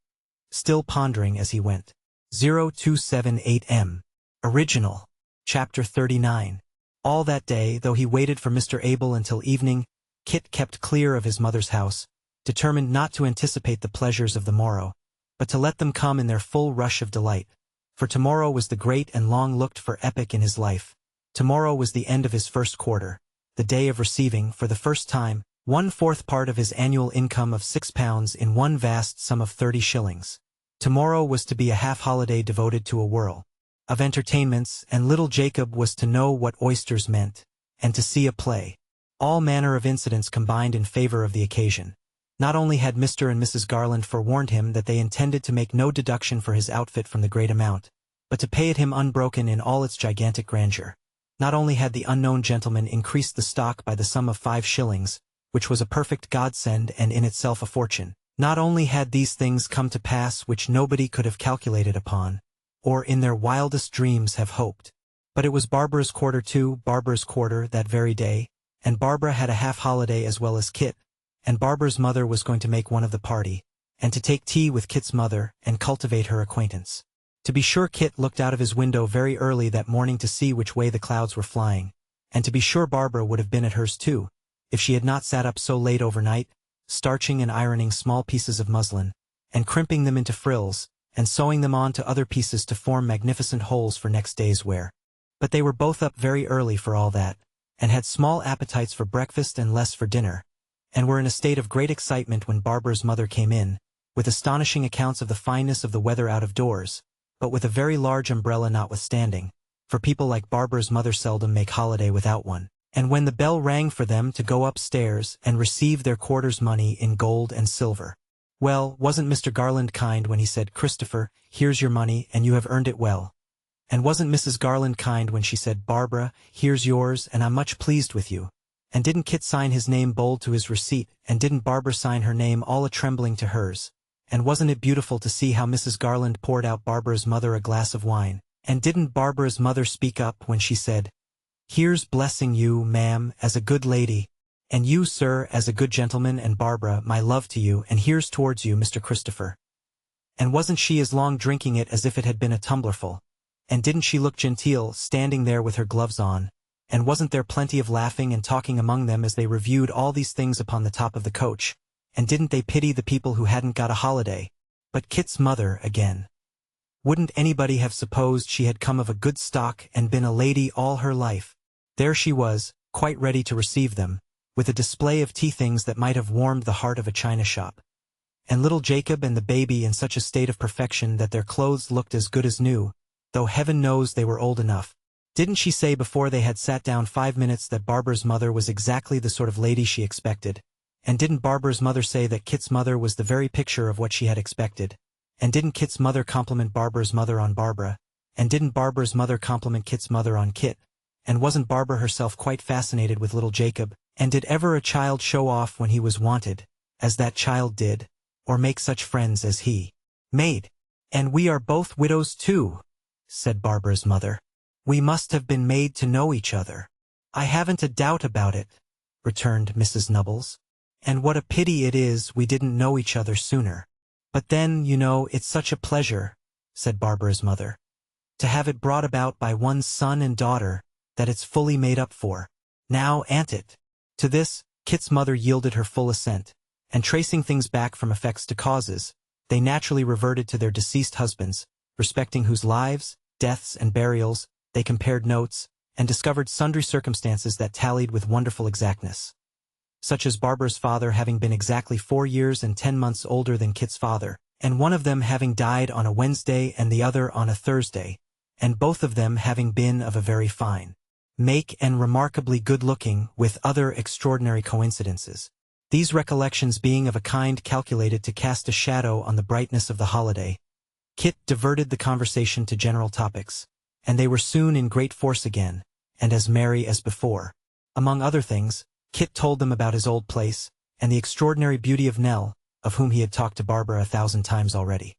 still pondering as he went. 0278M. Original. Chapter 39. All that day, though he waited for Mr. Abel until evening, Kit kept clear of his mother's house, determined not to anticipate the pleasures of the morrow, but to let them come in their full rush of delight. For tomorrow was the great and long-looked-for epoch in his life. Tomorrow was the end of his first quarter, the day of receiving, for the first time, 1/4 part of his annual income of £6 in one vast sum of 30 shillings. Tomorrow was to be a half-holiday devoted to a whirl. of entertainments, and little Jacob was to know what oysters meant, and to see a play. All manner of incidents combined in favor of the occasion. Not only had Mr. and Mrs. Garland forewarned him that they intended to make no deduction for his outfit from the great amount, but to pay it him unbroken in all its gigantic grandeur. Not only had the unknown gentleman increased the stock by the sum of 5 shillings, which was a perfect godsend and in itself a fortune. Not only had these things come to pass which nobody could have calculated upon, or in their wildest dreams have hoped, but it was Barbara's quarter too, Barbara's quarter that very day, and Barbara had a half-holiday as well as Kit, and Barbara's mother was going to make one of the party, and to take tea with Kit's mother and cultivate her acquaintance. To be sure, Kit looked out of his window very early that morning to see which way the clouds were flying, and to be sure Barbara would have been at hers too, if she had not sat up so late overnight, starching and ironing small pieces of muslin, and crimping them into frills, and sewing them on to other pieces to form magnificent holes for next day's wear. But they were both up very early for all that, and had small appetites for breakfast and less for dinner, and were in a state of great excitement when Barbara's mother came in, with astonishing accounts of the fineness of the weather out of doors, but with a very large umbrella notwithstanding, for people like Barbara's mother seldom make holiday without one. And when the bell rang for them to go upstairs and receive their quarter's money in gold and silver. Well, wasn't Mr. Garland kind when he said, "Christopher, here's your money and you have earned it well"? And wasn't Mrs. Garland kind when she said, "Barbara, here's yours and I'm much pleased with you"? And didn't Kit sign his name bold to his receipt, and didn't Barbara sign her name all a-trembling to hers? And wasn't it beautiful to see how Mrs. Garland poured out Barbara's mother a glass of wine? And didn't Barbara's mother speak up when she said, "Here's blessing you, ma'am, as a good lady, and you, sir, as a good gentleman, and Barbara, my love to you, and here's towards you, Mr. Christopher"? And wasn't she as long drinking it as if it had been a tumblerful? And didn't she look genteel, standing there with her gloves on? And wasn't there plenty of laughing and talking among them as they reviewed all these things upon the top of the coach? And didn't they pity the people who hadn't got a holiday? But Kit's mother, again. Wouldn't anybody have supposed she had come of a good stock and been a lady all her life? There she was, quite ready to receive them, with a display of tea things that might have warmed the heart of a china shop. And little Jacob and the baby in such a state of perfection that their clothes looked as good as new, though heaven knows they were old enough. Didn't she say before they had sat down 5 minutes that Barbara's mother was exactly the sort of lady she expected? And didn't Barbara's mother say that Kit's mother was the very picture of what she had expected? And didn't Kit's mother compliment Barbara's mother on Barbara? And didn't Barbara's mother compliment Kit's mother on Kit? And wasn't Barbara herself quite fascinated with little Jacob? And did ever a child show off when he was wanted, as that child did, or make such friends as he made? "And we are both widows too," said Barbara's mother. "We must have been made to know each other." "I haven't a doubt about it," returned Mrs. Nubbles. "And what a pity it is we didn't know each other sooner. But then, you know, it's such a pleasure," said Barbara's mother, "to have it brought about by one's son and daughter, that it's fully made up for. Now, ain't it?" To this, Kit's mother yielded her full assent, and tracing things back from effects to causes, they naturally reverted to their deceased husbands, respecting whose lives, deaths, and burials they compared notes, and discovered sundry circumstances that tallied with wonderful exactness. Such as Barbara's father having been exactly 4 years and 10 months older than Kit's father, and one of them having died on a Wednesday and the other on a Thursday, and both of them having been of a very fine make and remarkably good-looking, with other extraordinary coincidences. These recollections being of a kind calculated to cast a shadow on the brightness of the holiday, Kit diverted the conversation to general topics, and they were soon in great force again, and as merry as before. Among other things, Kit told them about his old place, and the extraordinary beauty of Nell, of whom he had talked to Barbara 1,000 times already.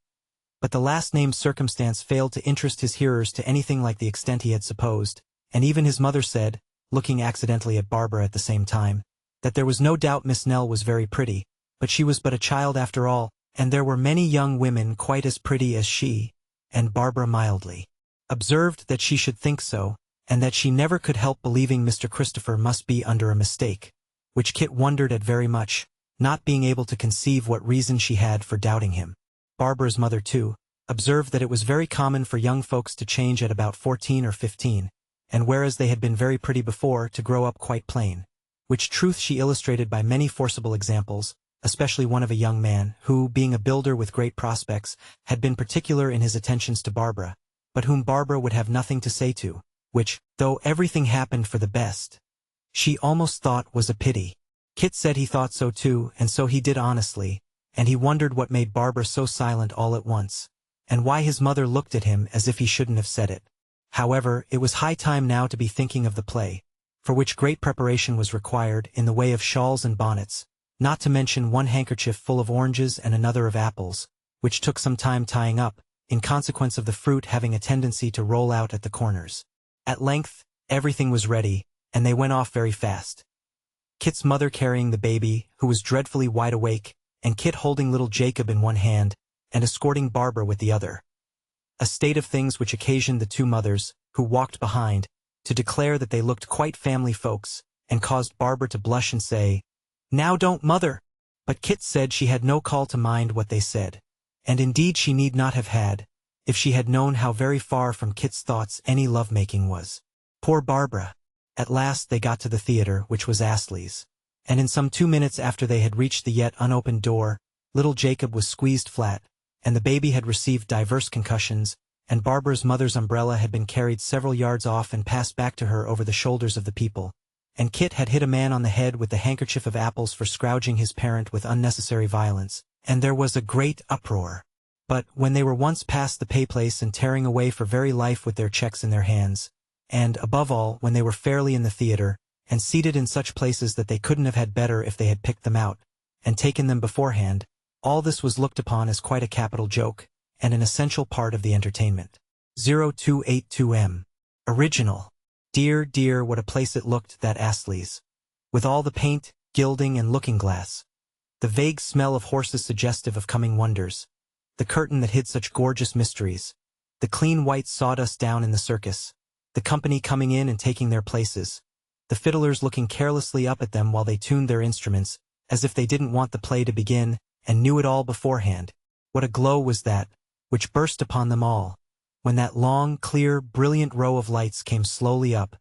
But the last-named circumstance failed to interest his hearers to anything like the extent he had supposed, and even his mother said, looking accidentally at Barbara at the same time, that there was no doubt Miss Nell was very pretty, but she was but a child after all, and there were many young women quite as pretty as she, and Barbara mildly observed that she should think so, and that she never could help believing Mr. Christopher must be under a mistake, which Kit wondered at very much, not being able to conceive what reason she had for doubting him. Barbara's mother, too, observed that it was very common for young folks to change at about 14 or 15, and whereas they had been very pretty before, to grow up quite plain, which truth she illustrated by many forcible examples, especially one of a young man who, being a builder with great prospects, had been particular in his attentions to Barbara, but whom Barbara would have nothing to say to, which, though everything happened for the best, she almost thought was a pity. Kit said he thought so too, and so he did honestly, and he wondered what made Barbara so silent all at once, and why his mother looked at him as if he shouldn't have said it. However, it was high time now to be thinking of the play, for which great preparation was required in the way of shawls and bonnets, not to mention one handkerchief full of oranges and another of apples, which took some time tying up, in consequence of the fruit having a tendency to roll out at the corners. At length, everything was ready, and they went off very fast. Kit's mother carrying the baby, who was dreadfully wide awake, and Kit holding little Jacob in one hand, and escorting Barbara with the other. A state of things which occasioned the two mothers, who walked behind, to declare that they looked quite family folks, and caused Barbara to blush and say, "Now don't, mother!" But Kit said she had no call to mind what they said. And indeed she need not have had, if she had known how very far from Kit's thoughts any love-making was. Poor Barbara! At last they got to the theatre, which was Astley's, and in some 2 minutes after they had reached the yet unopened door, little Jacob was squeezed flat, and the baby had received divers concussions, and Barbara's mother's umbrella had been carried several yards off and passed back to her over the shoulders of the people, and Kit had hit a man on the head with the handkerchief of apples for scourging his parent with unnecessary violence, and there was a great uproar. But when they were once past the pay place and tearing away for very life with their checks in their hands, and, above all, when they were fairly in the theatre, and seated in such places that they couldn't have had better if they had picked them out, and taken them beforehand, all this was looked upon as quite a capital joke, and an essential part of the entertainment. 0282M. Original. Dear, dear, what a place it looked, that Astley's. With all the paint, gilding, and looking-glass. The vague smell of horses suggestive of coming wonders. The curtain that hid such gorgeous mysteries. The clean white sawdust down in the circus. The company coming in and taking their places. The fiddlers looking carelessly up at them while they tuned their instruments, as if they didn't want the play to begin, and knew it all beforehand. What a glow was that, which burst upon them all, when that long, clear, brilliant row of lights came slowly up,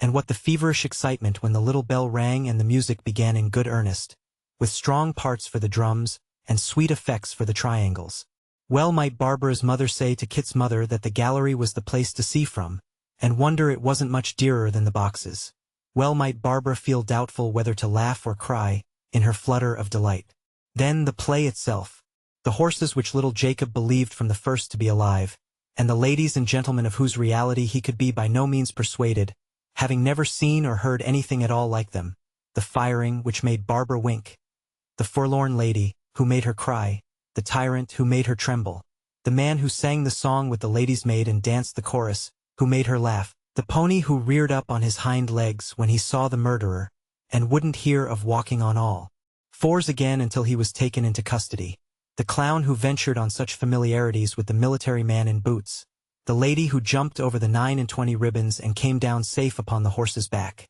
and what the feverish excitement when the little bell rang and the music began in good earnest, with strong parts for the drums, and sweet effects for the triangles. Well might Barbara's mother say to Kit's mother that the gallery was the place to see from, and wonder it wasn't much dearer than the boxes. Well might Barbara feel doubtful whether to laugh or cry, in her flutter of delight. Then the play itself. The horses which little Jacob believed from the first to be alive, and the ladies and gentlemen of whose reality he could be by no means persuaded, having never seen or heard anything at all like them. The firing, which made Barbara wink. The forlorn lady, who made her cry. The tyrant, who made her tremble. The man who sang the song with the lady's maid and danced the chorus, who made her laugh. The pony who reared up on his hind legs when he saw the murderer, and wouldn't hear of walking on all fours again until he was taken into custody. The clown who ventured on such familiarities with the military man in boots. The lady who jumped over the 29 ribbons and came down safe upon the horse's back.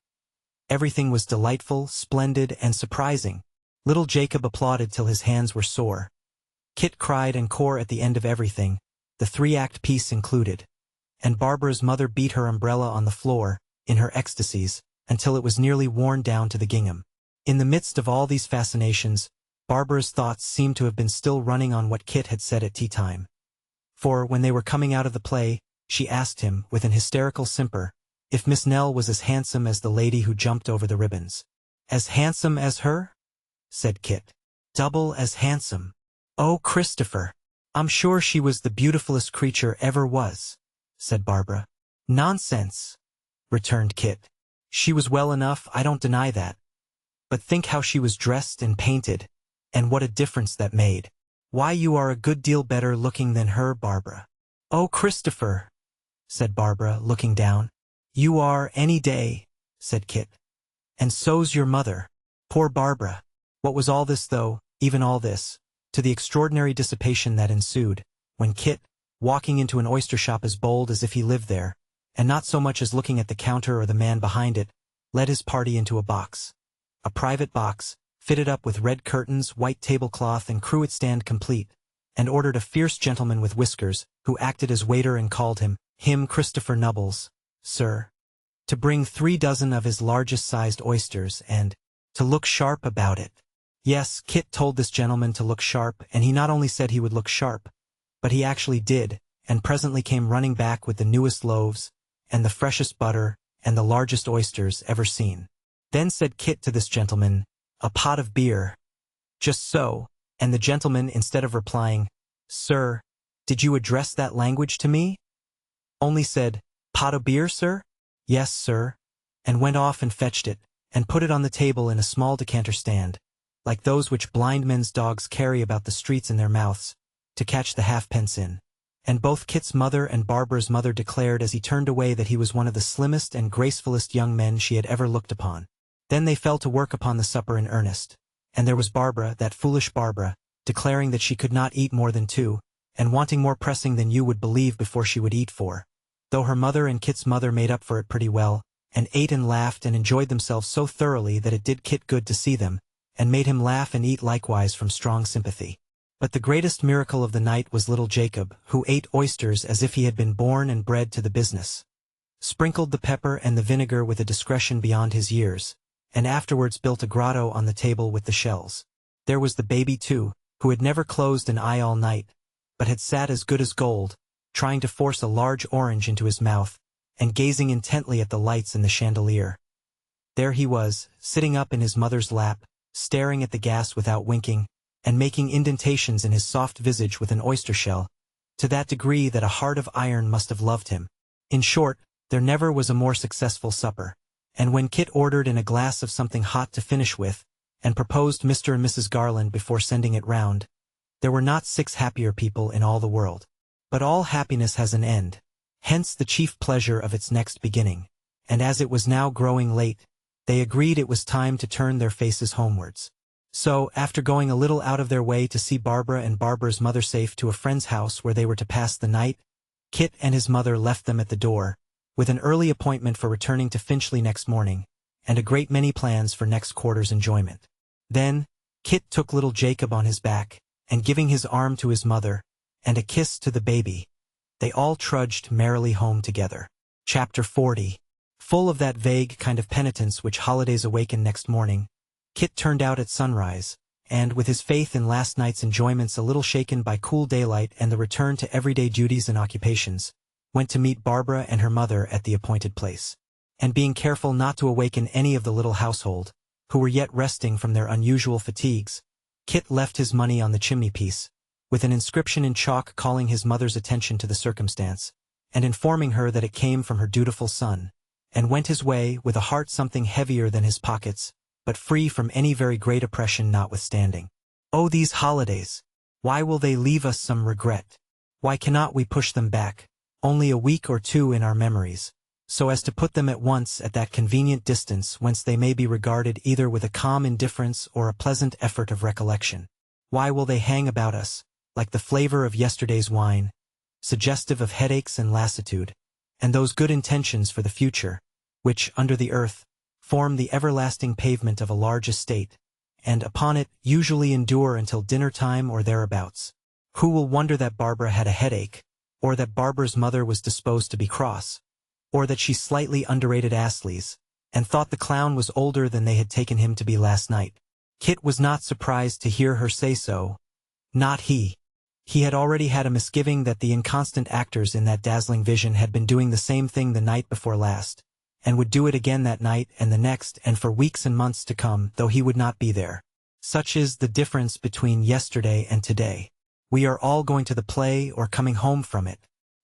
Everything was delightful, splendid, and surprising. Little Jacob applauded till his hands were sore. Kit cried encore at the end of everything, the 3-act piece included. And Barbara's mother beat her umbrella on the floor, in her ecstasies, until it was nearly worn down to the gingham. In the midst of all these fascinations, Barbara's thoughts seemed to have been still running on what Kit had said at tea-time. For, when they were coming out of the play, she asked him, with an hysterical simper, if Miss Nell was as handsome as the lady who jumped over the ribbons. As handsome as her? Said Kit. Double as handsome. Oh, Christopher! I'm sure she was the beautifulest creature ever was, said Barbara. Nonsense, returned Kit. She was well enough, I don't deny that. But think how she was dressed and painted, and what a difference that made. Why, you are a good deal better looking than her, Barbara. Oh, Christopher, said Barbara, looking down. You are, any day, said Kit. And so's your mother. Poor Barbara. What was all this, though, even all this, to the extraordinary dissipation that ensued, when Kit, walking into an oyster shop as bold as if he lived there, and not so much as looking at the counter or the man behind it, led his party into a box. A private box, fitted up with red curtains, white tablecloth, and cruet stand complete, and ordered a fierce gentleman with whiskers, who acted as waiter and called him Christopher Nubbles, sir, to bring 3 dozen of his largest-sized oysters, and to look sharp about it. Yes, Kit told this gentleman to look sharp, and he not only said he would look sharp, but he actually did, and presently came running back with the newest loaves, and the freshest butter, and the largest oysters ever seen. Then said Kit to this gentleman, "A pot of beer." "Just so," and the gentleman, instead of replying, "Sir, did you address that language to me?" only said, "Pot o' beer, sir?" "Yes, sir," and went off and fetched it, and put it on the table in a small decanter stand, like those which blind men's dogs carry about the streets in their mouths, to catch the halfpence in. And both Kit's mother and Barbara's mother declared as he turned away that he was one of the slimmest and gracefulest young men she had ever looked upon. Then they fell to work upon the supper in earnest, and there was Barbara, that foolish Barbara, declaring that she could not eat more than 2, and wanting more pressing than you would believe before she would eat 4, though her mother and Kit's mother made up for it pretty well, and ate and laughed and enjoyed themselves so thoroughly that it did Kit good to see them, and made him laugh and eat likewise from strong sympathy. But the greatest miracle of the night was little Jacob, who ate oysters as if he had been born and bred to the business, sprinkled the pepper and the vinegar with a discretion beyond his years, and afterwards built a grotto on the table with the shells. There was the baby too, who had never closed an eye all night, but had sat as good as gold, trying to force a large orange into his mouth, and gazing intently at the lights in the chandelier. There he was, sitting up in his mother's lap, staring at the gas without winking, and making indentations in his soft visage with an oyster shell, to that degree that a heart of iron must have loved him. In short, there never was a more successful supper, and when Kit ordered in a glass of something hot to finish with, and proposed Mr. and Mrs. Garland before sending it round, there were not 6 happier people in all the world. But all happiness has an end, hence the chief pleasure of its next beginning, and as it was now growing late, they agreed it was time to turn their faces homewards. So, after going a little out of their way to see Barbara and Barbara's mother safe to a friend's house where they were to pass the night, Kit and his mother left them at the door, with an early appointment for returning to Finchley next morning, and a great many plans for next quarter's enjoyment. Then, Kit took little Jacob on his back, and giving his arm to his mother, and a kiss to the baby, they all trudged merrily home together. Chapter 40. Full of that vague kind of penitence which holidays awaken next morning, Kit turned out at sunrise, and, with his faith in last night's enjoyments a little shaken by cool daylight and the return to everyday duties and occupations, went to meet Barbara and her mother at the appointed place. And being careful not to awaken any of the little household, who were yet resting from their unusual fatigues, Kit left his money on the chimney-piece, with an inscription in chalk calling his mother's attention to the circumstance, and informing her that it came from her dutiful son, and went his way with a heart something heavier than his pockets, but free from any very great oppression notwithstanding. Oh, these holidays! Why will they leave us some regret? Why cannot we push them back, only a week or 2 in our memories, so as to put them at once at that convenient distance whence they may be regarded either with a calm indifference or a pleasant effort of recollection? Why will they hang about us, like the flavor of yesterday's wine, suggestive of headaches and lassitude, and those good intentions for the future, which, under the earth, form the everlasting pavement of a large estate, and upon it usually endure until dinner-time or thereabouts? Who will wonder that Barbara had a headache, or that Barbara's mother was disposed to be cross, or that she slightly underrated Astley's, and thought the clown was older than they had taken him to be last night? Kit was not surprised to hear her say so. Not he. He had already had a misgiving that the inconstant actors in that dazzling vision had been doing the same thing the night before last, and would do it again that night and the next and for weeks and months to come, though he would not be there. Such is the difference between yesterday and today. We are all going to the play or coming home from it.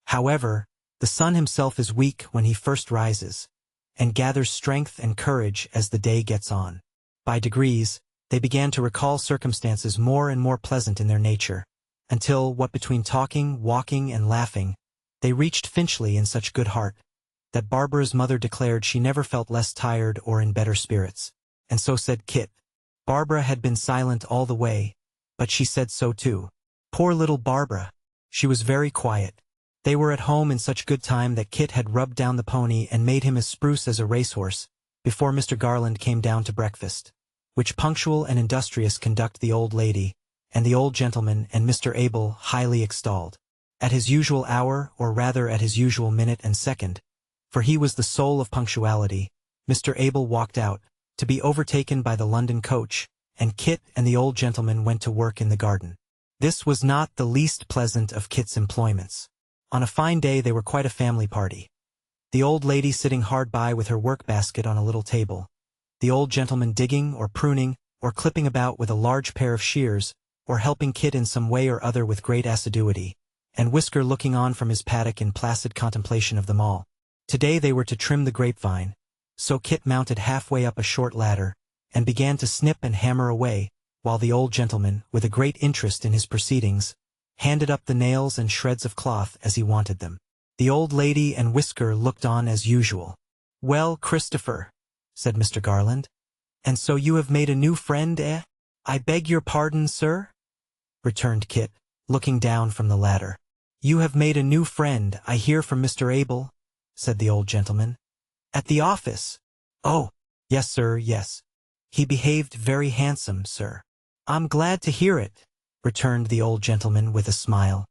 However, the sun himself is weak when he first rises, and gathers strength and courage as the day gets on. By degrees, they began to recall circumstances more and more pleasant in their nature, until, what between talking, walking, and laughing, they reached Finchley in such good heart, that Barbara's mother declared she never felt less tired or in better spirits. And so said Kit. Barbara had been silent all the way, but she said so too. Poor little Barbara! She was very quiet. They were at home in such good time that Kit had rubbed down the pony and made him as spruce as a racehorse, before Mr. Garland came down to breakfast, which punctual and industrious conduct the old lady, and the old gentleman and Mr. Abel highly extolled. At his usual hour, or rather at his usual minute and second, for he was the soul of punctuality, Mr. Abel walked out, to be overtaken by the London coach, and Kit and the old gentleman went to work in the garden. This was not the least pleasant of Kit's employments. On a fine day they were quite a family party. The old lady sitting hard by with her work-basket on a little table, the old gentleman digging or pruning or clipping about with a large pair of shears, or helping Kit in some way or other with great assiduity, and Whisker looking on from his paddock in placid contemplation of them all. Today they were to trim the grapevine, so Kit mounted halfway up a short ladder, and began to snip and hammer away, while the old gentleman, with a great interest in his proceedings, handed up the nails and shreds of cloth as he wanted them. The old lady and Whisker looked on as usual. "Well, Christopher," said Mr. Garland, "and so you have made a new friend, eh?" "I beg your pardon, sir?" returned Kit, looking down from the ladder. "You have made a new friend, I hear from Mr. Abel," said the old gentleman. "At the office?" "Oh, yes, sir, yes. He behaved very handsome, sir." "I'm glad to hear it," returned the old gentleman with a smile.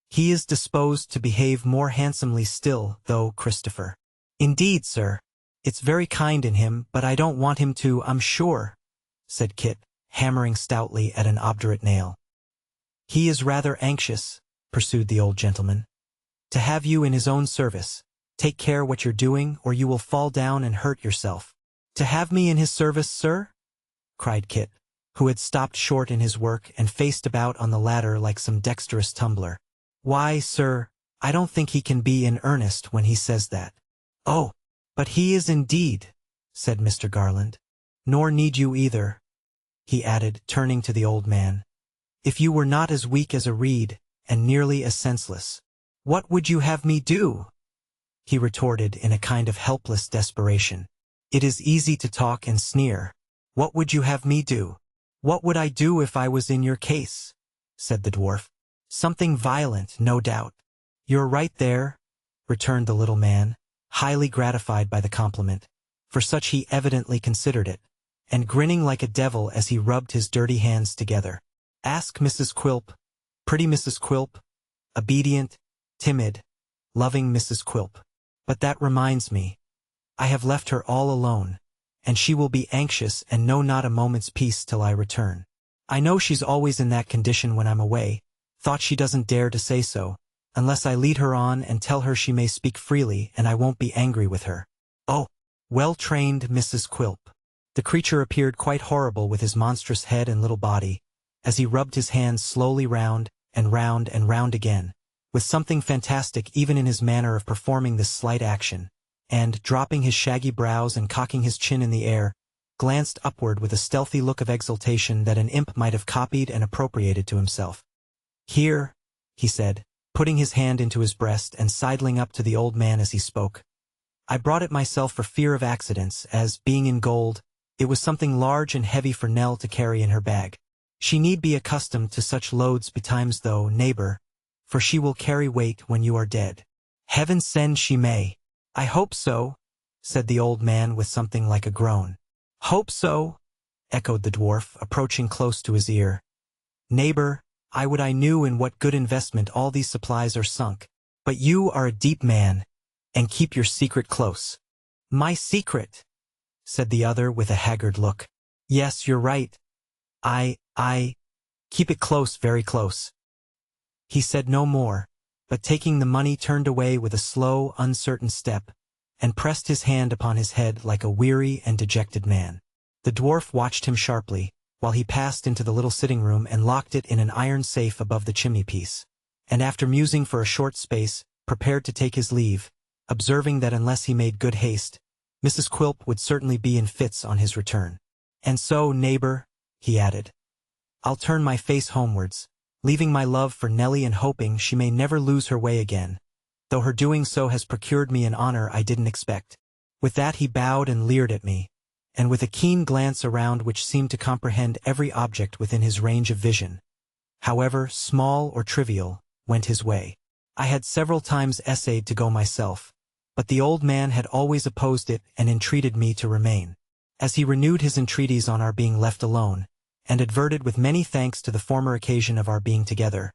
"He is disposed to behave more handsomely still, though, Christopher." "Indeed, sir. It's very kind in him, but I don't want him to, I'm sure," said Kit, hammering stoutly at an obdurate nail. "He is rather anxious," pursued the old gentleman, "to have you in his own service. Take care what you're doing, or you will fall down and hurt yourself." "To have me in his service, sir?" cried Kit, who had stopped short in his work and faced about on the ladder like some dexterous tumbler. "Why, sir, I don't think he can be in earnest when he says that." "Oh, but he is indeed," said Mr. Garland. "Nor need you either," he added, turning to the old man. "If you were not as weak as a reed, and nearly as senseless." "What would you have me do?" he retorted in a kind of helpless desperation. "It is easy to talk and sneer. What would you have me do?" "What would I do if I was in your case?" said the dwarf. "Something violent, no doubt." "You're right there," returned the little man, highly gratified by the compliment, for such he evidently considered it, and grinning like a devil as he rubbed his dirty hands together. "Ask Mrs. Quilp, pretty Mrs. Quilp, obedient, timid, loving Mrs. Quilp. But that reminds me, I have left her all alone, and she will be anxious and know not a moment's peace till I return. I know she's always in that condition when I'm away, thought she doesn't dare to say so, unless I lead her on and tell her she may speak freely and I won't be angry with her. Oh, well-trained Mrs. Quilp." The creature appeared quite horrible with his monstrous head and little body, as he rubbed his hands slowly round and round and round again, with something fantastic even in his manner of performing this slight action, and, dropping his shaggy brows and cocking his chin in the air, glanced upward with a stealthy look of exultation that an imp might have copied and appropriated to himself. "Here," he said, putting his hand into his breast and sidling up to the old man as he spoke. "I brought it myself for fear of accidents, as, being in gold, it was something large and heavy for Nell to carry in her bag. She need be accustomed to such loads betimes though, neighbor, for she will carry weight when you are dead." "Heaven send she may." "I hope so," said the old man with something like a groan. "Hope so," echoed the dwarf, approaching close to his ear. "Neighbor, I would I knew in what good investment all these supplies are sunk. But you are a deep man, and keep your secret close." "My secret?" said the other with a haggard look. "Yes, you're right. I keep it close, very close." He said no more, but taking the money turned away with a slow, uncertain step, and pressed his hand upon his head like a weary and dejected man. The dwarf watched him sharply, while he passed into the little sitting-room and locked it in an iron safe above the chimney-piece, and after musing for a short space, prepared to take his leave, observing that unless he made good haste, Mrs. Quilp would certainly be in fits on his return. "And so, neighbor," he added, "I'll turn my face homewards, leaving my love for Nellie and hoping she may never lose her way again, though her doing so has procured me an honor I didn't expect." With that he bowed and leered at me, and with a keen glance around which seemed to comprehend every object within his range of vision, however small or trivial, went his way. I had several times essayed to go myself, but the old man had always opposed it and entreated me to remain. As he renewed his entreaties on our being left alone, and adverted with many thanks to the former occasion of our being together,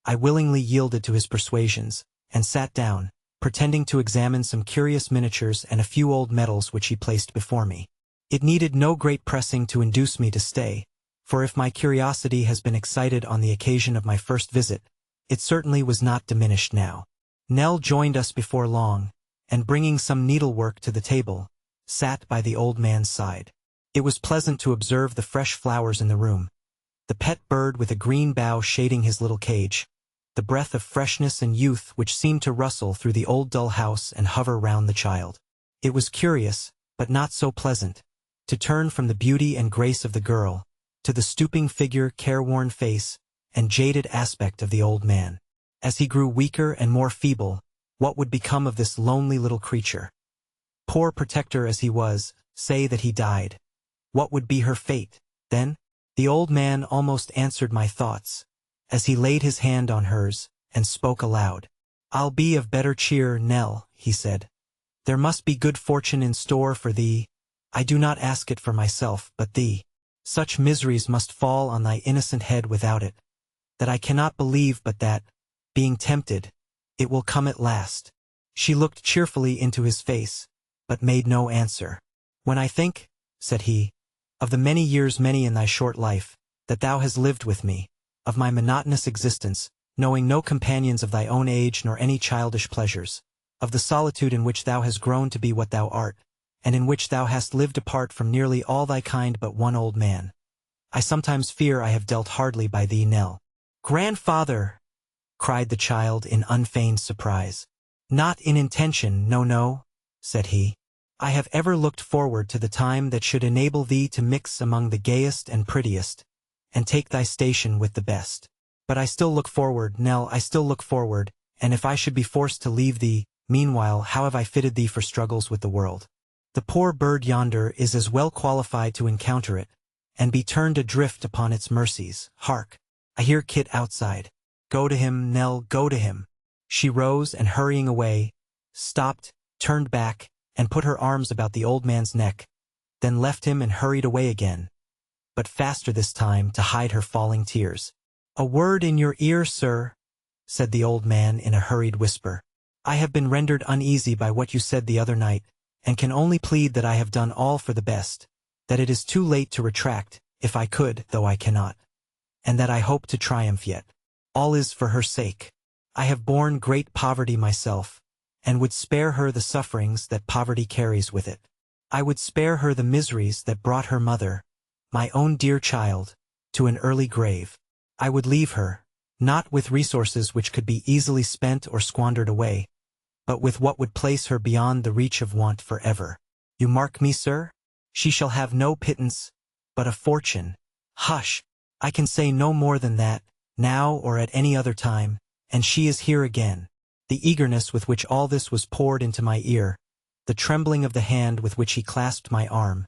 I willingly yielded to his persuasions, and sat down, pretending to examine some curious miniatures and a few old medals which he placed before me. It needed no great pressing to induce me to stay, for if my curiosity has been excited on the occasion of my first visit, it certainly was not diminished now. Nell joined us before long, and bringing some needlework to the table, sat by the old man's side. It was pleasant to observe the fresh flowers in the room, the pet bird with a green bough shading his little cage, the breath of freshness and youth which seemed to rustle through the old dull house and hover round the child. It was curious, but not so pleasant, to turn from the beauty and grace of the girl, to the stooping figure, careworn face, and jaded aspect of the old man. As he grew weaker and more feeble, what would become of this lonely little creature? Poor protector as he was, say that he died. What would be her fate, then? The old man almost answered my thoughts, as he laid his hand on hers, and spoke aloud. "I'll be of better cheer, Nell," he said. "There must be good fortune in store for thee. I do not ask it for myself, but thee. Such miseries must fall on thy innocent head without it, that I cannot believe but that, being tempted, it will come at last." She looked cheerfully into his face, but made no answer. "When I think," said he, "of the many years, many in thy short life, that thou hast lived with me, of my monotonous existence, knowing no companions of thy own age nor any childish pleasures, of the solitude in which thou hast grown to be what thou art, and in which thou hast lived apart from nearly all thy kind but one old man, I sometimes fear I have dealt hardly by thee, Nell." "Grandfather!" cried the child in unfeigned surprise. "Not in intention, no, no," said he. "I have ever looked forward to the time that should enable thee to mix among the gayest and prettiest, and take thy station with the best. But I still look forward, Nell, I still look forward, and if I should be forced to leave thee, meanwhile how have I fitted thee for struggles with the world? The poor bird yonder is as well qualified to encounter it, and be turned adrift upon its mercies. Hark! I hear Kit outside. Go to him, Nell, go to him." She rose and hurrying away, stopped, turned back, and put her arms about the old man's neck, then left him and hurried away again, but faster this time to hide her falling tears. "A word in your ear, sir," said the old man in a hurried whisper. "I have been rendered uneasy by what you said the other night, and can only plead that I have done all for the best, that it is too late to retract, if I could, though I cannot, and that I hope to triumph yet. All is for her sake. I have borne great poverty myself, and would spare her the sufferings that poverty carries with it. I would spare her the miseries that brought her mother, my own dear child, to an early grave. I would leave her, not with resources which could be easily spent or squandered away, but with what would place her beyond the reach of want forever. You mark me, sir? She shall have no pittance, but a fortune. Hush! I can say no more than that, now or at any other time, and she is here again." The eagerness with which all this was poured into my ear, the trembling of the hand with which he clasped my arm,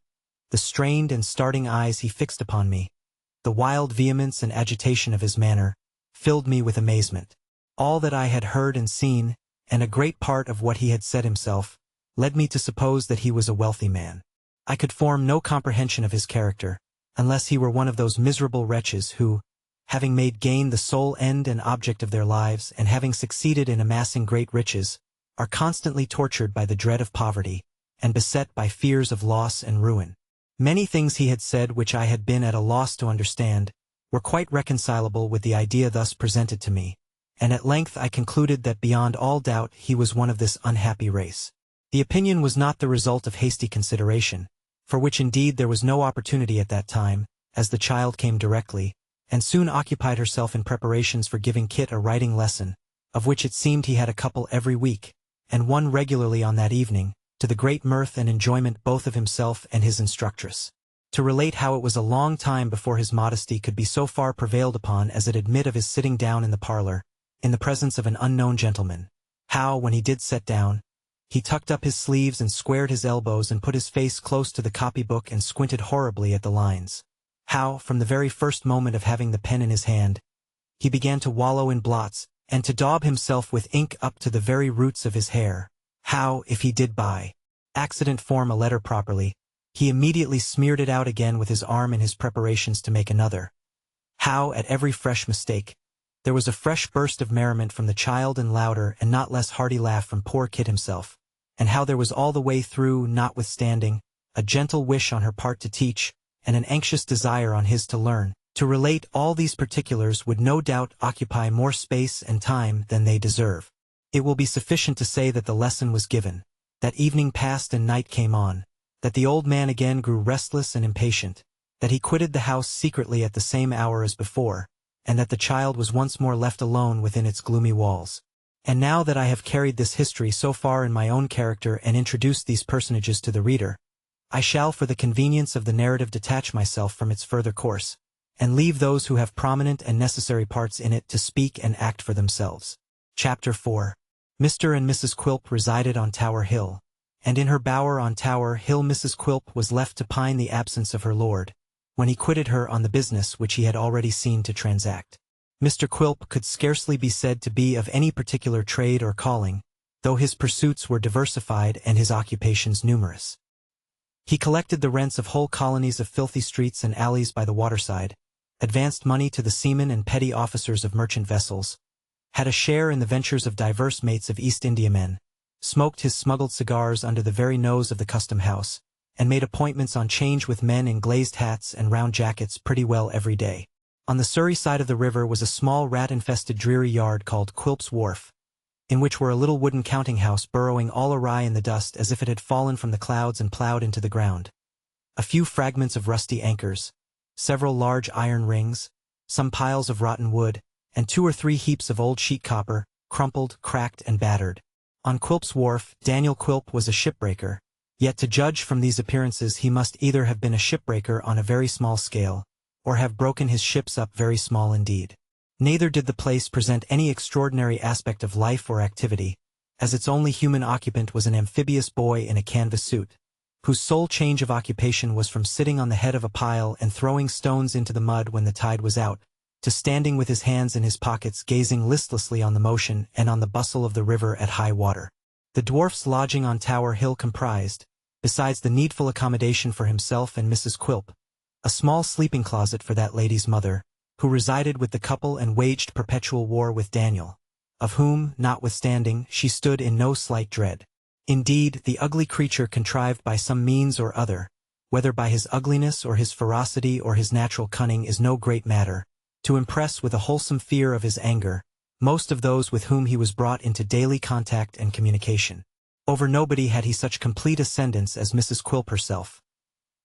the strained and starting eyes he fixed upon me, the wild vehemence and agitation of his manner, filled me with amazement. All that I had heard and seen, and a great part of what he had said himself, led me to suppose that he was a wealthy man. I could form no comprehension of his character, unless he were one of those miserable wretches who, having made gain the sole end and object of their lives, and having succeeded in amassing great riches, are constantly tortured by the dread of poverty, and beset by fears of loss and ruin. Many things he had said which I had been at a loss to understand, were quite reconcilable with the idea thus presented to me, and at length I concluded that beyond all doubt he was one of this unhappy race. The opinion was not the result of hasty consideration, for which indeed there was no opportunity at that time, as the child came directly, and soon occupied herself in preparations for giving Kit a writing lesson, of which it seemed he had a couple every week, and one regularly on that evening, to the great mirth and enjoyment both of himself and his instructress. To relate how it was a long time before his modesty could be so far prevailed upon as it admit of his sitting down in the parlor, in the presence of an unknown gentleman. How, when he did sit down, he tucked up his sleeves and squared his elbows and put his face close to the copybook and squinted horribly at the lines. How, from the very first moment of having the pen in his hand, he began to wallow in blots, and to daub himself with ink up to the very roots of his hair. How, if he did by accident form a letter properly, he immediately smeared it out again with his arm in his preparations to make another. How, at every fresh mistake, there was a fresh burst of merriment from the child and louder and not less hearty laugh from poor Kit himself, and how there was all the way through, notwithstanding, a gentle wish on her part to teach, and an anxious desire on his to learn, To relate all these particulars would no doubt occupy more space and time than they deserve. It will be sufficient to say that the lesson was given, that evening passed and night came on, that the old man again grew restless and impatient, that he quitted the house secretly at the same hour as before, and that the child was once more left alone within its gloomy walls. And now that I have carried this history so far in my own character and introduced these personages to the reader, I shall for the convenience of the narrative detach myself from its further course, and leave those who have prominent and necessary parts in it to speak and act for themselves. Chapter 4. Mr. and Mrs. Quilp resided on Tower Hill, and in her bower on Tower Hill Mrs. Quilp was left to pine the absence of her lord, when he quitted her on the business which he had already seen to transact. Mr. Quilp could scarcely be said to be of any particular trade or calling, though his pursuits were diversified and his occupations numerous. He collected the rents of whole colonies of filthy streets and alleys by the waterside, advanced money to the seamen and petty officers of merchant vessels, had a share in the ventures of divers mates of East Indiamen, smoked his smuggled cigars under the very nose of the custom house, and made appointments on change with men in glazed hats and round jackets pretty well every day. On the Surrey side of the river was a small rat-infested dreary yard called Quilp's Wharf, in which were a little wooden counting-house burrowing all awry in the dust as if it had fallen from the clouds and ploughed into the ground, a few fragments of rusty anchors, several large iron rings, some piles of rotten wood, and 2 or 3 heaps of old sheet copper, crumpled, cracked, and battered. On Quilp's Wharf, Daniel Quilp was a shipbreaker, yet to judge from these appearances he must either have been a shipbreaker on a very small scale, or have broken his ships up very small indeed. Neither did the place present any extraordinary aspect of life or activity, as its only human occupant was an amphibious boy in a canvas suit, whose sole change of occupation was from sitting on the head of a pile and throwing stones into the mud when the tide was out, to standing with his hands in his pockets gazing listlessly on the motion and on the bustle of the river at high water. The dwarf's lodging on Tower Hill comprised, besides the needful accommodation for himself and Mrs. Quilp, a small sleeping closet for that lady's mother, who resided with the couple and waged perpetual war with Daniel, of whom, notwithstanding, she stood in no slight dread. Indeed, the ugly creature contrived by some means or other, whether by his ugliness or his ferocity or his natural cunning is no great matter, to impress with a wholesome fear of his anger most of those with whom he was brought into daily contact and communication. Over nobody had he such complete ascendance as Mrs. Quilp herself,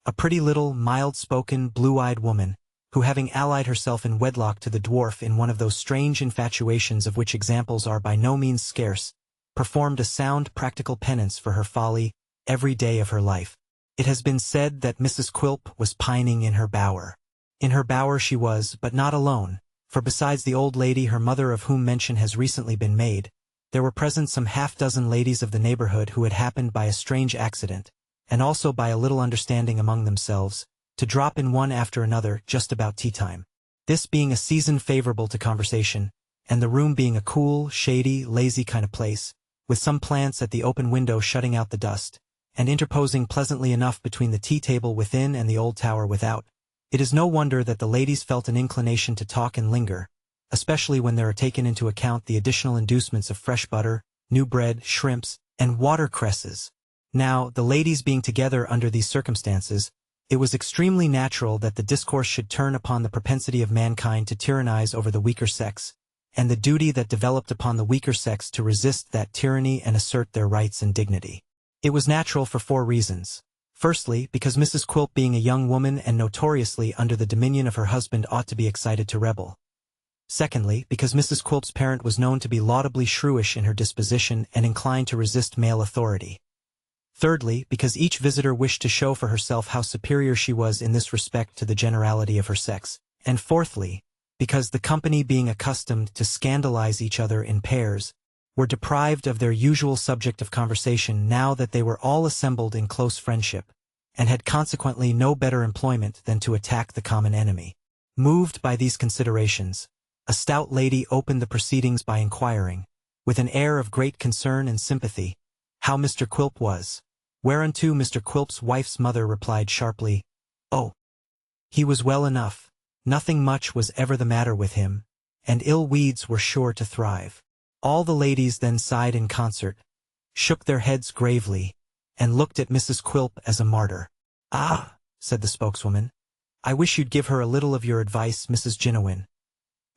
a pretty little, mild-spoken, blue-eyed woman, who having allied herself in wedlock to the dwarf in one of those strange infatuations of which examples are by no means scarce, performed a sound practical penance for her folly every day of her life. It has been said that Mrs. Quilp was pining in her bower. In her bower she was, but not alone, for besides the old lady her mother of whom mention has recently been made, there were present some half-dozen ladies of the neighborhood who had happened by a strange accident, and also by a little understanding among themselves, to drop in one after another just about tea-time. This being a season favorable to conversation, and the room being a cool, shady, lazy kind of place, with some plants at the open window shutting out the dust, and interposing pleasantly enough between the tea-table within and the old tower without, it is no wonder that the ladies felt an inclination to talk and linger, especially when there are taken into account the additional inducements of fresh butter, new bread, shrimps, and watercresses. Now, the ladies being together under these circumstances, it was extremely natural that the discourse should turn upon the propensity of mankind to tyrannize over the weaker sex, and the duty that developed upon the weaker sex to resist that tyranny and assert their rights and dignity. It was natural for 4 reasons. Firstly, because Mrs. Quilp being a young woman and notoriously under the dominion of her husband ought to be excited to rebel. Secondly, because Mrs. Quilp's parent was known to be laudably shrewish in her disposition and inclined to resist male authority. Thirdly, because each visitor wished to show for herself how superior she was in this respect to the generality of her sex. And fourthly, because the company being accustomed to scandalize each other in pairs, were deprived of their usual subject of conversation now that they were all assembled in close friendship, and had consequently no better employment than to attack the common enemy. Moved by these considerations, a stout lady opened the proceedings by inquiring, with an air of great concern and sympathy, how Mr. Quilp was, whereunto Mr. Quilp's wife's mother replied sharply, "Oh, he was well enough, nothing much was ever the matter with him, and ill weeds were sure to thrive." All the ladies then sighed in concert, shook their heads gravely, and looked at Mrs. Quilp as a martyr. "Ah," said the spokeswoman, I wish you'd give her a little of your advice, Mrs. Ginowin.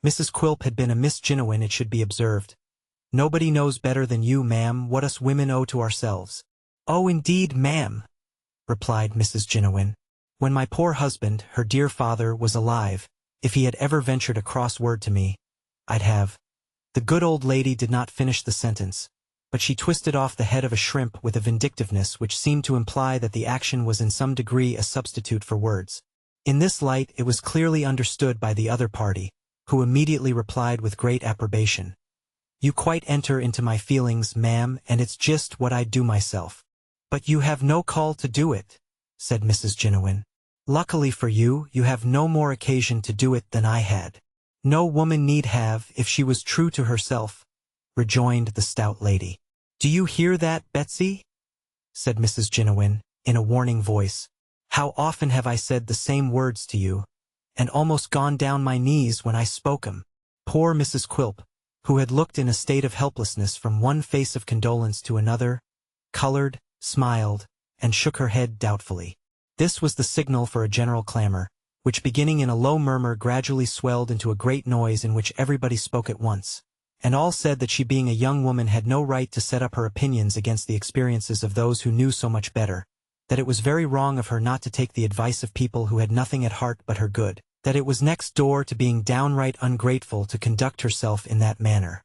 Mrs. Quilp had been a Miss Ginowin, it should be observed. Nobody knows better than you, ma'am, what us women owe to ourselves. Oh, indeed, ma'am, replied Mrs. Ginowin. When my poor husband, her dear father, was alive, if he had ever ventured a cross word to me, I'd have— The good old lady did not finish the sentence, but she twisted off the head of a shrimp with a vindictiveness which seemed to imply that the action was in some degree a substitute for words. In this light it was clearly understood by the other party, who immediately replied with great approbation. You quite enter into my feelings, ma'am, and it's just what I'd do myself. But you have no call to do it, said Mrs. Ginowin. Luckily for you, you have no more occasion to do it than I had. No woman need have if she was true to herself, rejoined the stout lady. Do you hear that, Betsy? Said Mrs. Ginowin, in a warning voice. How often have I said the same words to you, and almost gone down my knees when I spoke 'em? Poor Mrs. Quilp, who had looked in a state of helplessness from one face of condolence to another, colored, smiled, and shook her head doubtfully. This was the signal for a general clamor, which beginning in a low murmur gradually swelled into a great noise in which everybody spoke at once, and all said that she being a young woman had no right to set up her opinions against the experiences of those who knew so much better, that it was very wrong of her not to take the advice of people who had nothing at heart but her good, that it was next door to being downright ungrateful to conduct herself in that manner,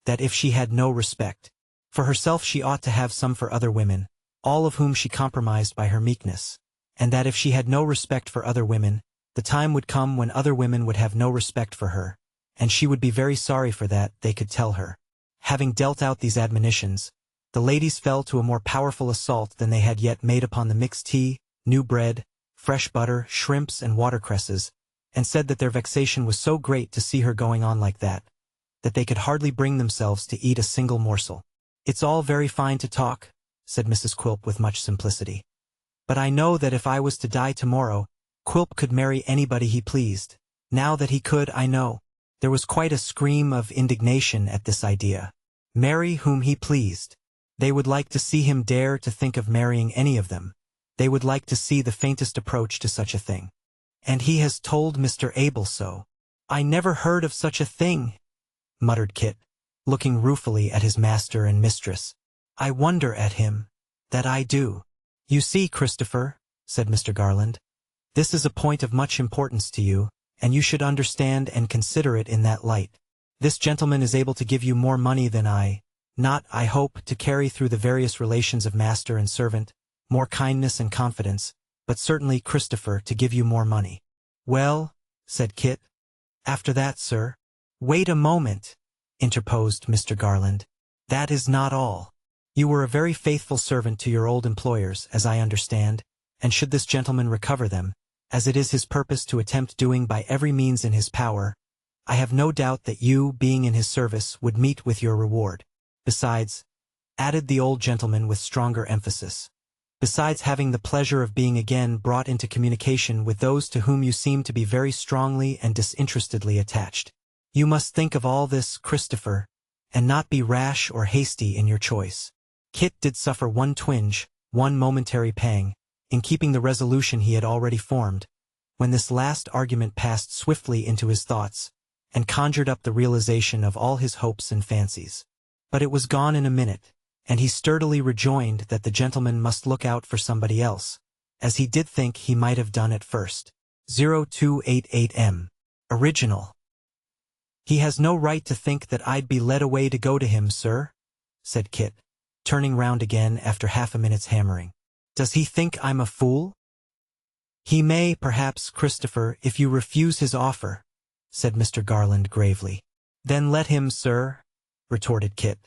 that if she had no respect for herself she ought to have some for other women, all of whom she compromised by her meekness, and that if she had no respect for other women, the time would come when other women would have no respect for her, and she would be very sorry for that, they could tell her. Having dealt out these admonitions, the ladies fell to a more powerful assault than they had yet made upon the mixed tea, new bread, fresh butter, shrimps, and watercresses, and said that their vexation was so great to see her going on like that they could hardly bring themselves to eat a single morsel. It's all very fine to talk, said Mrs. Quilp with much simplicity. But I know that if I was to die tomorrow, Quilp could marry anybody he pleased. Now that he could, I know. There was quite a scream of indignation at this idea. Marry whom he pleased. They would like to see him dare to think of marrying any of them. They would like to see the faintest approach to such a thing. And he has told Mr. Abel so. I never heard of such a thing, muttered Kit, looking ruefully at his master and mistress. I wonder at him, that I do. You see, Christopher, said Mr. Garland, this is a point of much importance to you, and you should understand and consider it in that light. This gentleman is able to give you more money than not, I hope, to carry through the various relations of master and servant, more kindness and confidence, but certainly, Christopher, to give you more money. Well, said Kit. After that, sir. Wait a moment, interposed Mr. Garland. That is not all. You were a very faithful servant to your old employers, as I understand, and should this gentleman recover them, as it is his purpose to attempt doing by every means in his power, I have no doubt that you, being in his service, would meet with your reward. Besides, added the old gentleman with stronger emphasis, besides having the pleasure of being again brought into communication with those to whom you seem to be very strongly and disinterestedly attached. You must think of all this, Christopher, and not be rash or hasty in your choice. Kit did suffer one twinge, one momentary pang, in keeping the resolution he had already formed, when this last argument passed swiftly into his thoughts, and conjured up the realization of all his hopes and fancies. But it was gone in a minute, and he sturdily rejoined that the gentleman must look out for somebody else, as he did think he might have done at first. 0288M. Original. He has no right to think that I'd be led away to go to him, sir, said Kit, turning round again after half a minute's hammering. Does he think I'm a fool? He may, perhaps, Christopher, if you refuse his offer, said Mr. Garland gravely. Then let him, sir, retorted Kit.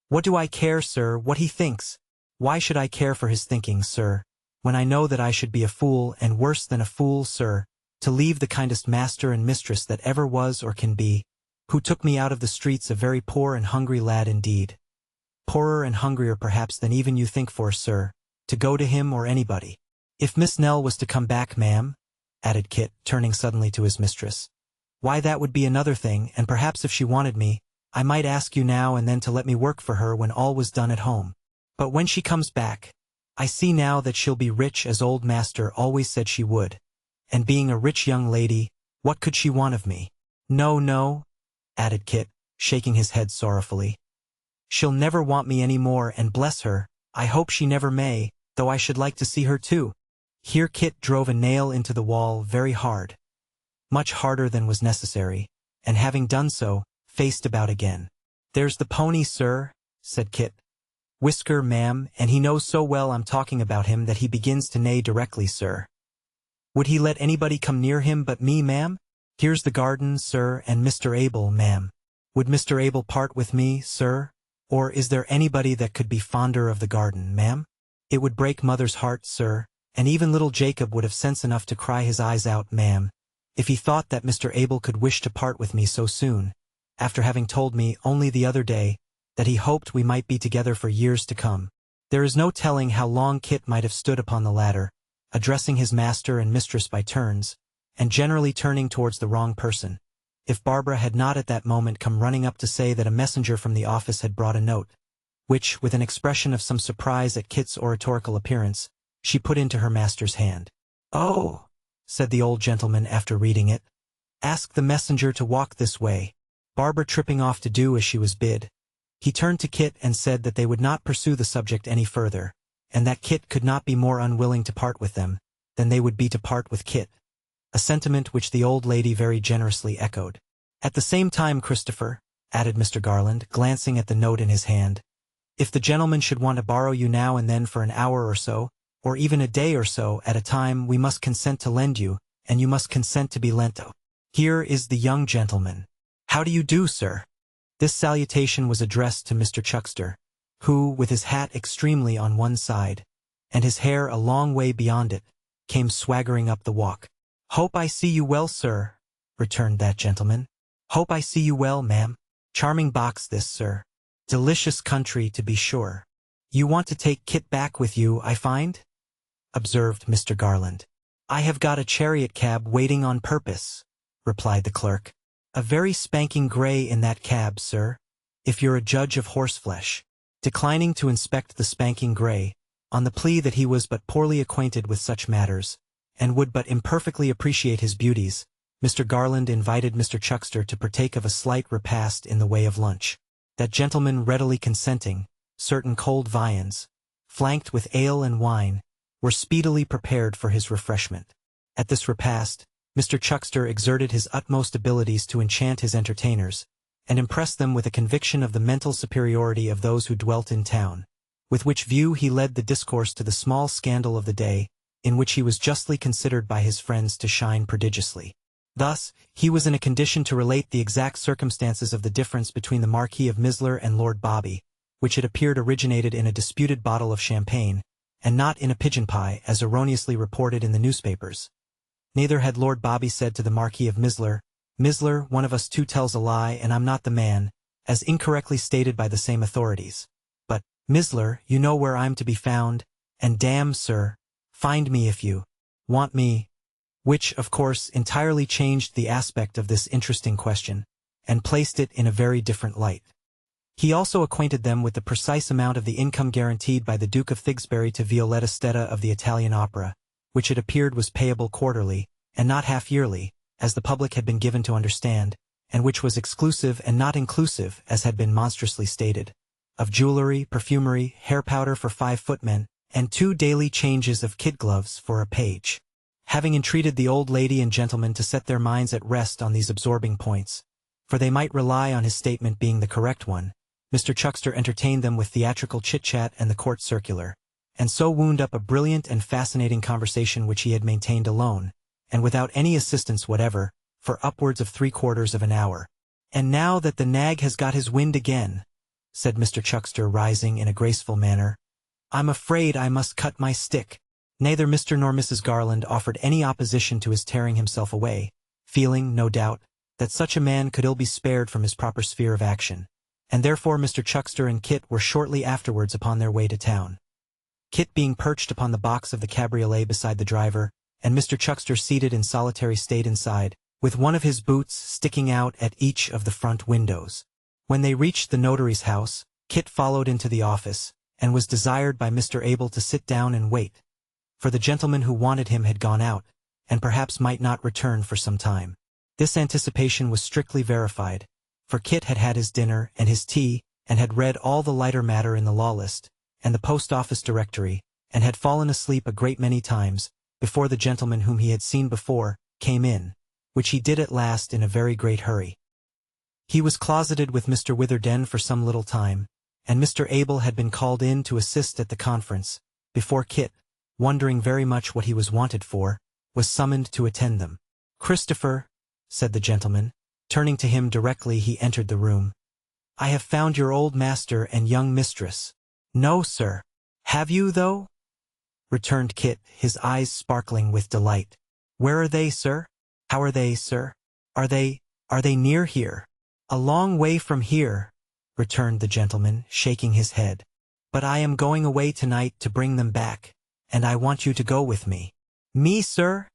What do I care, sir, what he thinks? Why should I care for his thinking, sir, when I know that I should be a fool, and worse than a fool, sir, to leave the kindest master and mistress that ever was or can be, who took me out of the streets a very poor and hungry lad indeed, poorer and hungrier perhaps than even you think for, sir, to go to him or anybody. If Miss Nell was to come back, ma'am, added Kit, turning suddenly to his mistress, why that would be another thing, and perhaps if she wanted me, I might ask you now and then to let me work for her when all was done at home. But when she comes back, I see now that she'll be rich as old master always said she would, and being a rich young lady, what could she want of me? No, no, added Kit, shaking his head sorrowfully. She'll never want me any more, and bless her, I hope she never may, though I should like to see her too. Here Kit drove a nail into the wall very hard, much harder than was necessary, and having done so, faced about again. There's the pony, sir, said Kit. Whisker, ma'am, and he knows so well I'm talking about him that he begins to neigh directly, sir. Would he let anybody come near him but me, ma'am? Here's the garden, sir, and Mr. Abel, ma'am. Would Mr. Abel part with me, sir? Or is there anybody that could be fonder of the garden, ma'am? It would break mother's heart, sir, and even little Jacob would have sense enough to cry his eyes out, ma'am, if he thought that Mr. Abel could wish to part with me so soon, after having told me only the other day that he hoped we might be together for years to come. There is no telling how long Kit might have stood upon the ladder, addressing his master and mistress by turns, and generally turning towards the wrong person, if Barbara had not at that moment come running up to say that a messenger from the office had brought a note, which, with an expression of some surprise at Kit's oratorical appearance, she put into her master's hand. "Oh," said the old gentleman after reading it, "ask the messenger to walk this way." Barbara tripping off to do as she was bid, he turned to Kit and said that they would not pursue the subject any further, and that Kit could not be more unwilling to part with them than they would be to part with Kit, a sentiment which the old lady very generously echoed. "At the same time, Christopher," added Mr. Garland, glancing at the note in his hand, "if the gentleman should want to borrow you now and then for an hour or so, or even a day or so at a time, we must consent to lend you, and you must consent to be lent. Here is the young gentleman. How do you do, sir?" This salutation was addressed to Mr. Chuckster, who, with his hat extremely on one side, and his hair a long way beyond it, came swaggering up the walk. "Hope I see you well, sir," returned that gentleman. "Hope I see you well, ma'am. Charming box this, sir. Delicious country, to be sure. You want to take Kit back with you, I find?" observed Mr. Garland. "I have got a chariot cab waiting on purpose," replied the clerk. "A very spanking grey in that cab, sir, if you're a judge of horseflesh." Declining to inspect the spanking grey, on the plea that he was but poorly acquainted with such matters, and would but imperfectly appreciate his beauties, Mr. Garland invited Mr. Chuckster to partake of a slight repast in the way of lunch. That gentleman readily consenting, certain cold viands, flanked with ale and wine, were speedily prepared for his refreshment. At this repast, Mr. Chuckster exerted his utmost abilities to enchant his entertainers, and impress them with a conviction of the mental superiority of those who dwelt in town, with which view he led the discourse to the small scandal of the day, in which he was justly considered by his friends to shine prodigiously. Thus, he was in a condition to relate the exact circumstances of the difference between the Marquis of Misler and Lord Bobby, which it appeared originated in a disputed bottle of champagne, and not in a pigeon pie, as erroneously reported in the newspapers. Neither had Lord Bobby said to the Marquis of Misler, "Misler, one of us two tells a lie, and I'm not the man," as incorrectly stated by the same authorities. But, "Misler, you know where I'm to be found, and damn, sir, find me if you want me," which, of course, entirely changed the aspect of this interesting question, and placed it in a very different light. He also acquainted them with the precise amount of the income guaranteed by the Duke of Thigsbury to Violetta Stetta of the Italian Opera, which it appeared was payable quarterly, and not half-yearly, as the public had been given to understand, and which was exclusive and not inclusive, as had been monstrously stated, of jewellery, perfumery, hair powder for 5 footmen, and 2 daily changes of kid gloves for a page. Having entreated the old lady and gentleman to set their minds at rest on these absorbing points, for they might rely on his statement being the correct one, Mr. Chuckster entertained them with theatrical chit-chat and the court circular, and so wound up a brilliant and fascinating conversation which he had maintained alone, and without any assistance whatever, for upwards of 3/4 of an hour. "And now that the nag has got his wind again," said Mr. Chuckster, rising in a graceful manner, "I'm afraid I must cut my stick." Neither Mr. nor Mrs. Garland offered any opposition to his tearing himself away, feeling, no doubt, that such a man could ill be spared from his proper sphere of action, and therefore Mr. Chuckster and Kit were shortly afterwards upon their way to town. Kit being perched upon the box of the cabriolet beside the driver, and Mr. Chuckster seated in solitary state inside, with one of his boots sticking out at each of the front windows. When they reached the notary's house, Kit followed into the office, and was desired by Mr. Abel to sit down and wait, for the gentleman who wanted him had gone out, and perhaps might not return for some time. This anticipation was strictly verified, for Kit had had his dinner and his tea, and had read all the lighter matter in the law list, and the post office directory, and had fallen asleep a great many times, before the gentleman whom he had seen before, came in, which he did at last in a very great hurry. He was closeted with Mr. Witherden for some little time, and Mr. Abel had been called in to assist at the conference, before Kit, wondering very much what he was wanted for, was summoned to attend them. "Christopher," said the gentleman, turning to him directly he entered the room, "I have found your old master and young mistress." "No, sir." "Have you, though?" returned Kit, his eyes sparkling with delight. "Where are they, sir?" "How are they, sir?" Are they near here?" "A long way from here," returned the gentleman, shaking his head. "But I am going away tonight to bring them back, and I want you to go with me." "Me, sir?"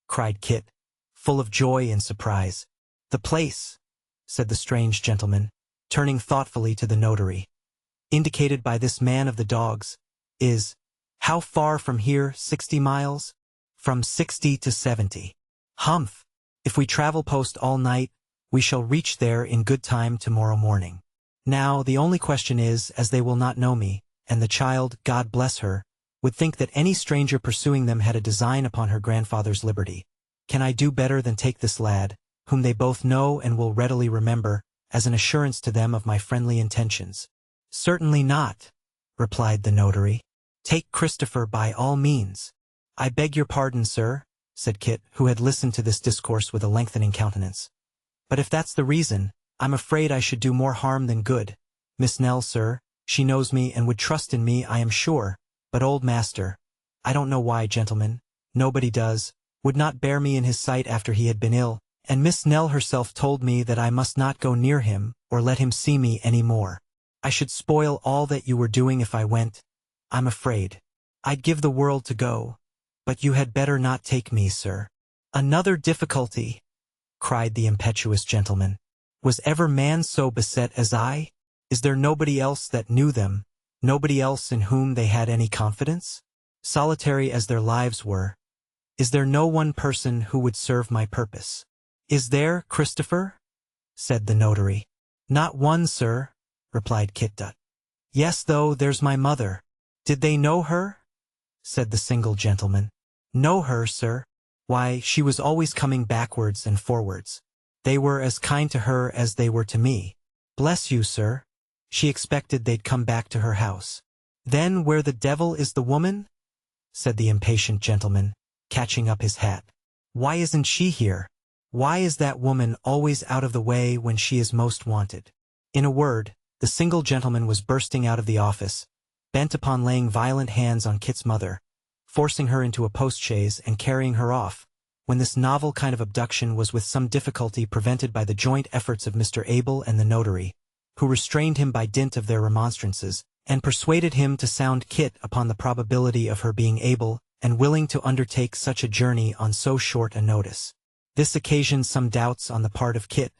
cried Kit, full of joy and surprise. "The place," said the strange gentleman, turning thoughtfully to the notary, "indicated by this man of the dogs, is, how far from here? 60 miles? From 60 to 70. "Humph! If we travel post all night, we shall reach there in good time tomorrow morning. Now, the only question is, as they will not know me, and the child, God bless her, would think that any stranger pursuing them had a design upon her grandfather's liberty, can I do better than take this lad, whom they both know and will readily remember, as an assurance to them of my friendly intentions?" "Certainly not," replied the notary. "Take Christopher by all means." "I beg your pardon, sir," said Kit, who had listened to this discourse with a lengthening countenance. "But if that's the reason, I'm afraid I should do more harm than good. Miss Nell, sir, she knows me and would trust in me, I am sure, but old master, I don't know why, gentlemen, nobody does, would not bear me in his sight after he had been ill, and Miss Nell herself told me that I must not go near him or let him see me any more. I should spoil all that you were doing if I went, I'm afraid. I'd give the world to go, but you had better not take me, sir." "Another difficulty," cried the impetuous gentleman. "Was ever man so beset as I? Is there nobody else that knew them, nobody else in whom they had any confidence? Solitary as their lives were, is there no one person who would serve my purpose?" "Is there, Christopher?" said the notary. "Not one, sir," replied Kit. "Yes, though, there's my mother." "Did they know her?" said the single gentleman. "Know her, sir? Why, she was always coming backwards and forwards. They were as kind to her as they were to me. Bless you, sir. She expected they'd come back to her house." "Then where the devil is the woman?" said the impatient gentleman, catching up his hat. "Why isn't she here? Why is that woman always out of the way when she is most wanted?" In a word, the single gentleman was bursting out of the office, bent upon laying violent hands on Kit's mother, forcing her into a post-chaise and carrying her off, when this novel kind of abduction was with some difficulty prevented by the joint efforts of Mr. Abel and the notary, who restrained him by dint of their remonstrances, and persuaded him to sound Kit upon the probability of her being able and willing to undertake such a journey on so short a notice. This occasioned some doubts on the part of Kit,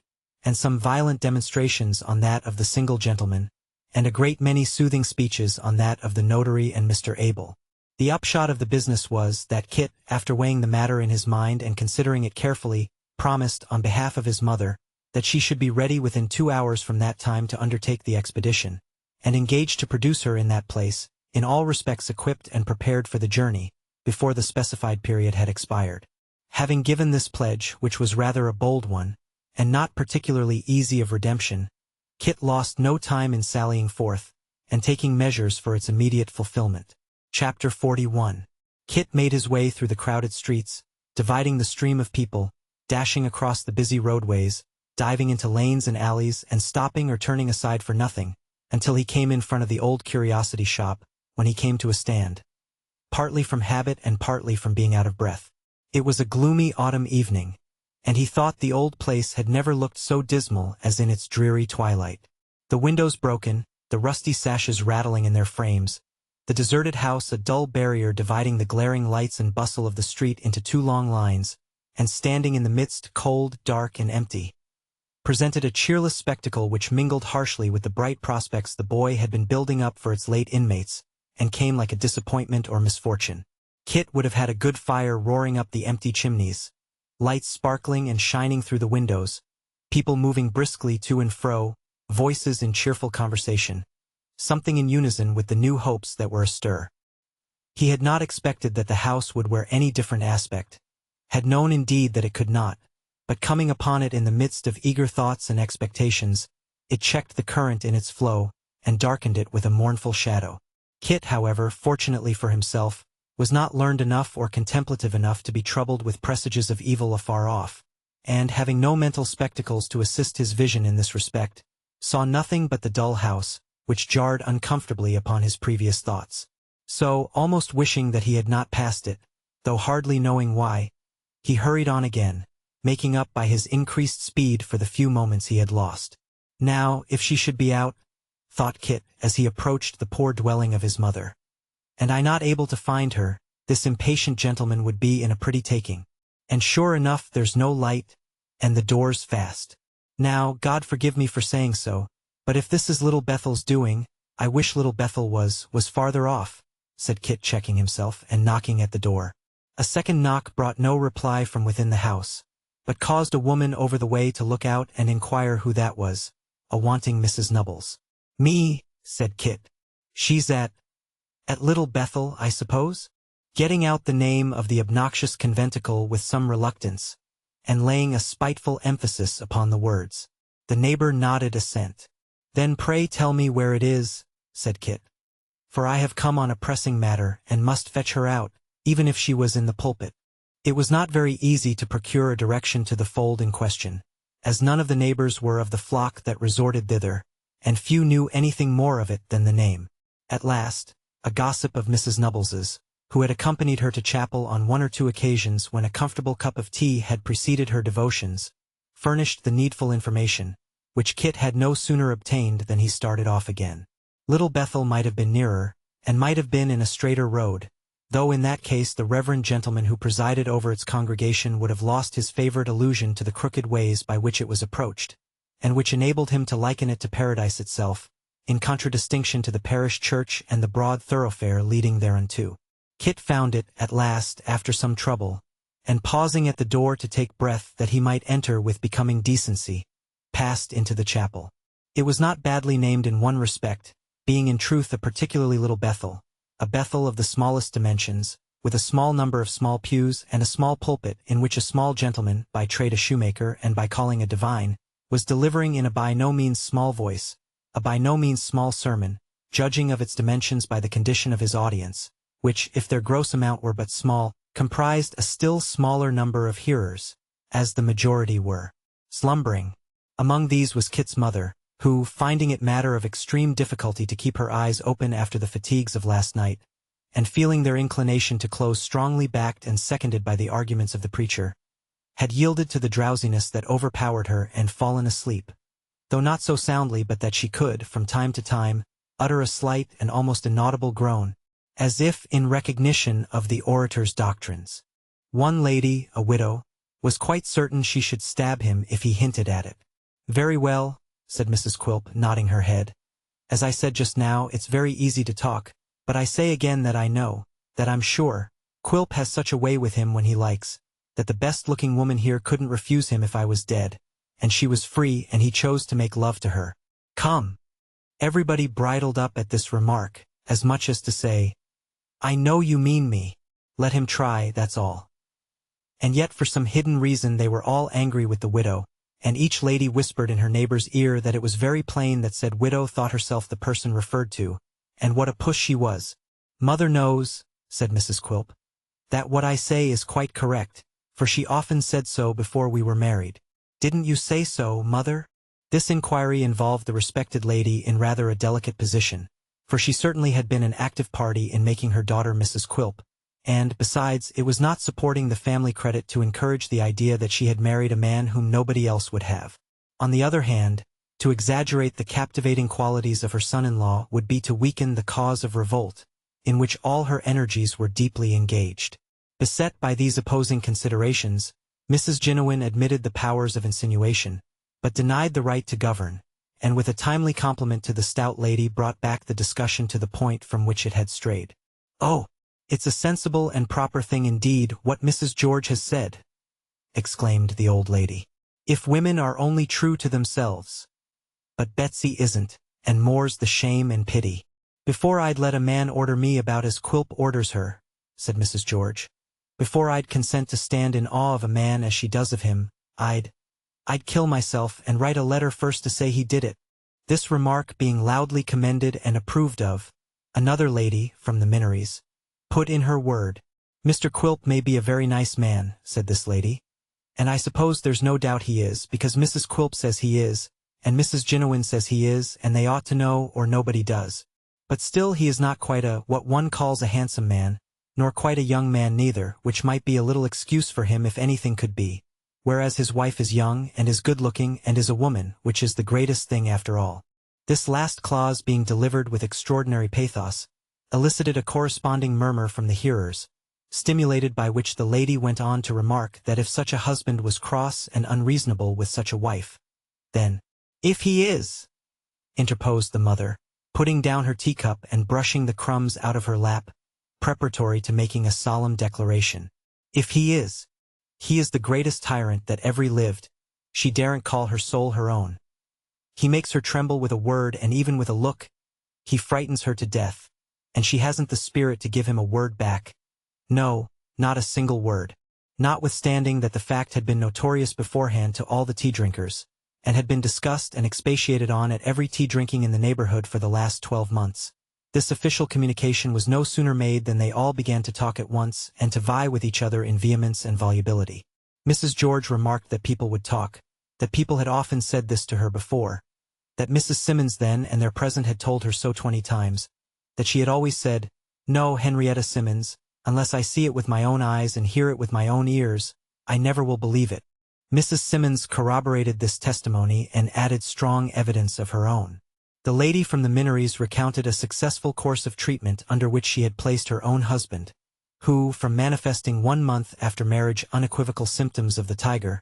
and some violent demonstrations on that of the single gentleman, and a great many soothing speeches on that of the notary and Mr. Abel. The upshot of the business was that Kit, after weighing the matter in his mind and considering it carefully, promised, on behalf of his mother, that she should be ready within 2 hours from that time to undertake the expedition, and engaged to produce her in that place, in all respects equipped and prepared for the journey, before the specified period had expired. Having given this pledge, which was rather a bold one, and not particularly easy of redemption, Kit lost no time in sallying forth, and taking measures for its immediate fulfillment. Chapter 41. Kit made his way through the crowded streets, dividing the stream of people, dashing across the busy roadways, diving into lanes and alleys, and stopping or turning aside for nothing, until he came in front of the old curiosity shop, when he came to a stand, partly from habit and partly from being out of breath. It was a gloomy autumn evening, and he thought the old place had never looked so dismal as in its dreary twilight. The windows broken, the rusty sashes rattling in their frames, the deserted house a dull barrier dividing the glaring lights and bustle of the street into 2 long lines, and standing in the midst cold, dark, and empty, presented a cheerless spectacle which mingled harshly with the bright prospects the boy had been building up for its late inmates, and came like a disappointment or misfortune. Kit would have had a good fire roaring up the empty chimneys, lights sparkling and shining through the windows, people moving briskly to and fro, voices in cheerful conversation, something in unison with the new hopes that were astir. He had not expected that the house would wear any different aspect, had known indeed that it could not, but coming upon it in the midst of eager thoughts and expectations, it checked the current in its flow, and darkened it with a mournful shadow. Kit, however, fortunately for himself, was not learned enough or contemplative enough to be troubled with presages of evil afar off, and, having no mental spectacles to assist his vision in this respect, saw nothing but the dull house, which jarred uncomfortably upon his previous thoughts. So, almost wishing that he had not passed it, though hardly knowing why, he hurried on again, making up by his increased speed for the few moments he had lost. Now, if she should be out, thought Kit as he approached the poor dwelling of his mother, and I not able to find her, this impatient gentleman would be in a pretty taking. And sure enough there's no light, and the doors fast. Now, God forgive me for saying so, but if this is little Bethel's doing, I wish little Bethel was farther off, said Kit, checking himself and knocking at the door. A second knock brought no reply from within the house, but caused a woman over the way to look out and inquire who that was, a wanting Mrs. Nubbles. Me, said Kit. She's at Little Bethel, I suppose? Getting out the name of the obnoxious conventicle with some reluctance, and laying a spiteful emphasis upon the words. The neighbor nodded assent. Then pray tell me where it is, said Kit. For I have come on a pressing matter, and must fetch her out, even if she was in the pulpit. It was not very easy to procure a direction to the fold in question, as none of the neighbors were of the flock that resorted thither, and few knew anything more of it than the name. At last, a gossip of Mrs. Nubbles's, who had accompanied her to chapel on one or two occasions when a comfortable cup of tea had preceded her devotions, furnished the needful information, which Kit had no sooner obtained than he started off again. Little Bethel might have been nearer, and might have been in a straighter road, though in that case the reverend gentleman who presided over its congregation would have lost his favorite allusion to the crooked ways by which it was approached, and which enabled him to liken it to paradise itself, in contradistinction to the parish church and the broad thoroughfare leading thereunto. Kit found it, at last, after some trouble, and pausing at the door to take breath that he might enter with becoming decency, passed into the chapel. It was not badly named in one respect, being in truth a particularly little Bethel, a Bethel of the smallest dimensions, with a small number of small pews and a small pulpit in which a small gentleman, by trade a shoemaker and by calling a divine, was delivering in a by no means small voice, a by no means small sermon, judging of its dimensions by the condition of his audience, which, if their gross amount were but small, comprised a still smaller number of hearers, as the majority were slumbering. Among these was Kit's mother, who, finding it matter of extreme difficulty to keep her eyes open after the fatigues of last night, and feeling their inclination to close strongly backed and seconded by the arguments of the preacher, had yielded to the drowsiness that overpowered her and fallen asleep, though not so soundly but that she could, from time to time, utter a slight and almost inaudible groan, as if in recognition of the orator's doctrines. One lady, a widow, was quite certain she should stab him if he hinted at it. Very well, said Mrs. Quilp, nodding her head. As I said just now, it's very easy to talk, but I say again that I know, that I'm sure, Quilp has such a way with him when he likes, that the best-looking woman here couldn't refuse him if I was dead, and she was free and he chose to make love to her. Come! Everybody bridled up at this remark, as much as to say, I know you mean me. Let him try, that's all. And yet for some hidden reason they were all angry with the widow, and each lady whispered in her neighbor's ear that it was very plain that said widow thought herself the person referred to, and what a puss she was. Mother knows, said Mrs. Quilp, that what I say is quite correct, for she often said so before we were married. Didn't you say so, mother? This inquiry involved the respected lady in rather a delicate position, for she certainly had been an active party in making her daughter Mrs. Quilp, and, besides, it was not supporting the family credit to encourage the idea that she had married a man whom nobody else would have. On the other hand, to exaggerate the captivating qualities of her son-in-law would be to weaken the cause of revolt, in which all her energies were deeply engaged. Beset by these opposing considerations, Mrs. Jiniwin admitted the powers of insinuation, but denied the right to govern, and with a timely compliment to the stout lady brought back the discussion to the point from which it had strayed. Oh, "It's a sensible and proper thing indeed what Mrs. George has said," exclaimed the old lady. "If women are only true to themselves. But Betsy isn't, and more's the shame and pity." "Before I'd let a man order me about as Quilp orders her," said Mrs. George, "before I'd consent to stand in awe of a man as she does of him, I'd kill myself and write a letter first to say he did it." This remark being loudly commended and approved of, another lady, from the Minories, put in her word. "Mr. Quilp may be a very nice man," said this lady, "and I suppose there's no doubt he is, because Mrs. Quilp says he is, and Mrs. Jiniwin says he is, and they ought to know or nobody does. But still he is not quite what one calls a handsome man, nor quite a young man neither, which might be a little excuse for him if anything could be, whereas his wife is young and is good-looking and is a woman, which is the greatest thing after all." This last clause being delivered with extraordinary pathos, elicited a corresponding murmur from the hearers, stimulated by which the lady went on to remark that if such a husband was cross and unreasonable with such a wife, then, "If he is," interposed the mother, putting down her teacup and brushing the crumbs out of her lap, preparatory to making a solemn declaration, "if he is the greatest tyrant that ever lived. She daren't call her soul her own. He makes her tremble with a word and even with a look. He frightens her to death, and she hasn't the spirit to give him a word back. No, not a single word." Notwithstanding that the fact had been notorious beforehand to all the tea-drinkers, and had been discussed and expatiated on at every tea-drinking in the neighborhood for the last 12 months. This official communication was no sooner made than they all began to talk at once and to vie with each other in vehemence and volubility. Mrs. George remarked that people would talk, that people had often said this to her before, that Mrs. Simmons then and their present had told her so 20 times, that she had always said, "No, Henrietta Simmons, unless I see it with my own eyes and hear it with my own ears, I never will believe it." Mrs. Simmons corroborated this testimony and added strong evidence of her own. The lady from the Minories recounted a successful course of treatment under which she had placed her own husband, who, from manifesting 1 month after marriage unequivocal symptoms of the tiger,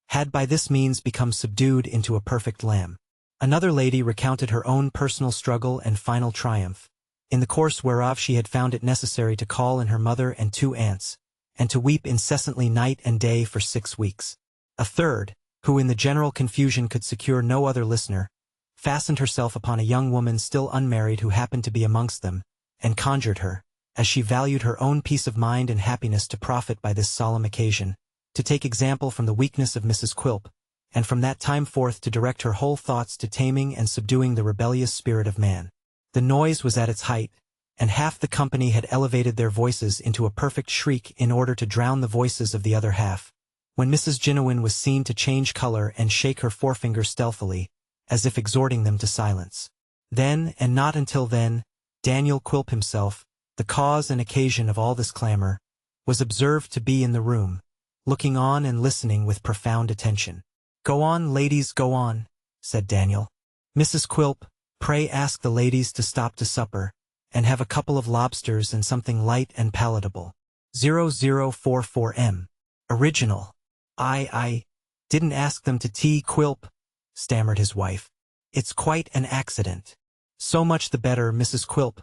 had by this means become subdued into a perfect lamb. Another lady recounted her own personal struggle and final triumph, in the course whereof she had found it necessary to call in her mother and 2 aunts, and to weep incessantly night and day for 6 weeks. A third, who in the general confusion could secure no other listener, fastened herself upon a young woman still unmarried who happened to be amongst them, and conjured her, as she valued her own peace of mind and happiness to profit by this solemn occasion, to take example from the weakness of Mrs. Quilp, and from that time forth to direct her whole thoughts to taming and subduing the rebellious spirit of man. The noise was at its height, and half the company had elevated their voices into a perfect shriek in order to drown the voices of the other half, when Mrs. Jiniwin was seen to change color and shake her forefinger stealthily, as if exhorting them to silence. Then, and not until then, Daniel Quilp himself, the cause and occasion of all this clamor, was observed to be in the room, looking on and listening with profound attention. "Go on, ladies, go on," said Daniel. "Mrs. Quilp, pray ask the ladies to stop to supper, and have a couple of lobsters and something light and palatable. 0044M. Original. I didn't ask them to tea, Quilp," stammered his wife. "It's quite an accident." "So much the better, Mrs. Quilp.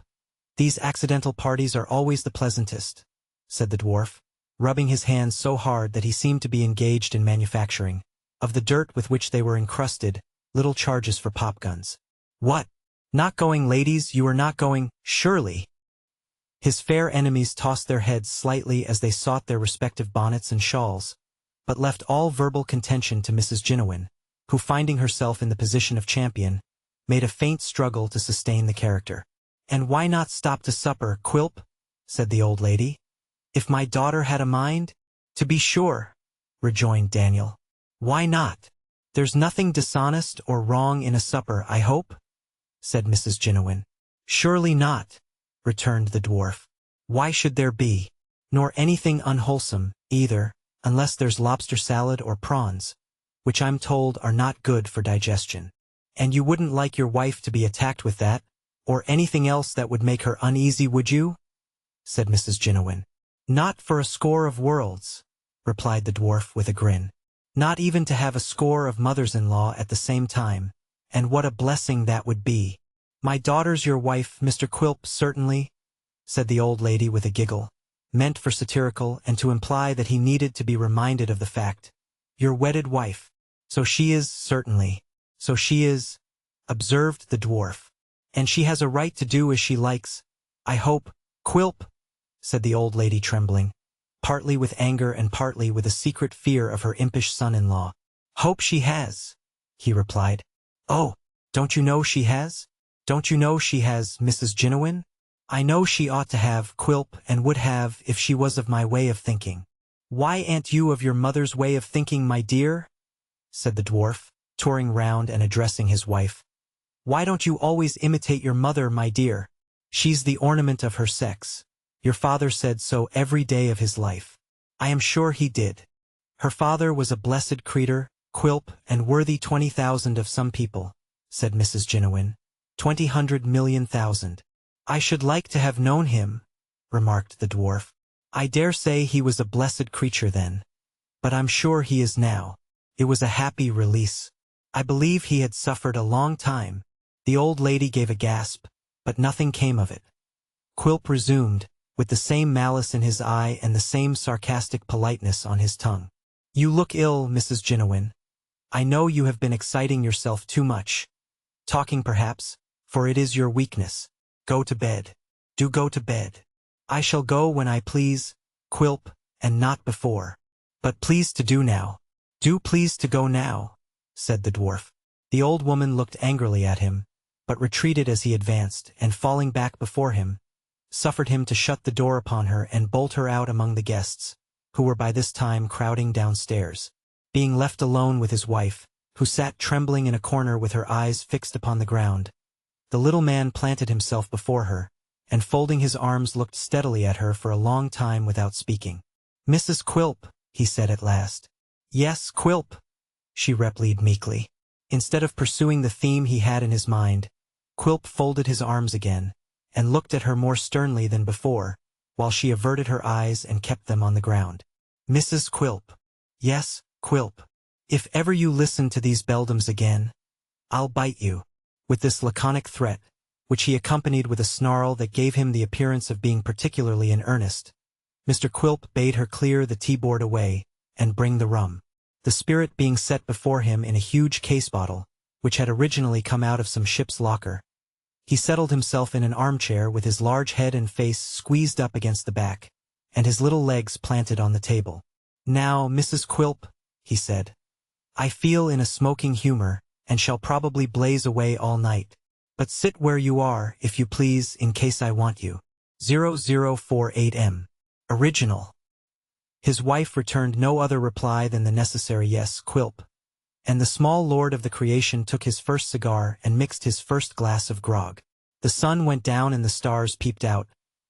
These accidental parties are always the pleasantest," said the dwarf, rubbing his hands so hard that he seemed to be engaged in manufacturing, of the dirt with which they were encrusted, little charges for pop-guns. "What? Not going, ladies, you are not going, surely?" His fair enemies tossed their heads slightly as they sought their respective bonnets and shawls, but left all verbal contention to Mrs. Jiniwin, who, finding herself in the position of champion, made a faint struggle to sustain the character. "And why not stop to supper, Quilp?" said the old lady. "If my daughter had a mind?" "To be sure," rejoined Daniel. "Why not? There's nothing dishonest or wrong in a supper, I hope?" said Mrs. Jiniwin. "Surely not," returned the dwarf. "Why should there be? Nor anything unwholesome, either, unless there's lobster salad or prawns, which I'm told are not good for digestion. And you wouldn't like your wife to be attacked with that, or anything else that would make her uneasy, would you?" said Mrs. Jiniwin. "Not for a score of worlds," replied the dwarf with a grin. "Not even to have a score of mothers-in-law at the same time, and what a blessing that would be." "My daughter's your wife, Mr. Quilp, certainly," said the old lady with a giggle, meant for satirical and to imply that he needed to be reminded of the fact. Your wedded wife. So she is, certainly. So she is, observed the dwarf. And she has a right to do as she likes, I hope, Quilp, said the old lady trembling, partly with anger and partly with a secret fear of her impish son-in-law. Hope she has, he replied. Oh, don't you know she has? Don't you know she has, Mrs. Ginowin? I know she ought to have, Quilp, and would have if she was of my way of thinking. Why ain't you of your mother's way of thinking, my dear? Said the dwarf, touring round and addressing his wife. Why don't you always imitate your mother, my dear? She's the ornament of her sex. Your father said so every day of his life. I am sure he did. Her father was a blessed creature, Quilp, and worthy 20,000 of some people, said Mrs. Ginowin. 20,000,000. I should like to have known him, remarked the dwarf. I dare say he was a blessed creature then. But I'm sure he is now. It was a happy release. I believe he had suffered a long time. The old lady gave a gasp, but nothing came of it. Quilp resumed, with the same malice in his eye and the same sarcastic politeness on his tongue. You look ill, Mrs. Ginowin. I know you have been exciting yourself too much. Talking perhaps, for it is your weakness. Go to bed. Do go to bed. I shall go when I please, Quilp, and not before. But please to do now. Do please to go now, said the dwarf. The old woman looked angrily at him, but retreated as he advanced, and falling back before him, suffered him to shut the door upon her and bolt her out among the guests, who were by this time crowding downstairs. Being left alone with his wife, who sat trembling in a corner with her eyes fixed upon the ground, the little man planted himself before her, and folding his arms looked steadily at her for a long time without speaking. Mrs. Quilp, he said at last. Yes, Quilp, she replied meekly. Instead of pursuing the theme he had in his mind, Quilp folded his arms again, and looked at her more sternly than before, while she averted her eyes and kept them on the ground. Mrs. Quilp. Yes, Quilp. If ever you listen to these beldams again, I'll bite you. With this laconic threat, which he accompanied with a snarl that gave him the appearance of being particularly in earnest, Mr. Quilp bade her clear the tea-board away, and bring the rum. The spirit being set before him in a huge case-bottle, which had originally come out of some ship's locker, he settled himself in an armchair with his large head and face squeezed up against the back, and his little legs planted on the table. Now, Mrs. Quilp, he said, I feel in a smoking humor, and shall probably blaze away all night. But sit where you are, if you please, in case I want you. 0048M. Original. His wife returned no other reply than the necessary yes, Quilp, and the small lord of the creation took his first cigar and mixed his first glass of grog. The sun went down and the stars peeped out.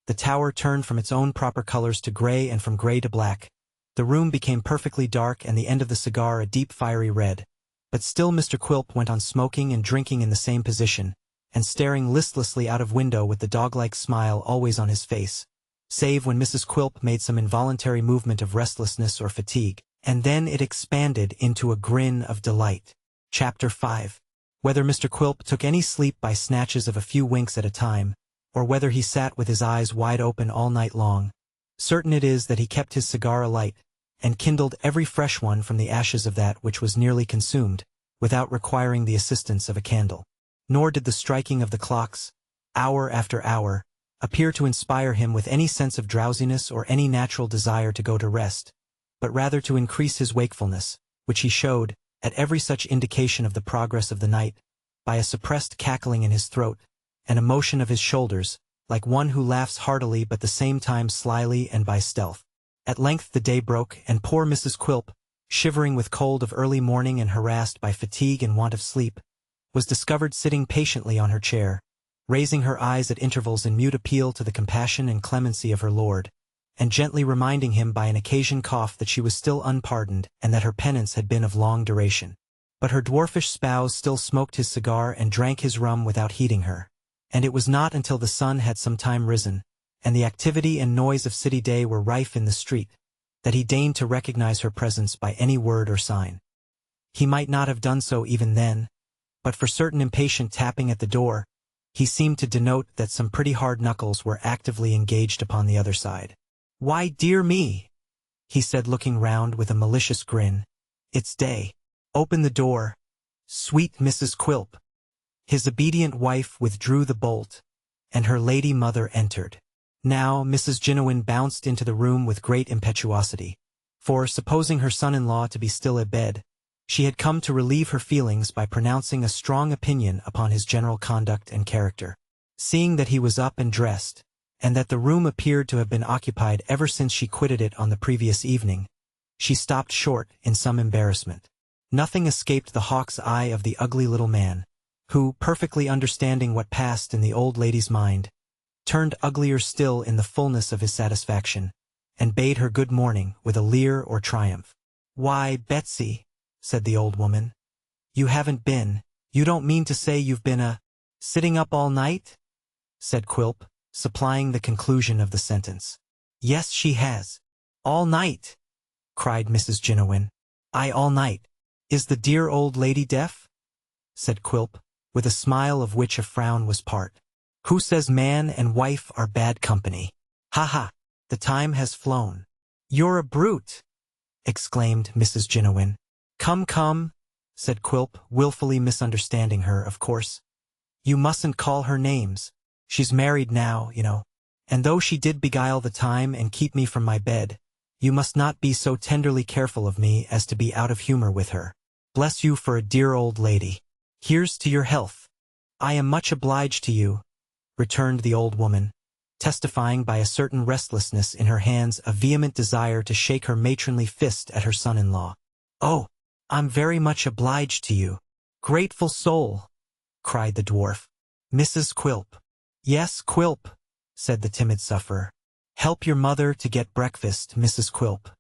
The tower turned from its own proper colors to gray and from gray to black. The room became perfectly dark and the end of the cigar a deep fiery red. But still Mr. Quilp went on smoking and drinking in the same position, and staring listlessly out of window with the dog-like smile always on his face, save when Mrs. Quilp made some involuntary movement of restlessness or fatigue, and then it expanded into a grin of delight. Chapter 5. Whether Mr. Quilp took any sleep by snatches of a few winks at a time, or whether he sat with his eyes wide open all night long, certain it is that he kept his cigar alight, and kindled every fresh one from the ashes of that which was nearly consumed, without requiring the assistance of a candle. Nor did the striking of the clocks, hour after hour, appear to inspire him with any sense of drowsiness or any natural desire to go to rest, but rather to increase his wakefulness, which he showed, at every such indication of the progress of the night, by a suppressed cackling in his throat, and a motion of his shoulders, like one who laughs heartily but the same time slyly and by stealth. At length the day broke, and poor Mrs. Quilp, shivering with cold of early morning and harassed by fatigue and want of sleep, was discovered sitting patiently on her chair, raising her eyes at intervals in mute appeal to the compassion and clemency of her lord, and gently reminding him by an occasion cough that she was still unpardoned and that her penance had been of long duration. But her dwarfish spouse still smoked his cigar and drank his rum without heeding her, and it was not until the sun had some time risen, and the activity and noise of city day were rife in the street, that he deigned to recognize her presence by any word or sign. He might not have done so even then, but for certain impatient tapping at the door, He seemed to denote that some pretty hard knuckles were actively engaged upon the other side. "Why, dear me," he said, looking round with a malicious grin. "It's day. Open the door, sweet Mrs. Quilp." His obedient wife withdrew the bolt, and her lady mother entered. Now Mrs. Jiniwin bounced into the room with great impetuosity, for, supposing her son-in-law to be still abed, she had come to relieve her feelings by pronouncing a strong opinion upon his general conduct and character. Seeing that he was up and dressed, and that the room appeared to have been occupied ever since she quitted it on the previous evening, she stopped short in some embarrassment. Nothing escaped the hawk's eye of the ugly little man, who, perfectly understanding what passed in the old lady's mind, turned uglier still in the fullness of his satisfaction, and bade her good morning with a leer or triumph. "Why, Betsy," said the old woman, "you don't mean to say you've been sitting up all night?" said Quilp, supplying the conclusion of the sentence. "Yes, she has. All night," cried Mrs. Jiniwin. "All night. Is the dear old lady deaf?" said Quilp, with a smile of which a frown was part. "Who says man and wife are bad company? Ha ha, the time has flown." "You're a brute," exclaimed Mrs. Jiniwin. "Come, come," said Quilp, willfully misunderstanding her, "of course. You mustn't call her names. She's married now, you know. And though she did beguile the time and keep me from my bed, you must not be so tenderly careful of me as to be out of humor with her. Bless you for a dear old lady. Here's to your health." "I am much obliged to you," returned the old woman, testifying by a certain restlessness in her hands a vehement desire to shake her matronly fist at her son-in-law. "Oh, I'm very much obliged to you. Grateful soul," cried the dwarf. "Mrs. Quilp." "Yes, Quilp," said the timid sufferer. "Help your mother to get breakfast, Mrs. Quilp.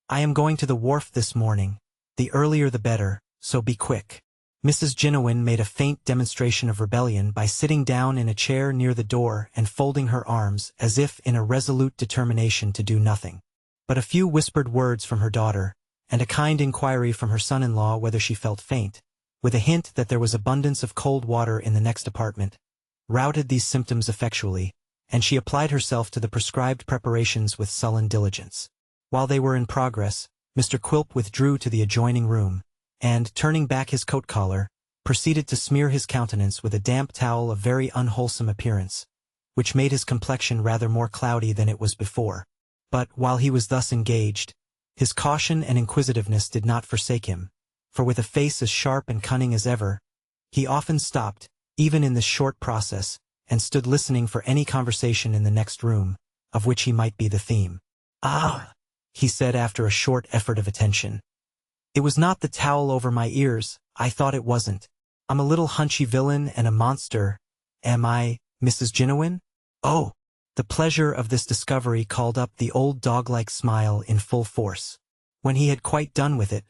I am going to the wharf this morning. The earlier the better, so be quick." Mrs. Jiniwin made a faint demonstration of rebellion by sitting down in a chair near the door and folding her arms as if in a resolute determination to do nothing. But a few whispered words from her daughter, and a kind inquiry from her son-in-law whether she felt faint, with a hint that there was abundance of cold water in the next apartment, routed these symptoms effectually, and she applied herself to the prescribed preparations with sullen diligence. While they were in progress, Mr. Quilp withdrew to the adjoining room, and, turning back his coat collar, proceeded to smear his countenance with a damp towel of very unwholesome appearance, which made his complexion rather more cloudy than it was before. But, while he was thus engaged, his caution and inquisitiveness did not forsake him, for with a face as sharp and cunning as ever, he often stopped, even in this short process, and stood listening for any conversation in the next room, of which he might be the theme. "Ah," he said after a short effort of attention. "It was not the towel over my ears, I thought it wasn't. I'm a little hunchy villain and a monster, am I, Mrs. Jiniwin?" Oh! The pleasure of this discovery called up the old dog-like smile in full force. When he had quite done with it,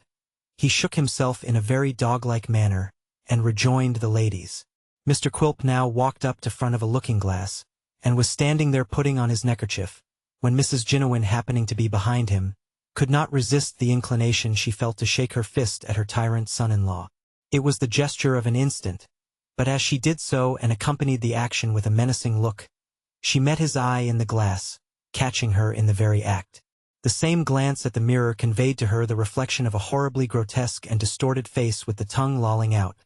he shook himself in a very dog-like manner, and rejoined the ladies. Mr. Quilp now walked up to front of a looking-glass, and was standing there putting on his neckerchief, when Mrs. Jiniwin, happening to be behind him, could not resist the inclination she felt to shake her fist at her tyrant son-in-law. It was the gesture of an instant, but as she did so and accompanied the action with a menacing look, she met his eye in the glass, catching her in the very act. The same glance at the mirror conveyed to her the reflection of a horribly grotesque and distorted face with the tongue lolling out,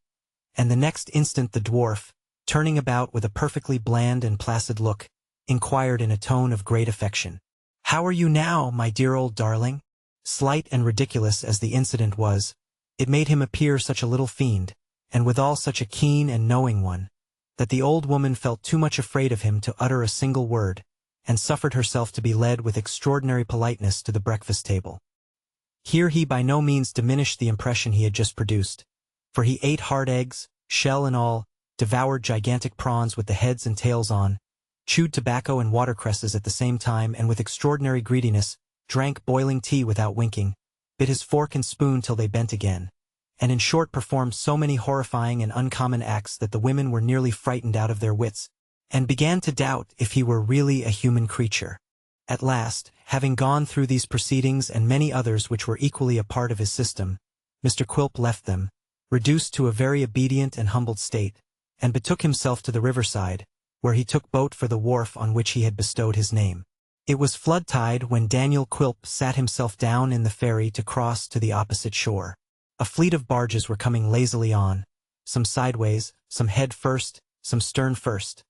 and the next instant the dwarf, turning about with a perfectly bland and placid look, inquired in a tone of great affection, "How are you now, my dear old darling?" Slight and ridiculous as the incident was, it made him appear such a little fiend, and withal such a keen and knowing one, that the old woman felt too much afraid of him to utter a single word, and suffered herself to be led with extraordinary politeness to the breakfast table. Here he by no means diminished the impression he had just produced, for he ate hard eggs, shell and all, devoured gigantic prawns with the heads and tails on, chewed tobacco and watercresses at the same time, and with extraordinary greediness, drank boiling tea without winking, bit his fork and spoon till they bent again, and in short performed so many horrifying and uncommon acts that the women were nearly frightened out of their wits, and began to doubt if he were really a human creature. At last, having gone through these proceedings and many others which were equally a part of his system, Mr. Quilp left them, reduced to a very obedient and humbled state, and betook himself to the riverside, where he took boat for the wharf on which he had bestowed his name. It was flood tide when Daniel Quilp sat himself down in the ferry to cross to the opposite shore. A fleet of barges were coming lazily on, some sideways, some head first, some stern first,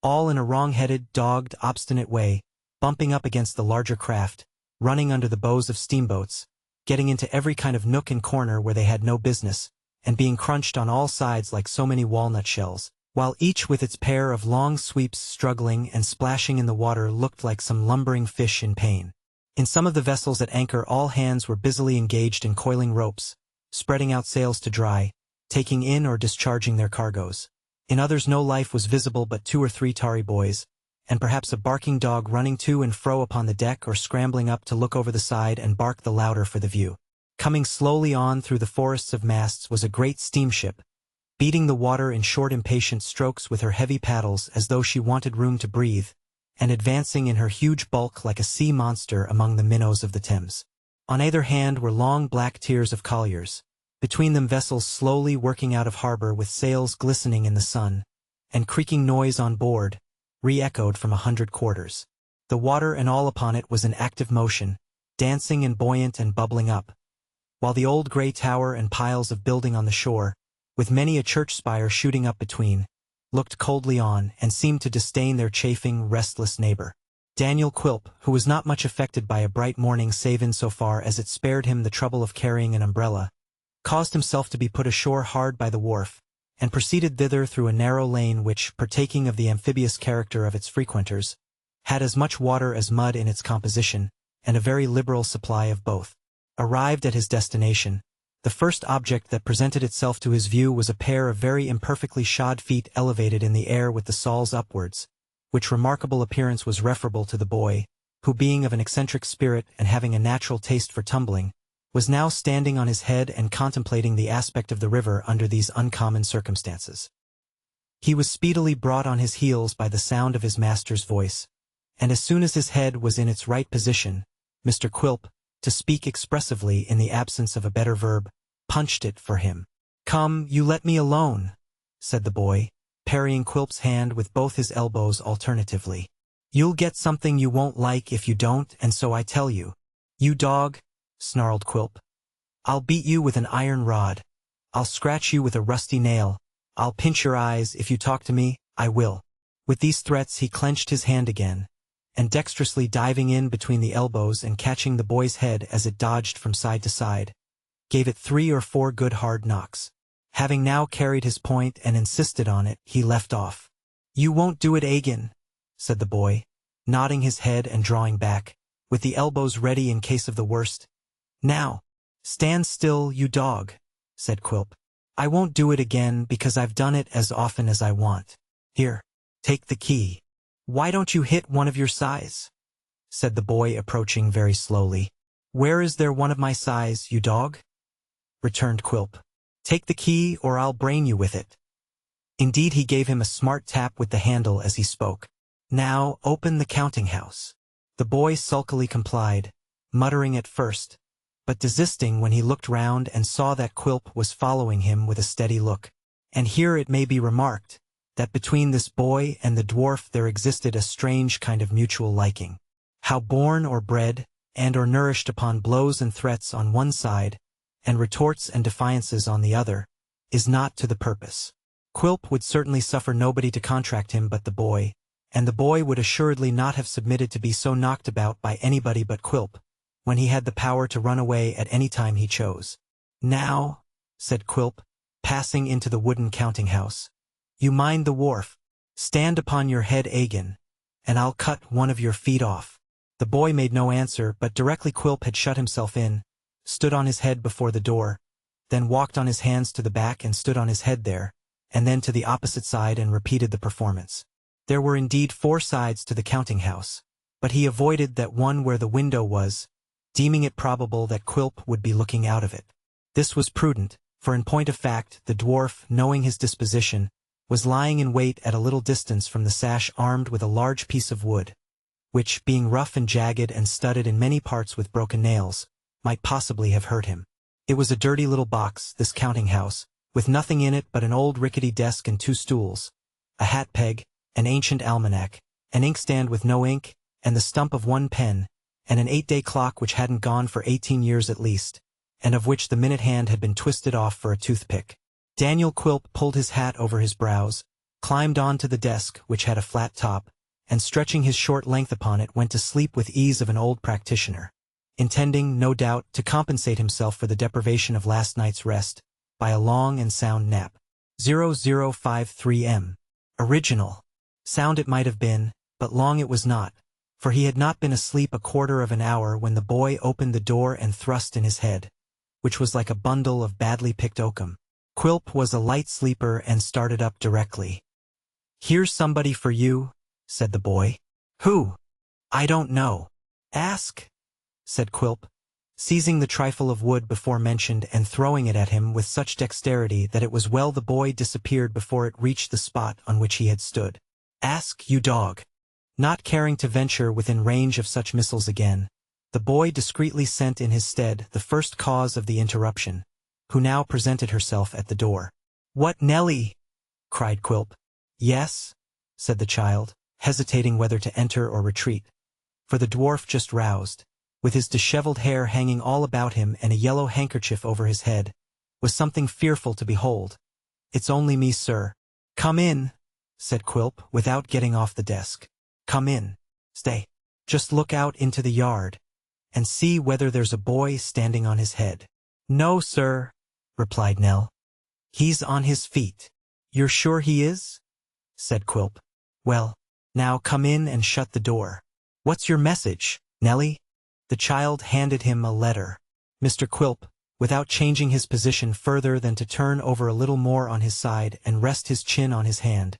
all in a wrong-headed, dogged, obstinate way, bumping up against the larger craft, running under the bows of steamboats, getting into every kind of nook and corner where they had no business, and being crunched on all sides like so many walnut shells, while each with its pair of long sweeps struggling and splashing in the water looked like some lumbering fish in pain. In some of the vessels at anchor all hands were busily engaged in coiling ropes, spreading out sails to dry, taking in or discharging their cargoes. In others no life was visible but 2 or 3 tarry boys, and perhaps a barking dog running to and fro upon the deck or scrambling up to look over the side and bark the louder for the view. Coming slowly on through the forests of masts was a great steamship, beating the water in short impatient strokes with her heavy paddles as though she wanted room to breathe, and advancing in her huge bulk like a sea monster among the minnows of the Thames. On either hand were long black tiers of colliers, between them vessels slowly working out of harbor with sails glistening in the sun, and creaking noise on board, re-echoed from 100 quarters. The water and all upon it was in active motion, dancing and buoyant and bubbling up, while the old grey tower and piles of building on the shore, with many a church spire shooting up between, looked coldly on and seemed to disdain their chafing, restless neighbor. Daniel Quilp, who was not much affected by a bright morning save in so far as it spared him the trouble of carrying an umbrella, caused himself to be put ashore hard by the wharf, and proceeded thither through a narrow lane which, partaking of the amphibious character of its frequenters, had as much water as mud in its composition, and a very liberal supply of both. Arrived at his destination, the first object that presented itself to his view was a pair of very imperfectly shod feet elevated in the air with the soles upwards, which remarkable appearance was referable to the boy, who being of an eccentric spirit and having a natural taste for tumbling, was now standing on his head and contemplating the aspect of the river under these uncommon circumstances. He was speedily brought on his heels by the sound of his master's voice, and as soon as his head was in its right position, Mr. Quilp, to speak expressively in the absence of a better verb, punched it for him. "Come, you let me alone," said the boy, parrying Quilp's hand with both his elbows alternatively. "You'll get something you won't like if you don't, and so I tell you." "You dog," snarled Quilp. "I'll beat you with an iron rod. I'll scratch you with a rusty nail. I'll pinch your eyes if you talk to me, I will." With these threats he clenched his hand again, and dexterously diving in between the elbows and catching the boy's head as it dodged from side to side, gave it 3 or 4 good hard knocks. Having now carried his point and insisted on it, he left off. "You won't do it again," said the boy, nodding his head and drawing back, with the elbows ready in case of the worst. "Now, stand still, you dog," said Quilp. "I won't do it again because I've done it as often as I want. Here, take the key." "Why don't you hit one of your size?" said the boy approaching very slowly. "Where is there one of my size, you dog?" returned Quilp. "Take the key or I'll brain you with it." Indeed he gave him a smart tap with the handle as he spoke. "Now open the counting-house." The boy sulkily complied, muttering at first, but desisting when he looked round and saw that Quilp was following him with a steady look. And here it may be remarked, that between this boy and the dwarf there existed a strange kind of mutual liking. How born or bred, and or nourished upon blows and threats on one side, and retorts and defiances on the other, is not to the purpose. Quilp would certainly suffer nobody to contract him but the boy, and the boy would assuredly not have submitted to be so knocked about by anybody but Quilp, when he had the power to run away at any time he chose. "Now," said Quilp, passing into the wooden counting-house, "you mind the wharf. Stand upon your head again, and I'll cut one of your feet off." The boy made no answer, but directly Quilp had shut himself in, stood on his head before the door, then walked on his hands to the back and stood on his head there, and then to the opposite side and repeated the performance. There were indeed 4 sides to the counting-house, but he avoided that one where the window was, deeming it probable that Quilp would be looking out of it. This was prudent, for in point of fact, the dwarf, knowing his disposition, was lying in wait at a little distance from the sash armed with a large piece of wood, which, being rough and jagged and studded in many parts with broken nails, might possibly have hurt him. It was a dirty little box, this counting-house, with nothing in it but an old rickety desk and 2 stools, a hat peg, an ancient almanac, an inkstand with no ink, and the stump of 1 pen, and an 8-day clock which hadn't gone for 18 years at least, and of which the minute hand had been twisted off for a toothpick. Daniel Quilp pulled his hat over his brows, climbed on to the desk, which had a flat top, and stretching his short length upon it went to sleep with ease of an old practitioner, intending, no doubt, to compensate himself for the deprivation of last night's rest by a long and sound nap. 0053 M. Original. Sound it might have been, but long it was not, for he had not been asleep a quarter of an hour when the boy opened the door and thrust in his head, which was like a bundle of badly picked oakum. Quilp was a light sleeper and started up directly. "Here's somebody for you," said the boy. "Who?" "I don't know." "Ask," said Quilp, seizing the trifle of wood before mentioned and throwing it at him with such dexterity that it was well the boy disappeared before it reached the spot on which he had stood. "Ask, you dog." Not caring to venture within range of such missiles again, the boy discreetly sent in his stead the first cause of the interruption, who now presented herself at the door. "What, Nellie?" cried Quilp. "Yes," said the child, hesitating whether to enter or retreat, for the dwarf, just roused, with his disheveled hair hanging all about him and a yellow handkerchief over his head, was something fearful to behold. "It's only me, sir." "Come in," said Quilp, without getting off the desk. "Come in. Stay. Just look out into the yard, and see whether there's a boy standing on his head." "No, sir," replied Nell. "He's on his feet." "You're sure he is?" said Quilp. "Well, now come in and shut the door. What's your message, Nellie?" The child handed him a letter. Mr. Quilp, without changing his position further than to turn over a little more on his side and rest his chin on his hand,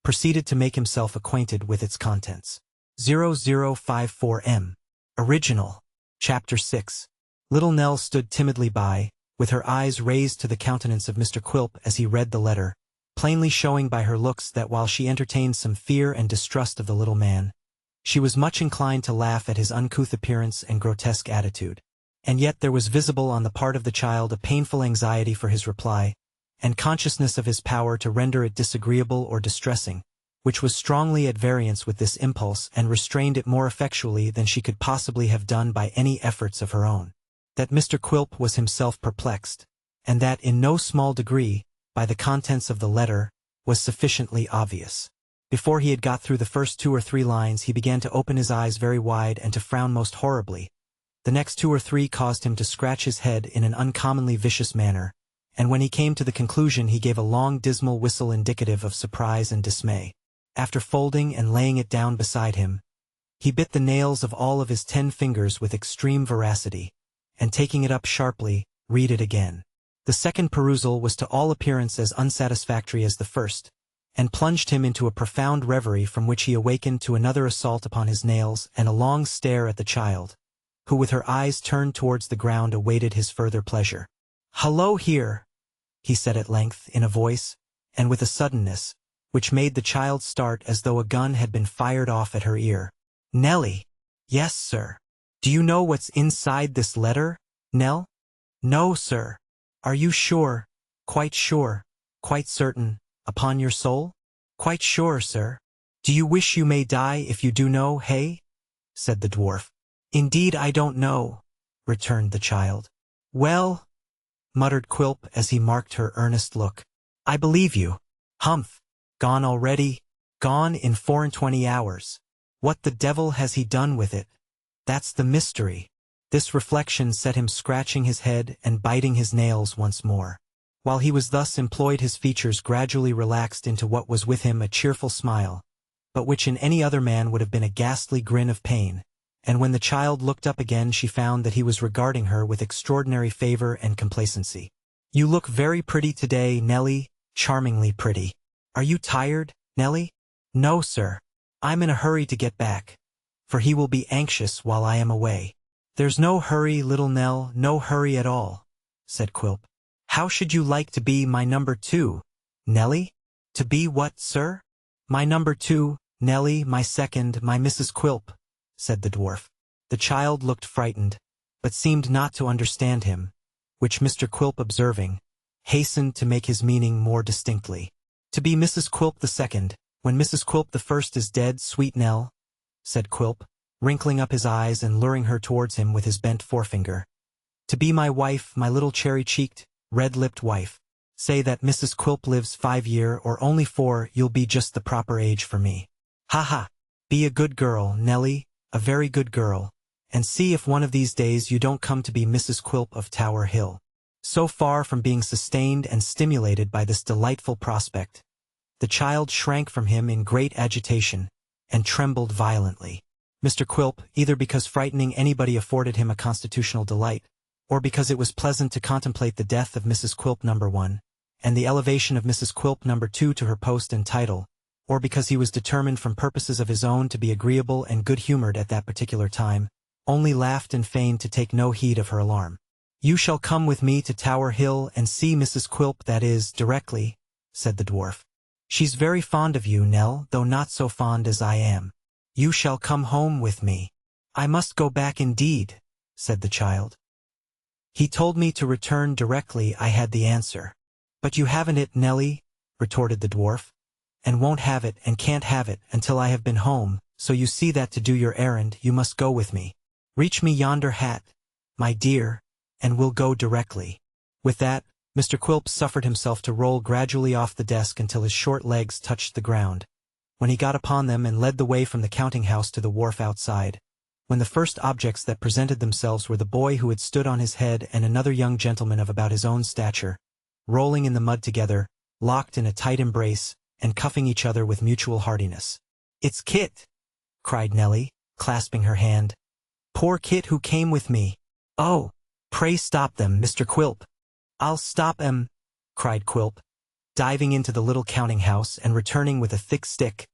proceeded to make himself acquainted with its contents. 0054 M. Original. Chapter 6. Little Nell stood timidly by, with her eyes raised to the countenance of Mr. Quilp as he read the letter, plainly showing by her looks that while she entertained some fear and distrust of the little man, she was much inclined to laugh at his uncouth appearance and grotesque attitude. And yet there was visible on the part of the child a painful anxiety for his reply, and consciousness of his power to render it disagreeable or distressing, which was strongly at variance with this impulse and restrained it more effectually than she could possibly have done by any efforts of her own. That Mr. Quilp was himself perplexed, and that in no small degree, by the contents of the letter, was sufficiently obvious. Before he had got through the first 2 or 3 lines he began to open his eyes very wide and to frown most horribly. The next 2 or 3 caused him to scratch his head in an uncommonly vicious manner, and when he came to the conclusion he gave a long dismal whistle indicative of surprise and dismay. After folding and laying it down beside him, he bit the nails of all of his 10 fingers with extreme voracity, and taking it up sharply, read it again. The second perusal was to all appearance as unsatisfactory as the first, and plunged him into a profound reverie from which he awakened to another assault upon his nails and a long stare at the child, who with her eyes turned towards the ground awaited his further pleasure. "Hullo here," he said at length in a voice, and with a suddenness, which made the child start as though a gun had been fired off at her ear. "Nellie." "Yes, sir." "Do you know what's inside this letter, Nell?" "No, sir." "Are you sure, quite certain, upon your soul?" "Quite sure, sir." "Do you wish you may die if you do know, hey?" said the dwarf. "Indeed I don't know," returned the child. "Well," muttered Quilp as he marked her earnest look, "I believe you. Humph. Gone already? Gone in 24 hours. What the devil has he done with it? That's the mystery." This reflection set him scratching his head and biting his nails once more. While he was thus employed his features gradually relaxed into what was with him a cheerful smile, but which in any other man would have been a ghastly grin of pain, and when the child looked up again she found that he was regarding her with extraordinary favor and complacency. "You look very pretty today, Nellie, charmingly pretty. Are you tired, Nellie?" "No, sir. I'm in a hurry to get back, for he will be anxious while I am away." "There's no hurry, little Nell, no hurry at all," said Quilp. "How should you like to be my number 2, Nellie?" "To be what, sir?" "My number 2, Nellie, my second, my Mrs. Quilp," said the dwarf. The child looked frightened, but seemed not to understand him, which Mr. Quilp observing, hastened to make his meaning more distinctly. To be Mrs. Quilp II, when Mrs. Quilp I is dead, sweet Nell, said Quilp, wrinkling up his eyes and luring her towards him with his bent forefinger. To be my wife, my little cherry-cheeked, red-lipped wife. Say that Mrs. Quilp lives 5 years or only 4, you'll be just the proper age for me. Ha ha! Be a good girl, Nellie, a very good girl, and see if one of these days you don't come to be Mrs. Quilp of Tower Hill. So far from being sustained and stimulated by this delightful prospect, the child shrank from him in great agitation, and trembled violently. Mr. Quilp, either because frightening anybody afforded him a constitutional delight, or because it was pleasant to contemplate the death of Mrs. Quilp No. 1, and the elevation of Mrs. Quilp No. 2 to her post and title, or because he was determined from purposes of his own to be agreeable and good-humored at that particular time, only laughed and feigned to take no heed of her alarm. "You shall come with me to Tower Hill and see Mrs. Quilp, that is, directly," said the dwarf. "She's very fond of you, Nell, though not so fond as I am. You shall come home with me." "I must go back indeed," said the child. "He told me to return directly I had the answer." "But you haven't it, Nellie," retorted the dwarf, "and won't have it and can't have it until I have been home, so you see that to do your errand you must go with me. Reach me yonder hat, my dear, and we'll go directly." With that, Mr. Quilp suffered himself to roll gradually off the desk until his short legs touched the ground, when he got upon them and led the way from the counting-house to the wharf outside, when the first objects that presented themselves were the boy who had stood on his head and another young gentleman of about his own stature, rolling in the mud together, locked in a tight embrace, and cuffing each other with mutual heartiness. "It's Kit!" cried Nellie, clasping her hand. "Poor Kit who came with me." "Oh, pray stop them, Mr. Quilp." "I'll stop 'em," cried Quilp, diving into the little counting-house and returning with a thick stick.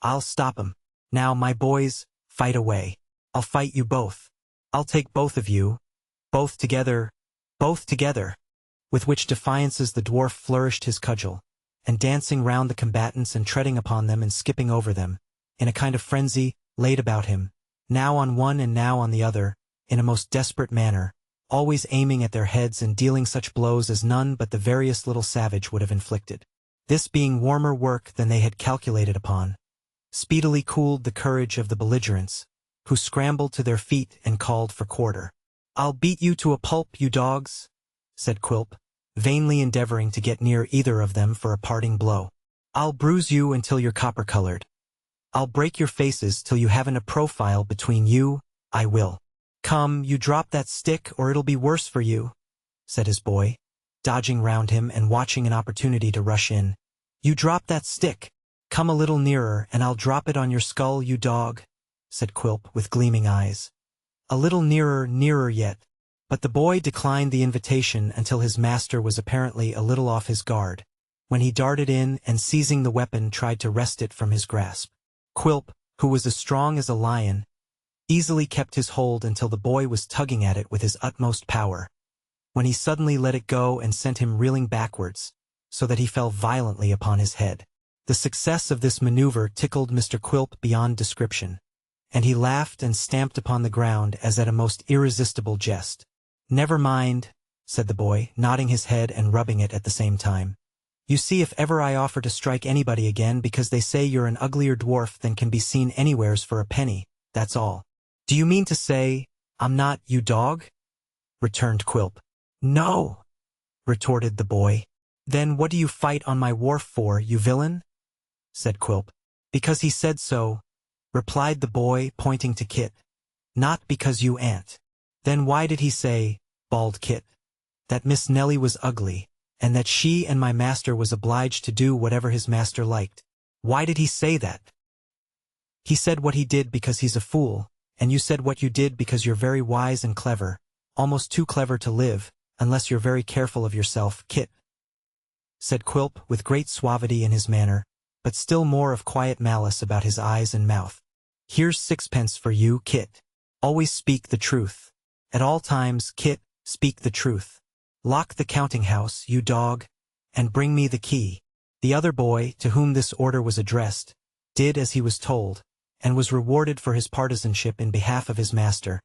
"I'll stop 'em. Now, my boys, fight away. I'll fight you both. I'll take both of you. Both together. Both together." With which defiances the dwarf flourished his cudgel, and dancing round the combatants and treading upon them and skipping over them, in a kind of frenzy, laid about him, now on one and now on the other, in a most desperate manner, always aiming at their heads and dealing such blows as none but the veriest little savage would have inflicted. This being warmer work than they had calculated upon, speedily cooled the courage of the belligerents, who scrambled to their feet and called for quarter. "I'll beat you to a pulp, you dogs," said Quilp, vainly endeavoring to get near either of them for a parting blow. "I'll bruise you until you're copper-colored. I'll break your faces till you haven't a profile between you, I will." "Come, you drop that stick or it'll be worse for you," said his boy, dodging round him and watching an opportunity to rush in. "You drop that stick. Come a little nearer and I'll drop it on your skull, you dog," said Quilp with gleaming eyes. "A little nearer, nearer yet." But the boy declined the invitation until his master was apparently a little off his guard, when he darted in and seizing the weapon tried to wrest it from his grasp. Quilp, who was as strong as a lion, easily kept his hold until the boy was tugging at it with his utmost power, when he suddenly let it go and sent him reeling backwards, so that he fell violently upon his head. The success of this maneuver tickled Mr. Quilp beyond description, and he laughed and stamped upon the ground as at a most irresistible jest. "Never mind," said the boy, nodding his head and rubbing it at the same time. "You see, if ever I offer to strike anybody again because they say you're an uglier dwarf than can be seen anywheres for a penny, that's all." "Do you mean to say I'm not, you dog?" returned Quilp. "No," retorted the boy. "Then what do you fight on my wharf for, you villain?" said Quilp. "Because he said so," replied the boy, pointing to Kit. "Not because you ain't." "Then why did he say," bawled Kit, "that Miss Nellie was ugly, and that she and my master was obliged to do whatever his master liked? Why did he say that?" "He said what he did because he's a fool, and you said what you did because you're very wise and clever, almost too clever to live, unless you're very careful of yourself, Kit," said Quilp with great suavity in his manner, but still more of quiet malice about his eyes and mouth. "Here's 6 pence for you, Kit. Always speak the truth. At all times, Kit, speak the truth. Lock the counting-house, you dog, and bring me the key." The other boy, to whom this order was addressed, did as he was told, and was rewarded for his partisanship in behalf of his master,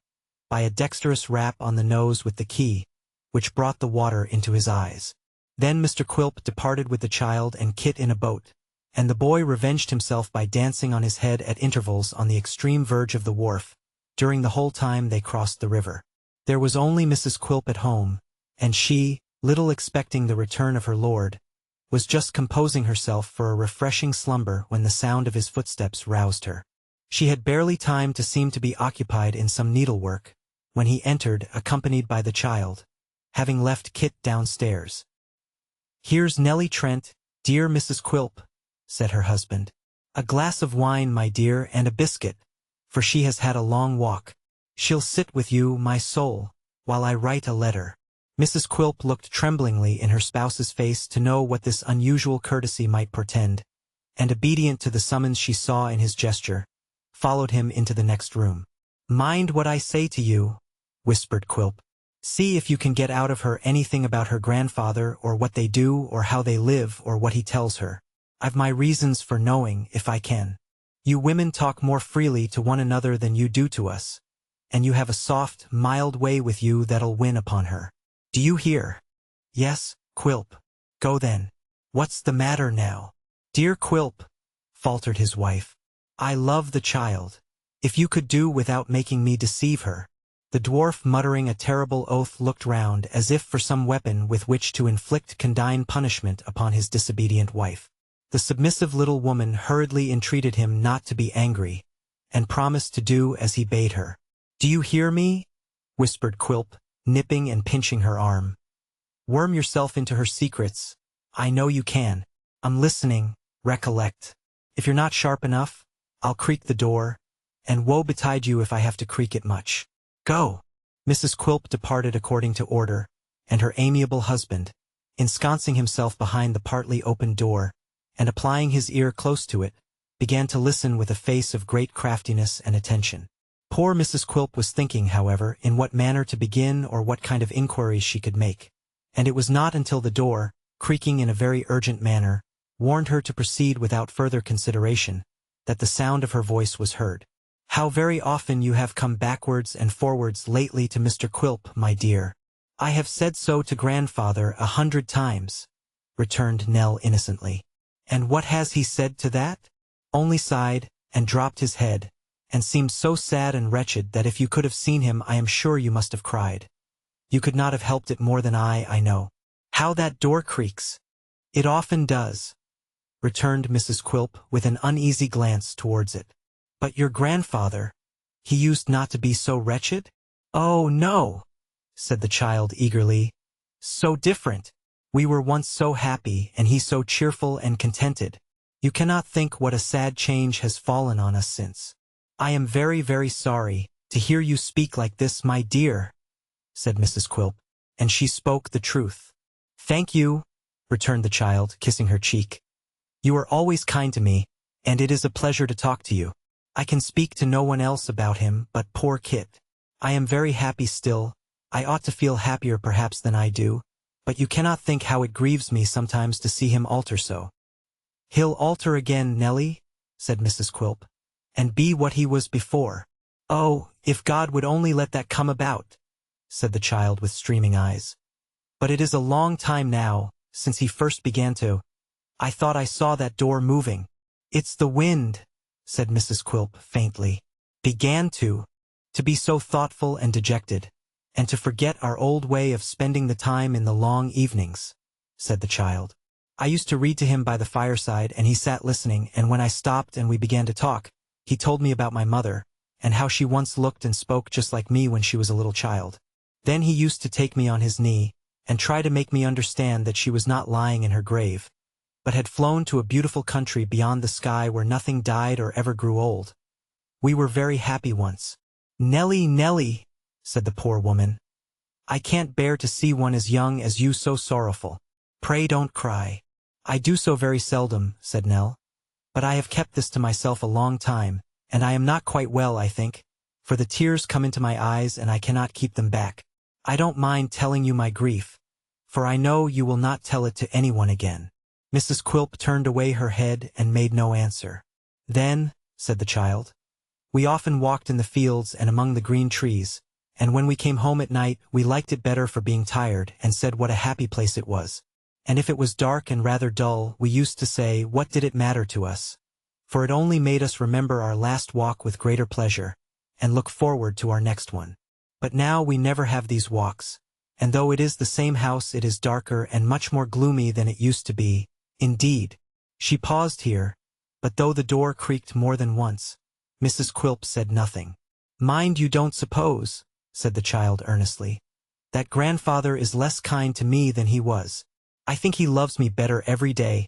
by a dexterous rap on the nose with the key, which brought the water into his eyes. Then Mr. Quilp departed with the child and Kit in a boat, and the boy revenged himself by dancing on his head at intervals on the extreme verge of the wharf, during the whole time they crossed the river. There was only Mrs. Quilp at home, and she, little expecting the return of her lord, was just composing herself for a refreshing slumber when the sound of his footsteps roused her. She had barely time to seem to be occupied in some needlework, when he entered accompanied by the child, having left Kit downstairs. "Here's Nellie Trent, dear Mrs. Quilp," said her husband. "A glass of wine, my dear, and a biscuit, for she has had a long walk. She'll sit with you, my soul, while I write a letter." Mrs. Quilp looked tremblingly in her spouse's face to know what this unusual courtesy might portend, and obedient to the summons she saw in his gesture, followed him into the next room. "Mind what I say to you," whispered Quilp. "See if you can get out of her anything about her grandfather, or what they do, or how they live, or what he tells her. I've my reasons for knowing, if I can. You women talk more freely to one another than you do to us, and you have a soft, mild way with you that'll win upon her. Do you hear?" "Yes, Quilp." "Go then. What's the matter now?" "Dear Quilp," faltered his wife, "I love the child. If you could do without making me deceive her." The dwarf, muttering a terrible oath, looked round as if for some weapon with which to inflict condign punishment upon his disobedient wife. The submissive little woman hurriedly entreated him not to be angry, and promised to do as he bade her. "Do you hear me?" whispered Quilp, nipping and pinching her arm. "Worm yourself into her secrets. I know you can. I'm listening, recollect. If you're not sharp enough, I'll creak the door, and woe betide you if I have to creak it much. Go." Mrs. Quilp departed according to order, and her amiable husband, ensconcing himself behind the partly opened door, and applying his ear close to it, began to listen with a face of great craftiness and attention. Poor Mrs. Quilp was thinking, however, in what manner to begin or what kind of inquiries she could make, and it was not until the door, creaking in a very urgent manner, warned her to proceed without further consideration, that the sound of her voice was heard. "How very often you have come backwards and forwards lately to Mr. Quilp, my dear." "I have said so to grandfather 100 times," returned Nell innocently. "And what has he said to that?" "Only sighed, and dropped his head, and seemed so sad and wretched that if you could have seen him I am sure you must have cried. You could not have helped it more than I know. How that door creaks!" "It often does," returned Mrs. Quilp with an uneasy glance towards it. "But your grandfather, he used not to be so wretched?" "Oh, no," said the child eagerly. "So different. We were once so happy, and he so cheerful and contented. You cannot think what a sad change has fallen on us since." "I am very, very sorry to hear you speak like this, my dear," said Mrs. Quilp, and she spoke the truth. "Thank you," returned the child, kissing her cheek. "You are always kind to me, and it is a pleasure to talk to you. I can speak to no one else about him but poor Kit. I am very happy still. I ought to feel happier perhaps than I do, but you cannot think how it grieves me sometimes to see him alter so." "He'll alter again, Nellie," said Mrs. Quilp, "and be what he was before." "Oh, if God would only let that come about," said the child with streaming eyes. "But it is a long time now, since he first began to. I thought I saw that door moving." "It's the wind," said Mrs. Quilp faintly. "Began to be so thoughtful and dejected, and to forget our old way of spending the time in the long evenings," said the child. "I used to read to him by the fireside, and he sat listening, and when I stopped and we began to talk, he told me about my mother, and how she once looked and spoke just like me when she was a little child. Then he used to take me on his knee, and try to make me understand that she was not lying in her grave, but had flown to a beautiful country beyond the sky where nothing died or ever grew old. We were very happy once." "Nellie, Nellie," said the poor woman, "I can't bear to see one as young as you so sorrowful. Pray don't cry." "I do so very seldom," said Nell, "but I have kept this to myself a long time, and I am not quite well, I think, for the tears come into my eyes and I cannot keep them back. I don't mind telling you my grief, for I know you will not tell it to anyone again." Mrs. Quilp turned away her head and made no answer. "Then," said the child, "we often walked in the fields and among the green trees, and when we came home at night we liked it better for being tired and said what a happy place it was. and if it was dark and rather dull, we used to say, what did it matter to us? For it only made us remember our last walk with greater pleasure, and look forward to our next one. But now we never have these walks, and though it is the same house, it is darker and much more gloomy than it used to be, indeed. She paused here, but though the door creaked more than once, Mrs. Quilp said nothing. Mind you don't suppose, said the child earnestly, that grandfather is less kind to me than he was. I think he loves me better every day,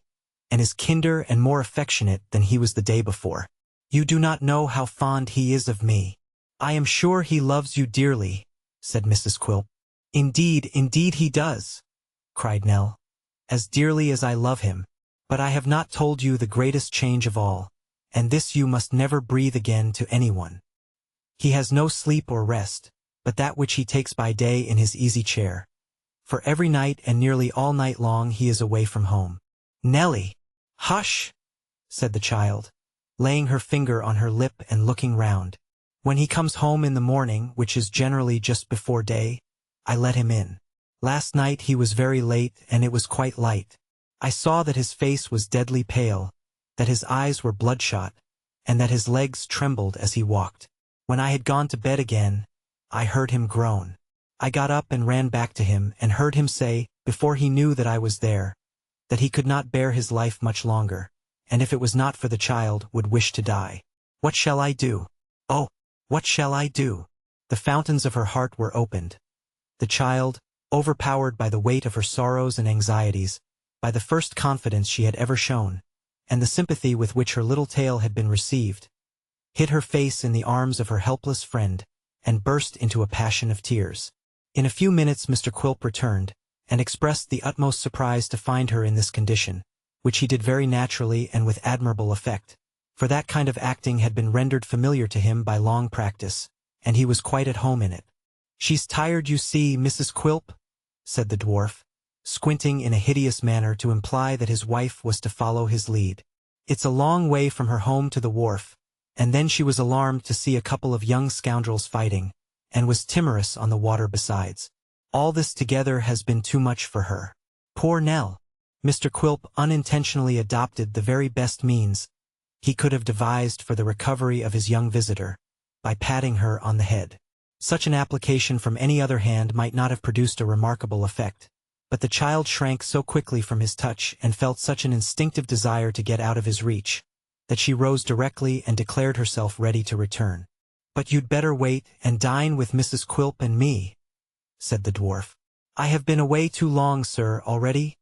and is kinder and more affectionate than he was the day before. You do not know how fond he is of me. I am sure he loves you dearly, said Mrs. Quilp. Indeed, indeed he does, cried Nell, as dearly as I love him. But I have not told you the greatest change of all, and this you must never breathe again to anyone. He has no sleep or rest, but that which he takes by day in his easy chair. For every night and nearly all night long he is away from home. Nelly! Hush! said the child, laying her finger on her lip and looking round. When he comes home in the morning, which is generally just before day, I let him in. Last night he was very late and it was quite light. I saw that his face was deadly pale, that his eyes were bloodshot, and that his legs trembled as he walked. When I had gone to bed again, I heard him groan. I got up and ran back to him and heard him say, before he knew that I was there, that he could not bear his life much longer, and if it was not for the child, would wish to die. What shall I do? Oh, what shall I do? The fountains of her heart were opened. The child, overpowered by the weight of her sorrows and anxieties, by the first confidence she had ever shown, and the sympathy with which her little tale had been received, hid her face in the arms of her helpless friend, and burst into a passion of tears. In a few minutes Mr. Quilp returned, and expressed the utmost surprise to find her in this condition, which he did very naturally and with admirable effect, for that kind of acting had been rendered familiar to him by long practice, and he was quite at home in it. She's tired, you see, Mrs. Quilp, said the dwarf, squinting in a hideous manner to imply that his wife was to follow his lead. It's a long way from her home to the wharf, and then she was alarmed to see a couple of young scoundrels fighting, and was timorous on the water besides. All this together has been too much for her. Poor Nell! Mr. Quilp unintentionally adopted the very best means he could have devised for the recovery of his young visitor, by patting her on the head. Such an application from any other hand might not have produced a remarkable effect, but the child shrank so quickly from his touch and felt such an instinctive desire to get out of his reach, that she rose directly and declared herself ready to return. But you'd better wait and dine with Mrs. Quilp and me, said the dwarf. I have been away too long, sir, already,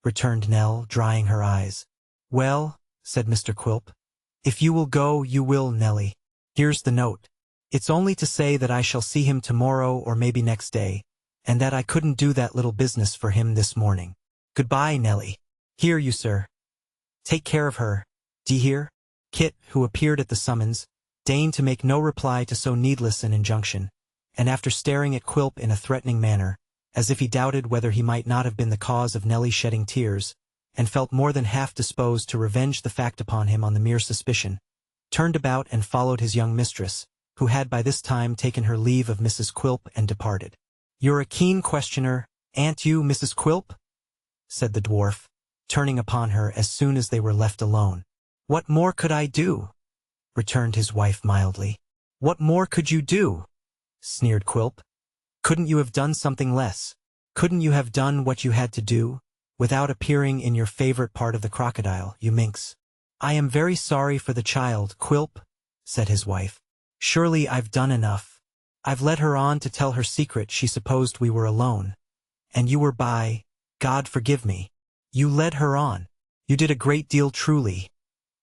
returned Nell, drying her eyes. Well, said Mr. Quilp, if you will go, you will, Nelly. Here's the note. It's only to say that I shall see him tomorrow or maybe next day, and that I couldn't do that little business for him this morning. Goodbye, Nelly. Here, you, sir. Take care of her. D'ye hear? Kit, who appeared at the summons, deigned to make no reply to so needless an injunction, and after staring at Quilp in a threatening manner, as if he doubted whether he might not have been the cause of Nelly shedding tears, and felt more than half disposed to revenge the fact upon him on the mere suspicion, turned about and followed his young mistress, who had by this time taken her leave of Mrs. Quilp and departed. You're a keen questioner, ain't you, Mrs. Quilp? said the dwarf, turning upon her as soon as they were left alone. What more could I do? returned his wife mildly. What more could you do? sneered Quilp. Couldn't you have done something less? Couldn't you have done what you had to do, without appearing in your favorite part of the crocodile, you minx? I am very sorry for the child, Quilp, said his wife. Surely I've done enough. I've led her on to tell her secret. She supposed we were alone. And you were by, God forgive me. You led her on. You did a great deal truly,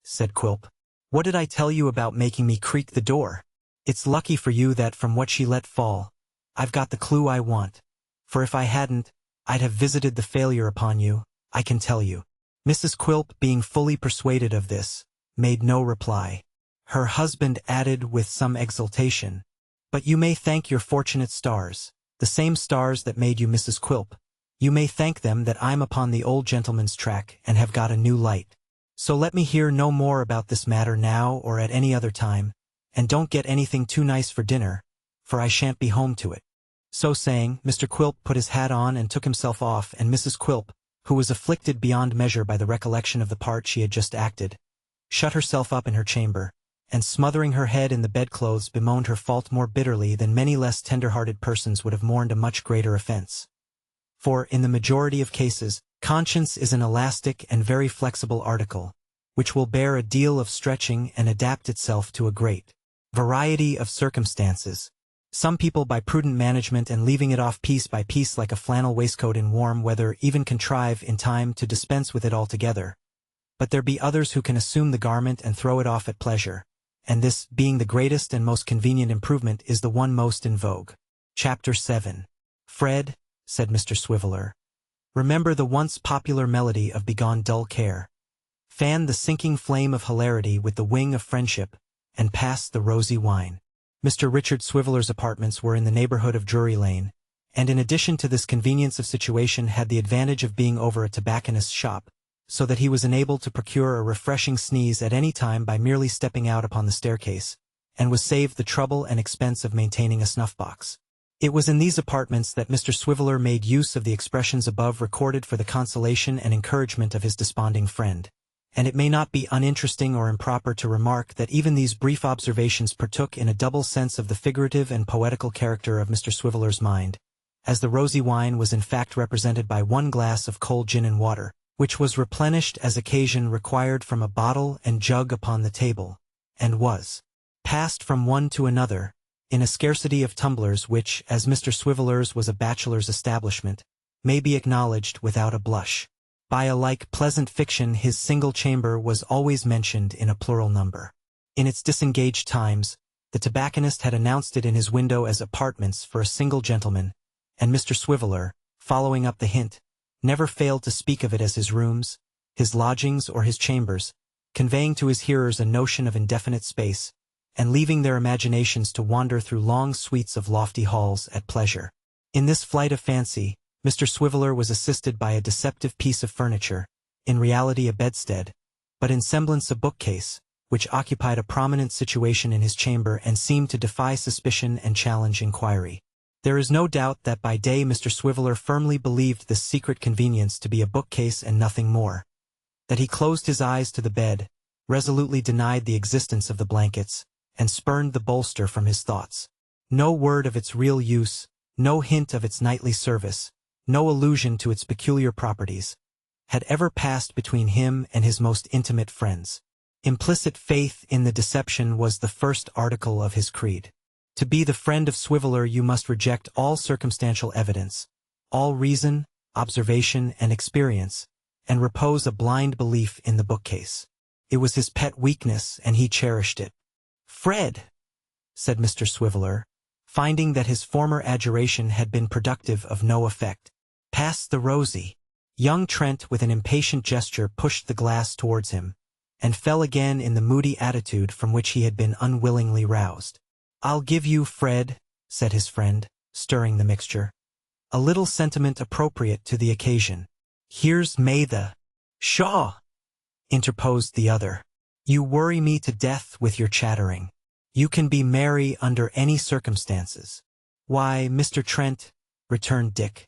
said Quilp. What did I tell you about making me creak the door? It's lucky for you that from what she let fall, I've got the clue I want. For if I hadn't, I'd have visited the failure upon you, I can tell you. Mrs. Quilp, being fully persuaded of this, made no reply. Her husband added with some exultation, But you may thank your fortunate stars, the same stars that made you Mrs. Quilp. You may thank them that I'm upon the old gentleman's track and have got a new light. So let me hear no more about this matter now or at any other time, and don't get anything too nice for dinner, for I shan't be home to it. So saying, Mr. Quilp put his hat on and took himself off, and Mrs. Quilp, who was afflicted beyond measure by the recollection of the part she had just acted, shut herself up in her chamber, and smothering her head in the bedclothes bemoaned her fault more bitterly than many less tender-hearted persons would have mourned a much greater offense. For, in the majority of cases, conscience is an elastic and very flexible article, which will bear a deal of stretching and adapt itself to a great variety of circumstances. Some people, by prudent management and leaving it off piece by piece like a flannel waistcoat in warm weather, even contrive in time to dispense with it altogether. But there be others who can assume the garment and throw it off at pleasure, and this, being the greatest and most convenient improvement, is the one most in vogue. Chapter 7. Fred, said Mr. Swiveller, remember the once popular melody of Begone Dull Care. Fan the sinking flame of hilarity with the wing of friendship, and pass the rosy wine. Mr. Richard Swiveller's apartments were in the neighborhood of Drury Lane, and in addition to this convenience of situation had the advantage of being over a tobacconist's shop, so that he was enabled to procure a refreshing sneeze at any time by merely stepping out upon the staircase, and was saved the trouble and expense of maintaining a snuff-box. It was in these apartments that Mr. Swiveller made use of the expressions above recorded for the consolation and encouragement of his desponding friend, and it may not be uninteresting or improper to remark that even these brief observations partook in a double sense of the figurative and poetical character of Mr. Swiveller's mind, as the rosy wine was in fact represented by one glass of cold gin and water, which was replenished as occasion required from a bottle and jug upon the table, and was passed from one to another, in a scarcity of tumblers which, as Mr. Swiveller's was a bachelor's establishment, may be acknowledged without a blush. By a like pleasant fiction his single chamber was always mentioned in a plural number. In its disengaged times, the tobacconist had announced it in his window as apartments for a single gentleman, and Mr. Swiveller, following up the hint, never failed to speak of it as his rooms, his lodgings, or his chambers, conveying to his hearers a notion of indefinite space, and leaving their imaginations to wander through long suites of lofty halls at pleasure. In this flight of fancy, Mr. Swiveller was assisted by a deceptive piece of furniture, in reality a bedstead, but in semblance a bookcase, which occupied a prominent situation in his chamber and seemed to defy suspicion and challenge inquiry. There is no doubt that by day Mr. Swiveller firmly believed this secret convenience to be a bookcase and nothing more, that he closed his eyes to the bed, resolutely denied the existence of the blankets, and spurned the bolster from his thoughts. No word of its real use, no hint of its nightly service, no allusion to its peculiar properties, had ever passed between him and his most intimate friends. Implicit faith in the deception was the first article of his creed. To be the friend of Swiveller you must reject all circumstantial evidence, all reason, observation, and experience, and repose a blind belief in the bookcase. It was his pet weakness, and he cherished it. "Fred," said Mr. Swiveller, finding that his former adjuration had been productive of no effect, "pass the rosy." Young Trent, with an impatient gesture, pushed the glass towards him, and fell again in the moody attitude from which he had been unwillingly roused. "I'll give you, Fred," said his friend, stirring the mixture, "a little sentiment appropriate to the occasion." "Here's may the—" "Pshaw!" interposed the other. "You worry me to death with your chattering. You can be merry under any circumstances." "Why, Mr. Trent," returned Dick,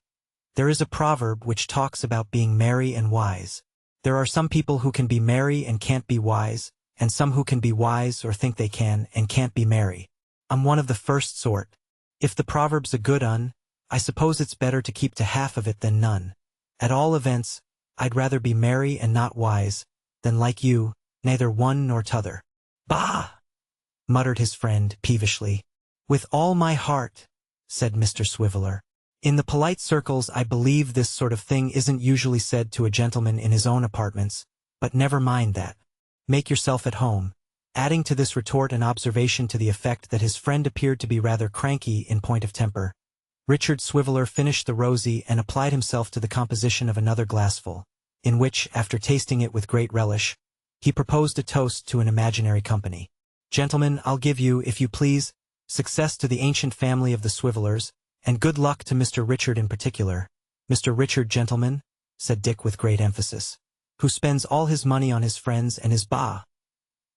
"there is a proverb which talks about being merry and wise. There are some people who can be merry and can't be wise, and some who can be wise or think they can and can't be merry. I'm one of the first sort. If the proverb's a good un, I suppose it's better to keep to half of it than none. At all events, I'd rather be merry and not wise, than like you, neither one nor t'other." "Bah!" muttered his friend peevishly. "With all my heart," said Mr. Swiveller. "In the polite circles I believe this sort of thing isn't usually said to a gentleman in his own apartments, but never mind that. Make yourself at home," adding to this retort an observation to the effect that his friend appeared to be rather cranky in point of temper. Richard Swiveller finished the rosy and applied himself to the composition of another glassful, in which, after tasting it with great relish, he proposed a toast to an imaginary company. "Gentlemen, I'll give you, if you please, success to the ancient family of the Swivellers, and good luck to Mr. Richard in particular. Mr. Richard, gentlemen," said Dick with great emphasis, "who spends all his money on his friends and his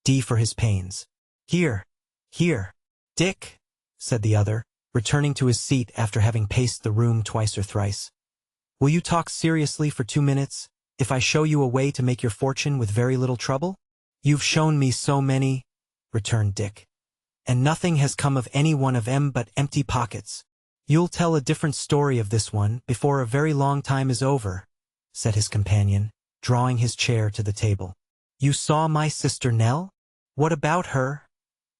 D for his pains." "Here, here, Dick," said the other, returning to his seat after having paced the room twice or thrice. Will you talk seriously for 2 minutes, if I show you a way to make your fortune with very little trouble? You've shown me so many, returned Dick. And nothing has come of any one of 'em but empty pockets. You'll tell a different story of this one before a very long time is over, said his companion, drawing his chair to the table. You saw my sister Nell? What about her?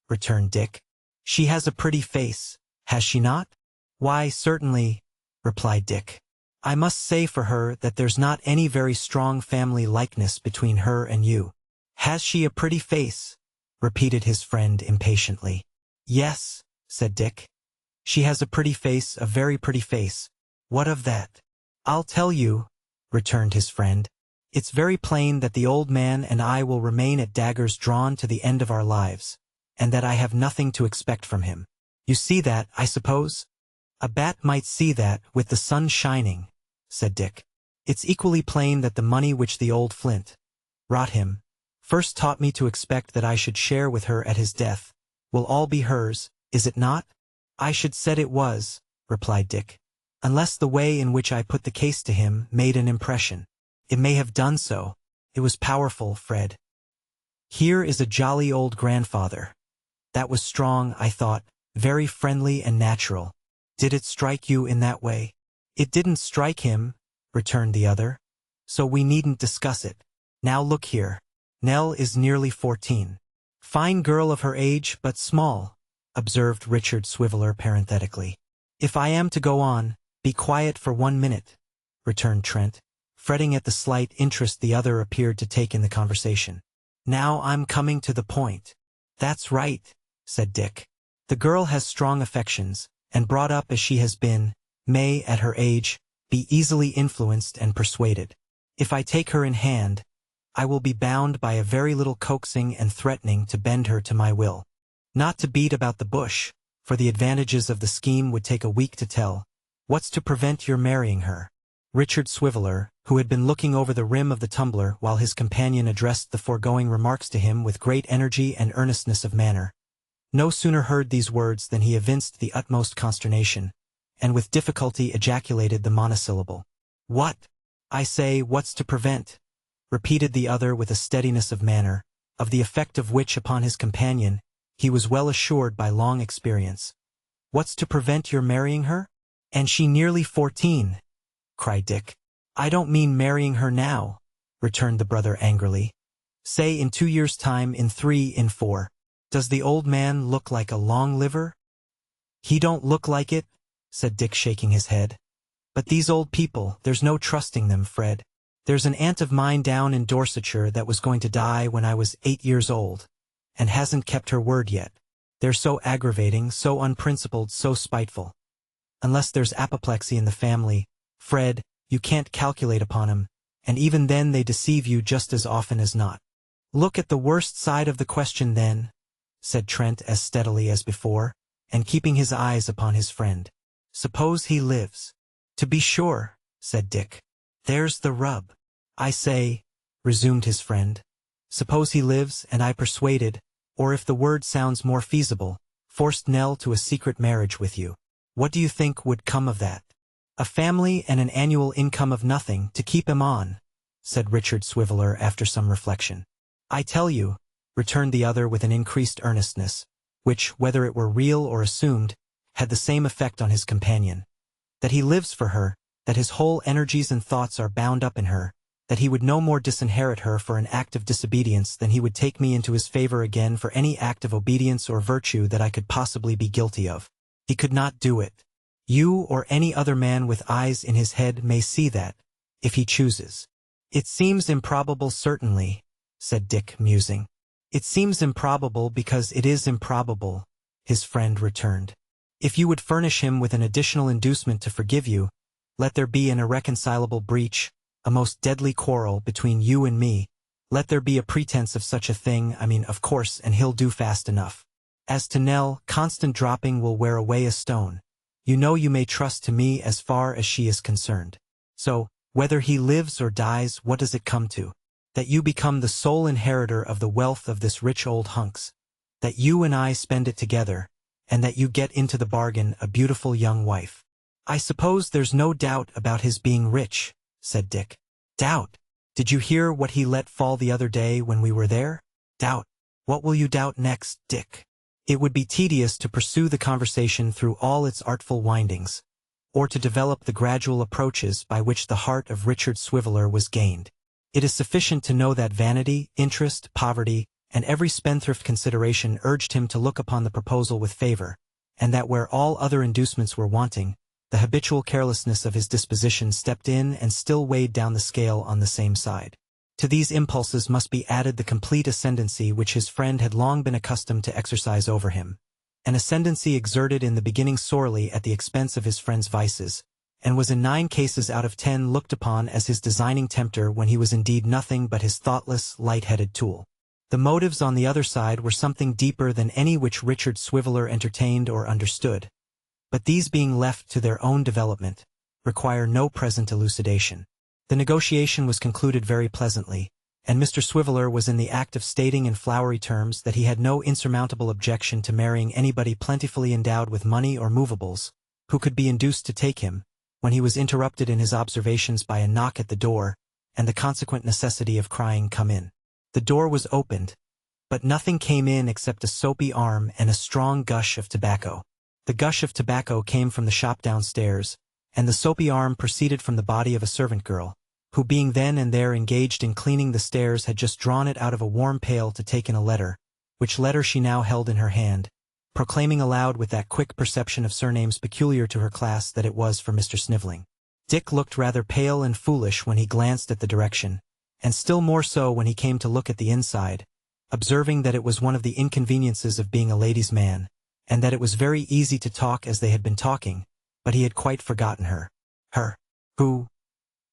Returned Dick. She has a pretty face, has she not? Why, certainly, replied Dick. I must say for her that there's not any very strong family likeness between her and you. Has she a pretty face? Repeated his friend impatiently. Yes, said Dick. She has a pretty face, a very pretty face. What of that? I'll tell you, returned his friend. It's very plain that the old man and I will remain at daggers drawn to the end of our lives, and that I have nothing to expect from him. You see that, I suppose? A bat might see that, with the sun shining, said Dick. It's equally plain that the money which the old Flint, rot him, first taught me to expect that I should share with her at his death, will all be hers, is it not? I should said it was, replied Dick, unless the way in which I put the case to him made an impression. It may have done so. It was powerful, Fred. Here is a jolly old grandfather. That was strong, I thought, very friendly and natural. Did it strike you in that way? It didn't strike him, returned the other, so we needn't discuss it. Now look here. Nell is nearly 14. Fine girl of her age, but small, observed Richard Swiveller parenthetically. If I am to go on, be quiet for 1 minute, returned Trent, fretting at the slight interest the other appeared to take in the conversation. Now I'm coming to the point. That's right, said Dick. The girl has strong affections, and brought up as she has been, may, at her age, be easily influenced and persuaded. If I take her in hand, I will be bound by a very little coaxing and threatening to bend her to my will. Not to beat about the bush, for the advantages of the scheme would take a week to tell. What's to prevent your marrying her? Richard Swiveller, who had been looking over the rim of the tumbler while his companion addressed the foregoing remarks to him with great energy and earnestness of manner, no sooner heard these words than he evinced the utmost consternation, and with difficulty ejaculated the monosyllable. What? I say, what's to prevent? Repeated the other with a steadiness of manner, of the effect of which upon his companion he was well assured by long experience. What's to prevent your marrying her? And she nearly 14, cried Dick. I don't mean marrying her now, returned the brother angrily. Say in 2 years' time, in 3, in 4. Does the old man look like a long liver? He don't look like it, said Dick shaking his head. But these old people, there's no trusting them, Fred. There's an aunt of mine down in Dorsetshire that was going to die when I was 8 years old, and hasn't kept her word yet. They're so aggravating, so unprincipled, so spiteful. Unless there's apoplexy in the family, Fred, you can't calculate upon 'em, and even then they deceive you just as often as not. Look at the worst side of the question then, said Trent as steadily as before, and keeping his eyes upon his friend. Suppose he lives. To be sure, said Dick. There's the rub. I say, resumed his friend, suppose he lives and I persuaded, or if the word sounds more feasible, forced Nell to a secret marriage with you. What do you think would come of that? A family and an annual income of nothing to keep him on, said Richard Swiveller after some reflection. I tell you, returned the other with an increased earnestness, which, whether it were real or assumed, had the same effect on his companion, that he lives for her, that his whole energies and thoughts are bound up in her, that he would no more disinherit her for an act of disobedience than he would take me into his favor again for any act of obedience or virtue that I could possibly be guilty of. He could not do it. You or any other man with eyes in his head may see that, if he chooses. It seems improbable, certainly, said Dick, musing. It seems improbable because it is improbable, his friend returned. If you would furnish him with an additional inducement to forgive you, let there be an irreconcilable breach, a most deadly quarrel between you and me, let there be a pretense of such a thing, of course, and he'll do fast enough. As to Nell, constant dropping will wear away a stone. You know you may trust to me as far as she is concerned. So, whether he lives or dies, what does it come to? That you become the sole inheritor of the wealth of this rich old hunks, that you and I spend it together, and that you get into the bargain a beautiful young wife. "I suppose there's no doubt about his being rich," said Dick. "Doubt? Did you hear what he let fall the other day when we were there? Doubt? What will you doubt next, Dick?" It would be tedious to pursue the conversation through all its artful windings, or to develop the gradual approaches by which the heart of Richard Swiveller was gained. It is sufficient to know that vanity, interest, poverty, and every spendthrift consideration urged him to look upon the proposal with favor, and that where all other inducements were wanting, the habitual carelessness of his disposition stepped in and still weighed down the scale on the same side. To these impulses must be added the complete ascendancy which his friend had long been accustomed to exercise over him, an ascendancy exerted in the beginning sorely at the expense of his friend's vices, and was in 9 cases out of 10 looked upon as his designing tempter when he was indeed nothing but his thoughtless, light-headed tool. The motives on the other side were something deeper than any which Richard Swiveller entertained or understood, but these being left to their own development, require no present elucidation. The negotiation was concluded very pleasantly, and Mr. Swiveller was in the act of stating in flowery terms that he had no insurmountable objection to marrying anybody plentifully endowed with money or movables, who could be induced to take him, when he was interrupted in his observations by a knock at the door, and the consequent necessity of crying, "Come in." The door was opened, but nothing came in except a soapy arm and a strong gush of tobacco. The gush of tobacco came from the shop downstairs, and the soapy arm proceeded from the body of a servant girl, who being then and there engaged in cleaning the stairs had just drawn it out of a warm pail to take in a letter, which letter she now held in her hand, proclaiming aloud with that quick perception of surnames peculiar to her class that it was for Mr. Snivelling. Dick looked rather pale and foolish when he glanced at the direction, and still more so when he came to look at the inside, observing that it was one of the inconveniences of being a ladies' man, and that it was very easy to talk as they had been talking, but he had quite forgotten her. "Her? Who?"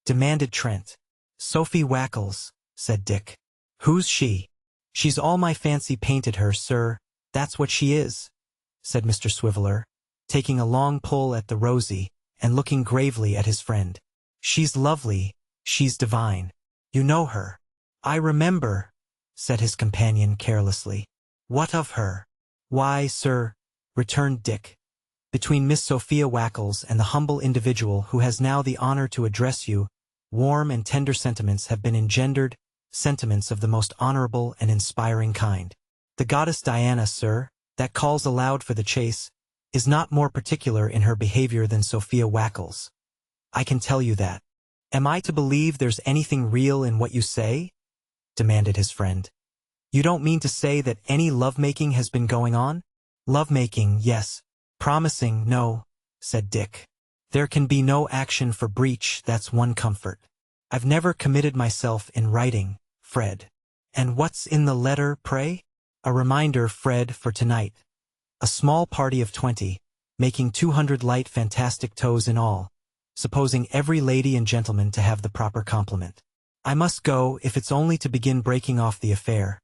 demanded Trent. "Sophie Wackles," said Dick. "Who's she?" "She's all my fancy painted her, sir, that's what she is," said Mr. Swiveller, taking a long pull at the rosy, and looking gravely at his friend. "She's lovely, she's divine. You know her." "I remember," said his companion carelessly. "What of her?" "Why, sir," returned Dick, "between Miss Sophia Wackles and the humble individual who has now the honor to address you, warm and tender sentiments have been engendered, sentiments of the most honorable and inspiring kind. The goddess Diana, sir, that calls aloud for the chase, is not more particular in her behavior than Sophia Wackles. I can tell you that." "Am I to believe there's anything real in what you say?" demanded his friend. "You don't mean to say that any love-making has been going on?" "Love-making, yes. Promising, no," said Dick. "There can be no action for breach, that's one comfort. I've never committed myself in writing, Fred." "And what's in the letter, pray?" "A reminder, Fred, for tonight. A small party of 20, making 200 light fantastic toes in all, supposing every lady and gentleman to have the proper complement. I must go, if it's only to begin breaking off the affair.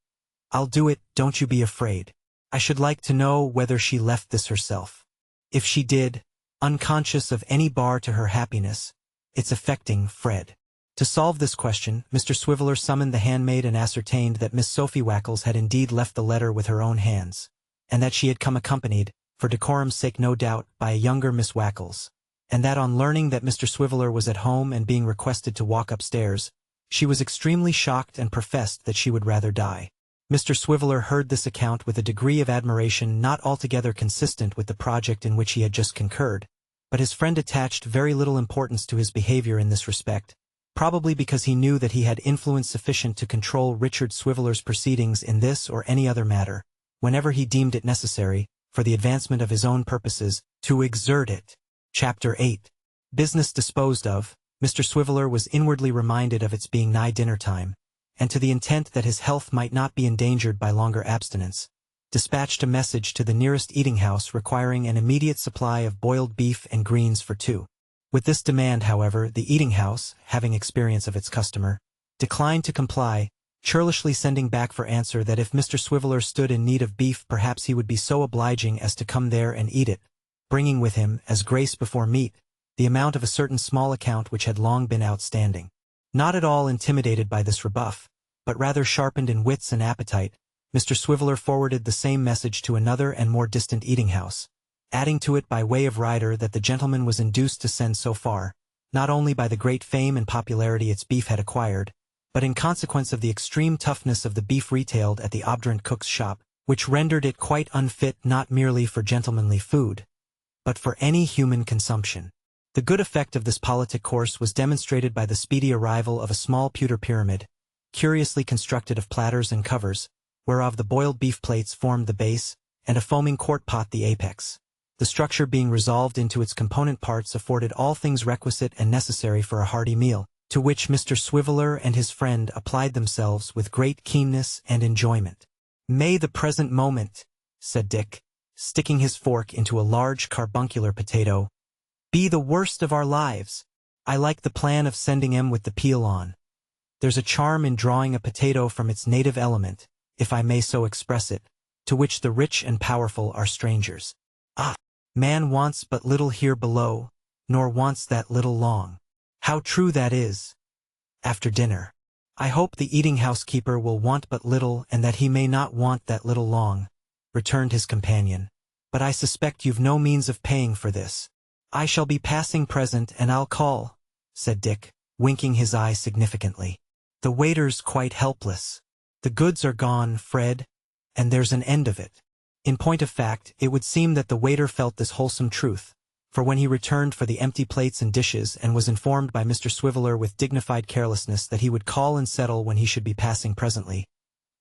I'll do it, don't you be afraid. I should like to know whether she left this herself. If she did, unconscious of any bar to her happiness, it's affecting Fred." To solve this question, Mr. Swiveller summoned the handmaid and ascertained that Miss Sophie Wackles had indeed left the letter with her own hands, and that she had come accompanied, for decorum's sake no doubt, by a younger Miss Wackles, and that on learning that Mr. Swiveller was at home and being requested to walk upstairs, she was extremely shocked and professed that she would rather die. Mr. Swiveller heard this account with a degree of admiration not altogether consistent with the project in which he had just concurred, but his friend attached very little importance to his behavior in this respect, probably because he knew that he had influence sufficient to control Richard Swiveller's proceedings in this or any other matter, whenever he deemed it necessary, for the advancement of his own purposes, to exert it. Chapter 8. Business disposed of, Mr. Swiveller was inwardly reminded of its being nigh dinner time, and to the intent that his health might not be endangered by longer abstinence, dispatched a message to the nearest eating-house requiring an immediate supply of boiled beef and greens for 2. With this demand, however, the eating-house, having experience of its customer, declined to comply, churlishly sending back for answer that if Mr. Swiveller stood in need of beef perhaps he would be so obliging as to come there and eat it, bringing with him, as grace before meat, the amount of a certain small account which had long been outstanding. Not at all intimidated by this rebuff, but rather sharpened in wits and appetite, Mr. Swiveller forwarded the same message to another and more distant eating-house, adding to it by way of rider that the gentleman was induced to send so far, not only by the great fame and popularity its beef had acquired, but in consequence of the extreme toughness of the beef retailed at the obdurate cook's shop, which rendered it quite unfit not merely for gentlemanly food, but for any human consumption. The good effect of this politic course was demonstrated by the speedy arrival of a small pewter pyramid, curiously constructed of platters and covers, whereof the boiled beef plates formed the base, and a foaming quart pot the apex. The structure being resolved into its component parts afforded all things requisite and necessary for a hearty meal, to which Mr. Swiveller and his friend applied themselves with great keenness and enjoyment. "May the present moment," said Dick, sticking his fork into a large carbuncular potato, "be the worst of our lives. I like the plan of sending 'em with the peel on. There's a charm in drawing a potato from its native element, if I may so express it, to which the rich and powerful are strangers. Ah! Man wants but little here below, nor wants that little long. How true that is! After dinner. I hope the eating-house keeper will want but little and that he may not want that little long," returned his companion. "But I suspect you've no means of paying for this." "I shall be passing present and I'll call," said Dick, winking his eye significantly. "The waiter's quite helpless. The goods are gone, Fred, and there's an end of it." In point of fact, it would seem that the waiter felt this wholesome truth, for when he returned for the empty plates and dishes and was informed by Mr. Swiveller with dignified carelessness that he would call and settle when he should be passing presently,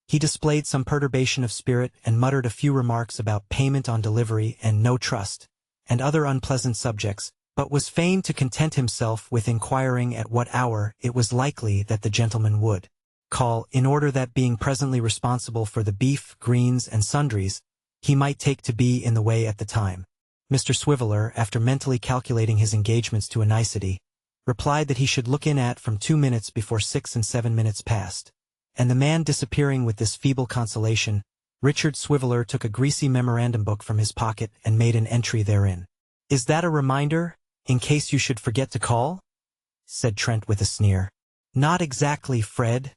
he displayed some perturbation of spirit and muttered a few remarks about payment on delivery and no trust, and other unpleasant subjects, but was fain to content himself with inquiring at what hour it was likely that the gentleman would call, in order that being presently responsible for the beef, greens, and sundries, he might take to be in the way at the time. Mr. Swiveller, after mentally calculating his engagements to a nicety, replied that he should look in at from 2 minutes before 6 and 7 minutes past, and the man disappearing with this feeble consolation, Richard Swiveller took a greasy memorandum book from his pocket and made an entry therein. "Is that a reminder, in case you should forget to call?" said Trent with a sneer. "Not exactly, Fred,"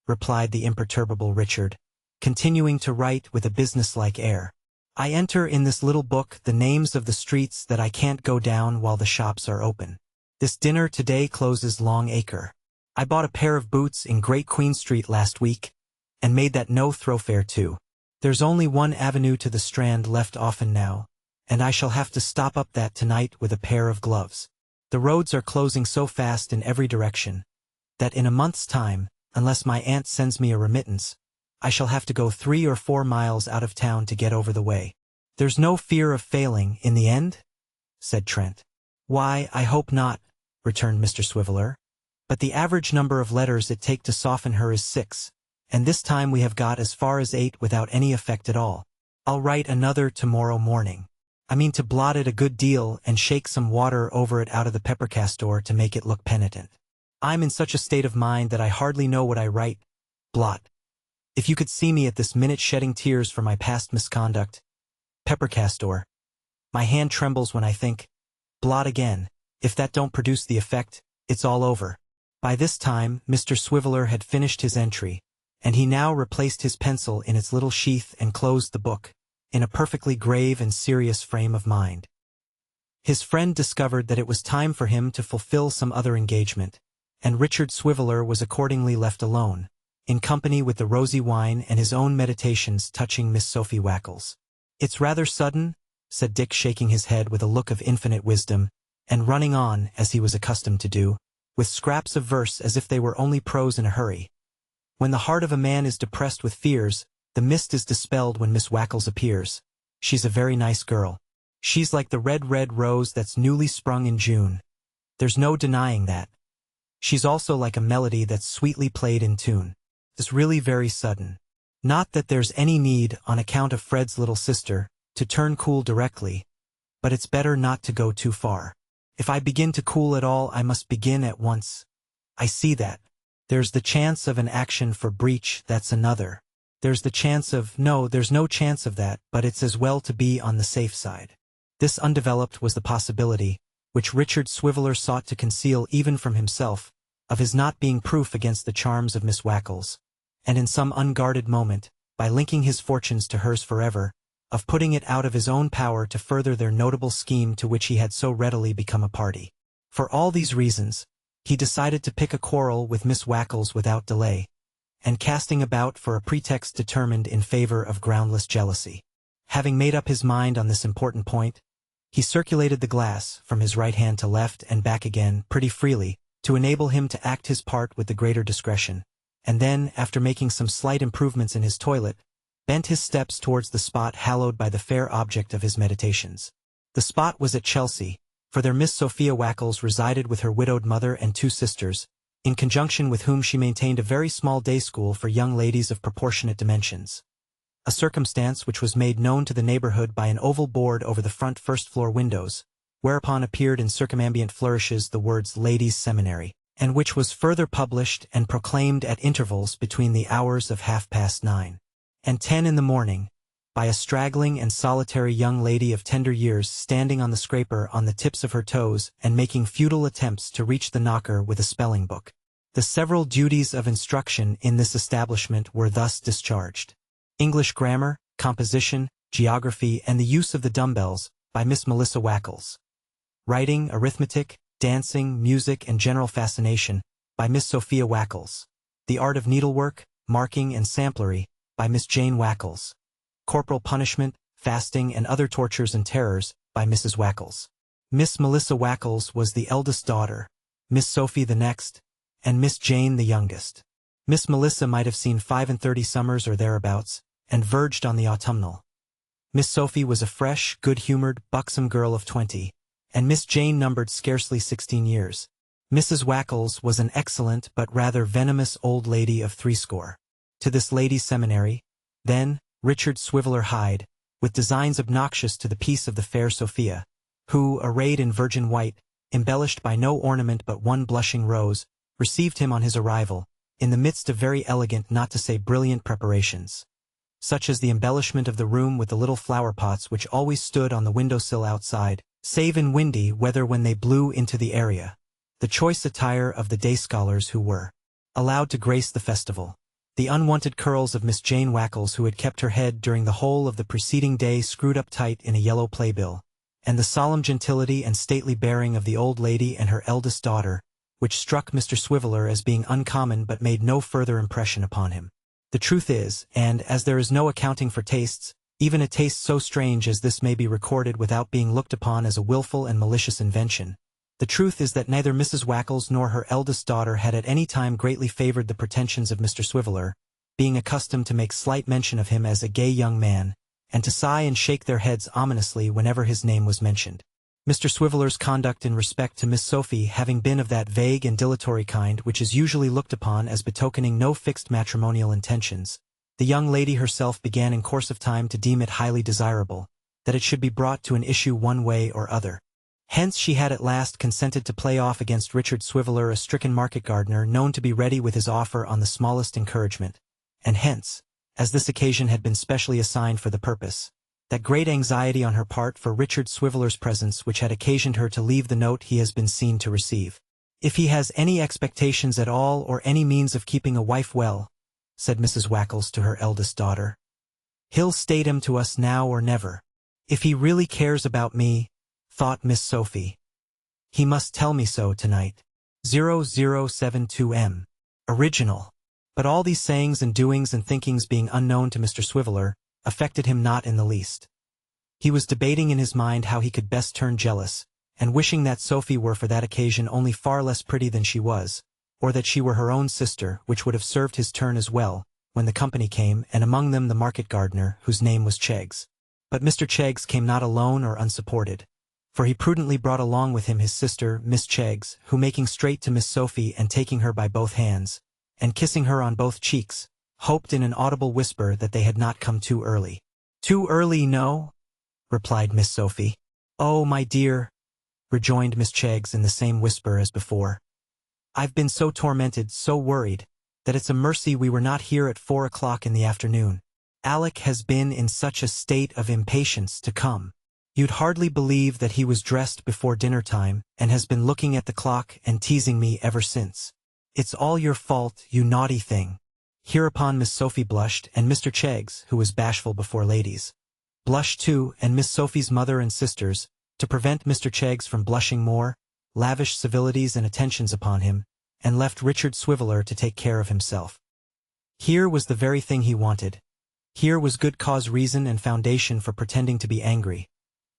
replied the imperturbable Richard, continuing to write with a businesslike air. "I enter in this little book the names of the streets that I can't go down while the shops are open. This dinner today closes Long Acre. I bought a pair of boots in Great Queen Street last week, and made that no thoroughfare too. There's only one avenue to the Strand left often now, and I shall have to stop up that tonight with a pair of gloves. The roads are closing so fast in every direction, that in a month's time, unless my aunt sends me a remittance, I shall have to go 3 or 4 miles out of town to get over the way." "There's no fear of failing in the end?" said Trent. "Why, I hope not," returned Mr. Swiveller. "But the average number of letters it take to soften her is 6, and this time we have got as far as 8 without any effect at all. I'll write another tomorrow morning. I mean to blot it a good deal and shake some water over it out of the pepper castor to make it look penitent. I'm in such a state of mind that I hardly know what I write. Blot. If you could see me at this minute shedding tears for my past misconduct. Pepper castor. My hand trembles when I think. Blot again. If that don't produce the effect, it's all over." By this time, Mr. Swiveller had finished his entry, and he now replaced his pencil in its little sheath and closed the book, in a perfectly grave and serious frame of mind. His friend discovered that it was time for him to fulfill some other engagement, and Richard Swiveller was accordingly left alone, in company with the rosy wine and his own meditations touching Miss Sophie Wackles. "It's rather sudden," said Dick, shaking his head with a look of infinite wisdom, and running on, as he was accustomed to do, with scraps of verse as if they were only prose in a hurry. "When the heart of a man is depressed with fears, the mist is dispelled when Miss Wackles appears. She's a very nice girl. She's like the red rose that's newly sprung in June. There's no denying that. She's also like a melody that's sweetly played in tune. It's really very sudden. Not that there's any need, on account of Fred's little sister, to turn cool directly, but it's better not to go too far. If I begin to cool at all, I must begin at once. I see that. There's the chance of an action for breach, that's another. There's the chance of, no, there's no chance of that, but it's as well to be on the safe side." This undeveloped was the possibility, which Richard Swiveller sought to conceal even from himself, of his not being proof against the charms of Miss Wackles, and in some unguarded moment, by linking his fortunes to hers forever, of putting it out of his own power to further their notable scheme to which he had so readily become a party. For all these reasons, he decided to pick a quarrel with Miss Wackles without delay, and casting about for a pretext determined in favor of groundless jealousy. Having made up his mind on this important point, he circulated the glass from his right hand to left and back again pretty freely to enable him to act his part with the greater discretion, and then, after making some slight improvements in his toilet, bent his steps towards the spot hallowed by the fair object of his meditations. The spot was at Chelsea, for there Miss Sophia Wackles resided with her widowed mother and 2 sisters, in conjunction with whom she maintained a very small day school for young ladies of proportionate dimensions, a circumstance which was made known to the neighborhood by an oval board over the front first-floor windows, whereupon appeared in circumambient flourishes the words Ladies' Seminary, and which was further published and proclaimed at intervals between the hours of 9:30 and 10 in the morning, by a straggling and solitary young lady of tender years standing on the scraper on the tips of her toes and making futile attempts to reach the knocker with a spelling book. The several duties of instruction in this establishment were thus discharged: English grammar, composition, geography, and the use of the dumbbells, by Miss Melissa Wackles; writing, arithmetic, dancing, music, and general fascination, by Miss Sophia Wackles; the art of needlework, marking, and samplery, by Miss Jane Wackles; corporal punishment, fasting, and other tortures and terrors, by Mrs. Wackles. Miss Melissa Wackles was the eldest daughter, Miss Sophie the next, and Miss Jane the youngest. Miss Melissa might have seen 35 summers or thereabouts, and verged on the autumnal. Miss Sophie was a fresh, good-humored, buxom girl of 20, and Miss Jane numbered scarcely 16 years. Mrs. Wackles was an excellent but rather venomous old lady of 60. To this ladies' seminary, then, Richard Swiveller Hyde, with designs obnoxious to the peace of the fair Sophia, who, arrayed in virgin white, embellished by no ornament but one blushing rose, received him on his arrival, in the midst of very elegant, not to say brilliant preparations, such as the embellishment of the room with the little flower-pots which always stood on the window-sill outside, save in windy weather when they blew into the area, the choice attire of the day-scholars who were allowed to grace the festival, the unwanted curls of Miss Jane Wackles, who had kept her head during the whole of the preceding day screwed up tight in a yellow playbill, and the solemn gentility and stately bearing of the old lady and her eldest daughter, which struck Mr. Swiveller as being uncommon but made no further impression upon him. The truth is, and as there is no accounting for tastes, even a taste so strange as this may be recorded without being looked upon as a willful and malicious invention, the truth is that neither Mrs. Wackles nor her eldest daughter had at any time greatly favored the pretensions of Mr. Swiveller, being accustomed to make slight mention of him as a gay young man, and to sigh and shake their heads ominously whenever his name was mentioned. Mr. Swiveller's conduct in respect to Miss Sophie having been of that vague and dilatory kind which is usually looked upon as betokening no fixed matrimonial intentions, the young lady herself began in course of time to deem it highly desirable that it should be brought to an issue one way or other. Hence she had at last consented to play off against Richard Swiveller a stricken market gardener known to be ready with his offer on the smallest encouragement, and hence, as this occasion had been specially assigned for the purpose, that great anxiety on her part for Richard Swiveller's presence which had occasioned her to leave the note he has been seen to receive. "If he has any expectations at all or any means of keeping a wife well," said Mrs. Wackles to her eldest daughter, "he'll state 'em to us now or never. If he really cares about me," thought Miss Sophie, "he must tell me so tonight." 0072M. Original. But all these sayings and doings and thinkings being unknown to Mr. Swiveller, affected him not in the least. He was debating in his mind how he could best turn jealous, and wishing that Sophie were for that occasion only far less pretty than she was, or that she were her own sister, which would have served his turn as well, when the company came, and among them the market gardener, whose name was Cheggs. But Mr. Cheggs came not alone or unsupported, for he prudently brought along with him his sister, Miss Cheggs, who, making straight to Miss Sophie and taking her by both hands, and kissing her on both cheeks, hoped in an audible whisper that they had not come too early. "Too early, no," replied Miss Sophie. "Oh, my dear," rejoined Miss Cheggs in the same whisper as before, "I've been so tormented, so worried, that it's a mercy we were not here at 4 o'clock in the afternoon. Alec has been in such a state of impatience to come. You'd hardly believe that he was dressed before dinner time, and has been looking at the clock and teasing me ever since. It's all your fault, you naughty thing." Hereupon Miss Sophie blushed, and Mr. Cheggs, who was bashful before ladies, blushed too, and Miss Sophie's mother and sisters, to prevent Mr. Cheggs from blushing more, lavished civilities and attentions upon him, and left Richard Swiveller to take care of himself. Here was the very thing he wanted. Here was good cause, reason, and foundation for pretending to be angry.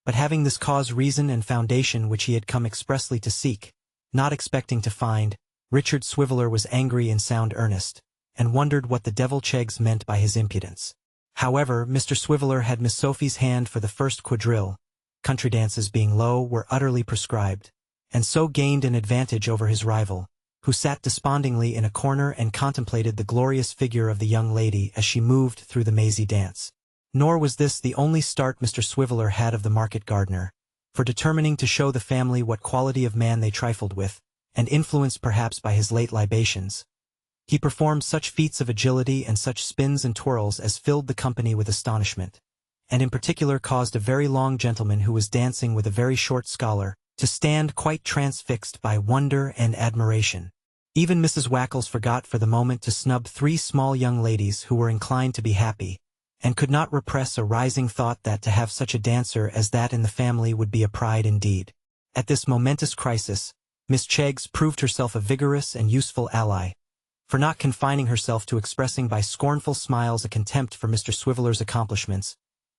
But having this cause, reason, and foundation which he had come expressly to seek, not expecting to find, Richard Swiveller was angry in sound earnest, and wondered what the devil Cheggs meant by his impudence. However, Mr. Swiveller had Miss Sophie's hand for the first quadrille, country dances being low were utterly prescribed, and so gained an advantage over his rival, who sat despondingly in a corner and contemplated the glorious figure of the young lady as she moved through the mazy dance. Nor was this the only start Mr. Swiveller had of the market gardener, for determining to show the family what quality of man they trifled with, and influenced perhaps by his late libations, he performed such feats of agility and such spins and twirls as filled the company with astonishment, and in particular caused a very long gentleman who was dancing with a very short scholar to stand quite transfixed by wonder and admiration. Even Mrs. Wackles forgot for the moment to snub 3 small young ladies who were inclined to be happy, and could not repress a rising thought that to have such a dancer as that in the family would be a pride indeed. At this momentous crisis, Miss Cheggs proved herself a vigorous and useful ally, for not confining herself to expressing by scornful smiles a contempt for Mr. Swiveller's accomplishments.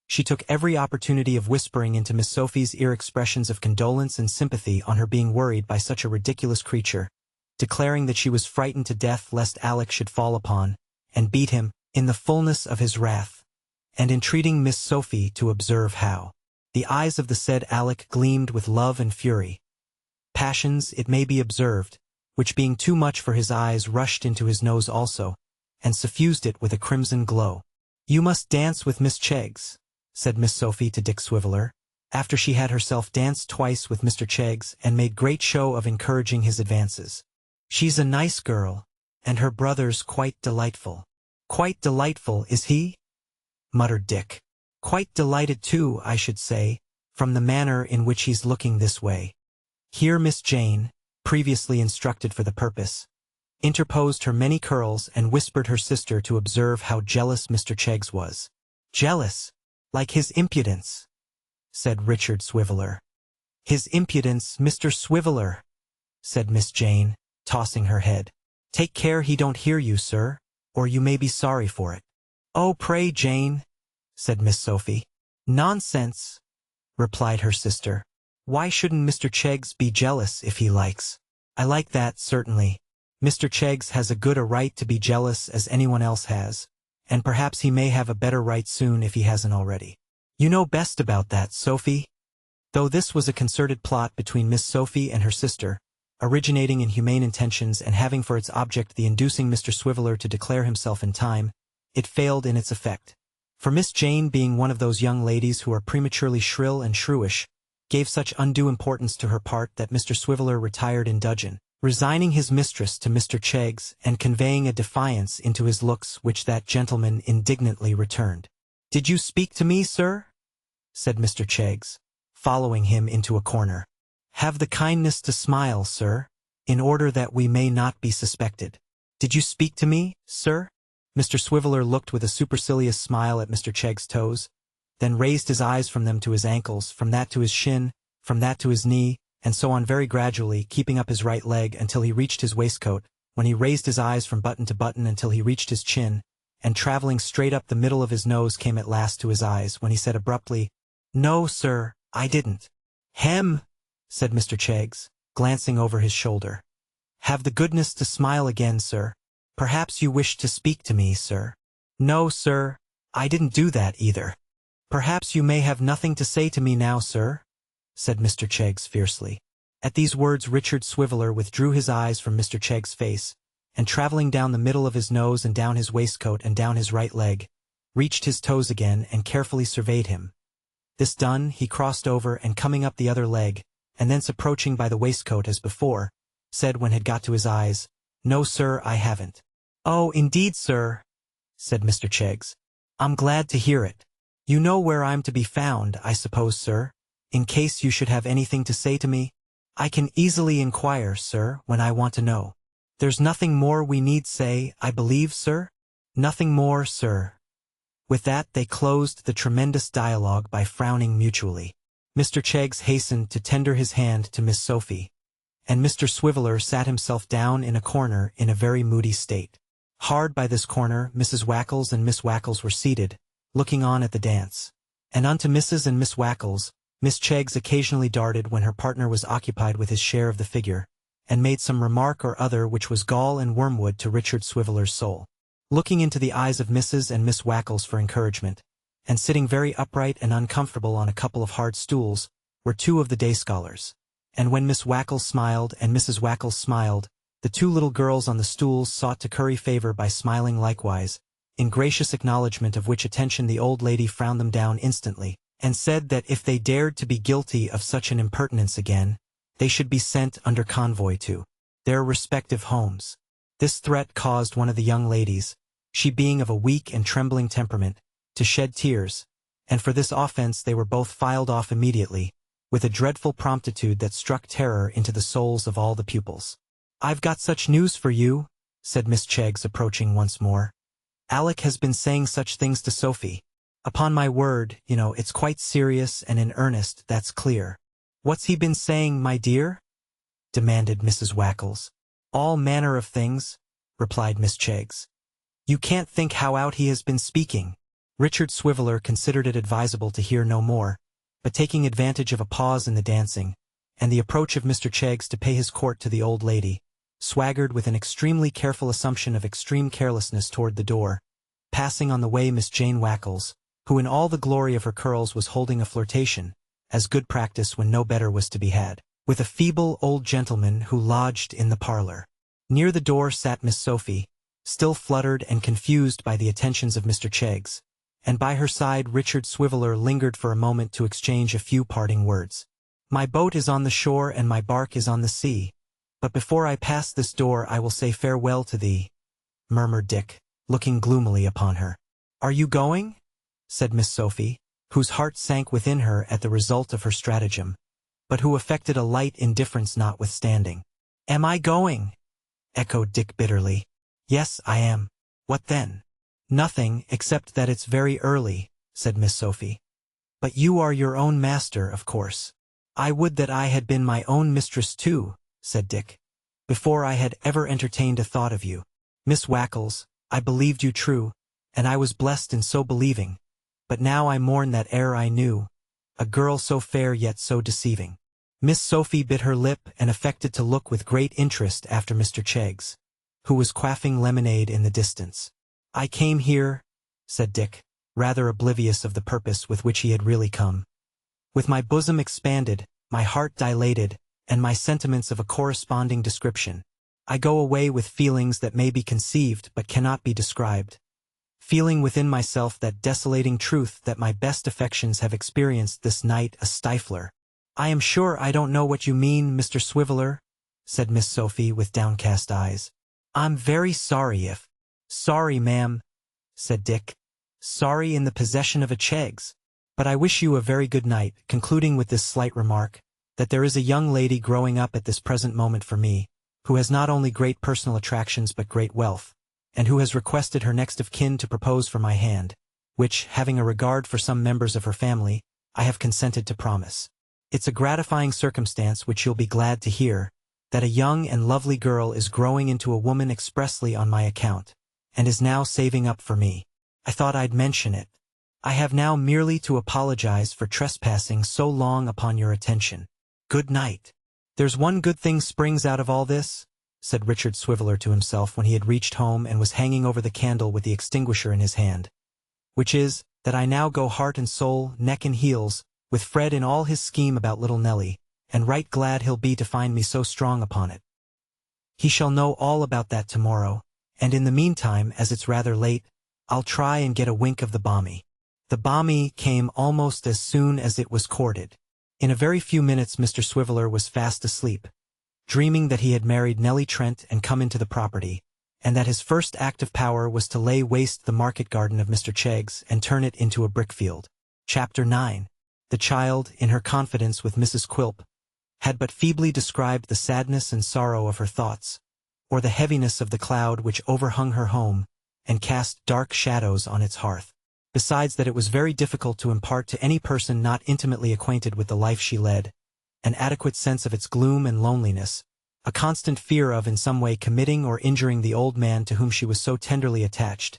She took every opportunity of whispering into Miss Sophie's ear expressions of condolence and sympathy on her being worried by such a ridiculous creature, declaring that she was frightened to death lest Alec should fall upon and beat him in the fullness of his wrath, and entreating Miss Sophie to observe how the eyes of the said Alec gleamed with love and fury. Passions, it may be observed, which being too much for his eyes rushed into his nose also, and suffused it with a crimson glow. "You must dance with Miss Cheggs," said Miss Sophie to Dick Swiveller, after she had herself danced twice with Mr. Cheggs and made great show of encouraging his advances. "She's a nice girl, and her brother's quite delightful." "Quite delightful, is he?" muttered Dick. "Quite delighted too, I should say, from the manner in which he's looking this way." Here Miss Jane, previously instructed for the purpose, interposed her many curls and whispered her sister to observe how jealous Mr. Cheggs was. "Jealous? Like his impudence," said Richard Swiveller. "His impudence, Mr. Swiveller," said Miss Jane, tossing her head. "Take care he don't hear you, sir, or you may be sorry for it." "Oh, pray, Jane," said Miss Sophie. "Nonsense," replied her sister. "Why shouldn't Mr. Cheggs be jealous if he likes? I like that, certainly. Mr. Cheggs has as good a right to be jealous as anyone else has, and perhaps he may have a better right soon if he hasn't already. You know best about that, Sophie." Though this was a concerted plot between Miss Sophie and her sister, originating in humane intentions and having for its object the inducing Mr. Swiveller to declare himself in time, it failed in its effect. For Miss Jane, being one of those young ladies who are prematurely shrill and shrewish, gave such undue importance to her part that Mr. Swiveller retired in dudgeon, resigning his mistress to Mr. Cheggs and conveying a defiance into his looks which that gentleman indignantly returned. "Did you speak to me, sir?" said Mr. Cheggs, following him into a corner. "Have the kindness to smile, sir, in order that we may not be suspected. Did you speak to me, sir?" Mr. Swiveller looked with a supercilious smile at Mr. Cheggs' toes, then raised his eyes from them to his ankles, from that to his shin, from that to his knee, and so on very gradually, keeping up his right leg until he reached his waistcoat, when he raised his eyes from button to button until he reached his chin, and traveling straight up the middle of his nose came at last to his eyes, when he said abruptly, "No, sir, I didn't." "Hem," said Mr. Cheggs, glancing over his shoulder. "Have the goodness to smile again, sir. Perhaps you wished to speak to me, sir." "No, sir, I didn't do that either." "Perhaps you may have nothing to say to me now, sir," said Mr. Cheggs fiercely. At these words Richard Swiveller withdrew his eyes from Mr. Cheggs' face, and traveling down the middle of his nose and down his waistcoat and down his right leg, reached his toes again and carefully surveyed him. This done, he crossed over and coming up the other leg, and thence approaching by the waistcoat as before, said when had got to his eyes, "No, sir, I haven't." "Oh, indeed, sir," said Mr. Cheggs. "I'm glad to hear it. You know where I'm to be found, I suppose, sir, in case you should have anything to say to me?" "I can easily inquire, sir, when I want to know." "There's nothing more we need say, I believe, sir?" "Nothing more, sir." With that they closed the tremendous dialogue by frowning mutually. Mr. Cheggs hastened to tender his hand to Miss Sophie, and Mr. Swiveller sat himself down in a corner in a very moody state. Hard by this corner Mrs. Wackles and Miss Wackles were seated, looking on at the dance. And unto Mrs. and Miss Wackles, Miss Cheggs occasionally darted when her partner was occupied with his share of the figure, and made some remark or other which was gall and wormwood to Richard Swiveller's soul. Looking into the eyes of Mrs. and Miss Wackles for encouragement, and sitting very upright and uncomfortable on a couple of hard stools, were two of the day scholars. And when Miss Wackles smiled and Mrs. Wackles smiled, the two little girls on the stools sought to curry favor by smiling likewise, in gracious acknowledgment of which attention the old lady frowned them down instantly, and said that if they dared to be guilty of such an impertinence again, they should be sent under convoy to their respective homes. This threat caused one of the young ladies, she being of a weak and trembling temperament, to shed tears, and for this offense they were both filed off immediately, with a dreadful promptitude that struck terror into the souls of all the pupils. "I've got such news for you," said Miss Cheggs, approaching once more. "Alec has been saying such things to Sophie. Upon my word, it's quite serious and in earnest, that's clear." "What's he been saying, my dear?" demanded Mrs. Wackles. "All manner of things," replied Miss Cheggs. "You can't think how out he has been speaking." Richard Swiveller considered it advisable to hear no more, but taking advantage of a pause in the dancing, and the approach of Mr. Cheggs to pay his court to the old lady, swaggered with an extremely careful assumption of extreme carelessness toward the door, passing on the way Miss Jane Wackles, who in all the glory of her curls was holding a flirtation, as good practice when no better was to be had, with a feeble old gentleman who lodged in the parlor. Near the door sat Miss Sophie, still fluttered and confused by the attentions of Mr. Cheggs, and by her side Richard Swiveller lingered for a moment to exchange a few parting words. "My boat is on the shore and my bark is on the sea, but before I pass this door I will say farewell to thee," murmured Dick, looking gloomily upon her. "Are you going?" said Miss Sophie, whose heart sank within her at the result of her stratagem, but who affected a light indifference notwithstanding. "Am I going?" echoed Dick bitterly. "Yes, I am." "What then?" "Nothing, except that it's very early," said Miss Sophie. "But you are your own master, of course." "I would that I had been my own mistress too," said Dick, "before I had ever entertained a thought of you. Miss Wackles, I believed you true, and I was blessed in so believing, but now I mourn that ere I knew, a girl so fair yet so deceiving." Miss Sophie bit her lip and affected to look with great interest after Mr. Cheggs, who was quaffing lemonade in the distance. "I came here," said Dick, rather oblivious of the purpose with which he had really come, "with my bosom expanded, my heart dilated, and my sentiments of a corresponding description. I go away with feelings that may be conceived but cannot be described, feeling within myself that desolating truth that my best affections have experienced this night a stifler." "I am sure I don't know what you mean, Mr. Swiveller," said Miss Sophie with downcast eyes. "I'm very sorry if—" "Sorry, ma'am," said Dick. "Sorry in the possession of a Cheggs. But I wish you a very good night," concluding with this slight remark, that there is a young lady growing up at this present moment for me, who has not only great personal attractions but great wealth, and who has requested her next of kin to propose for my hand, which, having a regard for some members of her family, I have consented to promise. It's a gratifying circumstance which you'll be glad to hear, that a young and lovely girl is growing into a woman expressly on my account, and is now saving up for me. I thought I'd mention it. I have now merely to apologize for trespassing so long upon your attention. Good night. "There's one good thing springs out of all this," said Richard Swiveller to himself when he had reached home and was hanging over the candle with the extinguisher in his hand, "which is, that I now go heart and soul, neck and heels, with Fred in all his scheme about little Nellie, and right glad he'll be to find me so strong upon it. He shall know all about that tomorrow, and in the meantime, as it's rather late, I'll try and get a wink of the Bommy." The Bommy came almost as soon as it was courted. In a very few minutes Mr. Swiveller was fast asleep, dreaming that he had married Nellie Trent and come into the property, and that his first act of power was to lay waste the market garden of Mr. Cheggs and turn it into a brick-field. Chapter 9. The child, in her confidence with Mrs. Quilp, had but feebly described the sadness and sorrow of her thoughts, or the heaviness of the cloud which overhung her home and cast dark shadows on its hearth. besides that it was very difficult to impart to any person not intimately acquainted with the life she led an adequate sense of its gloom and loneliness, a constant fear of in some way committing or injuring the old man to whom she was so tenderly attached,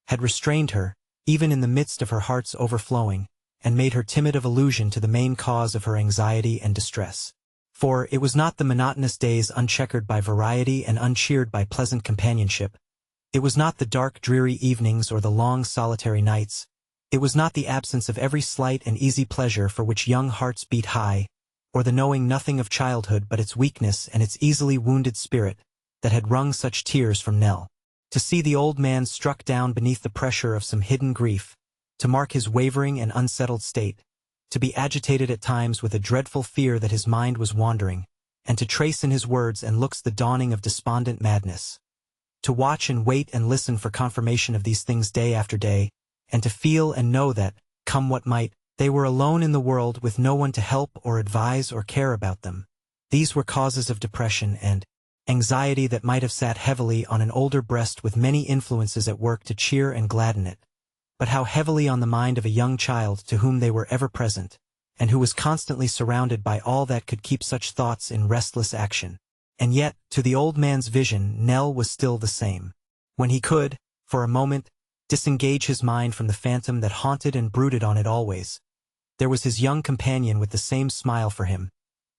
had restrained her, even in the midst of her heart's overflowing, and made her timid of allusion to the main cause of her anxiety and distress. For it was not the monotonous days uncheckered by variety and uncheered by pleasant companionship. It was not the dark dreary evenings or the long solitary nights. It was not the absence of every slight and easy pleasure for which young hearts beat high, or the knowing nothing of childhood but its weakness and its easily wounded spirit, that had wrung such tears from Nell. To see the old man struck down beneath the pressure of some hidden grief, to mark his wavering and unsettled state, to be agitated at times with a dreadful fear that his mind was wandering, and to trace in his words and looks the dawning of despondent madness. To watch and wait and listen for confirmation of these things day after day, and to feel and know that, come what might, they were alone in the world with no one to help or advise or care about them. These were causes of depression and anxiety that might have sat heavily on an older breast with many influences at work to cheer and gladden it. But how heavily on the mind of a young child to whom they were ever present, and who was constantly surrounded by all that could keep such thoughts in restless action. And yet, to the old man's vision, Nell was still the same. When he could, for a moment, disengage his mind from the phantom that haunted and brooded on it always, there was his young companion with the same smile for him,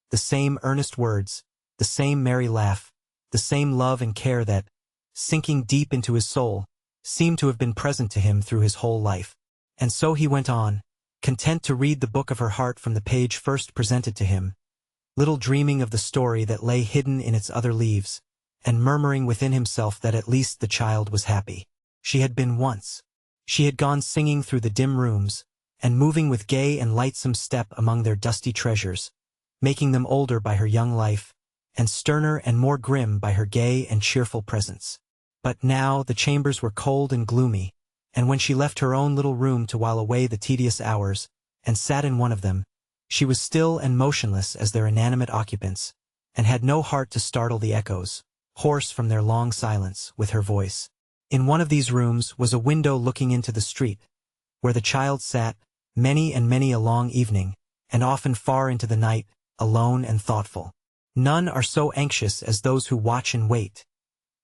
the same earnest words, the same merry laugh, the same love and care that, sinking deep into his soul, seemed to have been present to him through his whole life. And so he went on, content to read the book of her heart from the page first presented to him, little dreaming of the story that lay hidden in its other leaves, and murmuring within himself that at least the child was happy. She had been once. She had gone singing through the dim rooms, and moving with gay and lightsome step among their dusty treasures, making them older by her young life, and sterner and more grim by her gay and cheerful presence. But now the chambers were cold and gloomy, and when she left her own little room to while away the tedious hours, and sat in one of them, she was still and motionless as their inanimate occupants, and had no heart to startle the echoes, hoarse from their long silence, with her voice. In one of these rooms was a window looking into the street, where the child sat, many and many a long evening, and often far into the night, alone and thoughtful. None are so anxious as those who watch and wait.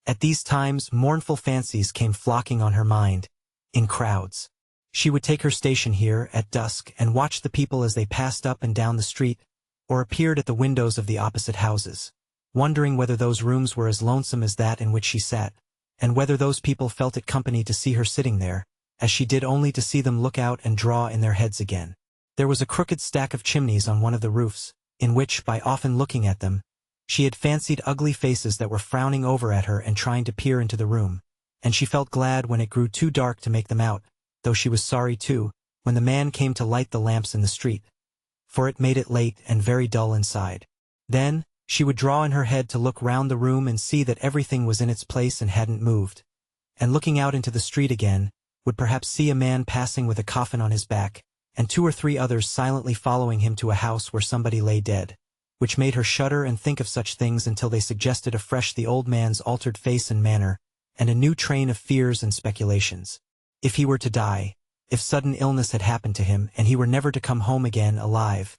At these times mournful fancies came flocking on her mind, in crowds. She would take her station here, at dusk, and watch the people as they passed up and down the street, or appeared at the windows of the opposite houses, wondering whether those rooms were as lonesome as that in which she sat, and whether those people felt it company to see her sitting there, as she did only to see them look out and draw in their heads again. There was a crooked stack of chimneys on one of the roofs, in which, by often looking at them, she had fancied ugly faces that were frowning over at her and trying to peer into the room, and she felt glad when it grew too dark to make them out, though she was sorry too, when the man came to light the lamps in the street, for it made it late and very dull inside. Then, she would draw in her head to look round the room and see that everything was in its place and hadn't moved, and looking out into the street again, would perhaps see a man passing with a coffin on his back, and 2 or 3 others silently following him to a house where somebody lay dead, which made her shudder and think of such things until they suggested afresh the old man's altered face and manner, and a new train of fears and speculations. If he were to die, if sudden illness had happened to him and he were never to come home again alive,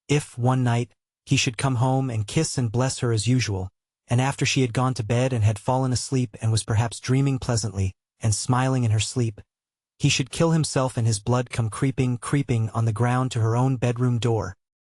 if, one night, he should come home and kiss and bless her as usual, and after she had gone to bed and had fallen asleep and was perhaps dreaming pleasantly, and smiling in her sleep, he should kill himself and his blood come creeping on the ground to her own bedroom door,